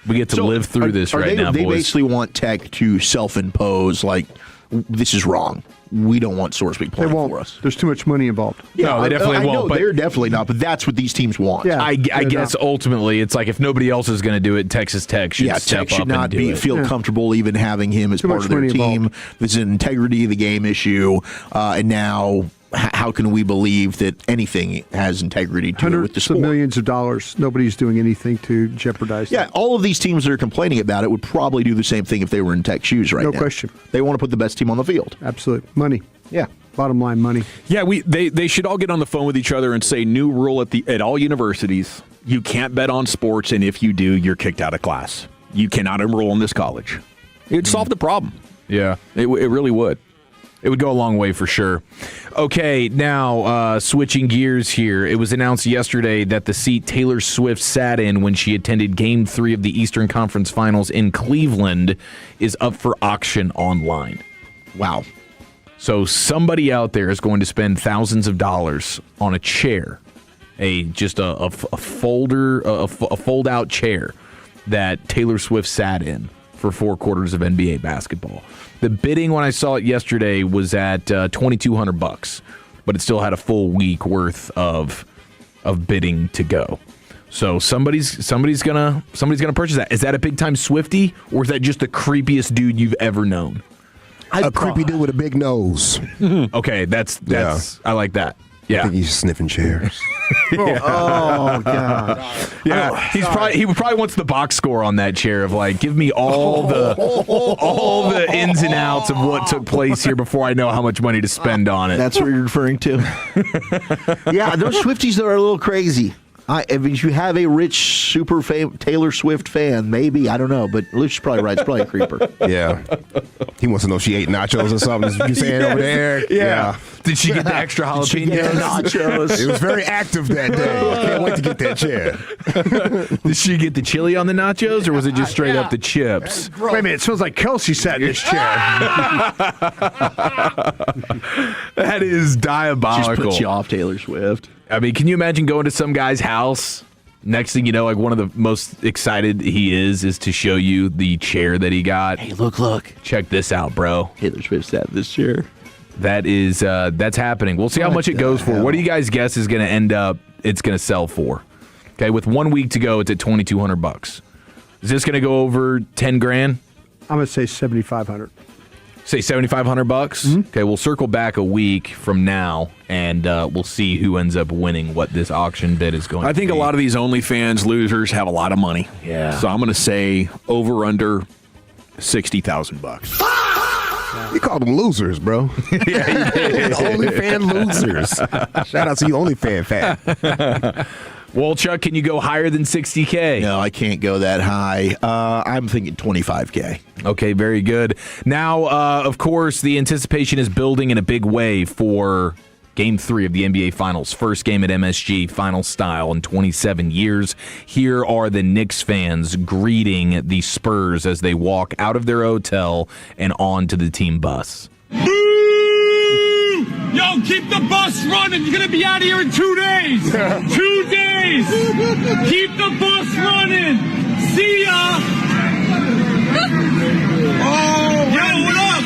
We get to live through this right now, They boys. basically want Tech to self-impose, like, this is wrong. We don't want SourceBeat playing for us. There's too much money involved. No, they definitely won't. No, but they're definitely not, but that's what these teams want. Yeah. I guess ultimately it's like if nobody else is going to do it, Texas Tech should step Tech should up not and do it. feel comfortable even having him as part of their team. There's an integrity of the game issue, and now how can we believe that anything has integrity to it with the sport? Hundreds of millions of dollars. Nobody's doing anything to jeopardize that. Yeah, all of these teams that are complaining about it would probably do the same thing if they were in Tech shoes right now. No question. They want to put the best team on the field. Absolutely. Money. Yeah. Bottom line, money. Yeah, they should all get on the phone with each other and say, new rule at all universities, you can't bet on sports, and if you do, you're kicked out of class. You cannot enroll in this college. It would solve the problem. Yeah. It really would. It would go a long way for sure. Okay, now switching gears here. It was announced yesterday that the seat Taylor Swift sat in when she attended Game 3 of the Eastern Conference Finals in Cleveland is up for auction online. Wow. So somebody out there is going to spend thousands of dollars on a chair, a fold-out chair that Taylor Swift sat in for 4 quarters of NBA basketball. The bidding when I saw it yesterday was at $2,200, but it still had a full week worth of bidding to go. So somebody's gonna purchase that. Is that a big time Swiftie, or is that just the creepiest dude you've ever known? A creepy dude with a big nose. Okay, that's I like that. I think he's sniffing chairs. Oh God! Yeah, he probably wants the box score on that chair of like, give me all the ins and outs of what took place here before I know how much money to spend on it. That's what you're referring to. Yeah, those Swifties though are a little crazy. If you have a rich, super Taylor Swift fan, maybe, I don't know, but Luke's probably right. It's probably a creeper. Yeah. He wants to know if she ate nachos or something. You saying over there? Yeah. Did she get the extra jalapenos? Nachos. It was very active that day. I can't wait to get that chair. Did she get the chili on the nachos, or was it just straight up the chips? Wait a minute, it smells like Kelsey sat in this chair. That is diabolical. Just puts you off Taylor Swift. I mean, can you imagine going to some guy's house? Next thing you know, like one of the most excited he is to show you the chair that he got. Hey, look. Check this out, bro. Taylor Swift sat in this chair. That is, that's happening. We'll see how much it goes for. What do you guys guess is going to end up, it's going to sell for? Okay, with 1 week to go, it's at $2,200. Is this going to go over 10 grand? I'm going to say 7,500. Say $7,500 bucks. Mm-hmm. Okay, we'll circle back a week from now, and we'll see who ends up winning what this auction bid is going to be. I think a lot of these OnlyFans losers have a lot of money. Yeah. So I'm going to say over under $60,000. You called them losers, bro. Yeah, you did. OnlyFan losers. Shout out to you, OnlyFan fan. Well, Chuck, can you go higher than 60K? No, I can't go that high. I'm thinking 25K. Okay, very good. Now, of course, the anticipation is building in a big way for Game 3 of the NBA Finals. First game at MSG, final style in 27 years. Here are the Knicks fans greeting the Spurs as they walk out of their hotel and onto the team bus. Yo, keep the bus running. You're going to be out of here in 2 days. 2 days. Keep the bus running. See ya. Oh, yo, what up?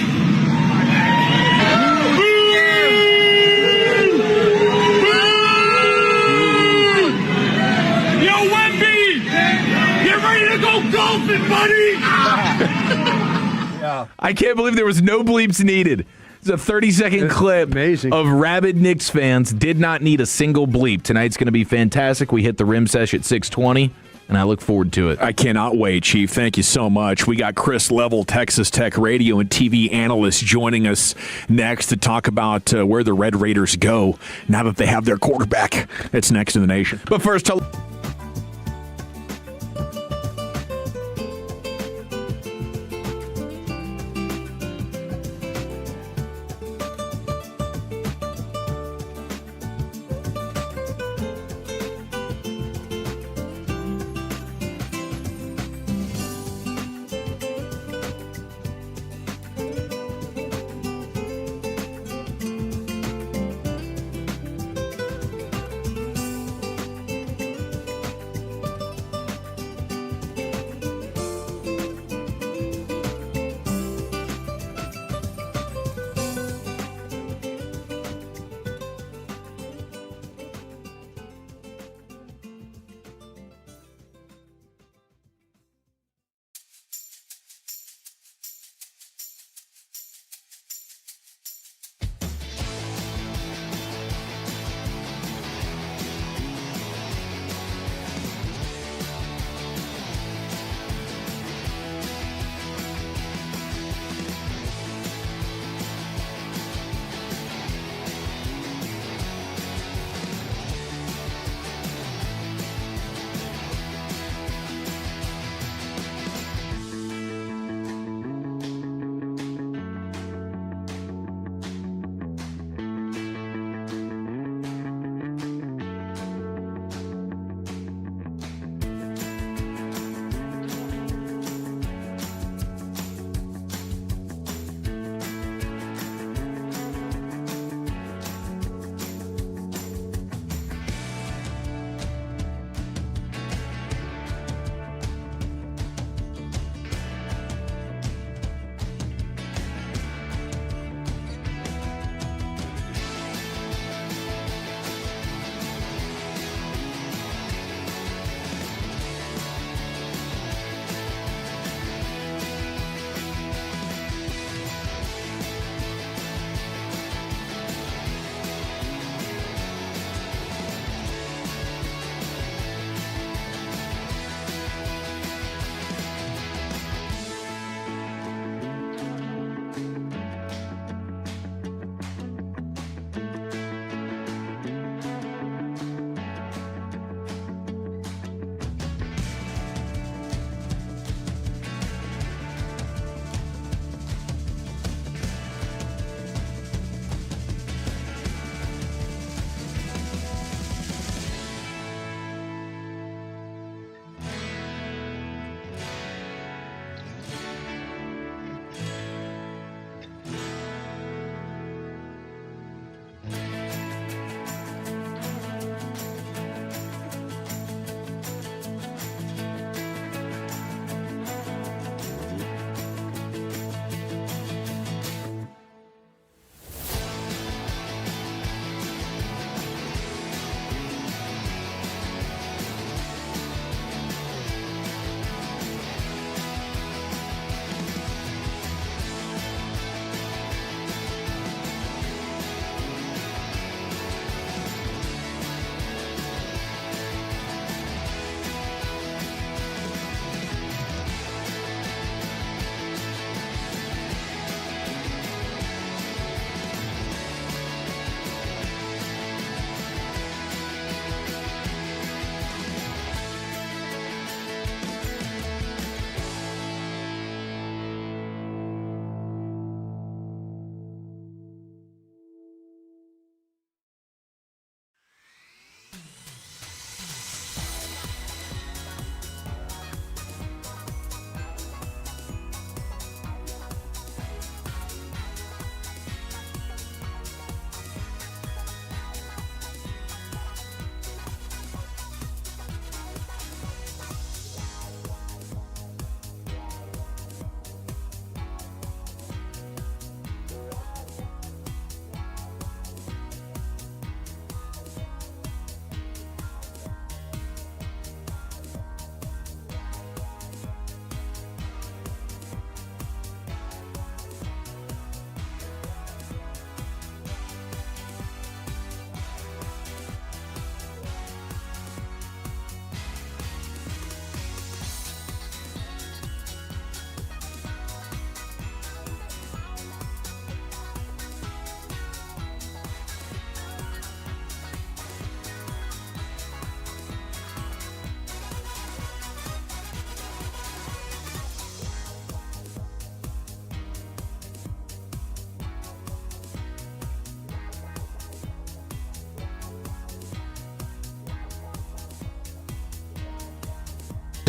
Yo, Wemby, get ready to go golfing, buddy. I can't believe there was no bleeps needed. It's a 30-second clip of rabid Knicks fans. Did not need a single bleep. Tonight's going to be fantastic. We hit the rim sesh at 6:20, and I look forward to it. I cannot wait, Chief. Thank you so much. We got Chris Level, Texas Tech radio and TV analyst, joining us next to talk about where the Red Raiders go now that they have their quarterback that's next in the nation. But first,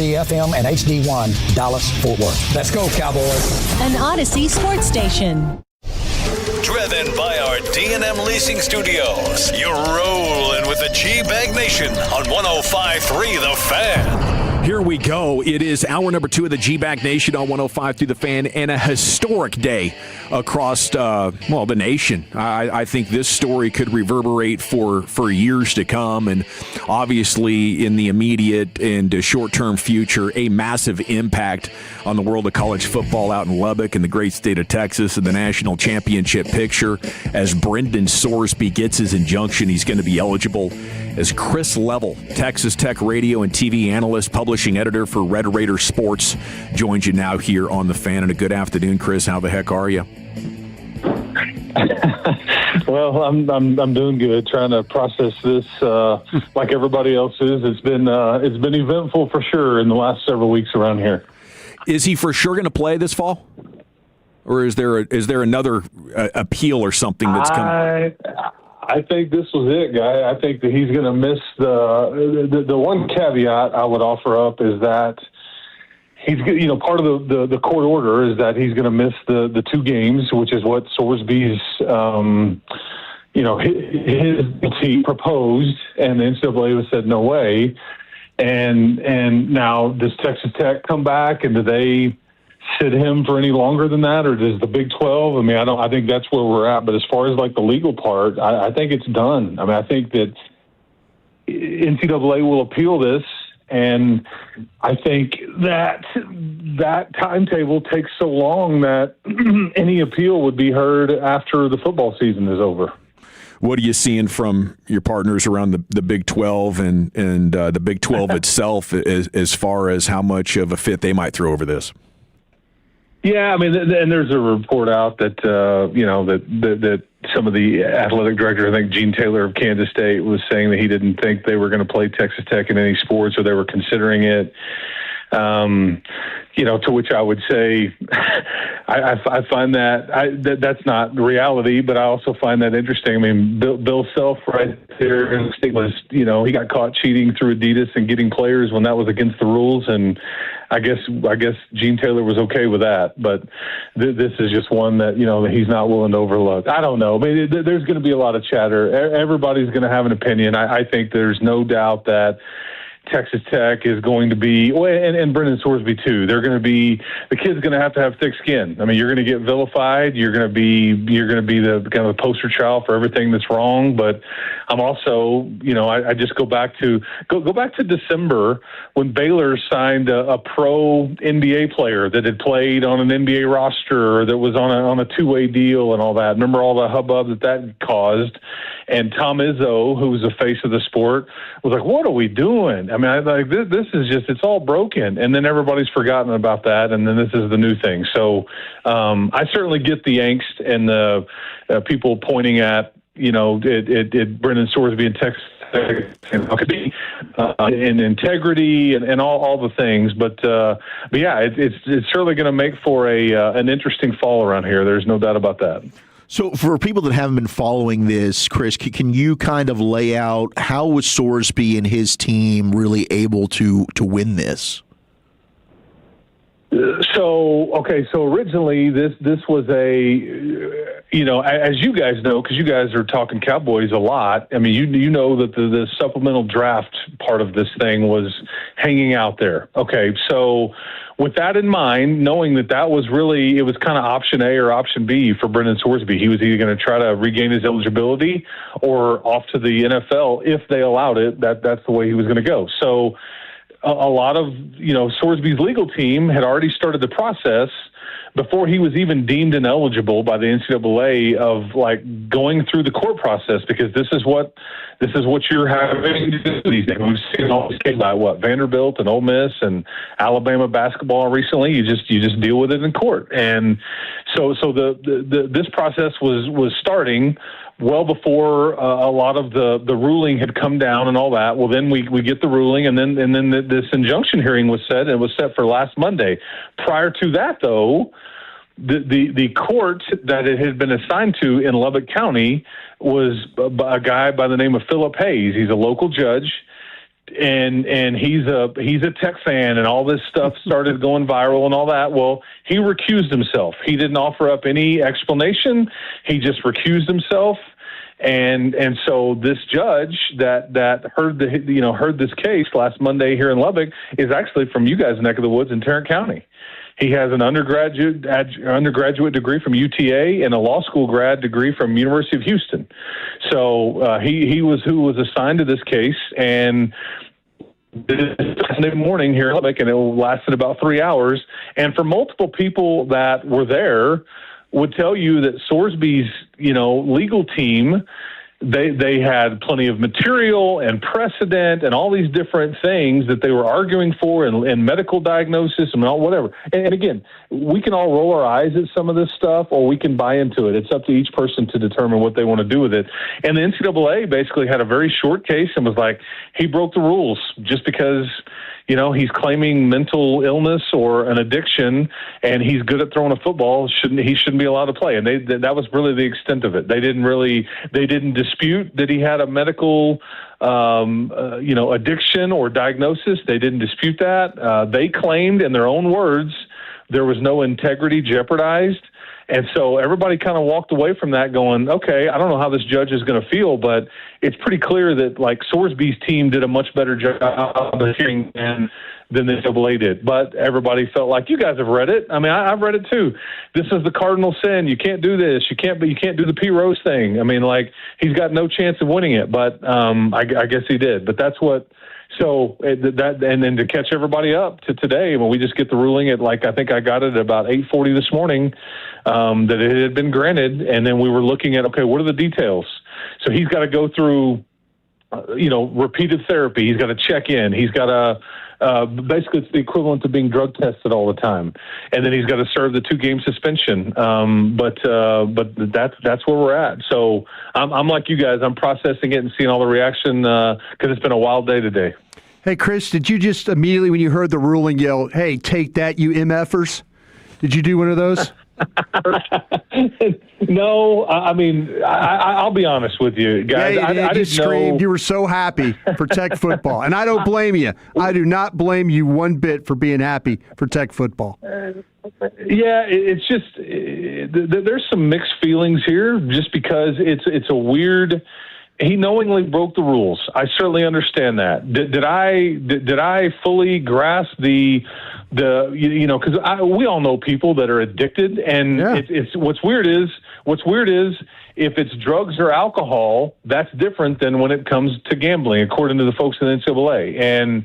krld-fm and HD1 Dallas-Fort Worth. Let's go, Cowboys. An Odyssey sports station. Driven by our D&M Leasing Studios, you're rolling with the G-Bag Nation on 105.3 The Fan. Here we go. It is hour number 2 of the G-Bag Nation on 105 through the Fan, and a historic day across, the nation. I think this story could reverberate for years to come, and obviously in the immediate and short-term future, a massive impact on the world of college football out in Lubbock and the great state of Texas and the national championship picture. As Brendan Sorsby gets his injunction, he's going to be eligible. As Chris Level, Texas Tech radio and TV analyst, publishing editor for Red Raider Sports, joins you now here on The Fan. And a good afternoon, Chris. How the heck are you? Well, I'm doing good. Trying to process this like everybody else is. It's been eventful for sure in the last several weeks around here. Is he for sure going to play this fall, or is there another appeal or something that's coming? I think this was it, guy. I think that he's going to miss the one caveat I would offer up is that he's, part of the court order is that he's going to miss the 2 games, which is what Sorsby's, his team proposed, and the NCAA said no way. And now does Texas Tech come back, and do they sit him for any longer than that, or does the Big 12? I mean, I think that's where we're at. But as far as like the legal part, I think it's done. I mean, I think that NCAA will appeal this, and I think that timetable takes so long that any appeal would be heard after the football season is over. What are you seeing from your partners around the Big 12 and the Big 12 itself as far as how much of a fit they might throw over this? Yeah, I mean, and there's a report out that that some of the athletic directors, I think Gene Taylor of Kansas State, was saying that he didn't think they were going to play Texas Tech in any sports, or they were considering it. To which I would say, I find that's not the reality, but I also find that interesting. I mean, Bill Self right there was, he got caught cheating through Adidas and getting players when that was against the rules, and I guess Gene Taylor was okay with that, but this is just one that that he's not willing to overlook. I don't know. I mean, there's going to be a lot of chatter. Everybody's going to have an opinion. I think there's no doubt that Texas Tech is going to be, and Brendan Sorsby too. They're going to be, the kid's going to have thick skin. I mean, you're going to get vilified. You're going to be the kind of the poster child for everything that's wrong. But I'm also, I just go back to December when Baylor signed a pro NBA player that had played on an NBA roster, or that was on a 2-way deal and all that. Remember all the hubbub that caused? And Tom Izzo, who was the face of the sport, was like, "What are we doing?" I mean, this is just, it's all broken. And then everybody's forgotten about that, and then this is the new thing. So I certainly get the angst and the people pointing at, Brendan Sorsby and Texas and integrity and all the things. But yeah, it's certainly going to make for an interesting fall around here. There's no doubt about that. So for people that haven't been following this, Chris, can you kind of lay out how was Sorsby and his team really able to win this? So originally this was as you guys know, because you guys are talking Cowboys a lot. I mean, you know that the supplemental draft part of this thing was hanging out there. Okay, so with that in mind, knowing that was really, it was kind of option A or option B for Brendan Sorsby. He was either going to try to regain his eligibility or off to the NFL if they allowed it. That's the way he was going to go. So a lot of, Sorsby's legal team had already started the process before he was even deemed ineligible by the NCAA of like going through the court process, because this is what you're having to do these days. We've seen all these cases by Vanderbilt and Ole Miss and Alabama basketball recently. You just deal with it in court. And so this process was starting well before a lot of the ruling had come down and all that. Well, then we get the ruling, and then this injunction hearing was set, and it was set for last Monday. Prior to that, though, the court that it had been assigned to in Lubbock County was a guy by the name of Philip Hayes. He's a local judge. and he's a Tech fan, and all this stuff started going viral and all that. Well, he recused himself. He didn't offer up any explanation. He just recused himself. And so this judge that heard this case last Monday here in Lubbock is actually from you guys' neck of the woods in Tarrant County. He has an undergraduate degree from UTA and a law school grad degree from University of Houston. So he was who was assigned to this case, and this Sunday morning here in Lubbock, and it lasted about 3 hours. And for multiple people that were there, would tell you that Sorsby's legal team, they had plenty of material and precedent and all these different things that they were arguing for and medical diagnosis and all whatever. And again, we can all roll our eyes at some of this stuff, or we can buy into it. It's up to each person to determine what they want to do with it. And the NCAA basically had a very short case and was like, he broke the rules just because he's claiming mental illness or an addiction, and he's good at throwing a football. He shouldn't be allowed to play. And that was really the extent of it. They didn't dispute that he had a medical, addiction or diagnosis. They didn't dispute that. They claimed, in their own words, there was no integrity jeopardized. And so everybody kind of walked away from that going, okay, I don't know how this judge is going to feel, but it's pretty clear that Sorsby's team did a much better job of hearing than the NCAA did. But everybody felt like, you guys have read it. I mean, I've read it too. This is the cardinal sin. You can't do this. You can't do the P. Rose thing. I mean, he's got no chance of winning it, but I guess he did. But that's what. So and then to catch everybody up to today, when we just get the ruling at I think I got it at about 8:40 this morning, that it had been granted, and then we were looking at, okay, what are the details? So he's got to go through, repeated therapy. He's got to check in. He's got to basically it's the equivalent to being drug tested all the time, and then he's got to serve the 2-game suspension. But that's where we're at. So I'm like you guys. I'm processing it and seeing all the reaction because it's been a wild day today. Hey, Chris, did you just immediately when you heard the ruling yell, "Hey, take that, you MFers"? Did you do one of those? No, I mean, I'll be honest with you, guys. Yeah, I you didn't screamed. know. You were so happy for Tech football, and I don't blame you. I do not blame you one bit for being happy for Tech football. Yeah, it's just there's some mixed feelings here, just because it's a weird. He knowingly broke the rules. I certainly understand that. Did I fully grasp the because we all know people that are addicted, and it's what's weird is if it's drugs or alcohol, that's different than when it comes to gambling, according to the folks in the NCAA and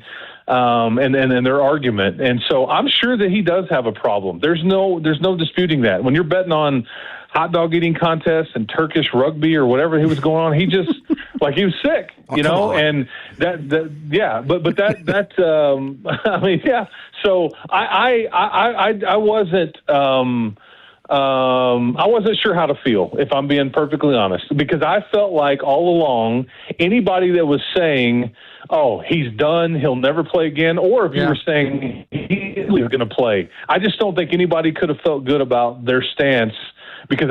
their argument. And so I'm sure that he does have a problem. There's no disputing that. When you're betting on hot dog eating contests and Turkish rugby or whatever he was going on, he just he was sick, and I mean, yeah. So I wasn't sure how to feel, if I'm being perfectly honest, because I felt like all along anybody that was saying, oh, he's done, he'll never play again, or if you were saying he's going to play, I just don't think anybody could have felt good about their stance, because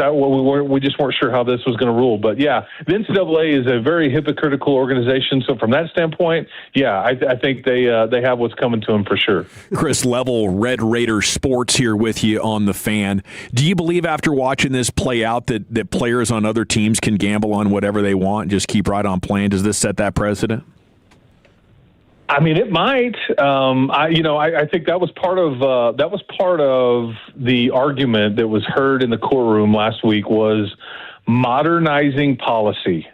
we just weren't sure how this was going to rule. But, yeah, the NCAA is a very hypocritical organization. So from that standpoint, yeah, I think they have what's coming to them for sure. Chris Level, Red Raider Sports here with you on The Fan. Do you believe after watching this play out that players on other teams can gamble on whatever they want and just keep right on playing? Does this set that precedent? I mean, it might. I think that was part of the argument that was heard in the courtroom last week, was modernizing policy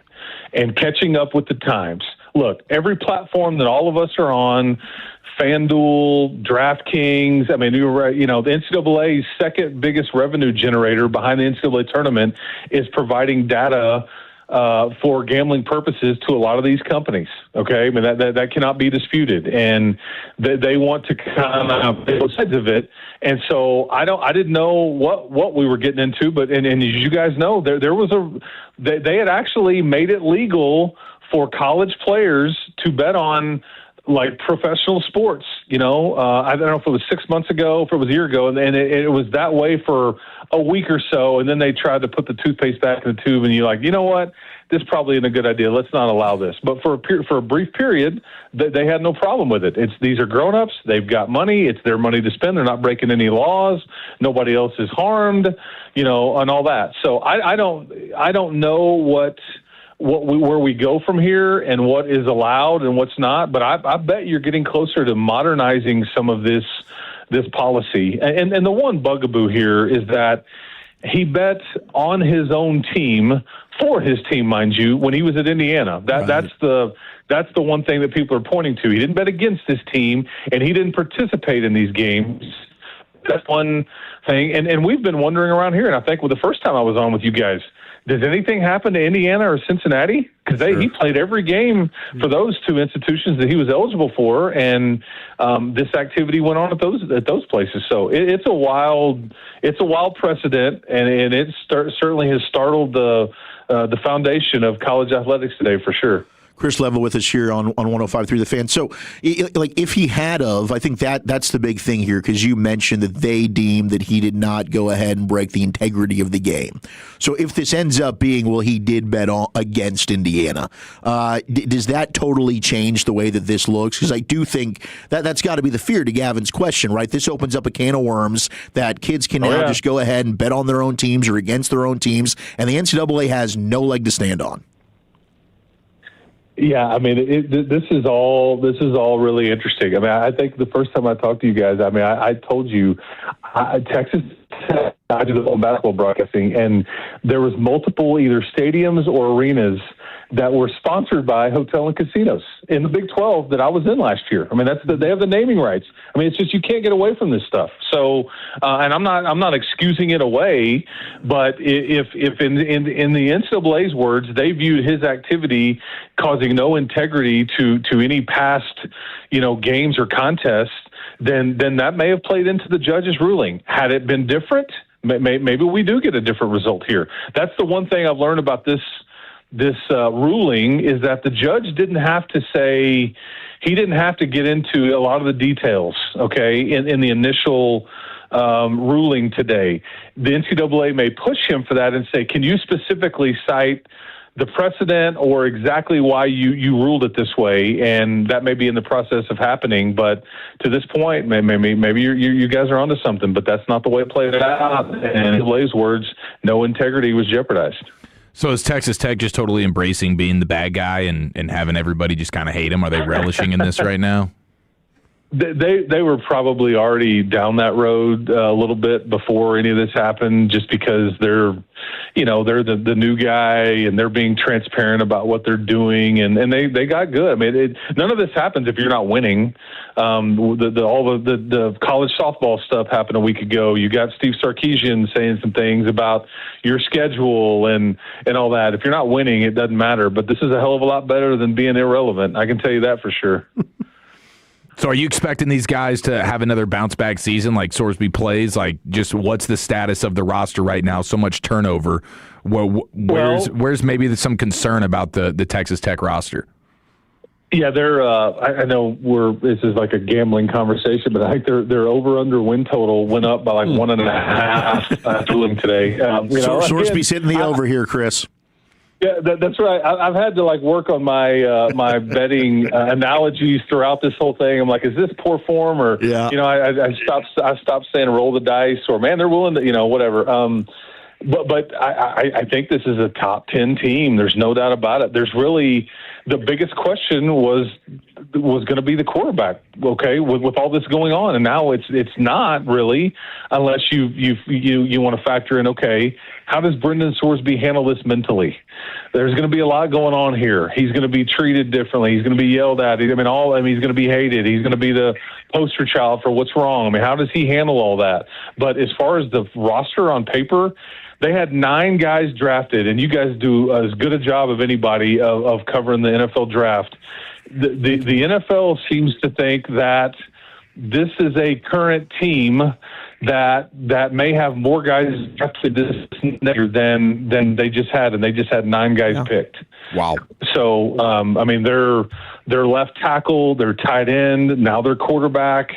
and catching up with the times. Look, every platform that all of us are on, FanDuel, DraftKings, I mean, the NCAA's second biggest revenue generator behind the NCAA tournament is providing data for gambling purposes to a lot of these companies. Okay, I mean that cannot be disputed, and they want to kind of both sides of it. And so I didn't know what we were getting into, but and as you guys know, there was they had actually made it legal for college players to bet on like professional sports. I don't know if it was 6 months ago, if it was a year ago, and it was that way for a week or so, and then they tried to put the toothpaste back in the tube, and you're like, you know what? This probably isn't a good idea. Let's not allow this. But for a brief period, they had no problem with it. These are grown-ups. They've got money. It's their money to spend. They're not breaking any laws. Nobody else is harmed, and all that. So I don't know where we go from here and what is allowed and what's not. But I bet you're getting closer to modernizing some of this policy. And the one bugaboo here is that he bet on his own team, for his team, mind you, when he was at Indiana. That's the one thing that people are pointing to. He didn't bet against his team, and he didn't participate in these games. That's one thing. And we've been wondering around here, and I think the first time I was on with you guys, does anything happen to Indiana or Cincinnati? Because he played every game for those two institutions that he was eligible for, and this activity went on at those places. So it's a wild precedent, and it certainly has startled the foundation of college athletics today for sure. Chris Level with us here on 105.3 The Fan. So, if he had I think that's the big thing here, because you mentioned that they deemed that he did not go ahead and break the integrity of the game. So, if this ends up being, he did bet against Indiana, does that totally change the way that this looks? Because I do think that's got to be the fear to Gavin's question, right? This opens up a can of worms that kids can now just go ahead and bet on their own teams or against their own teams, and the NCAA has no leg to stand on. Yeah, I mean, this is all really interesting. I mean, I think the first time I talked to you guys, I mean, I told you, Texas Tech, I did the whole basketball broadcasting, and there was multiple either stadiums or arenas that were sponsored by hotel and casinos in the Big 12 that I was in last year. I mean, they have the naming rights. I mean, it's just you can't get away from this stuff. So, and I'm not excusing it away, but if in the NCAA's words, they viewed his activity causing no integrity to any past games or contests, then that may have played into the judge's ruling. Had it been different, maybe we do get a different result here. That's the one thing I've learned about this ruling, is that the judge didn't have to get into a lot of the details, okay, in the initial ruling today. The NCAA may push him for that and say, can you specifically cite the precedent or exactly why you ruled it this way? And that may be in the process of happening, but to this point, maybe you guys are onto something, but that's not the way it played out. And in NCAA's words, no integrity was jeopardized. So is Texas Tech just totally embracing being the bad guy and having everybody just kind of hate him? Are they relishing in this right now? They were probably already down that road a little bit before any of this happened, just because they're the new guy and they're being transparent about what they're doing, and they got good. I mean, none of this happens if you're not winning. All the college softball stuff happened a week ago. You got Steve Sarkisian saying some things about your schedule and all that. If you're not winning, it doesn't matter. But this is a hell of a lot better than being irrelevant. I can tell you that for sure. So are you expecting these guys to have another bounce-back season like Sorsby plays? Like, just what's the status of the roster right now? So much turnover. Where's maybe some concern about the Texas Tech roster? Yeah, they're. I know this is like a gambling conversation, but I think their over/under win total went up by like 1.5 today. Sorsby's hitting the over here, Chris. Yeah, that's right. I've had to work on my my betting analogies throughout this whole thing. I'm like, is this poor form, or I stopped saying roll the dice, or man, they're willing to whatever. But I think this is a top 10 team. There's no doubt about it. There's really the biggest question was going to be the quarterback. Okay, with all this going on, and now it's not really, unless you want to factor in, okay, how does Brendan Sorsby handle this mentally? There's going to be a lot going on here. He's going to be treated differently. He's going to be yelled at. He's going to be hated. He's going to be the poster child for what's wrong. I mean, how does he handle all that? But as far as the roster on paper, they had 9 guys drafted, and you guys do as good a job of anybody of covering the NFL draft. The NFL seems to think that this is a current team that may have more guys drafted this year than they just had, and they just had 9 guys picked. Wow. So, I mean, they're left tackle, they're tight end, now they're quarterback.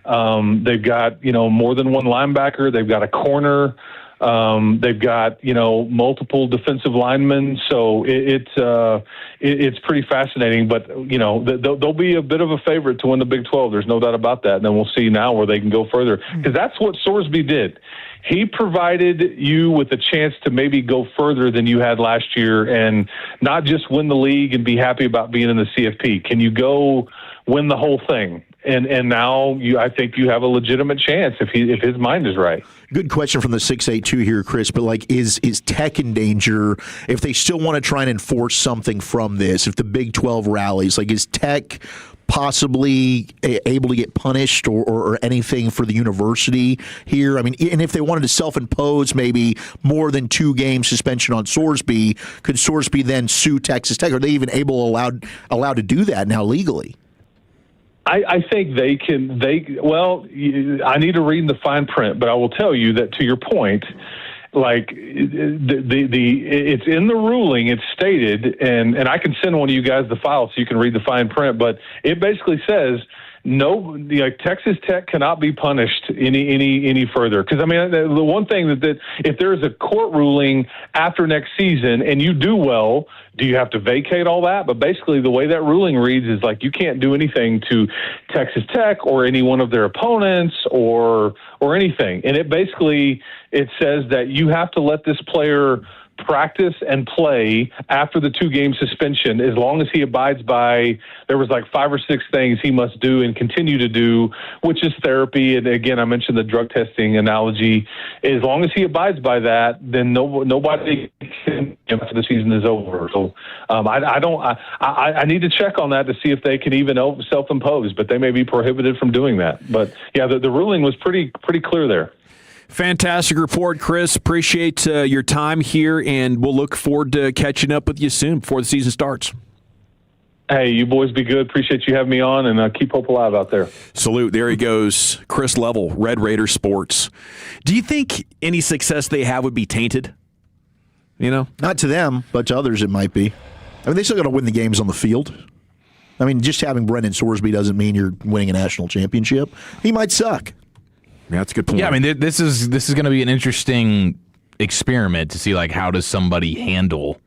They've got, more than one linebacker. They've got a corner. They've got, multiple defensive linemen. So it's pretty fascinating. But, they'll be a bit of a favorite to win the Big 12. There's no doubt about that. And then we'll see now where they can go further. Because that's what Sorsby did. He provided you with a chance to maybe go further than you had last year and not just win the league and be happy about being in the CFP. Can you go win the whole thing? And now I think you have a legitimate chance if his mind is right. Good question from the 682 here, Chris. But is Tech in danger if they still want to try and enforce something from this? If the Big 12 rallies, is Tech possibly able to get punished or anything for the university here? I mean, and if they wanted to self-impose maybe more than 2-game suspension on Sorsby, could Sorsby then sue Texas Tech? Are they even allowed to do that now legally? I think they can. I need to read the fine print, but I will tell you that to your point, it's in the ruling. It's stated, and I can send one of you guys the file so you can read the fine print. But it basically says no, Texas Tech cannot be punished any further. Because the one thing that if there is a court ruling after next season and you do well, do you have to vacate all that? But basically, the way that ruling reads is you can't do anything to Texas Tech or any one of their opponents or anything. And it says that you have to let this player practice and play after the 2-game suspension as long as he abides by, there was 5 or 6 things he must do and continue to do, which is therapy. And again, I mentioned the drug testing analogy. As long as he abides by that, then nobody can, after the season is over. So I need to check on that to see if they can even self-impose, but they may be prohibited from doing that. But yeah, the ruling was pretty clear there. Fantastic report, Chris. Appreciate your time here, and we'll look forward to catching up with you soon before the season starts. Hey, you boys be good. Appreciate you having me on, and keep hope alive out there. Salute. There he goes. Chris Level, Red Raider Sports. Do you think any success they have would be tainted? Not to them, but to others it might be. They still got to win the games on the field. Just having Brendan Sorsby doesn't mean you're winning a national championship. He might suck. Yeah, that's a good point. Yeah, this is going to be an interesting experiment to see how does somebody handle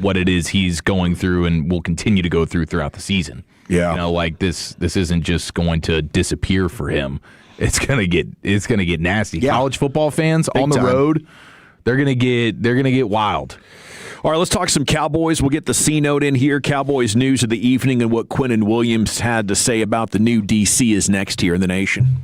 what it is he's going through and will continue to go through throughout the season. Yeah, this isn't just going to disappear for him. It's gonna get nasty. Yeah. College football fans Big on the time. Road, they're gonna get wild. All right, let's talk some Cowboys. We'll get the C note in here. Cowboys news of the evening and what Quinnen Williams had to say about the new DC is next here in the nation.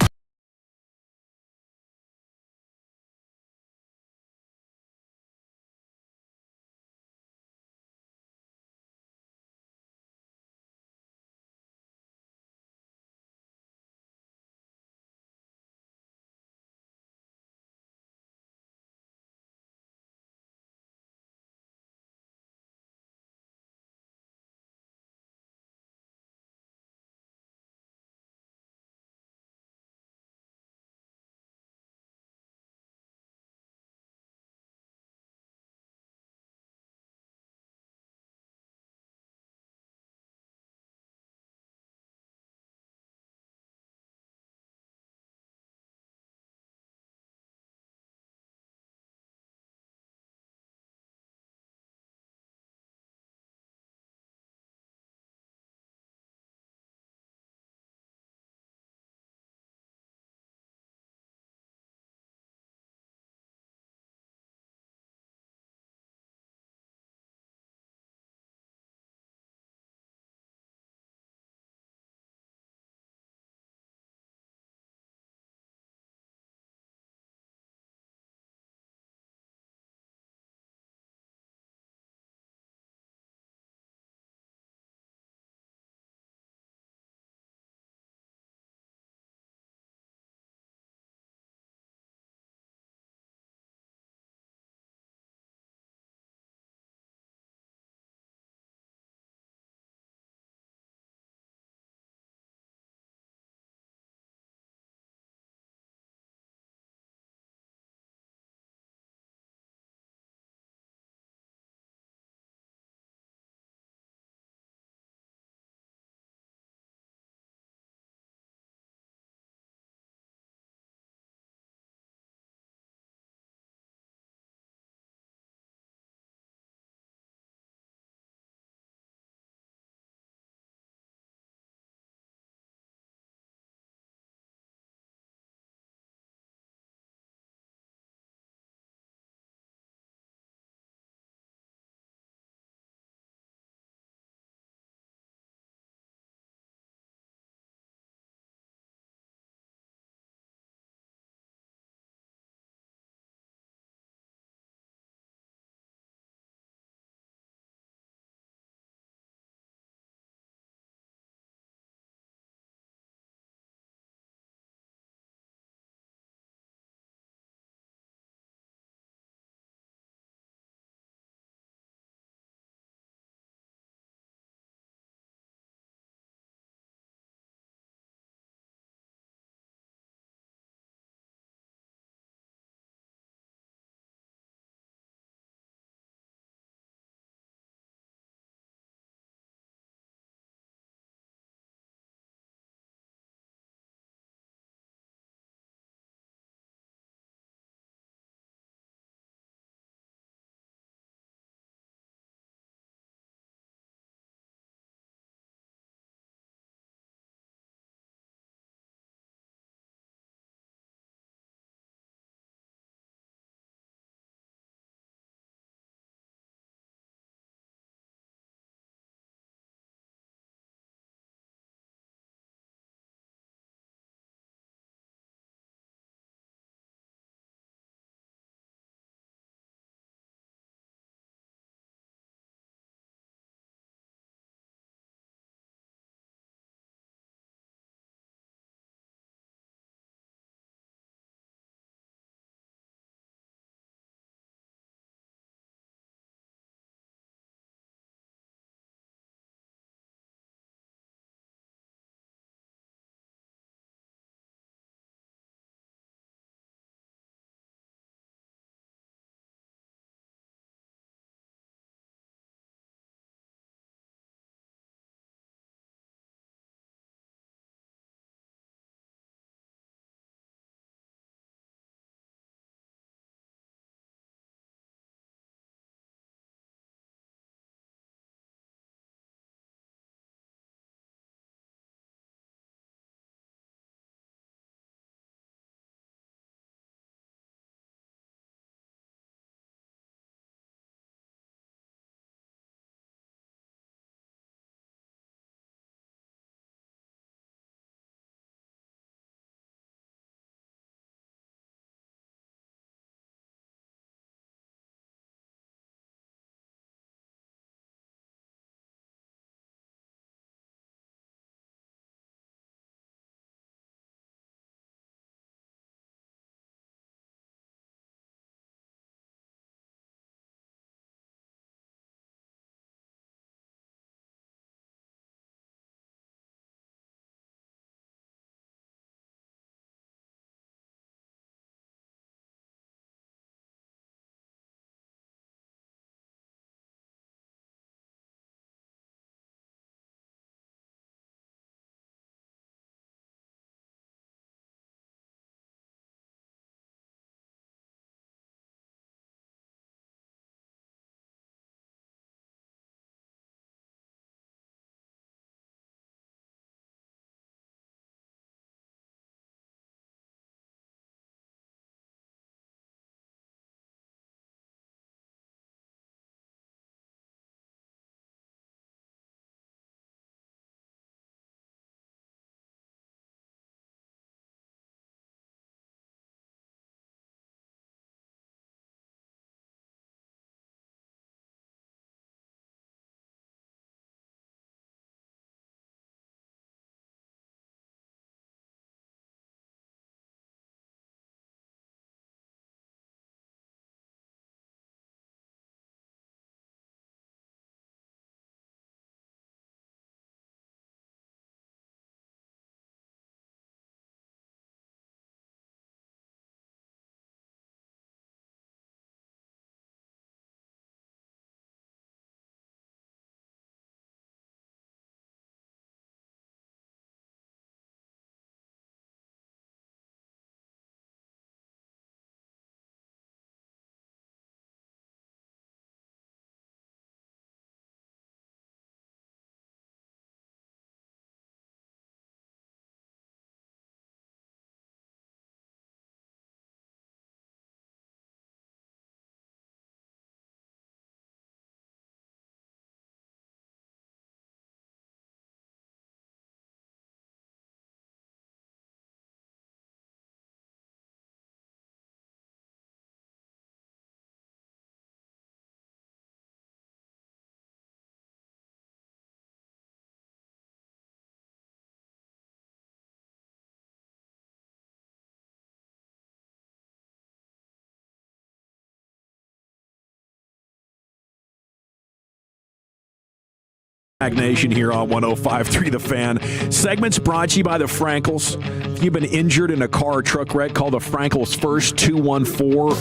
Nation here on 105.3 The Fan. Segments brought to you by the Frankels. If you've been injured in a car or truck wreck, call the Frankels first, 214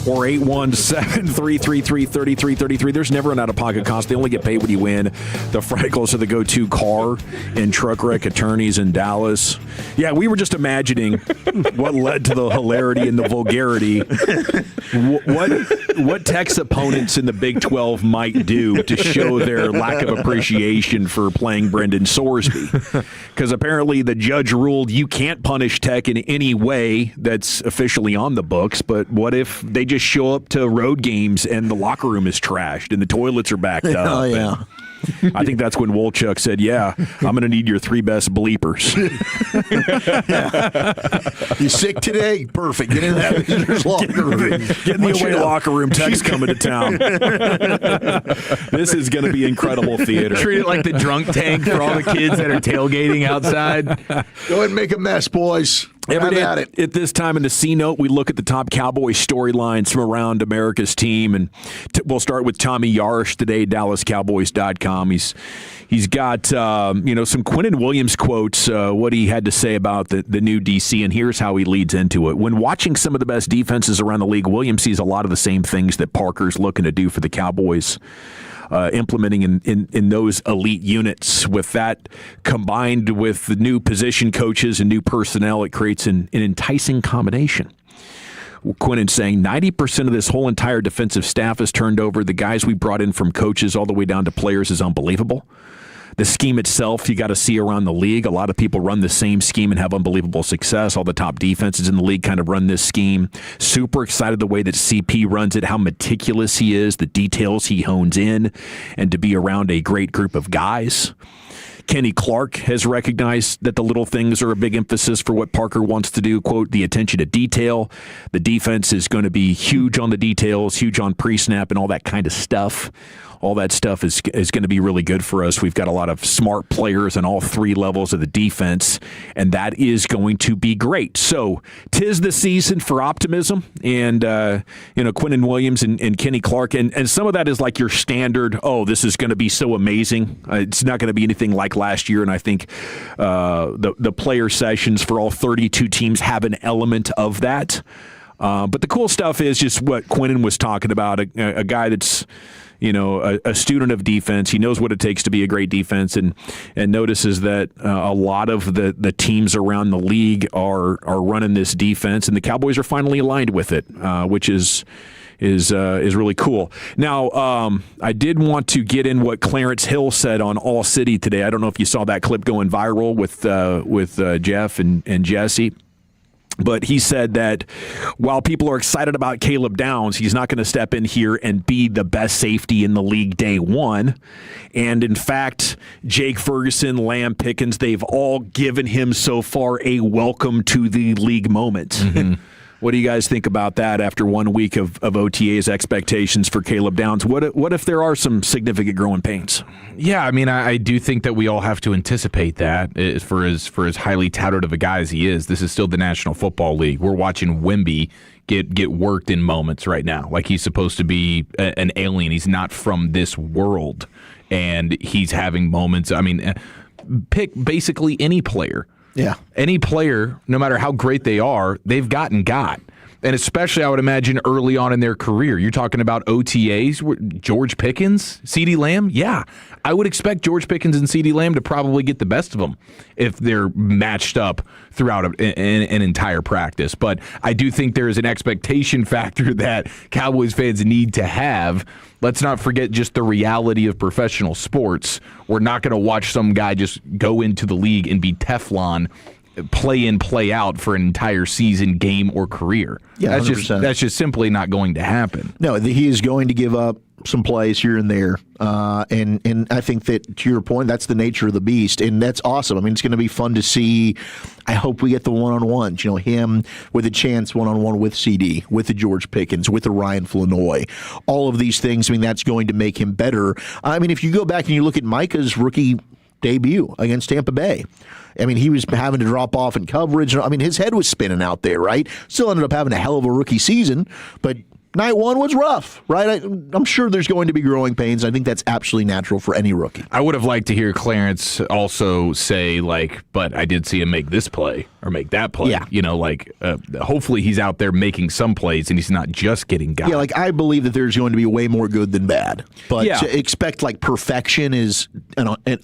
or 817-333-3333. There's never an out-of-pocket cost. They only get paid when you win. The Frankels are the go-to car and truck wreck attorneys in Dallas. Yeah, we were just imagining what led to the hilarity and the vulgarity. What Tex opponents in the Big 12 might do to show their lack of appreciation for playing Brendan Sorsby. Because apparently the judge ruled you can't punish Tech in any way that's officially on the books, but what if they just show up to road games and the locker room is trashed and the toilets are backed up? Oh, yeah. I think that's when Wolchuk said, yeah, I'm going to need your 3 best bleepers. You sick today? Perfect. Get in that visitor's locker room. Get in the away locker room. Tech's coming to town. This is going to be incredible theater. Treat it like the drunk tank for all the kids that are tailgating outside. Go ahead and make a mess, boys. Every day at this time in the C-Note, we look at the top Cowboys storylines from around America's team, and we'll start with Tommy Yarish today, DallasCowboys.com. He's got some Quinnen Williams quotes, what he had to say about the new DC, and here's how he leads into it. When watching some of the best defenses around the league, Williams sees a lot of the same things that Parker's looking to do for the Cowboys. Implementing in those elite units. With that combined with the new position coaches and new personnel, it creates an enticing combination. Quinnen saying 90% of this whole entire defensive staff is turned over. The guys we brought in from coaches all the way down to players is unbelievable. The scheme itself, you got to see around the league. A lot of people run the same scheme and have unbelievable success. All the top defenses in the league kind of run this scheme. Super excited the way that CP runs it, how meticulous he is, the details he hones in, and to be around a great group of guys. Kenny Clark has recognized that the little things are a big emphasis for what Parker wants to do. Quote, the attention to detail. The defense is going to be huge on the details, huge on pre-snap and all that kind of stuff. All that stuff is going to be really good for us. We've got a lot of smart players on all 3 levels of the defense, and that is going to be great. So, 'tis the season for optimism, and Quinnen Williams and Kenny Clark, and some of that is like your standard, this is going to be so amazing. It's not going to be anything like last year, and I think the player sessions for all 32 teams have an element of that. But the cool stuff is just what Quinnen was talking about, a guy that's a student of defense. He knows what it takes to be a great defense, and notices that a lot of the teams around the league are running this defense, and the Cowboys are finally aligned with it, which is really cool. Now, I did want to get in what Clarence Hill said on All City today. I don't know if you saw that clip going viral with Jeff and Jesse. But he said that while people are excited about Caleb Downs, he's not going to step in here and be the best safety in the league day one. And in fact, Jake Ferguson, Lamb Pickens, they've all given him so far a welcome to the league moment. Mm-hmm. What do you guys think about that after 1 week of OTA's expectations for Caleb Downs? What if there are some significant growing pains? Yeah, I mean, I do think that we all have to anticipate that for as highly touted of a guy as he is. This is still the National Football League. We're watching Wemby get worked in moments right now, like he's supposed to be an alien. He's not from this world, and he's having moments. I mean, pick basically any player. Yeah. Any player, no matter how great they are, they've gotten got. And especially, I would imagine, early on in their career. You're talking about OTAs, George Pickens, CeeDee Lamb? Yeah. I would expect George Pickens and CeeDee Lamb to probably get the best of them if they're matched up throughout an entire practice. But I do think there is an expectation factor that Cowboys fans need to have. Let's not forget just the reality of professional sports. We're not going to watch some guy just go into the league and be Teflon, play in, play out for an entire season, game, or career. Yeah, that's just simply not going to happen. No, he is going to give up some plays here and there, and I think that, to your point, that's the nature of the beast, and that's awesome. I mean, it's going to be fun to see. I hope we get the one-on-ones. Him with a chance one-on-one with CD, with the George Pickens, with the Ryan Flanoy. All of these things. I mean, that's going to make him better. I mean, if you go back and you look at Micah's rookie debut against Tampa Bay. I mean, he was having to drop off in coverage. I mean, his head was spinning out there, right? Still ended up having a hell of a rookie season, but Night one was rough, right? I'm sure there's going to be growing pains. I think that's absolutely natural for any rookie. I would have liked to hear Clarence also say, but I did see him make this play or make that play. Yeah. Hopefully he's out there making some plays and he's not just getting guys. Yeah, I believe that there's going to be way more good than bad. But to expect perfection is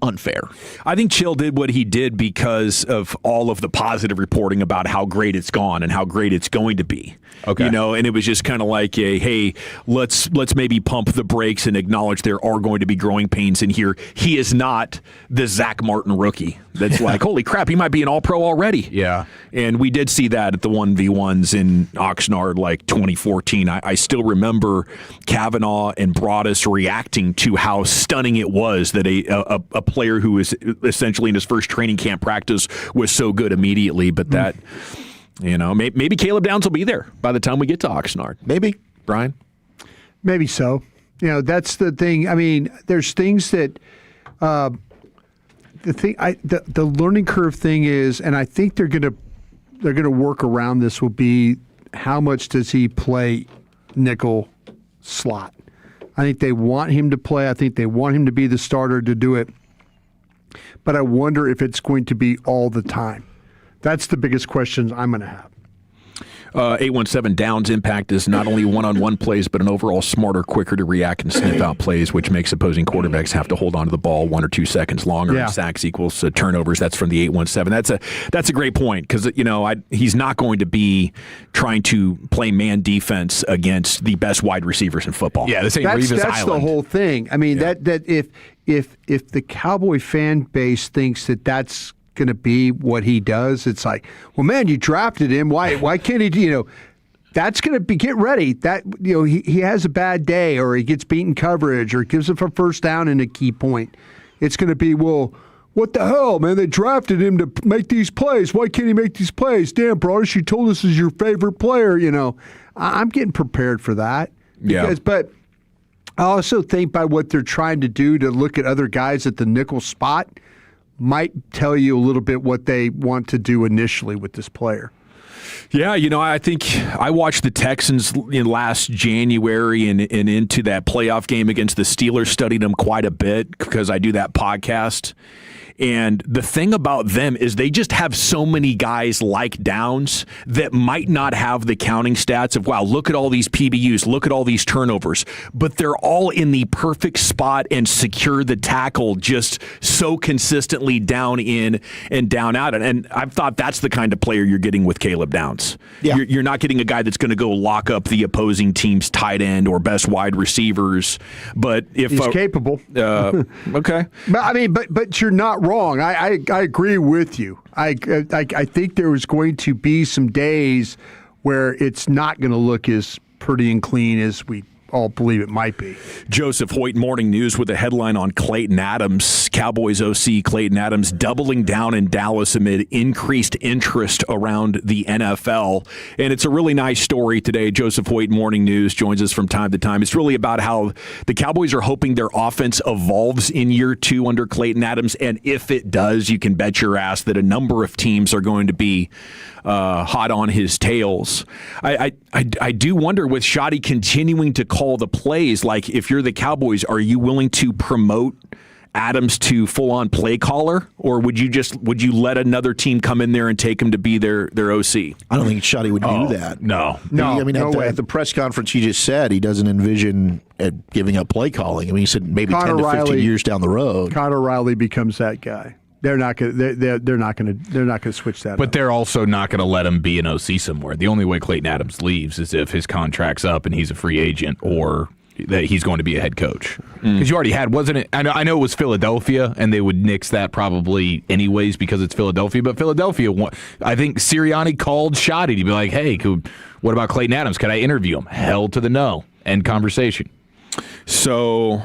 unfair. I think Chill did what he did because of all of the positive reporting about how great it's gone and how great it's going to be. Okay. And it was just kind of like hey, let's maybe pump the brakes and acknowledge there are going to be growing pains in here. He is not the Zach Martin rookie that's holy crap, he might be an all-pro already. Yeah. And we did see that at the 1v1s in Oxnard 2014. I still remember Kavanaugh and Broadus reacting to how stunning it was that a player who was essentially in his first training camp practice was so good immediately. But that... maybe Caleb Downs will be there by the time we get to Oxnard. Maybe, Brian? Maybe so. That's the thing. I mean, there's things that the learning curve thing is, and I think they're gonna work around this, will be how much does he play nickel slot. I think they want him to play. I think they want him to be the starter to do it. But I wonder if it's going to be all the time. That's the biggest question I'm going to have. 817 Downs' impact is not only one-on-one plays, but an overall smarter, quicker to react and sniff out plays, which makes opposing quarterbacks have to hold on to the ball 1 or 2 seconds longer. Yeah. And sacks equals turnovers. That's from the 817. That's a great point because he's not going to be trying to play man defense against the best wide receivers in football. Yeah, this ain't Revis Island. That's the whole thing. I mean, that if the Cowboy fan base thinks that that's going to be what he does, it's like, well, man, you drafted him. Why can't he? That's going to be, get ready. That he has a bad day, or he gets beaten coverage, or gives up a first down in a key point. It's going to be, well, what the hell, man? They drafted him to make these plays. Why can't he make these plays? Damn, Broadus, you told us he's your favorite player. I'm getting prepared for that. But I also think by what they're trying to do to look at other guys at the nickel spot might tell you a little bit what they want to do initially with this player. Yeah, I think I watched the Texans in last January and into that playoff game against the Steelers, studied them quite a bit because I do that podcast. And the thing about them is they just have so many guys like Downs that might not have the counting stats of, wow, look at all these PBUs, look at all these turnovers, but they're all in the perfect spot and secure the tackle just so consistently down in and down out. And I've thought that's the kind of player you're getting with Caleb Downs. Yeah. You're not getting a guy that's going to go lock up the opposing team's tight end or best wide receivers. But if he's capable. Okay. But you're not wrong. I agree with you. I think there was going to be some days where it's not going to look as pretty and clean as we all believe it might be. Joseph Hoyt, Morning News, with a headline on Clayton Adams. Cowboys OC Clayton Adams doubling down in Dallas amid increased interest around the NFL. And it's a really nice story today. Joseph Hoyt, Morning News, joins us from time to time. It's really about how the Cowboys are hoping their offense evolves in year 2 under Clayton Adams. And if it does, you can bet your ass that a number of teams are going to be hot on his tails. I do wonder, with Shoddy continuing to call the plays, like if you're the Cowboys, are you willing to promote Adams to full-on play caller, or would you let another team come in there and take him to be their OC? I don't think Shoddy would do that. No. At the press conference, he just said he doesn't envision giving up play calling. I mean, he said maybe Connor 10 to 15 years down the road. Connor Riley becomes that guy. They're not going to switch that. But they're also not going to let him be an OC somewhere. The only way Clayton Adams leaves is if his contract's up and he's a free agent, or that he's going to be a head coach. Because you already had, wasn't it? I know it was Philadelphia, and they would nix that probably anyways because it's Philadelphia. But Philadelphia, I think Sirianni called Shoddy to be like, hey, what about Clayton Adams? Can I interview him? Hell to the no. End conversation. So,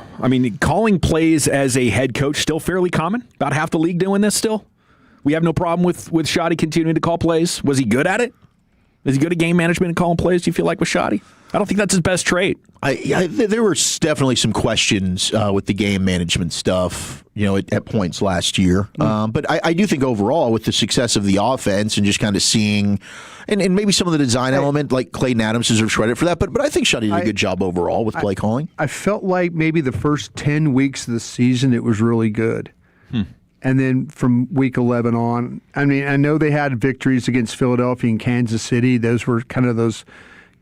calling plays as a head coach still fairly common. About half the league doing this still. We have no problem with Shoddy continuing to call plays. Was he good at it? Is he good at game management and calling plays, do you feel like, with Shoddy? I don't think that's his best trait. There were definitely some questions with the game management stuff, at points last year. But I do think overall, with the success of the offense and just kind of seeing, and maybe some of the design element, like Clayton Adams deserves credit for that. But I think Shuddy did a good job overall with play calling. I felt like maybe the first 10 weeks of the season, it was really good. And then from week 11 on, I know they had victories against Philadelphia and Kansas City. Those were kind of those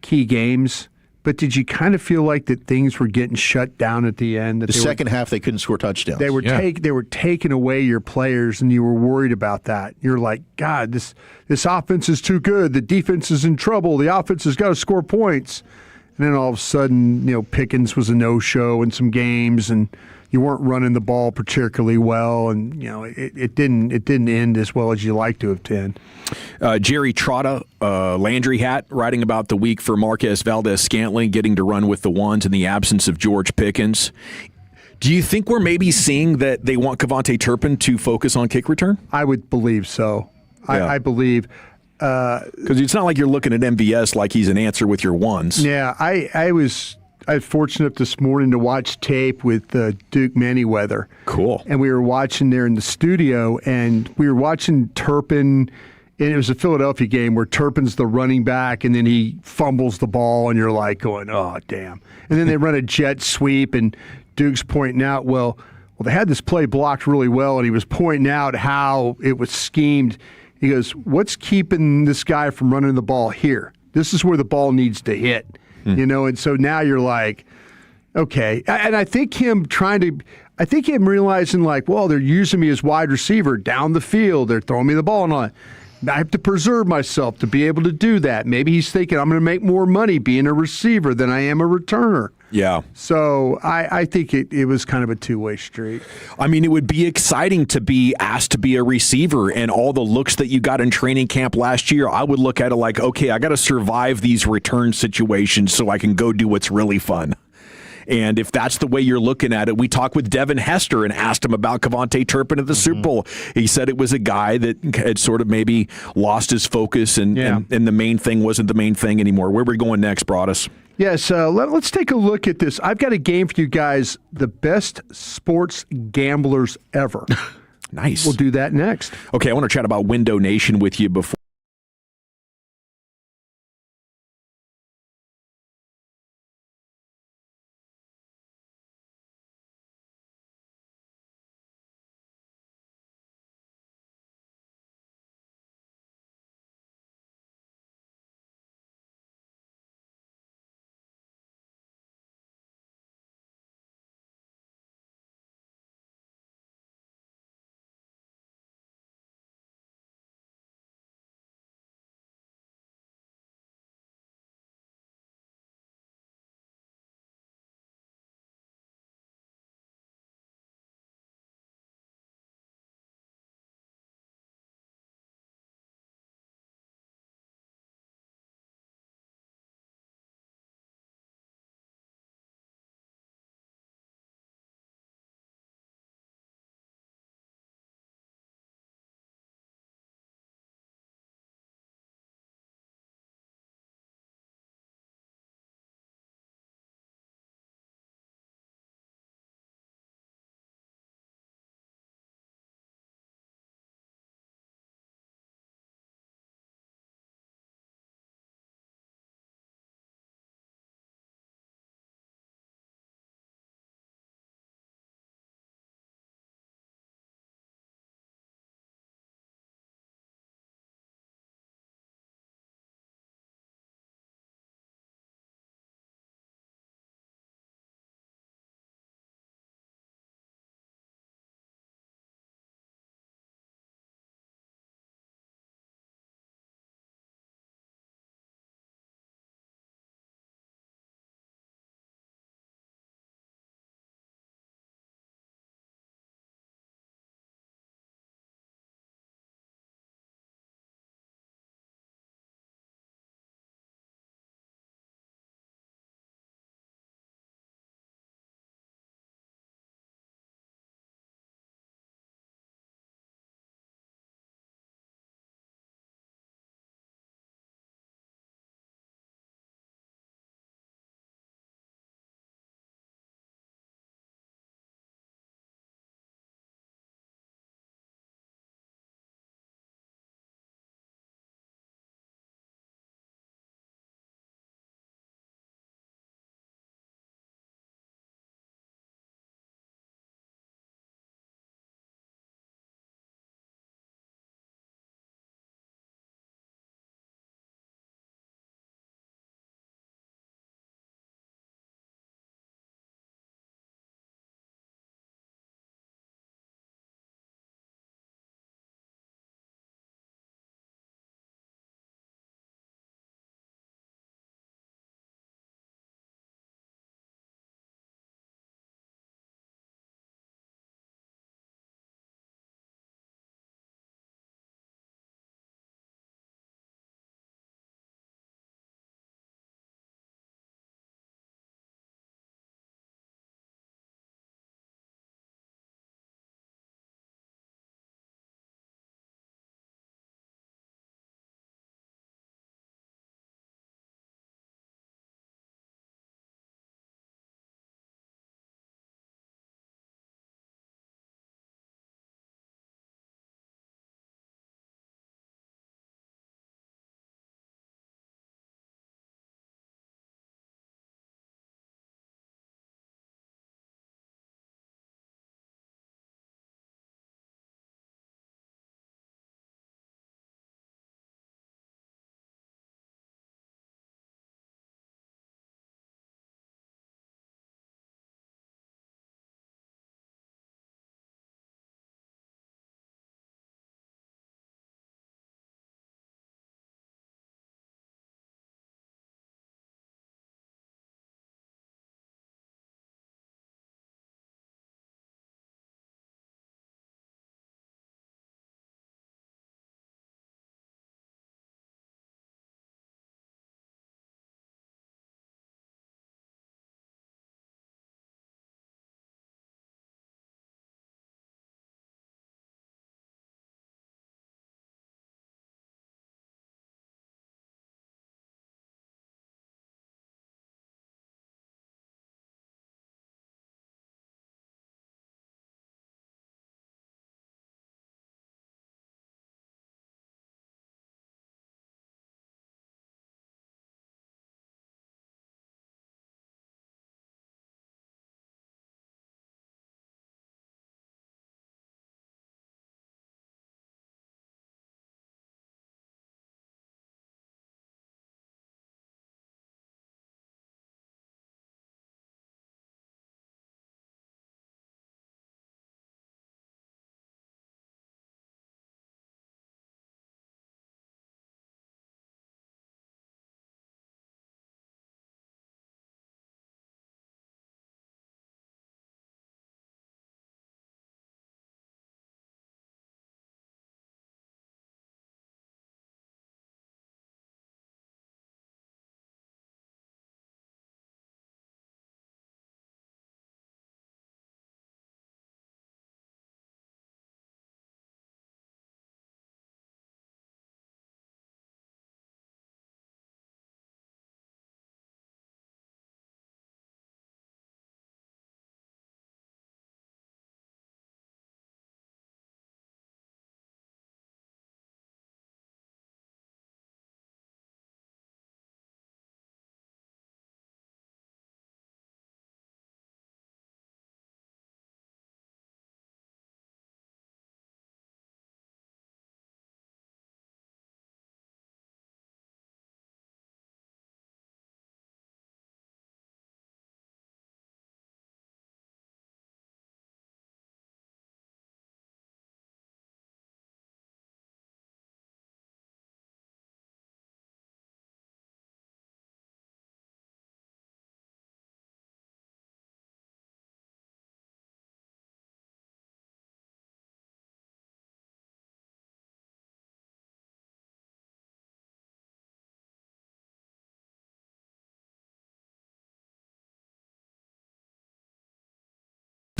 key games. But did you kind of feel like that things were getting shut down at the end? That the second half, they couldn't score touchdowns. They were taking away your players, and you were worried about that. You're like, God, this offense is too good. The defense is in trouble. The offense has got to score points. And then all of a sudden, Pickens was a no-show in some games, and you weren't running the ball particularly well, and it didn't end as well as you like to have done. Jerry Trotta, Landry hat, writing about the week for Marquez Valdez-Scantling getting to run with the ones in the absence of George Pickens. Do you think we're maybe seeing that they want Kevontae Turpin to focus on kick return? I would believe so. Yeah. I believe. Because it's not like you're looking at MVS like he's an answer with your ones. Yeah, I was fortunate this morning to watch tape with Duke Manyweather. Cool. And we were watching there in the studio, and we were watching Turpin, and it was a Philadelphia game where Turpin's the running back, and then he fumbles the ball, and you're like going, oh, damn. And then they run a jet sweep, and Duke's pointing out, well, they had this play blocked really well, and he was pointing out how it was schemed. He goes, what's keeping this guy from running the ball here? This is where the ball needs to hit. And so now you're like, okay. And I think him realizing like, well, they're using me as wide receiver down the field. They're throwing me the ball and all that. I have to preserve myself to be able to do that. Maybe he's thinking I'm going to make more money being a receiver than I am a returner. Yeah. So I think it was kind of a two-way street. I mean, it would be exciting to be asked to be a receiver, and all the looks that you got in training camp last year, I would look at it like, okay, I got to survive these return situations so I can go do what's really fun. And if that's the way you're looking at it, we talked with Devin Hester and asked him about Kevontae Turpin at the Super Bowl. He said it was a guy that had sort of maybe lost his focus and the main thing wasn't the main thing anymore. Where are we going next, Broadus? Yes, let's take a look at this. I've got a game for you guys, the best sports gamblers ever. Nice. We'll do that next. Okay, I want to chat about Window Nation with you before.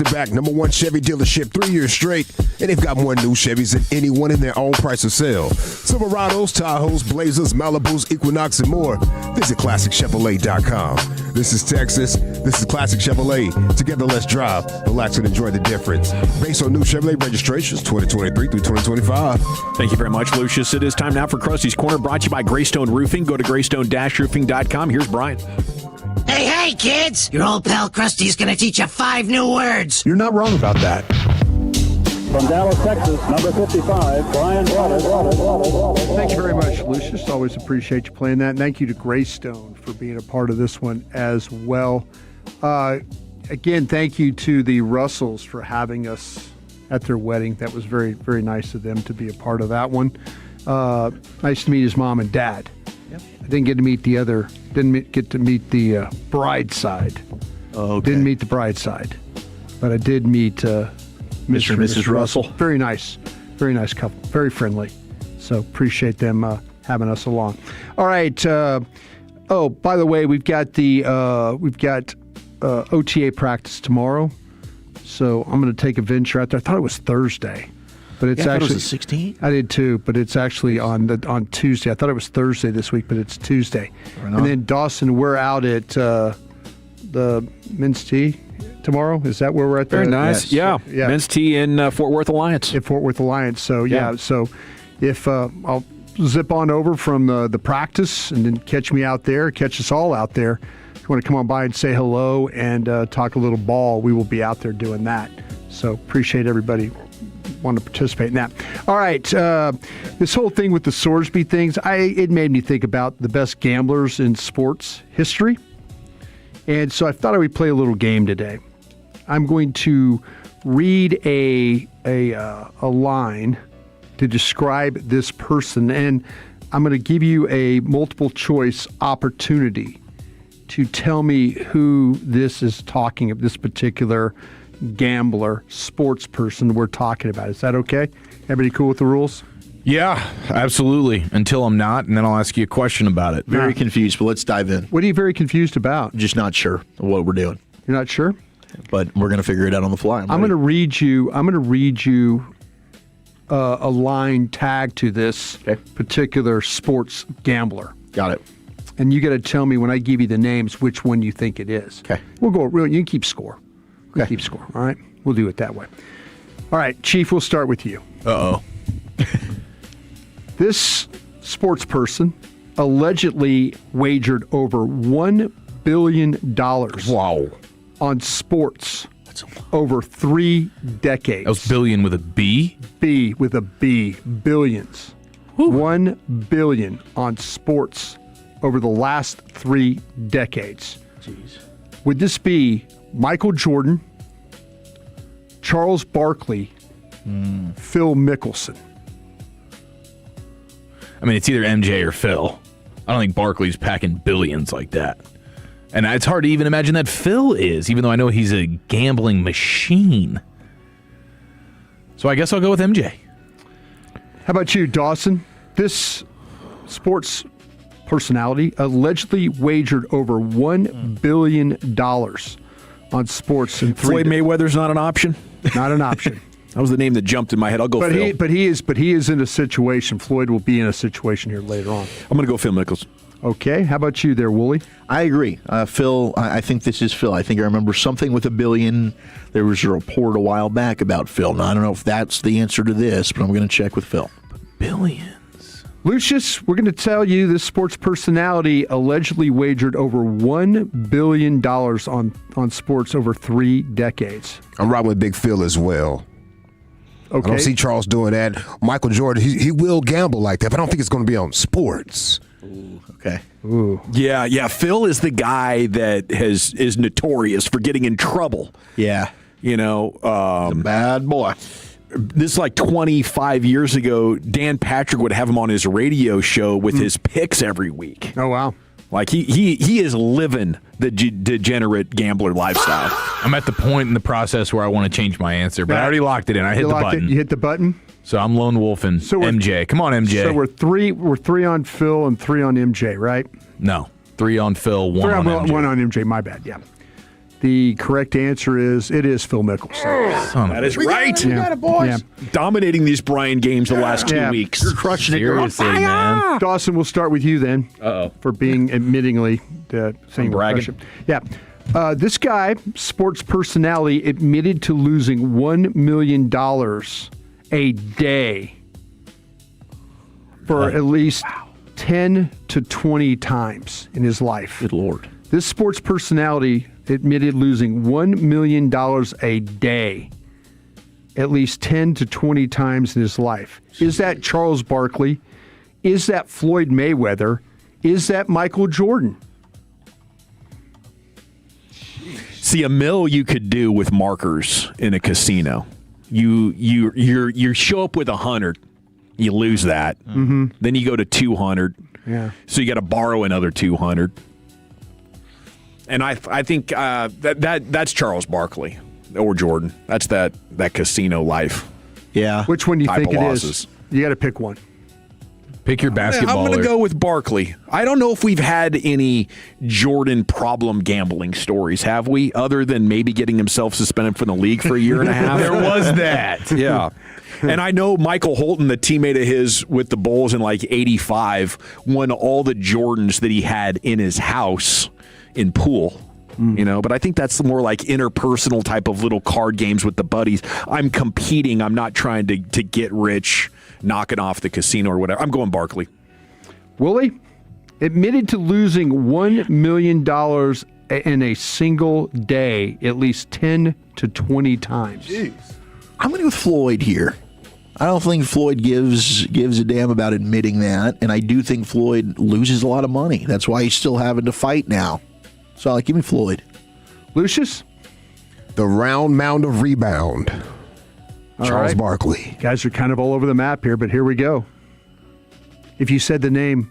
Back #1 Chevy dealership 3 years straight, and they've got more new Chevys than anyone in their own price of sale. Silverados, Tahoes, Blazers, Malibus, Equinox, and more. Visit ClassicChevrolet.com. This is Texas. This is Classic Chevrolet. Together, let's drive, relax, and enjoy the difference. Based on new Chevrolet registrations 2023 through 2025. Thank you very much, Lucius. It is time now for Krusty's Corner, brought to you by Greystone Roofing. Go to greystone-roofing.com. Here's Brian. Hey, kids! Your old pal Krusty's gonna teach you 5 new words. You're not wrong about that. From Dallas, Texas, number 55, Brian Waters. Thank you very much, Lucius. Always appreciate you playing that. And thank you to Greystone for being a part of this one as well. Again, thank you to the Russells for having us at their wedding. That was very, very nice of them to be a part of that one. Nice to meet his mom and dad. Yep. I didn't get to meet the bride side. Oh, okay. Didn't meet the bride side, but I did meet Mr. and Mrs. Russell. Very nice couple, very friendly. So appreciate them having us along. All right. By the way, we've got OTA practice tomorrow, so I'm going to take a venture out there. I thought it was Thursday. But it's actually it was the 16th. I did too, but it's actually on Tuesday. I thought it was Thursday this week, but it's Tuesday. Right on. And then Dawson, we're out at the men's tee tomorrow. Is that where we're at? Very nice. Yes. Yeah. Men's tee in Fort Worth Alliance. At Fort Worth Alliance. So so if I'll zip on over from the practice and then catch me out there, catch us all out there. If you want to come on by and say hello and talk a little ball, we will be out there doing that. So appreciate everybody want to participate in that. All right, this whole thing with the Sorsby things, it made me think about the best gamblers in sports history, and so I thought I would play a little game today. I'm going to read a line to describe this person, and I'm going to give you a multiple choice opportunity to tell me who this is talking of, this particular gambler, sports person we're talking about. Is that okay? Everybody cool with the rules? Yeah, absolutely. Until I'm not, and then I'll ask you a question about it. Very confused, but let's dive in. What are you very confused about? Just not sure of what we're doing. You're not sure? But we're going to figure it out on the fly. I'm going to read you a line tagged to this particular sports gambler. Got it. And you got to tell me when I give you the names which one you think it is. Okay. We'll go real. You can keep score. Keep score. All right. We'll do it that way. All right, Chief, we'll start with you. Uh-oh. This sports person allegedly wagered over $1 billion on sports over 3 decades. That was billion with a B? B with a B. Billions. Whew. $1 billion on sports over the last 3 decades. Jeez. Would this be Michael Jordan, Charles Barkley, Phil Mickelson? I mean, it's either MJ or Phil. I don't think Barkley's packing billions like that. And it's hard to even imagine that Phil is, even though I know he's a gambling machine. So I guess I'll go with MJ. How about you, Dawson? This sports personality allegedly wagered over $1 billion on sports in 3 Floyd Mayweather's not an option? Not an option. That was the name that jumped in my head. I'll go Phil. But he is in a situation. Floyd will be in a situation here later on. I'm going to go Phil Mickelson. Okay. How about you there, Wooly? I agree. Phil, I think this is Phil. I think I remember something with $1 billion. There was a report a while back about Phil. Now, I don't know if that's the answer to this, but I'm going to check with Phil. Billions. Lucius, we're going to tell you this sports personality allegedly wagered over $1 billion on sports over 3 decades. I'm riding with Big Phil as well. Okay. I don't see Charles doing that. Michael Jordan, he will gamble like that, but I don't think it's going to be on sports. Ooh, okay. Ooh. Yeah. Phil is the guy that is notorious for getting in trouble. Yeah. You know, the bad boy. This is like 25 years ago. Dan Patrick would have him on his radio show with his picks every week. Oh, wow. Like he is living the degenerate gambler lifestyle. I'm at the point in the process where I want to change my answer, but I already locked it in. I hit the button. You hit the button? So I'm lone wolfing MJ. Come on, MJ. So we're three on Phil and 3 on MJ, right? No. 3 on Phil, 1 on MJ. 1 on MJ, my bad, yeah. The correct answer is Phil Mickelson. That is right. You got it, boys. Yeah. Dominating these Brian games the last 2 weeks. You're crushing Seriously, man. Dawson, we'll start with you then. Uh-oh. For being admittingly saying bragging. Yeah. This guy, sports personality, admitted to losing $1 million a day for at least 10 to 20 times in his life. Good Lord. This sports personality admitted losing $1 million a day at least 10 to 20 times in his life. Is that Charles Barkley? Is that Floyd Mayweather? Is that Michael Jordan? See, $1 million you could do with markers in a casino. You show up with 100, you lose that. Mm-hmm. Then you go to 200. Yeah. So you got to borrow another 200. And I think that's Charles Barkley or Jordan. That's that casino life. Yeah. Which one do you Type think of it losses. is? You got to pick one. Pick your basketballer. I'm going to go with Barkley. I don't know if we've had any Jordan problem gambling stories, have we? Other than maybe getting himself suspended from the league for a year and a half. There was that. Yeah. And I know Michael Holton, the teammate of his with the Bulls in like 85, won all the Jordans that he had in his house in pool. But I think that's more like interpersonal type of little card games with the buddies. I'm competing. I'm not trying to get rich, knocking off the casino or whatever. I'm going Barkley. Willie admitted to losing $1 million in a single day at least 10 to 20 times. Jeez. I'm going to go with Floyd here. I don't think Floyd gives a damn about admitting that, and I do think Floyd loses a lot of money. That's why he's still having to fight now. So give me Floyd. Lucius? The round mound of rebound. Charles Barkley. You guys are kind of all over the map here, but here we go. If you said the name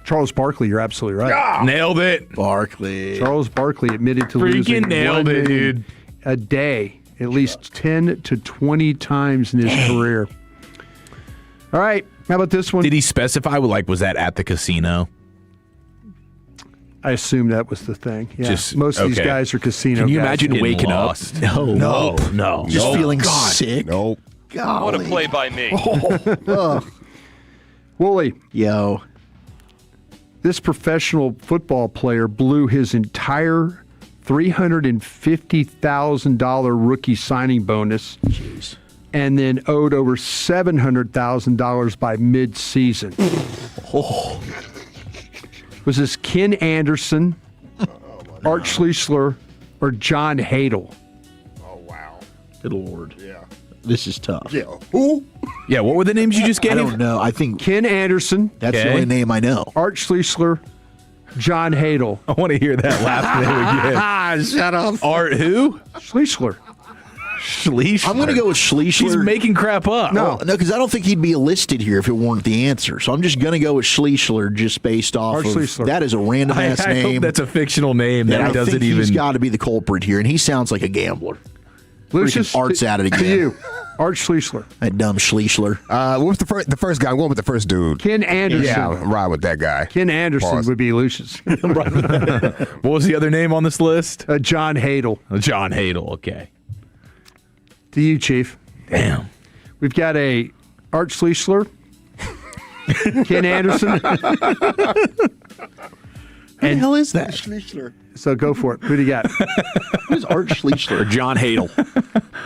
Charles Barkley, you're absolutely right. Yeah. Nailed it. Barkley. Charles Barkley admitted to losing nailed it, dude. a day at least 10 to 20 times in his career. All right. How about this one? Did he specify, was that at the casino? I assume that was the thing. Yeah. Most of these guys are casino Can you guys. imagine waking up? No. Just feeling sick? Nope. Golly. What a play by me. Wooly. Yo. This professional football player blew his entire $350,000 rookie signing bonus. Jeez. And then owed over $700,000 by mid-season. Was this Ken Anderson, Art Schliessler, or John Hadel? Oh, wow. Good Lord. Yeah. This is tough. Yeah. Who? Yeah, what were the names you just gave? I don't know. I think Ken Anderson. That's the only name I know. Art Schliessler, John Hadel. I want to hear that last name again. Shut up. Art who? Schliessler. Schliessler. I'm going to go with Schliessler. He's making crap up. No, because I don't think he'd be listed here if it weren't the answer. So I'm just going to go with Schliessler just based off Art of Schliessler. that is a random ass I name. hope that's a fictional name that I doesn't think even. He's got to be the culprit here, and he sounds like a gambler. Lucius, Freaking Art's at it again. To you, Art Schliessler. That dumb Schliessler. What was the first guy? I'm going with the first dude. Ken Anderson. Yeah, I'm riding with that guy. Ken Anderson Pause. would be Lucius. What was the other name on this list? John Hadel. John Hadel. Okay. To you, Chief. Damn. We've got a Art Schliessler, Ken Anderson. Who the hell is that? Schliessler. So go for it. Who do you got? Who's Art Schliessler? Or John Hadel.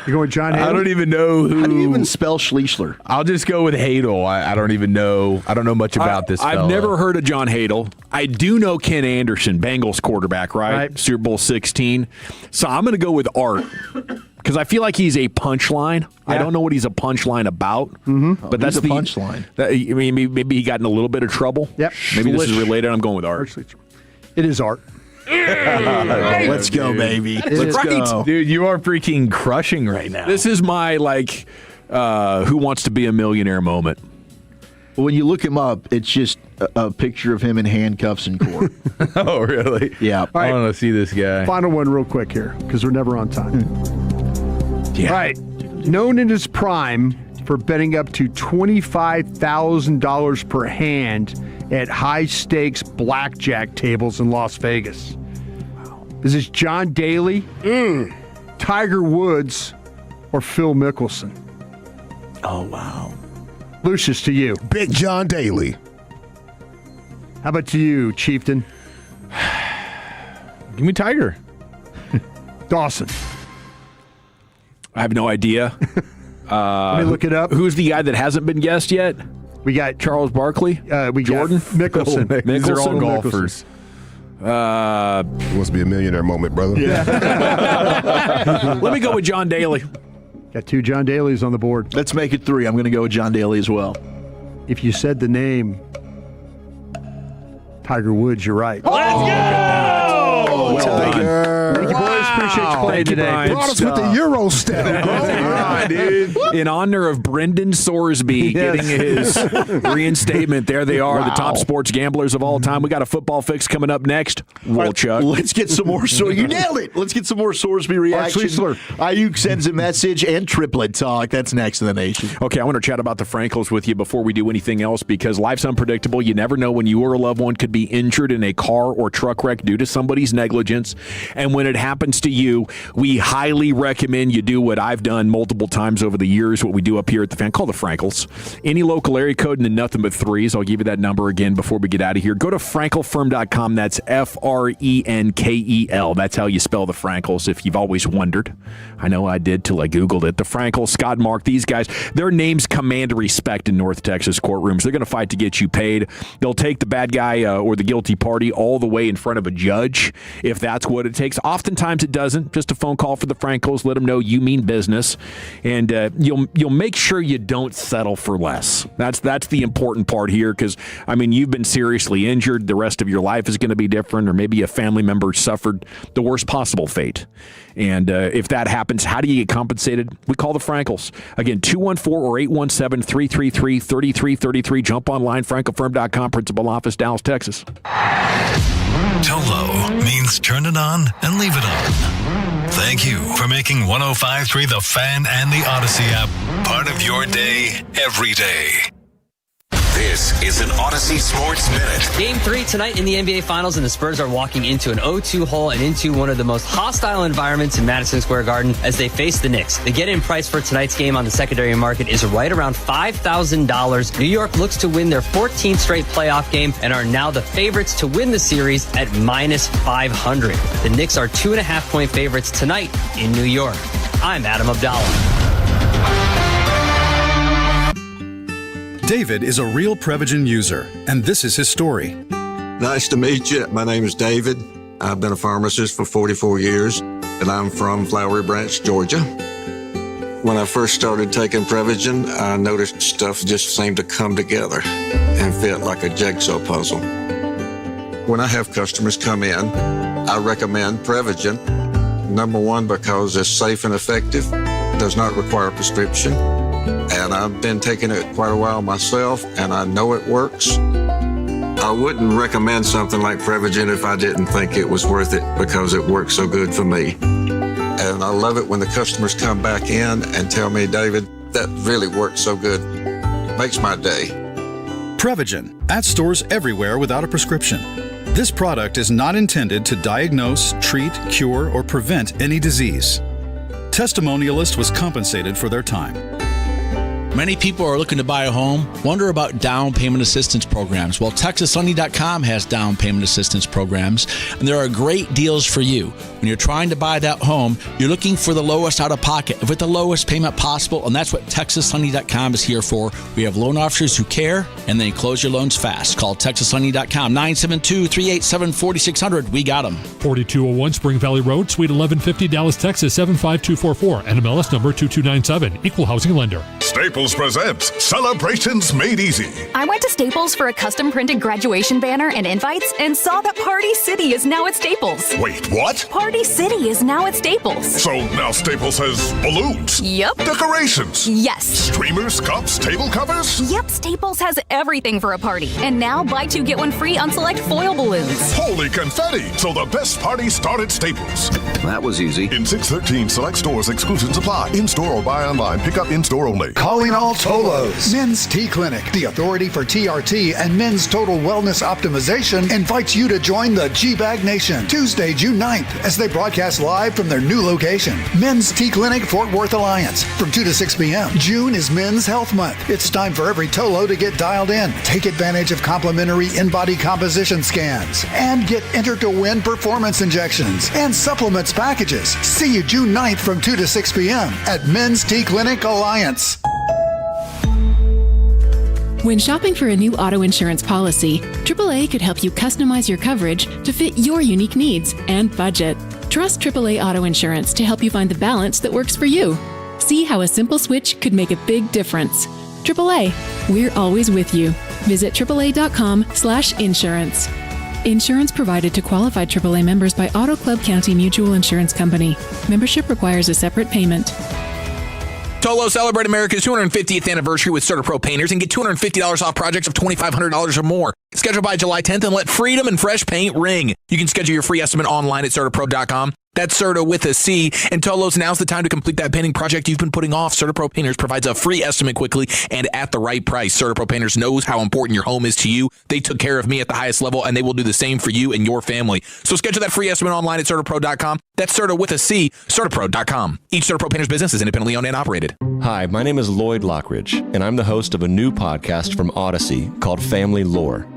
You going with John Hadel? I don't even know who. How do you even spell Schliessler? I'll just go with Hadel. I don't even know. I don't know much about this fella. I've never heard of John Hadel. I do know Ken Anderson, Bengals quarterback, right? Super Bowl 16. So I'm going to go with Art because I feel like he's a punchline. Yeah. I don't know what he's a punchline about, but that's a punchline. I mean, maybe he got in a little bit of trouble. Yep. Maybe this is related. I'm going with Art. It is Art. Let's go, baby. Let's go. Dude, you are freaking crushing right now. This is my, Who Wants to Be a Millionaire moment. When you look him up, it's just a picture of him in handcuffs in court. Oh, really? Yeah. I want to see this guy. Final one real quick here, because we're never on time. Yeah. All right. Known in his prime for betting up to $25,000 per hand at high-stakes blackjack tables in Las Vegas. Is this John Daly, Tiger Woods, or Phil Mickelson? Oh, wow. Lucius, to you. Big John Daly. How about to you, Chieftain? Give me Tiger. Dawson. I have no idea. Let me look it up. Who's the guy that hasn't been guessed yet? We got Charles Barkley. We Jordan. got Mickelson. These are all Mickelson. golfers. It must be a millionaire moment, brother. Let me go with John Daly. Got 2 John Dalys on the board. Let's make it 3. I'm going to go with John Daly as well. If you said the name Tiger Woods, you're right. Well taken. Thank you, boys. Appreciate you playing today. Brought us with the Euro step. Right, dude. In honor of Brendan Sorsby getting his reinstatement, there they are, the top sports gamblers of all time. We got a football fix coming up next. Roll, Chuck. Let's get some more. You nailed it. Let's get some more Sorsby reaction. Ayuk sends a message and triplet talk. That's next in the nation. Okay, I want to chat about the Frankels with you before we do anything else because life's unpredictable. You never know when you or a loved one could be injured in a car or truck wreck due to somebody's negligence. And when it happens to you, we highly recommend you do what I've done multiple times over the years, what we do up here at the fan. Call the Frankels. Any local area code and then nothing but 3s. I'll give you that number again before we get out of here. Go to frankelfirm.com. That's Frenkel. That's how you spell the Frankels if you've always wondered. I know I did till I Googled it. The Frankels, Scott and Mark, these guys, their names command respect in North Texas courtrooms. They're going to fight to get you paid. They'll take the bad guy or the guilty party all the way in front of a judge if that's what it takes. Oftentimes it doesn't. Just a phone call for the Frankels. Let them know you mean business. And you'll make sure you don't settle for less. That's the important part here because, I mean, you've been seriously injured. The rest of your life is going to be different, or maybe a family member suffered the worst possible fate. And if that happens, how do you get compensated? We call the Frankels. Again, 214 or 817-333-3333. Jump online, frankelfirm.com, Principal Office, Dallas, Texas. Tolo means turn it on and leave it on. Thank you for making 105.3 The Fan and the Odyssey app part of your day every day. This is an Odyssey Sports Minute. Game 3 tonight in the NBA Finals, and the Spurs are walking into an 0-2 hole and into one of the most hostile environments in Madison Square Garden as they face the Knicks. The get-in price for tonight's game on the secondary market is right around $5,000. New York looks to win their 14th straight playoff game and are now the favorites to win the series at minus 500. The Knicks are 2.5-point favorites tonight in New York. I'm Adam Abdallah. David is a real Prevagen user, and this is his story. Nice to meet you. My name is David. I've been a pharmacist for 44 years, and I'm from Flowery Branch, Georgia. When I first started taking Prevagen, I noticed stuff just seemed to come together and fit like a jigsaw puzzle. When I have customers come in, I recommend Prevagen. Number one, because it's safe and effective, does not require a prescription. And I've been taking it quite a while myself, and I know it works. I wouldn't recommend something like Prevagen if I didn't think it was worth it because it works so good for me. And I love it when the customers come back in and tell me, David, that really worked so good. Makes my day. Prevagen, at stores everywhere without a prescription. This product is not intended to diagnose, treat, cure, or prevent any disease. Testimonialist was compensated for their time. Many people are looking to buy a home, wonder about down payment assistance programs. Well, TexasLending.com has down payment assistance programs, and there are great deals for you. When you're trying to buy that home, you're looking for the lowest out-of-pocket, with the lowest payment possible, and that's what TexasLending.com is here for. We have loan officers who care, and they close your loans fast. Call TexasLending.com, 972-387-4600. We got them. 4201 Spring Valley Road, Suite 1150, Dallas, Texas, 75244, NMLS number 2297, Equal Housing Lender. Staples presents Celebrations Made Easy. I went to Staples for a custom printed graduation banner and invites and saw that Party City is now at Staples. Wait, what? Party City is now at Staples. So now Staples has balloons? Yep. Decorations? Yes. Streamers, cups, table covers? Yep, Staples has everything for a party. And now buy two, get one free on select foil balloons. Holy confetti! So the best party started at Staples. That was easy. In 613 select stores, exclusions apply. In-store or buy online. Pick up in-store only. Calling all Tolos. Men's T Clinic, the authority for TRT and men's total wellness optimization, invites you to join the G-Bag Nation Tuesday, June 9th, as they broadcast live from their new location, Men's T Clinic, Fort Worth Alliance, from 2 to 6 p.m. June is Men's Health Month. It's time for every Tolo to get dialed in. Take advantage of complimentary in-body composition scans and get entered to win performance injections and supplements packages. See you June 9th from 2 to 6 p.m. at Men's T Clinic Alliance. When shopping for a new auto insurance policy, AAA could help you customize your coverage to fit your unique needs and budget. Trust AAA Auto Insurance to help you find the balance that works for you. See how a simple switch could make a big difference. AAA, we're always with you. Visit AAA.com/insurance. Insurance provided to qualified AAA members by Auto Club County Mutual Insurance Company. Membership requires a separate payment. Tolo, celebrate America's 250th anniversary with CertaPro painters and get $250 off projects of $2,500 or more. Schedule by July 10th and let freedom and fresh paint ring. You can schedule your free estimate online at CertaPro.com. That's Certa with a C. And Tolos, now's the time to complete that painting project you've been putting off. CertaPro Painters provides a free estimate quickly and at the right price. CertaPro Painters knows how important your home is to you. They took care of me at the highest level, and they will do the same for you and your family. So schedule that free estimate online at CertaPro.com. That's Certa with a C, CertaPro.com. Each CertaPro Painters business is independently owned and operated. Hi, my name is Lloyd Lockridge, and I'm the host of a new podcast from Odyssey called Family Lore.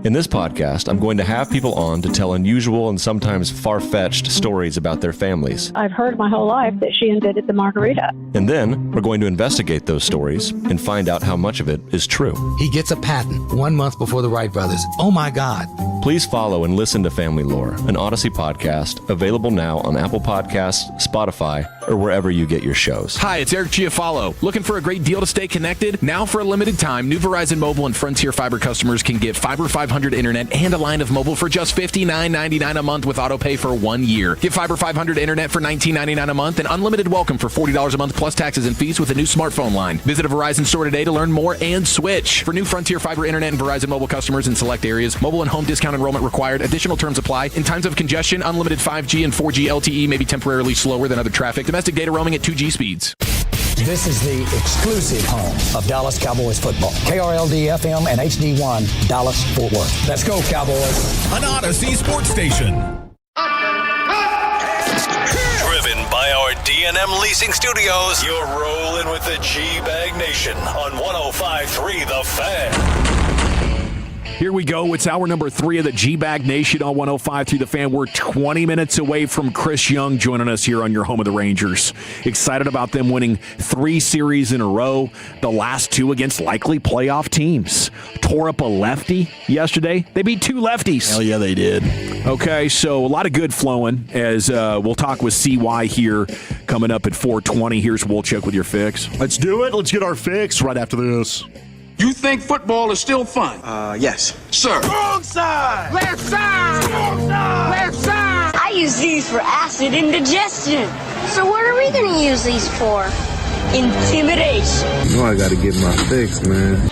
In this podcast, I'm going to have people on to tell unusual and sometimes far-fetched stories about their families. I've heard my whole life that she invented the margarita. And then we're going to investigate those stories and find out how much of it is true. He gets a patent 1 month before the Wright brothers. Oh my God. Please follow and listen to Family Lore, an Odyssey podcast, available now on Apple Podcasts, Spotify, or wherever you get your shows. Hi, it's Eric Giafalo. Looking for a great deal to stay connected? Now for a limited time, new Verizon Mobile and Frontier Fiber customers can get Fiber 500 internet and a line of mobile for just $59.99 a month with auto pay for 1 year. Get Fiber 500 internet for $19.99 a month and unlimited welcome for $40 a month plus taxes and fees with a new smartphone line. Visit a Verizon store today to learn more and switch. For new Frontier Fiber internet and Verizon Mobile customers in select areas, mobile and home discount enrollment required. Additional terms apply. In times of congestion, unlimited 5G and 4G LTE may be temporarily slower than other traffic. Domestic data roaming at 2G speeds. This is the exclusive home of Dallas Cowboys football. KRLD-FM and HD1, Dallas, Fort Worth. Let's go, Cowboys. An Odyssey sports station. Driven by our D&M Leasing Studios, you're rolling with the G-Bag Nation on 105.3 The Fan. Here we go. It's hour number 3 of the G-Bag Nation on 105.3 The Fan. We're 20 minutes away from Chris Young joining us here on your home of the Rangers. Excited about them winning 3 series in a row, the last 2 against likely playoff teams. Tore up a lefty yesterday. They beat 2 lefties. Hell yeah, they did. Okay, so a lot of good flowing as we'll talk with CY here coming up at 4:20. Here's Wolchuk with your fix. Let's do it. Let's get our fix right after this. You think football is still fun? Yes. Sir. Wrong side! Left side! Wrong side! Left side! I use these for acid indigestion. So what are we going to use these for? Intimidation. You know I got to get my fix, man.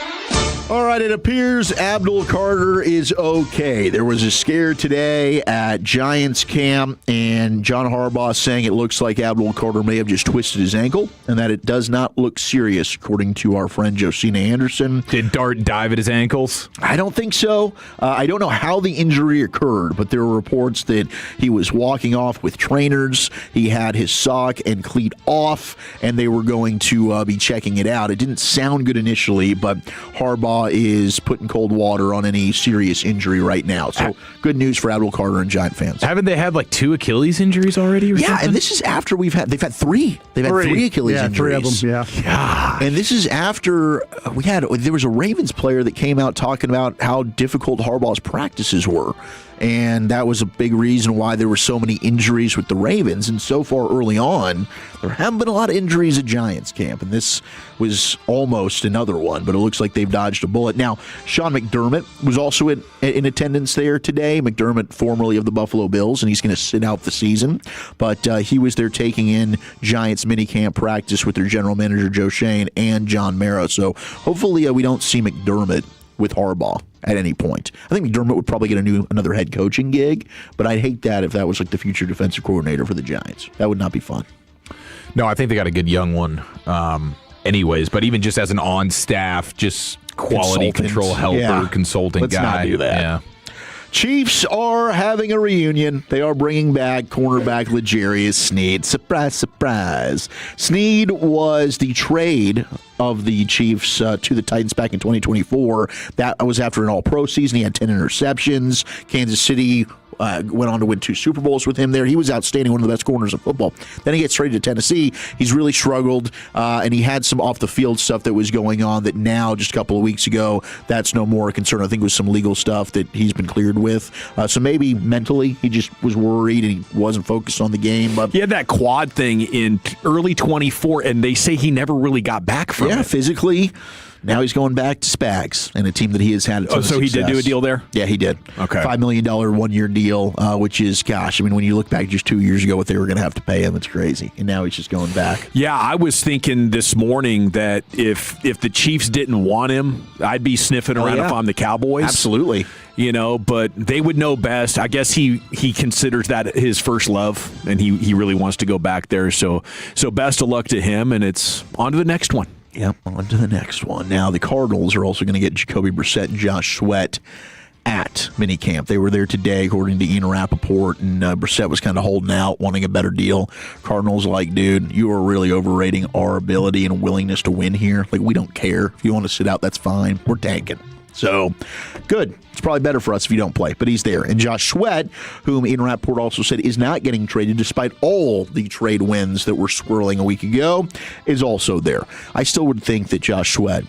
All right, it appears Abdul Carter is okay. There was a scare today at Giants camp, and John Harbaugh saying it looks like Abdul Carter may have just twisted his ankle, and that it does not look serious, according to our friend Josina Anderson. Did Dart dive at his ankles? I don't think so. I don't know how the injury occurred, but there were reports that he was walking off with trainers. He had his sock and cleat off, and they were going to be checking it out. It didn't sound good initially, but Harbaugh is putting cold water on any serious injury right now. So good news for Abdul Carter and Giant fans. Haven't they had like 2 Achilles injuries already? Or something? And this is after they've had 3. They've had 3 Achilles injuries. 3 of them. Yeah. And this is after there was a Ravens player that came out talking about how difficult Harbaugh's practices were. And that was a big reason why there were so many injuries with the Ravens. And so far early on, there haven't been a lot of injuries at Giants camp. And this was almost another one, but it looks like they've dodged a bullet. Now, Sean McDermott was also in attendance there today. McDermott, formerly of the Buffalo Bills, and he's going to sit out the season. But he was there taking in Giants minicamp practice with their general manager, Joe Shane, and John Mara. So hopefully we don't see McDermott with Harbaugh at any point. I think McDermott would probably get another head coaching gig, but I'd hate that if that was like the future defensive coordinator for the Giants. That would not be fun. No, I think they got a good young one anyways, but even just as an on-staff, just quality control helper, consulting Let's guy. Not do that. Yeah. Chiefs are having a reunion. They are bringing back cornerback L'Jarius Sneed. Surprise, surprise. Sneed was the trade of the Chiefs to the Titans back in 2024. That was after an all-pro season. He had 10 interceptions. Kansas City went on to win 2 Super Bowls with him there. He was outstanding, one of the best corners of football. Then he gets traded to Tennessee. He's really struggled, and he had some off-the-field stuff that was going on that now, just a couple of weeks ago, that's no more a concern. I think it was some legal stuff that he's been cleared with. So maybe mentally he just was worried and he wasn't focused on the game. But he had that quad thing in early 24, and they say he never really got back from it. Physically. Now he's going back to Spags and a team that he has had a ton of so success. He did do a deal there? Yeah, he did. Okay. $5 million 1-year deal, which is, gosh, I mean, when you look back just 2 years ago, what they were going to have to pay him, it's crazy. And now he's just going back. Yeah, I was thinking this morning that if the Chiefs didn't want him, I'd be sniffing around if I'm the Cowboys. Absolutely. But they would know best. I guess he considers that his first love, and he really wants to go back there. So best of luck to him, and it's on to the next one. Yep, on to the next one. Now, the Cardinals are also going to get Jacoby Brissett and Josh Sweat at minicamp. They were there today, according to Ian Rappaport, and Brissett was kind of holding out, wanting a better deal. Cardinals like, dude, you are really overrating our ability and willingness to win here. Like, we don't care. If you want to sit out, that's fine. We're tanking. So, good. It's probably better for us if you don't play, but he's there. And Josh Sweat, whom Ian Rappaport also said is not getting traded despite all the trade wins that were swirling a week ago, is also there. I still would think that Josh Sweat,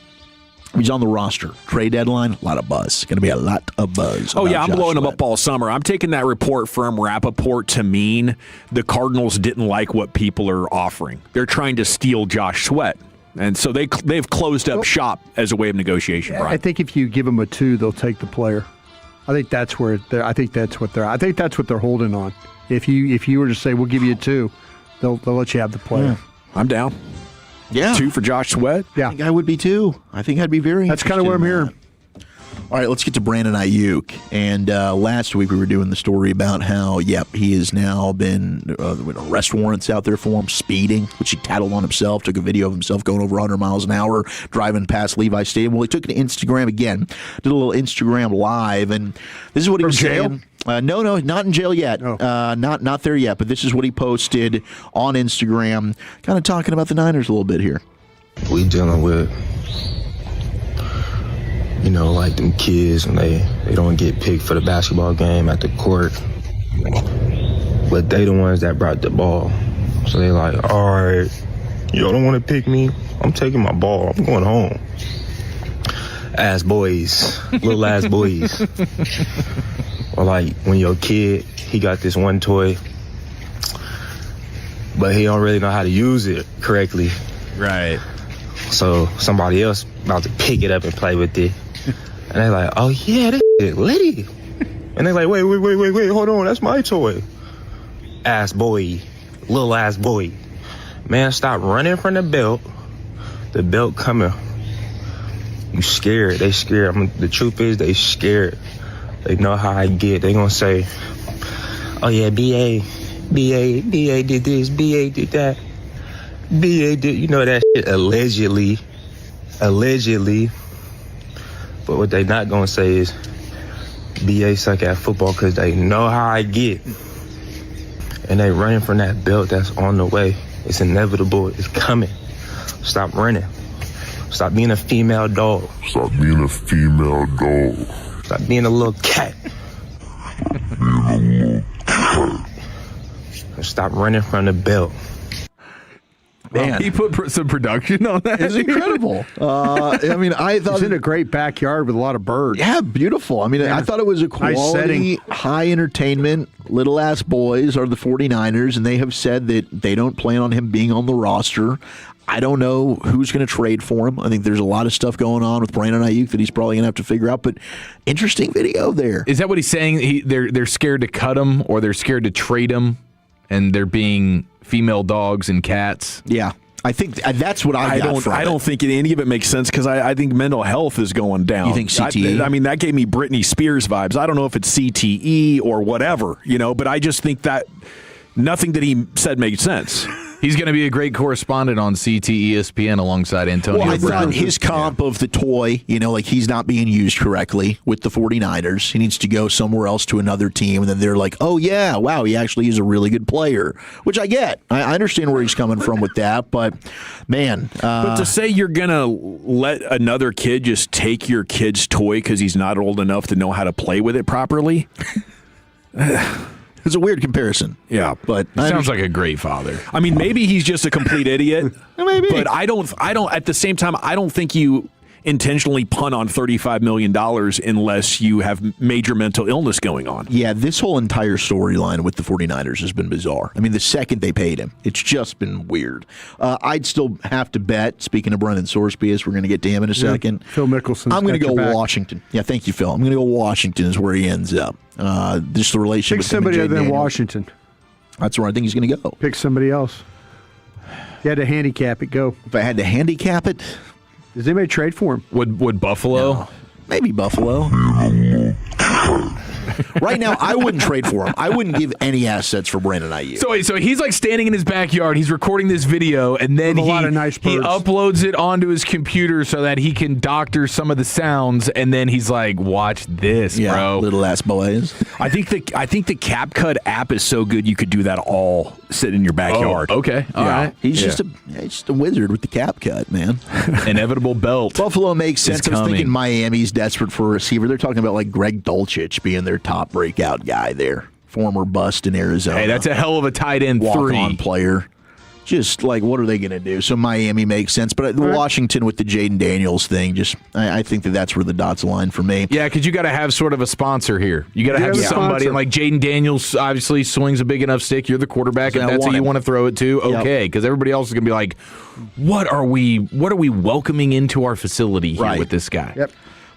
he's on the roster. Trade deadline, a lot of buzz. Going to be a lot of buzz. Oh, yeah, I'm blowing him up all summer. I'm taking that report from Rappaport to mean the Cardinals didn't like what people are offering. They're trying to steal Josh Sweat. And so they've closed up shop as a way of negotiation, Brian. I think if you give them a 2, they'll take the player. I think that's where I think that's what they're holding on. If you were to say we'll give you a 2, they'll let you have the player. Yeah. I'm down. Yeah, 2 for Josh Sweat. Yeah, I think I would be too. I think I'd be very. That's kind of what I'm hearing. All right, let's get to Brandon Ayuk. And last week we were doing the story about how, he has now been arrest warrants out there for him, speeding, which he tattled on himself, took a video of himself going over 100 miles an hour, driving past Levi Stadium. Well, he took it to Instagram again, did a little Instagram live, and this is what he was saying. No, not in jail yet. Not there yet, but this is what he posted on Instagram, kind of talking about the Niners a little bit here. We dealing with, like them kids and they don't get picked for the basketball game at the court. But they the ones that brought the ball. So they like, all right, y'all don't want to pick me? I'm taking my ball. I'm going home. Ass boys. Little ass boys. Or like when your kid, he got this one toy, but he don't really know how to use it correctly. Right. So somebody else about to pick it up and play with it. And they're like, oh yeah, this is litty. And they're like, wait, hold on, that's my toy. Ass boy, little ass boy. Man, stop running from the belt. The belt coming. You scared, they scared. The truth is, they scared. They know how I get. They gonna say, oh yeah, BA did this, BA did that. BA did, that shit allegedly. But what they not gonna say is BA suck at football because they know how I get. And they running from that belt that's on the way. It's inevitable. It's coming. Stop running. Stop being a female dog. Stop being a female dog. Stop being a little cat. Stop running from the belt. Man. He put some production on that. It's incredible. I thought he's in a great backyard with a lot of birds. Yeah, beautiful. I thought it was a quality, high entertainment. Little ass boys are the 49ers, and they have said that they don't plan on him being on the roster. I don't know who's going to trade for him. I think there's a lot of stuff going on with Brandon Ayuk that he's probably going to have to figure out, but interesting video there. Is that what he's saying? They're scared to cut him, or they're scared to trade him, and they're being female dogs and cats? Yeah. I think that's what I got from it. I don't think any of it makes sense because I think mental health is going down. You think CTE? That gave me Britney Spears vibes. I don't know if it's CTE or whatever, but I just think that nothing that he said made sense. He's going to be a great correspondent on CT ESPN alongside Antonio Well, I Brown. thought his comp of the toy, like he's not being used correctly with the 49ers. He needs to go somewhere else to another team, and then they're like, oh, yeah, wow, he actually is a really good player, which I get. I understand where he's coming from with that, but, man. But to say you're going to let another kid just take your kid's toy because he's not old enough to know how to play with it properly? It's a weird comparison. Yeah, but sounds like a great father. I mean, maybe he's just a complete idiot. Maybe. But I don't. At the same time, I don't think you intentionally punt on $35 million unless you have major mental illness going on. Yeah, this whole entire storyline with the 49ers has been bizarre. I mean, the second they paid him, it's just been weird. I'd still have to bet, speaking of Brendan Sorsby, as we're going to get to him in a second. Phil Mickelson. I'm going to go Washington. Yeah, thank you, Phil. I'm going to go Washington is where he ends up. Just the relationship with somebody other than Daniels. Washington. That's where I think he's going to go. Pick somebody else. If you had to handicap it, go. If I had to handicap it, does anybody trade for him? Would Buffalo? No. Maybe Buffalo. Right now, I wouldn't trade for him. I wouldn't give any assets for Brandon Ayuk. So he's like standing in his backyard. He's recording this video, and then he uploads it onto his computer so that he can doctor some of the sounds. And then he's like, "Watch this, bro, little ass boys." I think the CapCut app is so good you could do that all sitting in your backyard. Oh, okay, all right. He's just a wizard with the CapCut, man. Inevitable belt. Buffalo makes sense. I was thinking Miami's desperate for a receiver. They're talking about like Greg Dulcich being their top breakout guy there. Former bust in Arizona. Hey, that's a hell of a tight end walk-on player. Just like, what are they going to do? So Miami makes sense, but Washington with the Jaden Daniels thing, I think that's where the dots align for me. Yeah, because you got to have sort of a sponsor here. You got to have somebody, and like Jaden Daniels obviously swings a big enough stick. You're the quarterback, and that's who you want to throw it to. Okay, because everybody else is going to be like, what are we welcoming into our facility here with this guy? Yep.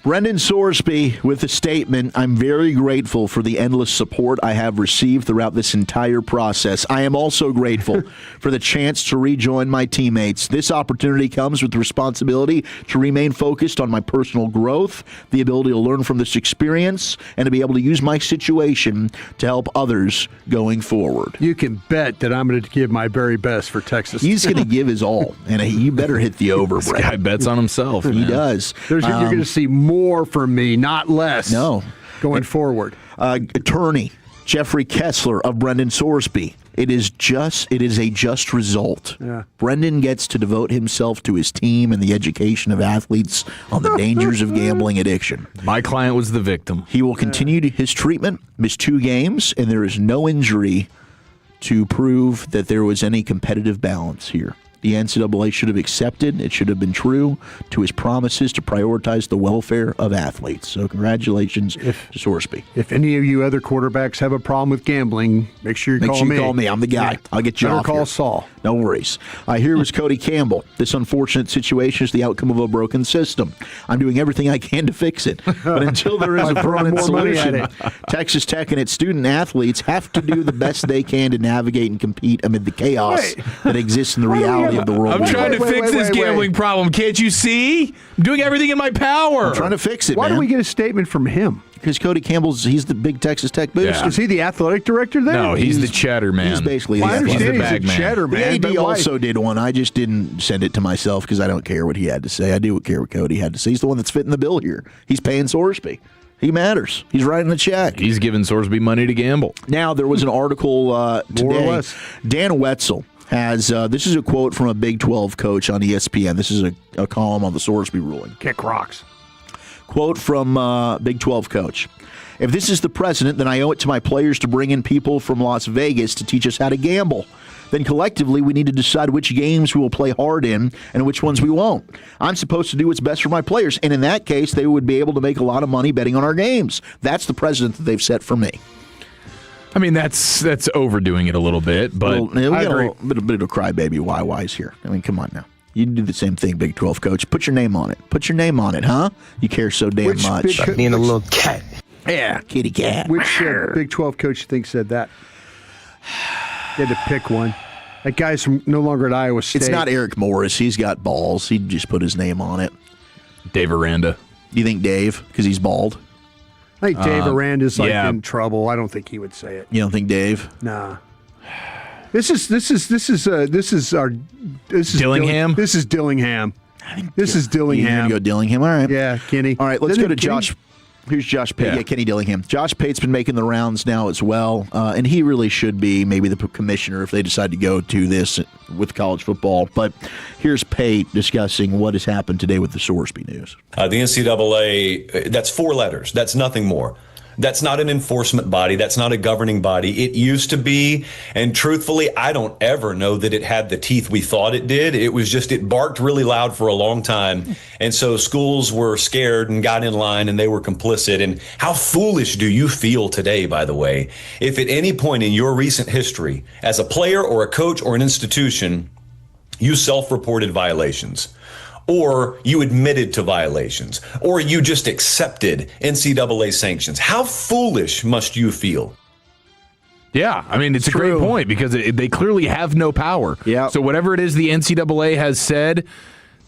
Brendan Sorsby with a statement. I'm very grateful for the endless support I have received throughout this entire process. I am also grateful for the chance to rejoin my teammates. This opportunity comes with the responsibility to remain focused on my personal growth, the ability to learn from this experience, and to be able to use my situation to help others going forward. You can bet that I'm going to give my very best for Texas. He's going to give his all, and you better hit the over, Brett. This guy bets on himself. He does. You're going to see more from me, not less. No. Going forward. Attorney Jeffrey Kessler of Brendan Sorsby. It is a just result. Yeah. Brendan gets to devote himself to his team and the education of athletes on the dangers of gambling addiction. My client was the victim. He will continue his treatment, miss 2 games, and there is no injury to prove that there was any competitive balance here. The NCAA should have accepted, it should have been true to his promises to prioritize the welfare of athletes. So congratulations to Sorsby. If any of you other quarterbacks have a problem with gambling, make sure you call me. Call me. I'm the guy. Yeah. I'll get you off call here. Saul. No worries. Here was Cody Campbell. This unfortunate situation is the outcome of a broken system. I'm doing everything I can to fix it. But until there is a permanent solution, Texas Tech and its student athletes have to do the best they can to navigate and compete amid the chaos that exists in the reality of the world. I'm trying to fix this gambling problem. Can't you see? I'm doing everything in my power. I'm trying to fix it, Why man. do we get a statement from him? Because Cody he's the big Texas Tech booster. Yeah. Is he the athletic director there? No, he's the chatter man. He's basically I understand the he's bag a chatter man. The AD also did one. I just didn't send it to myself because I don't care what he had to say. I do care what Cody had to say. He's the one that's fitting the bill here. He's paying Sorsby. He matters. He's writing the check. He's giving Sorsby money to gamble. Now, there was an article today. More or less. Dan Wetzel has, this is a quote from a Big 12 coach on ESPN. This is a column on the Sorsby ruling. Kick rocks. Quote from Big 12 coach. If this is the precedent, then I owe it to my players to bring in people from Las Vegas to teach us how to gamble. Then collectively, we need to decide which games we will play hard in and which ones we won't. I'm supposed to do what's best for my players, and in that case, they would be able to make a lot of money betting on our games. That's the precedent that they've set for me. I mean, that's overdoing it a little bit, but we got a bit of crybaby YYs here. I mean, come on now. You do the same thing, Big 12 coach. Put your name on it. Put your name on it, huh? You care so damn much. Being a little cat. Yeah, kitty cat. Which Big 12 coach you think said that? You had to pick one. That guy's from no longer at Iowa State. It's not Eric Morris. He's got balls. He'd just put his name on it. Dave Aranda. You think Dave, because he's bald? I think Dave Aranda's in trouble. I don't think he would say it. You don't think Dave? Nah. This is Dillingham? This is Dillingham. This is You're Dillingham. going to go Dillingham? All right. Yeah, Kenny. All right, let's Isn't go to it Kenny? Josh. Here's Josh Pate. Yeah. Yeah, Kenny Dillingham. Josh Pate's been making the rounds now as well, and he really should be maybe the commissioner if they decide to go to this with college football. But here's Pate discussing what has happened today with the Sorsby news. The NCAA, that's 4 letters. That's nothing more. That's not an enforcement body. That's not a governing body. It used to be, and truthfully, I don't ever know that it had the teeth we thought it did. It was just, it barked really loud for a long time. And so schools were scared and got in line and they were complicit. And how foolish do you feel today, by the way, if at any point in your recent history, as a player or a coach or an institution, you self-reported violations, or you admitted to violations, or you just accepted NCAA sanctions? How foolish must you feel? Yeah, I mean, it's a great point because they clearly have no power. Yeah. So whatever it is the NCAA has said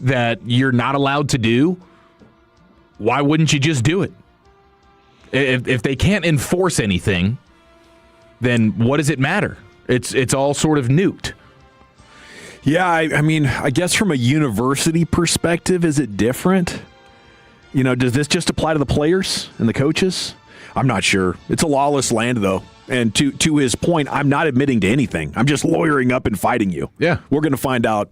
that you're not allowed to do, why wouldn't you just do it? If they can't enforce anything, then what does it matter? It's all sort of nuked. Yeah, I mean, I guess from a university perspective, is it different? You know, does this just apply to the players and the coaches? I'm not sure. It's a lawless land, though. And to his point, I'm not admitting to anything. I'm just lawyering up and fighting you. Yeah. We're going to find out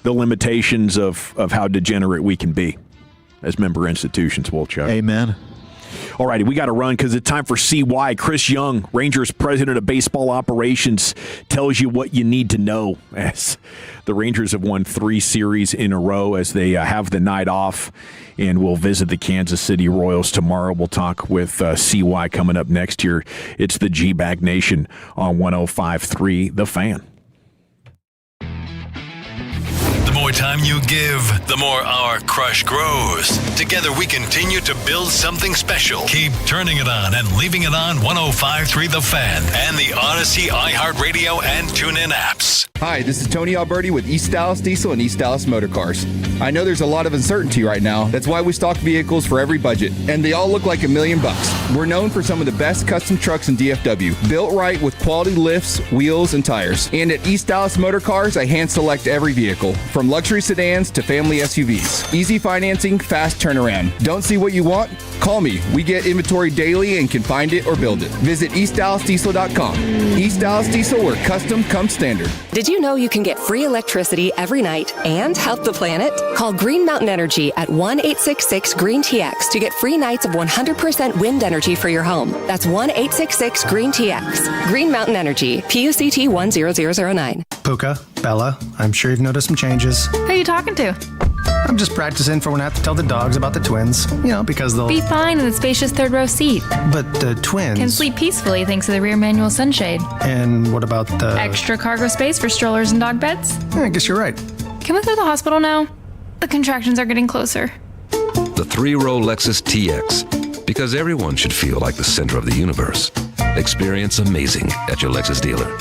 the limitations of how degenerate we can be as member institutions, Wolchuk. Amen. All righty, we got to run because it's time for CY. Chris Young, Rangers president of baseball operations, tells you what you need to know as the Rangers have won 3 series in a row as they have the night off and will visit the Kansas City Royals tomorrow. We'll talk with CY coming up next year. It's the G-Bag Nation on 105.3 The Fan. The more time you give, the more our crush grows. Together we continue to build something special. Keep turning it on and leaving it on 105.3 The Fan and the Odyssey, iHeartRadio, and TuneIn apps. Hi, this is Tony Alberti with East Dallas Diesel and East Dallas Motor Cars. I know there's a lot of uncertainty right now. That's why we stock vehicles for every budget, and they all look like $1 million. We're known for some of the best custom trucks in DFW, built right with quality lifts, wheels, and tires. And at East Dallas Motor Cars, I hand select every vehicle, from luxury sedans to family SUVs. Easy financing, fast turnaround. Don't see what you want? Call me. We get inventory daily and can find it or build it. Visit EastDallasDiesel.com. East Dallas Diesel, where custom comes standard. Did you know you can get free electricity every night and help the planet? Call Green Mountain Energy at 1-866-GREEN-TX to get free nights of 100% wind energy for your home. That's 1-866-GREEN-TX. Green Mountain Energy, PUCT 10009. Puka, Bella, I'm sure you've noticed some changes. Who are you talking to? I'm just practicing for when I have to tell the dogs about the twins. You know, because they'll... Be fine in the spacious third row seat. But the twins... Can sleep peacefully thanks to the rear manual sunshade. And what about the... Extra cargo space for strollers and dog beds? Yeah, I guess you're right. Can we go to the hospital now? The contractions are getting closer. The 3-row Lexus TX. Because everyone should feel like the center of the universe. Experience amazing at your Lexus dealer.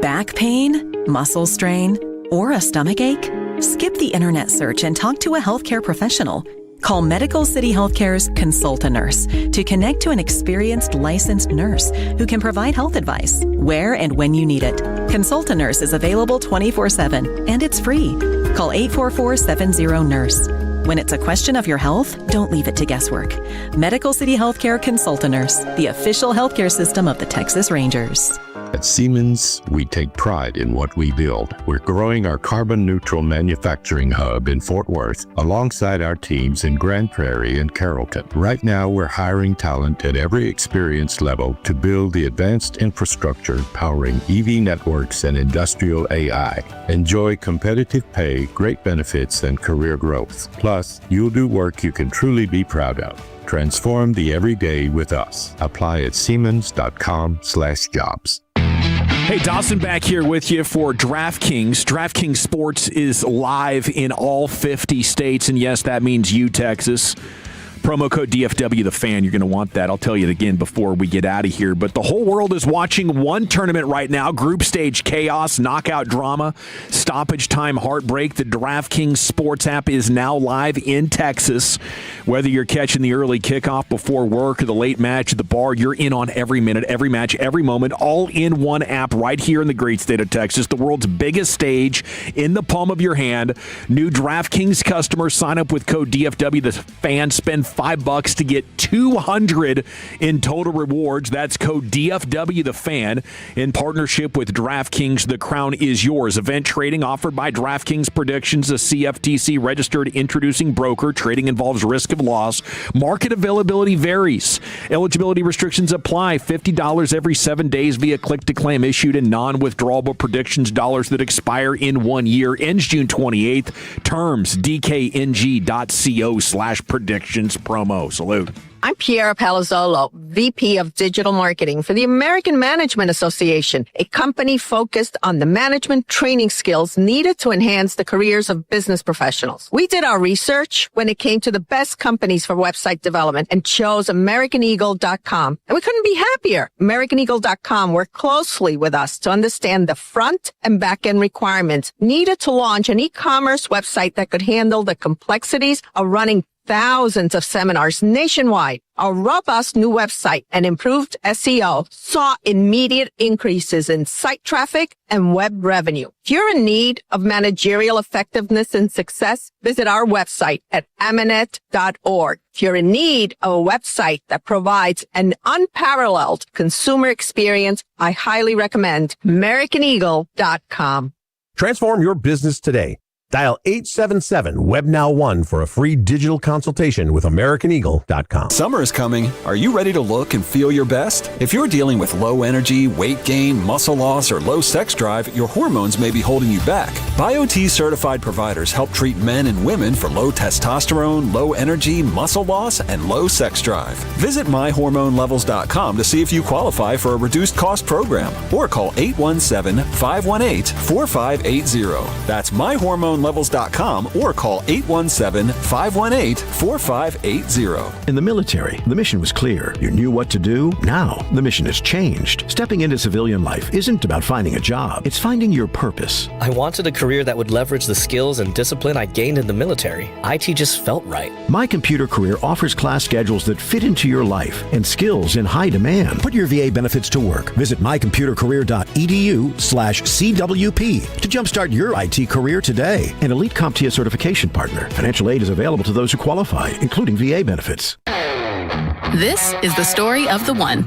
Back pain, muscle strain, or a stomach ache? Skip the internet search and talk to a healthcare professional. Call Medical City Healthcare's Consult-A-Nurse to connect to an experienced licensed nurse who can provide health advice where and when you need it. Consult-A-Nurse is available 24/7 and it's free. Call 844-70-NURSE. When it's a question of your health, don't leave it to guesswork. Medical City Healthcare Consult-A-Nurse, the official healthcare system of the Texas Rangers. At Siemens, we take pride in what we build. We're growing our carbon-neutral manufacturing hub in Fort Worth alongside our teams in Grand Prairie and Carrollton. Right now, we're hiring talent at every experience level to build the advanced infrastructure powering EV networks and industrial AI. Enjoy competitive pay, great benefits, and career growth. Plus, you'll do work you can truly be proud of. Transform the everyday with us. Apply at siemens.com/jobs. Hey, Dawson back here with you for DraftKings. DraftKings Sports is live in all 50 states, and yes, that means you, Texas. Promo code DFW, the fan. You're going to want that. I'll tell you it again before we get out of here. But the whole world is watching one tournament right now. Group stage chaos, knockout drama, stoppage time heartbreak. The DraftKings Sports app is now live in Texas. Whether you're catching the early kickoff before work or the late match at the bar, you're in on every minute, every match, every moment, all in one app right here in the great state of Texas. The world's biggest stage in the palm of your hand. New DraftKings customers sign up with code DFW, the fan. Spend $5 to get $200 in total rewards. That's code DFW, the fan. In partnership with DraftKings, the crown is yours. Event trading offered by DraftKings Predictions, a CFTC registered introducing broker. Trading involves risk of loss. Market availability varies. Eligibility restrictions apply. $50 every 7 days via click to claim issued in non-withdrawable predictions dollars that expire in 1 year. Ends June 28th. Terms dkng.co/predictions promo. Salute. I'm Piera Palazzolo, VP of Digital Marketing for the American Management Association, a company focused on the management training skills needed to enhance the careers of business professionals. We did our research when it came to the best companies for website development and chose AmericanEagle.com. And we couldn't be happier. AmericanEagle.com worked closely with us to understand the front and back end requirements needed to launch an e-commerce website that could handle the complexities of running thousands of seminars nationwide. Our robust new website and improved SEO saw immediate increases in site traffic and web revenue. If you're in need of managerial effectiveness and success, visit our website at amanet.org. If you're in need of a website that provides an unparalleled consumer experience, I highly recommend AmericanEagle.com. Transform your business today. Dial 877-WEB-NOW-1 for a free digital consultation with AmericanEagle.com. Summer is coming. Are you ready to look and feel your best? If you're dealing with low energy, weight gain, muscle loss, or low sex drive, your hormones may be holding you back. BioT certified providers help treat men and women for low testosterone, low energy, muscle loss, and low sex drive. Visit myhormonelevels.com to see if you qualify for a reduced cost program or call 817-518-4580. That's myhormonelevels.com or call 817-518-4580. In the military, the mission was clear. You knew what to do. Now, the mission has changed. Stepping into civilian life isn't about finding a job. It's finding your purpose. I wanted a career that would leverage the skills and discipline I gained in the military. IT just felt right. My Computer Career offers class schedules that fit into your life and skills in high demand. Put your VA benefits to work. Visit mycomputercareer.edu/CWP to jumpstart your IT career today. An elite CompTIA certification partner. Financial aid is available to those who qualify, including VA benefits. This is the story of the one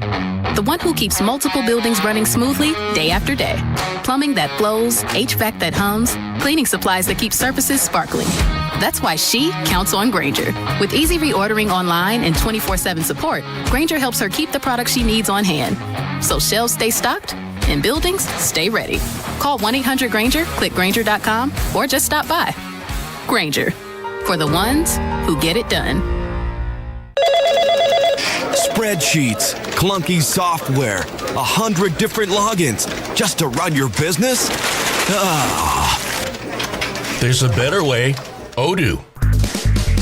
who keeps multiple buildings running smoothly day after day. Plumbing that flows, HVAC that hums, cleaning supplies that keep surfaces sparkling. That's why she counts on Grainger. With easy reordering online and 24/7 support, Grainger helps her keep the products she needs on hand. So shelves stay stocked and buildings stay ready. Call 1-800-GRAINGER, click Grainger.com, or just stop by. Grainger, for the ones who get it done. Spreadsheets, clunky software, 100 different logins just to run your business? There's a better way. Odoo.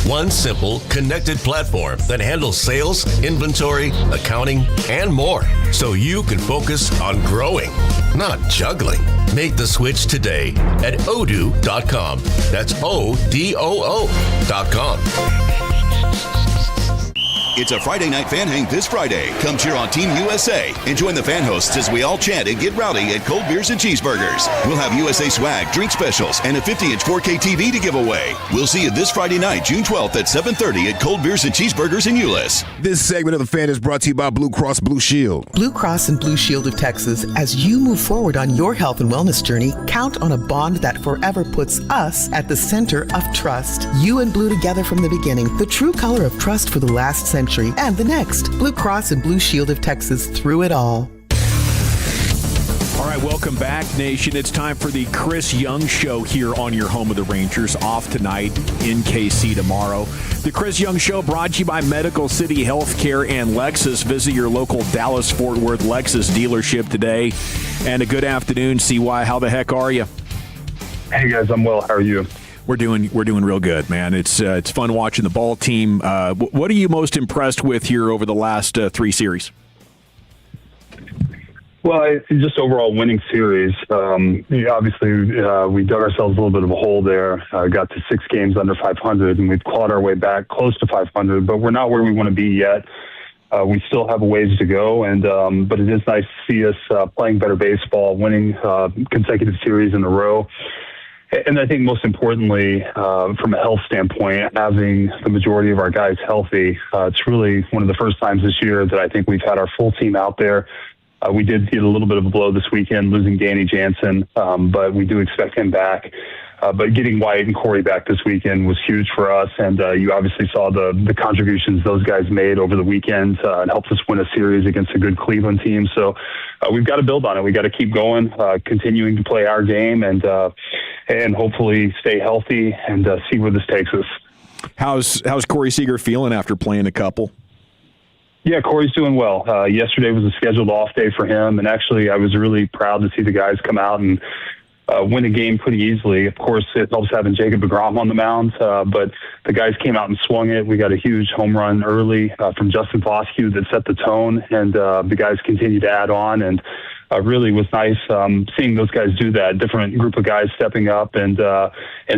One simple, connected platform that handles sales, inventory, accounting, and more, so you can focus on growing, not juggling. Make the switch today at odoo.com. That's ODOO.com. It's a Friday night fan hang this Friday. Come cheer on Team USA and join the fan hosts as we all chant and get rowdy at Cold Beers and Cheeseburgers. We'll have USA swag, drink specials, and a 50-inch 4K TV to give away. We'll see you this Friday night, June 12th at 7:30 at Cold Beers and Cheeseburgers in Euless. This segment of the fan is brought to you by Blue Cross Blue Shield. Blue Cross and Blue Shield of Texas, as you move forward on your health and wellness journey, count on a bond that forever puts us at the center of trust. You and Blue together from the beginning, the true color of trust for the last century and the next. Blue Cross and Blue Shield of Texas, through it all. All right, welcome back, Nation. It's time for the Chris Young Show here on your home of the Rangers. Off tonight, in KC tomorrow. The Chris Young Show brought to you by Medical City Healthcare and Lexus. Visit your local Dallas-Fort Worth Lexus dealership today. And a good afternoon, CY. How the heck are you? Hey, guys. I'm well. How are you? We're doing real good, man. It's fun watching the ball team. What are you most impressed with here over the last 3 series? Well, it's just overall winning series. Obviously, we dug ourselves a little bit of a hole there, got to 6 games under 500, and we've clawed our way back close to 500, but we're not where we want to be yet. We still have a ways to go, but it is nice to see us playing better baseball, winning consecutive series in a row. And I think most importantly, from a health standpoint, having the majority of our guys healthy, it's really one of the first times this year that I think we've had our full team out there. We did get a little bit of a blow this weekend, losing Danny Jansen, but we do expect him back. But getting Wyatt and Corey back this weekend was huge for us, and you obviously saw the contributions those guys made over the weekend. It helped us win a series against a good Cleveland team. So we've got to build on it. We got to keep going, continuing to play our game, and hopefully stay healthy and see where this takes us. How's Corey Seager feeling after playing a couple? Yeah, Corey's doing well. Yesterday was a scheduled off day for him, and actually I was really proud to see the guys come out and win a game pretty easily. Of course, it helps having Jacob deGrom on the mound, but the guys came out and swung it. We got a huge home run early from Justin Foscue that set the tone, and the guys continued to add on, and really was nice seeing those guys do that. Different group of guys stepping up and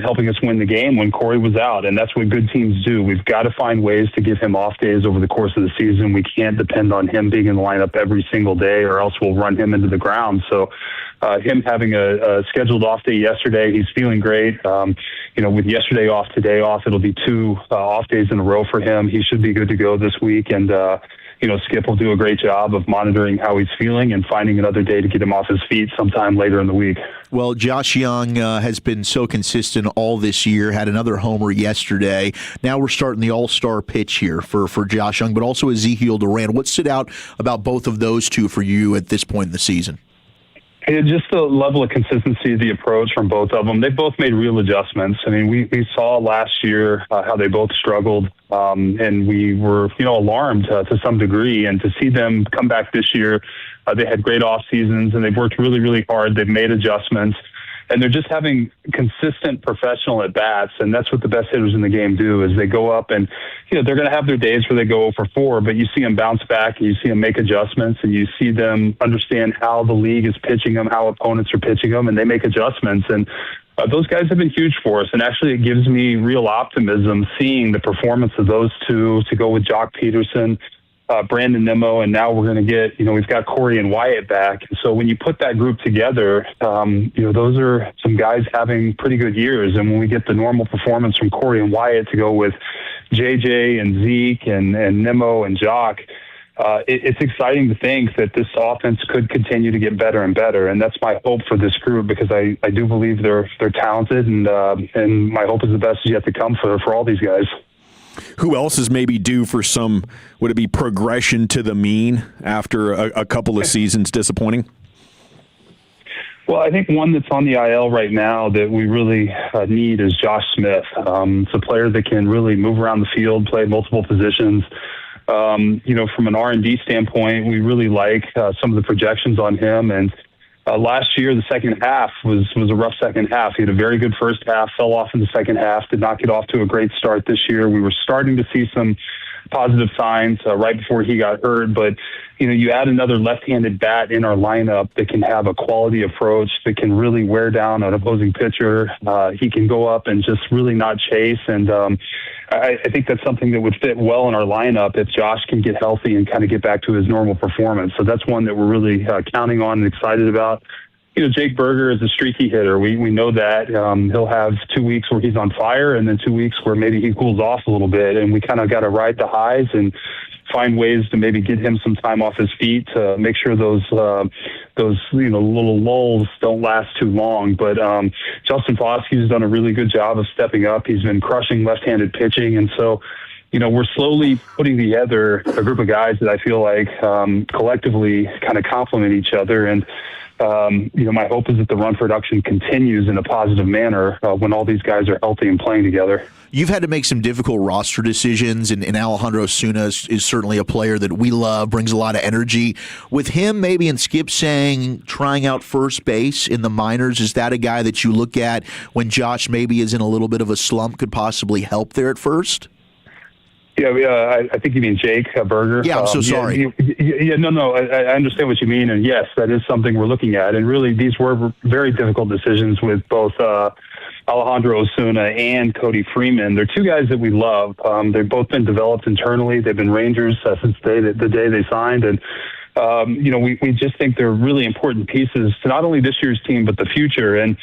helping us win the game when Corey was out, and that's what good teams do. We've got to find ways to give him off days over the course of the season. We can't depend on him being in the lineup every single day, or else we'll run him into the ground. So him having a scheduled off day yesterday, he's feeling great. With yesterday off, today off, it'll be 2 off days in a row for him. He should be good to go this week, and Skip will do a great job of monitoring how he's feeling and finding another day to get him off his feet sometime later in the week. Well, Josh Young has been so consistent all this year, had another homer yesterday. Now we're starting the all-star pitch here for Josh Young, but also Ezekiel Duran. What stood out about both of those two for you at this point in the season? Just the level of consistency of the approach from both of them. They both made real adjustments. I mean, we saw last year how they both struggled, and we were, alarmed to some degree. And to see them come back this year, they had great off seasons, and they've worked really, really hard. They've made adjustments, and they're just having consistent professional at bats. And that's what the best hitters in the game do, is they go up and, they're going to have their days where they go 0 for 4, but you see them bounce back and you see them make adjustments and you see them understand how the league is pitching them, how opponents are pitching them, and they make adjustments. And those guys have been huge for us. And actually it gives me real optimism seeing the performance of those two, to go with Jock Peterson, Brandon Nimmo, and now we're going to get, we've got Corey and Wyatt back. And so when you put that group together, those are some guys having pretty good years. And when we get the normal performance from Corey and Wyatt to go with JJ and Zeke and Nimmo and Jock, it's exciting to think that this offense could continue to get better and better. And that's my hope for this group, because I do believe they're talented, and my hope is the best is yet to come for all these guys. Who else is maybe due for some, would it be progression to the mean after a couple of seasons disappointing? Well, I think one that's on the IL right now that we really need is Josh Smith. It's a player that can really move around the field, play multiple positions. From an R&D standpoint, we really like some of the projections on him. And last year, the second half was a rough second half. He had a very good first half, fell off in the second half, did not get off to a great start this year. We were starting to see some positive signs right before he got hurt, but you add another left-handed bat in our lineup that can have a quality approach, that can really wear down an opposing pitcher. He can go up and just really not chase, and I think that's something that would fit well in our lineup if Josh can get healthy and kind of get back to his normal performance. So that's one that we're really counting on and excited about. Jake Berger is a streaky hitter. We know that. He'll have 2 weeks where he's on fire, and then 2 weeks where maybe he cools off a little bit, and we kind of got to ride the highs and find ways to maybe get him some time off his feet to make sure those little lulls don't last too long. But Justin Foscue's done a really good job of stepping up. He's been crushing left-handed pitching, and so we're slowly putting together a group of guys that I feel like collectively kind of complement each other. And my hope is that the run production continues in a positive manner when all these guys are healthy and playing together. You've had to make some difficult roster decisions, and Alejandro Osuna is certainly a player that we love, brings a lot of energy. With him maybe and Skip saying trying out first base in the minors, is that a guy that you look at when Josh maybe is in a little bit of a slump, could possibly help there at first? Yeah, I think you mean Jake Berger. Yeah, I'm so sorry. No, I understand what you mean, and yes, that is something we're looking at. And really, these were very difficult decisions with both Alejandro Osuna and Cody Freeman. They're two guys that we love. They've both been developed internally. They've been Rangers since the day they signed, and we just think they're really important pieces to not only this year's team but the future. And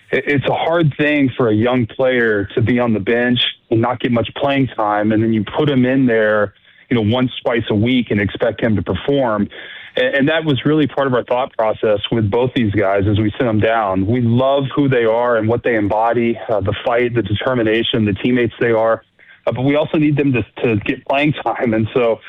it's a hard thing for a young player to be on the bench and not get much playing time, and then you put him in there, once, twice a week and expect him to perform. And that was really part of our thought process with both these guys as we sit them down. We love who they are and what they embody, the fight, the determination, the teammates they are, but we also need them to get playing time. And so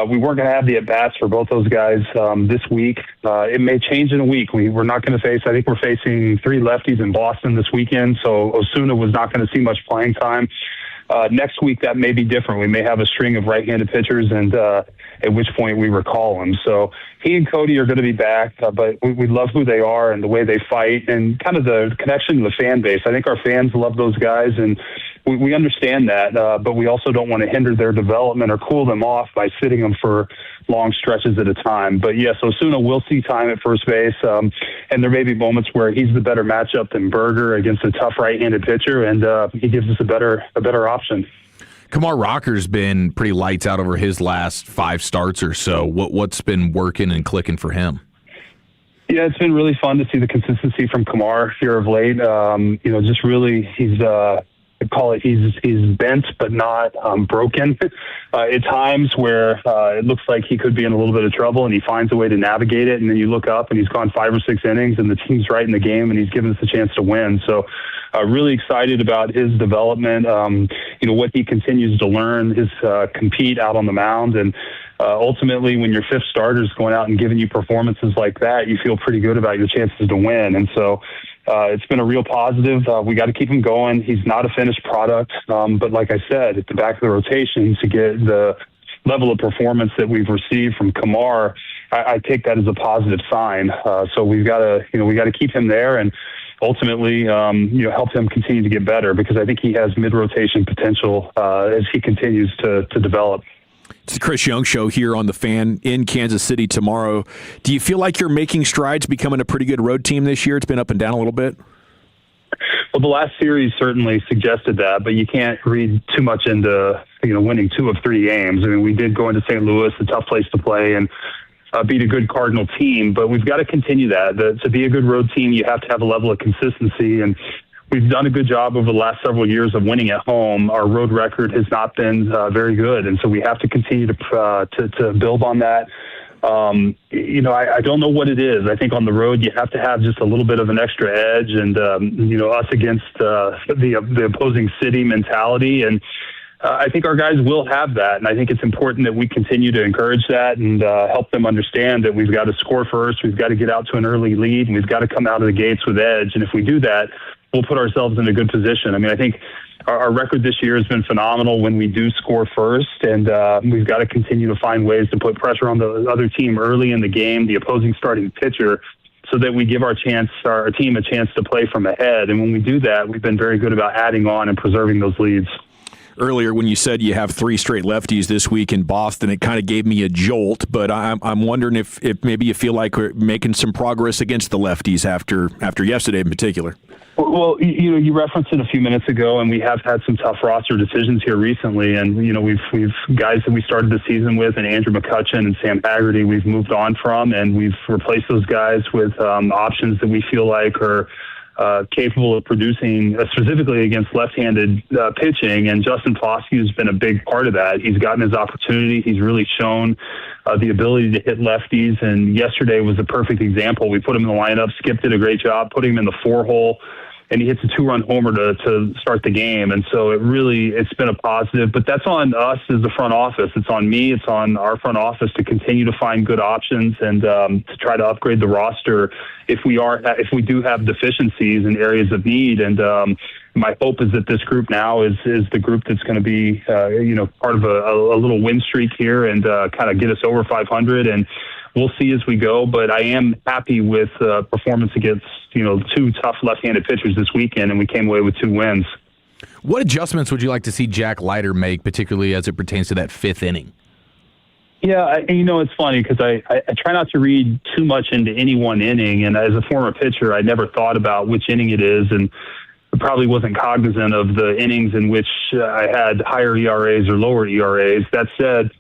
we weren't going to have the at-bats for both those guys this week. It may change in a week. We're not going to I think we're facing 3 lefties in Boston this weekend, so Osuna was not going to see much playing time. Next week, that may be different. We may have a string of right-handed pitchers, and at which point we recall them. So he and Cody are going to be back, but we love who they are and the way they fight and kind of the connection to the fan base. I think our fans love those guys, and we understand that, but we also don't want to hinder their development or cool them off by sitting them for long stretches at a time. But yes, Osuna will see time at first base, and there may be moments where he's the better matchup than Berger against a tough right-handed pitcher, and he gives us a better option. Kumar Rocker's been pretty lights out over his last 5 starts or so. What's been working and clicking for him? Yeah, it's been really fun to see the consistency from Kumar here of late. Just really he's bent but not broken. At times where it looks like he could be in a little bit of trouble, and he finds a way to navigate it, and then you look up and he's gone 5 or 6 innings and the team's right in the game and he's given us a chance to win. So really excited about his development, what he continues to learn, his compete out on the mound. And ultimately, when your 5th starter is going out and giving you performances like that, you feel pretty good about your chances to win. And so it's been a real positive. We got to keep him going. He's not a finished product, but like I said, at the back of the rotation, to get the level of performance that we've received from Kumar, I take that as a positive sign. So we got to keep him there and ultimately, help him continue to get better, because I think he has mid-rotation potential as he continues to develop. It's the Chris Young Show here on The Fan in Kansas City tomorrow. Do you feel like you're making strides, becoming a pretty good road team this year? It's been up and down a little bit. Well, the last series certainly suggested that, but you can't read too much into winning 2 of 3 games. I mean, we did go into St. Louis, a tough place to play, and beat a good Cardinal team, but we've got to continue that. To be a good road team, you have to have a level of consistency, and we've done a good job over the last several years of winning at home. Our road record has not been very good, and so we have to continue to build on that. I don't know what it is. I think on the road you have to have just a little bit of an extra edge, and us against the opposing city mentality, and I think our guys will have that, and I think it's important that we continue to encourage that and help them understand that we've got to score first, we've got to get out to an early lead, and we've got to come out of the gates with edge. And if we do that, we'll put ourselves in a good position. I mean, I think our record this year has been phenomenal when we do score first, and we've got to continue to find ways to put pressure on the other team early in the game, the opposing starting pitcher, so that we give our team a chance to play from ahead. And when we do that, we've been very good about adding on and preserving those leads. Earlier, when you said you have 3 straight lefties this week in Boston, it kind of gave me a jolt. But I'm wondering if maybe you feel like we're making some progress against the lefties after yesterday in particular. Well, you referenced it a few minutes ago, and we have had some tough roster decisions here recently. And we've guys that we started the season with, and Andrew McCutcheon and Sam Haggerty, we've moved on from, and we've replaced those guys with options that we feel like are capable of producing specifically against left-handed pitching, and Justin Foskey has been a big part of that. He's gotten his opportunity. He's really shown the ability to hit lefties, and yesterday was a perfect example. We put him in the lineup. Skip did a great job putting him in the 4-hole. and he hits a 2-run homer to start the game. And so it's been a positive, but that's on us as the front office. It's on me. It's on our front office to continue to find good options and to try to upgrade the roster if we do have deficiencies in areas of need. And my hope is that this group now is the group that's going to be, part of a little win streak here and kind of get us over 500. And we'll see as we go, but I am happy with performance against, 2 tough left-handed pitchers this weekend, and we came away with 2 wins. What adjustments would you like to see Jack Leiter make, particularly as it pertains to that 5th inning? Yeah, it's funny because I try not to read too much into any one inning, and as a former pitcher, I never thought about which inning it is, and I probably wasn't cognizant of the innings in which I had higher ERAs or lower ERAs. That said,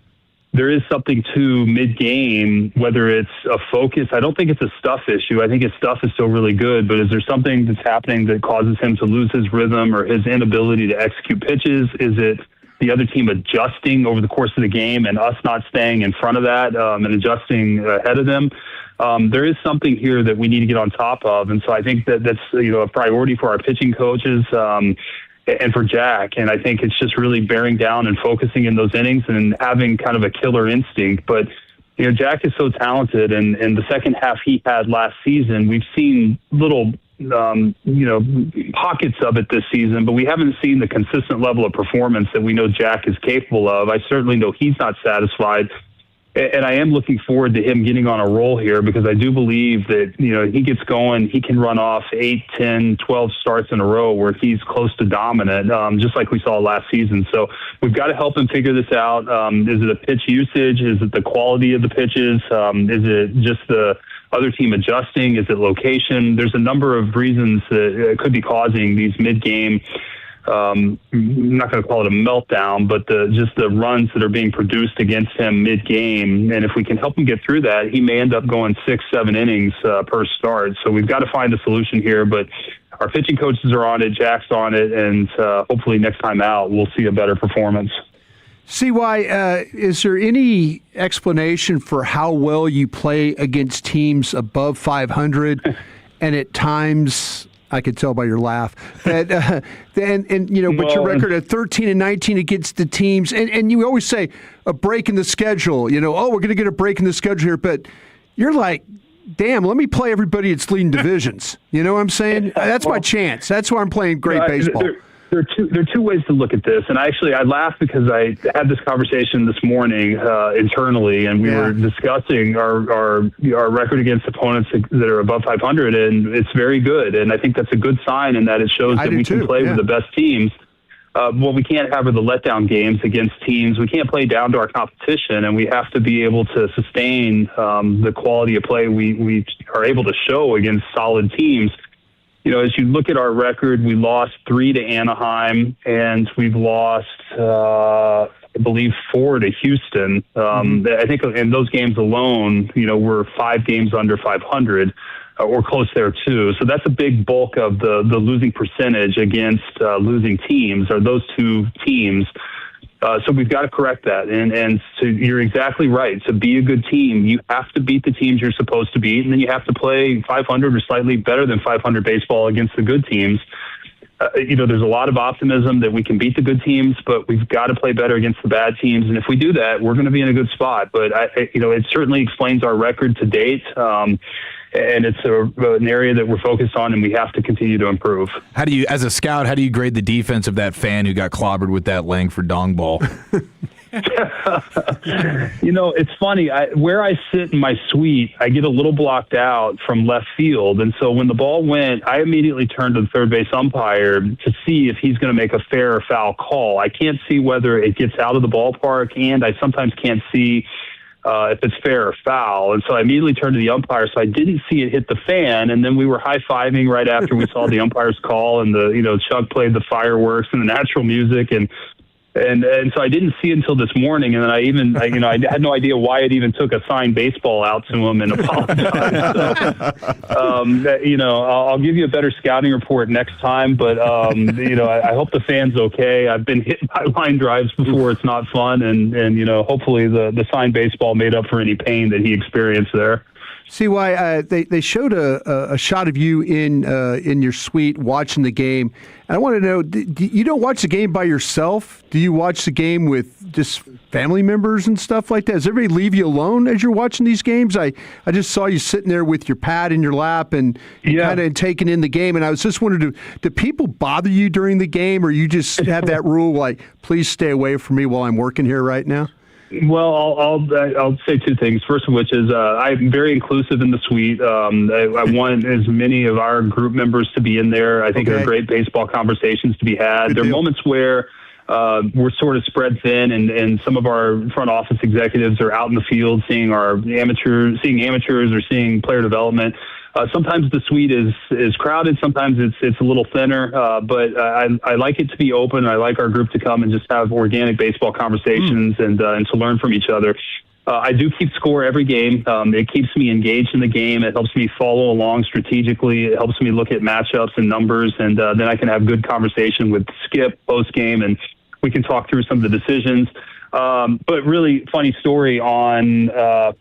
there is something to mid-game, whether it's a focus. I don't think it's a stuff issue. I think his stuff is still really good, but is there something that's happening that causes him to lose his rhythm or his inability to execute pitches? Is it the other team adjusting over the course of the game and us not staying in front of that and adjusting ahead of them? There is something here that we need to get on top of, and so I think that's a priority for our pitching coaches and for Jack. And I think it's just really bearing down and focusing in those innings and having kind of a killer instinct. But, Jack is so talented. And the second half he had last season, we've seen little, pockets of it this season, but we haven't seen the consistent level of performance that we know Jack is capable of. I certainly know he's not satisfied. And I am looking forward to him getting on a roll here because I do believe that, he gets going, he can run off 8, 10, 12 starts in a row where he's close to dominant, just like we saw last season. So we've got to help him figure this out. Is it a pitch usage? Is it the quality of the pitches? Is it just the other team adjusting? Is it location? There's a number of reasons that could be causing these mid-game I'm not going to call it a meltdown, but just the runs that are being produced against him mid-game. And if we can help him get through that, he may end up going 6-7 innings per start. So we've got to find a solution here, but our pitching coaches are on it, Jack's on it, and hopefully next time out we'll see a better performance. CY, is there any explanation for how well you play against teams above 500 and at times... I could tell by your laugh that, but your record at 13-19 against the teams, and you always say a break in the schedule. We're going to get a break in the schedule here, but you're like, damn, let me play everybody that's leading divisions. You know what I'm saying? That's my chance. That's why I'm playing great baseball. There are two ways to look at this, and I laughed because I had this conversation this morning internally, and we were discussing our record against opponents that are above 500, and it's very good, and I think that's a good sign in that it shows that we can play with the best teams. What we can't have are the letdown games against teams. We can't play down to our competition, and we have to be able to sustain the quality of play we are able to show against solid teams. As you look at our record, we lost 3 to Anaheim, and we've lost, I believe, 4 to Houston. I think in those games alone, we're 5 games under 500, or close there too. So that's a big bulk of the losing percentage against losing teams, are those 2 teams. So we've got to correct that. And so you're exactly right. To be a good team, you have to beat the teams you're supposed to beat, and then you have to play 500 or slightly better than 500 baseball against the good teams. There's a lot of optimism that we can beat the good teams, but we've got to play better against the bad teams. And if we do that, we're going to be in a good spot. But, it certainly explains our record to date. And it's an area that we're focused on, and we have to continue to improve. As a scout, how do you grade the defense of that fan who got clobbered with that Langford dong ball? It's funny. Where I sit in my suite, I get a little blocked out from left field. And so when the ball went, I immediately turned to the third base umpire to see if he's going to make a fair or foul call. I can't see whether it gets out of the ballpark, and I sometimes can't see if it's fair or foul. And so I immediately turned to the umpire, so I didn't see it hit the fan. And then we were high-fiving right after we saw the umpire's call, and Chuck played the fireworks and the natural music, and so I didn't see it until this morning. And then I had no idea why it even took a signed baseball out to him and apologized. So, I'll give you a better scouting report next time, but, I hope the fan's okay. I've been hit by line drives before. It's not fun. And hopefully the signed baseball made up for any pain that he experienced there. CY, they showed a shot of you in your suite watching the game. And I want to know, you don't watch the game by yourself? Do you watch the game with just family members and stuff like that? Does everybody leave you alone as you're watching these games? I just saw you sitting there with your pad in your lap and kind of taking in the game. And I was just wondering, do people bother you during the game, or you just have that rule like, please stay away from me while I'm working here right now? Well, I'll say two things. First of which is I'm very inclusive in the suite. I want as many of our group members to be in there. I think there are great baseball conversations to be had. There are moments where we're sort of spread thin, and some of our front office executives are out in the field seeing amateurs or seeing player development. Sometimes the suite is crowded. Sometimes it's a little thinner. But I like it to be open. I like our group to come and just have organic baseball conversations and to learn from each other. I do keep score every game. It keeps me engaged in the game. It helps me follow along strategically. It helps me look at matchups and numbers, and then I can have good conversation with Skip post game, and we can talk through some of the decisions. But really funny story, on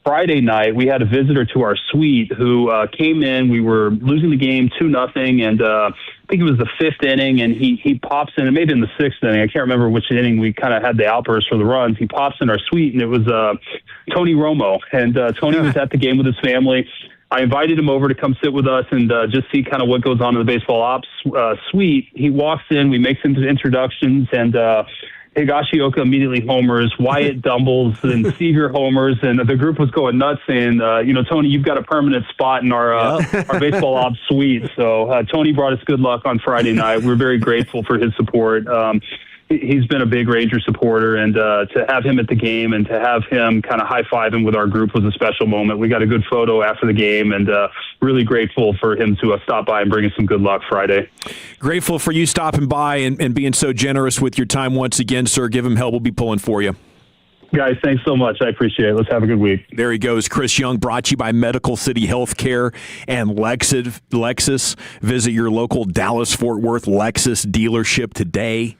Friday night, we had a visitor to our suite who came in. We were losing the game 2-0, and I think it was the 5th inning, and he pops in, and maybe in the 6th inning. I can't remember which inning we kind of had the outburst for the runs. He pops in our suite, and it was Tony Romo. And Tony was at the game with his family. I invited him over to come sit with us and just see kind of what goes on in the baseball ops suite. He walks in, we make some introductions, and Higashioka immediately homers, Wyatt doubles, and Seager homers, and the group was going nuts saying, Tony, you've got a permanent spot in our baseball ops suite. So Tony brought us good luck on Friday night. We're very grateful for his support. He's been a big Ranger supporter, and to have him at the game and to have him kind of high-fiving with our group was a special moment. We got a good photo after the game, and really grateful for him to stop by and bring us some good luck Friday. Grateful for you stopping by and being so generous with your time once again, sir. Give him hell. We'll be pulling for you. Guys, thanks so much. I appreciate it. Let's have a good week. There he goes. Chris Young, brought to you by Medical City Healthcare and Lexus. Visit your local Dallas-Fort Worth Lexus dealership today.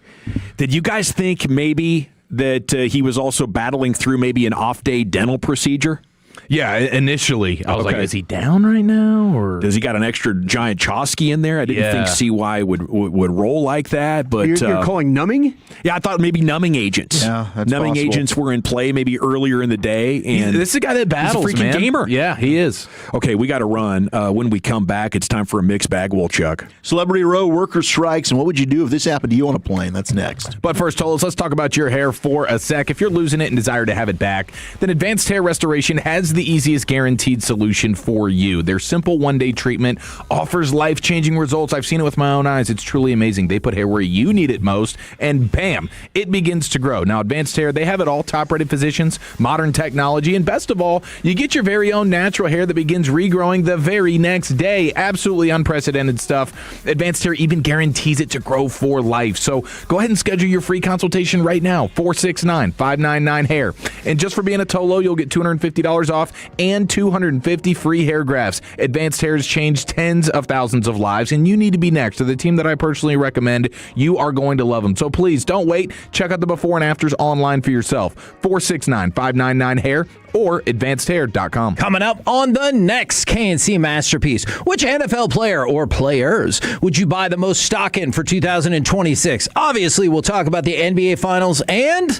Did you guys think maybe that he was also battling through maybe an off-day dental procedure? Yeah, initially I was like, is he down right now, or does he got an extra giant Chosky in there? I didn't think CY would roll like that, but you're calling numbing? Yeah, I thought maybe numbing agents. Yeah, that's numbing possible. Agents were in play maybe earlier in the day, and this is a guy that battles, he's a freaking man. gamer. Yeah, he is. Okay, we got to run. When we come back, it's time for a mixed bag, Wolchuk. Celebrity Row, worker strikes, and what would you do if this happened to you on a plane? That's next. But first, Tolos, let's talk about your hair for a sec. If you're losing it and desire to have it back, then Advanced Hair Restoration has the easiest guaranteed solution for you. Their simple one-day treatment offers life-changing results. I've seen it with my own eyes. It's truly amazing. They put hair where you need it most, and bam, it begins to grow. Now, Advanced Hair, they have it all. Top-rated physicians, modern technology, and best of all, you get your very own natural hair that begins regrowing the very next day. Absolutely unprecedented stuff. Advanced Hair even guarantees it to grow for life. So go ahead and schedule your free consultation right now, 469-599-HAIR. And just for being a Tolo, you'll get $250 off and 250 free hair grafts. Advanced Hair has changed tens of thousands of lives, and you need to be next to the team that I personally recommend. You are going to love them. So please don't wait. Check out the before and afters online for yourself. 469-599-HAIR or advancedhair.com. Coming up on the next KNC Masterpiece, which NFL player or players would you buy the most stock in for 2026? Obviously, we'll talk about the NBA Finals and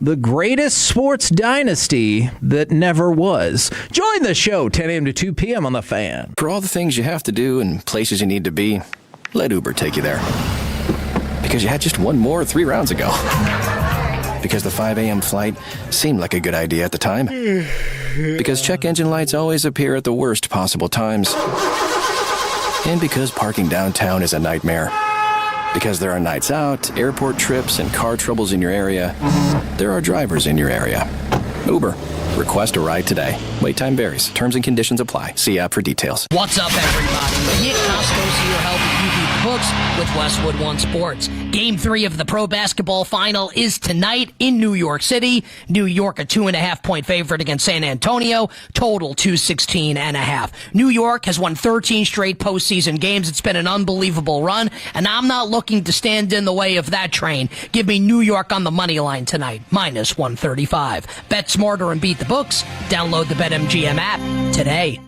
the greatest sports dynasty that never was. Join the show 10 a.m. to 2 p.m. on The Fan. For all the things you have to do and places you need to be, let Uber take you there. Because you had just one more 3 rounds ago. Because the 5 a.m. flight seemed like a good idea at the time. Because check engine lights always appear at the worst possible times. And because parking downtown is a nightmare. Because there are nights out, airport trips, and car troubles in your area, there are drivers in your area. Uber. Request a ride today. Wait time varies. Terms and conditions apply. See app for details. What's up, everybody? Nick Costco's here helping you beat the books with Westwood One Sports. Game 3 of the pro basketball final is tonight in New York City. New York a 2.5-point favorite against San Antonio. Total 216.5. New York has won 13 straight postseason games. It's been an unbelievable run, and I'm not looking to stand in the way of that train. Give me New York on the money line tonight, -135. Bet smarter and beat the books. Download the BetMGM app today.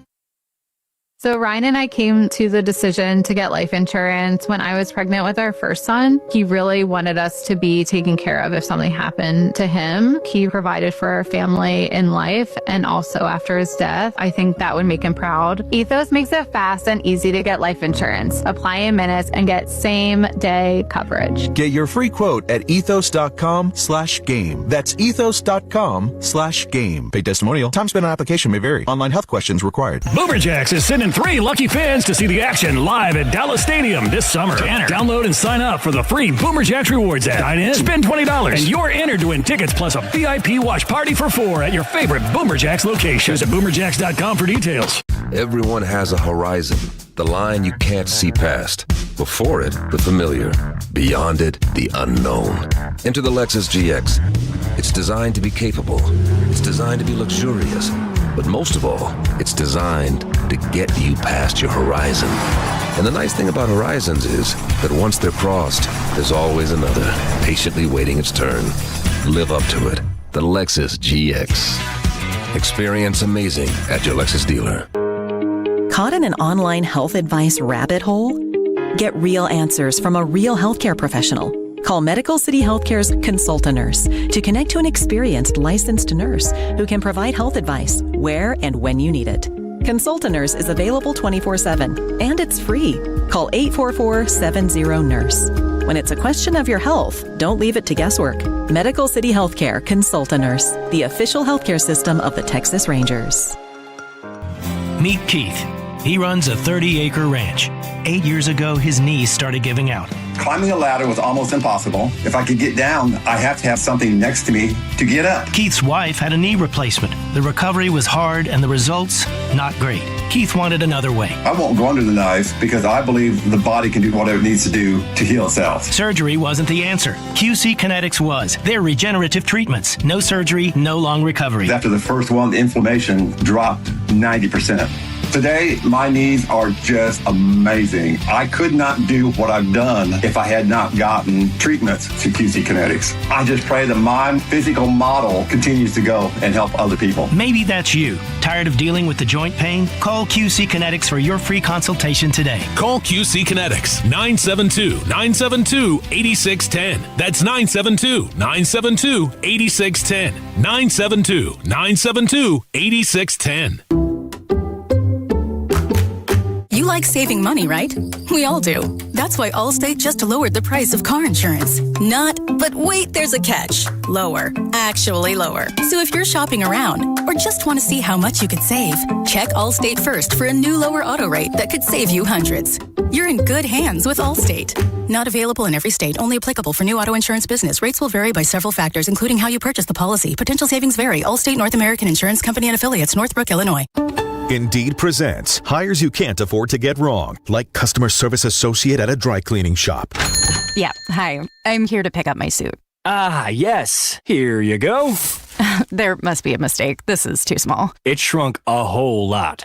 So Ryan and I came to the decision to get life insurance when I was pregnant with our first son. He really wanted us to be taken care of if something happened to him. He provided for our family in life and also after his death. I think that would make him proud. Ethos makes it fast and easy to get life insurance. Apply in minutes and get same-day coverage. Get your free quote at ethos.com/game. That's ethos.com/game. Paid testimonial. Time spent on application may vary. Online health questions required. Boomerjacks is sending 3 lucky fans to see the action live at Dallas Stadium this summer. Download and sign up for the free Boomerjacks Rewards app. Dine in, spend $20, and you're entered to win tickets plus a VIP watch party for 4 at your favorite Boomerjacks location. Visit boomerjacks.com for details. Everyone has a horizon, the line you can't see past. Before it, the familiar. Beyond it, the unknown. Enter the Lexus GX. It's designed to be capable. It's designed to be luxurious. But most of all, it's designed to get you past your horizon. And the nice thing about horizons is that once they're crossed, there's always another, patiently waiting its turn. Live up to it. The Lexus GX. Experience amazing at your Lexus dealer. Caught in an online health advice rabbit hole? Get real answers from a real healthcare professional. Call Medical City Healthcare's Consult a Nurse to connect to an experienced licensed nurse who can provide health advice where and when you need it. Consult a Nurse is available 24/7 and it's free. Call 844-70-NURSE. When it's a question of your health, don't leave it to guesswork. Medical City Healthcare Consult a Nurse, the official healthcare system of the Texas Rangers. Meet Keith. He runs a 30-acre ranch. 8 years ago, his knees started giving out. Climbing a ladder was almost impossible. If I could get down, I have to have something next to me to get up. Keith's wife had a knee replacement. The recovery was hard and the results, not great. Keith wanted another way. I won't go under the knife because I believe the body can do whatever it needs to do to heal itself. Surgery wasn't the answer. QC Kinetics was. They're regenerative treatments. No surgery, no long recovery. After the first one, the inflammation dropped 90%. Today, my knees are just amazing. I could not do what I've done if I had not gotten treatments to QC Kinetics. I just pray that my physical model continues to go and help other people. Maybe that's you. Tired of dealing with the joint pain? Call QC Kinetics for your free consultation today. Call QC Kinetics, 972-972-8610. That's 972-972-8610. 972-972-8610. You like saving money, right? We all do. That's why Allstate just lowered the price of car insurance. But wait, there's a catch. Lower. Actually lower. So if you're shopping around or just want to see how much you could save, check Allstate first for a new lower auto rate that could save you hundreds. You're in good hands with Allstate. Not available in every state. Only applicable for new auto insurance business. Rates will vary by several factors, including how you purchase the policy. Potential savings vary. Allstate North American Insurance Company and Affiliates, Northbrook, Illinois. Indeed presents hires you can't afford to get wrong, like customer service associate at a dry cleaning shop. Yeah, hi. I'm here to pick up my suit. Ah, yes. Here you go. There must be a mistake. This is too small. It shrunk a whole lot.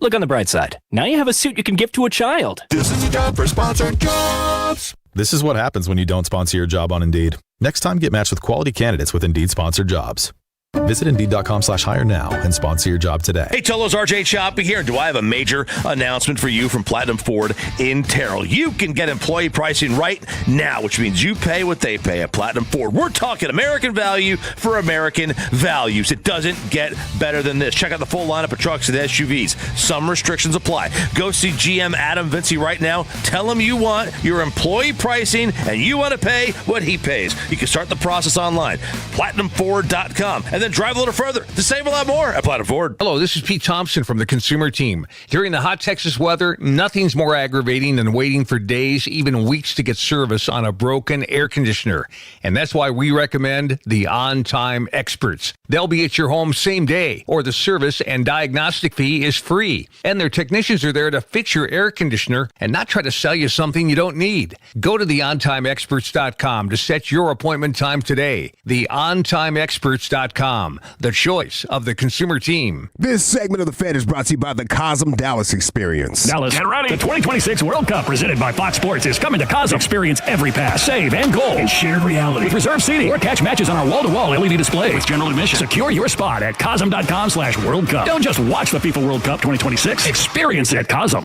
Look on the bright side. Now you have a suit you can give to a child. This is the job for sponsored jobs. This is what happens when you don't sponsor your job on Indeed. Next time, get matched with quality candidates with Indeed sponsored jobs. Visit Indeed.com/hire now and sponsor your job today. Hey, Tolos, RJ Choppy here. Do I have a major announcement for you from Platinum Ford in Terrell? You can get employee pricing right now, which means you pay what they pay at Platinum Ford. We're talking American value for American values. It doesn't get better than this. Check out the full lineup of trucks and SUVs. Some restrictions apply. Go see GM Adam Vinci right now. Tell him you want your employee pricing and you want to pay what he pays. You can start the process online. PlatinumFord.com. And then drive a little further to save a lot more at Platinum Ford. Hello, this is Pete Thompson from the Consumer Team. During the hot Texas weather, nothing's more aggravating than waiting for days, even weeks to get service on a broken air conditioner. And that's why we recommend the On-Time Experts. They'll be at your home same day, or the service and diagnostic fee is free. And their technicians are there to fix your air conditioner and not try to sell you something you don't need. Go to theontimeexperts.com to set your appointment time today. theontimeexperts.com. krld-fm, the choice of the consumer team. This segment of The Fan is brought to you by the Cosm Dallas Experience. Dallas, get ready. The 2026 World Cup presented by Fox Sports is coming to Cosm. Experience every pass, save, and goal in shared reality. With reserved seating or catch matches on our wall-to-wall LED display with general admission. Secure your spot at Cosm.com/World Cup. Don't just watch the FIFA World Cup 2026. Experience it at Cosm.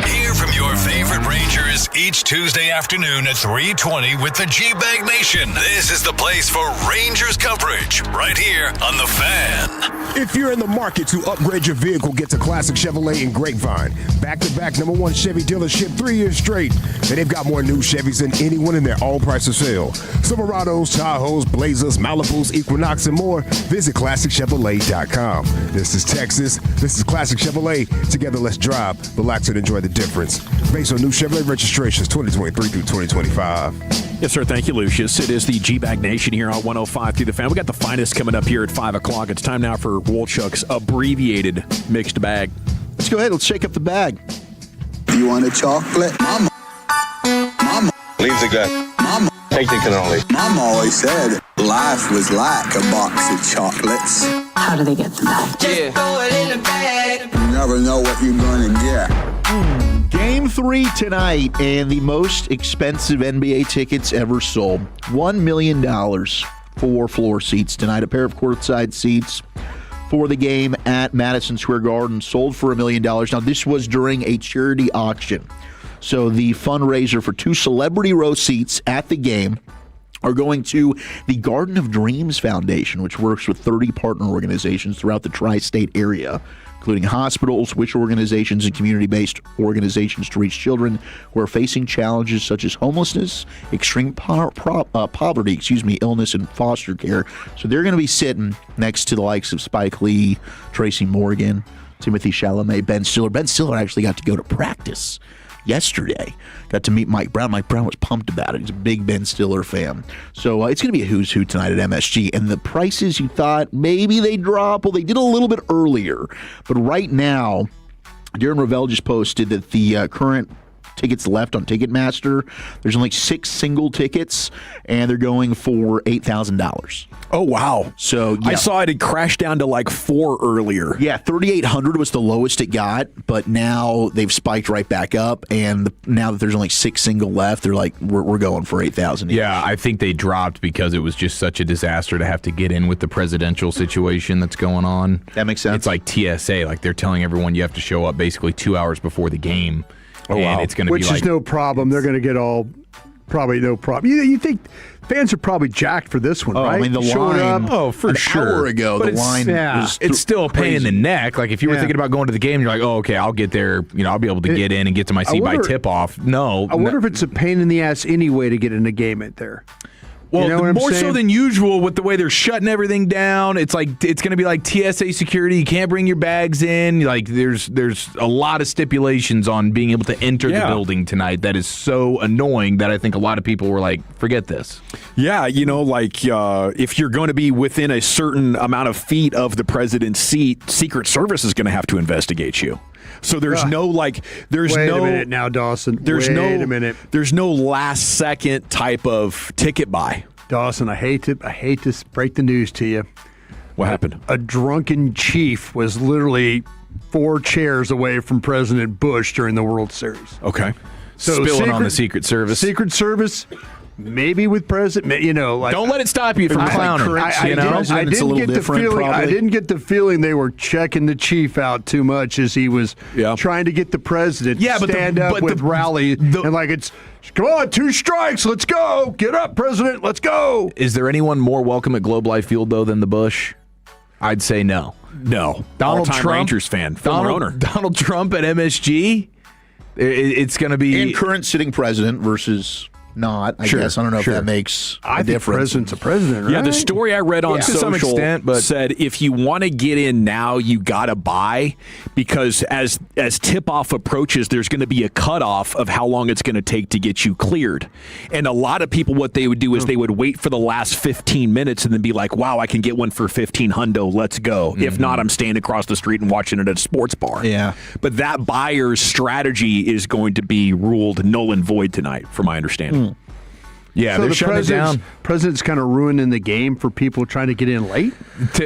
Hear from your favorite Rangers each Tuesday afternoon at 3:20 with the G-Bag Nation. This is the place for Rangers coverage right here on The Fan. If you're in the market to upgrade your vehicle, get to Classic Chevrolet in Grapevine. Back-to-back #1 Chevy dealership 3 years straight. And they've got more new Chevys than anyone in their all-price of sale. Silverados, Tahoes, Blazers, Malibus, Equinox, and more. Visit ClassicChevrolet.com. This is Texas. This is Classic Chevrolet. Together, let's drive, relax, and enjoy the difference. Based on new Chevrolet registrations 2023 through 2025. Yes, sir. Thank you, Lucius. It is the G-Bag Nation here on 105 through The Fan. We got the finest coming up here at 5 o'clock. It's time now for Wolchuk's abbreviated mixed bag. Let's go ahead. Let's shake up the bag. You want a chocolate? Mama. Leave the gun. Mama. Take the cannoli. Mama always said life was like a box of chocolates. How do they get to that? Just throw it in the bag. You never know what you're going to get. Game 3 tonight, and the most expensive NBA tickets ever sold. $1 million for floor seats tonight. A pair of courtside seats for the game at Madison Square Garden sold for $1 million. Now, this was during a charity auction. So the fundraiser for 2 celebrity row seats at the game are going to the Garden of Dreams Foundation, which works with 30 partner organizations throughout the tri-state area, including hospitals, wish organizations, and community-based organizations to reach children who are facing challenges such as homelessness, extreme poverty, illness, and foster care. So they're going to be sitting next to the likes of Spike Lee, Tracy Morgan, Timothy Chalamet, Ben Stiller. Ben Stiller actually got to go to practice yesterday. Got to meet Mike Brown. Mike Brown was pumped about it. He's a big Ben Stiller fan. So it's going to be a who's who tonight at MSG. And the prices you thought maybe they drop, well, they did a little bit earlier. But right now, Darren Ravel just posted that the current tickets left on Ticketmaster, there's only 6 single tickets, and they're going for $8,000. Oh, wow. So yeah. I saw it had crashed down to like 4 earlier. Yeah, 3,800 was the lowest it got, but now they've spiked right back up, and now that there's only 6 single left, they're like, we're going for $8,000. Yeah, I think they dropped because it was just such a disaster to have to get in with the presidential situation that's going on. That makes sense. It's like TSA, like they're telling everyone you have to show up basically 2 hours before the game. Oh, wow. And it's going to be Which is no problem. They're going to get probably no problem. You think fans are probably jacked for this one, right? I mean, the Showing line, up. for sure. An hour ago, but the line was it's still a pain in the neck. Like if you were thinking about going to the game, you're like, oh, okay, I'll get there. I'll be able to get in and get to my seat by tip-off. No. I wonder if it's a pain in the ass anyway to get in a game at there. Well, you know what more I'm saying? so than usual with the way they're shutting everything down. It's like it's going to be like TSA security. You can't bring your bags in. Like there's a lot of stipulations on being able to enter the building tonight. That is so annoying that I think a lot of people were like, forget this. Yeah, if you're going to be within a certain amount of feet of the president's seat, Secret Service is going to have to investigate you. So there's Wait a minute now, Dawson. Wait a minute. There's no last second type of ticket buy. Dawson, I hate to break the news to you. What happened? A drunken chief was literally 4 chairs away from President Bush during the World Series. Okay. So Spilling on the Secret Service. Secret Service, maybe with President, don't let it stop you from clowning. I didn't get the feeling they were checking the chief out too much as he was trying to get the president to stand up with rally and like it's, come on, 2 strikes, let's go, get up, President, let's go. Is there anyone more welcome at Globe Life Field though than the Bush? I'd say no. No. Donald All-time Trump, Rangers fan, former owner. Donald Trump at MSG. It's going to be and current sitting president versus not. I guess I don't know if that makes a difference. President's a president, right? Yeah, the story I read on to social some extent, but said if you want to get in now, you got to buy because as tip-off approaches, there's going to be a cutoff of how long it's going to take to get you cleared. And a lot of people, what they would do is they would wait for the last 15 minutes and then be like, wow, I can get one for $1,500. Let's go. If not, I'm staying across the street and watching it at a sports bar. Yeah. But that buyer's strategy is going to be ruled null and void tonight, from my understanding. Yeah, so they're the shutting it down. President's kind of ruining the game for people trying to get in late?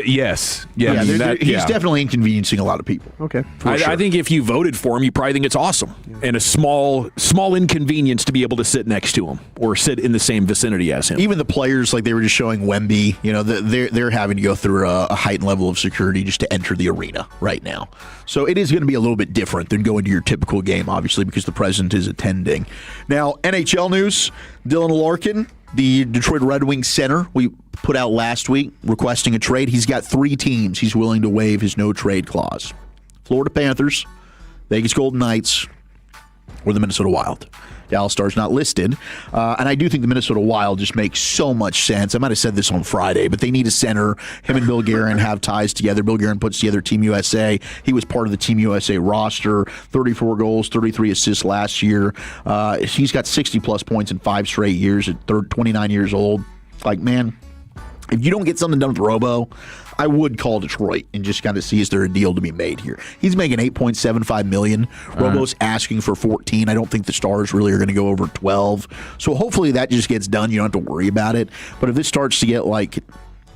Yes. He's definitely inconveniencing a lot of people. Okay. I think if you voted for him, you probably think it's awesome and a small inconvenience to be able to sit next to him or sit in the same vicinity as him. Even the players, like they were just showing Wemby, they're having to go through a heightened level of security just to enter the arena right now. So it is going to be a little bit different than going to your typical game, obviously, because the president is attending. Now, NHL news, Dylan Larkin, the Detroit Red Wings center, we put out last week requesting a trade. He's got 3 teams he's willing to waive his no-trade clause. Florida Panthers, Vegas Golden Knights, or the Minnesota Wild. Dallas Stars not listed. And I do think the Minnesota Wild just makes so much sense. I might have said this on Friday, but they need a center. Him and Bill Guerin have ties together. Bill Guerin puts together Team USA. He was part of the Team USA roster. 34 goals, 33 assists last year. He's got 60-plus points in 5 straight years at 29 years old. Like, man, if you don't get something done with Robo, I would call Detroit and just kind of see is there a deal to be made here. He's making $8.75 million. Robo's asking for 14. I don't think the Stars really are going to go over 12. So hopefully that just gets done. You don't have to worry about it. But if this starts to get like,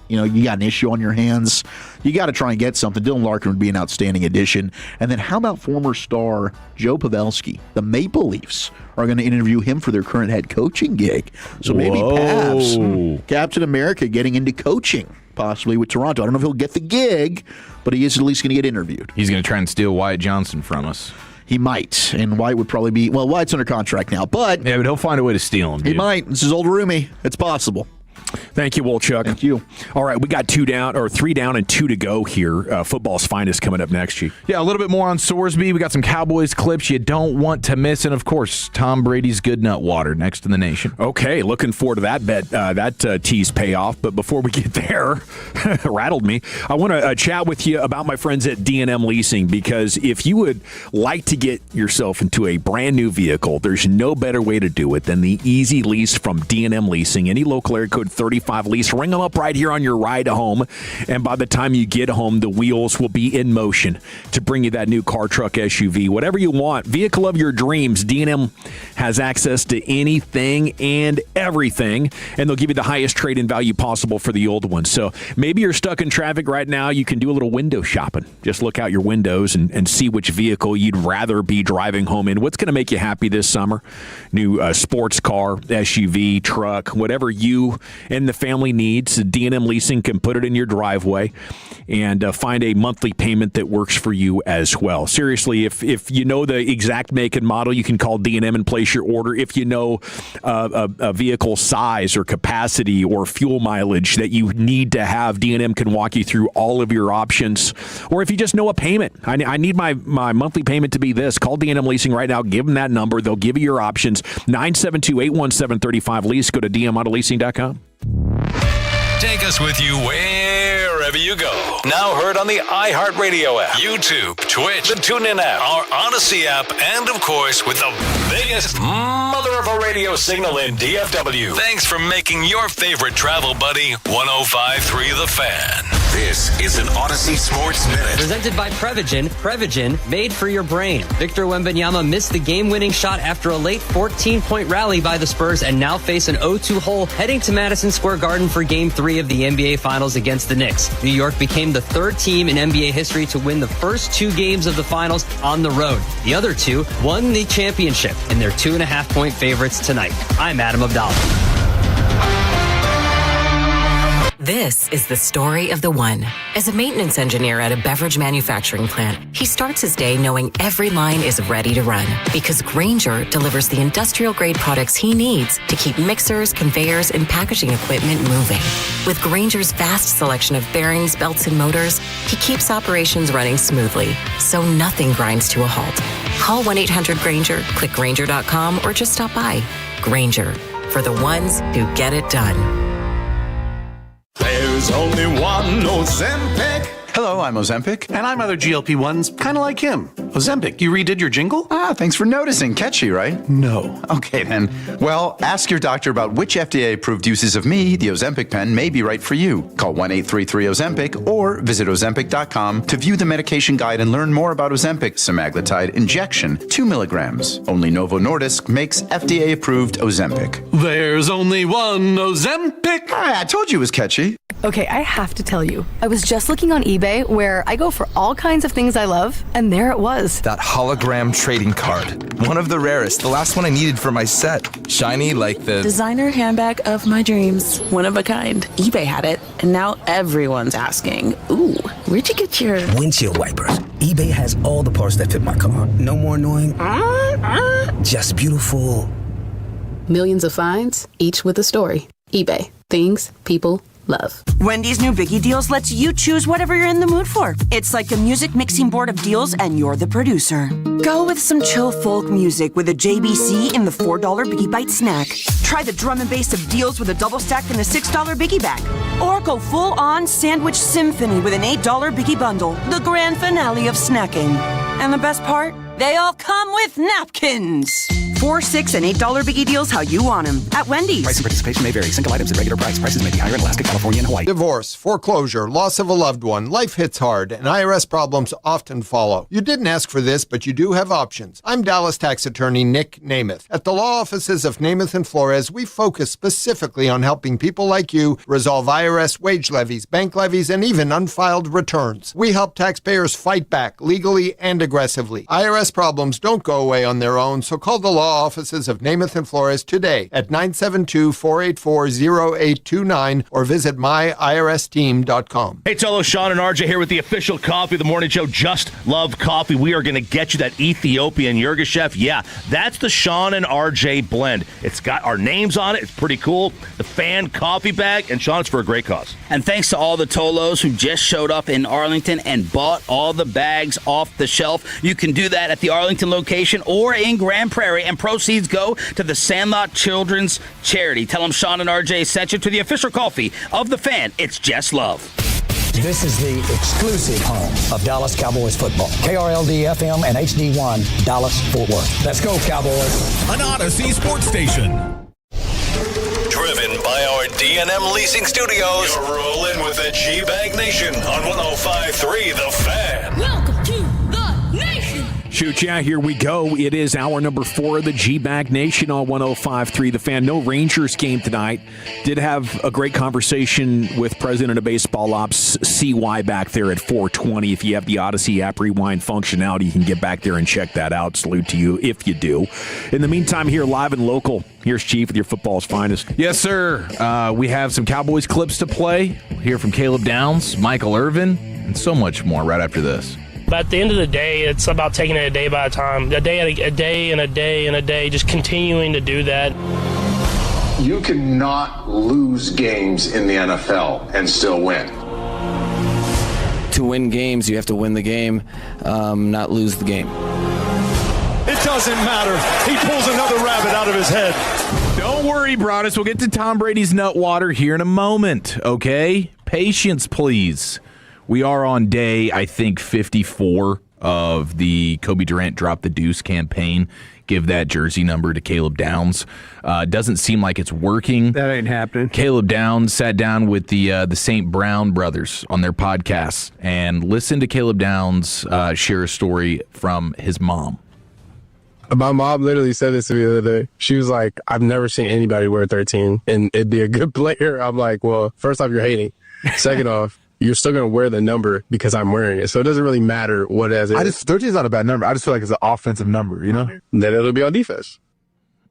you got an issue on your hands, you got to try and get something. Dylan Larkin would be an outstanding addition. And then how about former star Joe Pavelski? The Maple Leafs are going to interview him for their current head coaching gig. So maybe Pavs, Captain America, getting into coaching, possibly with Toronto. I don't know if he'll get the gig, but he is at least going to get interviewed. He's going to try and steal Wyatt Johnson from us. He might, and Wyatt would probably be, Wyatt's under contract now, but he'll find a way to steal him. He might. This is old roomie. It's possible. Thank you, Wolchuk. Thank you. All right, we got 3 down and 2 to go here. Football's finest coming up next, Chief. Yeah, a little bit more on Sorsby. We got some Cowboys clips you don't want to miss, and of course, Tom Brady's Good Nut Water next in the nation. Okay, looking forward to that bet, that tease payoff. But before we get there, rattled me. I want to chat with you about my friends at D&M Leasing, because if you would like to get yourself into a brand new vehicle, there's no better way to do it than the easy lease from D&M Leasing. Any local area code 35 lease. Ring them up right here on your ride home, and by the time you get home, the wheels will be in motion to bring you that new car, truck, SUV, whatever you want. Vehicle of your dreams. D&M has access to anything and everything, and they'll give you the highest trade-in value possible for the old one. So maybe you're stuck in traffic right now. You can do a little window shopping. Just look out your windows and see which vehicle you'd rather be driving home in. What's going to make you happy this summer? New sports car, SUV, truck, whatever you and the family needs. D&M Leasing can put it in your driveway and find a monthly payment that works for you as well. Seriously, if you know the exact make and model, you can call D&M and place your order. If you know a vehicle size or capacity or fuel mileage that you need to have, D&M can walk you through all of your options. Or if you just know a payment, I need my monthly payment to be this, call D&M Leasing right now. Give them that number. They'll give you your options. 972-817-35-LEASE. Go to dmautaleasing.com. Take us with you wherever you go. Now heard on the iHeartRadio app, YouTube, Twitch, the TuneIn app, our Odyssey app, and of course with the biggest mother of a radio signal in DFW. Thanks for making your favorite travel buddy 105.3 The Fan. This is an Odyssey Sports Minute. Presented by Prevagen. Prevagen, made for your brain. Victor Wembanyama missed the game-winning shot after a late 14-point rally by the Spurs and now face an 0-2 hole heading to Madison Square Garden for Game 3 of the NBA Finals against the Knicks. New York became the 3rd team in NBA history to win the first 2 games of the Finals on the road. The other 2 won the championship, and they're 2.5-point favorites tonight. I'm Adam Abdallah. This is the story of the one. As a maintenance engineer at a beverage manufacturing plant, he starts his day knowing every line is ready to run because Grainger delivers the industrial-grade products he needs to keep mixers, conveyors, and packaging equipment moving. With Grainger's vast selection of bearings, belts, and motors, he keeps operations running smoothly, so nothing grinds to a halt. Call 1-800-GRAINGER, click Grainger.com, or just stop by. Grainger, for the ones who get it done. There's only one Ozempic. Hello, I'm Ozempic. And I'm other GLP-1s, kind of like him. Ozempic, you redid your jingle? Thanks for noticing. Catchy, right? No. Okay, then. Well, ask your doctor about which FDA-approved uses of me, the Ozempic pen, may be right for you. Call 1-833-OZEMPIC or visit Ozempic.com to view the medication guide and learn more about Ozempic semaglutide injection, 2 milligrams. Only Novo Nordisk makes FDA-approved Ozempic. There's only one Ozempic. I told you it was catchy. Okay, I have to tell you, I was just looking on eBay where I go for all kinds of things I love, and there it was. That hologram trading card. One of the rarest. The last one I needed for my set. Shiny like the designer handbag of my dreams. One of a kind. eBay had it, and now everyone's asking, ooh, where'd you get your windshield wipers? eBay has all the parts that fit my car. No more annoying. Just beautiful. Millions of finds, each with a story. eBay. Things people love. Wendy's new Biggie Deals lets you choose whatever you're in the mood for. It's like a music mixing board of deals, and you're the producer. Go with some chill folk music with a JBC in the $4 Biggie Bite snack. Try the drum and bass of deals with a double stack in the $6 Biggie bag. Or go full-on sandwich symphony with an $8 Biggie bundle, the grand finale of snacking. And the best part? They all come with napkins. $4, $6, and $8 Biggie Deals how you want them at Wendy's. Price and participation may vary. Single items at regular price. Prices may be higher in Alaska, California, and Hawaii. Divorce, foreclosure, loss of a loved one. Life hits hard, and IRS problems often follow. You didn't ask for this, but you do have options. I'm Dallas tax attorney Nick Namath. At the law offices of Namath and Flores, we focus specifically on helping people like you resolve IRS wage levies, bank levies, and even unfiled returns. We help taxpayers fight back legally and aggressively. IRS problems don't go away on their own, so call the law offices of Namath and Flores today at 972-484-0829 or visit myiRSteam.com. Hey, Tolo, Sean and RJ here with the official coffee of the morning show, Just Love Coffee. We are going to get you that Ethiopian Yirgacheffe. Yeah, that's the Sean and RJ blend. It's got our names on it. It's pretty cool. The fan coffee bag, and Sean, it's for a great cause. And thanks to all the Tolos who just showed up in Arlington and bought all the bags off the shelf. You can do that at the Arlington location or in Grand Prairie, and proceeds go to the Sandlot Children's Charity. Tell them Sean and RJ sent you to the official coffee of the fan. It's Just Love. This is the exclusive home of Dallas Cowboys football. KRLD-FM and HD1, Dallas-Fort Worth. Let's go, Cowboys. An Odyssey sports station. Driven by our D&M Leasing Studios. You're rolling with the G-Bag Nation on 105.3 The Fan. Welcome to the nation. Shoot, yeah, here we go. It is hour number 4 of the G-Bag Nation on 105.3 The Fan. No Rangers game tonight. Did have a great conversation with President of Baseball Ops, CY, back there at 4:20. If you have the Odyssey app rewind functionality, you can get back there and check that out. Salute to you if you do. In the meantime, here live and local, here's Chief with your football's finest. Yes, sir. We have some Cowboys clips to play. We'll hear from Caleb Downs, Michael Irvin, and so much more right after this. But at the end of the day, it's about taking it a day by a time, a day and a day, just continuing to do that. You cannot lose games in the NFL and still win. To win games, you have to win the game, not lose the game. It doesn't matter. He pulls another rabbit out of his head. Don't worry, Broadus. We'll get to Tom Brady's nut water here in a moment, okay? Patience, please. We are on day, I think, 54 of the Kobe Durant Drop the Deuce campaign. Give that jersey number to Caleb Downs. Doesn't seem like it's working. That ain't happening. Caleb Downs sat down with the St. Brown brothers on their podcast and listened to Caleb Downs share a story from his mom. My mom literally said this to me the other day. She was like, I've never seen anybody wear 13 and it'd be a good player. I'm like, well, first off, you're hating. Second off, you're still going to wear the number because I'm wearing it. So it doesn't really matter what it is. 13 is not a bad number. I just feel like it's an offensive number, you know? Then it'll be on defense.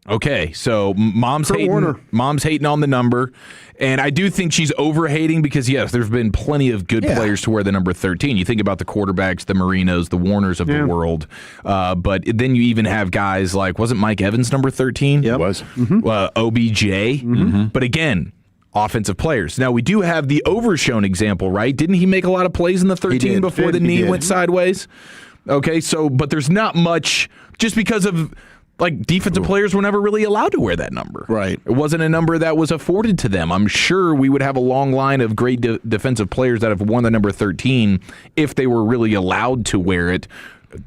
Okay, so mom's hating on the number, and I do think she's over-hating because, yes, there's been plenty of good players to wear the number 13. You think about the quarterbacks, the Marinos, the Warners of the world, but then you even have guys like, wasn't Mike Evans number 13? Yeah, it was. OBJ. Mm-hmm. But again, offensive players. Now, we do have the Overshown example, right? Didn't he make a lot of plays in the 13 before the knee went sideways? Okay, so, but there's not much, just because of Like, defensive players were never really allowed to wear that number. Right. It wasn't a number that was afforded to them. I'm sure we would have a long line of great defensive players that have worn the number 13 if they were really allowed to wear it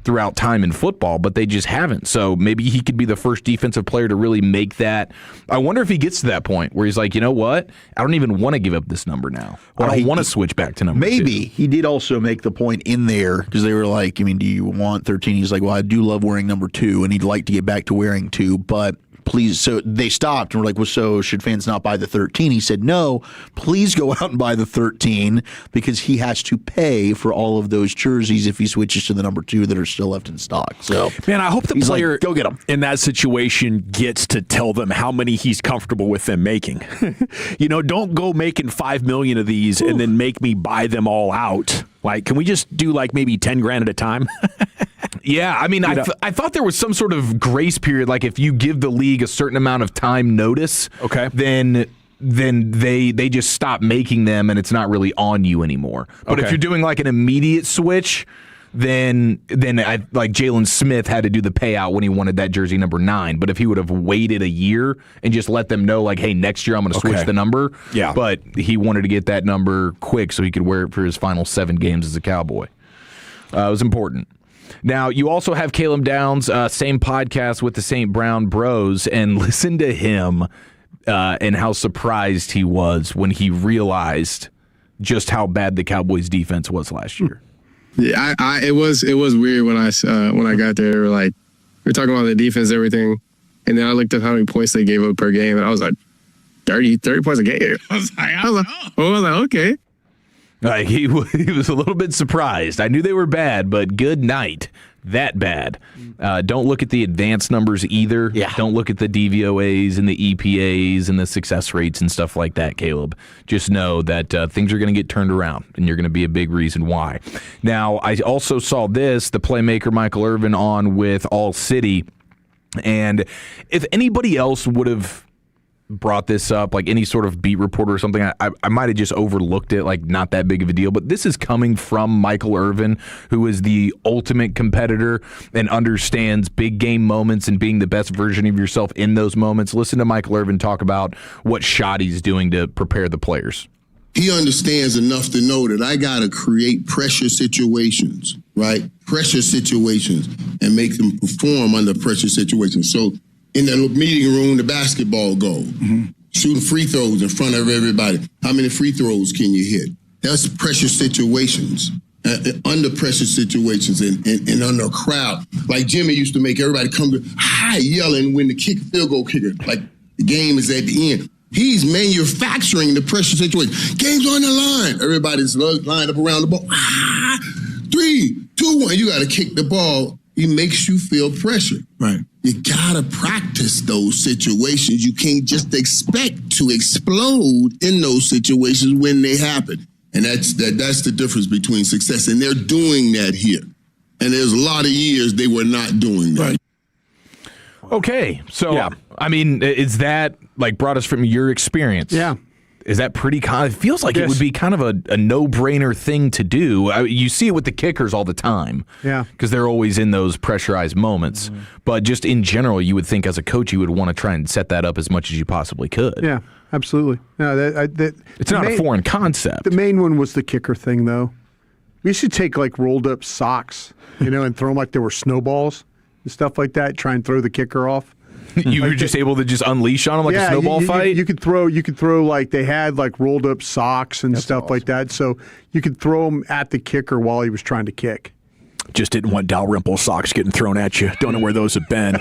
throughout time in football, but they just haven't. So maybe he could be the first defensive player to really make that. I wonder if he gets to that point where he's like, you know what? I don't even want to give up this number now. Well, I don't want to switch back to number 2. Maybe he did also make the point in there because they were like, I mean, do you want 13? He's like, well, I do love wearing number 2, and he'd like to get back to wearing 2, but please. So they stopped and were like, well, so should fans not buy the 13? He said, no, please go out and buy the 13 because he has to pay for all of those jerseys if he switches to the number 2 that are still left in stock. So, man, I hope the player go get them in that situation gets to tell them how many he's comfortable with them making. Don't go making 5 million of these and then make me buy them all out. Like, can we just do like maybe 10 grand at a time? Yeah, I mean, I thought there was some sort of grace period. Like, if you give the league a certain amount of time notice, then they just stop making them, and it's not really on you anymore. But if you're doing like an immediate switch, then like Jalen Smith had to do the payout when he wanted that jersey number 9. But if he would have waited a year and just let them know, like, hey, next year I'm going to switch the number. Yeah. But he wanted to get that number quick so he could wear it for his final 7 games as a Cowboy. It was important. Now, you also have Caleb Downs, same podcast with the St. Brown Bros, and listen to him and how surprised he was when he realized just how bad the Cowboys' defense was last year. Yeah, it was weird when I got there. They were talking about the defense, everything, and then I looked at how many points they gave up per game, and I was like, 30 points a game. I was like, okay. He was a little bit surprised. I knew they were bad, but good night. That bad. Don't look at the advanced numbers either. Yeah. Don't look at the DVOAs and the EPAs and the success rates and stuff like that, Caleb. Just know that things are going to get turned around, and you're going to be a big reason why. Now, I also saw the playmaker Michael Irvin on with All City, and if anybody else would have brought this up, like any sort of beat reporter or something, I might have just overlooked it, like not that big of a deal. But this is coming from Michael Irvin, who is the ultimate competitor and understands big game moments and being the best version of yourself in those moments. Listen to Michael Irvin talk about what Shoddy's doing to prepare the players. He understands enough to know that I got to create pressure situations, right? Pressure situations, and make them perform under pressure situations. So in the meeting room, the basketball goal, shooting free throws in front of everybody. How many free throws can you hit? That's pressure situations, under pressure situations, and under a crowd. Like Jimmy used to make everybody come to high yelling when the field goal kicker, like the game is at the end. He's manufacturing the pressure situation. Game's on the line. Everybody's lined up around the ball. 3, 2, 1. You got to kick the ball. He makes you feel pressure. Right. You got to practice those situations. You can't just expect to explode in those situations when they happen. And that's the difference between success. And they're doing that here. And there's a lot of years they were not doing that. Right. Okay. So, I mean, is that like brought us from your experience? Yeah. Is that pretty it feels like it would be kind of a no-brainer thing to do. You see it with the kickers all the time. Yeah. Because they're always in those pressurized moments. Mm-hmm. But just in general, you would think as a coach you would want to try and set that up as much as you possibly could. Yeah, absolutely. No, it's not a foreign concept. The main one was the kicker thing, though. We should take like rolled up socks, and throw them like they were snowballs and stuff like that. Try and throw the kicker off. You were just able to just unleash on them like a snowball fight? You could throw like they had like rolled up socks and stuff like that. So you could throw them at the kicker while he was trying to kick. Just didn't want Dalrymple socks getting thrown at you. Don't know where those have been.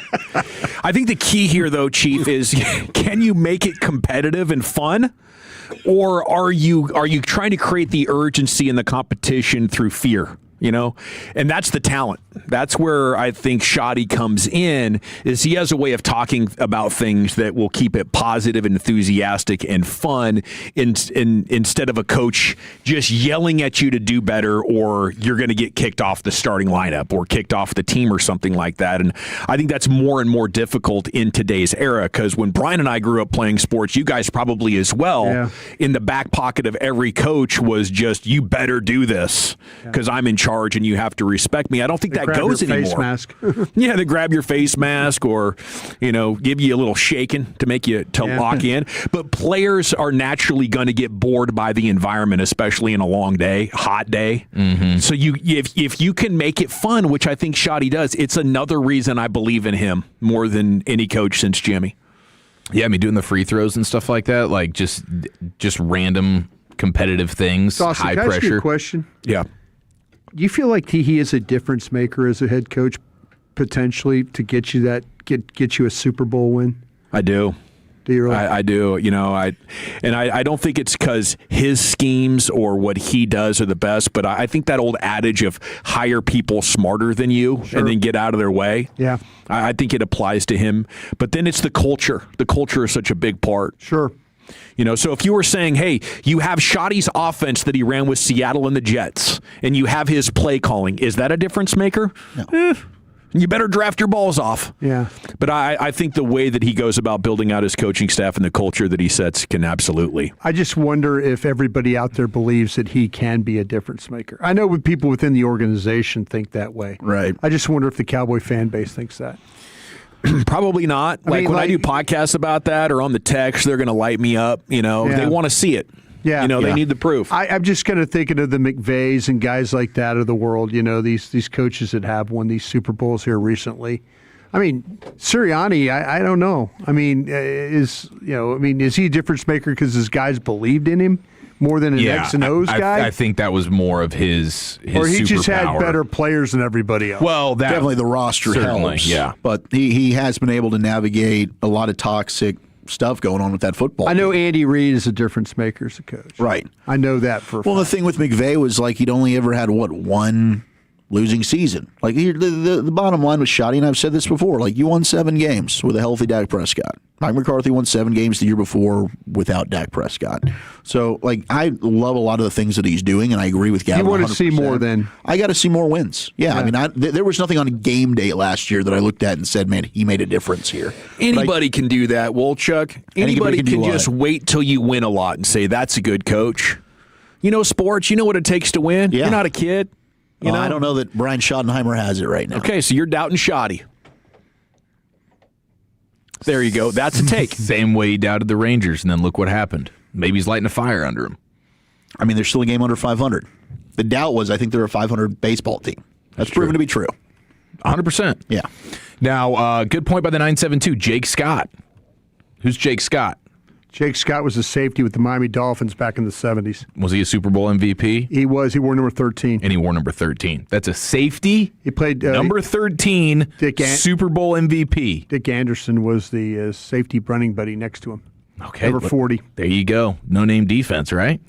I think the key here, though, Chief, is can you make it competitive and fun? Or are you trying to create the urgency in the competition through fear? And that's the talent. That's where I think Shoddy comes in, is he has a way of talking about things that will keep it positive and enthusiastic and fun instead of a coach just yelling at you to do better, or you're going to get kicked off the starting lineup or kicked off the team or something like that. And I think that's more and more difficult in today's era, because when Brian and I grew up playing sports, you guys probably as well, in the back pocket of every coach was just, you better do this because I'm in charge and you have to respect me. I don't think that it goes your anymore. Face mask. Yeah, they grab your face mask or, give you a little shaking to make you lock in. But players are naturally going to get bored by the environment, especially in a long day, hot day. Mm-hmm. So if you can make it fun, which I think Shoddy does, it's another reason I believe in him more than any coach since Jimmy. Yeah, I mean, doing the free throws and stuff like that, like just random competitive things, Dawson, high can I ask you pressure. a question? Yeah. Do you feel like he is a difference maker as a head coach, potentially to get you get you a Super Bowl win? I do. Do you really? I do. I don't think it's because his schemes or what he does are the best, but I think that old adage of hire people smarter than you and then get out of their way. Yeah. I think it applies to him. But then it's the culture. The culture is such a big part. Sure. So if you were saying, hey, you have Shoddy's offense that he ran with Seattle and the Jets, and you have his play calling, is that a difference maker? No. You better draft your balls off. Yeah. But I think the way that he goes about building out his coaching staff and the culture that he sets can absolutely. I just wonder if everybody out there believes that he can be a difference maker. I know people within the organization think that way. Right. I just wonder if the Cowboy fan base thinks that. Probably not. When I do podcasts about that or on the text, they're going to light me up. They want to see it. Yeah. They need the proof. I'm just kind of thinking of the McVays and guys like that of the world, these coaches that have won these Super Bowls here recently. I mean, Sirianni, I don't know. I mean, is he a difference maker because his guys believed in him more than an X and O's guy? I think that was more of his or he just had superpower. better players than everybody else. Well, definitely the roster helps. Yeah. But he has been able to navigate a lot of toxic stuff going on with that football. I know Andy Reid is a difference maker as a coach. Right. I know that for a Well, the thing with McVay was he'd only ever had one losing season. The bottom line was Shoddy, and I've said this before, you won 7 games with a healthy Dak Prescott. Mike McCarthy won 7 games the year before without Dak Prescott. So, I love a lot of the things that he's doing, and I agree with Gavin. You want to 100%. see more then? I got to see more wins. Yeah. I mean, there was nothing on game day last year that I looked at and said, man, he made a difference here. Anybody can do that, Wolchuk. Anybody can just wait till you win a lot and say, that's a good coach. Sports, you know what it takes to win. Yeah. You're not a kid. I don't know that Brian Schottenheimer has it right now. Okay, so you're doubting Shoddy. There you go. That's a take. Same way he doubted the Rangers, and then look what happened. Maybe he's lighting a fire under him. I mean, they're still a game under 500. The doubt was, I think they're a 500 baseball team. That's proven to be true. 100%. Yeah. Now, good point by the 972, Jake Scott. Who's Jake Scott? Jake Scott was a safety with the Miami Dolphins back in the 70s. Was he a Super Bowl MVP? He was. He wore number 13. And he wore number 13. That's a safety. He played number 13, Super Bowl MVP. Dick Anderson was the safety running buddy next to him. Okay. Number 40. There you go. No-name defense, right?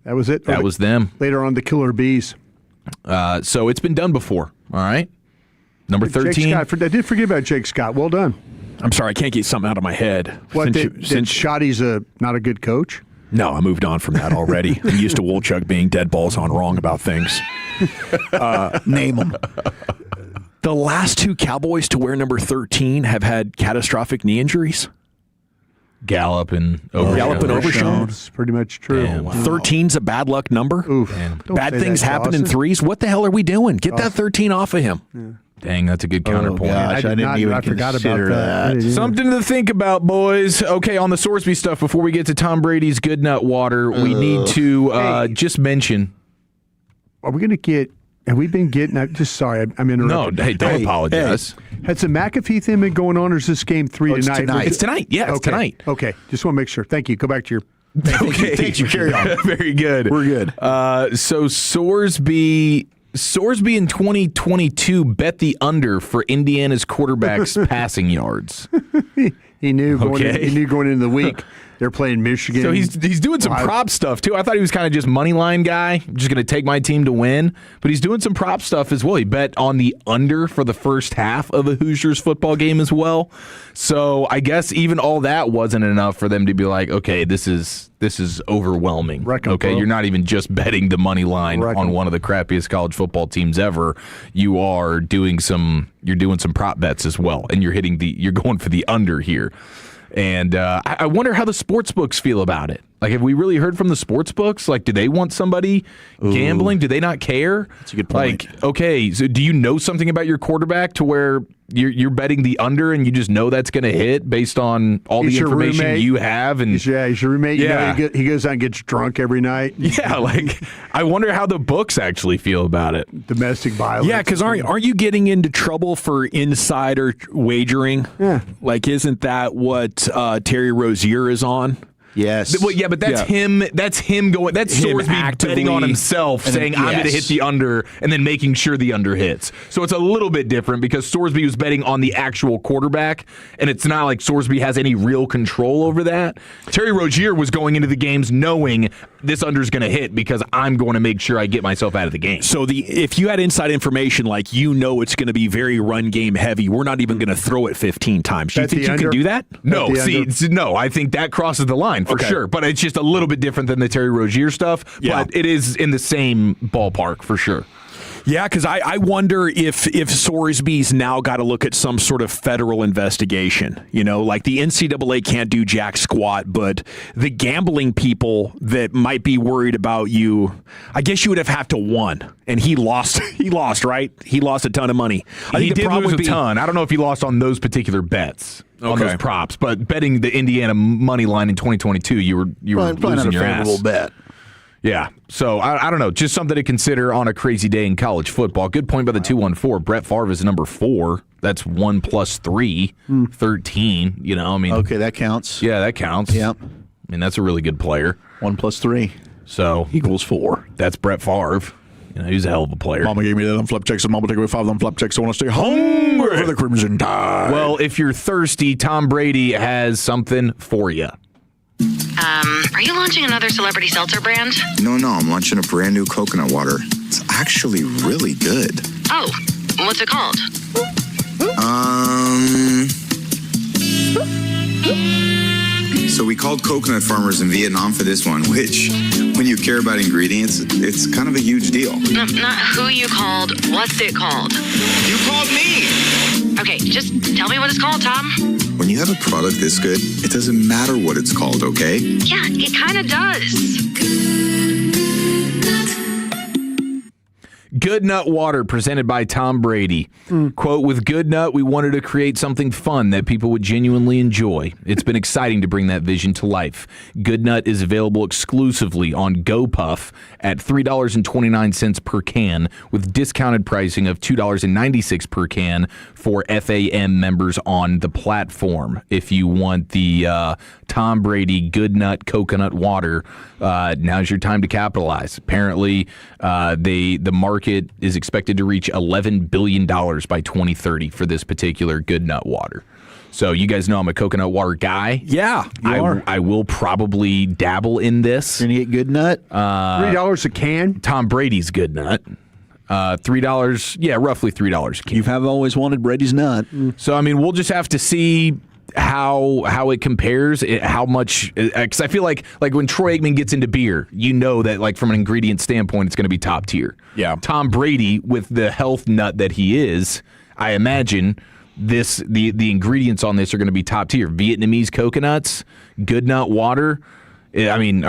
That was it. That was them. Later on, the Killer Bees. So it's been done before, all right? Number 13. Jake Scott, I did forget about Jake Scott. Well done. I'm sorry, I can't get something out of my head. What, since Shoddy's not a good coach? No, I moved on from that already. I'm used to Wolchuk being dead balls on wrong about things. Name them. The last 2 Cowboys to wear number 13 have had catastrophic knee injuries. Gallup and Overshown. That's pretty much true. Damn, wow. 13's a bad luck number. Oof. Bad things happen in 3s. What the hell are we doing? Get that 13 off of him. Yeah. Dang, that's a good counterpoint. Gosh, I forgot about that. Something to think about, boys. Okay, on the Sorsby stuff, before we get to Tom Brady's Good Nut Water, we need to just mention. Are we going to get... Have we been getting... sorry, I'm interrupting. No, hey, don't apologize. Has the McAfee thing been going on, or is this game 3 tonight? It's tonight. Yeah, it's tonight. Okay, just want to make sure. Thank you. Go back to your... Okay. Thank you. Carry on. Very good. We're good. So Sorsby in 2022 bet the under for Indiana's quarterback's passing yards. He knew going into the week. They're playing Michigan. So he's doing some prop stuff, too. I thought he was kind of just money line guy, just going to take my team to win. But he's doing some prop stuff as well. He bet on the under for the first half of a Hoosiers football game as well. So I guess even all that wasn't enough for them to be like, okay, this is overwhelming. Okay, you're not even just betting the money line on one of the crappiest college football teams ever. You're doing some prop bets as well, and you're going for the under here. And I wonder how the sports books feel about it. Like, have we really heard from the sports books? Like, do they want somebody gambling? Do they not care? That's a good point. Like, okay, so do you know something about your quarterback to where you're betting the under and you just know that's going to hit based on all the information you have? And he's your roommate. Yeah. You know, he goes out and gets drunk every night. Yeah, like, I wonder how the books actually feel about it. Domestic violence. Yeah, because aren't you getting into trouble for insider wagering? Yeah. Like, isn't that what Terry Rozier is on? Yes. Well, yeah, but that's him. That's him going. That's Him Sorsby betting on himself, saying I'm going to hit the under, and then making sure the under hits. So it's a little bit different because Sorsby was betting on the actual quarterback, and it's not like Sorsby has any real control over that. Terry Rozier was going into the games knowing this under is going to hit because I'm going to make sure I get myself out of the game. So if you had inside information, like it's going to be very run game heavy, we're not even going to throw it 15 times. Do you think you can do that? No, no. I think that crosses the line for sure. But it's just a little bit different than the Terry Rozier stuff. Yeah. But it is in the same ballpark for sure. Yeah, because I wonder if Sorsby's now got to look at some sort of federal investigation. You know, like the NCAA can't do jack squat, but the gambling people that might be worried about you, I guess you would have to won. And he lost. He lost, right? He lost a ton of money. He did lose a ton. I don't know if he lost on those particular bets. On those props, but betting the Indiana money line in 2022, you were losing your ass. Bet. Yeah, so I don't know, just something to consider on a crazy day in college football. Good point by the 214. Brett Favre is number 4. That's 1 + 3, 13. You know, I mean, okay, that counts. Yeah, that counts. Yep. I mean, that's a really good player. 1 + 3, so equals 4. That's Brett Favre. You know, he's a hell of a player. Mama gave me that flip checks, and Mama take away 5 of them flip checks. I want to stay hungry for the Crimson Tide. Well, if you're thirsty, Tom Brady has something for you. Are you launching another celebrity seltzer brand? No, I'm launching a brand new coconut water. It's actually really good. Oh, what's it called? So we called coconut farmers in Vietnam for this one, which, when you care about ingredients, it's kind of a huge deal. No, not who you called. What's it called? You called me! Okay, just tell me what it's called, Tom. When you have a product this good, it doesn't matter what it's called, okay? Yeah, it kind of does. Good Nut Water, presented by Tom Brady. Quote, with Good Nut, we wanted to create something fun that people would genuinely enjoy. It's been exciting to bring that vision to life. Good Nut is available exclusively on GoPuff at $3.29 per can, with discounted pricing of $2.96 per can for FAM members on the platform. If you want the Tom Brady Good Nut Coconut Water, now's your time to capitalize. Apparently, the market is expected to reach $11 billion by 2030 for this particular Good Nut Water. So you guys know I'm a coconut water guy. Yeah, I will probably dabble in this. You're going to get Good Nut? $3 a can? Tom Brady's Good Nut. $3, yeah, roughly $3 a can. You have always wanted Brady's nut. So, I mean, we'll just have to see how it compares, how much, because I feel like when Troy Aikman gets into beer, you know that like from an ingredient standpoint, it's going to be top tier. Yeah. Tom Brady, with the health nut that he is, I imagine the ingredients on this are going to be top tier. Vietnamese coconuts, Good Nut water. I mean,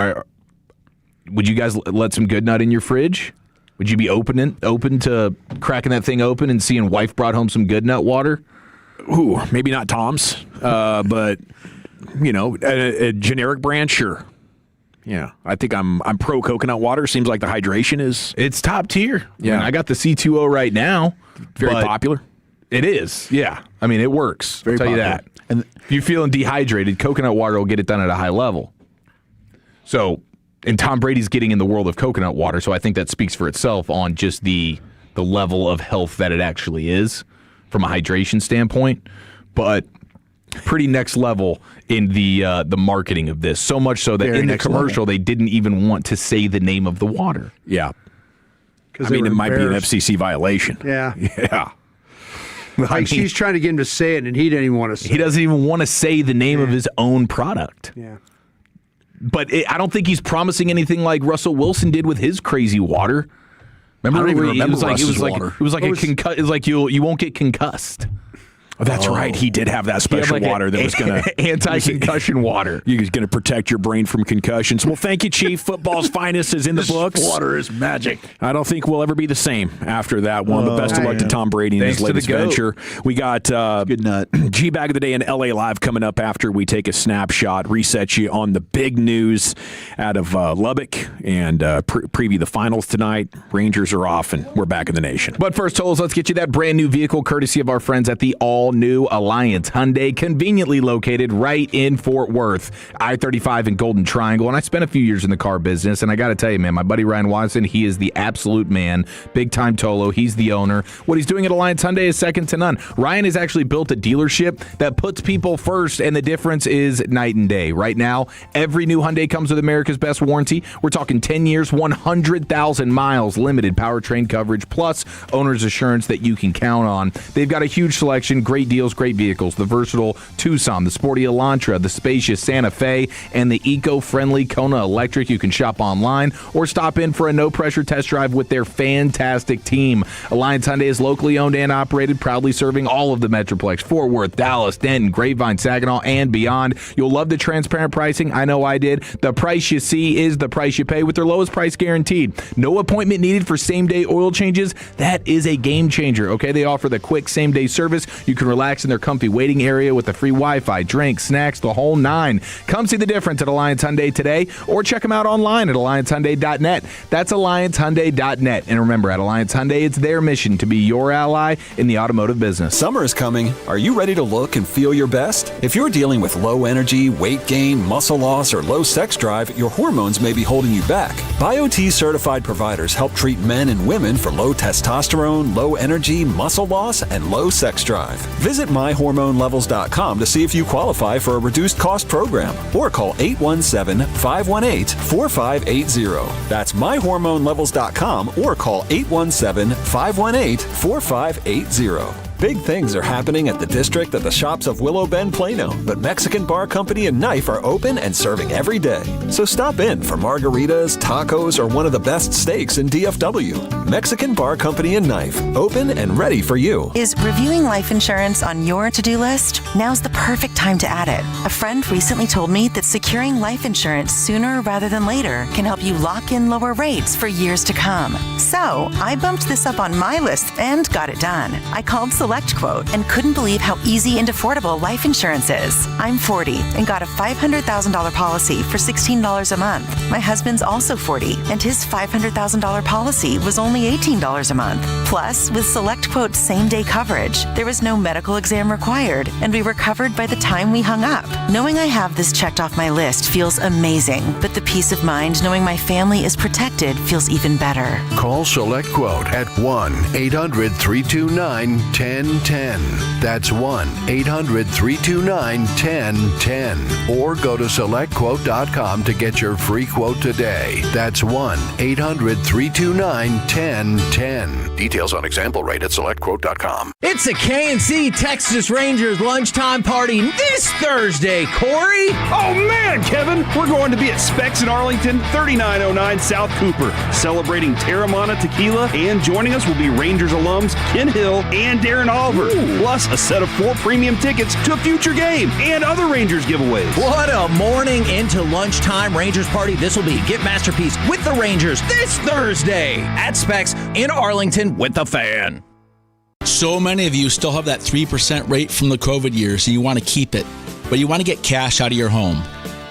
would you guys let some Good Nut in your fridge? Would you be open to cracking that thing open and seeing wife brought home some Good Nut water? Ooh, maybe not Tom's, but you know, a generic brand, sure. Yeah, I think I'm pro coconut water. Seems like the hydration it's top tier. Yeah, I mean, I got the C2O right now. Very popular. It is. Yeah, I mean, it works. Very I'll tell popular. you that. And if you're feeling dehydrated, coconut water will get it done at a high level. So, and Tom Brady's getting in the world of coconut water, so I think that speaks for itself on just the level of health that it actually is from a hydration standpoint. But pretty next level in the marketing of this. So much so that in the commercial, they didn't even want to say the name of the water. Yeah. I mean, it might be an FCC violation. Yeah. Yeah. Like she's trying to get him to say it, and he didn't even want to say it. He doesn't even want to say the name of his own product. Yeah. But I don't think he's promising anything like Russell Wilson did with his crazy water. Remember, I don't even remember it was like Russ's water. It was like you won't get concussed. Oh, that's right. He did have that special water that was going to anti-concussion water. He was going to protect your brain from concussions. Well, thank you, Chief. Football's finest is in the books. Water is magic. I don't think we'll ever be the same after that one. But best of luck to Tom Brady in his latest venture. We got good nut G-Bag of the Day in LA Live coming up after we take a snapshot, reset you on the big news out of Lubbock, and preview the finals tonight. Rangers are off, and we're back in the nation. But first, Tolls, let's get you that brand new vehicle courtesy of our friends at the all-new Alliance Hyundai, conveniently located right in Fort Worth, I-35 and Golden Triangle. And I spent a few years in the car business, and I got to tell you, man, my buddy Ryan Watson, he is the absolute man. Big-time Tolo. He's the owner. What he's doing at Alliance Hyundai is second to none. Ryan has actually built a dealership that puts people first, and the difference is night and day. Right now, every new Hyundai comes with America's Best warranty. We're talking 10 years, 100,000 miles, limited powertrain coverage, plus owner's assurance that you can count on. They've got a huge selection, great deals, great vehicles. The versatile Tucson, the sporty Elantra, the spacious Santa Fe, and the eco-friendly Kona Electric. You can shop online or stop in for a no-pressure test drive with their fantastic team. Alliance Hyundai is locally owned and operated, proudly serving all of the Metroplex, Fort Worth, Dallas, Denton, Grapevine, Saginaw, and beyond. You'll love the transparent pricing. I know I did. The price you see is the price you pay with their lowest price guaranteed. No appointment needed for same-day oil changes. That is a game changer, okay? They offer the quick same-day service. You can relax in their comfy waiting area with the free Wi-Fi, drinks, snacks, the whole nine. Come see the difference at Alliance Hyundai today, or check them out online at AllianceHyundai.net. That's AllianceHyundai.net. And remember, at Alliance Hyundai, it's their mission to be your ally in the automotive business. Summer is coming. Are you ready to look and feel your best? If you're dealing with low energy, weight gain, muscle loss, or low sex drive, your hormones may be holding you back. BioT certified providers help treat men and women for low testosterone, low energy, muscle loss, and low sex drive. Visit myhormonelevels.com to see if you qualify for a reduced cost program, or call 817-518-4580. That's myhormonelevels.com, or call 817-518-4580. Big things are happening at the District at the shops of Willow Bend, Plano, but Mexican Bar Company and Knife are open and serving every day. So stop in for margaritas, tacos, or one of the best steaks in DFW. Mexican Bar Company and Knife, open and ready for you. Is reviewing life insurance on your to-do list? Now's the perfect time to add it. A friend recently told me that securing life insurance sooner rather than later can help you lock in lower rates for years to come. So I bumped this up on my list and got it done. I called SelectQuote and couldn't believe how easy and affordable life insurance is. I'm 40 and got a $500,000 policy for $16 a month. My husband's also 40 and his $500,000 policy was only $18 a month. Plus, with SelectQuote's same-day coverage, there was no medical exam required, and we were covered by the time we hung up. Knowing I have this checked off my list feels amazing, but the peace of mind knowing my family is protected feels even better. Call SelectQuote at 1-800-329-1010. That's 1-800-329-1010. Or go to SelectQuote.com to get your free quote today. That's 1-800-329-1010. Details on example rate at SelectQuote.com. It's a KNC Texas Rangers lunchtime party this Thursday, Corey. Oh, man, Kevin. We're going to be at Specs in Arlington, 3909 South Cooper, celebrating Terramana Tequila, and joining us will be Rangers alums Ken Hill and Darren Oliver, plus a set of 4 premium tickets to a future game and other Rangers giveaways. What a morning into lunchtime Rangers party. This will be Get Masterpiece with the Rangers this Thursday at Specs in Arlington with the Fan. So many of you still have that 3% rate from the COVID years and you want to keep it, but you want to get cash out of your home.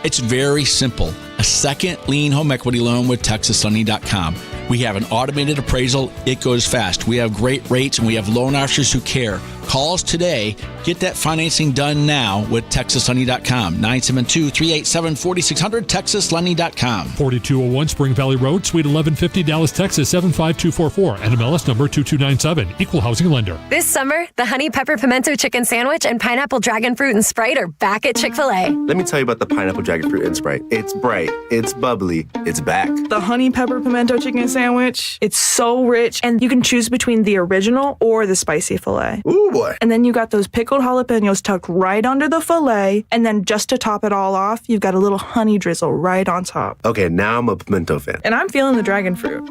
It's very simple. A second lien home equity loan with TexasLending.com. We have an automated appraisal. It goes fast. We have great rates, and we have loan officers who care. Call us today. Get that financing done now with TexasLending.com. 972-387-4600, TexasLending.com. 4201 Spring Valley Road, Suite 1150, Dallas, Texas, 75244. NMLS number 2297. Equal housing lender. This summer, the Honey Pepper Pimento Chicken Sandwich and Pineapple Dragon Fruit and Sprite are back at Chick-fil-A. Let me tell you about the Pineapple Dragon Fruit and Sprite. It's bright, it's bubbly, it's back. The Honey Pepper Pimento Chicken Sandwich, it's so rich, and you can choose between the original or the spicy filet. Ooh, boy. And then you got those pickled jalapenos tucked right under the filet, and then just to top it all off, you've got a little honey drizzle right on top. Okay, now I'm a pimento fan. And I'm feeling the dragon fruit.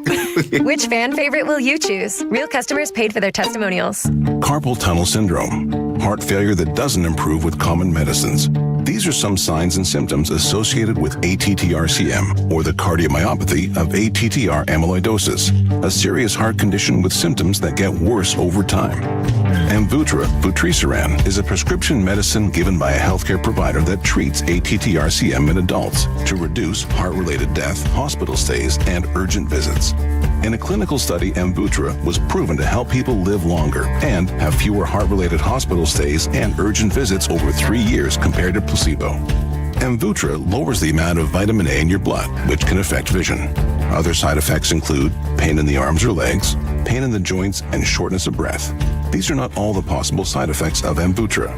Which fan favorite will you choose? Real customers paid for their testimonials. Carpal tunnel syndrome. heart failure that doesn't improve with common medicines. These are some signs and symptoms associated with ATTR-CM, or the cardiomyopathy of ATTR amyloidosis, a serious heart condition with symptoms that get worse over time. Amvuttra, vutrisiran, is a prescription medicine given by a healthcare provider that treats ATTR-CM in adults to reduce heart-related death, hospital stays, and urgent visits. In a clinical study, Amvuttra was proven to help people live longer and have fewer heart-related hospital stays and urgent visits over 3 years compared to placebo. Amvuttra lowers the amount of vitamin A in your blood, which can affect vision. Other side effects include pain in the arms or legs, pain in the joints, and shortness of breath. These are not all the possible side effects of Amvuttra.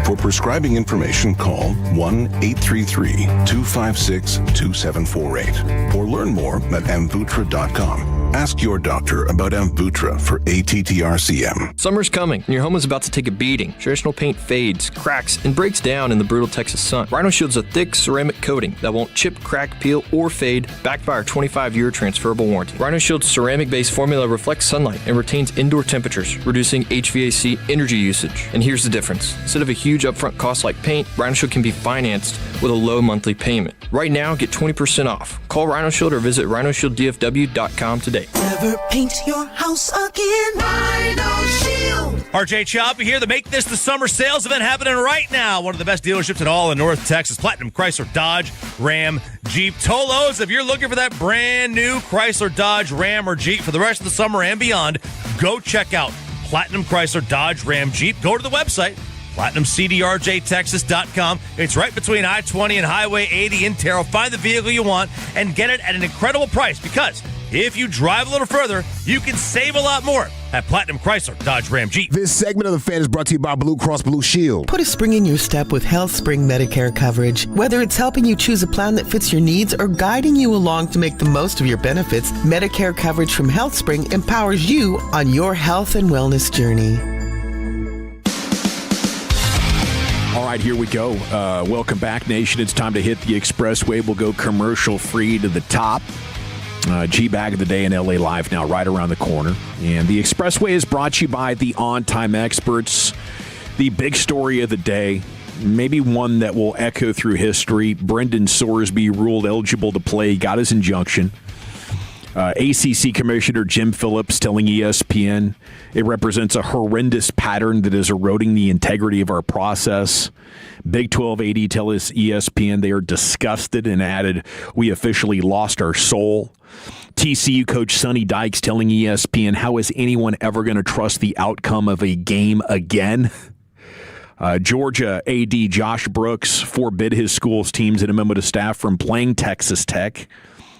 For prescribing information, call 1-833-256-2748 or learn more at amvuttra.com. Ask your doctor about Amvuttra for ATTR-CM. Summer's coming, and your home is about to take a beating. Traditional paint fades, cracks, and breaks down in the brutal Texas sun. Rhino Shield's a thick ceramic coating that won't chip, crack, peel, or fade, backed by our 25-year transferable warranty. Rhino Shield's ceramic-based formula reflects sunlight and retains indoor temperatures, reducing HVAC energy usage. And here's the difference. Instead of a huge upfront cost like paint, Rhino Shield can be financed with a low monthly payment. Right now, get 20% off. Call Rhino Shield or visit rhinoshielddfw.com today. Never paint your house again. Rhino Shield. RJ Choppy here. The Make This the Summer sales event happening right now. One of the best dealerships in all of North Texas. Platinum, Chrysler, Dodge, Ram, Jeep, Tolos. If you're looking for that brand new Chrysler, Dodge, Ram, or Jeep for the rest of the summer and beyond, go check out Platinum, Chrysler, Dodge, Ram, Jeep. Go to the website, PlatinumCDRJTexas.com. It's right between I-20 and Highway 80 in Terrell. Find the vehicle you want and get it at an incredible price, because if you drive a little further, you can save a lot more at Platinum Chrysler, Dodge, Ram, Jeep. This segment of The Fan is brought to you by Blue Cross Blue Shield. Put a spring in your step with HealthSpring Medicare coverage. Whether it's helping you choose a plan that fits your needs or guiding you along to make the most of your benefits, Medicare coverage from HealthSpring empowers you on your health and wellness journey. All right, here we go. Welcome back, Nation. It's time to hit the expressway. We'll go commercial-free to the top. G-Bag of the Day in LA Live now right around the corner. And the expressway is brought to you by the On-Time Experts. The big story of the day, maybe one that will echo through history. Brendan Sorsby ruled eligible to play, got his injunction. ACC Commissioner Jim Phillips telling ESPN it represents a horrendous pattern that is eroding the integrity of our process. Big 12 AD tells ESPN they are disgusted and added, "We officially lost our soul." TCU coach Sonny Dykes telling ESPN, "How is anyone ever going to trust the outcome of a game again?" Georgia AD Josh Brooks forbid his school's teams in a memo to staff from playing Texas Tech,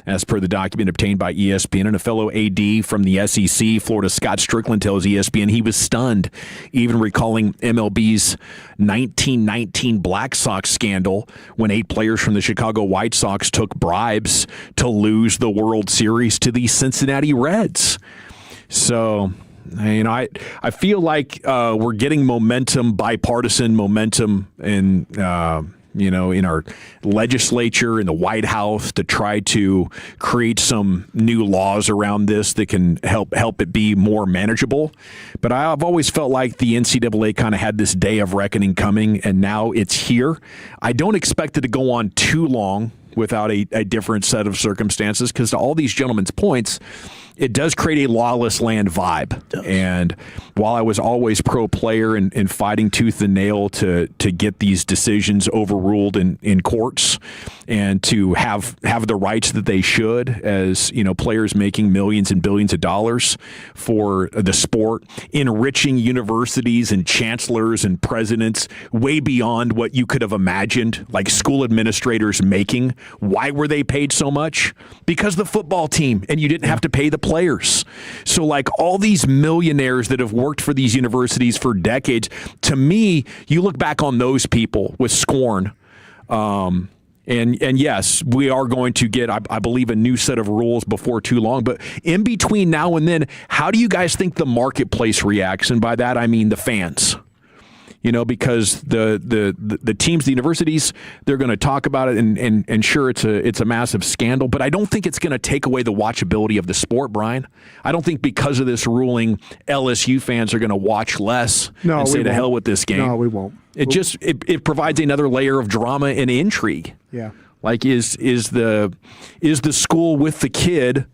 as per the document obtained by ESPN. And a fellow AD from the SEC, Florida Scott Strickland, tells ESPN he was stunned, even recalling MLB's 1919 Black Sox scandal when 8 players from the Chicago White Sox took bribes to lose the World Series to the Cincinnati Reds. So, you know, I feel like we're getting momentum, bipartisan momentum, in in our legislature, in the White House, to try to create some new laws around this that can help it be more manageable. But I've always felt like the NCAA kind of had this day of reckoning coming, and now it's here. I don't expect it to go on too long without a different set of circumstances, because to all these gentlemen's points, it does create a lawless land vibe. And while I was always pro-player and fighting tooth and nail to get these decisions overruled in courts and to have the rights that they should, as players making millions and billions of dollars for the sport, enriching universities and chancellors and presidents way beyond what you could have imagined, like school administrators making. Why were they paid so much? Because the football team, and you didn't have to pay the players. So like all these millionaires that have worked for these universities for decades, to me, you look back on those people with scorn. And yes, we are going to get, I believe, a new set of rules before too long. But in between now and then, how do you guys think the marketplace reacts? And by that, I mean the fans. because the teams, the universities, they're going to talk about it, and sure, it's a massive scandal, but I don't think it's going to take away the watchability of the sport, Brian. I don't think because of this ruling, LSU fans are going to watch less and say to hell with this game. No, we won't. It provides another layer of drama and intrigue. Yeah. Like is the school with the kid,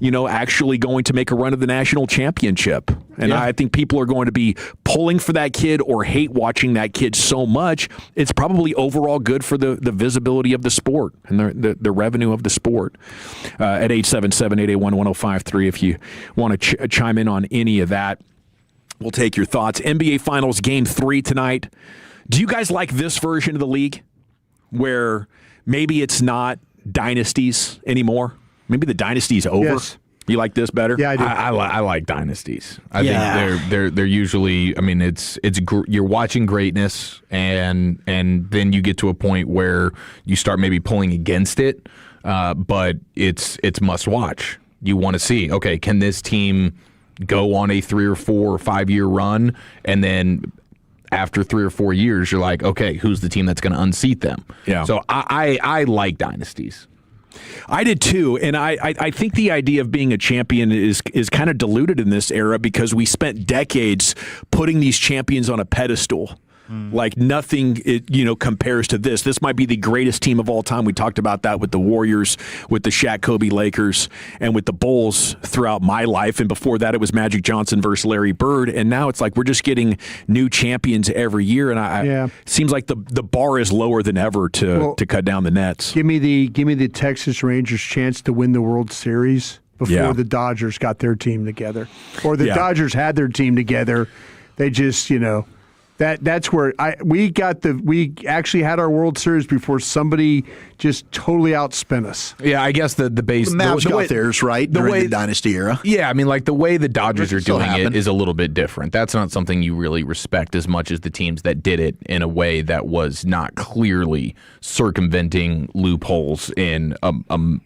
actually going to make a run of the national championship? And I think people are going to be pulling for that kid or hate watching that kid so much. It's probably overall good for the visibility of the sport and the revenue of the sport. At 877-881-1053, if you want to chime in on any of that, we'll take your thoughts. NBA Finals Game 3 tonight. Do you guys like this version of the league where maybe it's not dynasties anymore? Maybe the dynasty's over. Yes. You like this better? Yeah, I do. I like dynasties. I think they're usually. I mean, you're watching greatness, and then you get to a point where you start maybe pulling against it, but it's must watch. You want to see, okay, can this team go on a 3 or 4 or 5 year run, and then after 3 or 4 years, you're like, okay, who's the team that's going to unseat them? Yeah. So I like dynasties. I did too, and I think the idea of being a champion is kind of diluted in this era because we spent decades putting these champions on a pedestal. Like nothing, compares to this. This might be the greatest team of all time. We talked about that with the Warriors, with the Shaq Kobe Lakers, and with the Bulls throughout my life. And before that, it was Magic Johnson versus Larry Bird. And now it's like we're just getting new champions every year. And it seems like the bar is lower than ever to cut down the nets. Give me the Texas Rangers chance to win the World Series before the Dodgers got their team together, or the Dodgers had their team together. They just That's where we actually had our World Series before somebody just totally outspent us. Yeah, I guess the base. The Mavs got theirs, right? During the dynasty era. Yeah, I mean, like the way the Dodgers are doing it is a little bit different. That's not something you really respect as much as the teams that did it in a way that was not clearly circumventing loopholes in a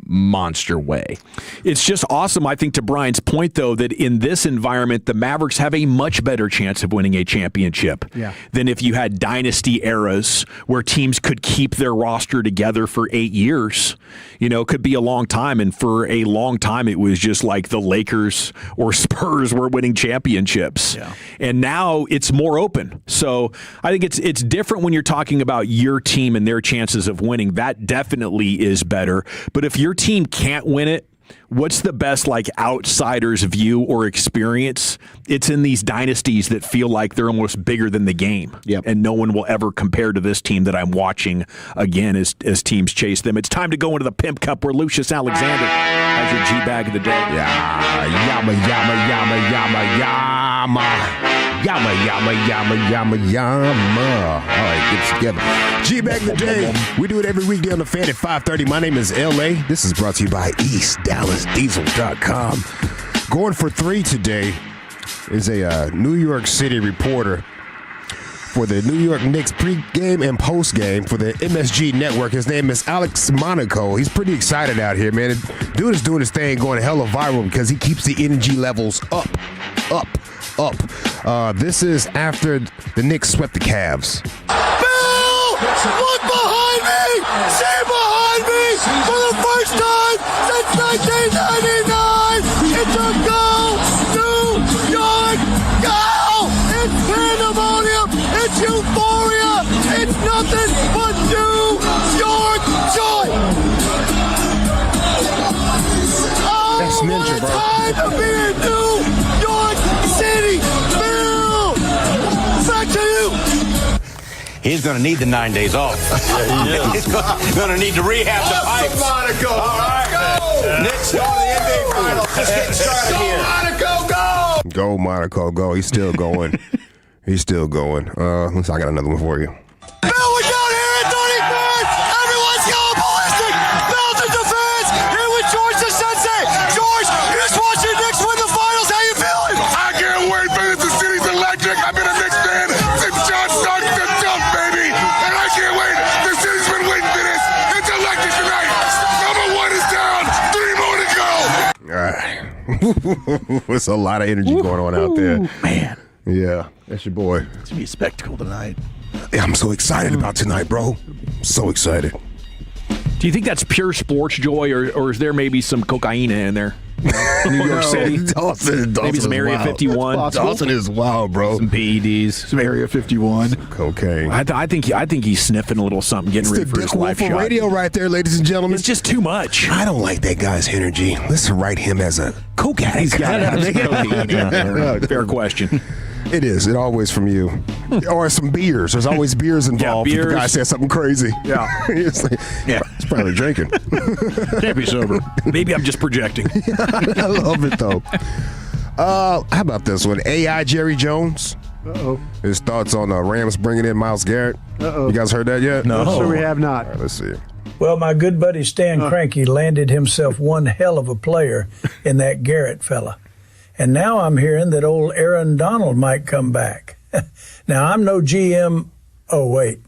monster way. It's just awesome, I think, to Brian's point, though, that in this environment, the Mavericks have a much better chance of winning a championship than if you had dynasty eras where teams could keep their roster together for 8 years. It could be a long time, and for a long time it was just like the Lakers or Spurs were winning championships. And now it's more open. So I think it's different when you're talking about your team and their chances of winning. That definitely is better. But if your team can't win it, what's the best outsider's view or experience? It's in these dynasties that feel like they're almost bigger than the game. And no one will ever compare to this team that I'm watching again as teams chase them. It's time to go into the Pimp Cup where Lucius Alexander has your G-Bag of the day. Yama, yama, yama, yama, yama. Yama, yama, yama, yama, yama. All right, get it together. G-Bag of the day. We do it every weekday on the Fan at 5:30. My name is L.A. This is brought to you by EastDallasDiesel.com. Going for 3 today is a New York City reporter for the New York Knicks pregame and postgame for the MSG Network. His name is Alex Monaco. He's pretty excited out here, man. Dude is doing his thing, going hella viral because he keeps the energy levels up. This is after the Knicks swept the Cavs. Bill! Look behind me! See behind me! For the first time since 1999! It's a go! New York go! It's pandemonium! It's euphoria! It's nothing but New York joy! That's Ninja, bro. Time to be in New York City! Bill! Back to you! He's going to need the 9 days off. He's going to need to rehab the pipes. Monaco! All right. Knicks going to the NBA Finals. Just getting started here. Monaco, go! Go, Monaco, go. He's still going. He's still going. I got another one for you. Bill, we're down here at 33rd! Everyone's going ballistic! Thousands of fans here with George the Sensei! George, you just watched your Knicks win the finals. How you feeling? I can't wait, man. The city's electric. I've been a Knicks fan since John started to jump, baby. And I can't wait. The city's been waiting for this. It's electric tonight. Number 1 is down. 3 more to go. All right. There's a lot of energy going on out there. Man. Yeah, that's your boy. It's going to be a spectacle tonight. Yeah, I'm so excited about tonight, bro. So excited. Do you think that's pure sports joy, or is there maybe some cocaine in there? New York City, Dawson maybe some Area 51. Dawson is wild, bro. Some PEDs, some Area 51, cocaine. I think he's sniffing a little something, getting ready for his life shot. Radio, right there, ladies and gentlemen. It's just too much. I don't like that guy's energy. Let's write him as a coke addict. He's got to have some cocaine out there. Fair question. It is. It always from you. Or some beers. There's always beers involved. Yeah, if the guy says something crazy. Yeah. It's probably drinking. Can't be sober. Maybe I'm just projecting. I love it, though. How about this one? AI Jerry Jones. Uh-oh. His thoughts on Rams bringing in Myles Garrett. Uh-oh. You guys heard that yet? No. So we have not. All right, let's see. Well, my good buddy Stan Kroenke landed himself one hell of a player in that Garrett fella. And now I'm hearing that old Aaron Donald might come back. Now, I'm no GM. Oh, wait.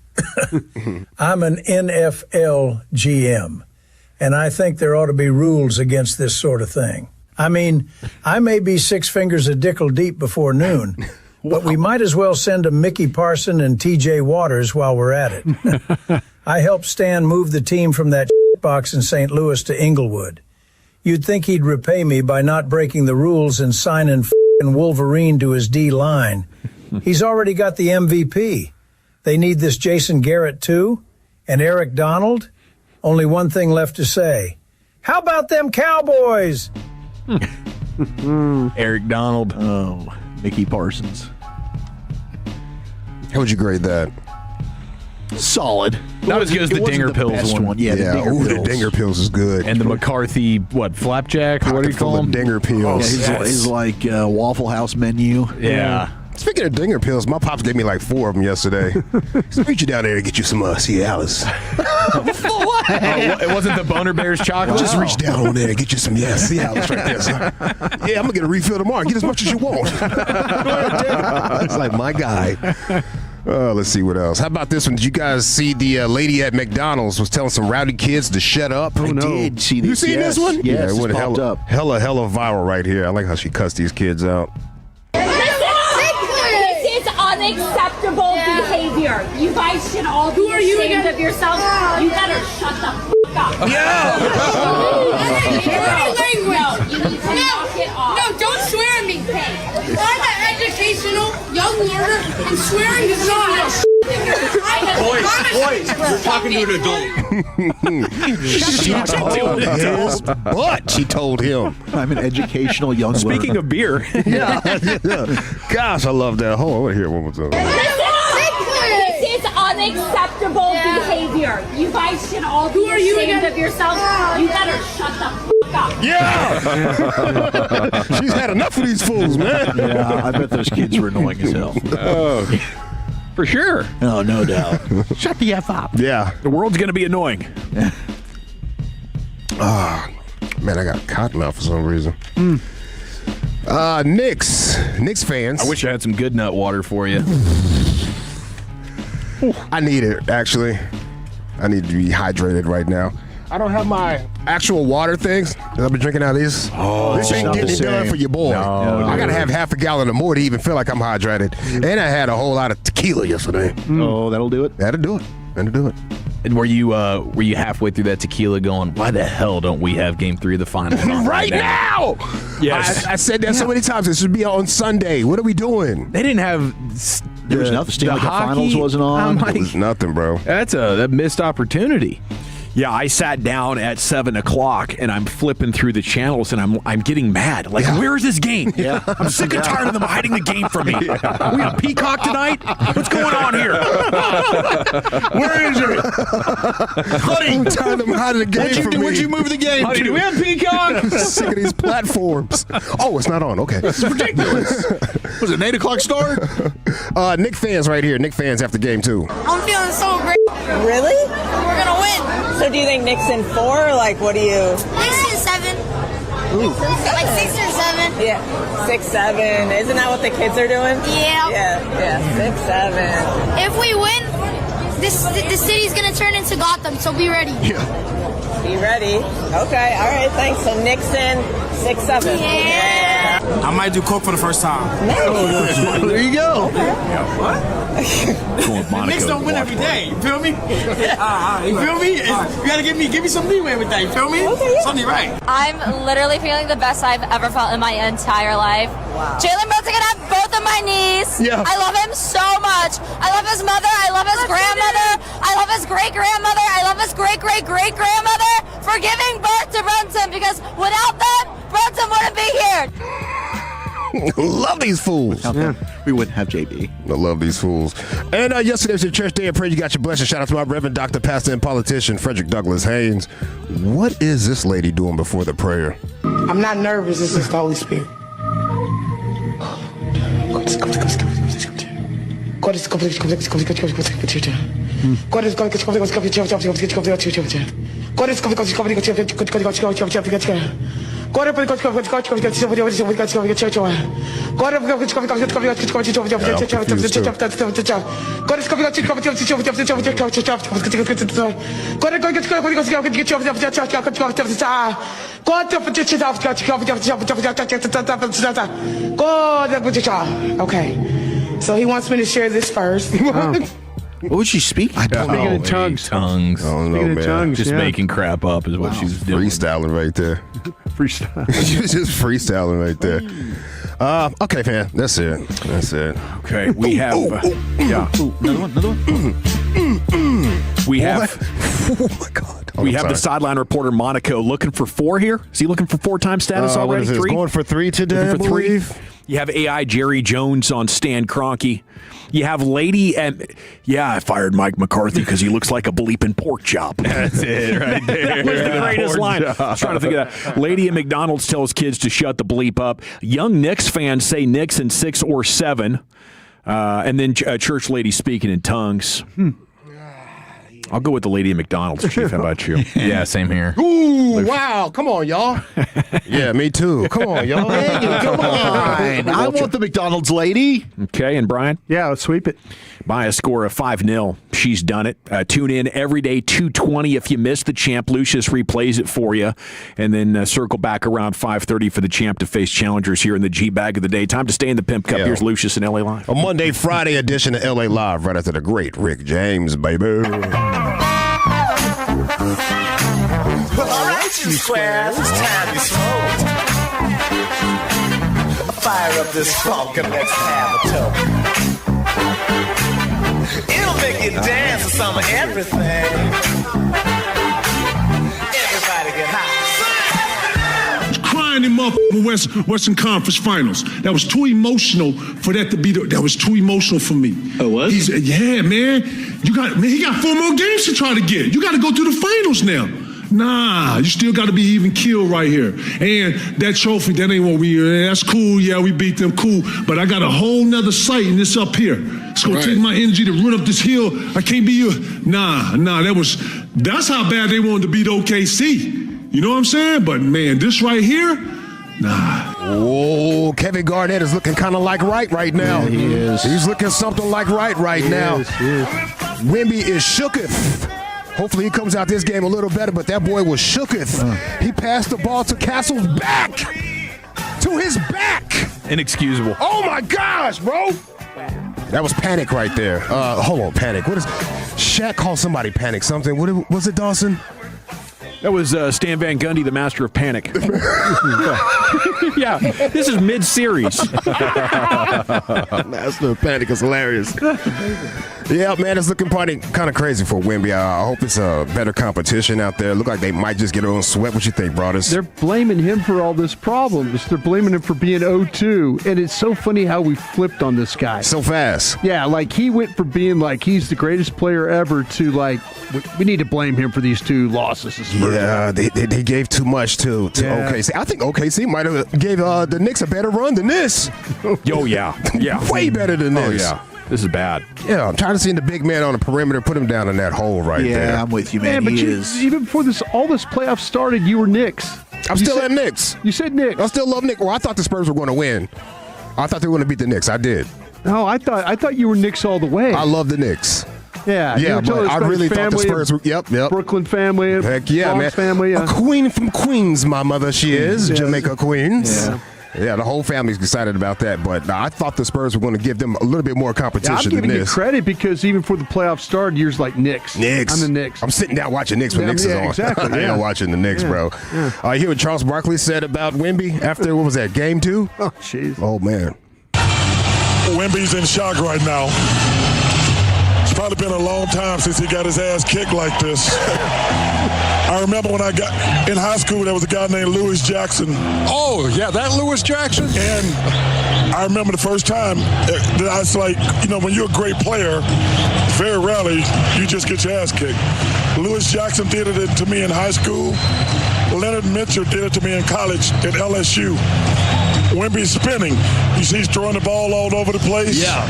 I'm an NFL GM. And I think there ought to be rules against this sort of thing. I mean, I may be 6 fingers of dickle deep before noon, but we might as well send a Mickey Parson and TJ Waters while we're at it. I helped Stan move the team from that box in St. Louis to Inglewood. You'd think he'd repay me by not breaking the rules and signing f***ing Wolverine to his D-line. He's already got the MVP. They need this Jason Garrett too? And Eric Donald? Only one thing left to say. How about them Cowboys? Eric Donald. Oh, Mickey Parsons. How would you grade that? Solid. Not as good as the Dinger Pills one. Yeah, the Dinger Pills is good. And the McCarthy, flapjack? What do you call them? Dinger Pills. Yeah, he's like Waffle House menu. Yeah. Speaking of Dinger Pills, my pops gave me like 4 of them yesterday. So reach you down there to get you some Cialis. What? It wasn't the Boner Bears chocolate? Just reach down on there and get you some Cialis right there, son. Yeah, I'm going to get a refill tomorrow. Get as much as you want. That's like my guy. Let's see what else. How about this one? Did you guys see the lady at McDonald's was telling some rowdy kids to shut up? I did see this. You seen this one? Yes, it went popped up. hella viral right here. I like how she cussed these kids out. This is unacceptable behavior. You guys should all be ashamed of yourselves. You better shut the f*** up. Yeah. No, you need to knock it off. No, don't swear at me. I'm an educational young learner, and swearing is not. Boys, you're talking to an adult. But she told him. I'm an educational young Speaking learner. of beer. Gosh, I love that. Hold on, I want to hear one more time. This is unacceptable behavior. You guys should all be ashamed of yourselves. You better shut the f*** up. Yeah! She's had enough of these fools, man. Yeah, I bet those kids were annoying as hell. Oh. For sure. Oh, no doubt. Shut the F up. Yeah. The world's going to be annoying. Man, I got cotton mouth for some reason. Knicks fans. I wish I had some good nut water for you. I need it, actually. I need to be hydrated right now. I don't have my actual water things. I've been drinking out of these. Oh, this ain't getting it done for your boy. No, I got to have half a gallon or more to even feel like I'm hydrated. And I had a whole lot of tequila yesterday. Oh, that'll do it? That'll do it. That'll do it. And were you halfway through that tequila going, why the hell don't we have game 3 of the finals on right now? Yes. I said that so many times. This should be on Sunday. What are we doing? They didn't have There was nothing. Stanley Cup Finals wasn't on. It was nothing, bro. That's a missed opportunity. Yeah, I sat down at 7 o'clock and I'm flipping through the channels and I'm getting mad. Like, where is this game? Yeah. I'm sick and tired of them hiding the game from me. Are we on Peacock tonight? What's going on here? Where is it? Honey, tired of them hiding the game from me. What'd you move the game Honey, to? do we have Peacock? Sick of these platforms. Oh, it's not on. Okay. This is ridiculous. Was it an 8 o'clock start? Nick fans right here. Nick fans after game 2. I'm feeling so great. Really? We're gonna win. So do you think Knicks in 4? Like, what do you? Knicks in 7. Ooh. Like 6 or 7. Yeah, 6, 7. Isn't that what the kids are doing? Yeah. Yeah, 6, 7. If we win, the city's gonna turn into Gotham. So be ready. Yeah. Be ready. Okay. All right. Thanks. So Knicks in 6, 7. Yeah. I might do coke for the first time. There you go. What? Knicks don't win every day. You feel me? You feel me? You gotta give me some leeway with that. You feel me? Okay. Something right. I'm literally feeling the best I've ever felt in my entire life. Wow. Jalen Brunson can have both of my knees. Yeah. I love him so much. I love his mother. I love his grandmother. I love his great-grandmother. I love his great-great-great-grandmother for giving birth to Brunson, because without them, Brunson wouldn't be here. Love these fools. We wouldn't have JB. I love these fools. And yesterday was your church day of prayer. You got your blessing. Shout out to my Reverend Dr. Pastor and politician Frederick Douglass Haynes. What is this lady doing before the prayer? I'm not nervous. It's just the Holy Spirit. Okay. So he wants me to share this first. What was she speaking? I don't know. Speaking in tongues. I don't know, Speaking in man. tongues, Just yeah. making crap up is what she's doing. Freestyling right there. Freestyle. She was just freestyling right there. Okay, man. That's it. That's it. Okay, we have. Yeah. Another one. We have. Oh my God. We have the sideline reporter Monaco looking for 4 here. Is he looking for 4-time status already? What is this? 3? Going for 3 today, Looking for I believe. You have AI Jerry Jones on Stan Kroenke. You have Lady and I fired Mike McCarthy because he looks like a bleeping pork chop. That's it right there. What's the greatest line? I was trying to think of that. Lady at McDonald's tells kids to shut the bleep up. Young Knicks fans say Knicks in 6 or 7. And then church lady speaking in tongues. I'll go with the lady at McDonald's, Chief. How about you? Yeah, same here. Ooh, wow. Come on, y'all. Yeah, me too. Come on, y'all. Come on. I want the McDonald's lady. Okay, and Brian? Yeah, let's sweep it. By a score of 5-0. She's done it. Tune in every day, 2:20. If you missed the champ, Lucius replays it for you. And then circle back around 5:30 for the champ to face challengers here in the G-Bag of the day. Time to stay in the Pimp Cup. Yeah. Here's Lucius in LA Live. A Monday, Friday edition of LA Live right after the great Rick James, baby. All right, you squares, it's time to smoke. Fire up this funk and let's have a toke. It'll make you dance to some of everything. Everybody get high. Crying in motherfucking Western Conference Finals. That was too emotional for that to be. That was too emotional for me. Oh, what? Yeah, man. He got 4 more games to try to get. You got to go through the finals now. Nah, you still got to be even killed right here. And that trophy, that ain't what that's cool. Yeah, we beat them, cool. But I got a whole nother sight and it's up here. It's going to take my energy to run up this hill. I can't be you. Nah, that's how bad they wanted to beat OKC. You know what I'm saying? But man, this right here, nah. Oh, Kevin Garnett is looking kind of like right now. Yeah, he is. He's looking something like right now. Yes. Wemby is shooketh. Hopefully he comes out this game a little better, but that boy was shooketh. He passed the ball to Castle's back. To his back. Inexcusable. Oh, my gosh, bro. That was panic right there. Hold on, panic. What is Shaq called somebody panic something? What was it, Dawson? That was Stan Van Gundy, the master of panic. Yeah, this is mid-series. Master of panic is hilarious. Yeah, man, it's looking kind of crazy for Wemby. I hope it's a better competition out there. Look like they might just get on sweat. What you think, Broadus? They're blaming him for all this problems. They're blaming him for being 0-2. And it's so funny how we flipped on this guy. So fast. Yeah, like he went from being like he's the greatest player ever to like we need to blame him for these 2 losses. Yeah, they gave too much to OKC. I think OKC might have gave the Knicks a better run than this. Oh, yeah. Way better than this. Oh, yeah. This is bad. Yeah, I'm trying to see the big man on the perimeter, put him down in that hole right there. Yeah, I'm with you, man. But He is. even before all this playoffs started, you were Knicks. I'm still at Knicks. You said Knicks. I still love Knicks. Well, I thought the Spurs were going to win. I thought they were going to beat the Knicks. I did. No, I thought you were Knicks all the way. I love the Knicks. Yeah, but I really thought the Spurs were. Yep. Brooklyn family. Heck yeah, Bronx man. family. A queen from Queens, my mother. She is Jamaica Queens. Yeah. Yeah, the whole family's excited about that. But I thought the Spurs were going to give them a little bit more competition I'm than giving you this. credit because even for the playoffs started, years like Knicks. I'm the Knicks. I'm sitting down watching Knicks when Knicks is on. Exactly. I am watching the Knicks, bro. You hear what Charles Barkley said about Wemby after, what was that, game 2? Oh, jeez. Oh, man. Wemby's in shock right now. It's probably been a long time since he got his ass kicked like this. I remember when I got in high school, there was a guy named Louis Jackson. Oh, yeah, that Louis Jackson? And I remember the first time that I was like, when you're a great player, very rarely you just get your ass kicked. Louis Jackson did it to me in high school. Leonard Mitchell did it to me in college at LSU. Wemby's spinning. You see he's throwing the ball all over the place. Yeah.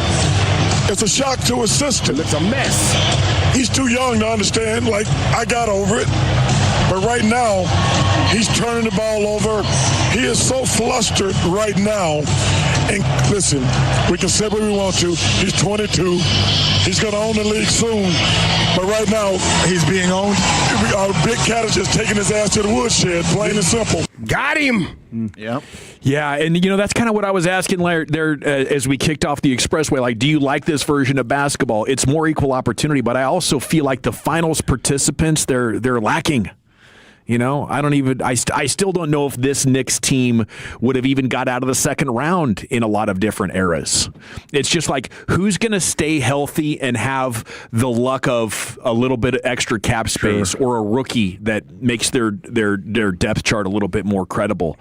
It's a shock to his system. It's a mess. He's too young to understand. Like, I got over it. But right now, he's turning the ball over. He is so flustered right now. And listen, we can say what we want to. He's 22. He's going to own the league soon. But right now, he's being owned. Our big cat is just taking his ass to the woodshed, plain and simple. Got him. Yep. Yeah, and that's kind of what I was asking there as we kicked off the Expressway. Like, do you like this version of basketball? It's more equal opportunity, but I also feel like the finals participants, they're lacking. I still don't know if this Knicks team would have even got out of the second round in a lot of different eras. It's just like, who's going to stay healthy and have the luck of a little bit of extra cap space or a rookie that makes their depth chart a little bit more credible?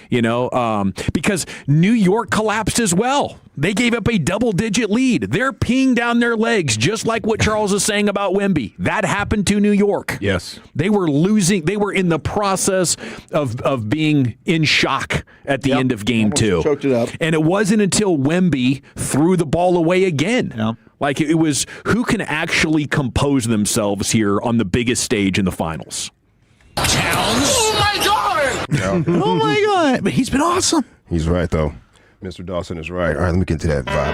Because New York collapsed as well. They gave up a double-digit lead. They're peeing down their legs, just like what Charles is saying about Wemby. That happened to New York. Yes. They were losing. They were in the process of being in shock at the end of game 2. Choked it up. And it wasn't until Wemby threw the ball away again. Yeah. Like, it was who can actually compose themselves here on the biggest stage in the finals. Towns. Oh, my God. Yeah. Oh, my God. But he's been awesome. He's right, though. Mr. Dawson is right. All right, let me get to that vibe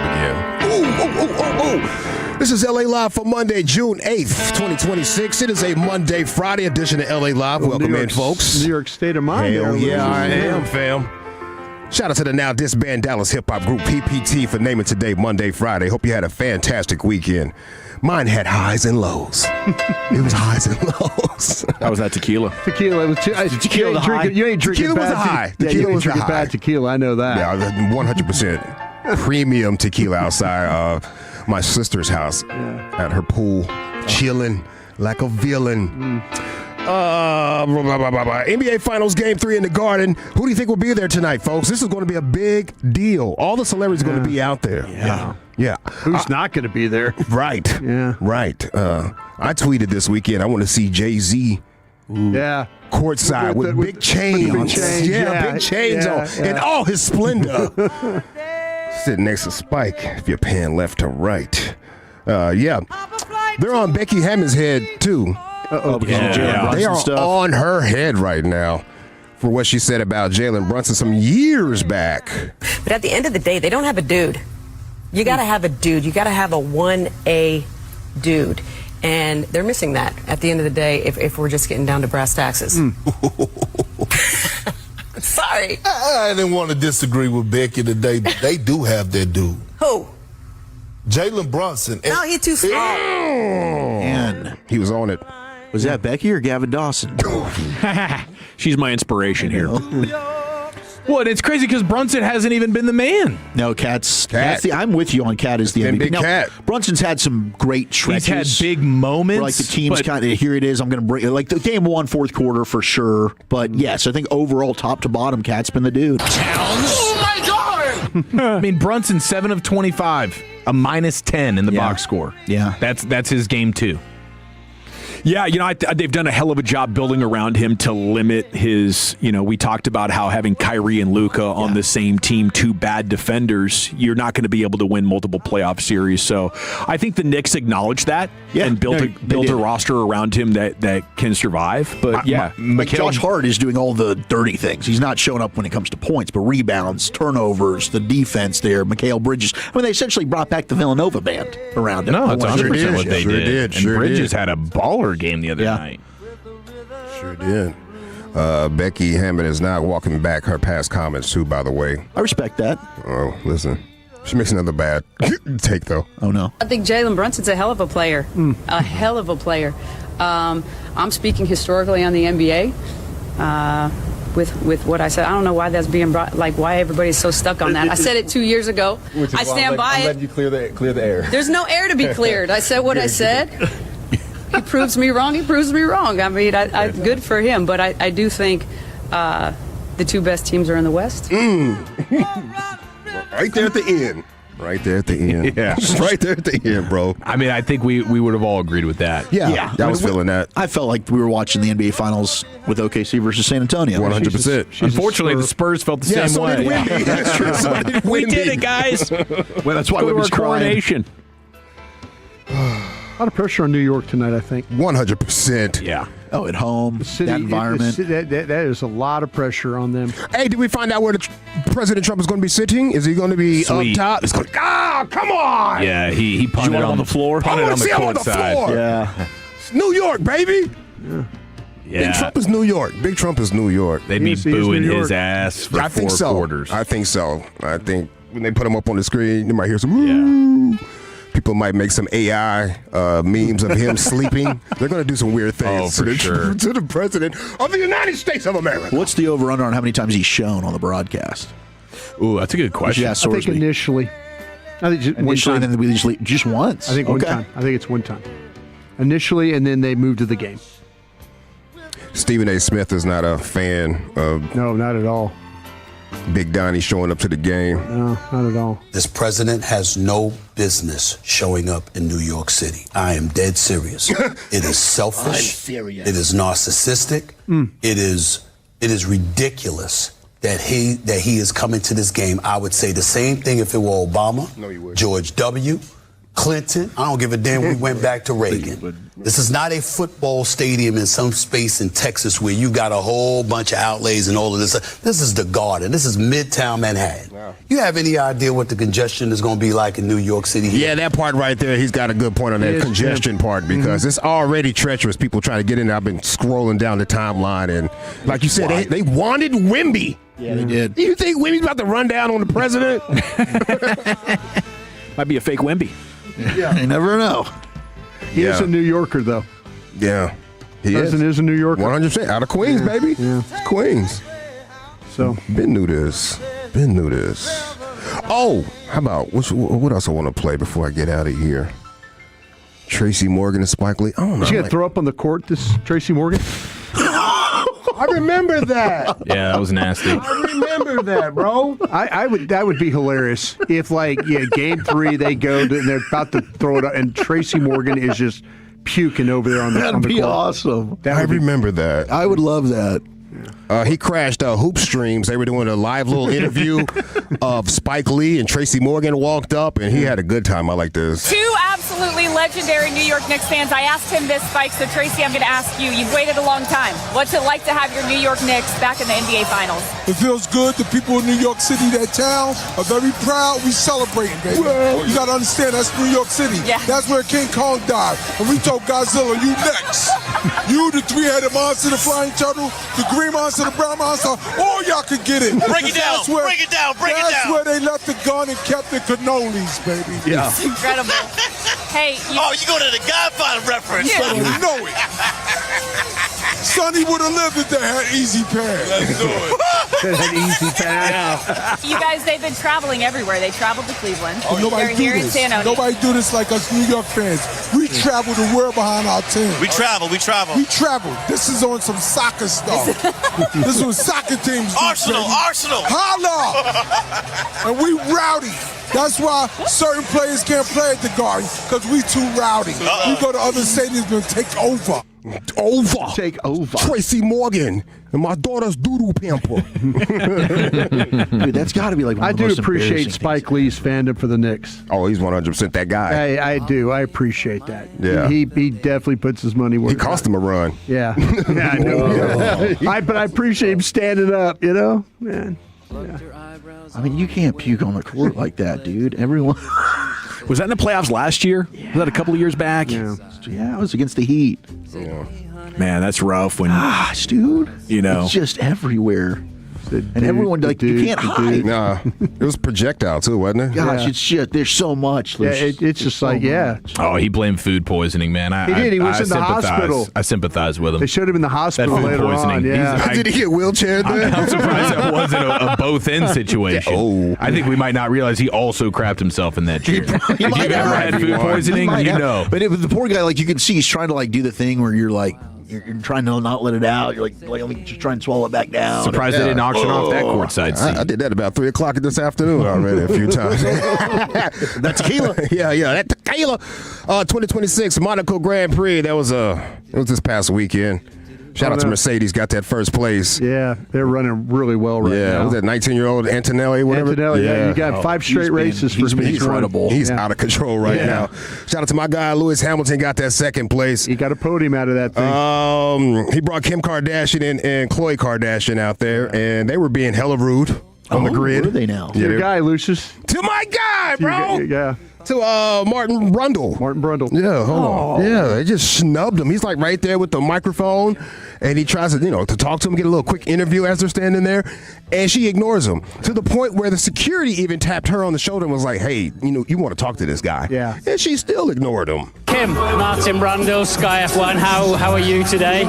again. This is LA Live for Monday, June 8th, 2026. It is a Monday, Friday edition of LA Live. Welcome in, folks. New York State of Mind. Hell yeah, I am, fam. Shout out to the now disbanded Dallas hip-hop group PPT for naming today Monday, Friday. Hope you had a fantastic weekend. Mine had highs and lows. It was highs and lows. How was that tequila? Tequila. It was tequila. You ain't drinking tequila bad. Was a high. Yeah, tequila you ain't was drinking a high. bad tequila. I know that. Yeah, 100% premium tequila outside my sister's house at her pool, chilling like a villain. NBA Finals Game 3 in the Garden. Who do you think will be there tonight, folks? This is going to be a big deal. All the celebrities are going to be out there. Yeah. Who's not going to be there? Right. Yeah. Right. I tweeted this weekend, I want to see Jay-Z. Yeah. Courtside with big chains. Big chains on. And all his splendor. Sitting next to Spike, if you're paying left to right. They're on Becky Hammond's head, too. They are on her head right now for what she said about Jalen Brunson some years back. But at the end of the day, they don't have a dude. You got to have a dude. You got to have a 1A dude. And they're missing that at the end of the day if we're just getting down to brass taxes. Sorry. I didn't want to disagree with Becky today, but they do have their dude. Who? Jalen Brunson. No, he's too small. And he was on it. Was that Becky or Gavin Dawson? She's my inspiration here. Well, it's crazy because Brunson hasn't even been the man. No, Cat's I'm with you on Cat is the MVP. Big now, Cat. Brunson's had some great stretches. He's had big moments. Where, like the team's kind of, here it is, I'm going to bring, like the game 1 fourth quarter for sure. But yes, I think overall, top to bottom, Cat's been the dude. Towns. Oh, my God. I mean, Brunson, 7 of 25, a -10 in the box score. Yeah. That's his game 2. Yeah, they've done a hell of a job building around him to limit his, we talked about how having Kyrie and Luka on the same team, 2 bad defenders, you're not going to be able to win multiple playoff series. So I think the Knicks acknowledge that and built a roster around him that can survive. But Josh Hart is doing all the dirty things. He's not showing up when it comes to points, but rebounds, turnovers, the defense there, Mikal Bridges. I mean, they essentially brought back the Villanova band around him. No, that's 100% what they did. Sure And Bridges did. had a baller game the other night. Sure did. Becky Hammond is not walking back her past comments, too, by the way. I respect that. Oh, listen. She makes another bad take, though. Oh, no. I think Jalen Brunson's a hell of a player. A hell of a player. I'm speaking historically on the NBA with what I said. I don't know why that's being brought, like why everybody's so stuck on that. I said it 2 years ago. I stand by it. I'm letting you clear the air. There's no air to be cleared. I said what I said. He proves me wrong. He proves me wrong. I mean, I good for him. But I do think the two best teams are in the West. Right there at the end. Right there at the end. Yeah. Right there at the end, bro. I mean, I think we would have all agreed with that. Yeah. I was feeling that. I felt like we were watching the NBA Finals with OKC versus San Antonio. 100%. Unfortunately, the Spurs felt the same way. Did Wendy. That's true. So did We Wendy. did it, guys. Well, that's why Go to we our was crying. coronation. A lot of pressure on New York tonight, I think. 100%. Yeah. Oh, at home, City, that environment. That is a lot of pressure on them. Hey, did we find out where President Trump is going to be sitting? Is he going to be Sweet. up top? It's going, come on! Yeah, he punted on the floor. Punted on the court side. Yeah. It's New York, baby! Yeah. Big Trump is New York. Big Trump is New York. They'd be booing his ass for I think 4 so. quarters. I think so. I think when they put him up on the screen, you might hear some woo. People might make some AI memes of him sleeping. They're going to do some weird things for sure. to the president of the United States of America. What's the over-under on how many times he's shown on the broadcast? Ooh, that's a good question. Yeah, I think initially. I think just Initially, one and time. then just once. I think one time. I think it's one time. Initially, and then they moved to the game. Stephen A. Smith is not a fan of No, not at all. Big Donnie showing up to the game. No, not at all. This president has no business showing up in New York City. I am dead serious. It is selfish. I'm serious. It is narcissistic. It is ridiculous that he is coming to this game. I would say the same thing if it were Obama, George W., Clinton. I don't give a damn. We went back to Reagan. This is not a football stadium in some space in Texas where you got a whole bunch of outlays and all of this. This is the Garden. This is Midtown Manhattan. Wow. You have any idea what the congestion is going to be like in New York City? Yeah, that part right there, he's got a good point on that congestion part because it's already treacherous. People trying to get in there. I've been scrolling down the timeline, and like you said, they wanted Wemby. Yeah, they did. Do you think Wemby's about to run down on the president? Might be a fake Wemby. Yeah, you never know. He is a New Yorker, though. Yeah. President is a New Yorker. 100%. Out of Queens, baby. Yeah. It's Queens. So. Been knew this. Oh, how about, what else I want to play before I get out of here? Tracy Morgan and Spike Lee. I don't know. Is she going to throw up on the court, this Tracy Morgan? I remember that. Yeah, that was nasty. I remember that, bro. That would be hilarious if, game 3 they go and they're about to throw it up, and Tracy Morgan is just puking over there on the That'd be court. awesome. I remember that. I would love that. He crashed Hoop Streams. They were doing a live little interview of Spike Lee, and Tracy Morgan walked up, and he had a good time. I like this. Two absolutely legendary New York Knicks fans. I asked him this, Spike. So, Tracy, I'm going to ask you. You've waited a long time. What's it like to have your New York Knicks back in the NBA Finals? It feels good. The people in New York City, that town, are very proud. We celebrating, baby. You got to understand, that's New York City. Yeah. That's where King Kong died. And we told Godzilla, you next. You, the three-headed monster, the flying turtle, the green monster, the brown monster, all y'all could get it. Break it down. Break it down. That's where they left the gun and kept the cannolis, baby. Yeah. It's incredible. Hey, you go to the Godfather reference. Yeah. You know it. Sonny would have lived if they had easy pass. Let's do it. That easy pass. You guys, they've been traveling everywhere. They traveled to Cleveland. Nobody They're do here in this. San Antonio. Nobody do this like us New York fans. We travel the world behind our team. We travel. We travel. This is on some soccer stuff. This is what soccer teams do. Arsenal. Holla! And we rowdy. That's why certain players can't play at the Garden, because we too rowdy. We go to other stadiums and take over. Take over. Tracy Morgan and my daughter's doodle pamper. Dude, that's got to be like one I of the do most appreciate embarrassing Spike Lee's fandom for the Knicks. Oh, he's 100% that guy. I do. I appreciate that. Yeah. He definitely puts his money where He cost him a run. Yeah. Yeah, I know. But I appreciate him standing up, man. Yeah. I mean, you can't puke on the court like that, dude. Everyone. Was that in the playoffs last year? Was that a couple of years back? Yeah, it was against the Heat. Yeah. Man, that's rough when gosh, dude. It's just everywhere. And everyone, you can't hide. Nah, it was projectile too, wasn't it? Gosh, it's shit. There's so much. Yeah, it's just like, Oh, he blamed food poisoning, man. He did. He was in the hospital. I sympathize with him. They showed him in the hospital that food later poisoning. on. Yeah. Did he get wheelchaired there? I'm surprised that wasn't a both-end situation. I think we might not realize he also crapped himself in that chair. If you've ever had food poisoning, you know. But the poor guy, like, you can see he's trying to, like, do the thing where you're like, you're trying to not let it out. You're like let me just try and swallow it back down. Surprised they didn't auction off that courtside seat. I did that about 3 o'clock this afternoon already a few times. That's tequila. Yeah, that tequila. 2026 Monaco Grand Prix. It was this past weekend. Shout out to Mercedes, got that first place. Yeah, they're running really well right now. Yeah, was that 19-year-old Antonelli, whatever? Antonelli, yeah. You got 5 straight races for him. He's incredible. He's out of control right now. Shout out to my guy, Lewis Hamilton, got that second place. He got a podium out of that thing. He brought Kim Kardashian and Khloe Kardashian out there, and they were being hella rude on the grid. Where are they now? To your guy, Lucius. To my guy, bro. Yeah. To Martin Brundle. Yeah, hold on. Yeah, they just snubbed him. He's like right there with the microphone, and he tries to, to talk to him, get a little quick interview as they're standing there, and she ignores him to the point where the security even tapped her on the shoulder and was like, hey, you want to talk to this guy. Yeah. And she still ignored him. Kim, Martin Brundle, Sky F1, how are you today?